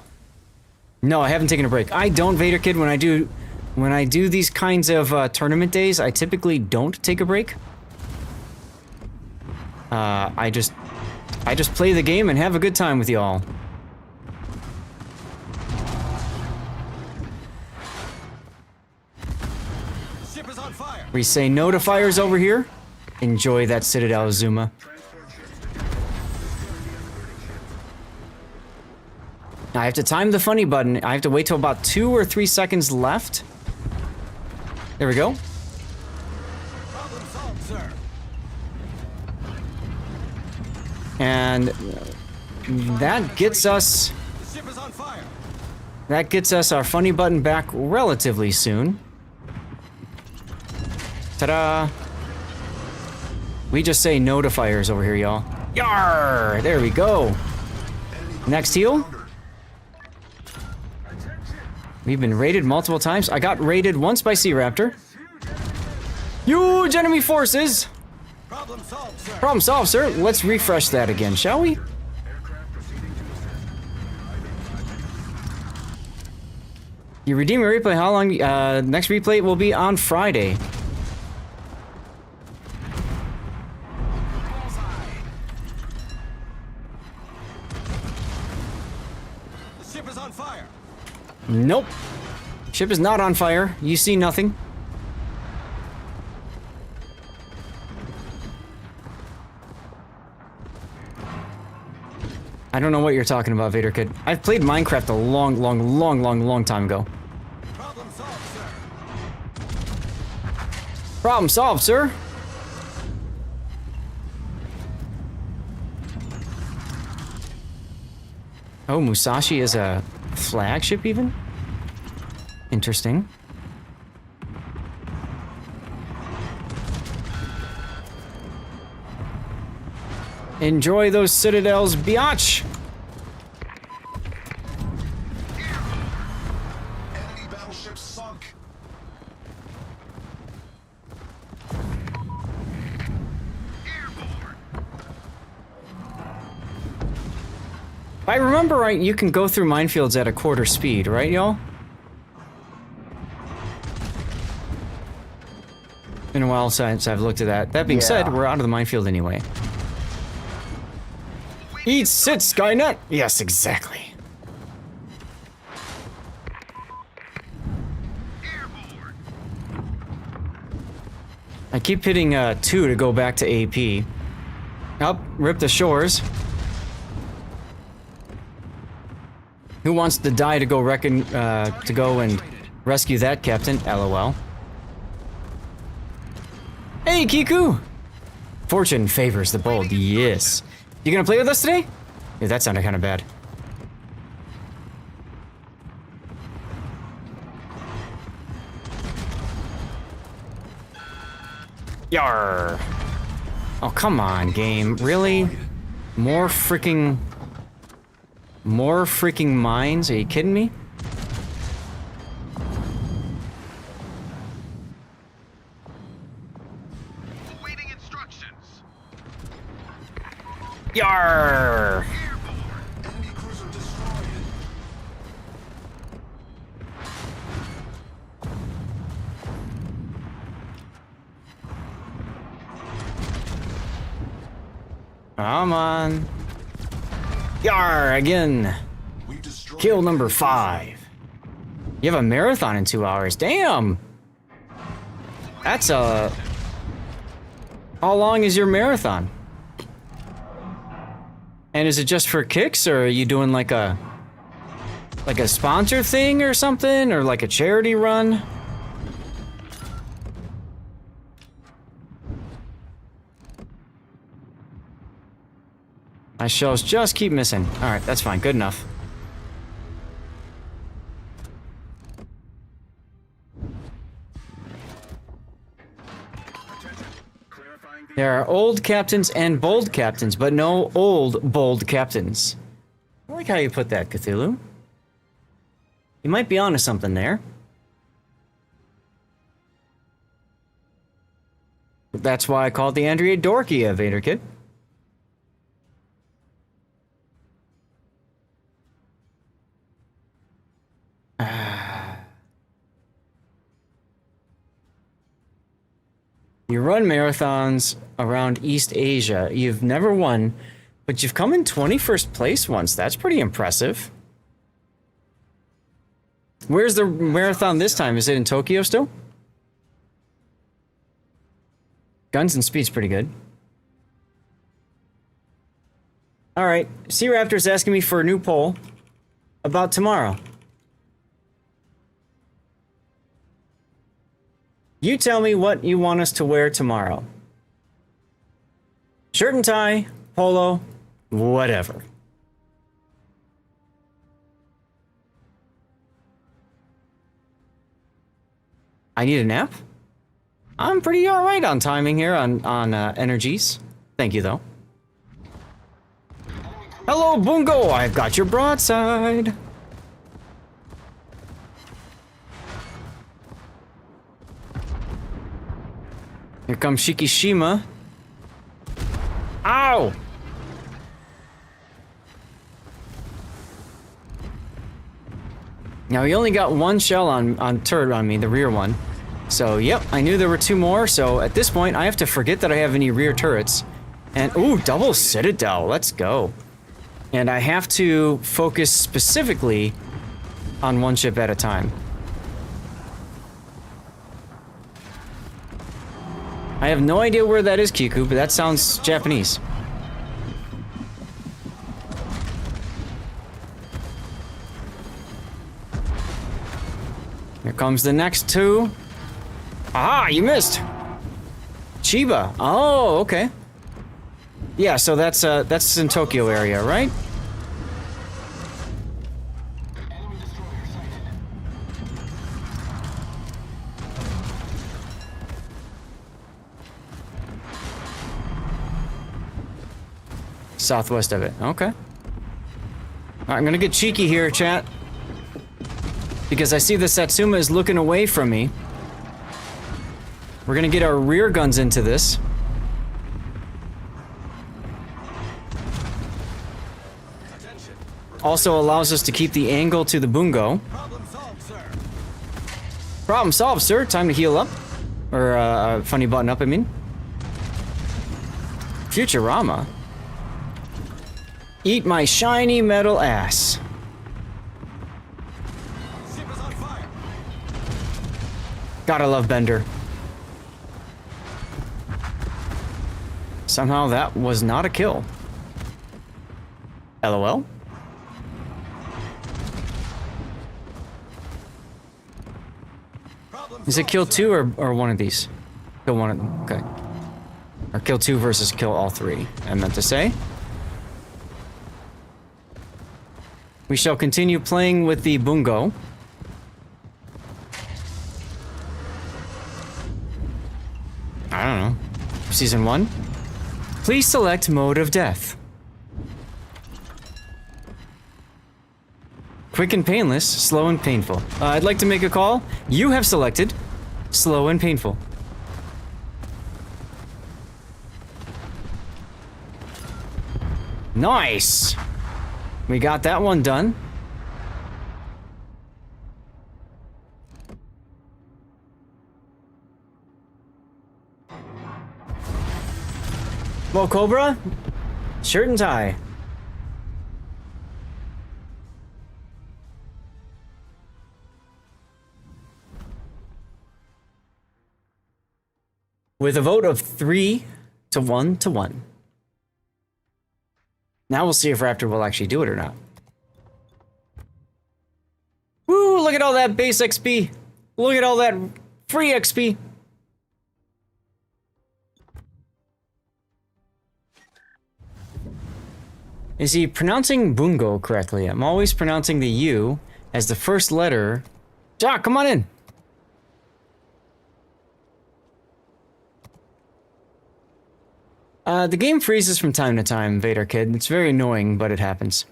No, I haven't taken a break. I don't, Vader Kid, when I do these kinds of tournament days, I typically don't take a break. I just play the game and have a good time with y'all. Ship is on fire. We say no to fires over here. Enjoy that Citadel Zuma. Now I have to time the funny button. I have to wait till about 2 or 3 seconds left. There we go. Problem solved, sir. And that gets us... The ship is on fire. That gets us our funny button back relatively soon. Ta-da! We just say no to fires over here, y'all. Yarr! There we go. Next heal. We've been raided multiple times. I got raided once by Sea Raptor. Huge enemy forces! Problem solved, sir. Problem solved, sir. Let's refresh that again, shall we? You redeem your replay. How long? Next replay will be on Friday. The ship is on fire. Nope. Ship is not on fire. You see nothing. I don't know what you're talking about, Vader Kid. I've played Minecraft a long time ago. Problem solved, sir. Problem solved, sir. Oh, Musashi is a flagship even? Interesting. Enjoy those citadels, biatch! Enemy battleship sunk. If I remember right, you can go through minefields at a quarter speed, right, y'all? Been a while since I've looked at that. That being said, we're out of the minefield anyway. Eat sit, Skynet! Yes, exactly. I keep hitting 2 to go back to AP. Up, rip the shores. Who wants to die to go to go and rescue that captain? LOL. Hey, Kiku! Fortune favors the bold, yes. You gonna play with us today? Yeah, that sounded kind of bad. Yarr! Oh, come on, game. Really? More freaking mines? Are you kidding me? Awaiting instructions. Yarr! Enemy cruiser destroyed. Come on. Yarr, again. We've destroyed. Kill number 5. You have a marathon in 2 hours. Damn! That's a... How long is your marathon? And is it just for kicks, or are you doing like a sponsor thing or something, or like a charity run? My shells just keep missing. Alright, that's fine. Good enough. There are old captains and bold captains, but no old, bold captains. I like how you put that, Cthulhu. You might be onto something there. That's why I called the Andrea dorky, Vader Kid. You run marathons around East Asia. You've never won, but you've come in 21st place once. That's pretty impressive. Where's the marathon this time? Is it in Tokyo still? Guns and speed's pretty good. Alright, Sea Raptor's asking me for a new poll about tomorrow. You tell me what you want us to wear tomorrow. Shirt and tie, polo, whatever. I need a nap? I'm pretty alright on timing here on energies. Thank you, though. Hello, Bungo! I've got your broadside! Here comes Shikishima. Ow! Now, he only got one shell on turret on me, the rear one. So, yep, I knew there were 2 more, so at this point, I have to forget that I have any rear turrets. And, ooh, double Citadel, let's go. And I have to focus specifically on one ship at a time. I have no idea where that is, Kiku, but that sounds Japanese. Here comes the next 2. Aha, you missed. Chiba. Oh, okay. Yeah, so that's in Tokyo area, right? Southwest of it. Okay. Alright, I'm gonna get cheeky here, chat. Because I see the Satsuma is looking away from me. We're gonna get our rear guns into this. Also allows us to keep the angle to the bungo. Problem solved, sir. Problem solved, sir. Time to heal up. Or, funny button up, I mean. Futurama. Eat my shiny metal ass. Ship is on fire. Gotta love Bender. Somehow that was not a kill. LOL. Is it kill 2 or one of these? Kill one of them, okay. Or kill 2 versus kill all 3, I meant to say. We shall continue playing with the bungo. I don't know. Season 1? Please select mode of death. Quick and painless, slow and painful. I'd like to make a call. You have selected slow and painful. Nice! We got that one done. Well, Cobra, shirt and tie. With a vote of 3 to 1 to 1. Now we'll see if Raptor will actually do it or not. Woo, look at all that base XP. Look at all that free XP. Is he pronouncing bungo correctly? I'm always pronouncing the U as the first letter. Jock, come on in. The game freezes from time to time, Vader Kid. It's very annoying, but it happens.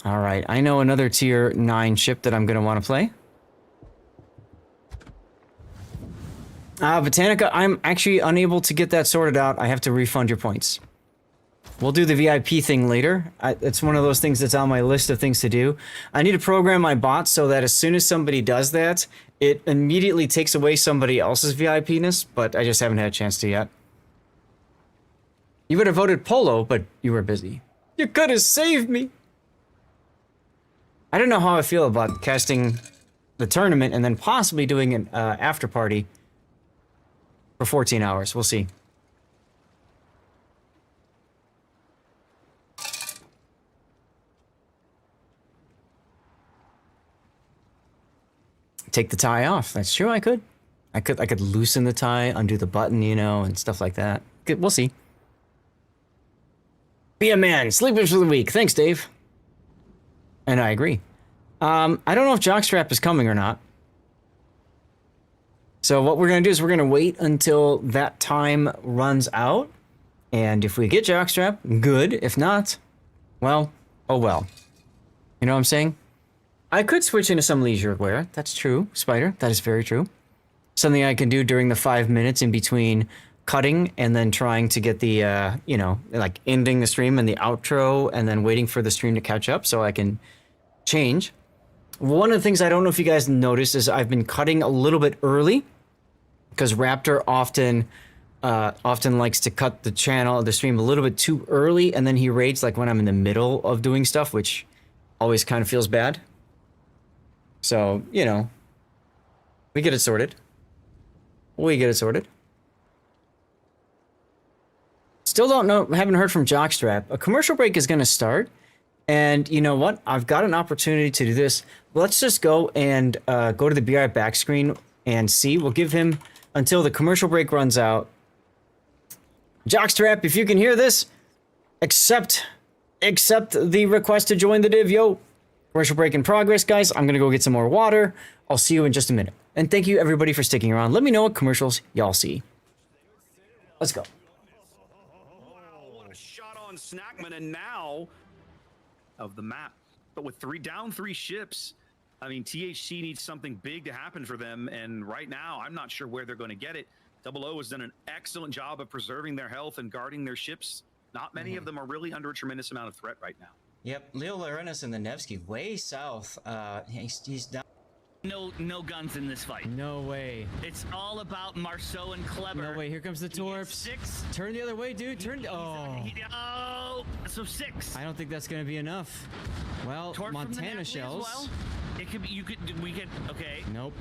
Alright, I know another tier 9 ship that I'm gonna want to play. Botanica, I'm actually unable to get that sorted out. I have to refund your points. We'll do the VIP thing later. It's one of those things that's on my list of things to do. I need to program my bot so that as soon as somebody does that, it immediately takes away somebody else's VIP-ness, but I just haven't had a chance to yet. You would have voted Polo, but you were busy. You could have saved me! I don't know how I feel about casting the tournament and then possibly doing an after party for 14 hours. We'll see. Take the tie off. That's true, I could. I could loosen the tie, undo the button, you know, and stuff like that. We'll see. Be a man. Sleepers for the week. Thanks, Dave. And I agree. I don't know if Jockstrap is coming or not. So what we're going to do is we're going to wait until that time runs out. And if we get Jockstrap, good. If not, well, oh well. You know what I'm saying? I could switch into some leisure wear. That's true, Spider. That is very true. Something I can do during the 5 minutes in between cutting and then trying to get the, you know, like ending the stream and the outro and then waiting for the stream to catch up so I can change. One of the things I don't know if you guys noticed is I've been cutting a little bit early because Raptor often likes to cut the stream a little bit too early, and then he raids like when I'm in the middle of doing stuff, which always kind of feels bad. So, you know, we get it sorted. Still don't know, haven't heard from Jockstrap. A commercial break is going to start, and you know what? I've got an opportunity to do this. Let's just go and go to the BR back screen and see. We'll give him until the commercial break runs out. Jockstrap, if you can hear this, accept the request to join the div, yo. Commercial break in progress, guys. I'm gonna go get some more water. I'll see you in just a minute. And thank you everybody for sticking around. Let me know what commercials y'all see. Let's go. Oh, what a shot on Snackman, and now of the map. But with down three ships, I mean, THC needs something big to happen for them, and right now, I'm not sure where they're going to get it. Double O has done an excellent job of preserving their health and guarding their ships. Not many of them are really under a tremendous amount of threat right now. Yep, Leo Larenas and the Nevsky way south. He's down. No guns in this fight. No way. It's all about Marceau and Clever. No way. Here comes the Torps. 6. Turn the other way, dude. Turn. Oh, so 6. I don't think that's gonna be enough. Well, Torps Montana shells. Well. It could be. We could. Okay. Nope.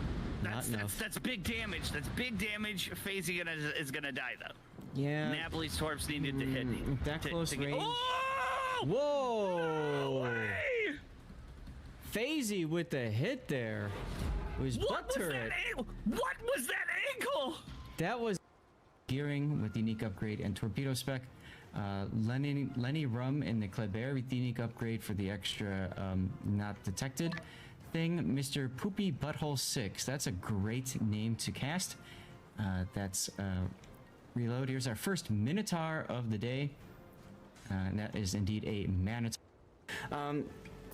Not enough. That's big damage. That's big damage. FaZe is gonna die though. Yeah. Napoli's Torps needed to hit. That close range. Oh! Whoa! No way! FaZe with the hit there. Was what was that? What was that angle? That was gearing with the unique upgrade and torpedo spec. Lenny Rum in the Kleber with the unique upgrade for the extra not detected thing. Mr. Poopy Butthole 6. That's a great name to cast. That's reload. Here's our first Minotaur of the day. And that is indeed a Manotaur.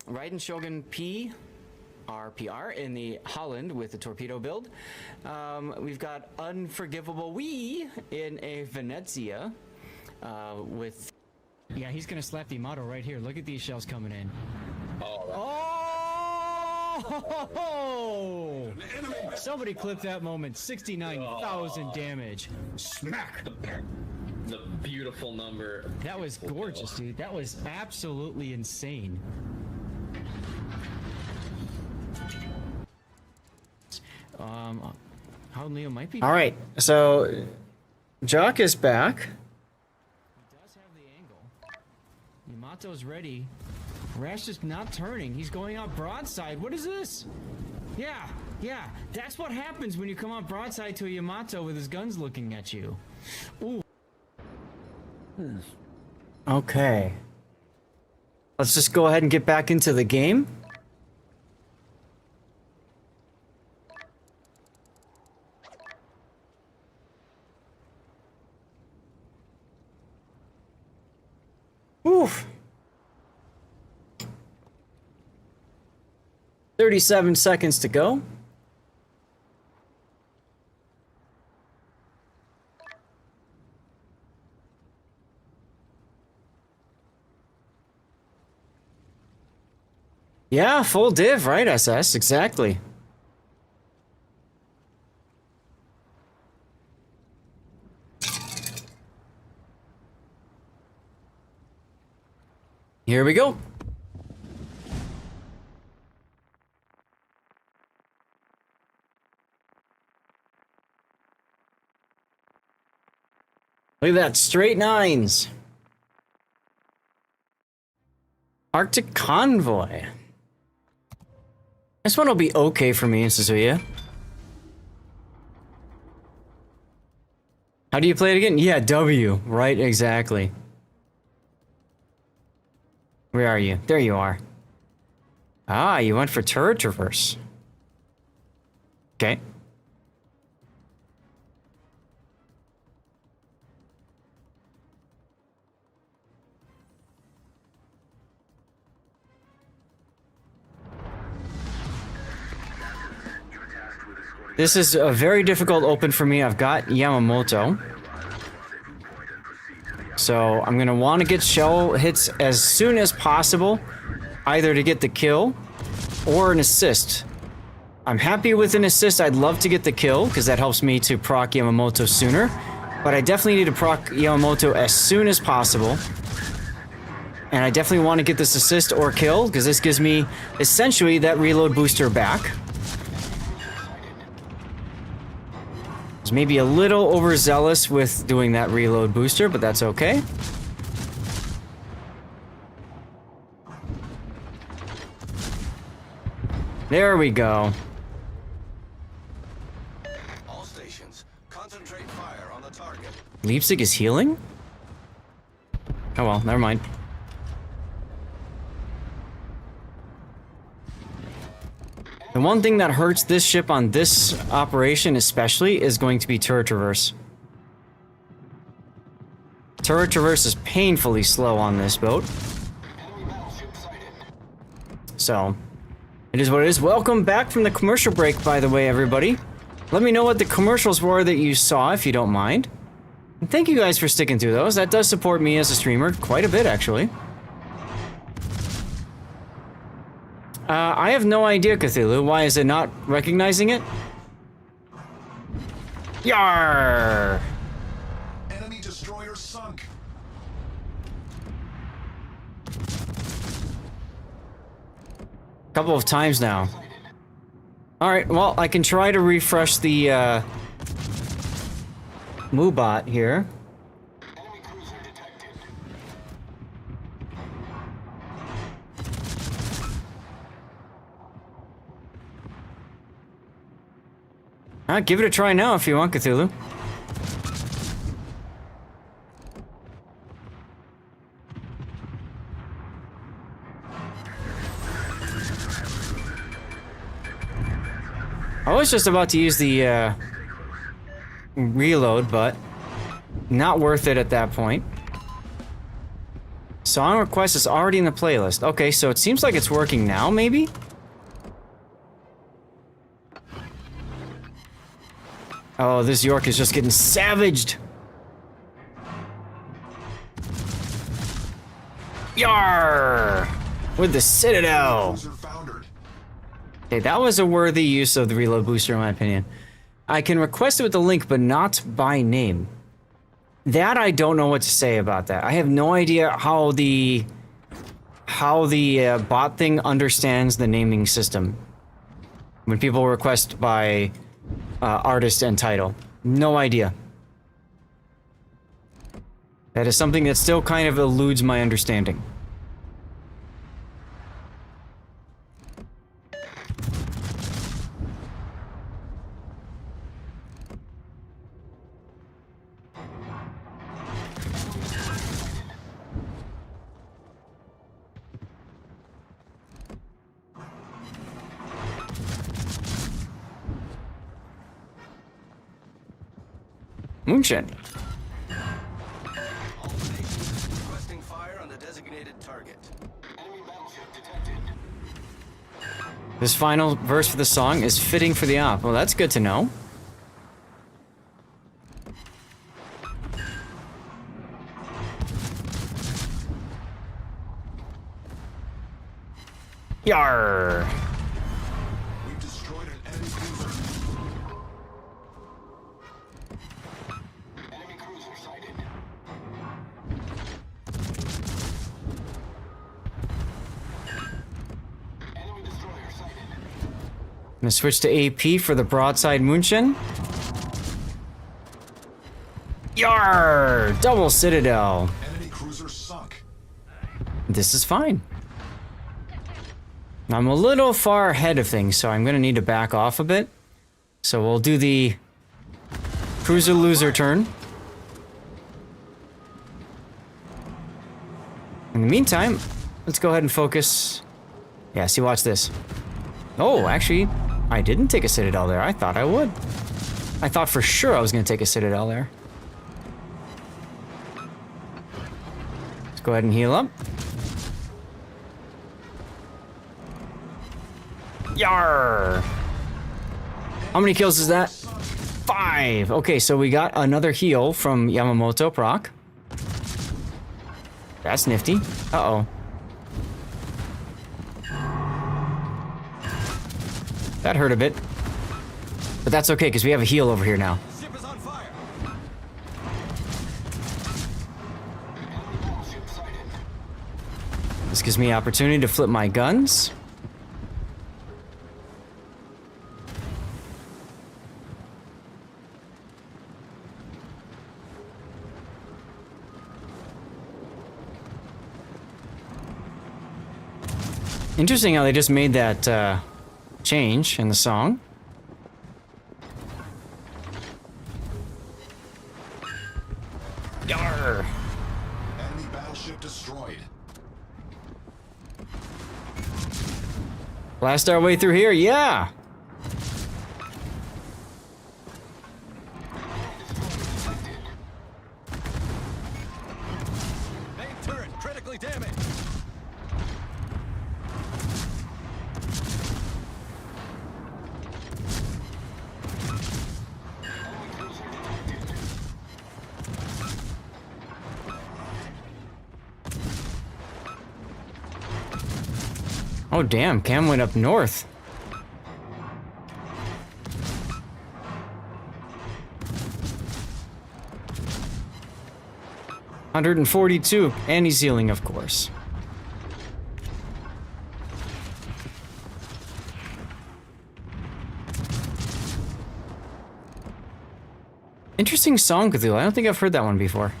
Raiden Shogun P. RPR in the Holland with the torpedo build. We've got Unforgivable Wee in a Venezia with... Yeah, he's gonna slap the motto right here. Look at these shells coming in. Oh! Somebody clip that moment. 69,000 damage. Smack! The beautiful number. That was gorgeous, dude. That was absolutely insane. How Leo might be. All right, so Jock is back. He does have the angle. Yamato's ready. Rash is not turning. He's going out broadside. What is this? Yeah. That's what happens when you come out broadside to a Yamato with his guns looking at you. Ooh. Okay. Let's just go ahead and get back into the game. Oof. 37 seconds to go. Yeah, full div, right, SS? Exactly. Here we go. Look at that, straight 9s. Arctic Convoy. This one will be okay for me in Suzuya. How do you play it again? Yeah, W. Right, exactly. Where are you? There you are. Ah, you went for turret traverse. Okay. This is a very difficult open for me. I've got Yamamoto. So I'm gonna want to get shell hits as soon as possible, either to get the kill or an assist. I'm happy with an assist. I'd love to get the kill because that helps me to proc Yamamoto sooner. But I definitely need to proc Yamamoto as soon as possible. And I definitely want to get this assist or kill because this gives me essentially that reload booster back. I was maybe a little overzealous with doing that reload booster, but that's okay. There we go. All stations, concentrate fire on the target. Leipzig is healing? Oh well, never mind. The one thing that hurts this ship on this operation especially is going to be turret traverse. Turret traverse is painfully slow on this boat. So, it is what it is. Welcome back from the commercial break, by the way, everybody. Let me know what the commercials were that you saw, if you don't mind. And thank you guys for sticking through those. That does support me as a streamer quite a bit, actually. I have no idea, Cthulhu. Why is it not recognizing it? Yarr! Enemy destroyer sunk. Couple of times now. Alright, well, I can try to refresh the, Moobot here. Give it a try now if you want, Cthulhu. I was just about to use the reload, but not worth it at that point. Song request is already in the playlist. Okay, so it seems like it's working now, maybe? Oh, this York is just getting savaged. Yarr! With the Citadel. Okay, that was a worthy use of the reload booster in my opinion. I can request it with the link, but not by name. That I don't know what to say about that. I have no idea how the bot thing understands the naming system. When people request by artist and title. No idea. That is something that still kind of eludes my understanding. Moonshine. All stations requesting fire on the designated target. Enemy battleship detected. This final verse for the song is fitting for the op. Well, that's good to know. Yarr! We've destroyed an enemy cruiser. Enemy cruiser sighted. Enemy destroyer sighted. I'm gonna switch to AP for the broadside Moonshine. Yarr! Double Citadel. Enemy cruiser sunk. This is fine. I'm a little far ahead of things, so I'm gonna need to back off a bit. So we'll do the cruiser loser turn. In the meantime, let's go ahead and focus. Yeah, see, watch this. Oh, actually, I didn't take a Citadel there. I thought I would. I thought for sure I was gonna take a Citadel there. Let's go ahead and heal up. Yarr! How many kills is that? 5! Okay, so we got another heal from Yamamoto proc. That's nifty. Uh-oh. That hurt a bit. But that's okay, because we have a heal over here now. Ship is on fire. This gives me an opportunity to flip my guns. Interesting how they just made that change in the song. Yarr! Enemy battleship destroyed. Blast our way through here, yeah! Main turret critically damaged. Oh damn, Cam went up north. $142, and he's healing, of course. Interesting song, Cthulhu. I don't think I've heard that one before.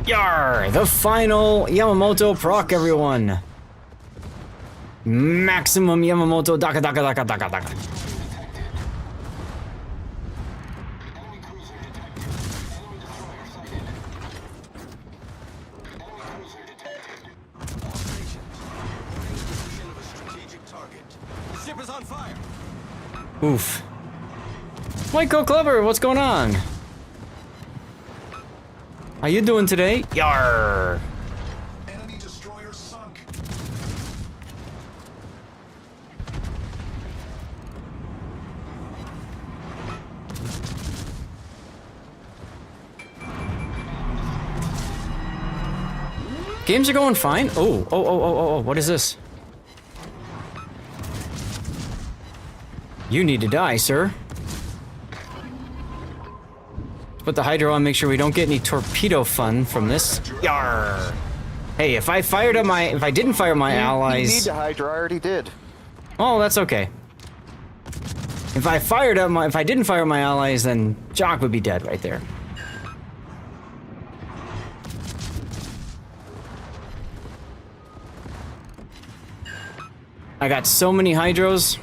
Yar! The final Yamamoto proc, everyone! Maximum Yamamoto daka daka daka daka daka. Ship is on fire. Oof. Michael Clever, what's going on? How you doing today? Yar! Enemy destroyer sunk. Games are going fine. Oh, what is this? You need to die, sir. Let's put the Hydro on, make sure we don't get any torpedo fun from this. Yar! Hey, if I didn't fire my allies... You need to Hydra, I already did. Oh, that's okay. If I didn't fire my allies, then Jock would be dead right there. I got so many Hydros.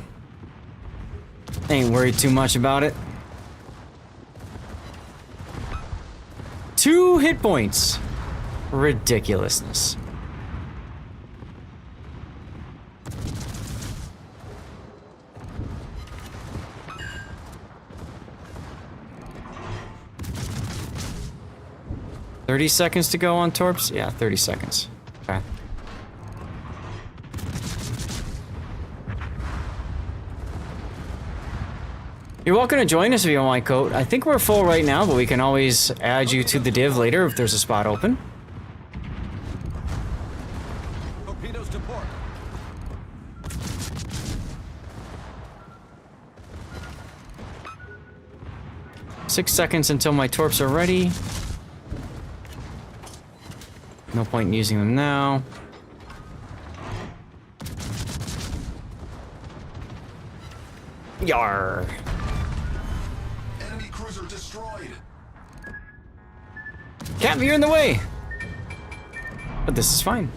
Ain't worried too much about it. 2 hit points. Ridiculousness. $30 seconds to go on torps? Yeah, 30 seconds. Okay. You're welcome to join us if you want, Coat. I think we're full right now, but we can always add you to the div later if there's a spot open. Torpedoes to port. 6 seconds until my torps are ready. No point in using them now. Yar. Enemy cruiser destroyed. Cap, you're in the way. But this is fine.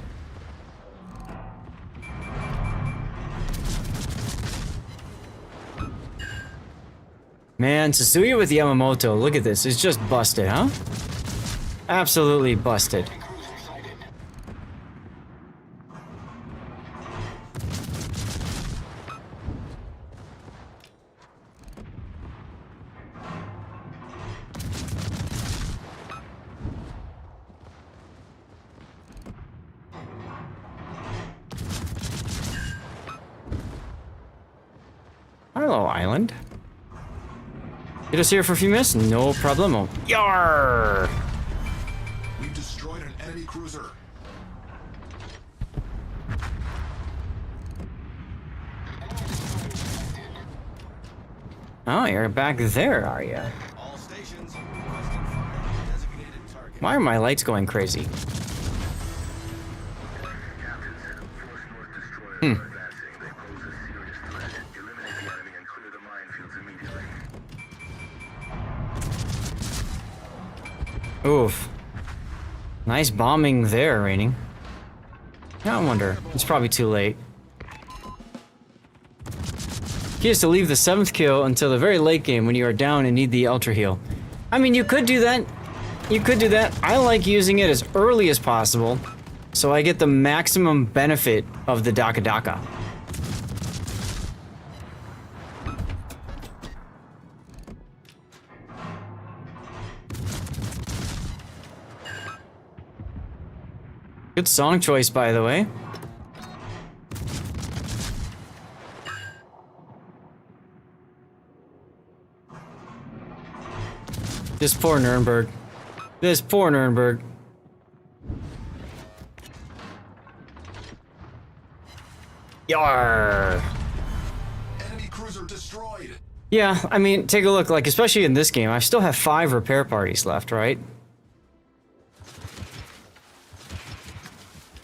Man, Susuya with Yamamoto, look at this. It's just busted, huh? Absolutely busted. Hello, island. Get us here for a few minutes? No problemo. Yarr! We've destroyed an enemy cruiser. Oh, you're back there, are you? All stations requesting fire on designated target. Why are my lights going crazy? Hmm. Oof. Nice bombing there, Raining. Yeah, I wonder. It's probably too late. Key is to leave the 7th kill until the very late game when you are down and need the ultra heal. I mean, you could do that. You could do that. I like using it as early as possible, so I get the maximum benefit of the Daka Daka. Good song choice, by the way. This poor Nuremberg. This poor Nuremberg. Yarr. Enemy cruiser destroyed. Yeah, I mean, take a look, like, especially in this game, I still have 5 repair parties left, right?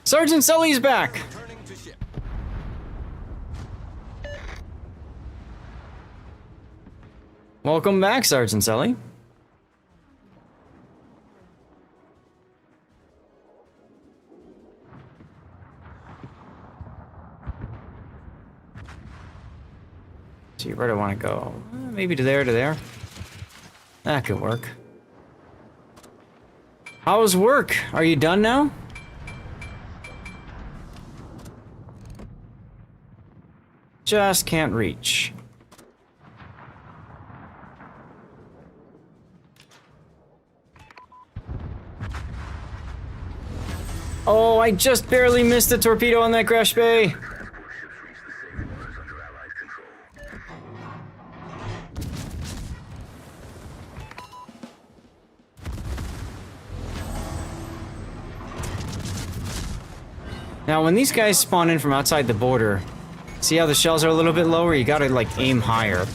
Sergeant Sully's back! Welcome back, Sergeant Sully. See, where do I want to go? Maybe to there, to there. That could work. How's work? Are you done now? Just can't reach. Oh, I just barely missed the torpedo on that crash bay. Now, when these guys spawn in from outside the border, see how the shells are a little bit lower? You gotta, like, aim higher.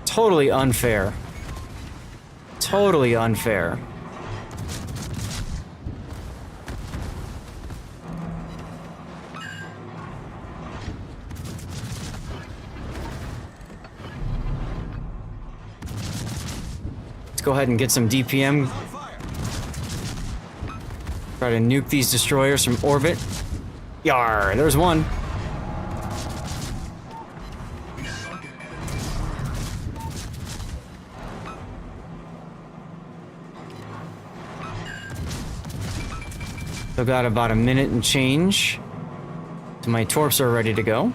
Totally unfair. Totally unfair. Let's go ahead and get some DPM. Try to nuke these destroyers from orbit. Yarr, there's one. Still got about a minute and change. So my torps are ready to go.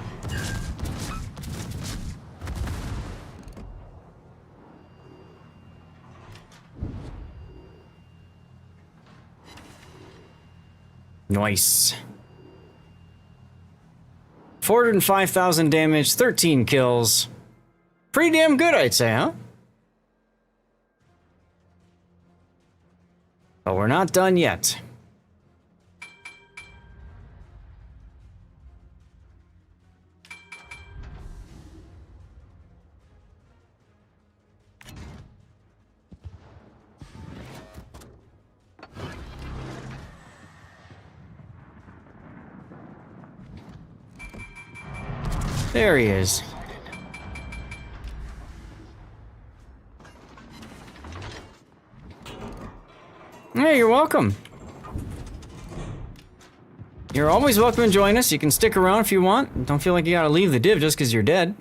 Nice. 405,000 damage, 13 kills. Pretty damn good, I'd say, huh? But we're not done yet. There he is. Hey, you're welcome. You're always welcome to join us. You can stick around if you want. Don't feel like you gotta leave the div just because you're dead.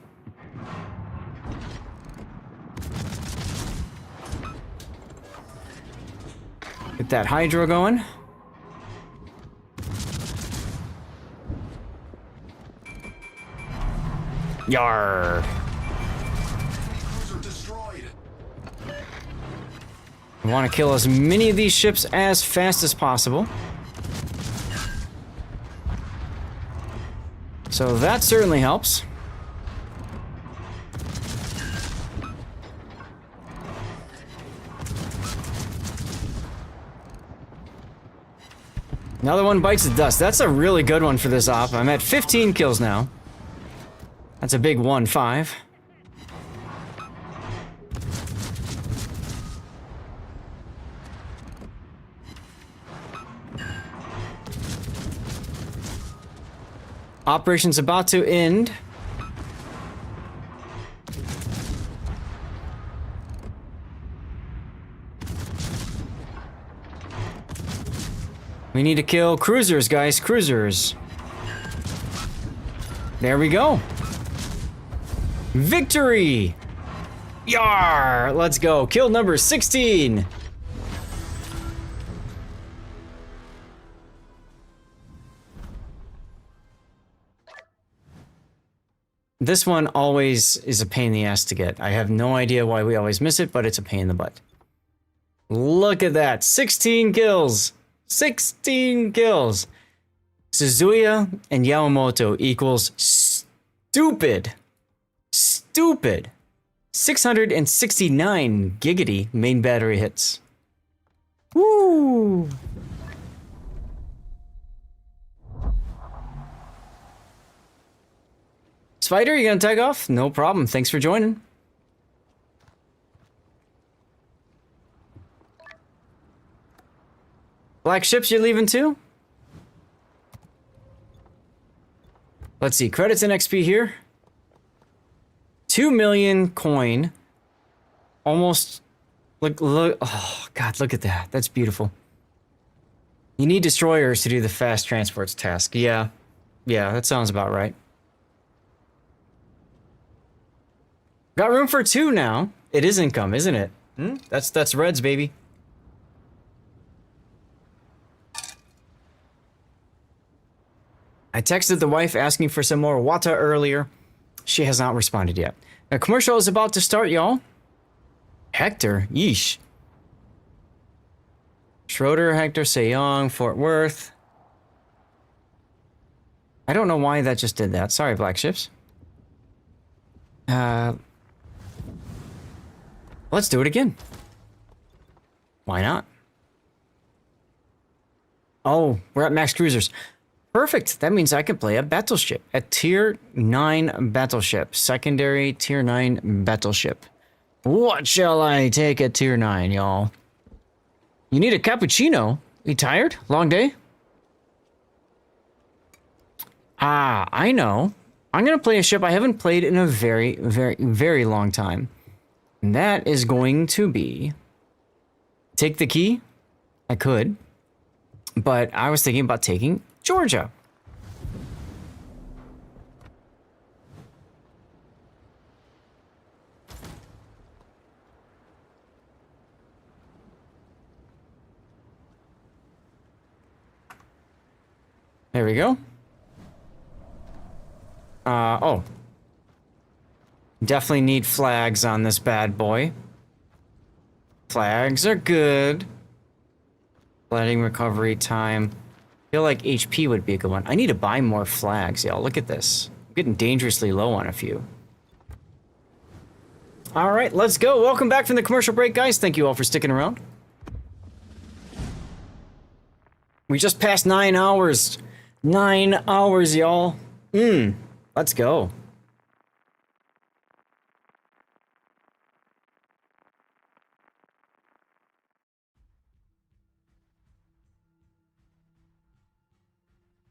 Get that hydro going. Yarr. We want to kill as many of these ships as fast as possible. So that certainly helps. Another one bites the dust. That's a really good one for this op. I'm at 15 kills now. That's a big 1-5. Operation's about to end. We need to kill cruisers, guys. Cruisers. There we go. Victory! Yar! Let's go. Kill number 16. This one always is a pain in the ass to get. I have no idea why we always miss it, but it's a pain in the butt. Look at that. 16 kills. 16 kills. Suzuya and Yamamoto equals stupid. Stupid. 669 giggity main battery hits. Woo! Spider, you gonna tag off? No problem. Thanks for joining. Black ships, you're leaving too? Let's see. Credits and XP here. 2 million coin. Almost. Look. Oh, God, look at that. That's beautiful. You need destroyers to do the fast transports task. Yeah. Yeah, that sounds about right. Got room for 2 now. It is income, isn't it? That's Reds, baby. I texted the wife asking for some more wata earlier. She has not responded yet. The commercial is about to start, y'all. Hector, yeesh. Schroeder, Hector, Sayong, Fort Worth. I don't know why that just did that. Sorry, Black Ships. Let's do it again. Why not? Oh, we're at max cruisers. Perfect. That means I can play a battleship. A tier 9 battleship. Secondary tier 9 battleship. What shall I take at tier 9, y'all? You need a cappuccino. You tired? Long day? Ah, I know. I'm going to play a ship I haven't played in a very, very, very long time. And that is going to be... Take the key? I could. But I was thinking about taking Georgia. There we go. Oh. Definitely need flags on this bad boy. Flags are good. Letting recovery time. I feel like HP would be a good one. I need to buy more flags, y'all. Look at this. I'm getting dangerously low on a few. All right, let's go. Welcome back from the commercial break, guys. Thank you all for sticking around. We just passed 9 hours. 9 hours, y'all. Let's go.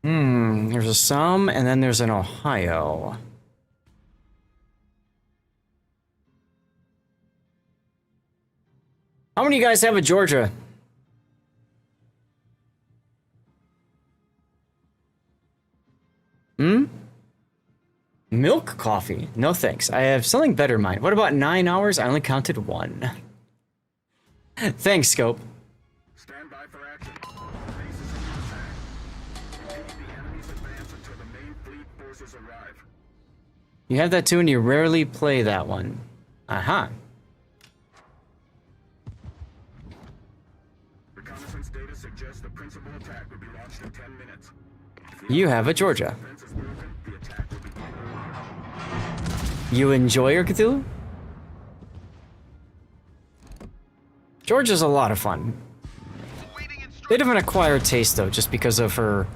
There's a some, and then there's an Ohio. How many of you guys have a Georgia? Milk coffee? No thanks. I have something better in mind. What about 9 hours? I only counted 1. Thanks, Scope. Stand by for action. Base is under attack. Impede the enemy's advance until the main fleet forces arrive. You have that too, and you rarely play that one. Aha. Reconnaissance data suggests the principal attack will be launched in 10 minutes. You have a Georgia. Defense is broken, the attack will begin. You enjoy your Cthulhu? Georgia's a lot of fun. Bit of an acquired taste, though, just because of her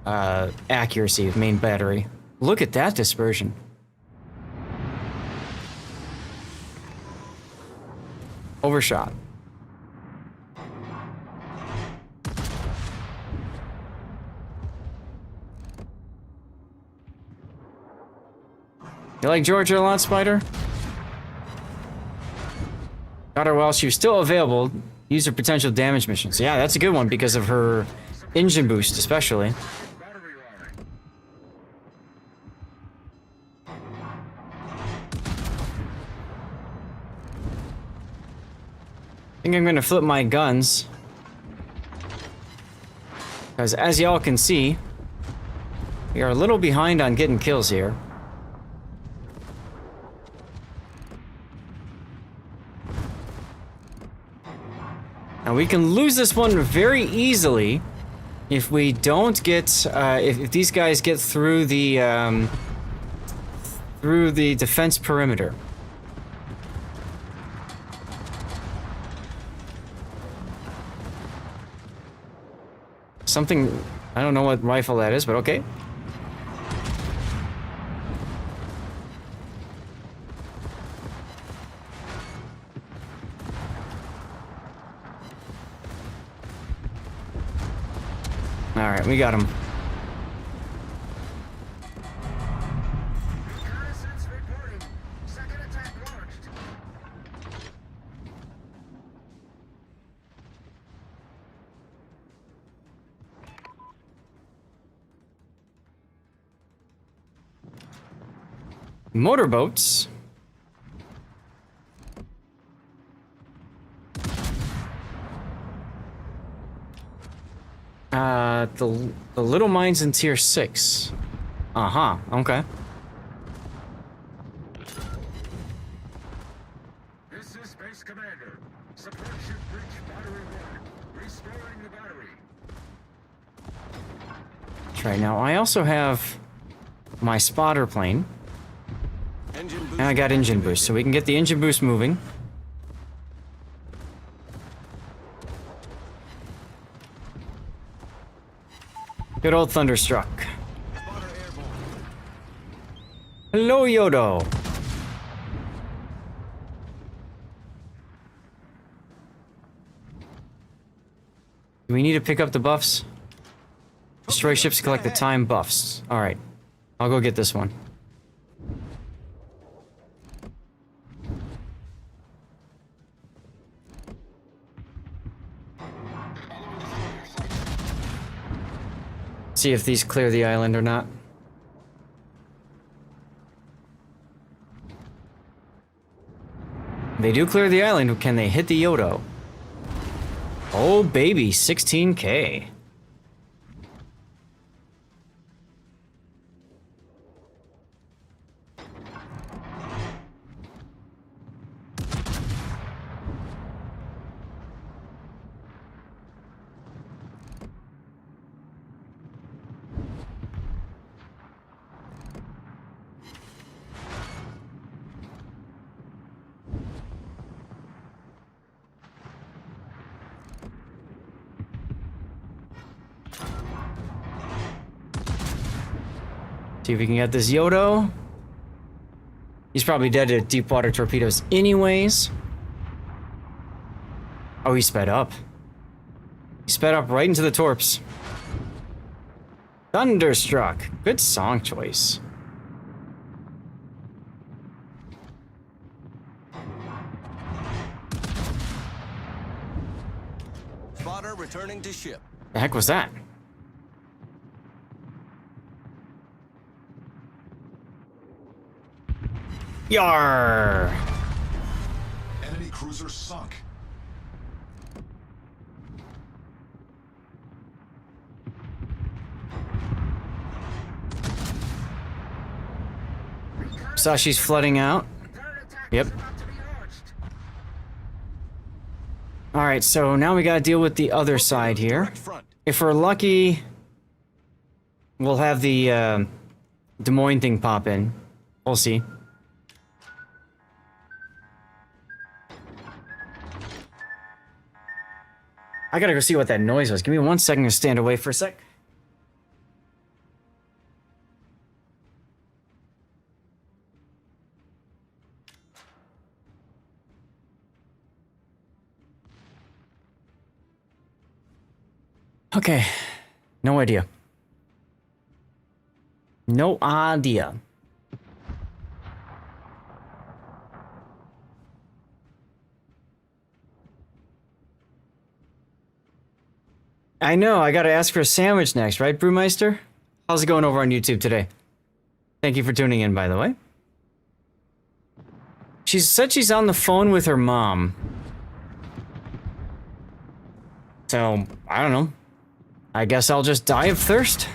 accuracy of main battery. Look at that dispersion. Overshot. You like Georgia a lot, Spider? Got her while she was still available. Use her potential damage missions. Yeah, that's a good one because of her engine boost, especially. I think I'm gonna flip my guns. Because as y'all can see, we are a little behind on getting kills here. Now we can lose this one very easily if we don't get, if these guys get through the defense perimeter. Something, I don't know what rifle that is, but okay. Alright, we got him. Reconnaissance reporting. Second attack launched. Motorboats. The little mines in tier 6. Uh-huh, okay. This is Space Commander. Support ship breach battery 1. Restoring the battery. That's right, now I also have my spotter plane. And I got engine boost, so we can get the engine boost moving. Good old Thunderstruck. Hello, Yodo. Do we need to pick up the buffs? Destroy ships to collect the time buffs. Alright. I'll go get this one. See if these clear the island or not. They do clear the island. Can they hit the Yodo? Oh baby, 16K. See if we can get this Yodo. He's probably dead to deep water torpedoes anyways. Oh, he sped up. He sped up right into the torps. Thunderstruck. Good song choice. Spotter returning to ship. The heck was that? Yar! Enemy cruiser sunk. Sashi's flooding out. Yep. Alright, so now we gotta deal with the other side here. If we're lucky, we'll have the Des Moines thing pop in. We'll see. I gotta go see what that noise was. Give me 1 second to stand away for a sec. Okay. No idea. No idea. I know, I gotta ask for a sandwich next, right, Brewmeister? How's it going over on YouTube today? Thank you for tuning in, by the way. She said she's on the phone with her mom. So, I don't know. I guess I'll just die of thirst.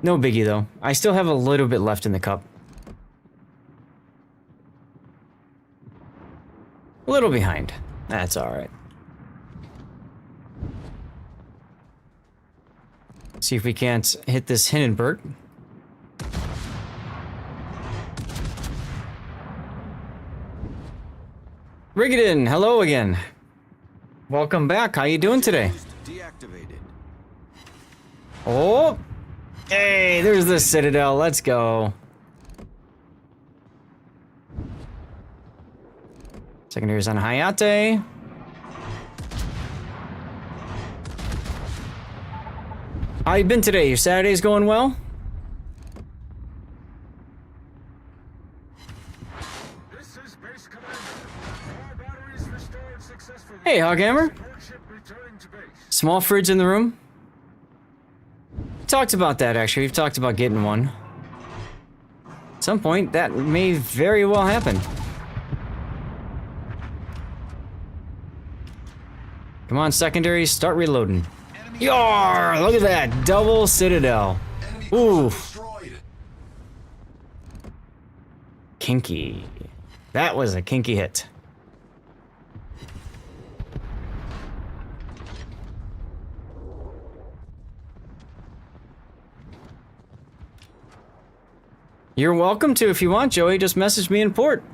No biggie, though. I still have a little bit left in the cup. A little behind. That's alright. See if we can't hit this Hindenburg. Rigadin, hello again. Welcome back. How you doing today? Deactivated. Oh! Hey, there's the Citadel. Let's go. Secondaries on Hayate. How you been today? Your Saturday's going well? This is Base Commander. All batteries restored successfully. Hey, Hoghammer. Warship returning to base. Small fridge in the room. We talked about that, actually. We've talked about getting one. At some point, that may very well happen. Come on, secondaries, start reloading. Yar! Look at that, double Citadel. Ooh. Kinky. That was a kinky hit. You're welcome to if you want, Joey. Just message me in port.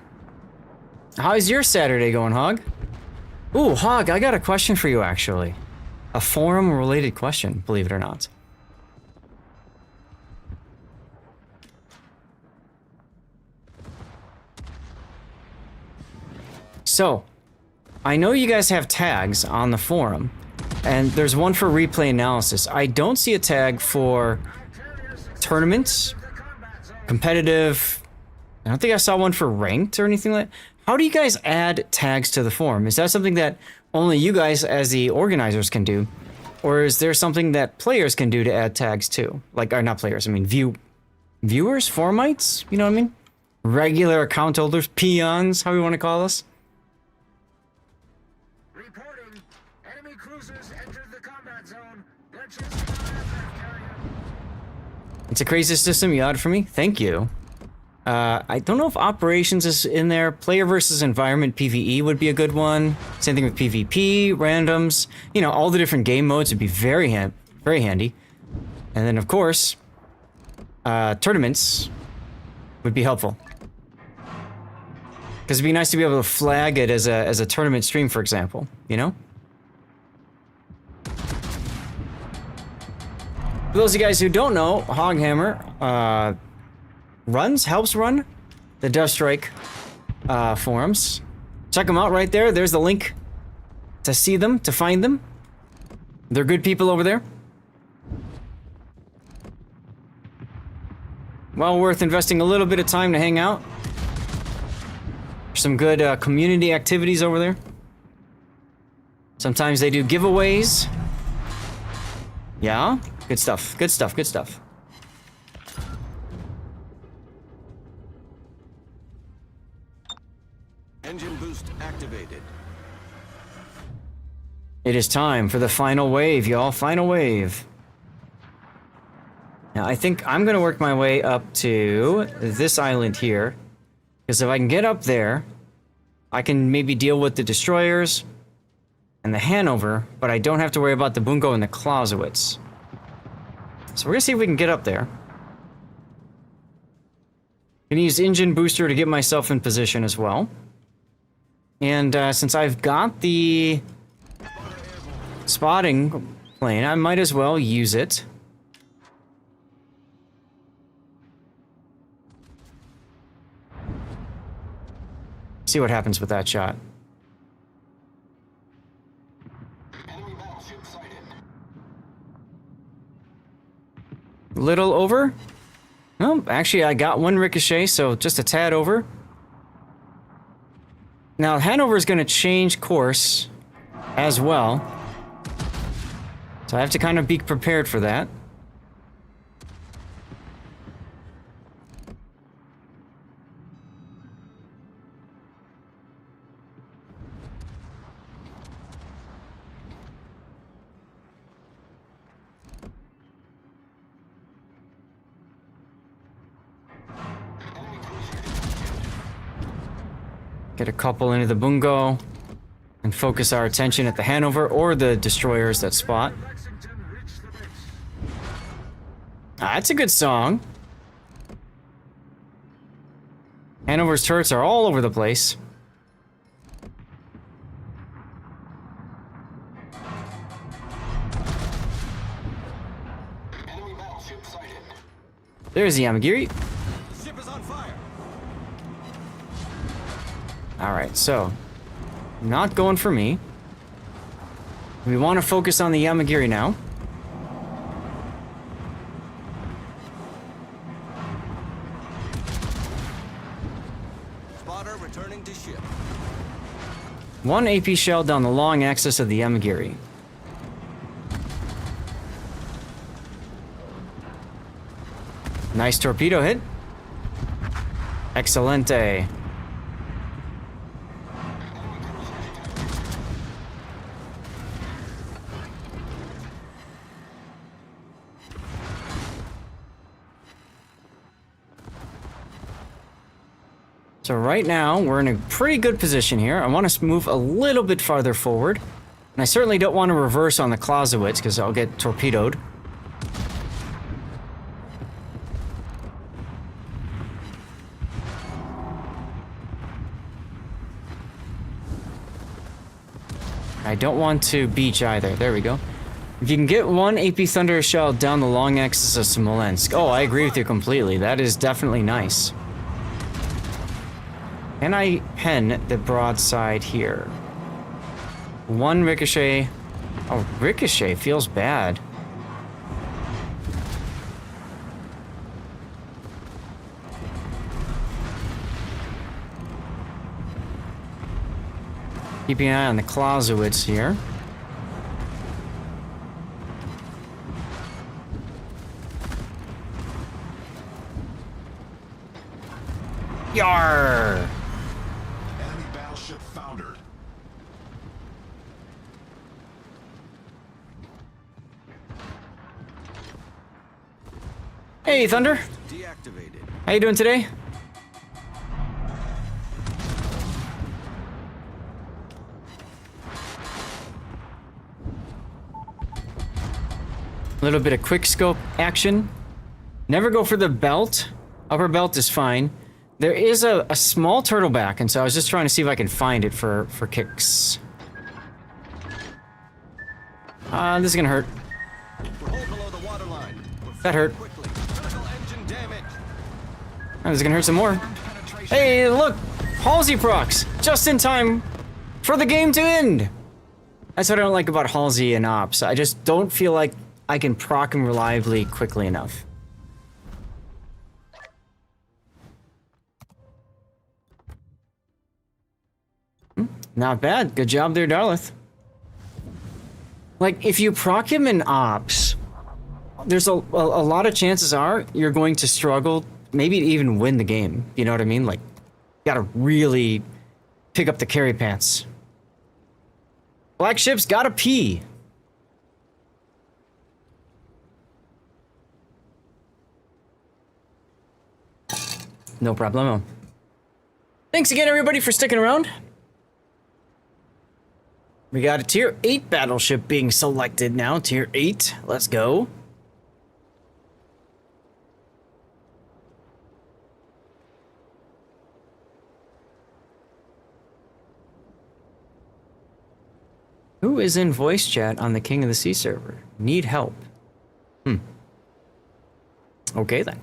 How's your Saturday going, Hog? Ooh, Hog, I got a question for you, actually. A forum-related question, believe it or not. So, I know you guys have tags on the forum, and there's one for replay analysis. I don't see a tag for tournaments, competitive. I don't think I saw one for ranked or anything like that. How do you guys add tags to the forum? Is that something that only you guys as the organizers can do? Or is there something that players can do to add tags too? Like, or not players, I mean viewers, forumites? You know what I mean? Regular account holders, peons, how we want to call us. Reporting. Enemy cruisers entered the combat zone. They're chasing an aircraft carrier. It's a crazy system you added for me. Thank you. I don't know if operations is in there. Player versus environment PvE would be a good one. Same thing with PvP, randoms. You know, all the different game modes would be very handy. And then, of course, tournaments would be helpful. Because it'd be nice to be able to flag it as a tournament stream, for example. You know? For those of you guys who don't know, Hoghammer, helps run the Dust Strike forums. Check them out right there. There's the link to see them, to find them. They're good people over there. Well worth investing a little bit of time to hang out. Some good community activities over there. Sometimes they do giveaways. Yeah, good stuff, good stuff, good stuff. Engine boost activated. It is time for the final wave, y'all. Final wave. Now, I think I'm going to work my way up to this island here. Because if I can get up there, I can maybe deal with the destroyers and the Hanover, but I don't have to worry about the Bungo and the Clausewitz. So we're going to see if we can get up there. I'm going to use engine booster to get myself in position as well. And since I've got the spotting plane, I might as well use it. See what happens with that shot. Little over? No, actually I got one ricochet, so just a tad over. Now Hanover is going to change course as well. So I have to kind of be prepared for that. Get a couple into the bungo and focus our attention at the Hanover or the destroyers that spot. Ah, that's a good song. Hanover's turrets are all over the place. There's the Yamagiri. Ship is on fire. Alright, so not going for me. We want to focus on the Yamagiri now. Spotter returning to ship. One AP shell down the long axis of the Yamagiri. Nice torpedo hit. Excelente. So right now, we're in a pretty good position here. I want to move a little bit farther forward. And I certainly don't want to reverse on the Clausewitz, because I'll get torpedoed. I don't want to beach either. There we go. If you can get one AP Thunder shell down the long axis of Smolensk. Oh, I agree with you completely. That is definitely nice. Can I pen the broadside here? One ricochet. Oh, ricochet feels bad. Keeping an eye on the Clausewitz here. Yarr! Enemy battleship foundered. Hey, Thunder. Deactivated. How you doing today? A little bit of quick scope action. Never go for the belt. Upper belt is fine. There is a small turtleback, and so I was just trying to see if I can find it for kicks. This is gonna hurt. We're hold below the waterline. That hurt. Quickly. Critical engine damage. Oh, this is gonna hurt some more. Hey, look! Halsey procs! Just in time for the game to end! That's what I don't like about Halsey and Ops. I just don't feel like I can proc him reliably quickly enough. Not bad. Good job there, Darlith. Like, if you proc him in Ops, there's a lot of chances are you're going to struggle, maybe to even win the game. You know what I mean? Like, you gotta really pick up the carry pants. Black ship's gotta pee. No problemo. Thanks again, everybody, for sticking around. We got a tier 8 battleship being selected now. Tier 8. Let's go. Who is in voice chat on the King of the Sea server? Need help. Okay then.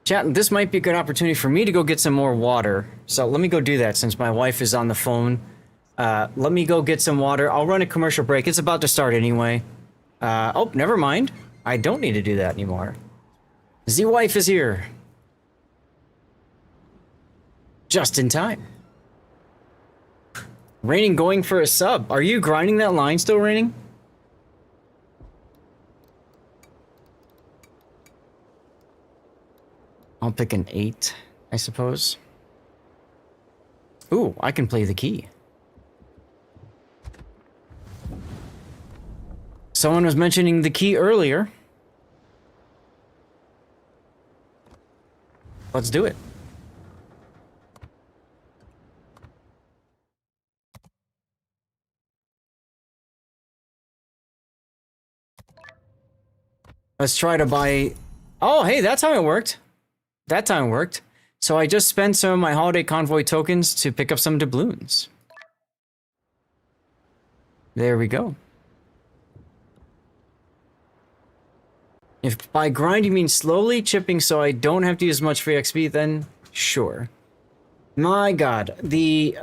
Chat, this might be a good opportunity for me to go get some more water. So let me go do that since my wife is on the phone. Let me go get some water. I'll run a commercial break. It's about to start anyway. Oh, never mind. I don't need to do that anymore. The wife is here. Just in time. Raining going for a sub. Are you grinding that line still, Raining? I'll pick an 8, I suppose. Ooh, I can play the key. Someone was mentioning the key earlier. Let's do it. Let's try to buy... Oh, hey, that's how it worked. That time worked. So I just spent some of my holiday convoy tokens to pick up some doubloons. There we go. If by grind you mean slowly chipping so I don't have to use much free XP, then sure. My god, the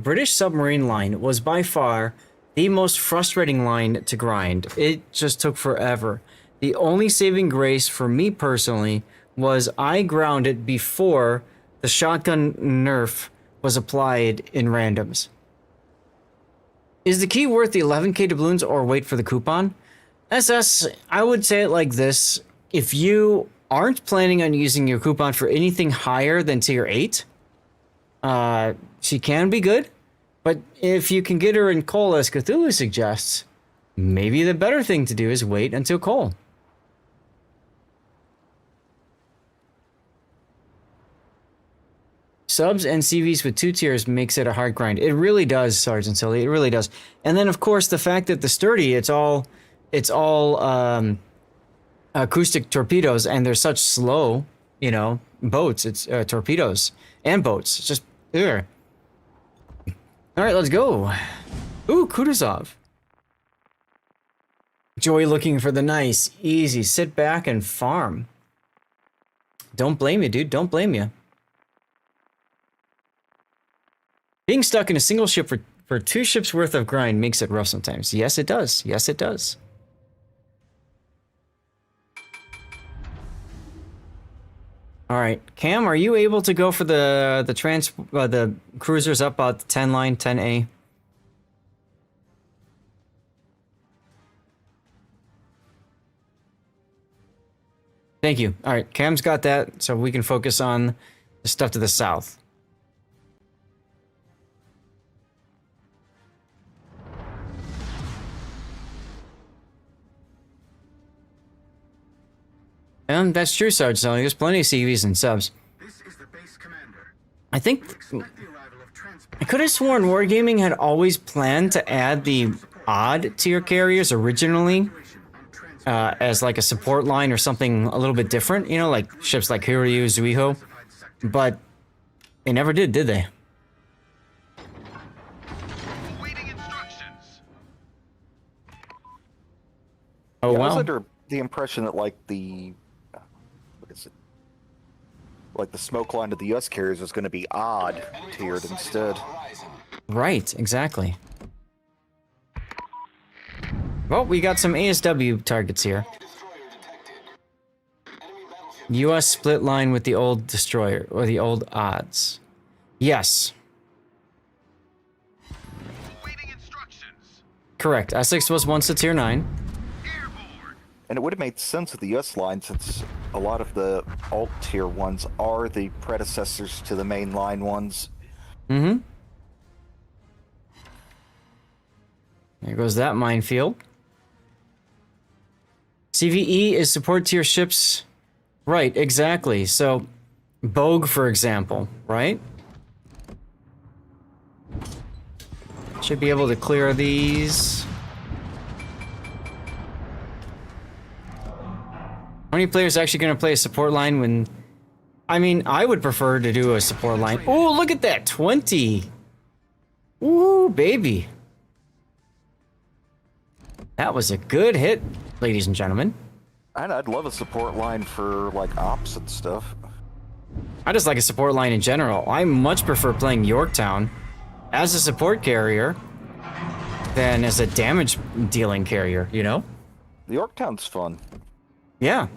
British submarine line was by far the most frustrating line to grind. It just took forever. The only saving grace for me personally was I grounded before the shotgun nerf was applied in randoms. Is the key worth the 11k doubloons or wait for the coupon? SS, I would say it like this. If you aren't planning on using your coupon for anything higher than tier 8, she can be good. But if you can get her in coal as Cthulhu suggests, maybe the better thing to do is wait until coal. Subs and CVs with 2 tiers makes it a hard grind. It really does, Sergeant Silly. It really does. And then, of course, the fact that the sturdy, it's all acoustic torpedoes, and they're such slow, you know, boats. It's torpedoes and boats. It's just, ugh. All right, let's go. Ooh, Kutuzov. Joey looking for the nice, easy, sit back and farm. Don't blame you, dude. Don't blame you. Being stuck in a single ship for 2 ships worth of grind makes it rough sometimes. Yes, it does. Yes, it does. All right, Cam, are you able to go for the cruisers up at the 10 line, 10A? Thank you. All right, Cam's got that, so we can focus on the stuff to the south. And that's true, Sarge. So there's plenty of CVs and subs. This is the base commander. I think I could have sworn Wargaming had always planned to add the odd tier carriers originally as like a support line or something a little bit different. You know, like ships like Hiryu, Zuiho. But they never did they? Oh, yeah, wow. I was under the impression that like like the smoke line to the US carriers was going to be odd tiered instead. Right, exactly. Well, we got some ASW targets here. US split line with the old destroyer, or the old odds. Yes. Correct. Essex was once a tier 9. And it would have made sense with the US line since a lot of the alt tier ones are the predecessors to the main line ones. Mm-hmm. There goes that minefield. CVE is support tier ships. Right, exactly. So, Bogue, for example, right? Should be able to clear these. How many players are actually going to play a support line when... I mean, I would prefer to do a support line. Oh, look at that, 20. Ooh, baby. That was a good hit, ladies and gentlemen. I'd love a support line for, like, ops and stuff. I just like a support line in general. I much prefer playing Yorktown as a support carrier than as a damage dealing carrier, you know? Yorktown's fun. Yeah.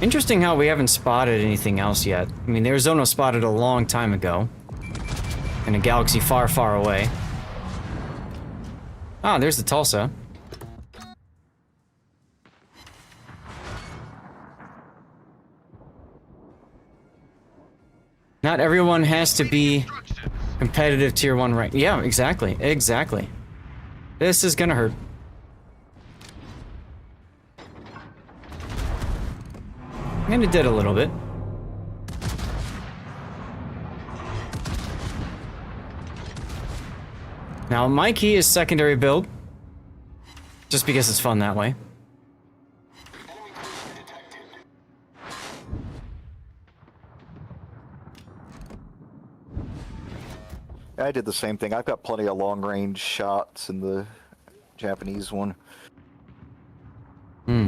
Interesting how we haven't spotted anything else yet. I mean, the Arizona spotted a long time ago. In a galaxy far, far away. Ah, there's the Tulsa. Not everyone has to be competitive tier 1 rank. Yeah, exactly. Exactly. This is gonna hurt. And it did a little bit. Now, my key is secondary build. Just because it's fun that way. I did the same thing. I've got plenty of long-range shots in the Japanese one. Hmm.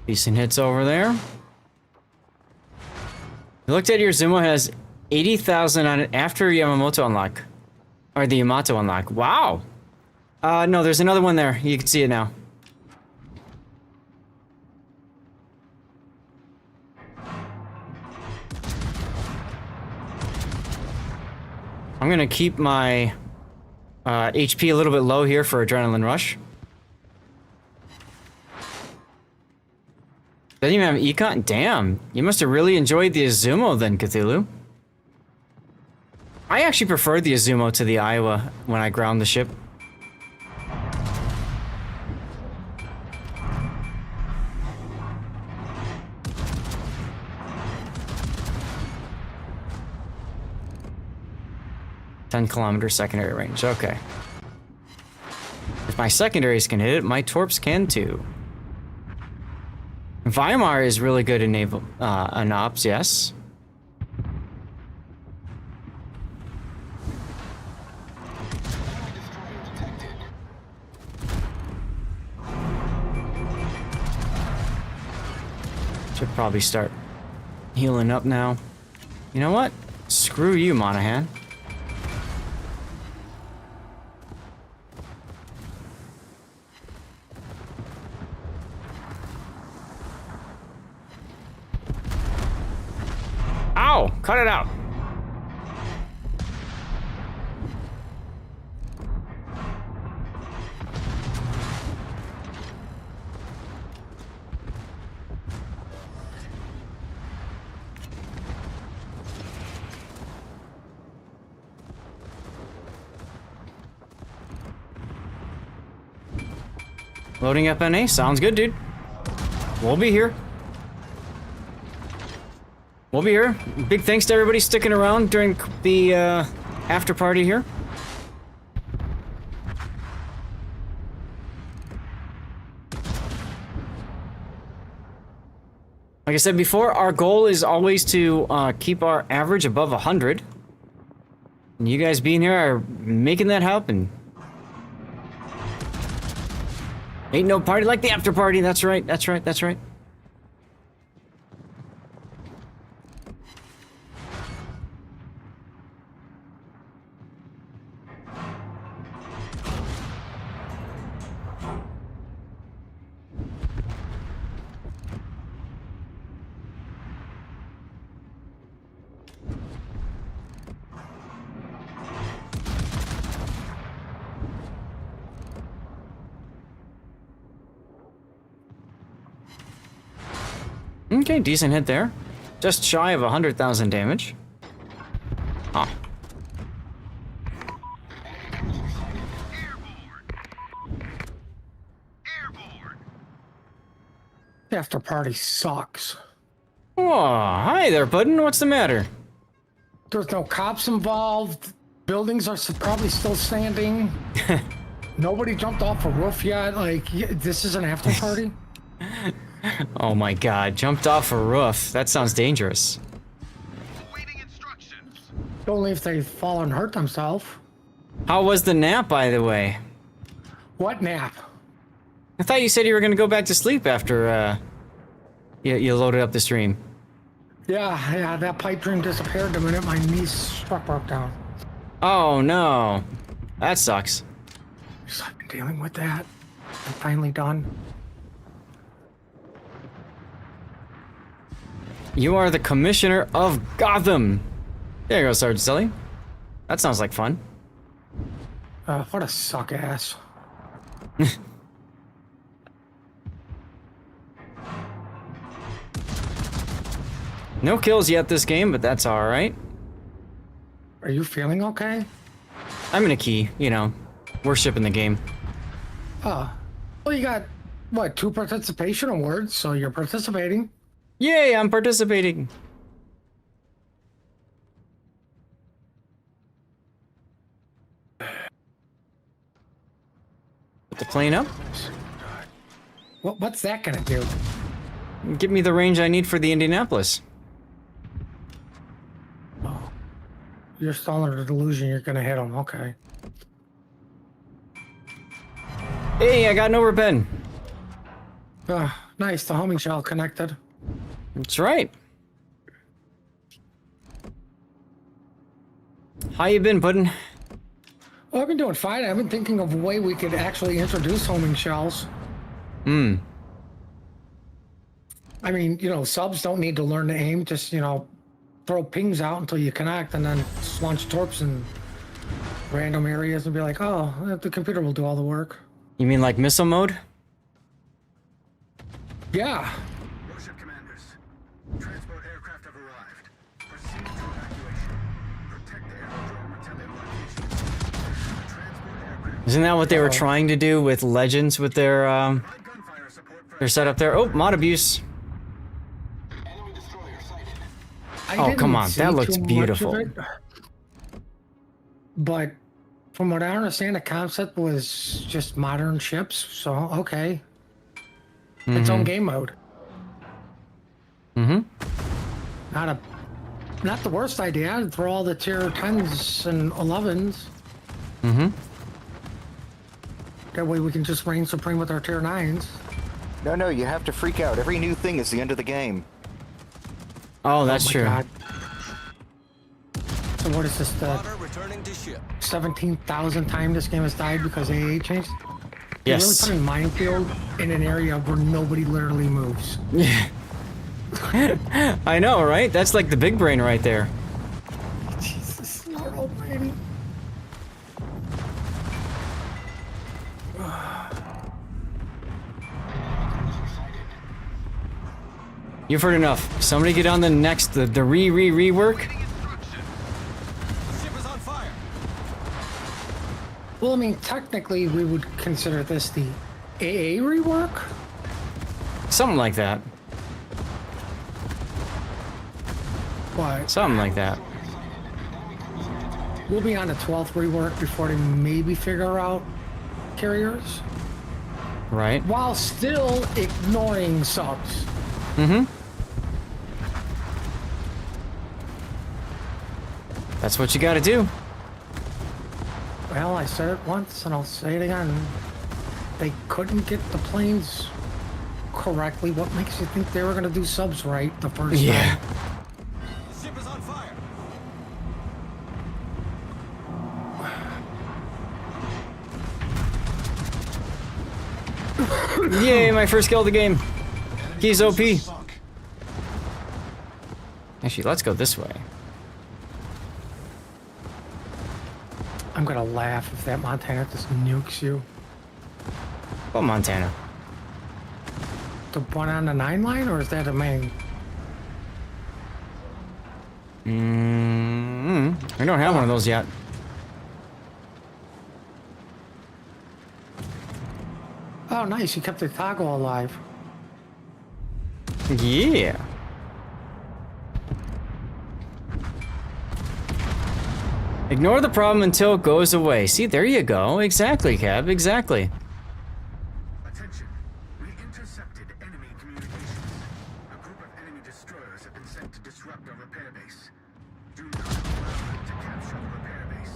Decent hits over there. You looked at your Zumo has 80,000 on it after Yamamoto unlock. Or the Yamato unlock. Wow! No, there's another one there. You can see it now. I'm gonna keep my HP a little bit low here for Adrenaline Rush. Doesn't even have econ? Damn, you must have really enjoyed the Azumo then, Cthulhu. I actually preferred the Azumo to the Iowa when I ground the ship. .10-kilometer secondary range, okay. If my secondaries can hit it, my torps can too. Weimar is really good in naval, in ops, yes. Should probably start healing up now. You know what? Screw you, Monahan. Ow! Cut it out! Loading up NA? Sounds good, dude. We'll be here. We'll be here. Big thanks to everybody sticking around during the after party here. Like I said before, our goal is always to keep our average above 100. And you guys being here are making that happen. Ain't no party like the after party. That's right. That's right. That's right. Okay, decent hit there. Just shy of 100,000 damage. Huh. After party sucks. Oh, hi there, Puddin'. What's the matter? There's no cops involved. Buildings are probably still standing. Nobody jumped off a roof yet. Like, this is an after party. Oh my god, jumped off a roof. That sounds dangerous. Only if they fall and hurt themselves. How was the nap, by the way? What nap? I thought you said you were gonna go back to sleep after, you loaded up the stream. Yeah, that pipe dream disappeared the minute my niece broke down. Oh no. That sucks. So I've been dealing with that. I'm finally done. You are the commissioner of Gotham. There you go, Sergeant Sully. That sounds like fun. What a suck ass. No kills yet this game, but that's alright. Are you feeling okay? I'm in a key, you know. Worship in the game. Well, you got, what, 2 participation awards, so you're participating. Yay, I'm participating. Put the plane up. What's that gonna do? Give me the range I need for the Indianapolis. Oh, you're still under the delusion you're gonna hit them. Okay. Hey, I got an overpen. Nice. The homing shell connected. That's right. How you been, Puddin'? Well, I've been doing fine. I've been thinking of a way we could actually introduce homing shells. Hmm. I mean, you know, subs don't need to learn to aim. Just, you know, throw pings out until you connect and then launch torps in random areas and be like, oh, the computer will do all the work. You mean like missile mode? Yeah. Warship commanders, transport aircraft have arrived. Proceed to evacuation. Protect the aerodrome until their location. Transport aircraft. Isn't that what they were trying to do with Legends with their setup there? Oh, mod abuse. Oh, come on. That looks beautiful. But from what I understand, the concept was just modern ships, so okay. Its own game mode. Mm-hmm. Not the worst idea. I'd throw all the tier 10s and 11s. Mm-hmm. That way we can just reign supreme with our tier 9s. No, you have to freak out. Every new thing is the end of the game. Oh, that's true. God. So what is this, the Water returning to ship. 17,000th time this game has died because AA changed? They really Yes. put a minefield in an area where nobody literally moves. Yeah. I know, right? That's like the big brain right there. Jesus, Lord Almighty. You've heard enough. Somebody get on the next, the rework. Ship is on fire. Well, I mean, technically, we would consider this the AA rework. Something like that. But Something like that. we'll be on the 12th rework before they maybe figure out carriers, Right. while still ignoring subs. Mm-hmm. That's what you gotta do. Well, I said it once and I'll say it again. They couldn't get the planes correctly. What makes you think they were going to do subs right the first time? Ship is on fire. Yay, my first kill of the game. He's OP. Actually, let's go this way. I'm going to laugh if that Montana just nukes you. Oh, Montana. The one on the 9 line, or is that a main? I don't have one of those yet. Oh, nice. You kept the toggle alive. Yeah. Ignore the problem until it goes away. See, there you go. Exactly, Cab. Exactly. Attention. We intercepted enemy communications. A group of enemy destroyers have been sent to disrupt our repair base. Do not allow them to capture the repair base.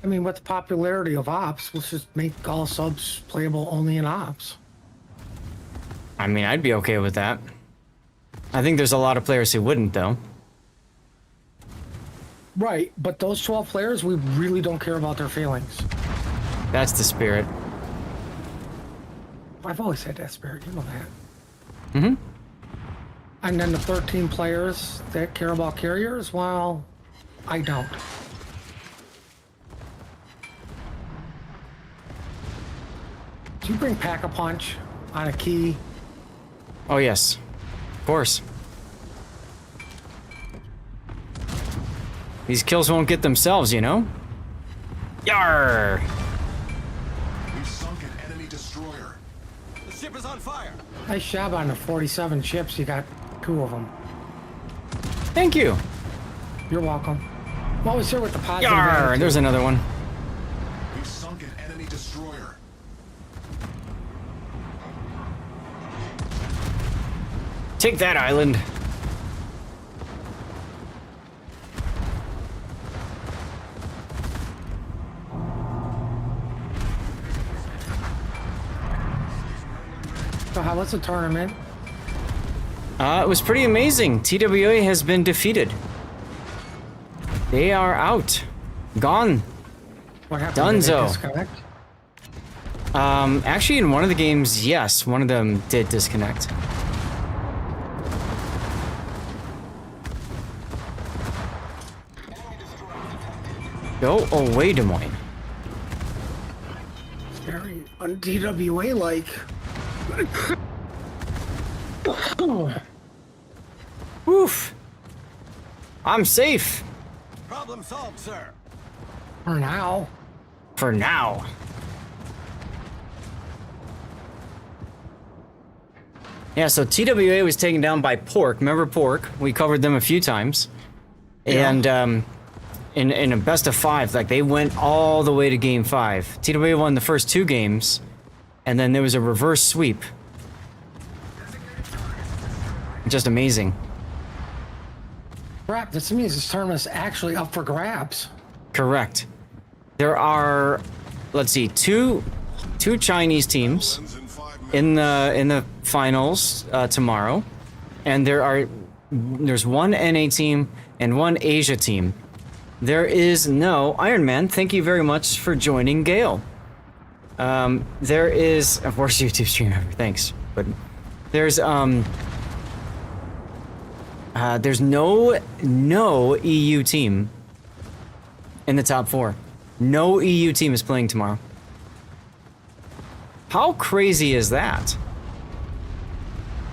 I mean, with the popularity of Ops, let's just make all subs playable only in Ops. I mean, I'd be okay with that. I think there's a lot of players who wouldn't, though. Right, but those 12 players, we really don't care about their feelings. That's the spirit. I've always had that spirit, you know that. Mm-hmm. And then the 13 players that care about carriers, well, I don't. Do you bring Pack-a-Punch on a key? Oh, yes. Of course. These kills won't get themselves, you know? Yarr! We've sunk an enemy destroyer. The ship is on fire. Nice job on the 47 ships. You got 2 of them. Thank you. You're welcome. I'm always here with the positive Yarr! attitude. There's another one. We've sunk an enemy destroyer. Take that island. So how was the tournament? It was pretty amazing. TWA has been defeated. They are out. Gone. What happened? Did they Dunzo. disconnect? Actually, in one of the games, yes, one of them did disconnect. Go away, Des Moines. It's very un-DWA-like. Oof. I'm safe. Problem solved, sir. For now. For now. Yeah, so TWA was taken down by Pork. Remember Pork? We covered them a few times. Yeah. And in a best of 5, like they went all the way to game 5. TWA won the first 2 games, and then there was a reverse sweep. Just amazing. Crap, this means this tournament's actually up for grabs. Correct. There are, let's see, two Chinese teams in the finals tomorrow, and there's one NA team and one Asia team. There is no Iron Man. Thank you very much for joining, Gale. There is, of course, YouTube stream ever. Thanks, but there's no EU team in the top 4. No EU team is playing tomorrow. How crazy is that?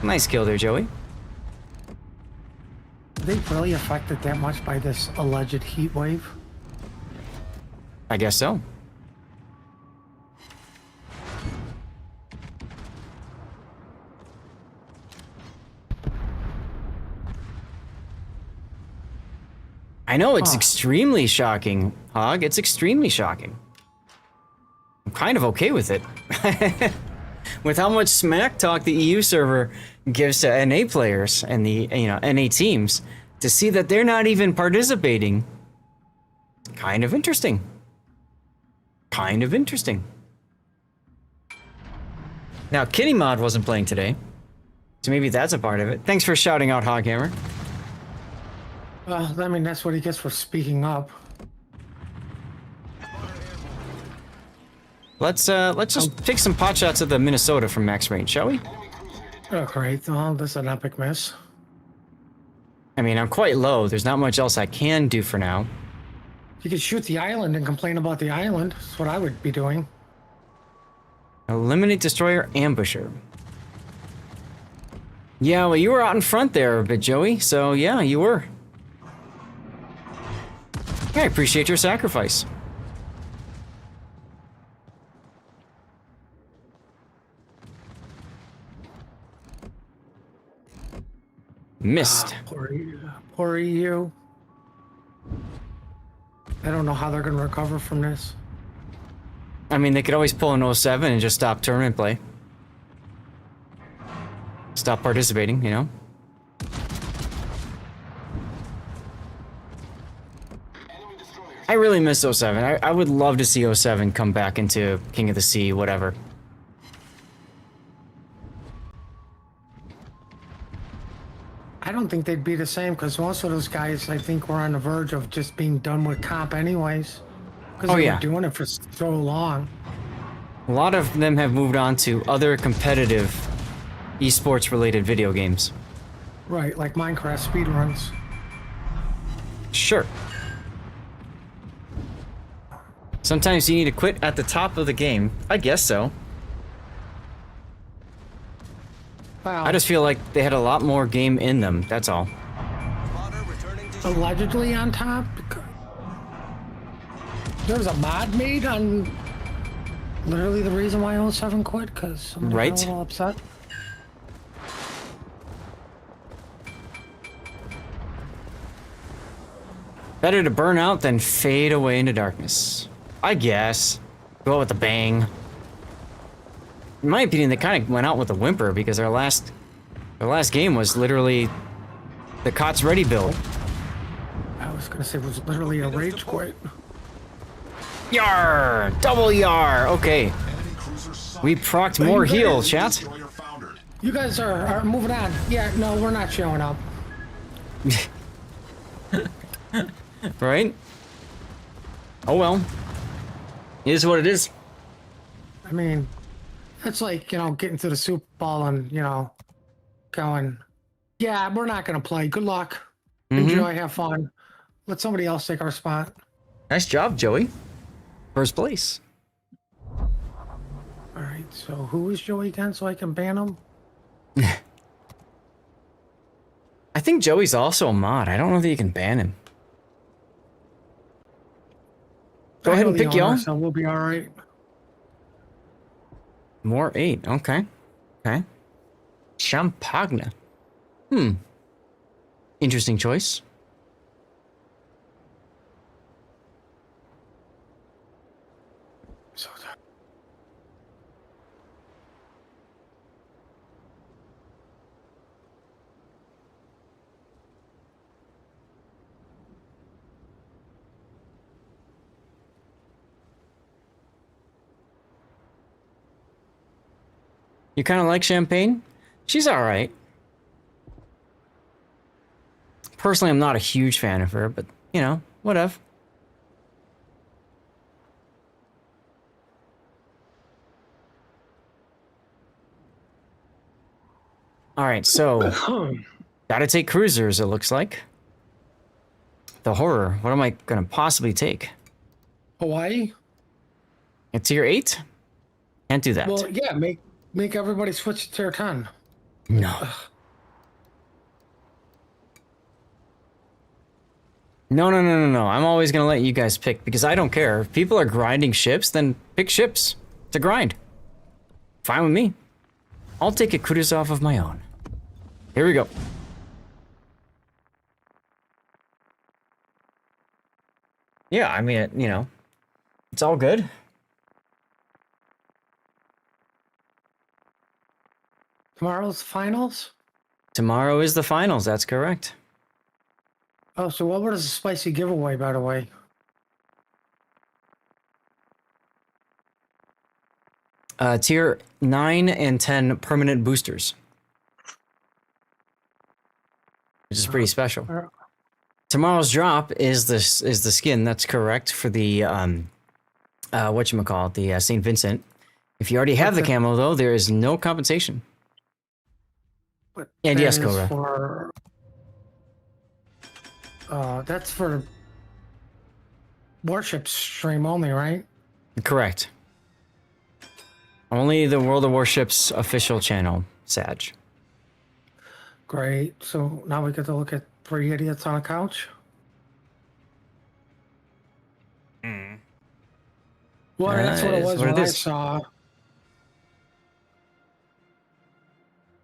Nice kill there, Joey. Are they really affected that much by this alleged heat wave? I guess so. I know, it's extremely shocking, Hog. It's extremely shocking. I'm kind of okay with it. With how much smack talk the EU server gives to NA players and the NA teams, to see that they're not even participating, kind of interesting. Kind of interesting. Now, Kitty Mod wasn't playing today, so maybe that's a part of it. Thanks for shouting out, Hoghammer. Well, I mean, that's what he gets for speaking up. Let's just take some pot shots of the Minnesota from max range, shall we? Oh, great. Well, this is an epic miss. I mean, I'm quite low. There's not much else I can do for now. You could shoot the island and complain about the island. That's what I would be doing. Eliminate destroyer ambusher. Yeah, well, you were out in front there a bit, Joey. So yeah, you were. I appreciate your sacrifice. Missed. Poor EU. I don't know how they're going to recover from this. I mean, they could always pull an 07 and just stop tournament play. Stop participating, you know? I really miss 07. I would love to see 07 come back into King of the Sea, whatever. I don't think they'd be the same because most of those guys, I think, were on the verge of just being done with comp anyways. Because they were doing it for so long. A lot of them have moved on to other competitive esports related video games. Right, like Minecraft speedruns. Sure. Sometimes you need to quit at the top of the game. I guess so. Wow. I just feel like they had a lot more game in them, that's all. Allegedly on top? There's a mod made on literally the reason why 07 quit, because I'm a little upset. Better to burn out than fade away into darkness. I guess. Go out with a bang. In my opinion, they kind of went out with a whimper because their last game was literally the COTS ready build. I was gonna say it was literally a rage quit. Yar! Double yar! Okay. We procced more heal, chat. You guys are moving on. Yeah, no, we're not showing up. Right? Oh well. It is what it is. I mean, it's like, you know, getting to the Super Bowl and, you know, going, yeah, we're not going to play. Good luck. Enjoy, have fun. Let somebody else take our spot. Nice job, Joey. First place. All right, so who is Joey again so I can ban him? I think Joey's also a mod. I don't know that you can ban him. Go ahead and pick y'all. So we'll be all right. More 8. Okay. Okay. Champagne. Interesting choice. So You kind of like Champagne? She's alright. Personally, I'm not a huge fan of her, but, you know, whatever. Alright, so... gotta take cruisers, it looks like. The horror. What am I gonna possibly take? Hawaii? It's tier 8? Can't do that. Well, yeah, make everybody switch to tier 10. No. No. I'm always gonna let you guys pick because I don't care. If people are grinding ships, then pick ships to grind. Fine with me. I'll take a Kutuzov of my own. Here we go. Yeah, I mean, you know, it's all good. Tomorrow's finals? Tomorrow is the finals, that's correct. Oh, so what was the spicy giveaway, by the way? Tier 9 and 10 permanent boosters. Which is pretty special. Tomorrow's drop is the skin, that's correct, for the whatchamacallit, the St. Vincent. If you already have the camo though, there is no compensation. And yes, Cobra. That's for Warship stream only, right? Correct. Only the World of Warships official channel, Sag. Great. So now we get to look at 3 idiots on a couch. Well, that's what it was when I saw.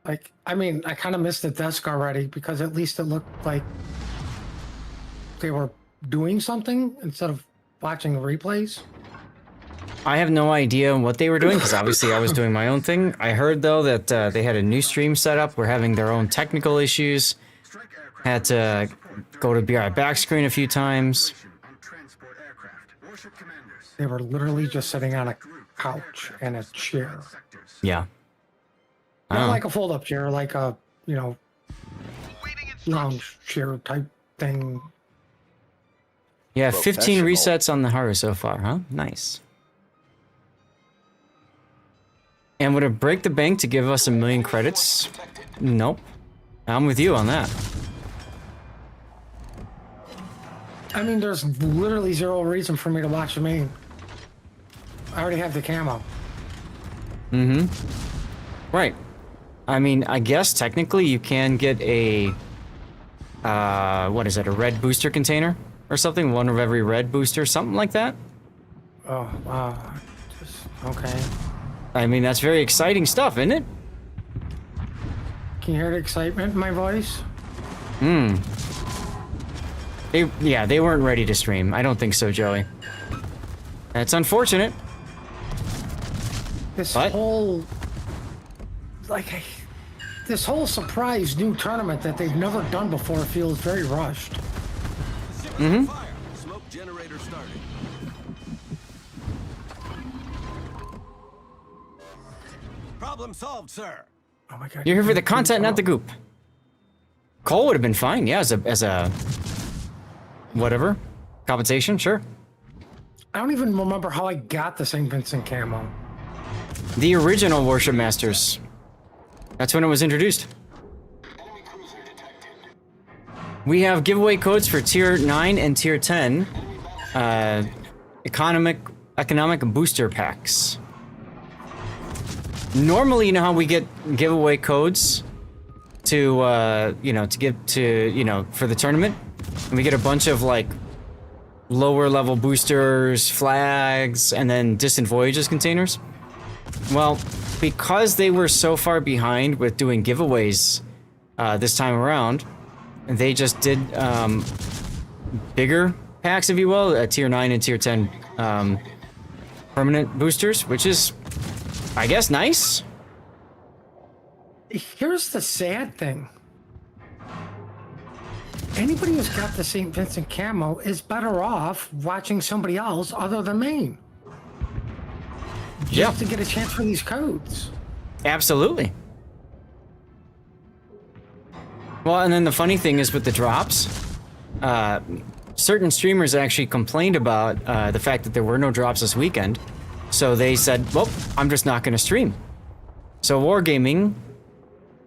Like, I mean, I kind of missed the desk already because at least it looked like they were doing something instead of watching the replays. I have no idea what they were doing because obviously I was doing my own thing. I heard though that they had a new stream set up. We're having their own technical issues. Had to go to BR back screen a few times. They were literally just sitting on a couch and a chair. Yeah. Not like a fold-up chair, like a, you know, lounge chair type thing. Yeah, 15 resets on the Haru so far, huh? Nice. And would it break the bank to give us 1,000,000 credits? Nope. I'm with you on that. I mean, there's literally 0 reason for me to watch the main. I already have the camo. Mm-hmm. Right. I mean, I guess technically you can get a, what is it, a red booster container or something? One of every red booster, something like that? Oh, wow. Okay. I mean, that's very exciting stuff, isn't it? Can you hear the excitement in my voice? They weren't ready to stream. I don't think so, Joey. That's unfortunate. This whole surprise new tournament that they've never done before feels very rushed. Mm-hmm. Smoke generator started. Problem solved, sir. Oh my god. You're here for the content, not the goop. Cole would have been fine, yeah, as a whatever. Compensation, sure. I don't even remember how I got the St. Vincent camo. The original Warship Masters. That's when it was introduced. We have giveaway codes for Tier 9 and Tier 10. Economic booster packs. Normally, you know how we get giveaway codes to, to give to, for the tournament? And we get a bunch of, like, lower level boosters, flags, and then distant voyages containers. Well, because they were so far behind with doing giveaways this time around, they just did bigger packs, if you will, Tier 9 and Tier 10 permanent boosters, which is, I guess, nice. Here's the sad thing. Anybody who's got the St. Vincent camo is better off watching somebody else other than me. Just to get a chance for these codes. Absolutely. Well, and then the funny thing is with the drops, certain streamers actually complained about the fact that there were no drops this weekend. So they said, well, I'm just not going to stream. So Wargaming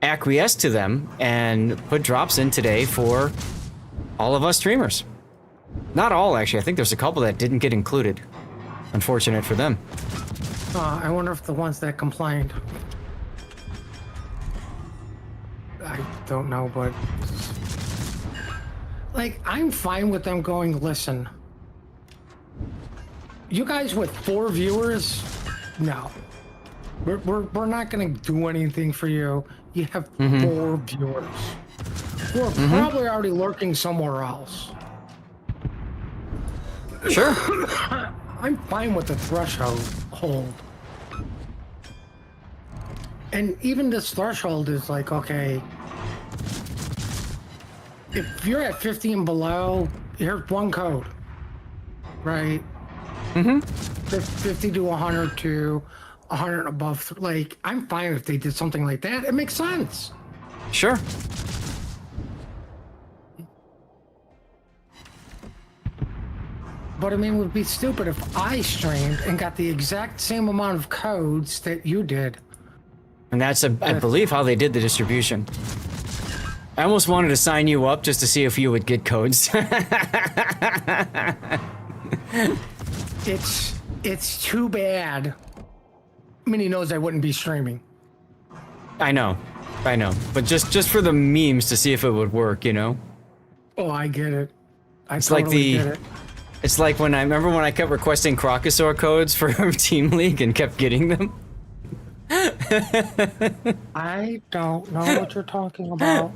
acquiesced to them and put drops in today for all of us streamers. Not all, actually. I think there's a couple that didn't get included. Unfortunate for them. I wonder if the ones that complained. I don't know, but like, I'm fine with them going, listen, you guys with 4 viewers, no, we're not gonna do anything for you. You have 4 viewers who are probably already lurking somewhere else. Sure. I'm fine with the threshold. And even this threshold is like, okay, if you're at 50 and below, here's one code, right? 50 to 100 to 100 and above. Like, I'm fine if they did something like that. It makes sense. Sure. But I mean, it would be stupid if I streamed and got the exact same amount of codes that you did. And that's, I believe, how they did the distribution. I almost wanted to sign you up just to see if you would get codes. It's too bad. I mean, he knows I wouldn't be streaming. I know. But just for the memes to see if it would work, you know? Oh, I get it. It's totally like the... get it. It's like when I kept requesting Crocosaur codes for Team League and kept getting them. I don't know what you're talking about.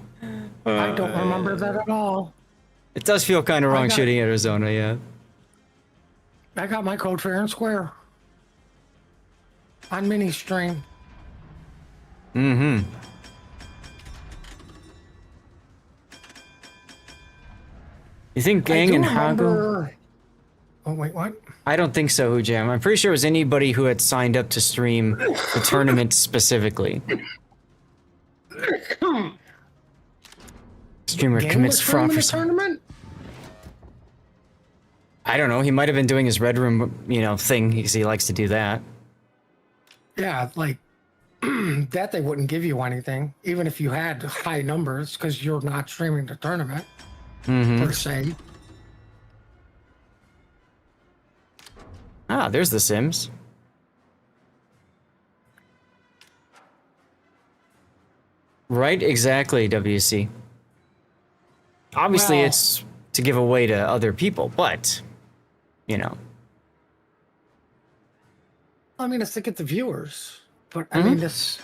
I don't remember that at all. It does feel kind of wrong shooting Arizona, yeah. I got my code fair and square. On mini stream. Mm-hmm. You think Gang and Hago? Oh, wait, what? I don't think so, Hujam. I'm pretty sure it was anybody who had signed up to stream the tournament specifically. Streamer Gang commits was fraud streaming for the some... tournament? I don't know. He might have been doing his Red Room, thing because he likes to do that. Yeah, like that they wouldn't give you anything, even if you had high numbers, because you're not streaming the tournament per se. Ah, there's the Sims. Right, exactly, WC. Obviously, Well, it's to give away to other people, but, I mean, it's to get the viewers, but I mean, this.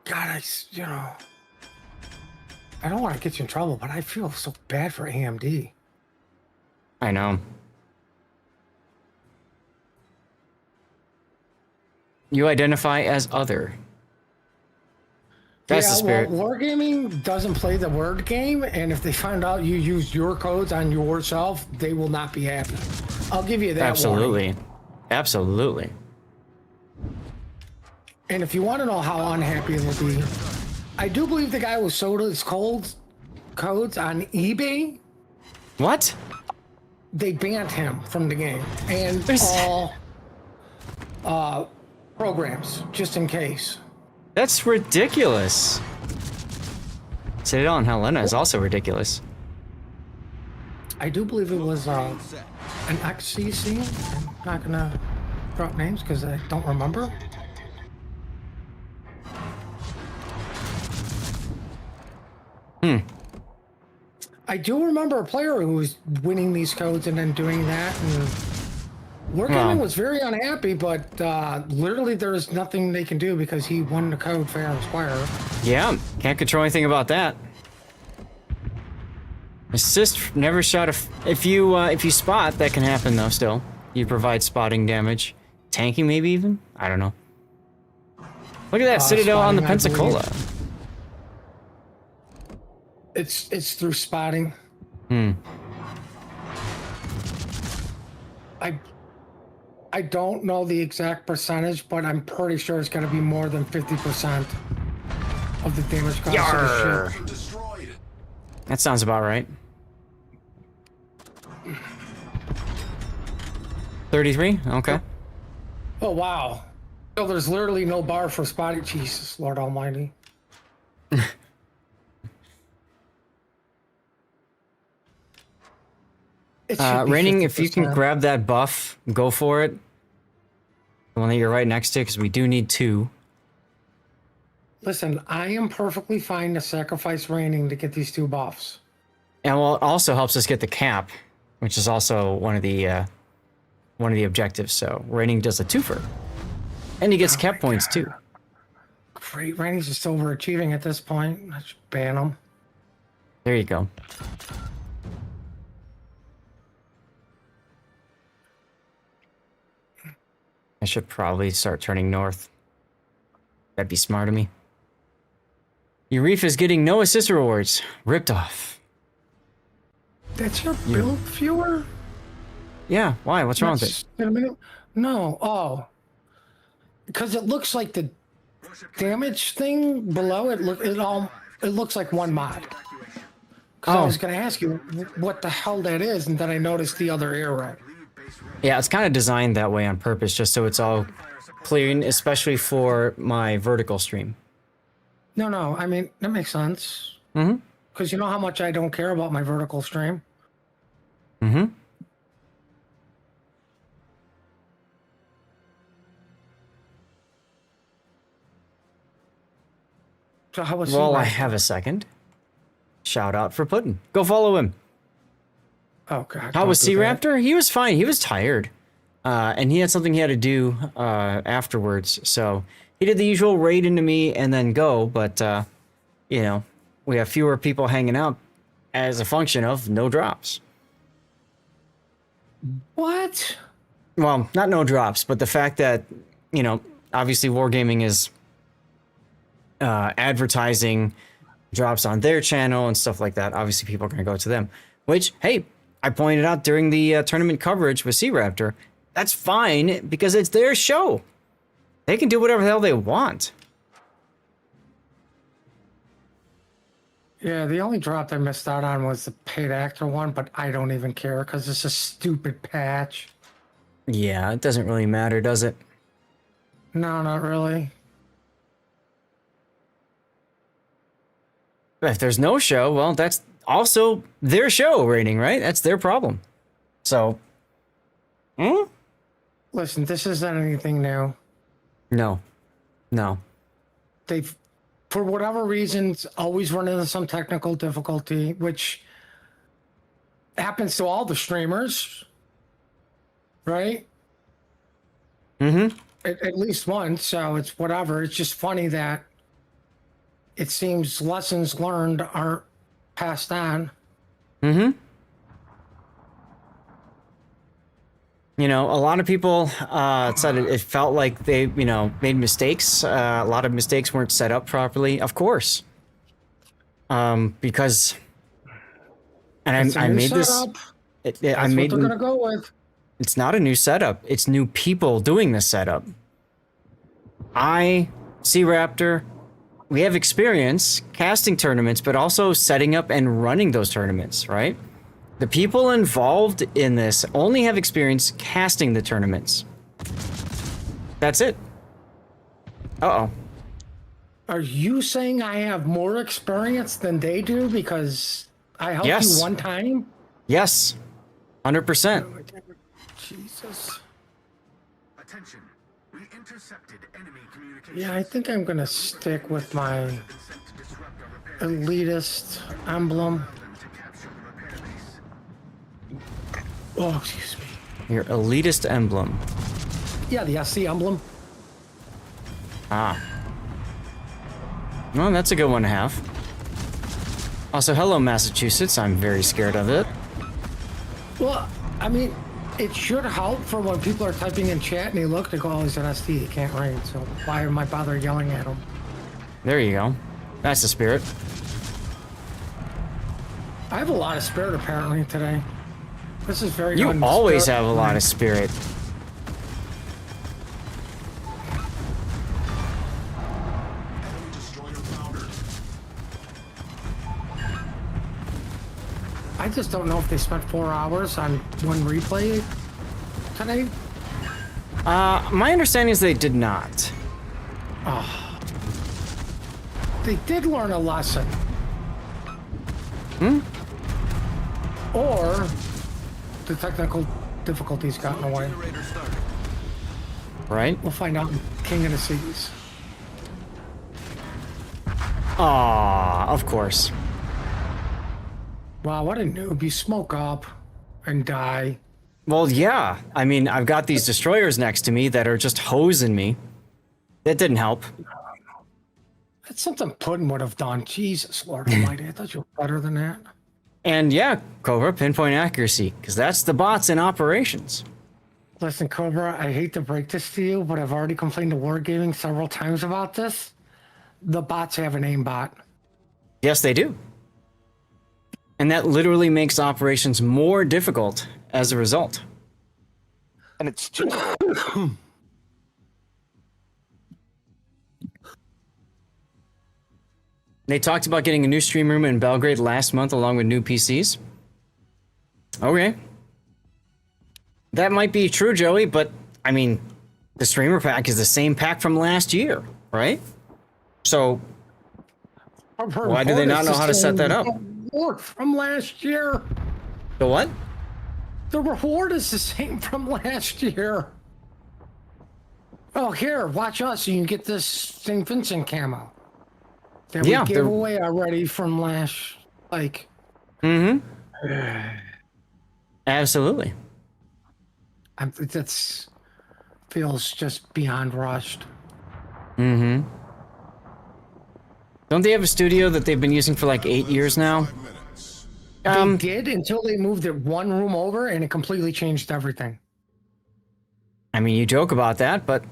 God, I don't want to get you in trouble, but I feel so bad for AMD. I know. You identify as other. That's the spirit. Well, Wargaming doesn't play the word game, and if they find out you use your codes on yourself, they will not be happy. I'll give you that. Absolutely. Warning. Absolutely. And if you want to know how unhappy it will be, I do believe the guy who sold his codes on eBay. What? They banned him from the game and all programs, just in case. That's ridiculous. Citadel and Helena is also ridiculous. I do believe it was an XCC. I'm not gonna drop names because I don't remember. I do remember a player who was winning these codes and then doing that, and Wargaming was very unhappy, but literally there's nothing they can do because he won the code fair and square. Yeah, can't control anything about that. Assist never shot a... If you spot, that can happen though still. You provide spotting damage. Tanking maybe even? I don't know. Look at that Citadel on the Pensacola. It's through spotting. I don't know the exact percentage, but I'm pretty sure it's going to be more than 50% of the damage cost of the ship. That sounds about right. 33? Okay. Oh, wow. So there's literally no bar for spotting. Jesus, Lord Almighty. Raining, if you can grab that buff, go for it. The one that you're right next to, because we do need 2. Listen, I am perfectly fine to sacrifice Raining to get these 2 buffs. And well, it also helps us get the cap, which is also one of the objectives. So Raining does a 2-fer. And he gets cap points too. Great, Raining's just overachieving at this point. Let's ban him. There you go. I should probably start turning north. That'd be smart of me. Euref is getting no assist rewards. Ripped off. That's your build viewer? Yeah, why? What's wrong with it? In a minute? No. Oh. Because it looks like the damage thing below it looks like one mod. Because I was going to ask you what the hell that is, and then I noticed the other arrow. Yeah, it's kind of designed that way on purpose, just so it's all clean, especially for my vertical stream. No, I mean, that makes sense. Because you know how much I don't care about my vertical stream? Mm-hmm. So how was Well, I Sea have a second. Shout out for Puddin'. Go follow him. Oh god. How was don't do that. Sea Raptor? He was fine. He was tired. And he had something he had to do afterwards. So he did the usual raid into me and then go. But, you know, we have fewer people hanging out as a function of no drops. What? Well, not no drops, but the fact that, you know, obviously Wargaming is advertising drops on their channel and stuff like that. Obviously, people are going to go to them. Which, hey, I pointed out during the tournament coverage with Sea Raptor, that's fine because it's their show. They can do whatever the hell they want. Yeah, the only drop I missed out on was the paid actor one, but I don't even care because it's a stupid patch. Yeah, it doesn't really matter, does it? No, not really. If there's no show, well, that's also their show rating, right? That's their problem. So, Listen, this isn't anything new. No. They've, for whatever reasons, always run into some technical difficulty, which happens to all the streamers, right? Mm-hmm. At least once, so it's whatever. It's just funny that it seems lessons learned aren't passed on. Mm-hmm. You know, a lot of people said it felt like they, you know, made mistakes. A lot of mistakes weren't set up properly. Of course. Because... And I made this... I made what they're gonna go with. It's not a new setup. It's new people doing this setup. Sea Raptor, we have experience casting tournaments, but also setting up and running those tournaments, right? The people involved in this only have experience casting the tournaments. That's it. Uh-oh. Are you saying I have more experience than they do because I helped you one time? Yes. 100%. Jesus. Attention. We intercepted enemy communications. Yeah, I think I'm gonna stick with my elitist emblem. Oh, excuse me. Your elitist emblem. Yeah, the SC emblem. Ah. Well, that's a good one to have. Also, hello, Massachusetts. I'm very scared of it. Well, I mean, it should help for when people are typing in chat and they look, they go, oh, he's an SD, he can't read, so why am I bother yelling at him? There you go. That's the spirit. I have a lot of spirit apparently today. This is very You always have a lot of spirit. I just don't know if they spent 4 hours on one replay today. My understanding is they did not. Oh. They did learn a lesson. Or the technical difficulties got in the way. Right? We'll find out in King of the Seas. Aw, of course. Wow, what a noob. You smoke up and die. Well, yeah. I mean, I've got these destroyers next to me that are just hosing me. That didn't help. That's something Puddin would have done. Jesus, Lord Almighty. I thought you were better than that. And yeah, Cobra, pinpoint accuracy, because that's the bots in operations. Listen, Cobra, I hate to break this to you, but I've already complained to Wargaming several times about this. The bots have an aimbot. Yes, they do. And that literally makes operations more difficult as a result. And it's just... They talked about getting a new stream room in Belgrade last month along with new PCs. Okay. That might be true, Joey, but I mean, the streamer pack is the same pack from last year, right? So why do they not know how to set that up? From last year. The what? The reward is the same from last year. Oh, here, watch us. You can get this St. Vincent camo that we gave away already from last, like. Absolutely. That's feels just beyond rushed. Don't they have a studio that they've been using for like 8 years now? They did until they moved it one room over, and it completely changed everything. I mean, you joke about that, but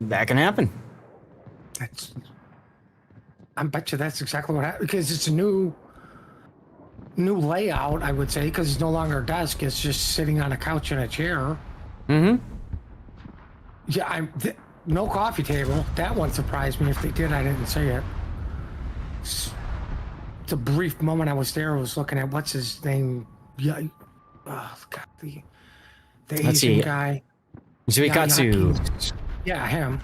that can happen. I bet you that's exactly what happened, because it's a new layout, I would say, because it's no longer a desk. It's just sitting on a couch and a chair. Yeah, no coffee table. That one surprised me. If they did, I didn't see it. The brief moment I was there, I was looking at what's his name. Yeah, oh god, the Asian guy. Zuikatsu. Yeah, him.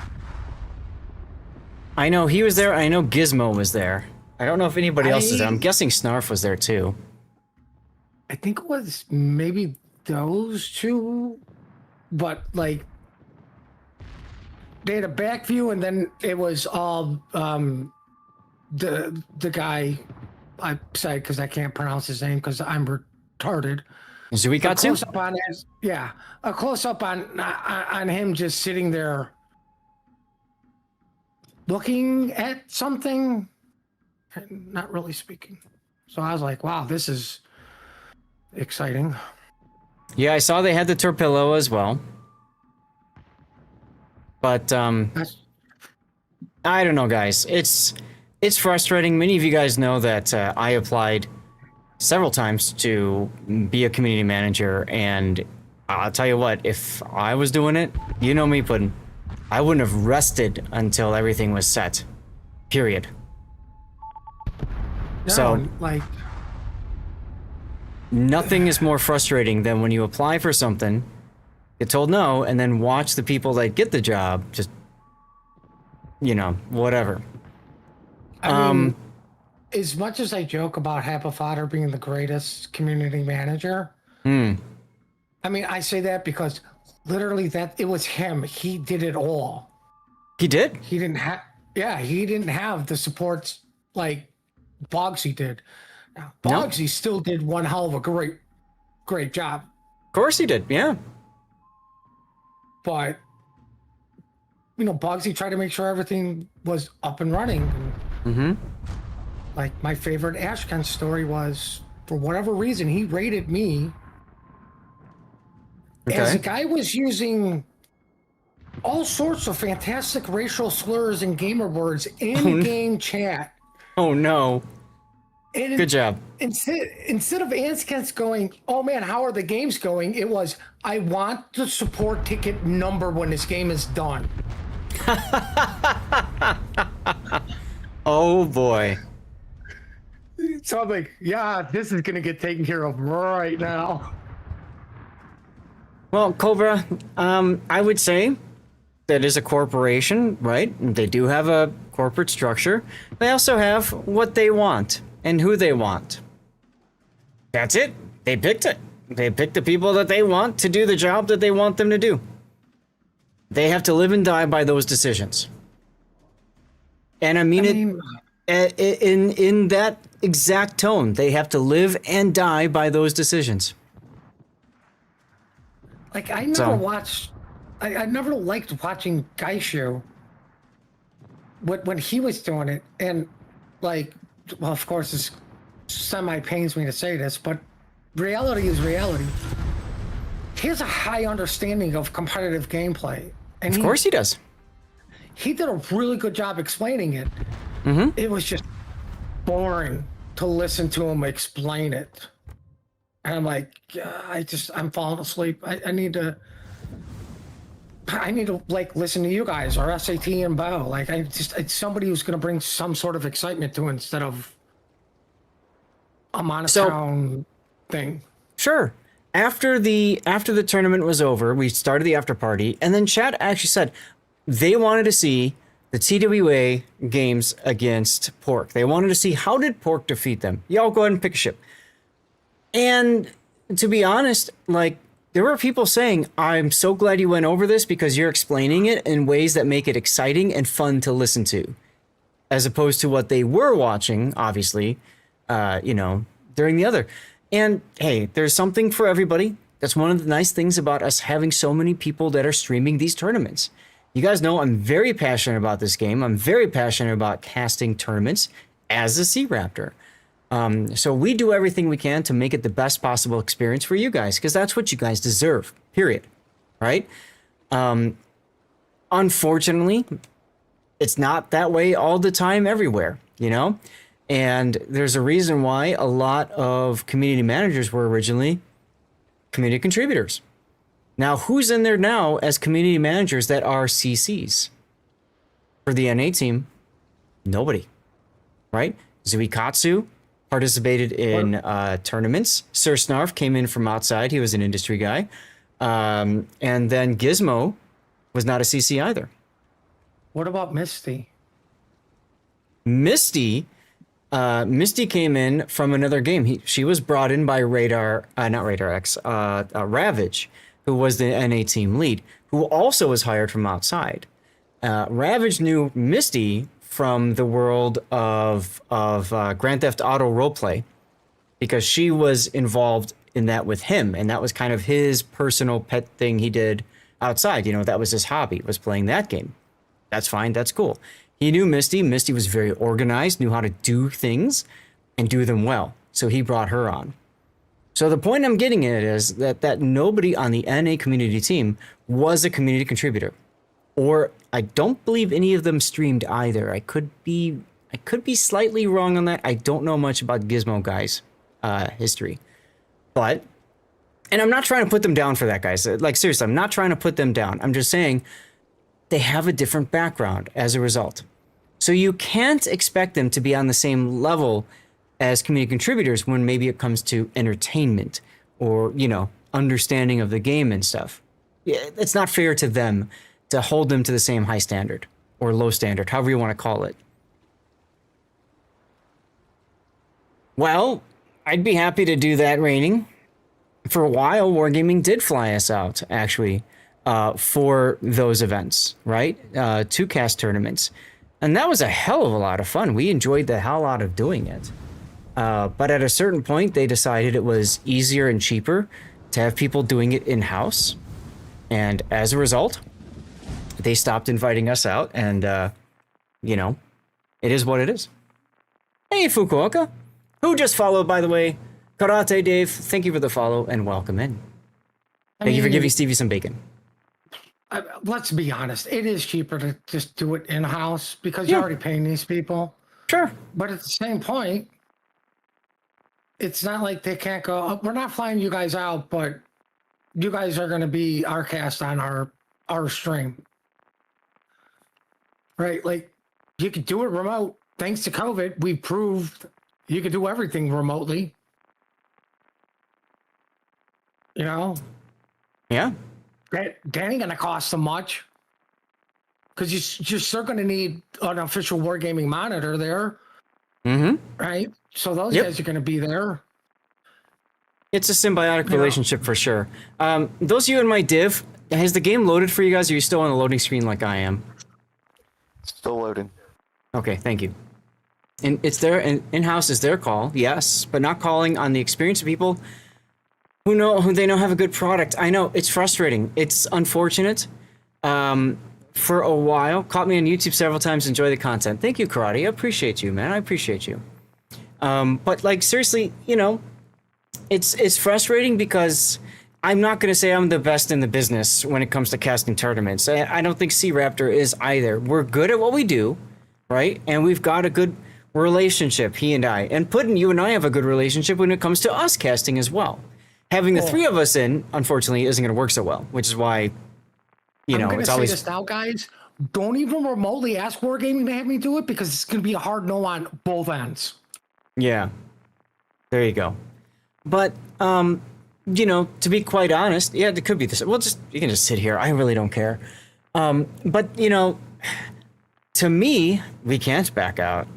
I know he was there. I know Gizmo was there. I don't know if anybody else is there. I'm guessing Snarf was there too. I think it was maybe those two, but like they had a back view, and then it was all the guy. I say because I can't pronounce his name because I'm retarded. Zuikatsu? A close up on him just sitting there looking at something, not really speaking. So I was like, wow, this is exciting. Yeah, I saw they had the Torpillo as well. But I don't know, guys. It's frustrating. Many of you guys know that I applied several times to be a community manager, and I'll tell you what, if I was doing it, you know me, Puddin', I wouldn't have rested until everything was set. Period. No, so, like, nothing is more frustrating than when you apply for something, get told no, and then watch the people that get the job just, you know, whatever. I mean, as much as I joke about Happy being the greatest community manager, I mean, I say that because literally it was him. He did it all. He did? He didn't have the supports like Bogsy did. Now, Bogsy still did one hell of a great job. Of course he did, yeah. But, you know, Bogsy tried to make sure everything was up and running. Like, my favorite Ashken story was, for whatever reason, he rated me as the guy was using all sorts of fantastic racial slurs and gamer words in game chat. Oh no. And good job. Instead of Anskens going, oh man, how are the games going? It was, I want the support ticket number when this game is done. Oh boy. So I'm like, yeah, this is gonna get taken care of right now. Well, Cobra, I would say that is a corporation, right? They do have a corporate structure. They also have what they want and who they want. That's it. They picked it. They picked the people that they want to do the job that they want them to do. They have to live and die by those decisions. And I mean it in that exact tone. They have to live and die by those decisions. Like, I never watched... I never liked watching Gaishu when he was doing it. And, like, well, of course, it's semi-pains me to say this, but reality is reality. He has a high understanding of competitive gameplay. And of course he does. He did a really good job explaining it. It was just boring to listen to him explain it. And I'm like, I'm falling asleep. I need to like listen to you guys or SAT and Bo. Like, it's somebody who's going to bring some sort of excitement to it instead of a monotone thing. Sure. After the tournament was over, we started the after party, and then chat actually said they wanted to see the TWA games against Pork. They wanted to see how did Pork defeat them. Y'all go ahead and pick a ship. And to be honest, like, there were people saying, I'm so glad you went over this because you're explaining it in ways that make it exciting and fun to listen to, as opposed to what they were watching, obviously, during the other. And hey, there's something for everybody. That's one of the nice things about us having so many people that are streaming these tournaments. You guys know I'm very passionate about this game. I'm very passionate about casting tournaments as a Sea Raptor. So we do everything we can to make it the best possible experience for you guys, because that's what you guys deserve, period. Right? Unfortunately, it's not that way all the time everywhere, And there's a reason why a lot of community managers were originally community contributors. Now, who's in there now as community managers that are CCs? For the NA team, nobody, right? Zuikatsu participated in tournaments. Sir Snarf came in from outside. He was an industry guy. And then Gizmo was not a CC either. What about Misty? Misty came in from another game. She was brought in by Ravage, who was the NA team lead, who also was hired from outside. Ravage knew Misty from the world of Grand Theft Auto roleplay, because she was involved in that with him, and that was kind of his personal pet thing he did outside. That was his hobby, was playing that game. That's fine, that's cool. He knew Misty. Misty was very organized, knew how to do things and do them well. So he brought her on. So the point I'm getting at is that nobody on the NA community team was a community contributor. Or I don't believe any of them streamed either. I could be slightly wrong on that. I don't know much about Gizmo Guy's history. And I'm not trying to put them down for that, guys. Like, seriously, I'm not trying to put them down. I'm just saying they have a different background as a result. So you can't expect them to be on the same level as community contributors when maybe it comes to entertainment or, understanding of the game and stuff. It's not fair to them to hold them to the same high standard or low standard, however you want to call it. Well, I'd be happy to do that, Raining. For a while, Wargaming did fly us out, actually, for those events, right? 2-cast tournaments. And that was a hell of a lot of fun. We enjoyed the hell out of doing it. But at a certain point, they decided it was easier and cheaper to have people doing it in-house. And as a result, they stopped inviting us out. And, it is what it is. Hey, Fukuoka. Who just followed, by the way. Karate Dave, thank you for the follow and welcome in. Thank you for giving Stevie some bacon. Let's be honest. It is cheaper to just do it in-house because you're already paying these people. Sure. But at the same point, it's not like they can't go, oh, we're not flying you guys out, but you guys are going to be our cast on our stream. Right? Like, you could do it remote. Thanks to COVID, we proved you could do everything remotely. Yeah. That ain't going to cost them much. Because you're still going to need an official wargaming monitor there. Mm-hmm. Right? So those guys are going to be there. It's a symbiotic relationship for sure. Those of you in my div, has the game loaded for you guys, or are you still on the loading screen like I am? Still loading. Okay, thank you. And it's their in-house is their call, yes, but not calling on the experience of people who they know have a good product. I know it's frustrating. It's unfortunate. For a while, caught me on YouTube several times. Enjoy the content. Thank you, Karate. I appreciate you, man. I appreciate you. But like seriously, it's frustrating because I'm not going to say I'm the best in the business when it comes to casting tournaments. I don't think Sea Raptor is either. We're good at what we do, right? And we've got a good relationship, he and I. And Puddin', you and I have a good relationship when it comes to us casting as well. Having the three of us in, unfortunately, isn't going to work so well, which is why, I'm going it's to always... say this now, guys. Don't even remotely ask Wargaming to have me do it because it's going to be a hard no on both ends. Yeah. There you go. But, to be quite honest, yeah, it could be this. Well, you can just sit here. I really don't care. But, to me, we can't back out.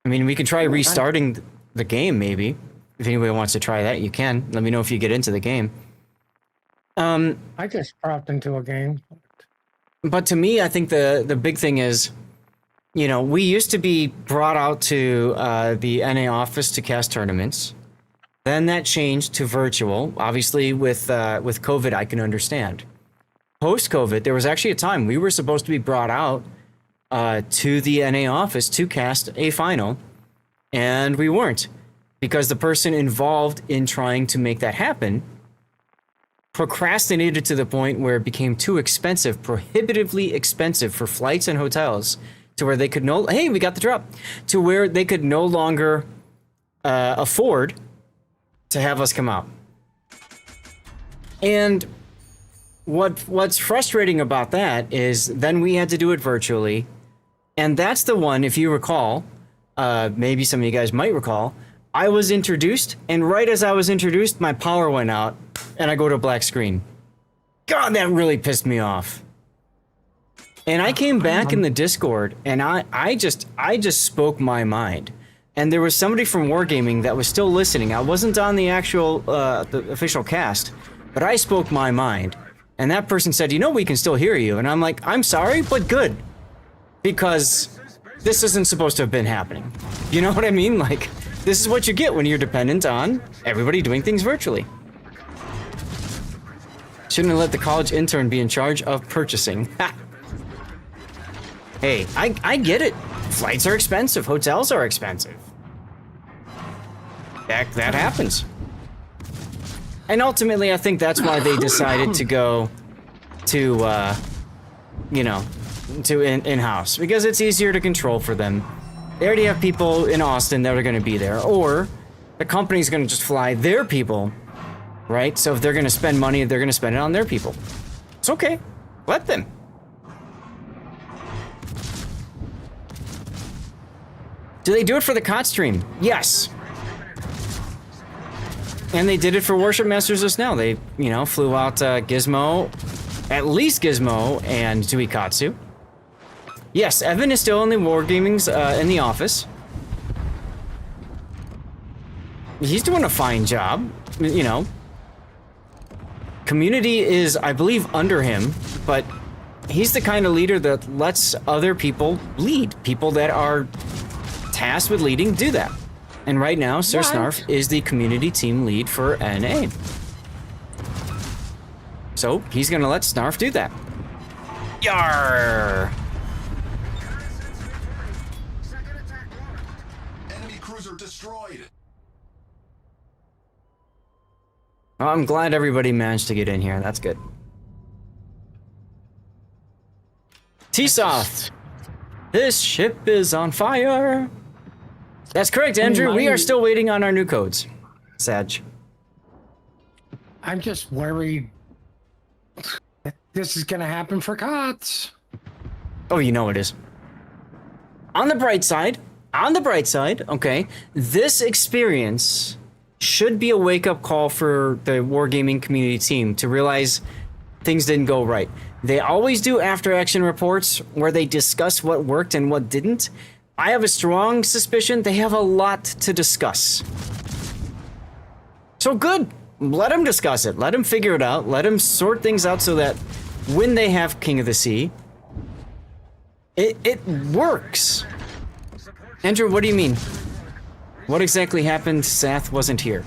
I mean, we can try restarting the game, maybe. If anybody wants to try that, you can. Let me know if you get into the game. I just dropped into a game. But to me, I think the big thing is, you know, we used to be brought out to the NA office to cast tournaments. Then that changed to virtual. Obviously, with COVID, I can understand. Post-COVID, there was actually a time we were supposed to be brought out to the NA office to cast a final, and we weren't, because the person involved in trying to make that happen procrastinated to the point where it became too expensive, prohibitively expensive for flights and hotels, to where they could hey, we got the drop, to where they could no longer afford to have us come out. And what's frustrating about that is then we had to do it virtually, and that's the one, if you recall, maybe some of you guys might recall, I was introduced, and right as I was introduced, my power went out, and I go to a black screen. God, that really pissed me off. And I came back in the Discord, and I just spoke my mind. And there was somebody from Wargaming that was still listening. I wasn't on the actual, the official cast, but I spoke my mind. And that person said, you know, we can still hear you. And I'm like, I'm sorry, but good. Because this isn't supposed to have been happening. You know what I mean? Like, this is what you get when you're dependent on everybody doing things virtually. Shouldn't have let the college intern be in charge of purchasing. Hey, I get it. Flights are expensive. Hotels are expensive. That happens. And ultimately, I think that's why they decided to go to, you know, to in-house. Because it's easier to control for them. They already have people in Austin that are going to be there. Or the company's going to just fly their people, right? So if they're going to spend money, they're going to spend it on their people. It's okay. Let them. Do they do it for the COD stream? Yes. And they did it for Warship Masters just now. They, you know, flew out Gizmo, at least Gizmo and Zuikatsu. Yes, Evan is still in the Wargaming's in the office. He's doing a fine job, you know. Community is, I believe, under him, but he's the kind of leader that lets other people lead. People that are tasked with leading do that. And right now, Sir Snarf is the community team lead for NA. So he's gonna let Snarf do that. Yarr! Enemy cruiser destroyed. Well, I'm glad everybody managed to get in here. That's good. T-Soft! This ship is on fire! That's correct, Andrew. We are still waiting on our new codes. Sag. I'm just worried that this is gonna happen for COTS. Oh, you know it is. On the bright side, okay, this experience should be a wake-up call for the Wargaming community team to realize things didn't go right. They always do after-action reports where they discuss what worked and what didn't. I have a strong suspicion they have a lot to discuss. So good. Let them discuss it. Let them figure it out. Let them sort things out so that when they have King of the Sea, it works. Andrew, what do you mean? What exactly happened? Sath wasn't here.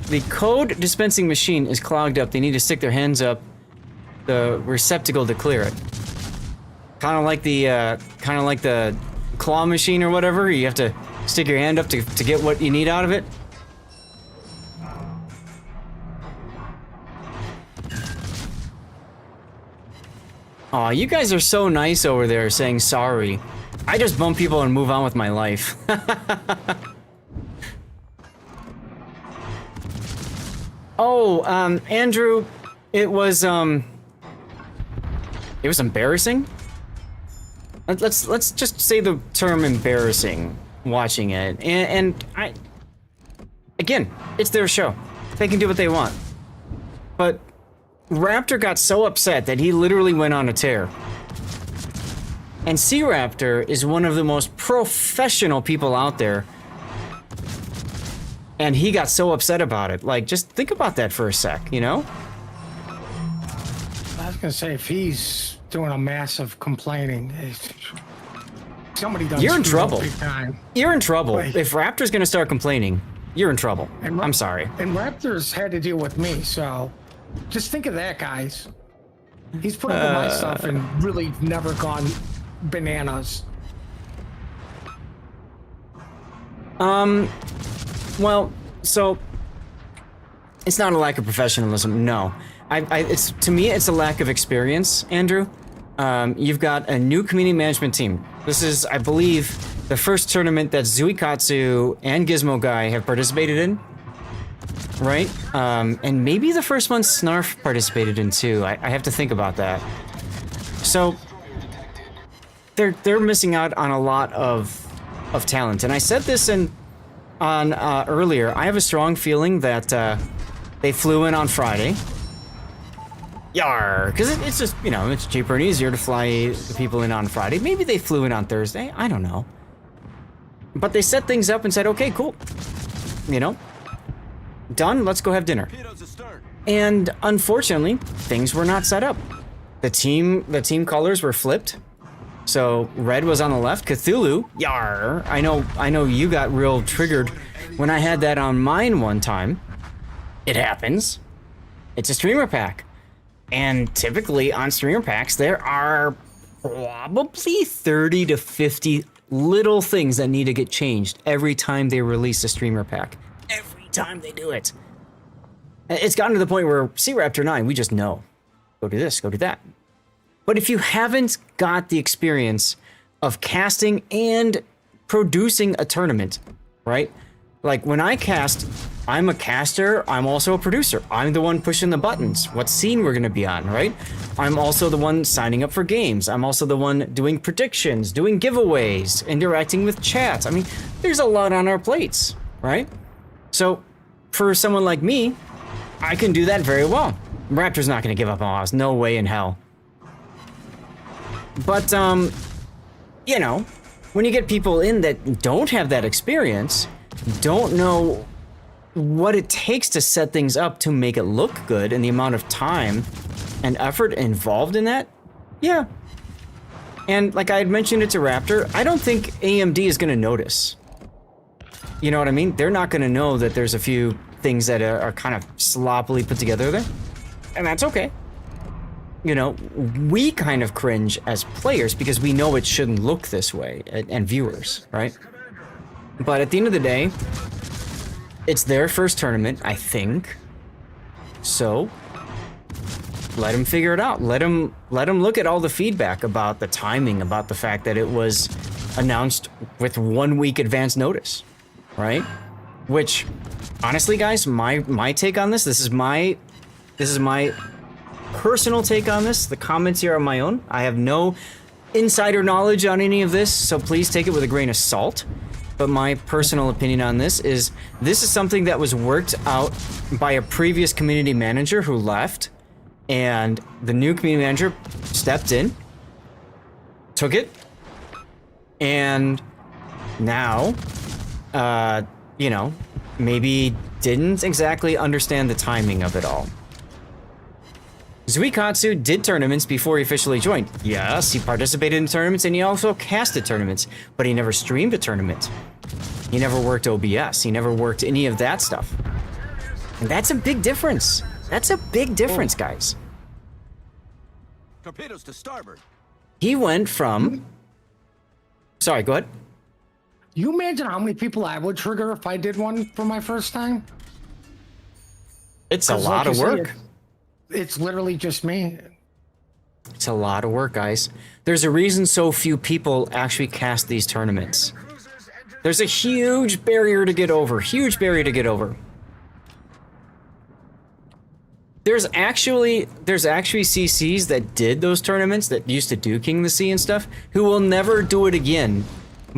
The code dispensing machine is clogged up. They need to stick their hands up the receptacle to clear it. Kind of like the claw machine or whatever. You have to stick your hand up to get what you need out of it. Aw, you guys are so nice over there saying sorry. I just bump people and move on with my life. Oh, Andrew, it was embarrassing. Let's just say the term embarrassing watching it. And again, it's their show. They can do what they want. But Raptor got so upset that he literally went on a tear. And Sea Raptor is one of the most professional people out there. And he got so upset about it. Like, just think about that for a sec, you know? I was gonna say, if he's doing a massive complaining, somebody does. You're in trouble. Big time. You're in trouble. Like, if Raptor's gonna start complaining, you're in trouble. I'm sorry. And Raptor's had to deal with me, so just think of that, guys. He's put up with my stuff and really never gone bananas. Well, so it's not a lack of professionalism. No, it's to me, it's a lack of experience, Andrew. You've got a new community management team. This is, I believe, the first tournament that Zuikatsu and Gizmo Guy have participated in, right? And maybe the first one Snarf participated in too. I have to think about that. So they're missing out on a lot of talent, and I said this on earlier. I have a strong feeling that they flew in on Friday. Yar, because it's just, you know, it's cheaper and easier to fly the people in on Friday. Maybe they flew in on Thursday. I don't know. But they set things up and said, okay, cool. You know, done. Let's go have dinner. And unfortunately, things were not set up. The team colors were flipped. So red was on the left. Cthulhu, yar. I know you got real triggered when I had that on mine one time. It happens. It's a streamer pack. And typically on streamer packs, there are probably 30 to 50 little things that need to get changed every time they release a streamer pack. Every time they do it. It's gotten to the point where Sea Raptor 9, we just know. Go do this, go do that. But if you haven't got the experience of casting and producing a tournament, right? Like when I cast, I'm a caster, I'm also a producer. I'm the one pushing the buttons, what scene we're gonna be on, right? I'm also the one signing up for games. I'm also the one doing predictions, doing giveaways, interacting with chats. I mean, there's a lot on our plates, right? So for someone like me, I can do that very well. Raptor's not gonna give up on us, no way in hell. But, you know, when you get people in that don't have that experience, don't know what it takes to set things up to make it look good and the amount of time and effort involved in that, yeah. And like I had mentioned it to Raptor, I don't think AMD is going to notice. You know what I mean? They're not going to know that there's a few things that are kind of sloppily put together there. And that's okay. You know, we kind of cringe as players because we know it shouldn't look this way, and viewers, right? But at the end of the day, it's their first tournament, I think. So let them figure it out. Let them look at all the feedback about the timing, about the fact that it was announced with 1 week advance notice, right? Which, honestly, guys, my take on this is my personal take on this. The comments here are my own. I have no insider knowledge on any of this, so please take it with a grain of salt. But my personal opinion on this is something that was worked out by a previous community manager who left, and the new community manager stepped in, took it, and now, you know, maybe didn't exactly understand the timing of it all. Zuikatsu did tournaments before he officially joined. Yes, he participated in tournaments and he also casted tournaments, but he never streamed a tournament. He never worked OBS. He never worked any of that stuff. And that's a big difference. That's a big difference, guys. Torpedoes to starboard. He went from... Sorry, go ahead. You imagine how many people I would trigger if I did one for my first time? It's a lot of work. It's literally just me. It's a lot of work, guys. There's a reason so few people actually cast these tournaments. There's a huge barrier to get over. Huge barrier to get over. There's actually CCs that did those tournaments, that used to do King of the Sea and stuff, who will never do it again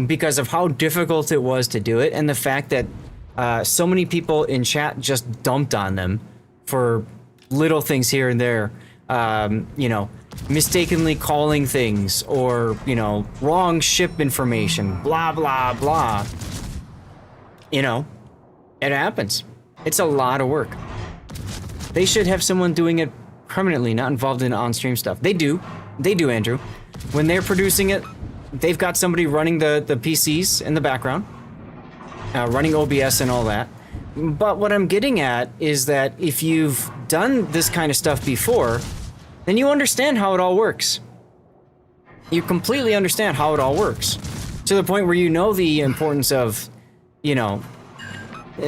because of how difficult it was to do it and the fact that so many people in chat just dumped on them for little things here and there you know, mistakenly calling things or, you know, wrong ship information, blah, blah, blah. You know, it happens. It's a lot of work. They should have someone doing it permanently, not involved in on-stream stuff. They do, Andrew. When they're producing it, they've got somebody running the PCs in the background, running OBS and all that. But what I'm getting at is that if you've done this kind of stuff before, then you understand how it all works. You completely understand how it all works. To the point where you know the importance of, you know,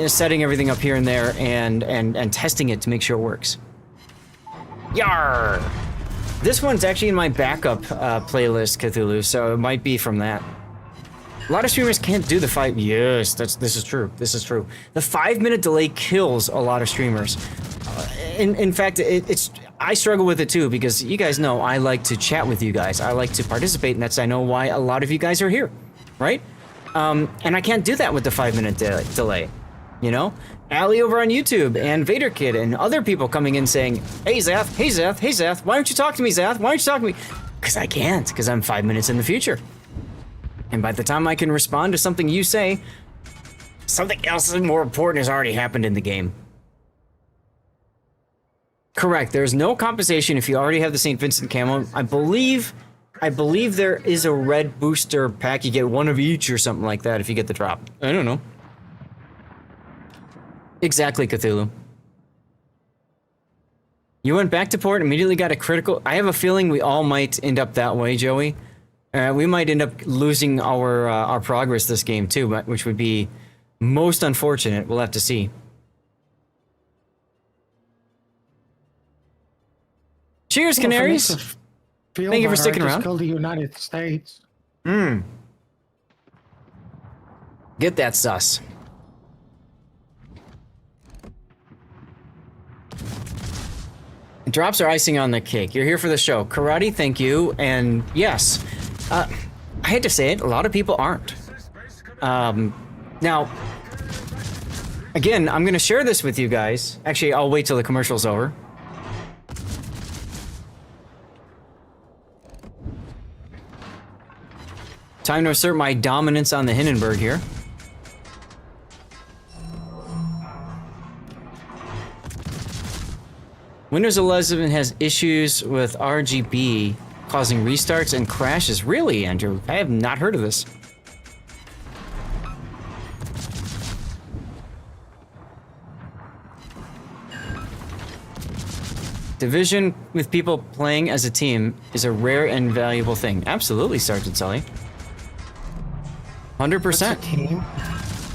setting everything up here and there and testing it to make sure it works. Yar! This one's actually in my backup playlist, Cthulhu, so it might be from that. A lot of streamers can't do the 5. Yes, this is true. This is true. The 5-minute delay kills a lot of streamers. In fact, I struggle with it too, because you guys know I like to chat with you guys. I like to participate, and that's I know why a lot of you guys are here, right? And I can't do that with the 5-minute delay. You know, Allie over on YouTube and Vader Kid and other people coming in saying, "Hey Zath, hey Zath, hey Zath, why don't you talk to me, Zath? Why don't you talk to me?" Because I can't, because I'm 5 minutes in the future. And by the time I can respond to something you say, something else more important has already happened in the game. Correct, there's no compensation if you already have the St. Vincent camo. I believe there is a red booster pack. You get one of each or something like that if you get the drop. I don't know. Exactly, Cthulhu. You went back to port, immediately got a critical. I have a feeling we all might end up that way, Joey. We might end up losing our progress this game too, which would be most unfortunate. We'll have to see. Cheers, Canaries. Thank you for sticking around. Go to the United States. Get that sus. Drops are icing on the cake. You're here for the show. Karate, thank you. And yes, I hate to say it, a lot of people aren't. Now, again, I'm going to share this with you guys. Actually, I'll wait till the commercial's over. Time to assert my dominance on the Hindenburg here. Windows 11 has issues with RGB causing restarts and crashes. Really, Andrew? I have not heard of this. Division with people playing as a team is a rare and valuable thing. Absolutely, Sergeant Sully. 100%. What's a team?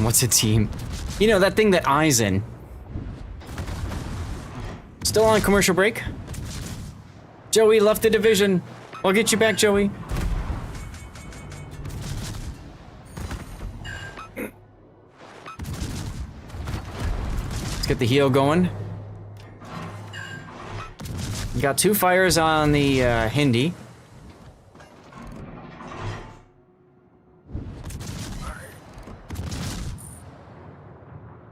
What's a team? You know, that thing that I's in. Still on commercial break? Joey left the division. I'll get you back, Joey. Let's get the heal going. You got 2 fires on the Hindi.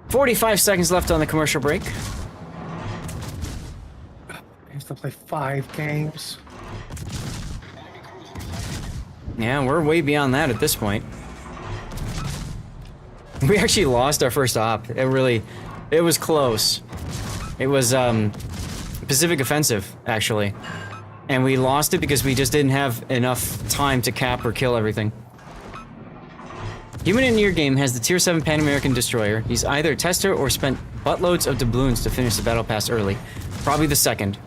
$45 seconds left on the commercial break. I used to play 5 games. Yeah, we're way beyond that at this point. We actually lost our first op. It was close. It was Pacific Offensive, actually. And we lost it because we just didn't have enough time to cap or kill everything. Human in your game has the Tier 7 Pan American Destroyer. He's either a tester or spent buttloads of doubloons to finish the battle pass early. Probably the second.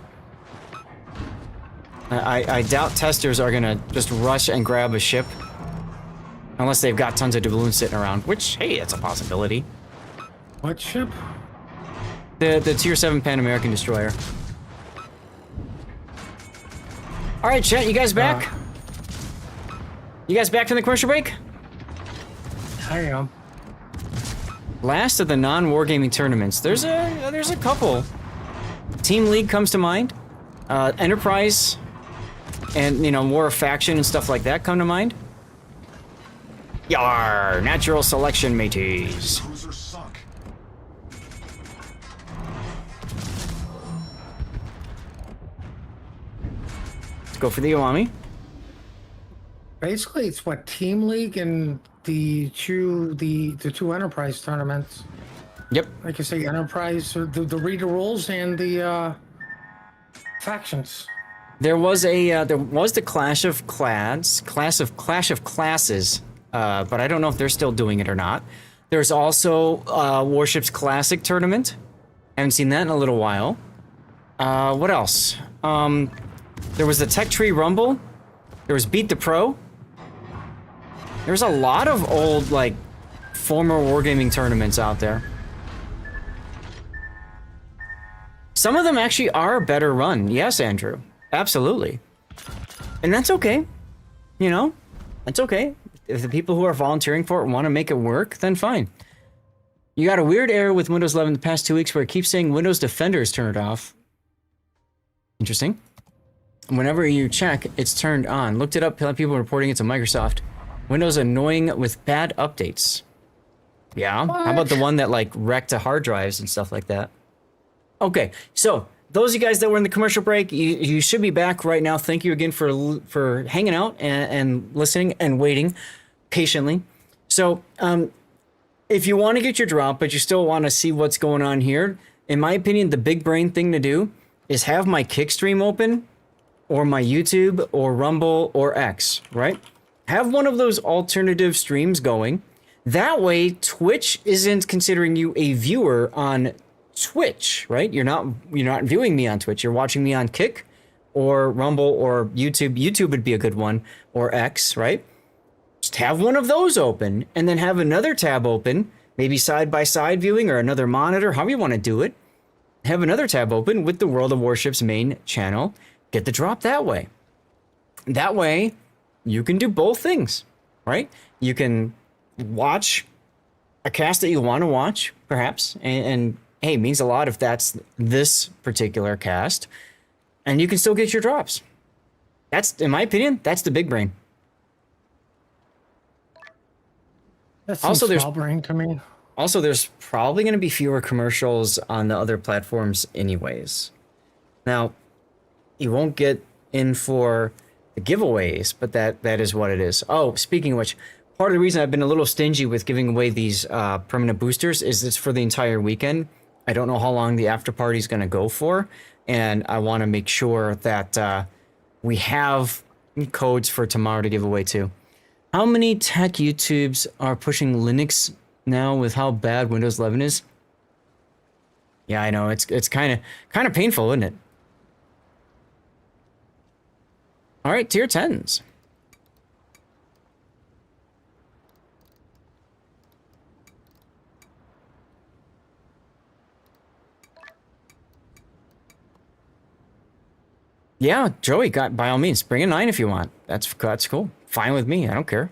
I doubt testers are gonna just rush and grab a ship. Unless they've got tons of doubloons sitting around, which, hey, it's a possibility. What ship? The Tier 7 Pan American Destroyer. Alright, chat, you guys back? You guys back from the commercial break? I am. Last of the non-wargaming tournaments. There's a couple. Team League comes to mind. Enterprise, and you know, War of Faction and stuff like that come to mind. Yar! Natural selection, mateys. Cruiser sunk. Go for the Iwami. Basically, it's what Team League and the two Enterprise tournaments. Yep. Like you say, Enterprise, the read the rules and the factions. There was the Clash of Classes, but I don't know if they're still doing it or not. There's also Warship's Classic tournament. Haven't seen that in a little while. What else? There was the Tech Tree Rumble. There was Beat the Pro. There's a lot of old, like, former wargaming tournaments out there. Some of them actually are better run. Yes, Andrew. Absolutely. And that's okay. You know? That's okay. If the people who are volunteering for it want to make it work, then fine. You got a weird error with Windows 11 the past 2 weeks where it keeps saying Windows Defender is turned off. Interesting. Whenever you check, it's turned on. Looked it up, people reporting it to Microsoft. Windows annoying with bad updates. Yeah? How about the one that, like, wrecked the hard drives and stuff like that? Okay, so those of you guys that were in the commercial break, you should be back right now. Thank you again for hanging out and listening and waiting patiently. So, if you want to get your drop, but you still want to see what's going on here, in my opinion, the big brain thing to do is have my Kick stream open, or my YouTube, or Rumble, or X, right? Have one of those alternative streams going. That way, Twitch isn't considering you a viewer on Twitch, right? You're not viewing me on Twitch. You're watching me on Kick, or Rumble, or YouTube. YouTube would be a good one, or X, right? Just have one of those open, and then have another tab open, maybe side-by-side viewing, or another monitor, however you want to do it. Have another tab open with the World of Warship's main channel. Get the drop that way. That way, you can do both things, right? You can watch a cast that you want to watch, perhaps, and hey, it means a lot if that's this particular cast, and you can still get your drops. That's, in my opinion, that's the big brain. That seems small brain to me. Also, there's probably going to be fewer commercials on the other platforms anyways. Now, you won't get in for the giveaways, but that is what it is. Oh, speaking of which, part of the reason I've been a little stingy with giving away these permanent boosters is it's for the entire weekend. I don't know how long the after party is going to go for, and I want to make sure that we have codes for tomorrow to give away too. How many tech YouTubes are pushing Linux now with how bad Windows 11 is? Yeah, I know, it's kind of painful, isn't it? All right, tier 10s. Yeah, Joey, by all means, bring a 9 if you want. That's cool. Fine with me. I don't care.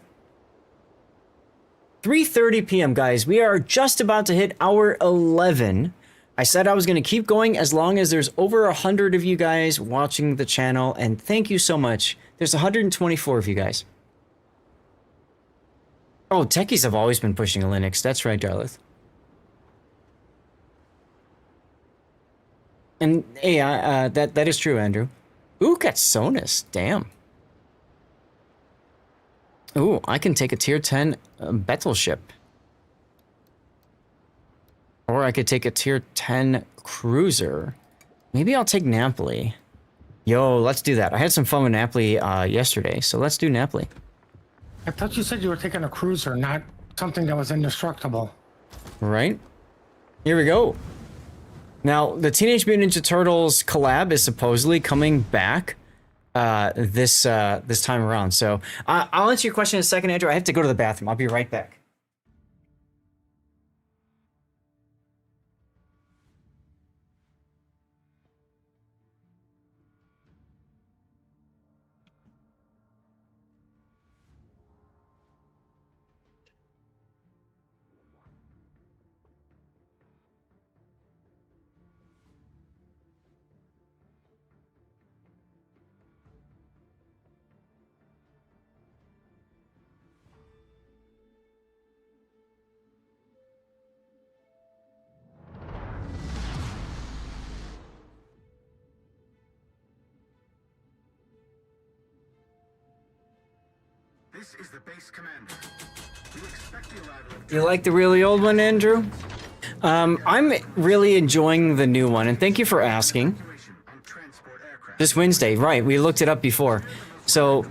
3:30 p.m., guys. We are just about to hit hour 11. I said I was going to keep going as long as there's over 100 of you guys watching the channel, and thank you so much. There's 124 of you guys. Oh, techies have always been pushing Linux. That's right, Darlith. And hey, that is true, Andrew. Ooh, got Sonus. Damn. Ooh, I can take a tier 10 battleship. Or I could take a tier 10 cruiser. Maybe I'll take Napoli. Yo, let's do that. I had some fun with Napoli yesterday, so let's do Napoli. I thought you said you were taking a cruiser, not something that was indestructible. Right? Here we go. Now, the Teenage Mutant Ninja Turtles collab is supposedly coming back this time around. So I'll answer your question in a second, Andrew. I have to go to the bathroom. I'll be right back. This is the base commander. We expect the arrival of You like the really old one, Andrew? I'm really enjoying the new one, and thank you for asking. on transport aircraft. This Wednesday, right? We looked it up before. So,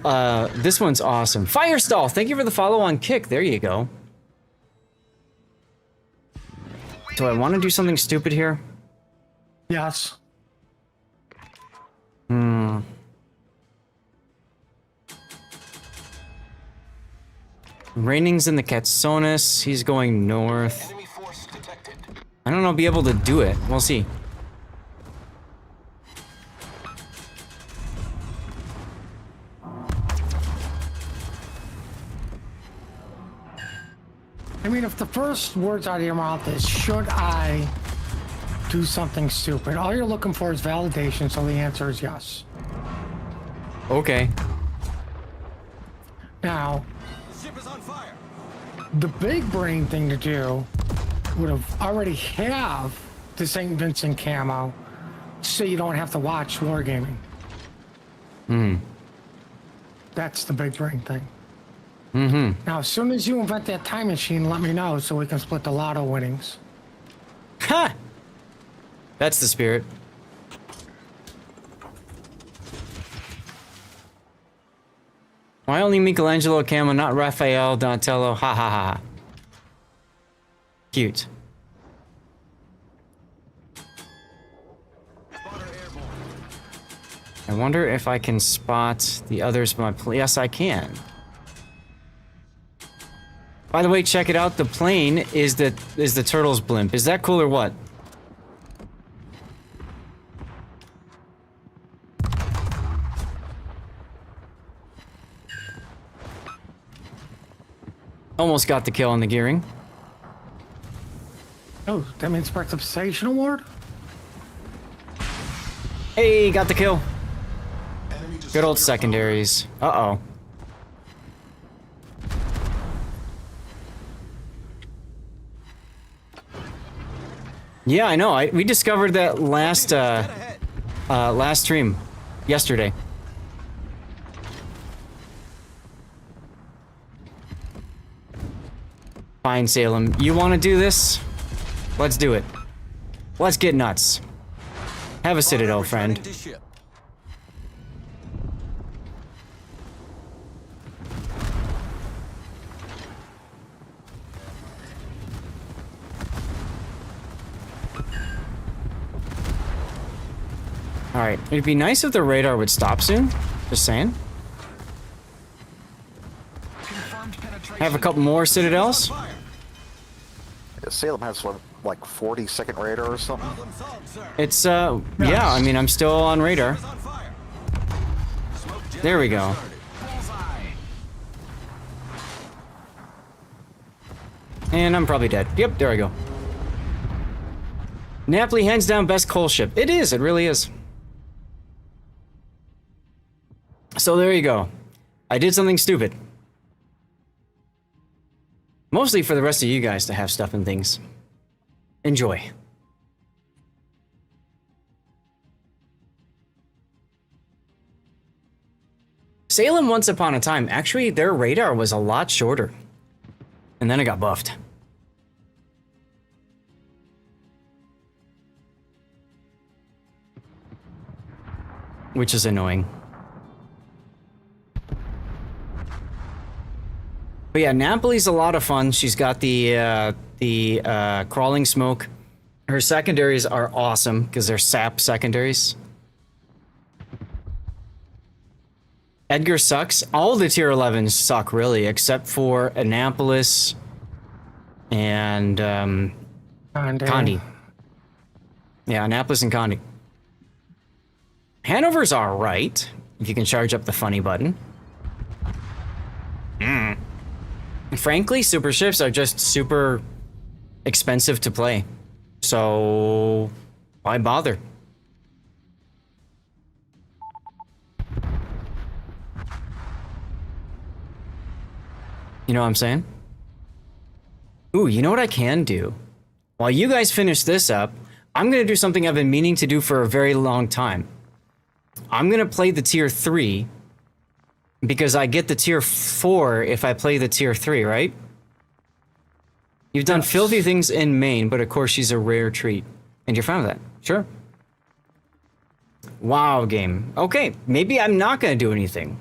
this one's awesome. Firestall, thank you for the follow on Kick. There you go. Do I want to do something stupid here? Yes. Raining's in the Katsonis. He's going north. I don't know, be able to do it. We'll see. I mean, if the first words out of your mouth is, should I do something stupid? All you're looking for is validation, so the answer is yes. Okay. Now, the big brain thing to do would have already have the St. Vincent camo, so you don't have to watch Wargaming. That's the big brain thing. Now, as soon as you invent that time machine, let me know so we can split the lotto winnings. Ha! That's the spirit. Why only Michelangelo camo, not Raphael, Donatello? Ha ha ha. Cute. I wonder if I can spot the others by my yes, I can. By the way, check it out. The plane is the turtle's blimp. Is that cool or what? Almost got the kill on the gearing. Oh, that means participation award? Hey, got the kill. Good old secondaries. Uh-oh. Yeah, I know. We discovered that last last stream yesterday. Fine, Salem. You want to do this? Let's do it. Let's get nuts. Have a Citadel, friend. Alright, it'd be nice if the radar would stop soon. Just saying. Have a couple more Citadels. Salem has like 40-second radar or something. It's yeah, I mean I'm still on radar. There we go. And I'm probably dead. Yep, there I go. Napoli hands down best coal ship. It is, it really is. So there you go. I did something stupid. Mostly for the rest of you guys to have stuff and things. Enjoy. Salem, once upon a time, actually their radar was a lot shorter. And then it got buffed. Which is annoying. But yeah, Napoli's a lot of fun. She's got the crawling smoke. Her secondaries are awesome because they're sap secondaries. Edgar sucks. All the tier 11s suck really, except for Annapolis and Condi. Yeah, Annapolis and Condi. Hanover's alright, if you can charge up the funny button. Frankly, super ships are just super expensive to play. So, why bother? You know what I'm saying? Ooh, you know what I can do? While you guys finish this up, I'm gonna do something I've been meaning to do for a very long time. I'm gonna play the tier 3 because I get the tier 4 if I play the tier 3, right? You've done filthy things in Maine, but of course she's a rare treat. And you're fine with that. Sure. Wow, game. Okay, maybe I'm not going to do anything.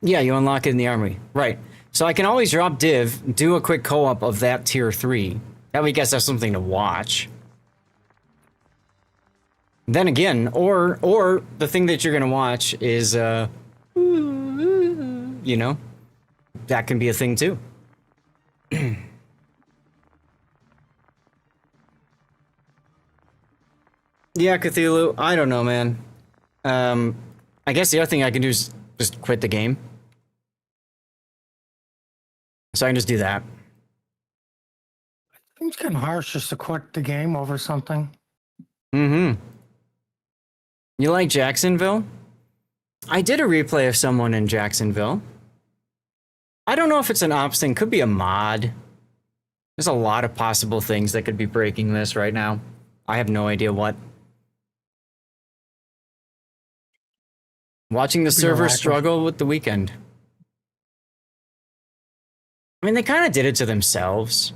Yeah, you unlock it in the armory. Right. So I can always drop div, do a quick co-op of that tier 3. That way you guys have something to watch. Then again, or the thing that you're going to watch is, you know, that can be a thing too. Yeah, Cthulhu, I don't know, man. I guess the other thing I can do is just quit the game. So I can just do that. It's kind of harsh just to quit the game over something. Mm-hmm. You like Jacksonville? I did a replay of someone in Jacksonville. I don't know if it's an ops thing. Could be a mod. There's a lot of possible things that could be breaking this right now. I have no idea what. Watching the server struggle with the weekend. I mean, they kind of did it to themselves,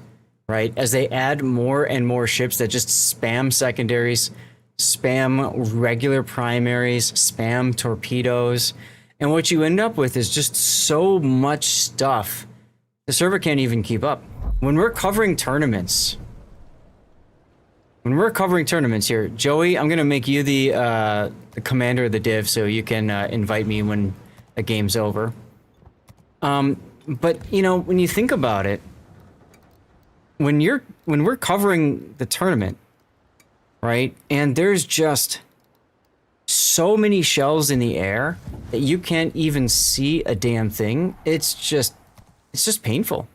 right? As they add more and more ships that just spam secondaries, spam regular primaries, spam torpedoes. And what you end up with is just so much stuff. The server can't even keep up. When we're covering tournaments, here, Joey, I'm going to make you the commander of the div so you can invite me when the game's over. But, you know, when you think about it, when we're covering the tournament, right, and there's just so many shells in the air that you can't even see a damn thing, it's just painful.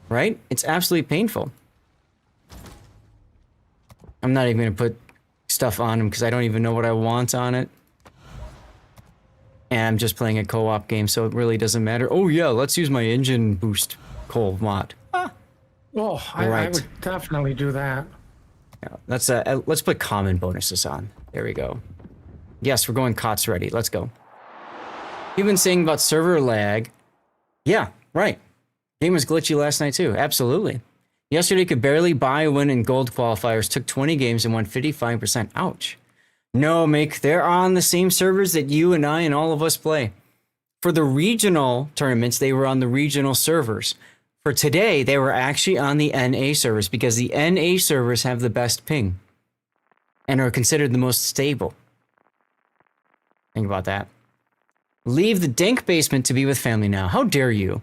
Right? It's absolutely painful. I'm not even going to put stuff on him because I don't even know what I want on it. And I'm just playing a co-op game, so it really doesn't matter. Oh yeah, let's use my engine boost coal mod. Ah. Oh, I would definitely do that. Yeah, let's put common bonuses on. There we go. Yes, we're going COTS ready. Let's go. You've been saying about server lag. Yeah, right. Game was glitchy last night too. Absolutely. Yesterday could barely buy a win in gold qualifiers. Took 20 games and won 55%. Ouch. No, Mick, they're on the same servers that you and I and all of us play. For the regional tournaments, they were on the regional servers. For today, they were actually on the NA servers because the NA servers have the best ping and are considered the most stable. Think about that. Leave the dank basement to be with family now. How dare you?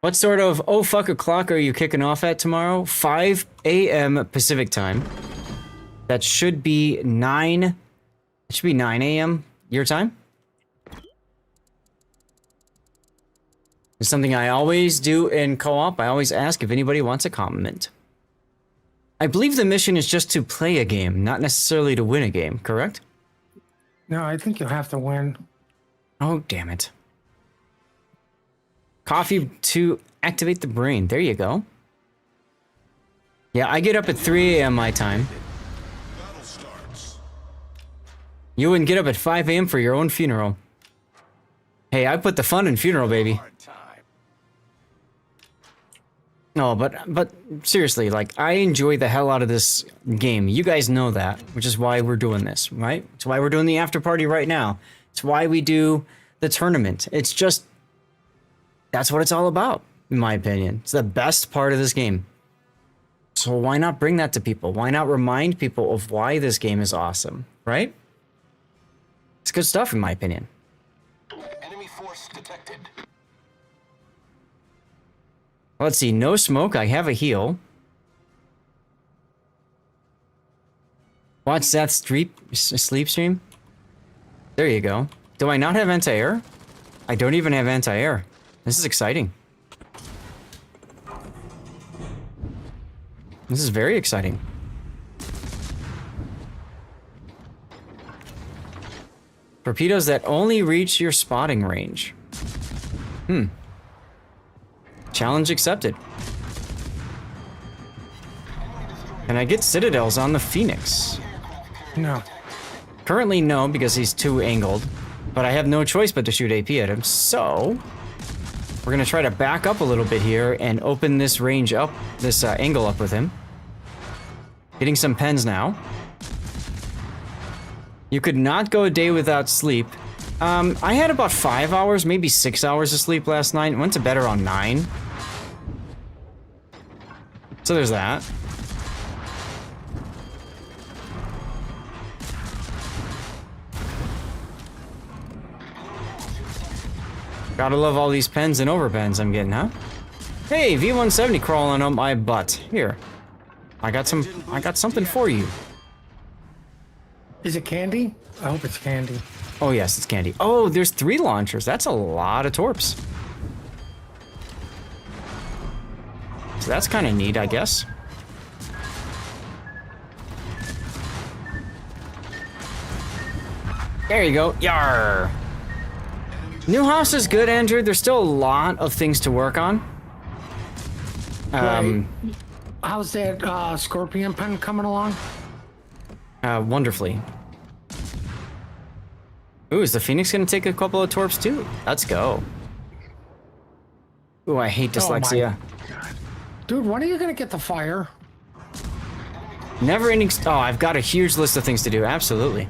What sort of oh fuck o'clock are you kicking off at tomorrow? 5 a.m. Pacific time. That should be 9. It should be 9 a.m. your time. It's something I always do in co-op. I always ask if anybody wants a compliment. I believe the mission is just to play a game, not necessarily to win a game, correct? No, I think you'll have to win. Oh, damn it. Coffee to activate the brain. There you go. Yeah, I get up at 3 a.m. my time. You wouldn't get up at 5 a.m. for your own funeral. Hey, I put the fun in funeral, baby. No, but seriously, like, I enjoy the hell out of this game. You guys know that, which is why we're doing this, right? It's why we're doing the after party right now. It's why we do the tournament. It's just, that's what it's all about, in my opinion. It's the best part of this game. So why not bring that to people? Why not remind people of why this game is awesome, right? It's good stuff, in my opinion. Enemy force detected. Let's see, no smoke, I have a heal. Watch that sleep stream. There you go. Do I not have anti-air? I don't even have anti-air. This is exciting. This is very exciting. Torpedoes that only reach your spotting range. Challenge accepted. Can I get citadels on the Phoenix? No. Currently, no, because he's too angled. But I have no choice but to shoot AP at him, so... We're gonna try to back up a little bit here and open this range up, this angle up with him. Getting some pens now. You could not go a day without sleep. I had about 5 hours, maybe 6 hours of sleep last night. Went to bed around 9. So there's that. Gotta love all these pens and overpens I'm getting, huh? Hey, V170 crawling on my butt. Here. I got something for you. Is it candy? I hope it's candy. Oh yes, it's candy. Oh, there's 3 launchers. That's a lot of torps. So that's kind of neat, I guess. There you go. Yar. New house is good, Andrew. There's still a lot of things to work on. Right. How's that scorpion pen coming along? Wonderfully. Ooh, is the Phoenix gonna take a couple of torps too? Let's go. Ooh, I hate dyslexia. Dude, when are you gonna get the fire? Never ending. Oh, I've got a huge list of things to do. Absolutely.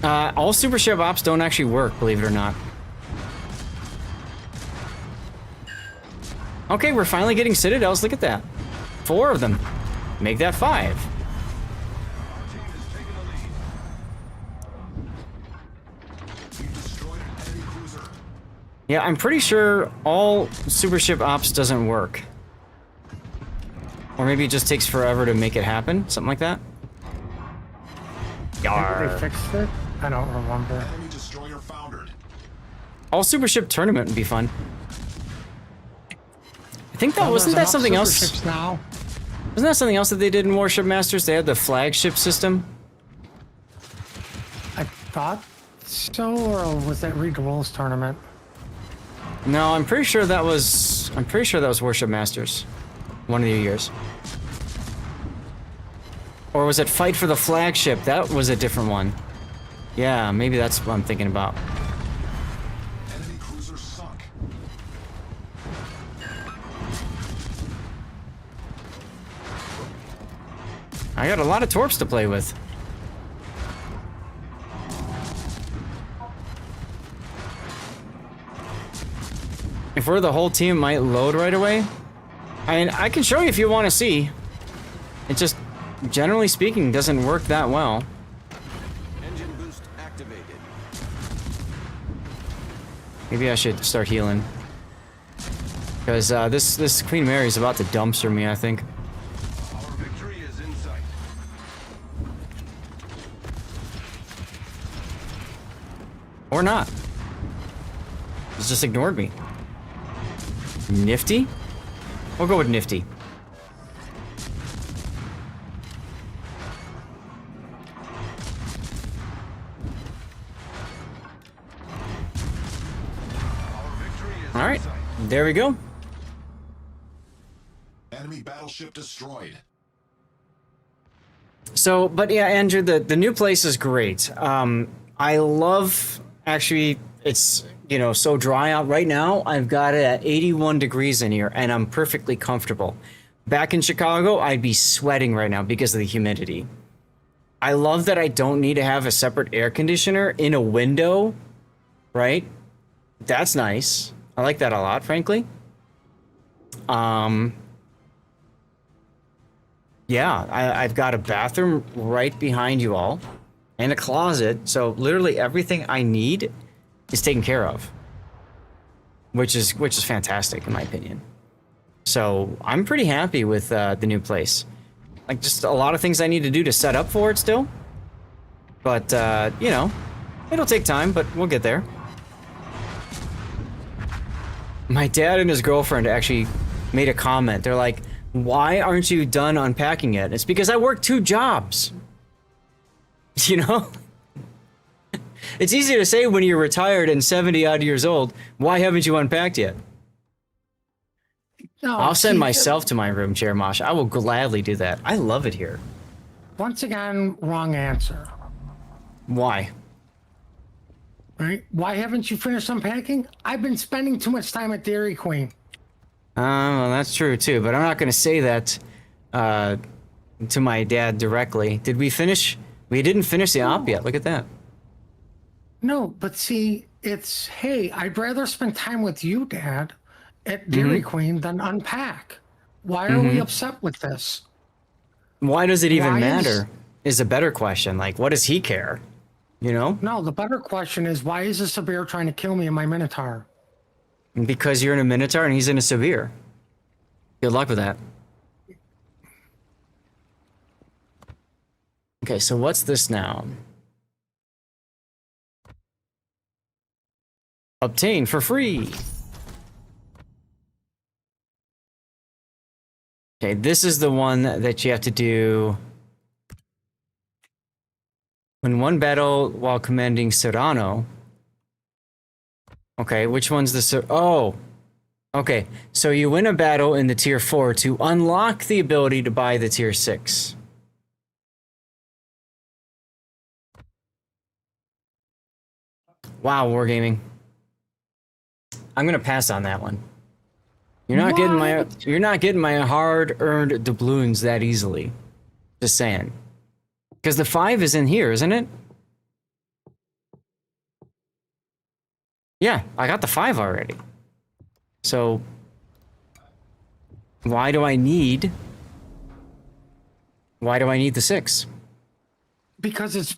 All super ship ops don't actually work, believe it or not. Okay, we're finally getting citadels. Look at that. 4 of them. Make that 5. Yeah, I'm pretty sure all super ship ops doesn't work. Or maybe it just takes forever to make it happen. Something like that. Maybe they fixed it? I don't remember. All super ship tournament would be fun. I think that wasn't that something else. Now. Wasn't that something else that they did in Warship Masters? They had the flagship system. I thought so, or was that Read the Rules tournament? No, I'm pretty sure that was. I'm pretty sure that was Warship Masters. One of the years. Or was it Fight for the Flagship? That was a different one. Yeah, maybe that's what I'm thinking about. Enemy cruiser sunk. I got a lot of torps to play with. If we're the whole team, it might load right away. I can show you if you want to see. It just, generally speaking, doesn't work that well. Engine boost activated. Maybe I should start healing. Because this Queen Mary's about to dumpster me, I think. Our victory is in sight. Or not. It's just ignored me. Nifty? We'll go with nifty. All right, there we go. Enemy battleship destroyed. So, but yeah, Andrew, the new place is great. I love, actually, it's, you know, so dry out right now. I've got it at 81 degrees in here, and I'm perfectly comfortable. Back in Chicago, I'd be sweating right now because of the humidity. I love that I don't need to have a separate air conditioner in a window, right? That's nice. I like that a lot, frankly. Yeah, I've got a bathroom right behind you all, and a closet, so literally everything I need is taken care of, which is fantastic in my opinion. So I'm pretty happy with the new place. Like, just a lot of things I need to do to set up for it still, but you know, it'll take time, but we'll get there. My dad and his girlfriend actually made a comment. They're like, why aren't you done unpacking it? It's because I work 2 jobs. You know? It's easy to say when you're retired and 70 odd years old, why haven't you unpacked yet? No, I'll send myself to my room, Chair Mosh. I will gladly do that. I love it here. Once again, wrong answer. Why? Right? Why haven't you finished unpacking? I've been spending too much time at Dairy Queen. Well, that's true too, but I'm not going to say that to my dad directly. Did we finish? We didn't finish the op yet. Look at that. No, but see, it's, hey, I'd rather spend time with you, Dad, at Dairy Queen than unpack. Why are we upset with this? Why does it even Why matter? Is a better question. Like, what does he care? You know? No, the better question is, why is this a bear trying to kill me in my Minotaur? Because you're in a Minotaur and he's in a Severe. Good luck with that. Okay, so what's this now? Obtain for free. Okay, this is the one that you have to do. When one battle while commanding Serrano. Okay, which one's the oh. Okay, so you win a battle in the tier 4 to unlock the ability to buy the tier 6. Wow, Wargaming. I'm gonna pass on that one. You're not getting my hard-earned doubloons that easily. Just saying. Because the 5 is in here, isn't it? Yeah, I got the 5 already. So why do I need the 6? Because it's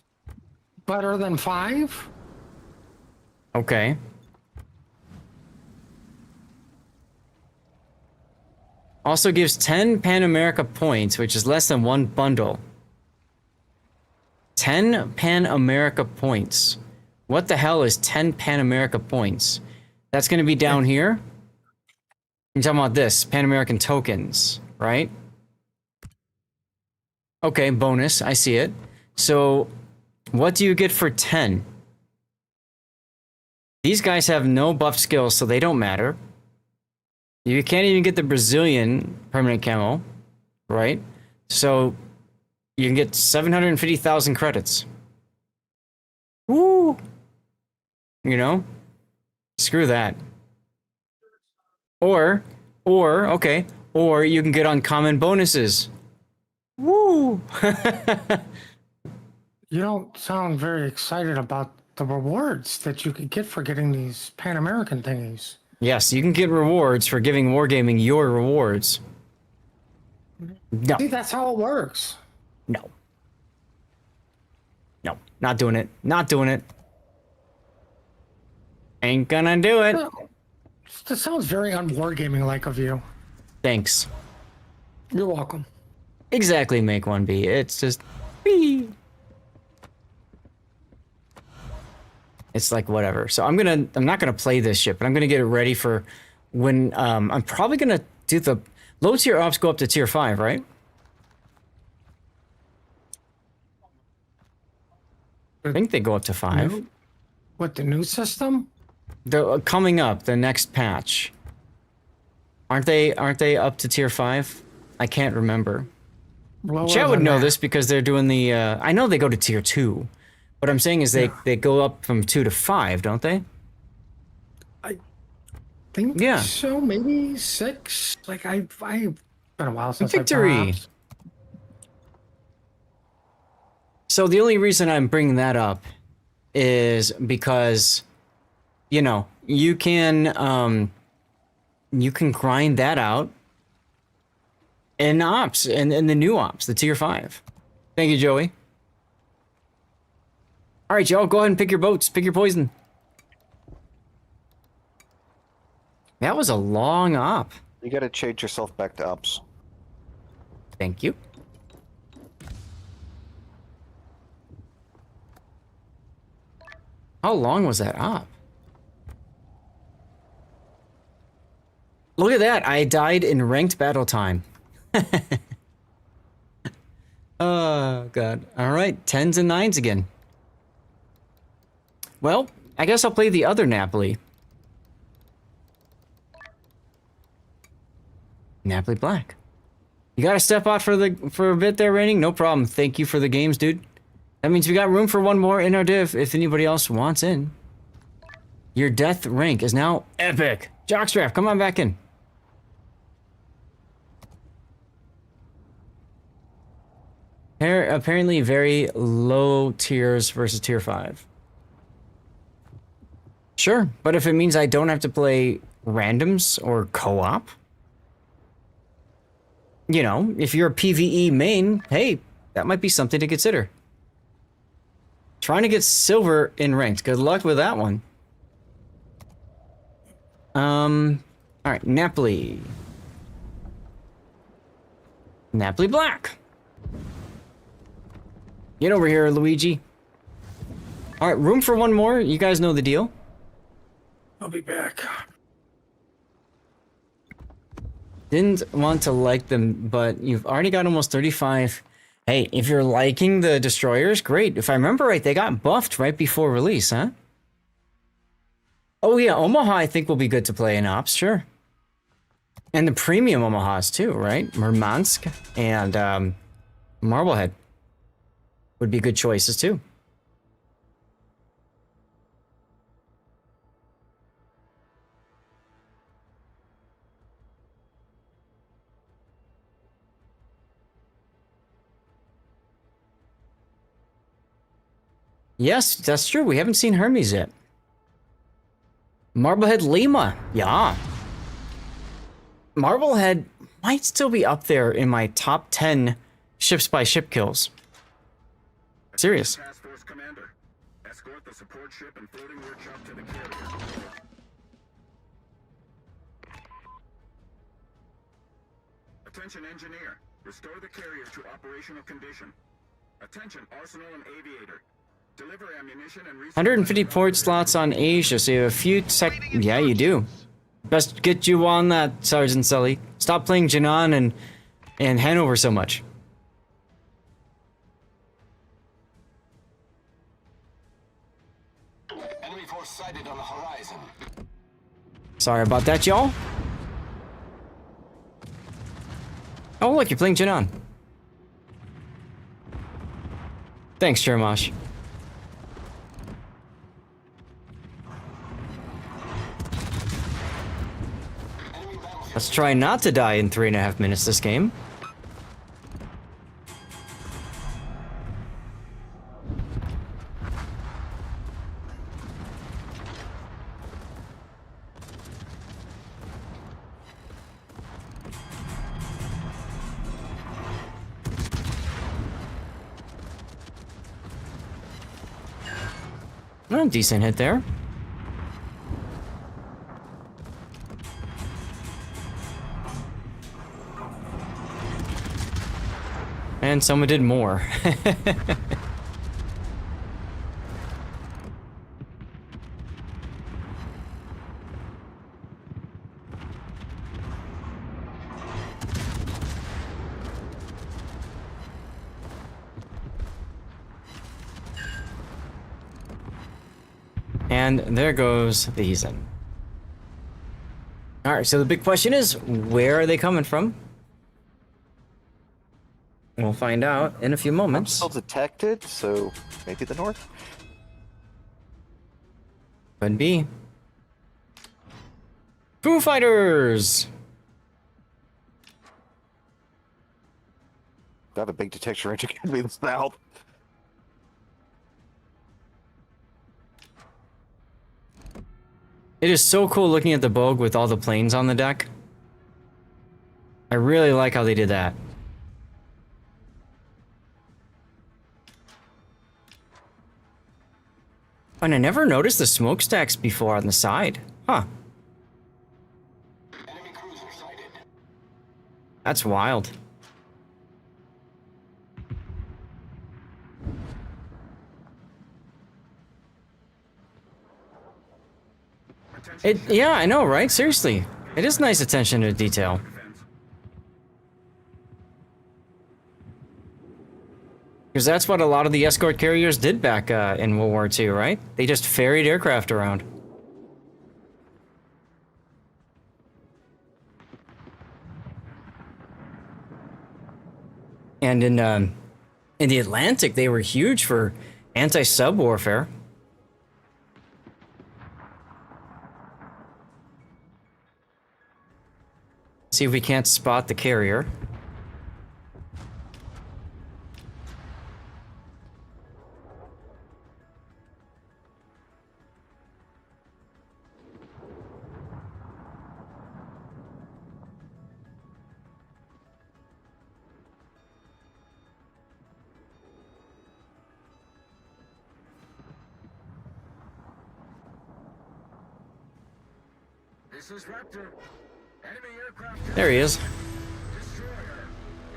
better than 5? Okay. Also gives 10 Pan America points, which is less than 1 bundle. 10 Pan America points. What the hell is 10 Pan America points? That's going to be down here. You're talking about this, Pan American tokens, right? Okay, bonus, I see it. So, what do you get for 10? These guys have no buff skills, so they don't matter. You can't even get the Brazilian permanent camo, right? So, you can get 750,000 credits. Woo! You know? Screw that. Or you can get uncommon bonuses. Woo! You don't sound very excited about the rewards that you could get for getting these Pan American thingies. Yes, you can get rewards for giving Wargaming your rewards. No. See, that's how it works. No. No, not doing it. Not doing it. Ain't gonna do it. This sounds very un-Wargaming-like of you. Thanks. You're welcome. Exactly, make one be. It's just... Whee. It's like whatever. So I'm not gonna play this shit, but I'm gonna get it ready for when I'm probably gonna do the low tier ops go up to tier 5, right? I think they go up to 5. What, the new system? They're coming up the next patch. Aren't they up to tier 5? I can't remember. Chat would know this because they're doing the I know they go to tier 2. What I'm saying is they go up from 2 to 5, don't they? I think so, maybe 6. Like I've been a while since Victory. So the only reason I'm bringing that up is because, you know, you can grind that out in ops and in the new ops, the tier 5. Thank you, Joey. All right, y'all, go ahead and pick your boats, pick your poison. That was a long op. You gotta change yourself back to ops. Thank you. How long was that op? Look at that, I died in ranked battle time. Oh, God. All right, 10s and 9s again. Well, I guess I'll play the other Napoli. Napoli Black. You gotta step out for a bit there, Raining? No problem. Thank you for the games, dude. That means we got room for one more in our div if anybody else wants in. Your death rank is now epic. Jockstrap, come on back in. Apparently very low tiers versus tier 5. Sure, but if it means I don't have to play randoms or co-op, you know, if you're a PvE main, hey, that might be something to consider. Trying to get silver in ranked. Good luck with that one. All right, Napoli. Napoli Black. Get over here, Luigi. All right, room for one more. You guys know the deal. I'll be back. Didn't want to like them, but you've already got almost 35. Hey, if you're liking the destroyers, great. If I remember right, they got buffed right before release, huh? Oh yeah, Omaha I think will be good to play in Ops, sure. And the premium Omahas too, right? Murmansk and Marblehead would be good choices too. Yes, that's true. We haven't seen Hermes yet. Marblehead Lima. Yeah. Marblehead might still be up there in my top 10 ships by ship kills. Serious. Task Force Commander. Escort the support ship and floating workshop to the carrier. Attention engineer. Restore the carrier to operational condition. Attention Arsenal and Aviator. Deliver ammunition and 150 port slots on Asia, so you have a few Yeah, you do. Best get you on that, Sergeant Sully. Stop playing Jinan and Hanover so much. Enemy force sighted on the horizon. Sorry about that, y'all. Oh, look, you're playing Jinan. Thanks, Jermash. Let's try not to die in 3.5 minutes this game. Oh, decent hit there. And someone did more. And there goes the Heathen. Alright, so the big question is, where are they coming from? We'll find out in a few moments. Still detected, so maybe the north? Could be. Foo Fighters! I have a big detection range against me in the south. It is so cool looking at the Bogue with all the planes on the deck. I really like how they did that. And I never noticed the smokestacks before on the side. Huh. Enemy cruiser sighted. That's wild. Yeah, I know, right? Seriously. It is nice attention to detail. Because that's what a lot of the escort carriers did back in World War II, right? They just ferried aircraft around. And in In the Atlantic, they were huge for anti-sub warfare. See if we can't spot the carrier. This is Raptor. Enemy aircraft. There he is. Destroyer.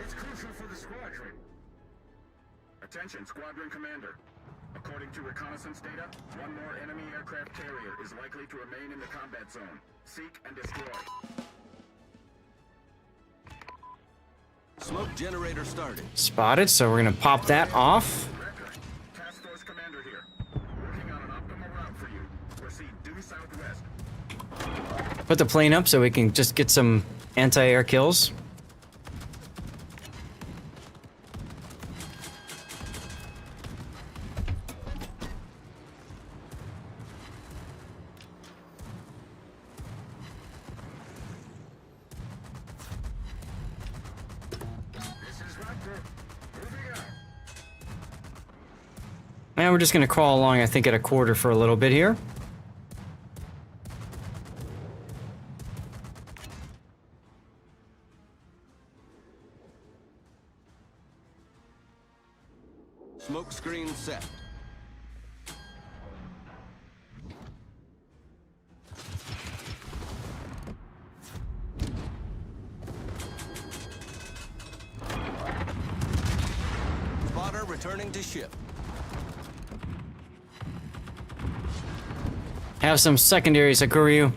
It's crucial for the squadron. Attention, squadron commander. According to reconnaissance data, one more enemy aircraft carrier is likely to remain in the combat zone. Seek and destroy. Smoke generator started. Spotted, so we're gonna pop that off. Raptor, Task Force commander here. Working on an optimal route for you. Proceed due southwest. Put the plane up so we can just get some anti-air kills. And we're just gonna crawl along, I think, at a quarter for a little bit here. Smoke screen set. Spotter returning to ship. Have some secondaries, Hakuryu.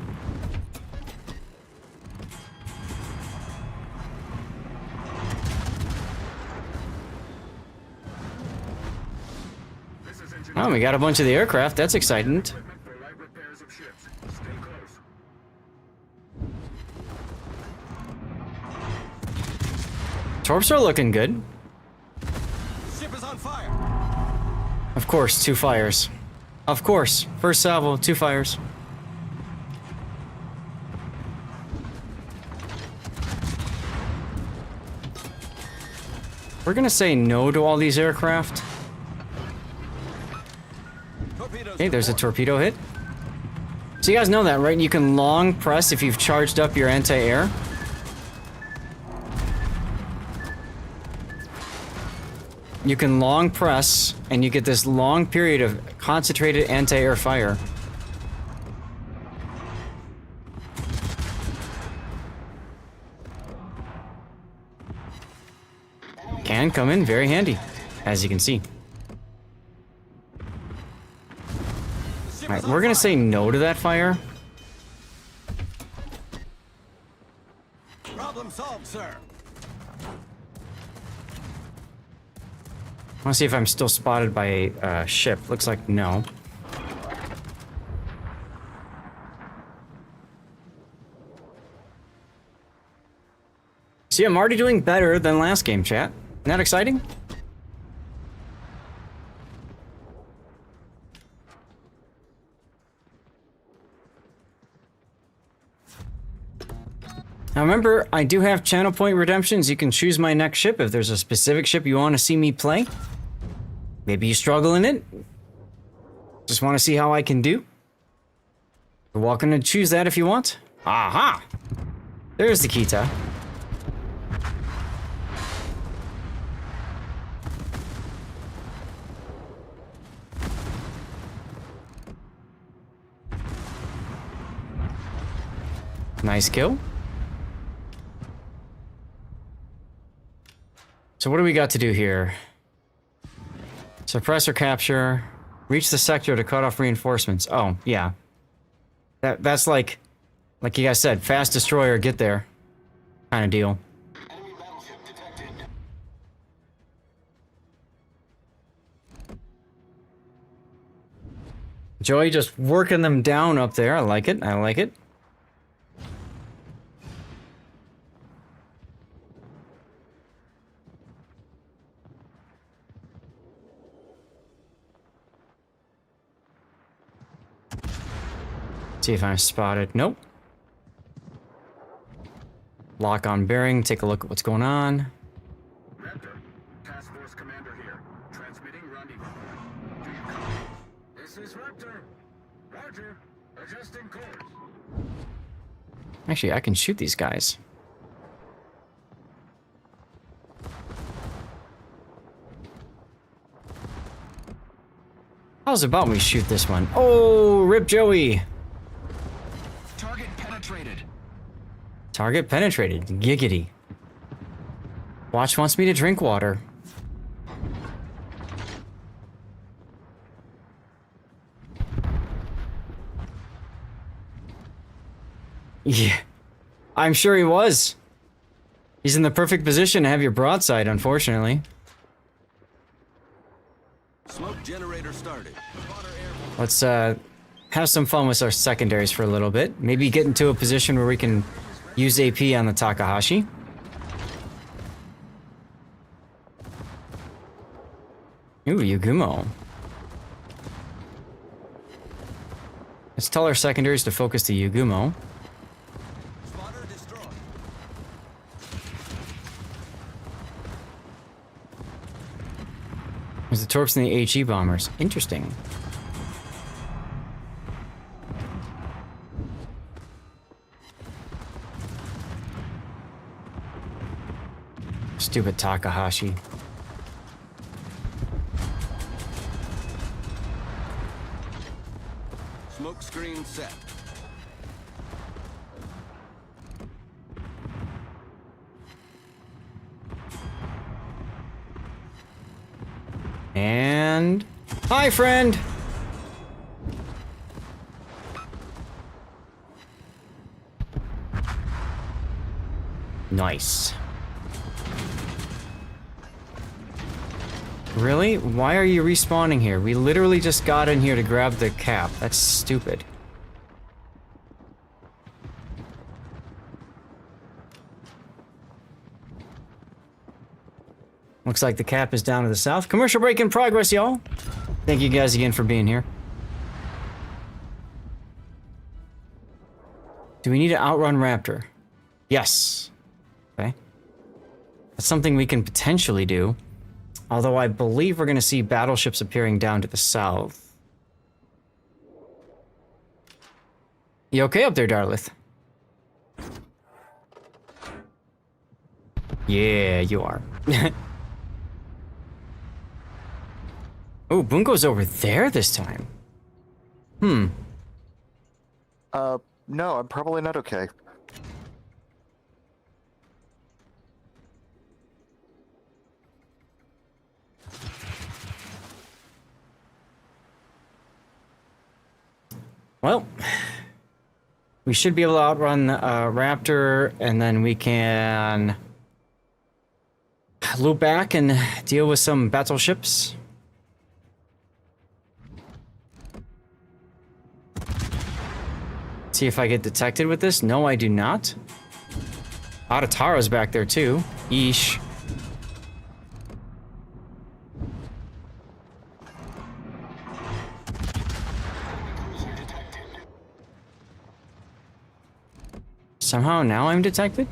Oh, we got a bunch of the aircraft. That's exciting. Torps are looking good. Ship is on fire. Of course, 2 fires. Of course. First salvo, 2 fires. We're gonna say no to all these aircraft. Hey, there's a torpedo hit. So you guys know that, right? You can long press if you've charged up your anti-air. You can long press, and you get this long period of concentrated anti-air fire. Can come in very handy, as you can see. Alright, we're gonna say no to that fire. Problem solved, sir. I wanna see if I'm still spotted by a ship. Looks like no. See, I'm already doing better than last game, chat. Isn't that exciting? Now remember, I do have channel point redemptions. You can choose my next ship if there's a specific ship you want to see me play. Maybe you struggle in it. Just want to see how I can do. You're welcome to choose that if you want. Aha! There's the Kita. Nice kill. So what do we got to do here? Suppress or capture. Reach the sector to cut off reinforcements. Oh, yeah. That's like you guys said, fast destroyer, get there kind of deal. Enemy battleship detected. Joey just working them down up there. I like it. I like it. See if I'm spotted. Nope. Lock on bearing. Take a look at what's going on. Raptor, Task Force Commander here. Transmitting rendezvous. Do you copy? This is Raptor. Roger. Adjusting course. Actually, I can shoot these guys. How's about we shoot this one? Oh, rip Joey. Target penetrated. Target penetrated. Giggity. Watch wants me to drink water. Yeah. I'm sure he was. He's in the perfect position to have your broadside, unfortunately. Smoke generator started. Let's have some fun with our secondaries for a little bit. Maybe get into a position where we can use AP on the Takahashi. Ooh, Yugumo. Let's tell our secondaries to focus the Yugumo. Spotter destroyed. There's the Torps and the HE bombers. Interesting. Stupid Takahashi. Smoke screen set. And... Hi, friend! Nice. Really? Why are you respawning here? We literally just got in here to grab the cap. That's stupid. Looks like the cap is down to the south. Commercial break in progress, y'all. Thank you guys again for being here. Do we need to outrun Raptor? Yes. Okay. That's something we can potentially do. Although I believe we're going to see battleships appearing down to the south. You okay up there, Darlith? Yeah, you are. Oh, Bungo's over there this time. Hmm. No, I'm probably not okay. Well, we should be able to outrun Raptor, and then we can loop back and deal with some battleships. See if I get detected with this. No, I do not. Adatara's back there too. Yeesh. Somehow now I'm detected?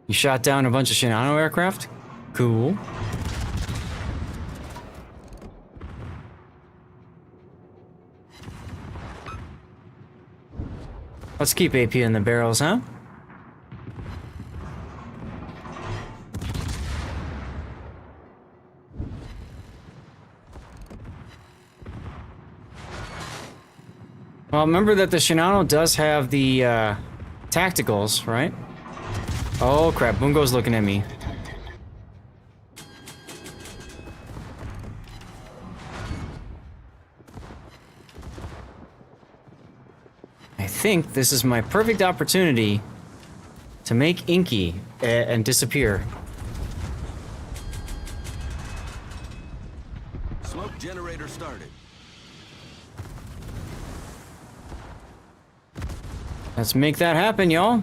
You shot down a bunch of Shinano aircraft? Cool. Let's keep AP in the barrels, huh? Well, remember that the Shinano does have the tacticals, right? Oh crap, Bungo's looking at me. I think this is my perfect opportunity to make Inky and disappear. Smoke generator started. Let's make that happen, y'all.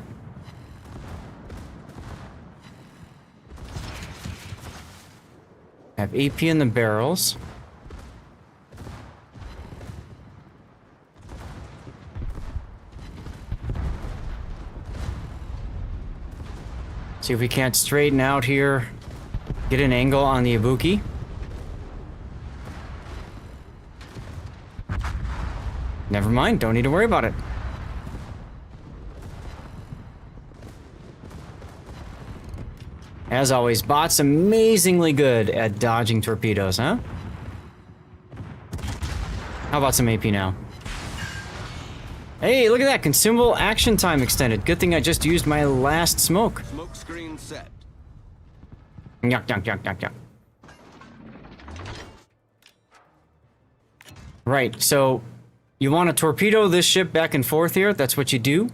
Have AP in the barrels. See if we can't straighten out here. Get an angle on the Ibuki. Never mind, don't need to worry about it. As always, bot's amazingly good at dodging torpedoes, huh? How about some AP now? Hey, look at that! Consumable action time extended. Good thing I just used my last smoke. Smoke screen set. Yuck, yuck, yuck, yuck, yuck. Right, so you want to torpedo this ship back and forth here. That's what you do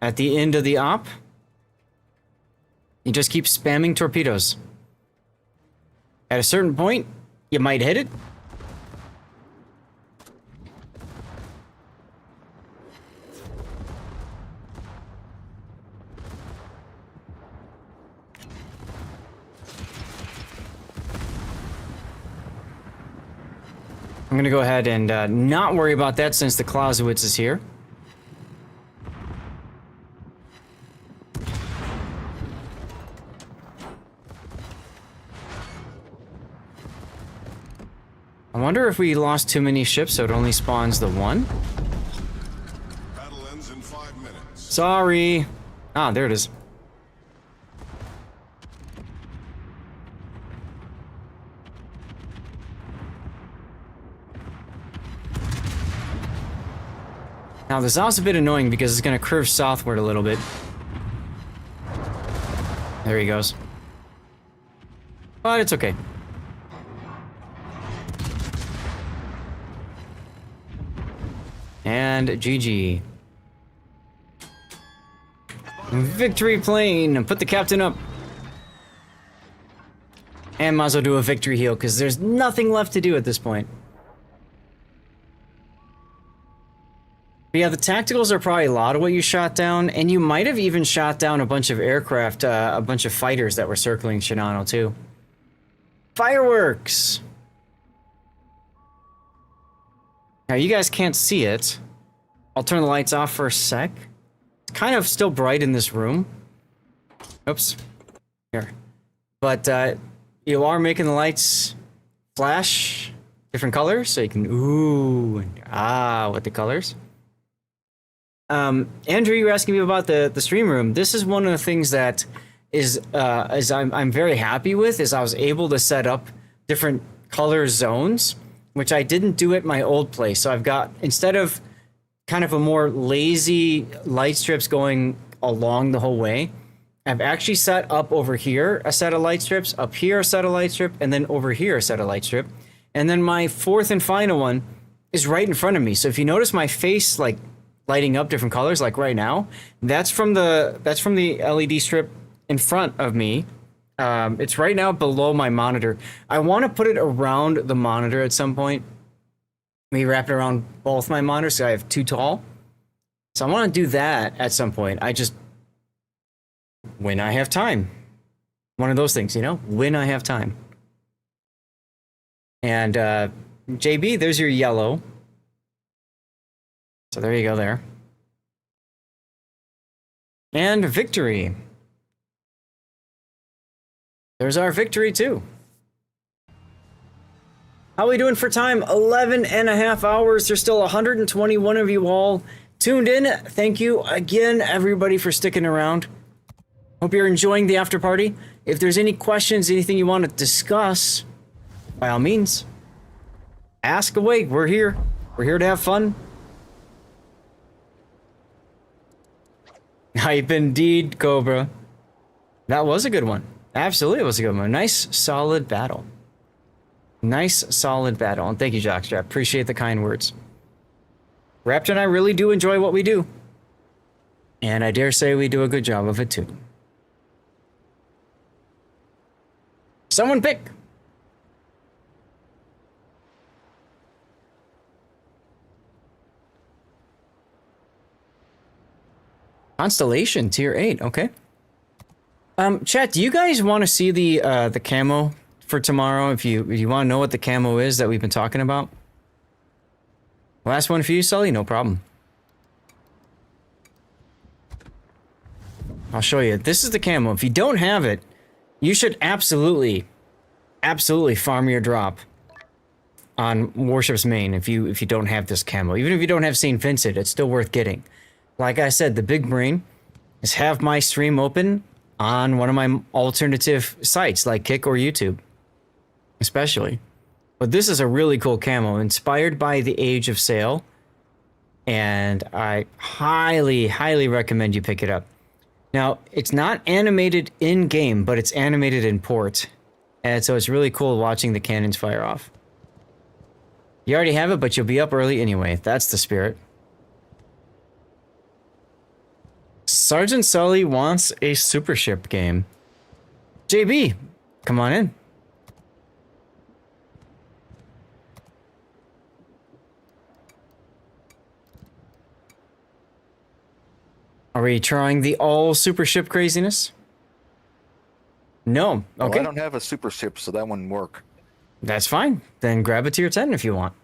at the end of the op. You just keep spamming torpedoes. At a certain point, you might hit it. I'm gonna go ahead and not worry about that since the Clausewitz is here. I wonder if we lost too many ships so it only spawns the one? Battle ends in 5 minutes. Sorry. Ah, there it is. Now, this is also a bit annoying because it's going to curve southward a little bit. There he goes. But it's okay. And GG. Victory plane! Put the captain up. And might as well do a victory heal because there's nothing left to do at this point. But yeah, the tacticals are probably a lot of what you shot down, and you might have even shot down a bunch of aircraft, a bunch of fighters that were circling Shinano too. Fireworks! Now you guys can't see it. I'll turn the lights off for a sec. It's kind of still bright in this room. Oops. Here. But you are making the lights flash different colors, so you can ooh and ah with the colors. Andrew, you were asking me about the stream room. This is one of the things that is I'm very happy with, is I was able to set up different color zones, which I didn't do at my old place. So I've got, instead of kind of a more lazy light strips going along the whole way, I've actually set up over here a set of light strips, up here a set of light strip, and then over here a set of light strip. And then my fourth and final one is right in front of me. So if you notice my face like lighting up different colors, like right now, that's from the LED strip in front of me. It's right now below my monitor. I want to put it around the monitor at some point. Maybe wrap it around both my monitors so I have too tall. So I want to do that at some point. I just, when I have time. One of those things, you know, when I have time. And JB, there's your yellow. So there you go there. And victory. There's our victory too. How are we doing for time? 11.5 hours. There's still 121 of you all tuned in. Thank you again, everybody, for sticking around. Hope you're enjoying the after party. If there's any questions, anything you want to discuss, by all means, ask away. We're here. We're here to have fun. Hype indeed, Cobra. That was a good one. Absolutely, it was a good one. Nice, solid battle. Nice, solid battle. And thank you, Jockstrap. Appreciate the kind words. Raptor and I really do enjoy what we do. And I dare say we do a good job of it, too. Someone pick. Constellation, tier 8, okay. Chat, do you guys want to see the camo for tomorrow? If you want to know what the camo is that we've been talking about. Last one for you, Sully, no problem. I'll show you. This is the camo. If you don't have it, you should absolutely farm your drop on Warship's main if you don't have this camo. Even if you don't have St. Vincent, it's still worth getting. Like I said, the big brain is have my stream open on one of my alternative sites like Kick or YouTube, especially. But this is a really cool camo inspired by the Age of Sail, and I highly recommend you pick it up. Now, it's not animated in-game, but it's animated in port, and so it's really cool watching the cannons fire off. You already have it, but you'll be up early anyway. That's the spirit. Sergeant Sully wants a super ship game. JB, come on in. Are we trying the all super ship craziness? No. Okay. Well, I don't have a super ship, so that wouldn't work. That's fine. Then grab a tier 10 if you want.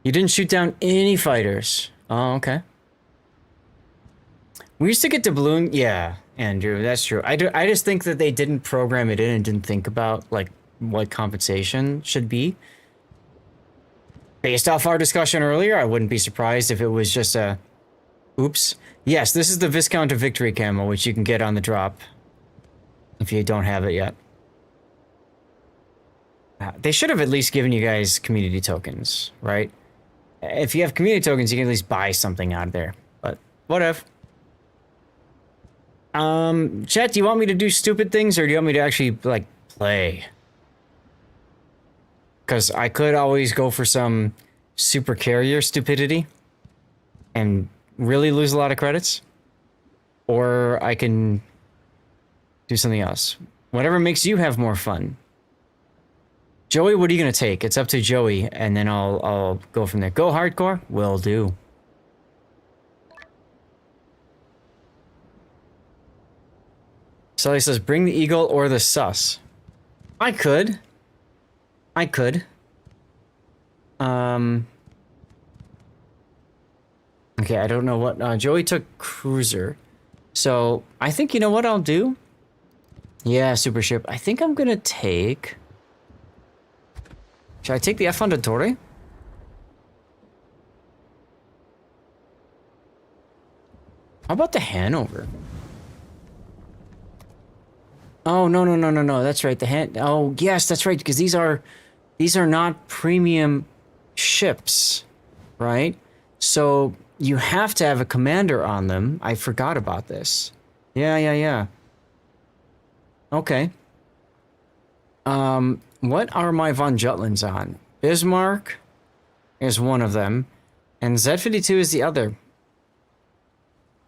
You didn't shoot down any fighters. Oh, okay. We used to get doubloon. Yeah, Andrew, that's true. I just think that they didn't program it in and didn't think about like what compensation should be. Based off our discussion earlier, I wouldn't be surprised if it was just a... Oops. Yes, this is the Viscount of Victory camo, which you can get on the drop. If you don't have it yet. They should have at least given you guys community tokens, right? If you have community tokens, you can at least buy something out of there. But, whatever. Chat, do you want me to do stupid things, or do you want me to actually, like, play? Because I could always go for some super carrier stupidity and really lose a lot of credits. Or I can do something else. Whatever makes you have more fun. Joey, what are you going to take? It's up to Joey, and then I'll go from there. Go hardcore? Will do. Sully says, bring the eagle or the sus. I could. Okay, I don't know what... Joey took cruiser. So, I think, you know what I'll do? Yeah, super ship. I think I'm gonna take... Should I take the Affondatore? How about the Hanover? Oh, no. That's right. Oh, yes, that's right. Because these are not premium ships, right? So you have to have a commander on them. I forgot about this. Yeah. Okay. What are my von Jutlands on? Bismarck is one of them, and Z52 is the other.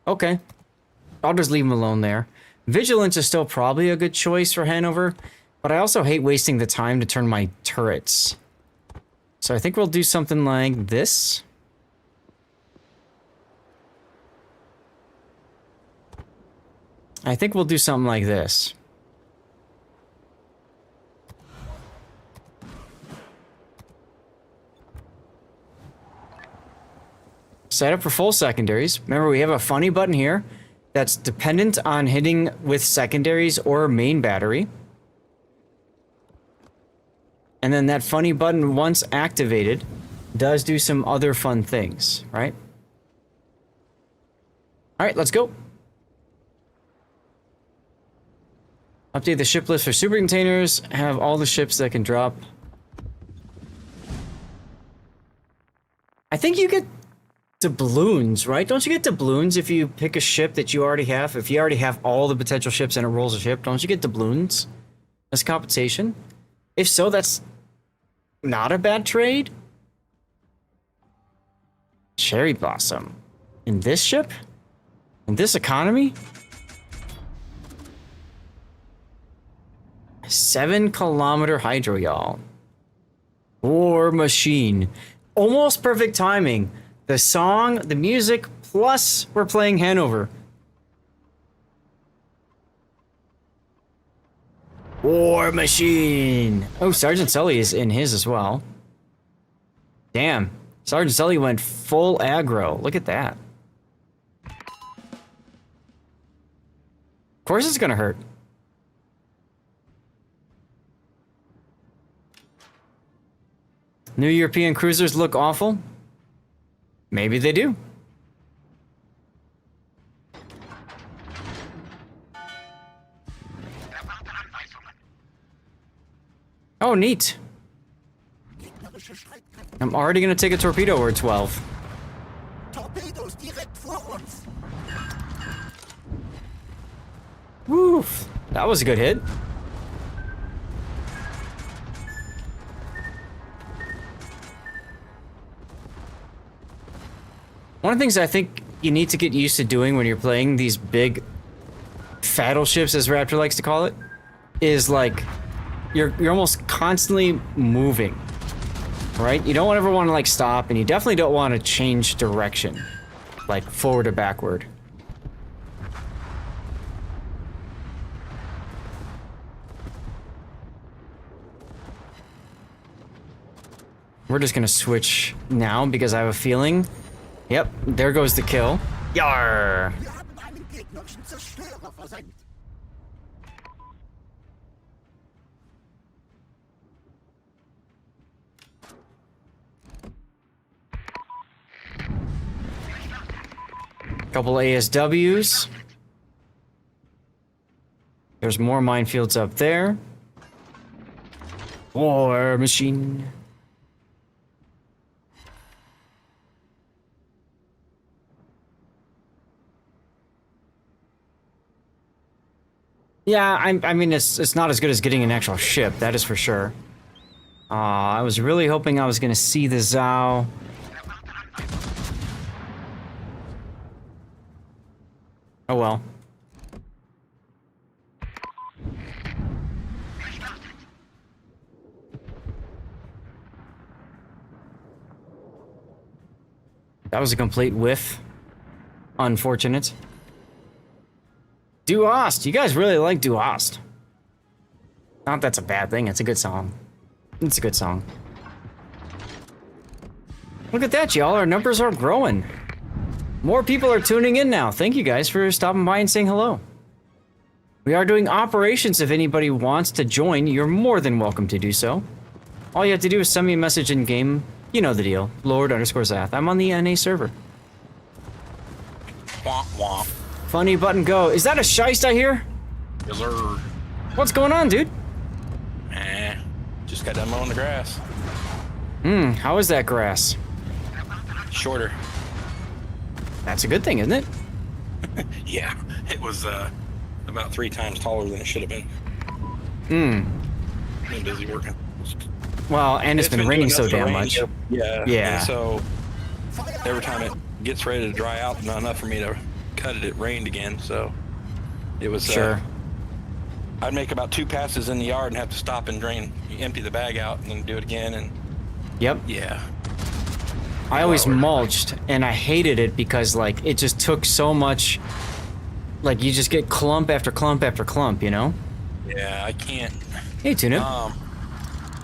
Okay. I'll just leave them alone there. Vigilance is still probably a good choice for Hanover, but I also hate wasting the time to turn my turrets. So I think we'll do something like this. I think we'll do something like this. Set up for full secondaries. Remember, we have a funny button here that's dependent on hitting with secondaries or main battery. And then that funny button, once activated, does do some other fun things, right? All right, let's go. Update the ship list for super containers. Have all the ships that can drop. I think you get doubloons, right? Don't you get doubloons if you pick a ship that you already have? If you already have all the potential ships and it rolls a ship, don't you get doubloons as compensation? If so, that's not a bad trade. Cherry Blossom. In this ship? In this economy? 7-kilometer hydro, y'all. War Machine. Almost perfect timing. The song, the music, plus we're playing Hanover. War Machine. Oh, Sergeant Sully is in his as well. Damn. Sergeant Sully went full aggro. Look at that. Of course it's gonna hurt. New European cruisers look awful. Maybe they do. Oh, neat. I'm already gonna take a torpedo or 12. Woof. That was a good hit. One of the things I think you need to get used to doing when you're playing these big battle ships, as Raptor likes to call it, is like you're almost constantly moving, right? You don't ever want to like stop, and you definitely don't want to change direction, like forward or backward. We're just gonna switch now because I have a feeling. Yep, there goes the kill. Yarr! Couple ASWs. There's more minefields up there. War machine. Yeah, I mean, it's not as good as getting an actual ship, that is for sure. I was really hoping I was gonna see the Zao. Oh well. That was a complete whiff. Unfortunate. Du Hast. You guys really like Du Hast. Not that's a bad thing. It's a good song. It's a good song. Look at that, y'all. Our numbers are growing. More people are tuning in now. Thank you guys for stopping by and saying hello. We are doing operations. If anybody wants to join, you're more than welcome to do so. All you have to do is send me a message in game. You know the deal. Lord_Zath. I'm on the NA server. Womp womp. Funny button go. Is that a Scheist I hear? Yes, sir. What's going on, dude? Just got done mowing the grass. How is that grass? Shorter. That's a good thing, isn't it? Yeah, it was about 3 times taller than it should have been. Been busy working. Well, and it's been raining so damn much. Yeah. Yeah. And so every time it gets ready to dry out, not enough for me to cut it, it rained again. So it was sure. I'd make about 2 passes in the yard and have to stop and drain, empty the bag out, and then do it again. And yep. Yeah. I always mulched, and I hated it because like it just took so much. Like you just get clump after clump after clump, you know? Yeah, I can't. Hey, Tuna.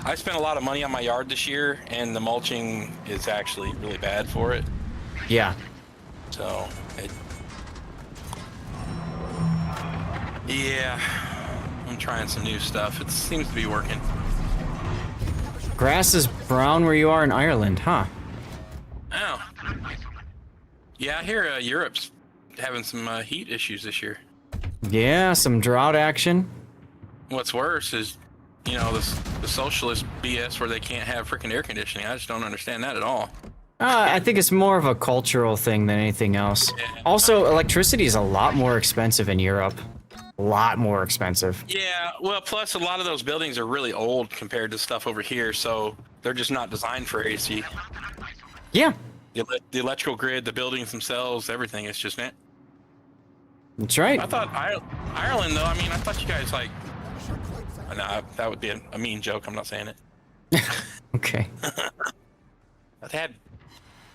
I spent a lot of money on my yard this year, and the mulching is actually really bad for it. Yeah. So, yeah, I'm trying some new stuff. It seems to be working. Grass is brown where you are in Ireland, huh? Oh. Yeah, I hear Europe's having some heat issues this year. Yeah, some drought action. What's worse is, you know, the socialist BS where they can't have freaking air conditioning. I just don't understand that at all. I think it's more of a cultural thing than anything else. Also, electricity is a lot more expensive in Europe. A lot more expensive. Yeah, well, plus a lot of those buildings are really old compared to stuff over here, so they're just not designed for AC. Yeah. The electrical grid, the buildings themselves, everything, it's just... That's right. I thought Ireland, though, I mean, I thought you guys, like... No, that would be a mean joke. I'm not saying it. Okay. I've had...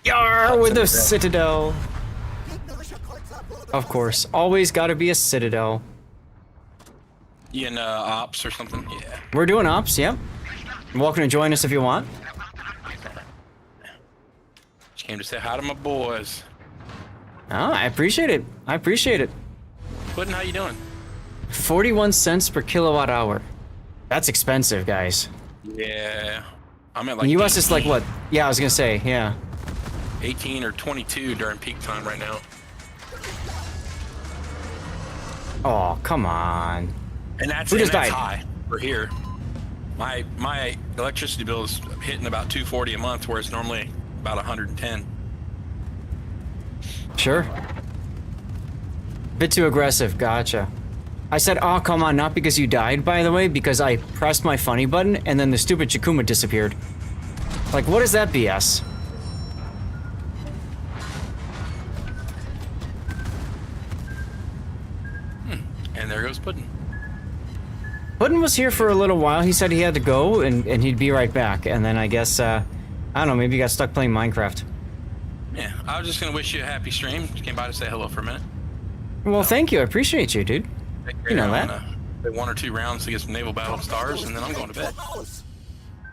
Yar with the Citadel. Of course. Always gotta be a Citadel. You in ops or something? Yeah. We're doing ops, yep. You're welcome to join us if you want. Came to say hi to my boys. Oh, I appreciate it. I appreciate it. Puddin', how you doing? 41 cents per kilowatt hour. That's expensive, guys. Yeah. I'm at like In the US 18, it's like what? Yeah, I was gonna say, yeah. 18 or 22 during peak time right now. Oh, come on. And that's, Who just that's died? high for here. My electricity bill is hitting about $240 a month, where it's normally about 110. Sure. Bit too aggressive, gotcha. I said, oh, come on, not because you died, by the way, because I pressed my funny button and then the stupid Chikuma disappeared. Like, what is that BS? And there goes Puddin'. Puddin was here for a little while. He said he had to go and he'd be right back. And then I guess, I don't know, maybe he got stuck playing Minecraft. Yeah, I was just gonna wish you a happy stream. Just came by to say hello for a minute. Well, thank you. I appreciate you, dude. You know that. Play 1 or 2 rounds to get some naval battle stars, and then I'm going to bed.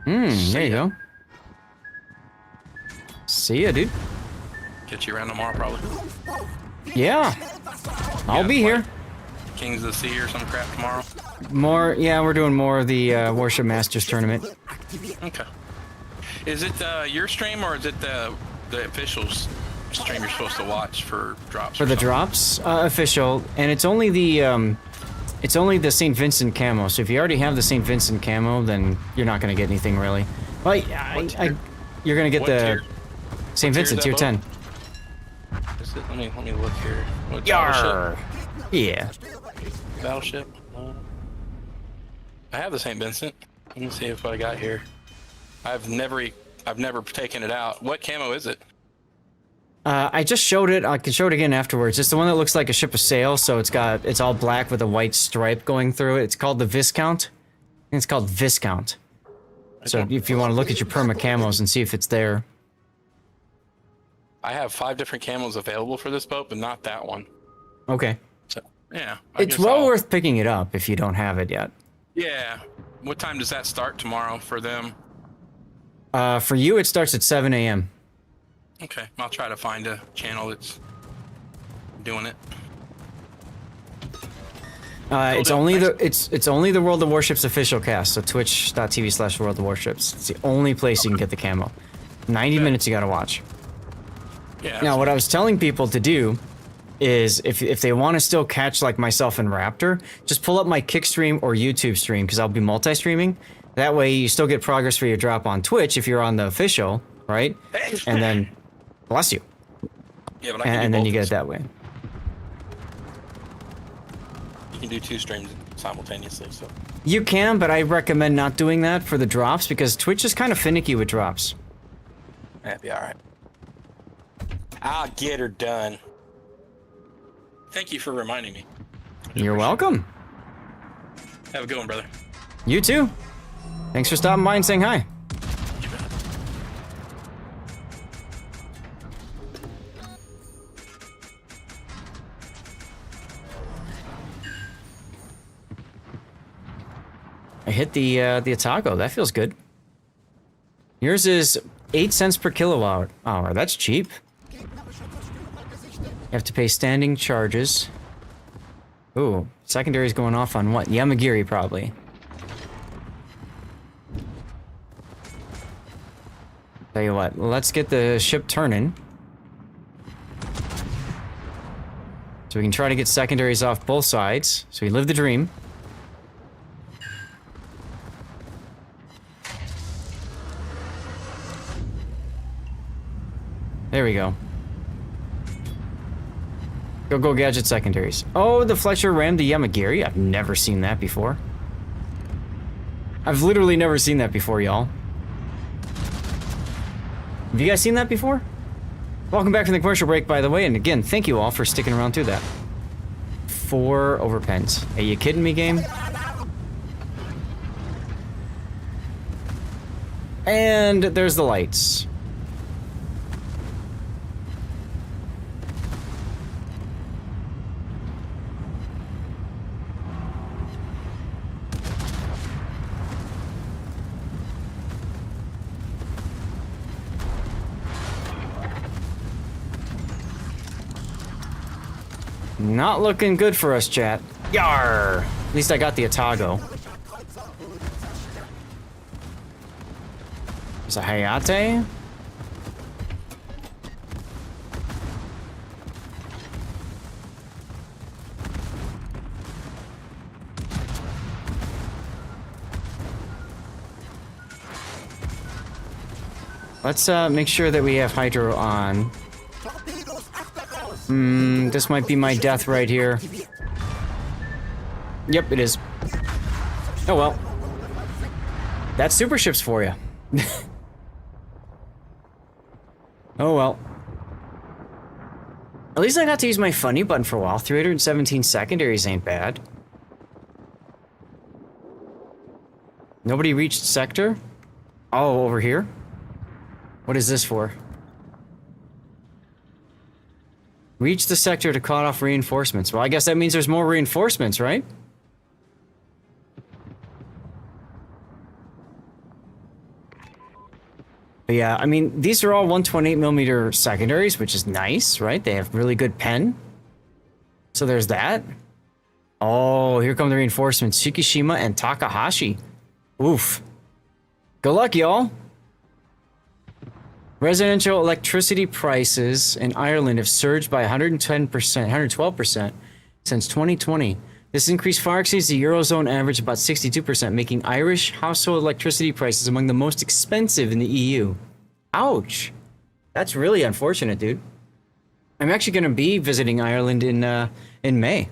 There you go. See ya, dude. Catch you around tomorrow, probably. Yeah. I'll be here. Kings of the Sea or some crap tomorrow. More, yeah, we're doing more of the Warship Masters tournament. Okay. Is it your stream or is it the officials' stream you're supposed to watch for drops? For the drops, official, and it's only the St. Vincent camo. So if you already have the St. Vincent camo, then you're not gonna get anything really. Well, you're gonna get the St. Vincent tier 10. Is it, let me look here. What, Yarr. Yeah. Battleship. I have the St. Vincent. Let me see if what I got here. I've never taken it out. What camo is it? I just showed it. I can show it again afterwards. It's the one that looks like a ship of sail, so it's all black with a white stripe going through it. It's called the Viscount. It's called Viscount. So if you want to look at your perma camos and see if it's there. I have 5 different camos available for this boat, but not that one. Okay. So yeah. It's well worth picking it up if you don't have it yet. Yeah. What time does that start tomorrow for them? For you, it starts at 7 a.m. Okay, I'll try to find a channel that's doing it. It's only the World of Warships official cast, so twitch.tv/World of Warships. It's the only place you can get the camo. 90 minutes you gotta watch. Yeah. Now, what I was telling people to do is, if they want to still catch like myself and Raptor, just pull up my Kick stream or YouTube stream, because I'll be multi-streaming. That way you still get progress for your drop on Twitch if you're on the official, right? And then, bless you. Yeah, but I can and then you get it that way. You can do 2 streams simultaneously, so. You can, but I recommend not doing that for the drops, because Twitch is kind of finicky with drops. That'd be alright. I'll get her done. Thank you for reminding me. You're welcome. Have a good one, brother. You too. Thanks for stopping by and saying hi. I hit the Atago. That feels good. Yours is 8 cents per kilowatt hour. That's cheap. You have to pay standing charges. Ooh, secondary's going off on what? Yamagiri, probably. Tell you what, let's get the ship turning. So we can try to get secondaries off both sides. So we live the dream. There we go. Go gadget secondaries. Oh, the Fletcher rammed the Yamagiri? I've never seen that before. I've literally never seen that before, y'all. Have you guys seen that before? Welcome back from the commercial break, by the way, and again, thank you all for sticking around through that. 4 overpens. Are you kidding me, game? And there's the lights. Not looking good for us, chat. Yar! At least I got the Atago. There's a Hayate. Let's make sure that we have Hydro on. This might be my death right here. Yep, it is. Oh well. That's super ships for you. Oh well. At least I got to use my funny button for a while. 317 secondaries ain't bad. Nobody reached sector? Oh, over here? What is this for? Reach the sector to cut off reinforcements. Well, I guess that means there's more reinforcements, right? But yeah, I mean, these are all 128mm secondaries, which is nice, right? They have really good pen. So there's that. Oh, here come the reinforcements. Shikishima and Takahashi. Oof. Good luck, y'all. Residential electricity prices in Ireland have surged by 110%, 112% since 2020. This increase far exceeds the Eurozone average of about 62%, making Irish household electricity prices among the most expensive in the EU. Ouch. That's really unfortunate, dude. I'm actually going to be visiting Ireland in May.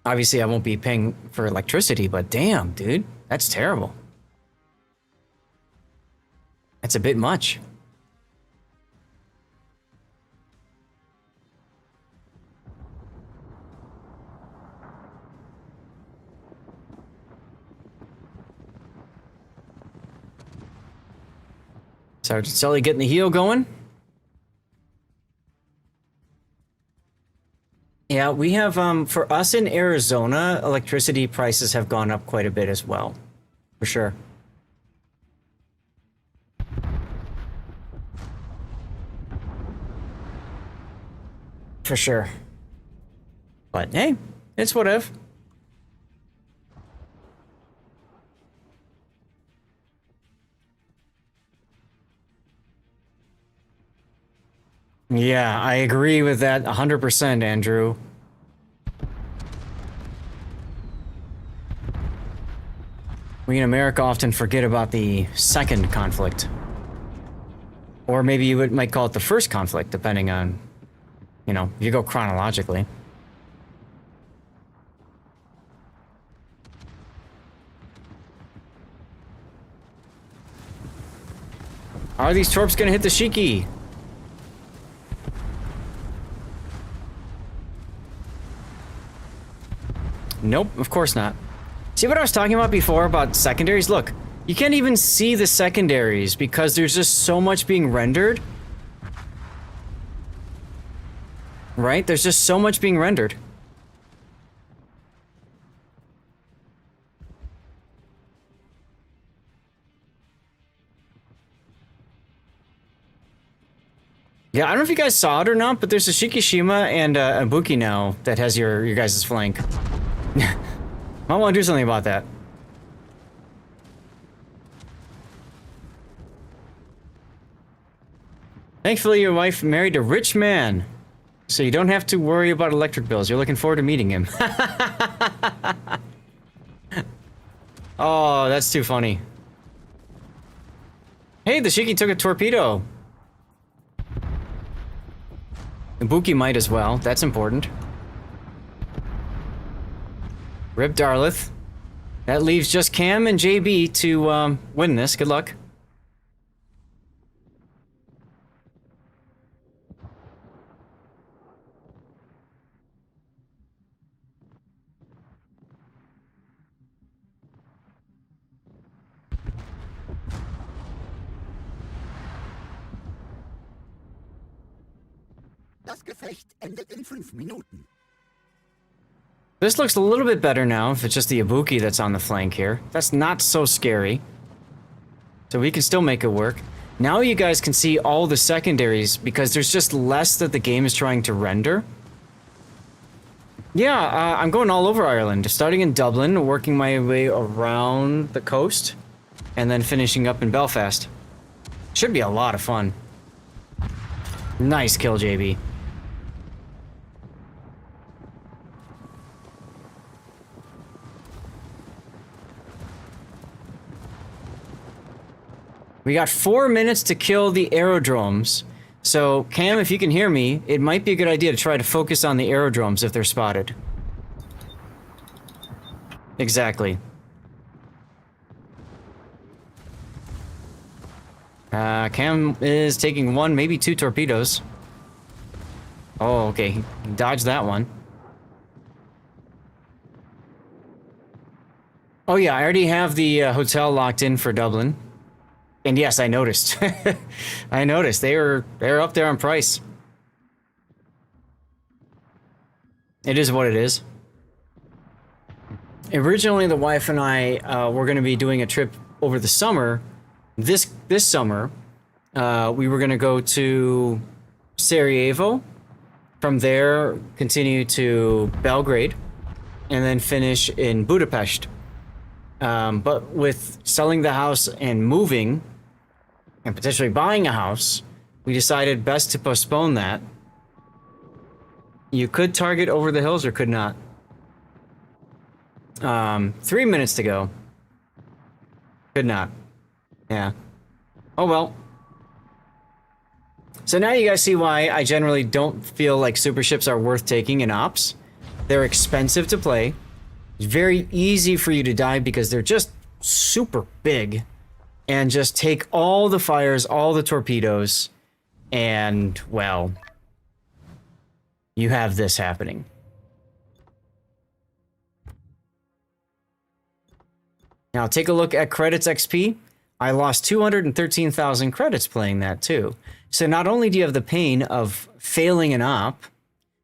Obviously, I won't be paying for electricity, but damn, dude, that's terrible. That's a bit much. Sergeant Sully getting the heel going. Yeah, we have, for us in Arizona, electricity prices have gone up quite a bit as well. For sure. For sure. But hey, it's whatever. Yeah, I agree with that 100%, Andrew. We in America often forget about the second conflict. Or maybe you might call it the first conflict, depending on, you know, if you go chronologically. Are these torps gonna hit the Shiki? Nope, of course not. See what I was talking about before about secondaries? Look, you can't even see the secondaries because there's just so much being rendered. Right? There's just so much being rendered. Yeah, I don't know if you guys saw it or not, but there's a Shikishima and a Buki now that has your guys' flank. Might want to do something about that. Thankfully, your wife married a rich man, so you don't have to worry about electric bills. You're looking forward to meeting him. Oh, that's too funny. Hey, the Shiki took a torpedo. The Buki might as well. That's important. Rip Darlith. That leaves just Cam and JB to win this. Good luck. Das Gefecht endet in 5 Minuten. This looks a little bit better now, if it's just the Ibuki that's on the flank here. That's not so scary. So we can still make it work. Now you guys can see all the secondaries because there's just less that the game is trying to render. Yeah, I'm going all over Ireland, starting in Dublin, working my way around the coast, and then finishing up in Belfast. Should be a lot of fun. Nice kill, JB. We got 4 minutes to kill the aerodromes. So, Cam, if you can hear me, it might be a good idea to try to focus on the aerodromes if they're spotted. Exactly. Cam is taking 1, maybe 2 torpedoes. Oh, okay. He dodged that one. Oh yeah, I already have the hotel locked in for Dublin. And yes, I noticed. I noticed. They're up there on price. It is what it is. Originally, the wife and I were going to be doing a trip over the summer. This summer, we were going to go to Sarajevo. From there, continue to Belgrade, and then finish in Budapest. But with selling the house and moving, and potentially buying a house, we decided best to postpone that. You could target over the hills or could not. 3 minutes to go. Could not. Yeah. Oh well. So now you guys see why I generally don't feel like super ships are worth taking in ops. They're expensive to play. It's very easy for you to die because they're just super big. And just take all the fires, all the torpedoes, and, well, you have this happening. Now take a look at credits XP. I lost 213,000 credits playing that too. So not only do you have the pain of failing an op,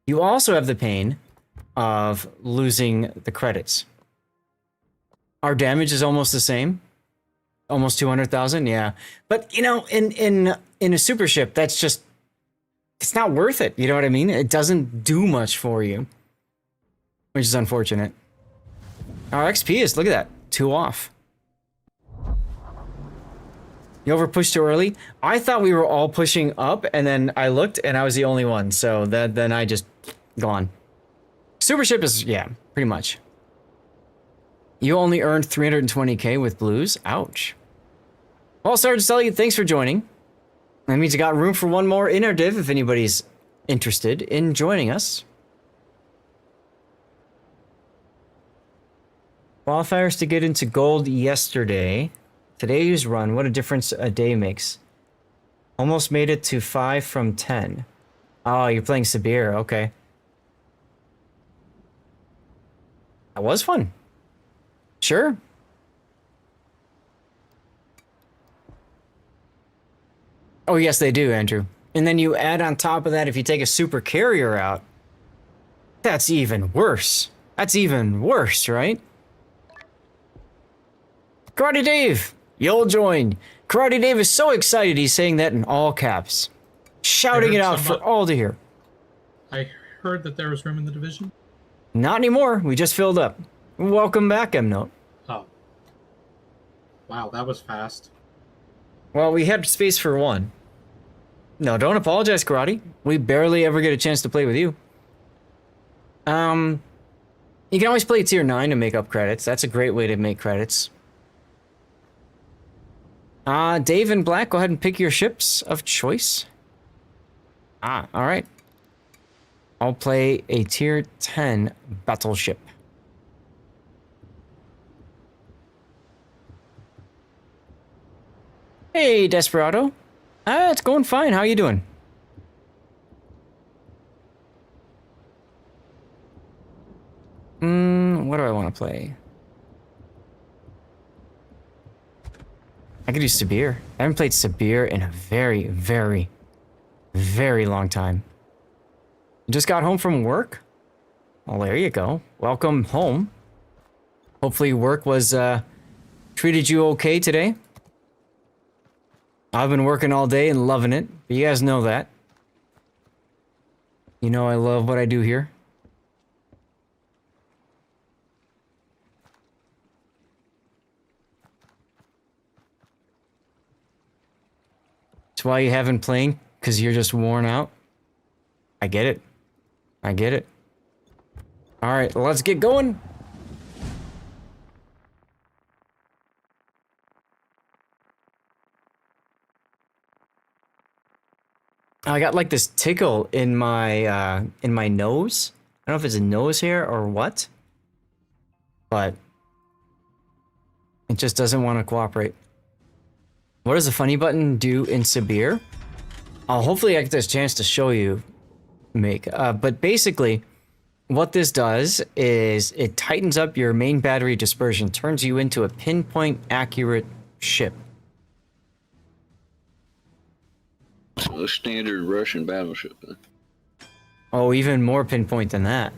you also have the pain of losing the credits. Our damage is almost the same. Almost 200,000, yeah. But you know, in a super ship, that's just, it's not worth it. You know what I mean? It doesn't do much for you, which is unfortunate. Our XP is, look at that, 2 off. You over pushed too early? I thought we were all pushing up, and then I looked, and I was the only one. So then I just gone. Super ship is, yeah, pretty much. You only earned 320k with blues. Ouch. Well, Sergeant Sully, thanks for joining. That means you got room for one more in our div if anybody's interested in joining us. Qualifiers to get into gold yesterday. Today's run, what a difference a day makes. Almost made it to 5 from 10. Oh, you're playing Sibir, okay. That was fun. Sure. Oh, yes, they do, Andrew. And then you add on top of that, if you take a super carrier out, that's even worse. That's even worse, right? Karate Dave, you'll join. Karate Dave is so excited he's saying that in all caps. Shouting it out for all to hear. I heard that there was room in the division. Not anymore. We just filled up. Welcome back, M-Note. Oh. Wow, that was fast. Well, we had space for 1. No, don't apologize, Karate. We barely ever get a chance to play with you. You can always play tier 9 to make up credits. That's a great way to make credits. Dave and Black, go ahead and pick your ships of choice. Alright. I'll play a tier 10 battleship. Hey, Desperado. It's going fine. How you doing? What do I want to play? I could do Sibir. I haven't played Sibir in a very, very, very long time. You just got home from work? Well, there you go. Welcome home. Hopefully work was, treated you okay today. I've been working all day and loving it. You guys know that. You know I love what I do here. That's why you haven't playing, because you're just worn out. I get it. I get it. Alright, let's get going. I got like this tickle in my nose. I don't know if it's a nose hair or what, but it just doesn't want to cooperate. What does the funny button do in severe? Hopefully I get this chance to show you, but basically what this does is it tightens up your main battery dispersion, turns you into a pinpoint accurate ship. A standard Russian battleship. Oh, even more pinpoint than that.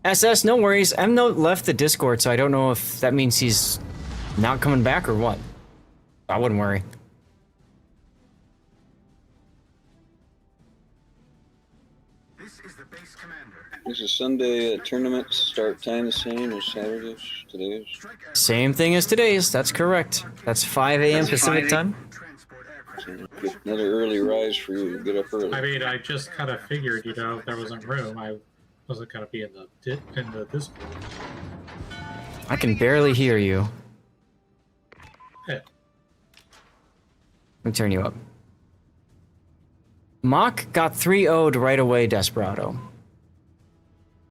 SS, no worries. M-Note left the Discord, so I don't know if that means he's not coming back or what. I wouldn't worry. This is Sunday tournament start time the same as Saturday's. Today's. Same thing as today's. That's correct. That's 5 a.m. Pacific time. Get another early rise for you. Get up early. I mean, I just kind of figured, you know, if there wasn't room, I wasn't going to be in the Discord. I can barely hear you. Yeah. Let me turn you up. Mock got 3-0'd right away, Desperado.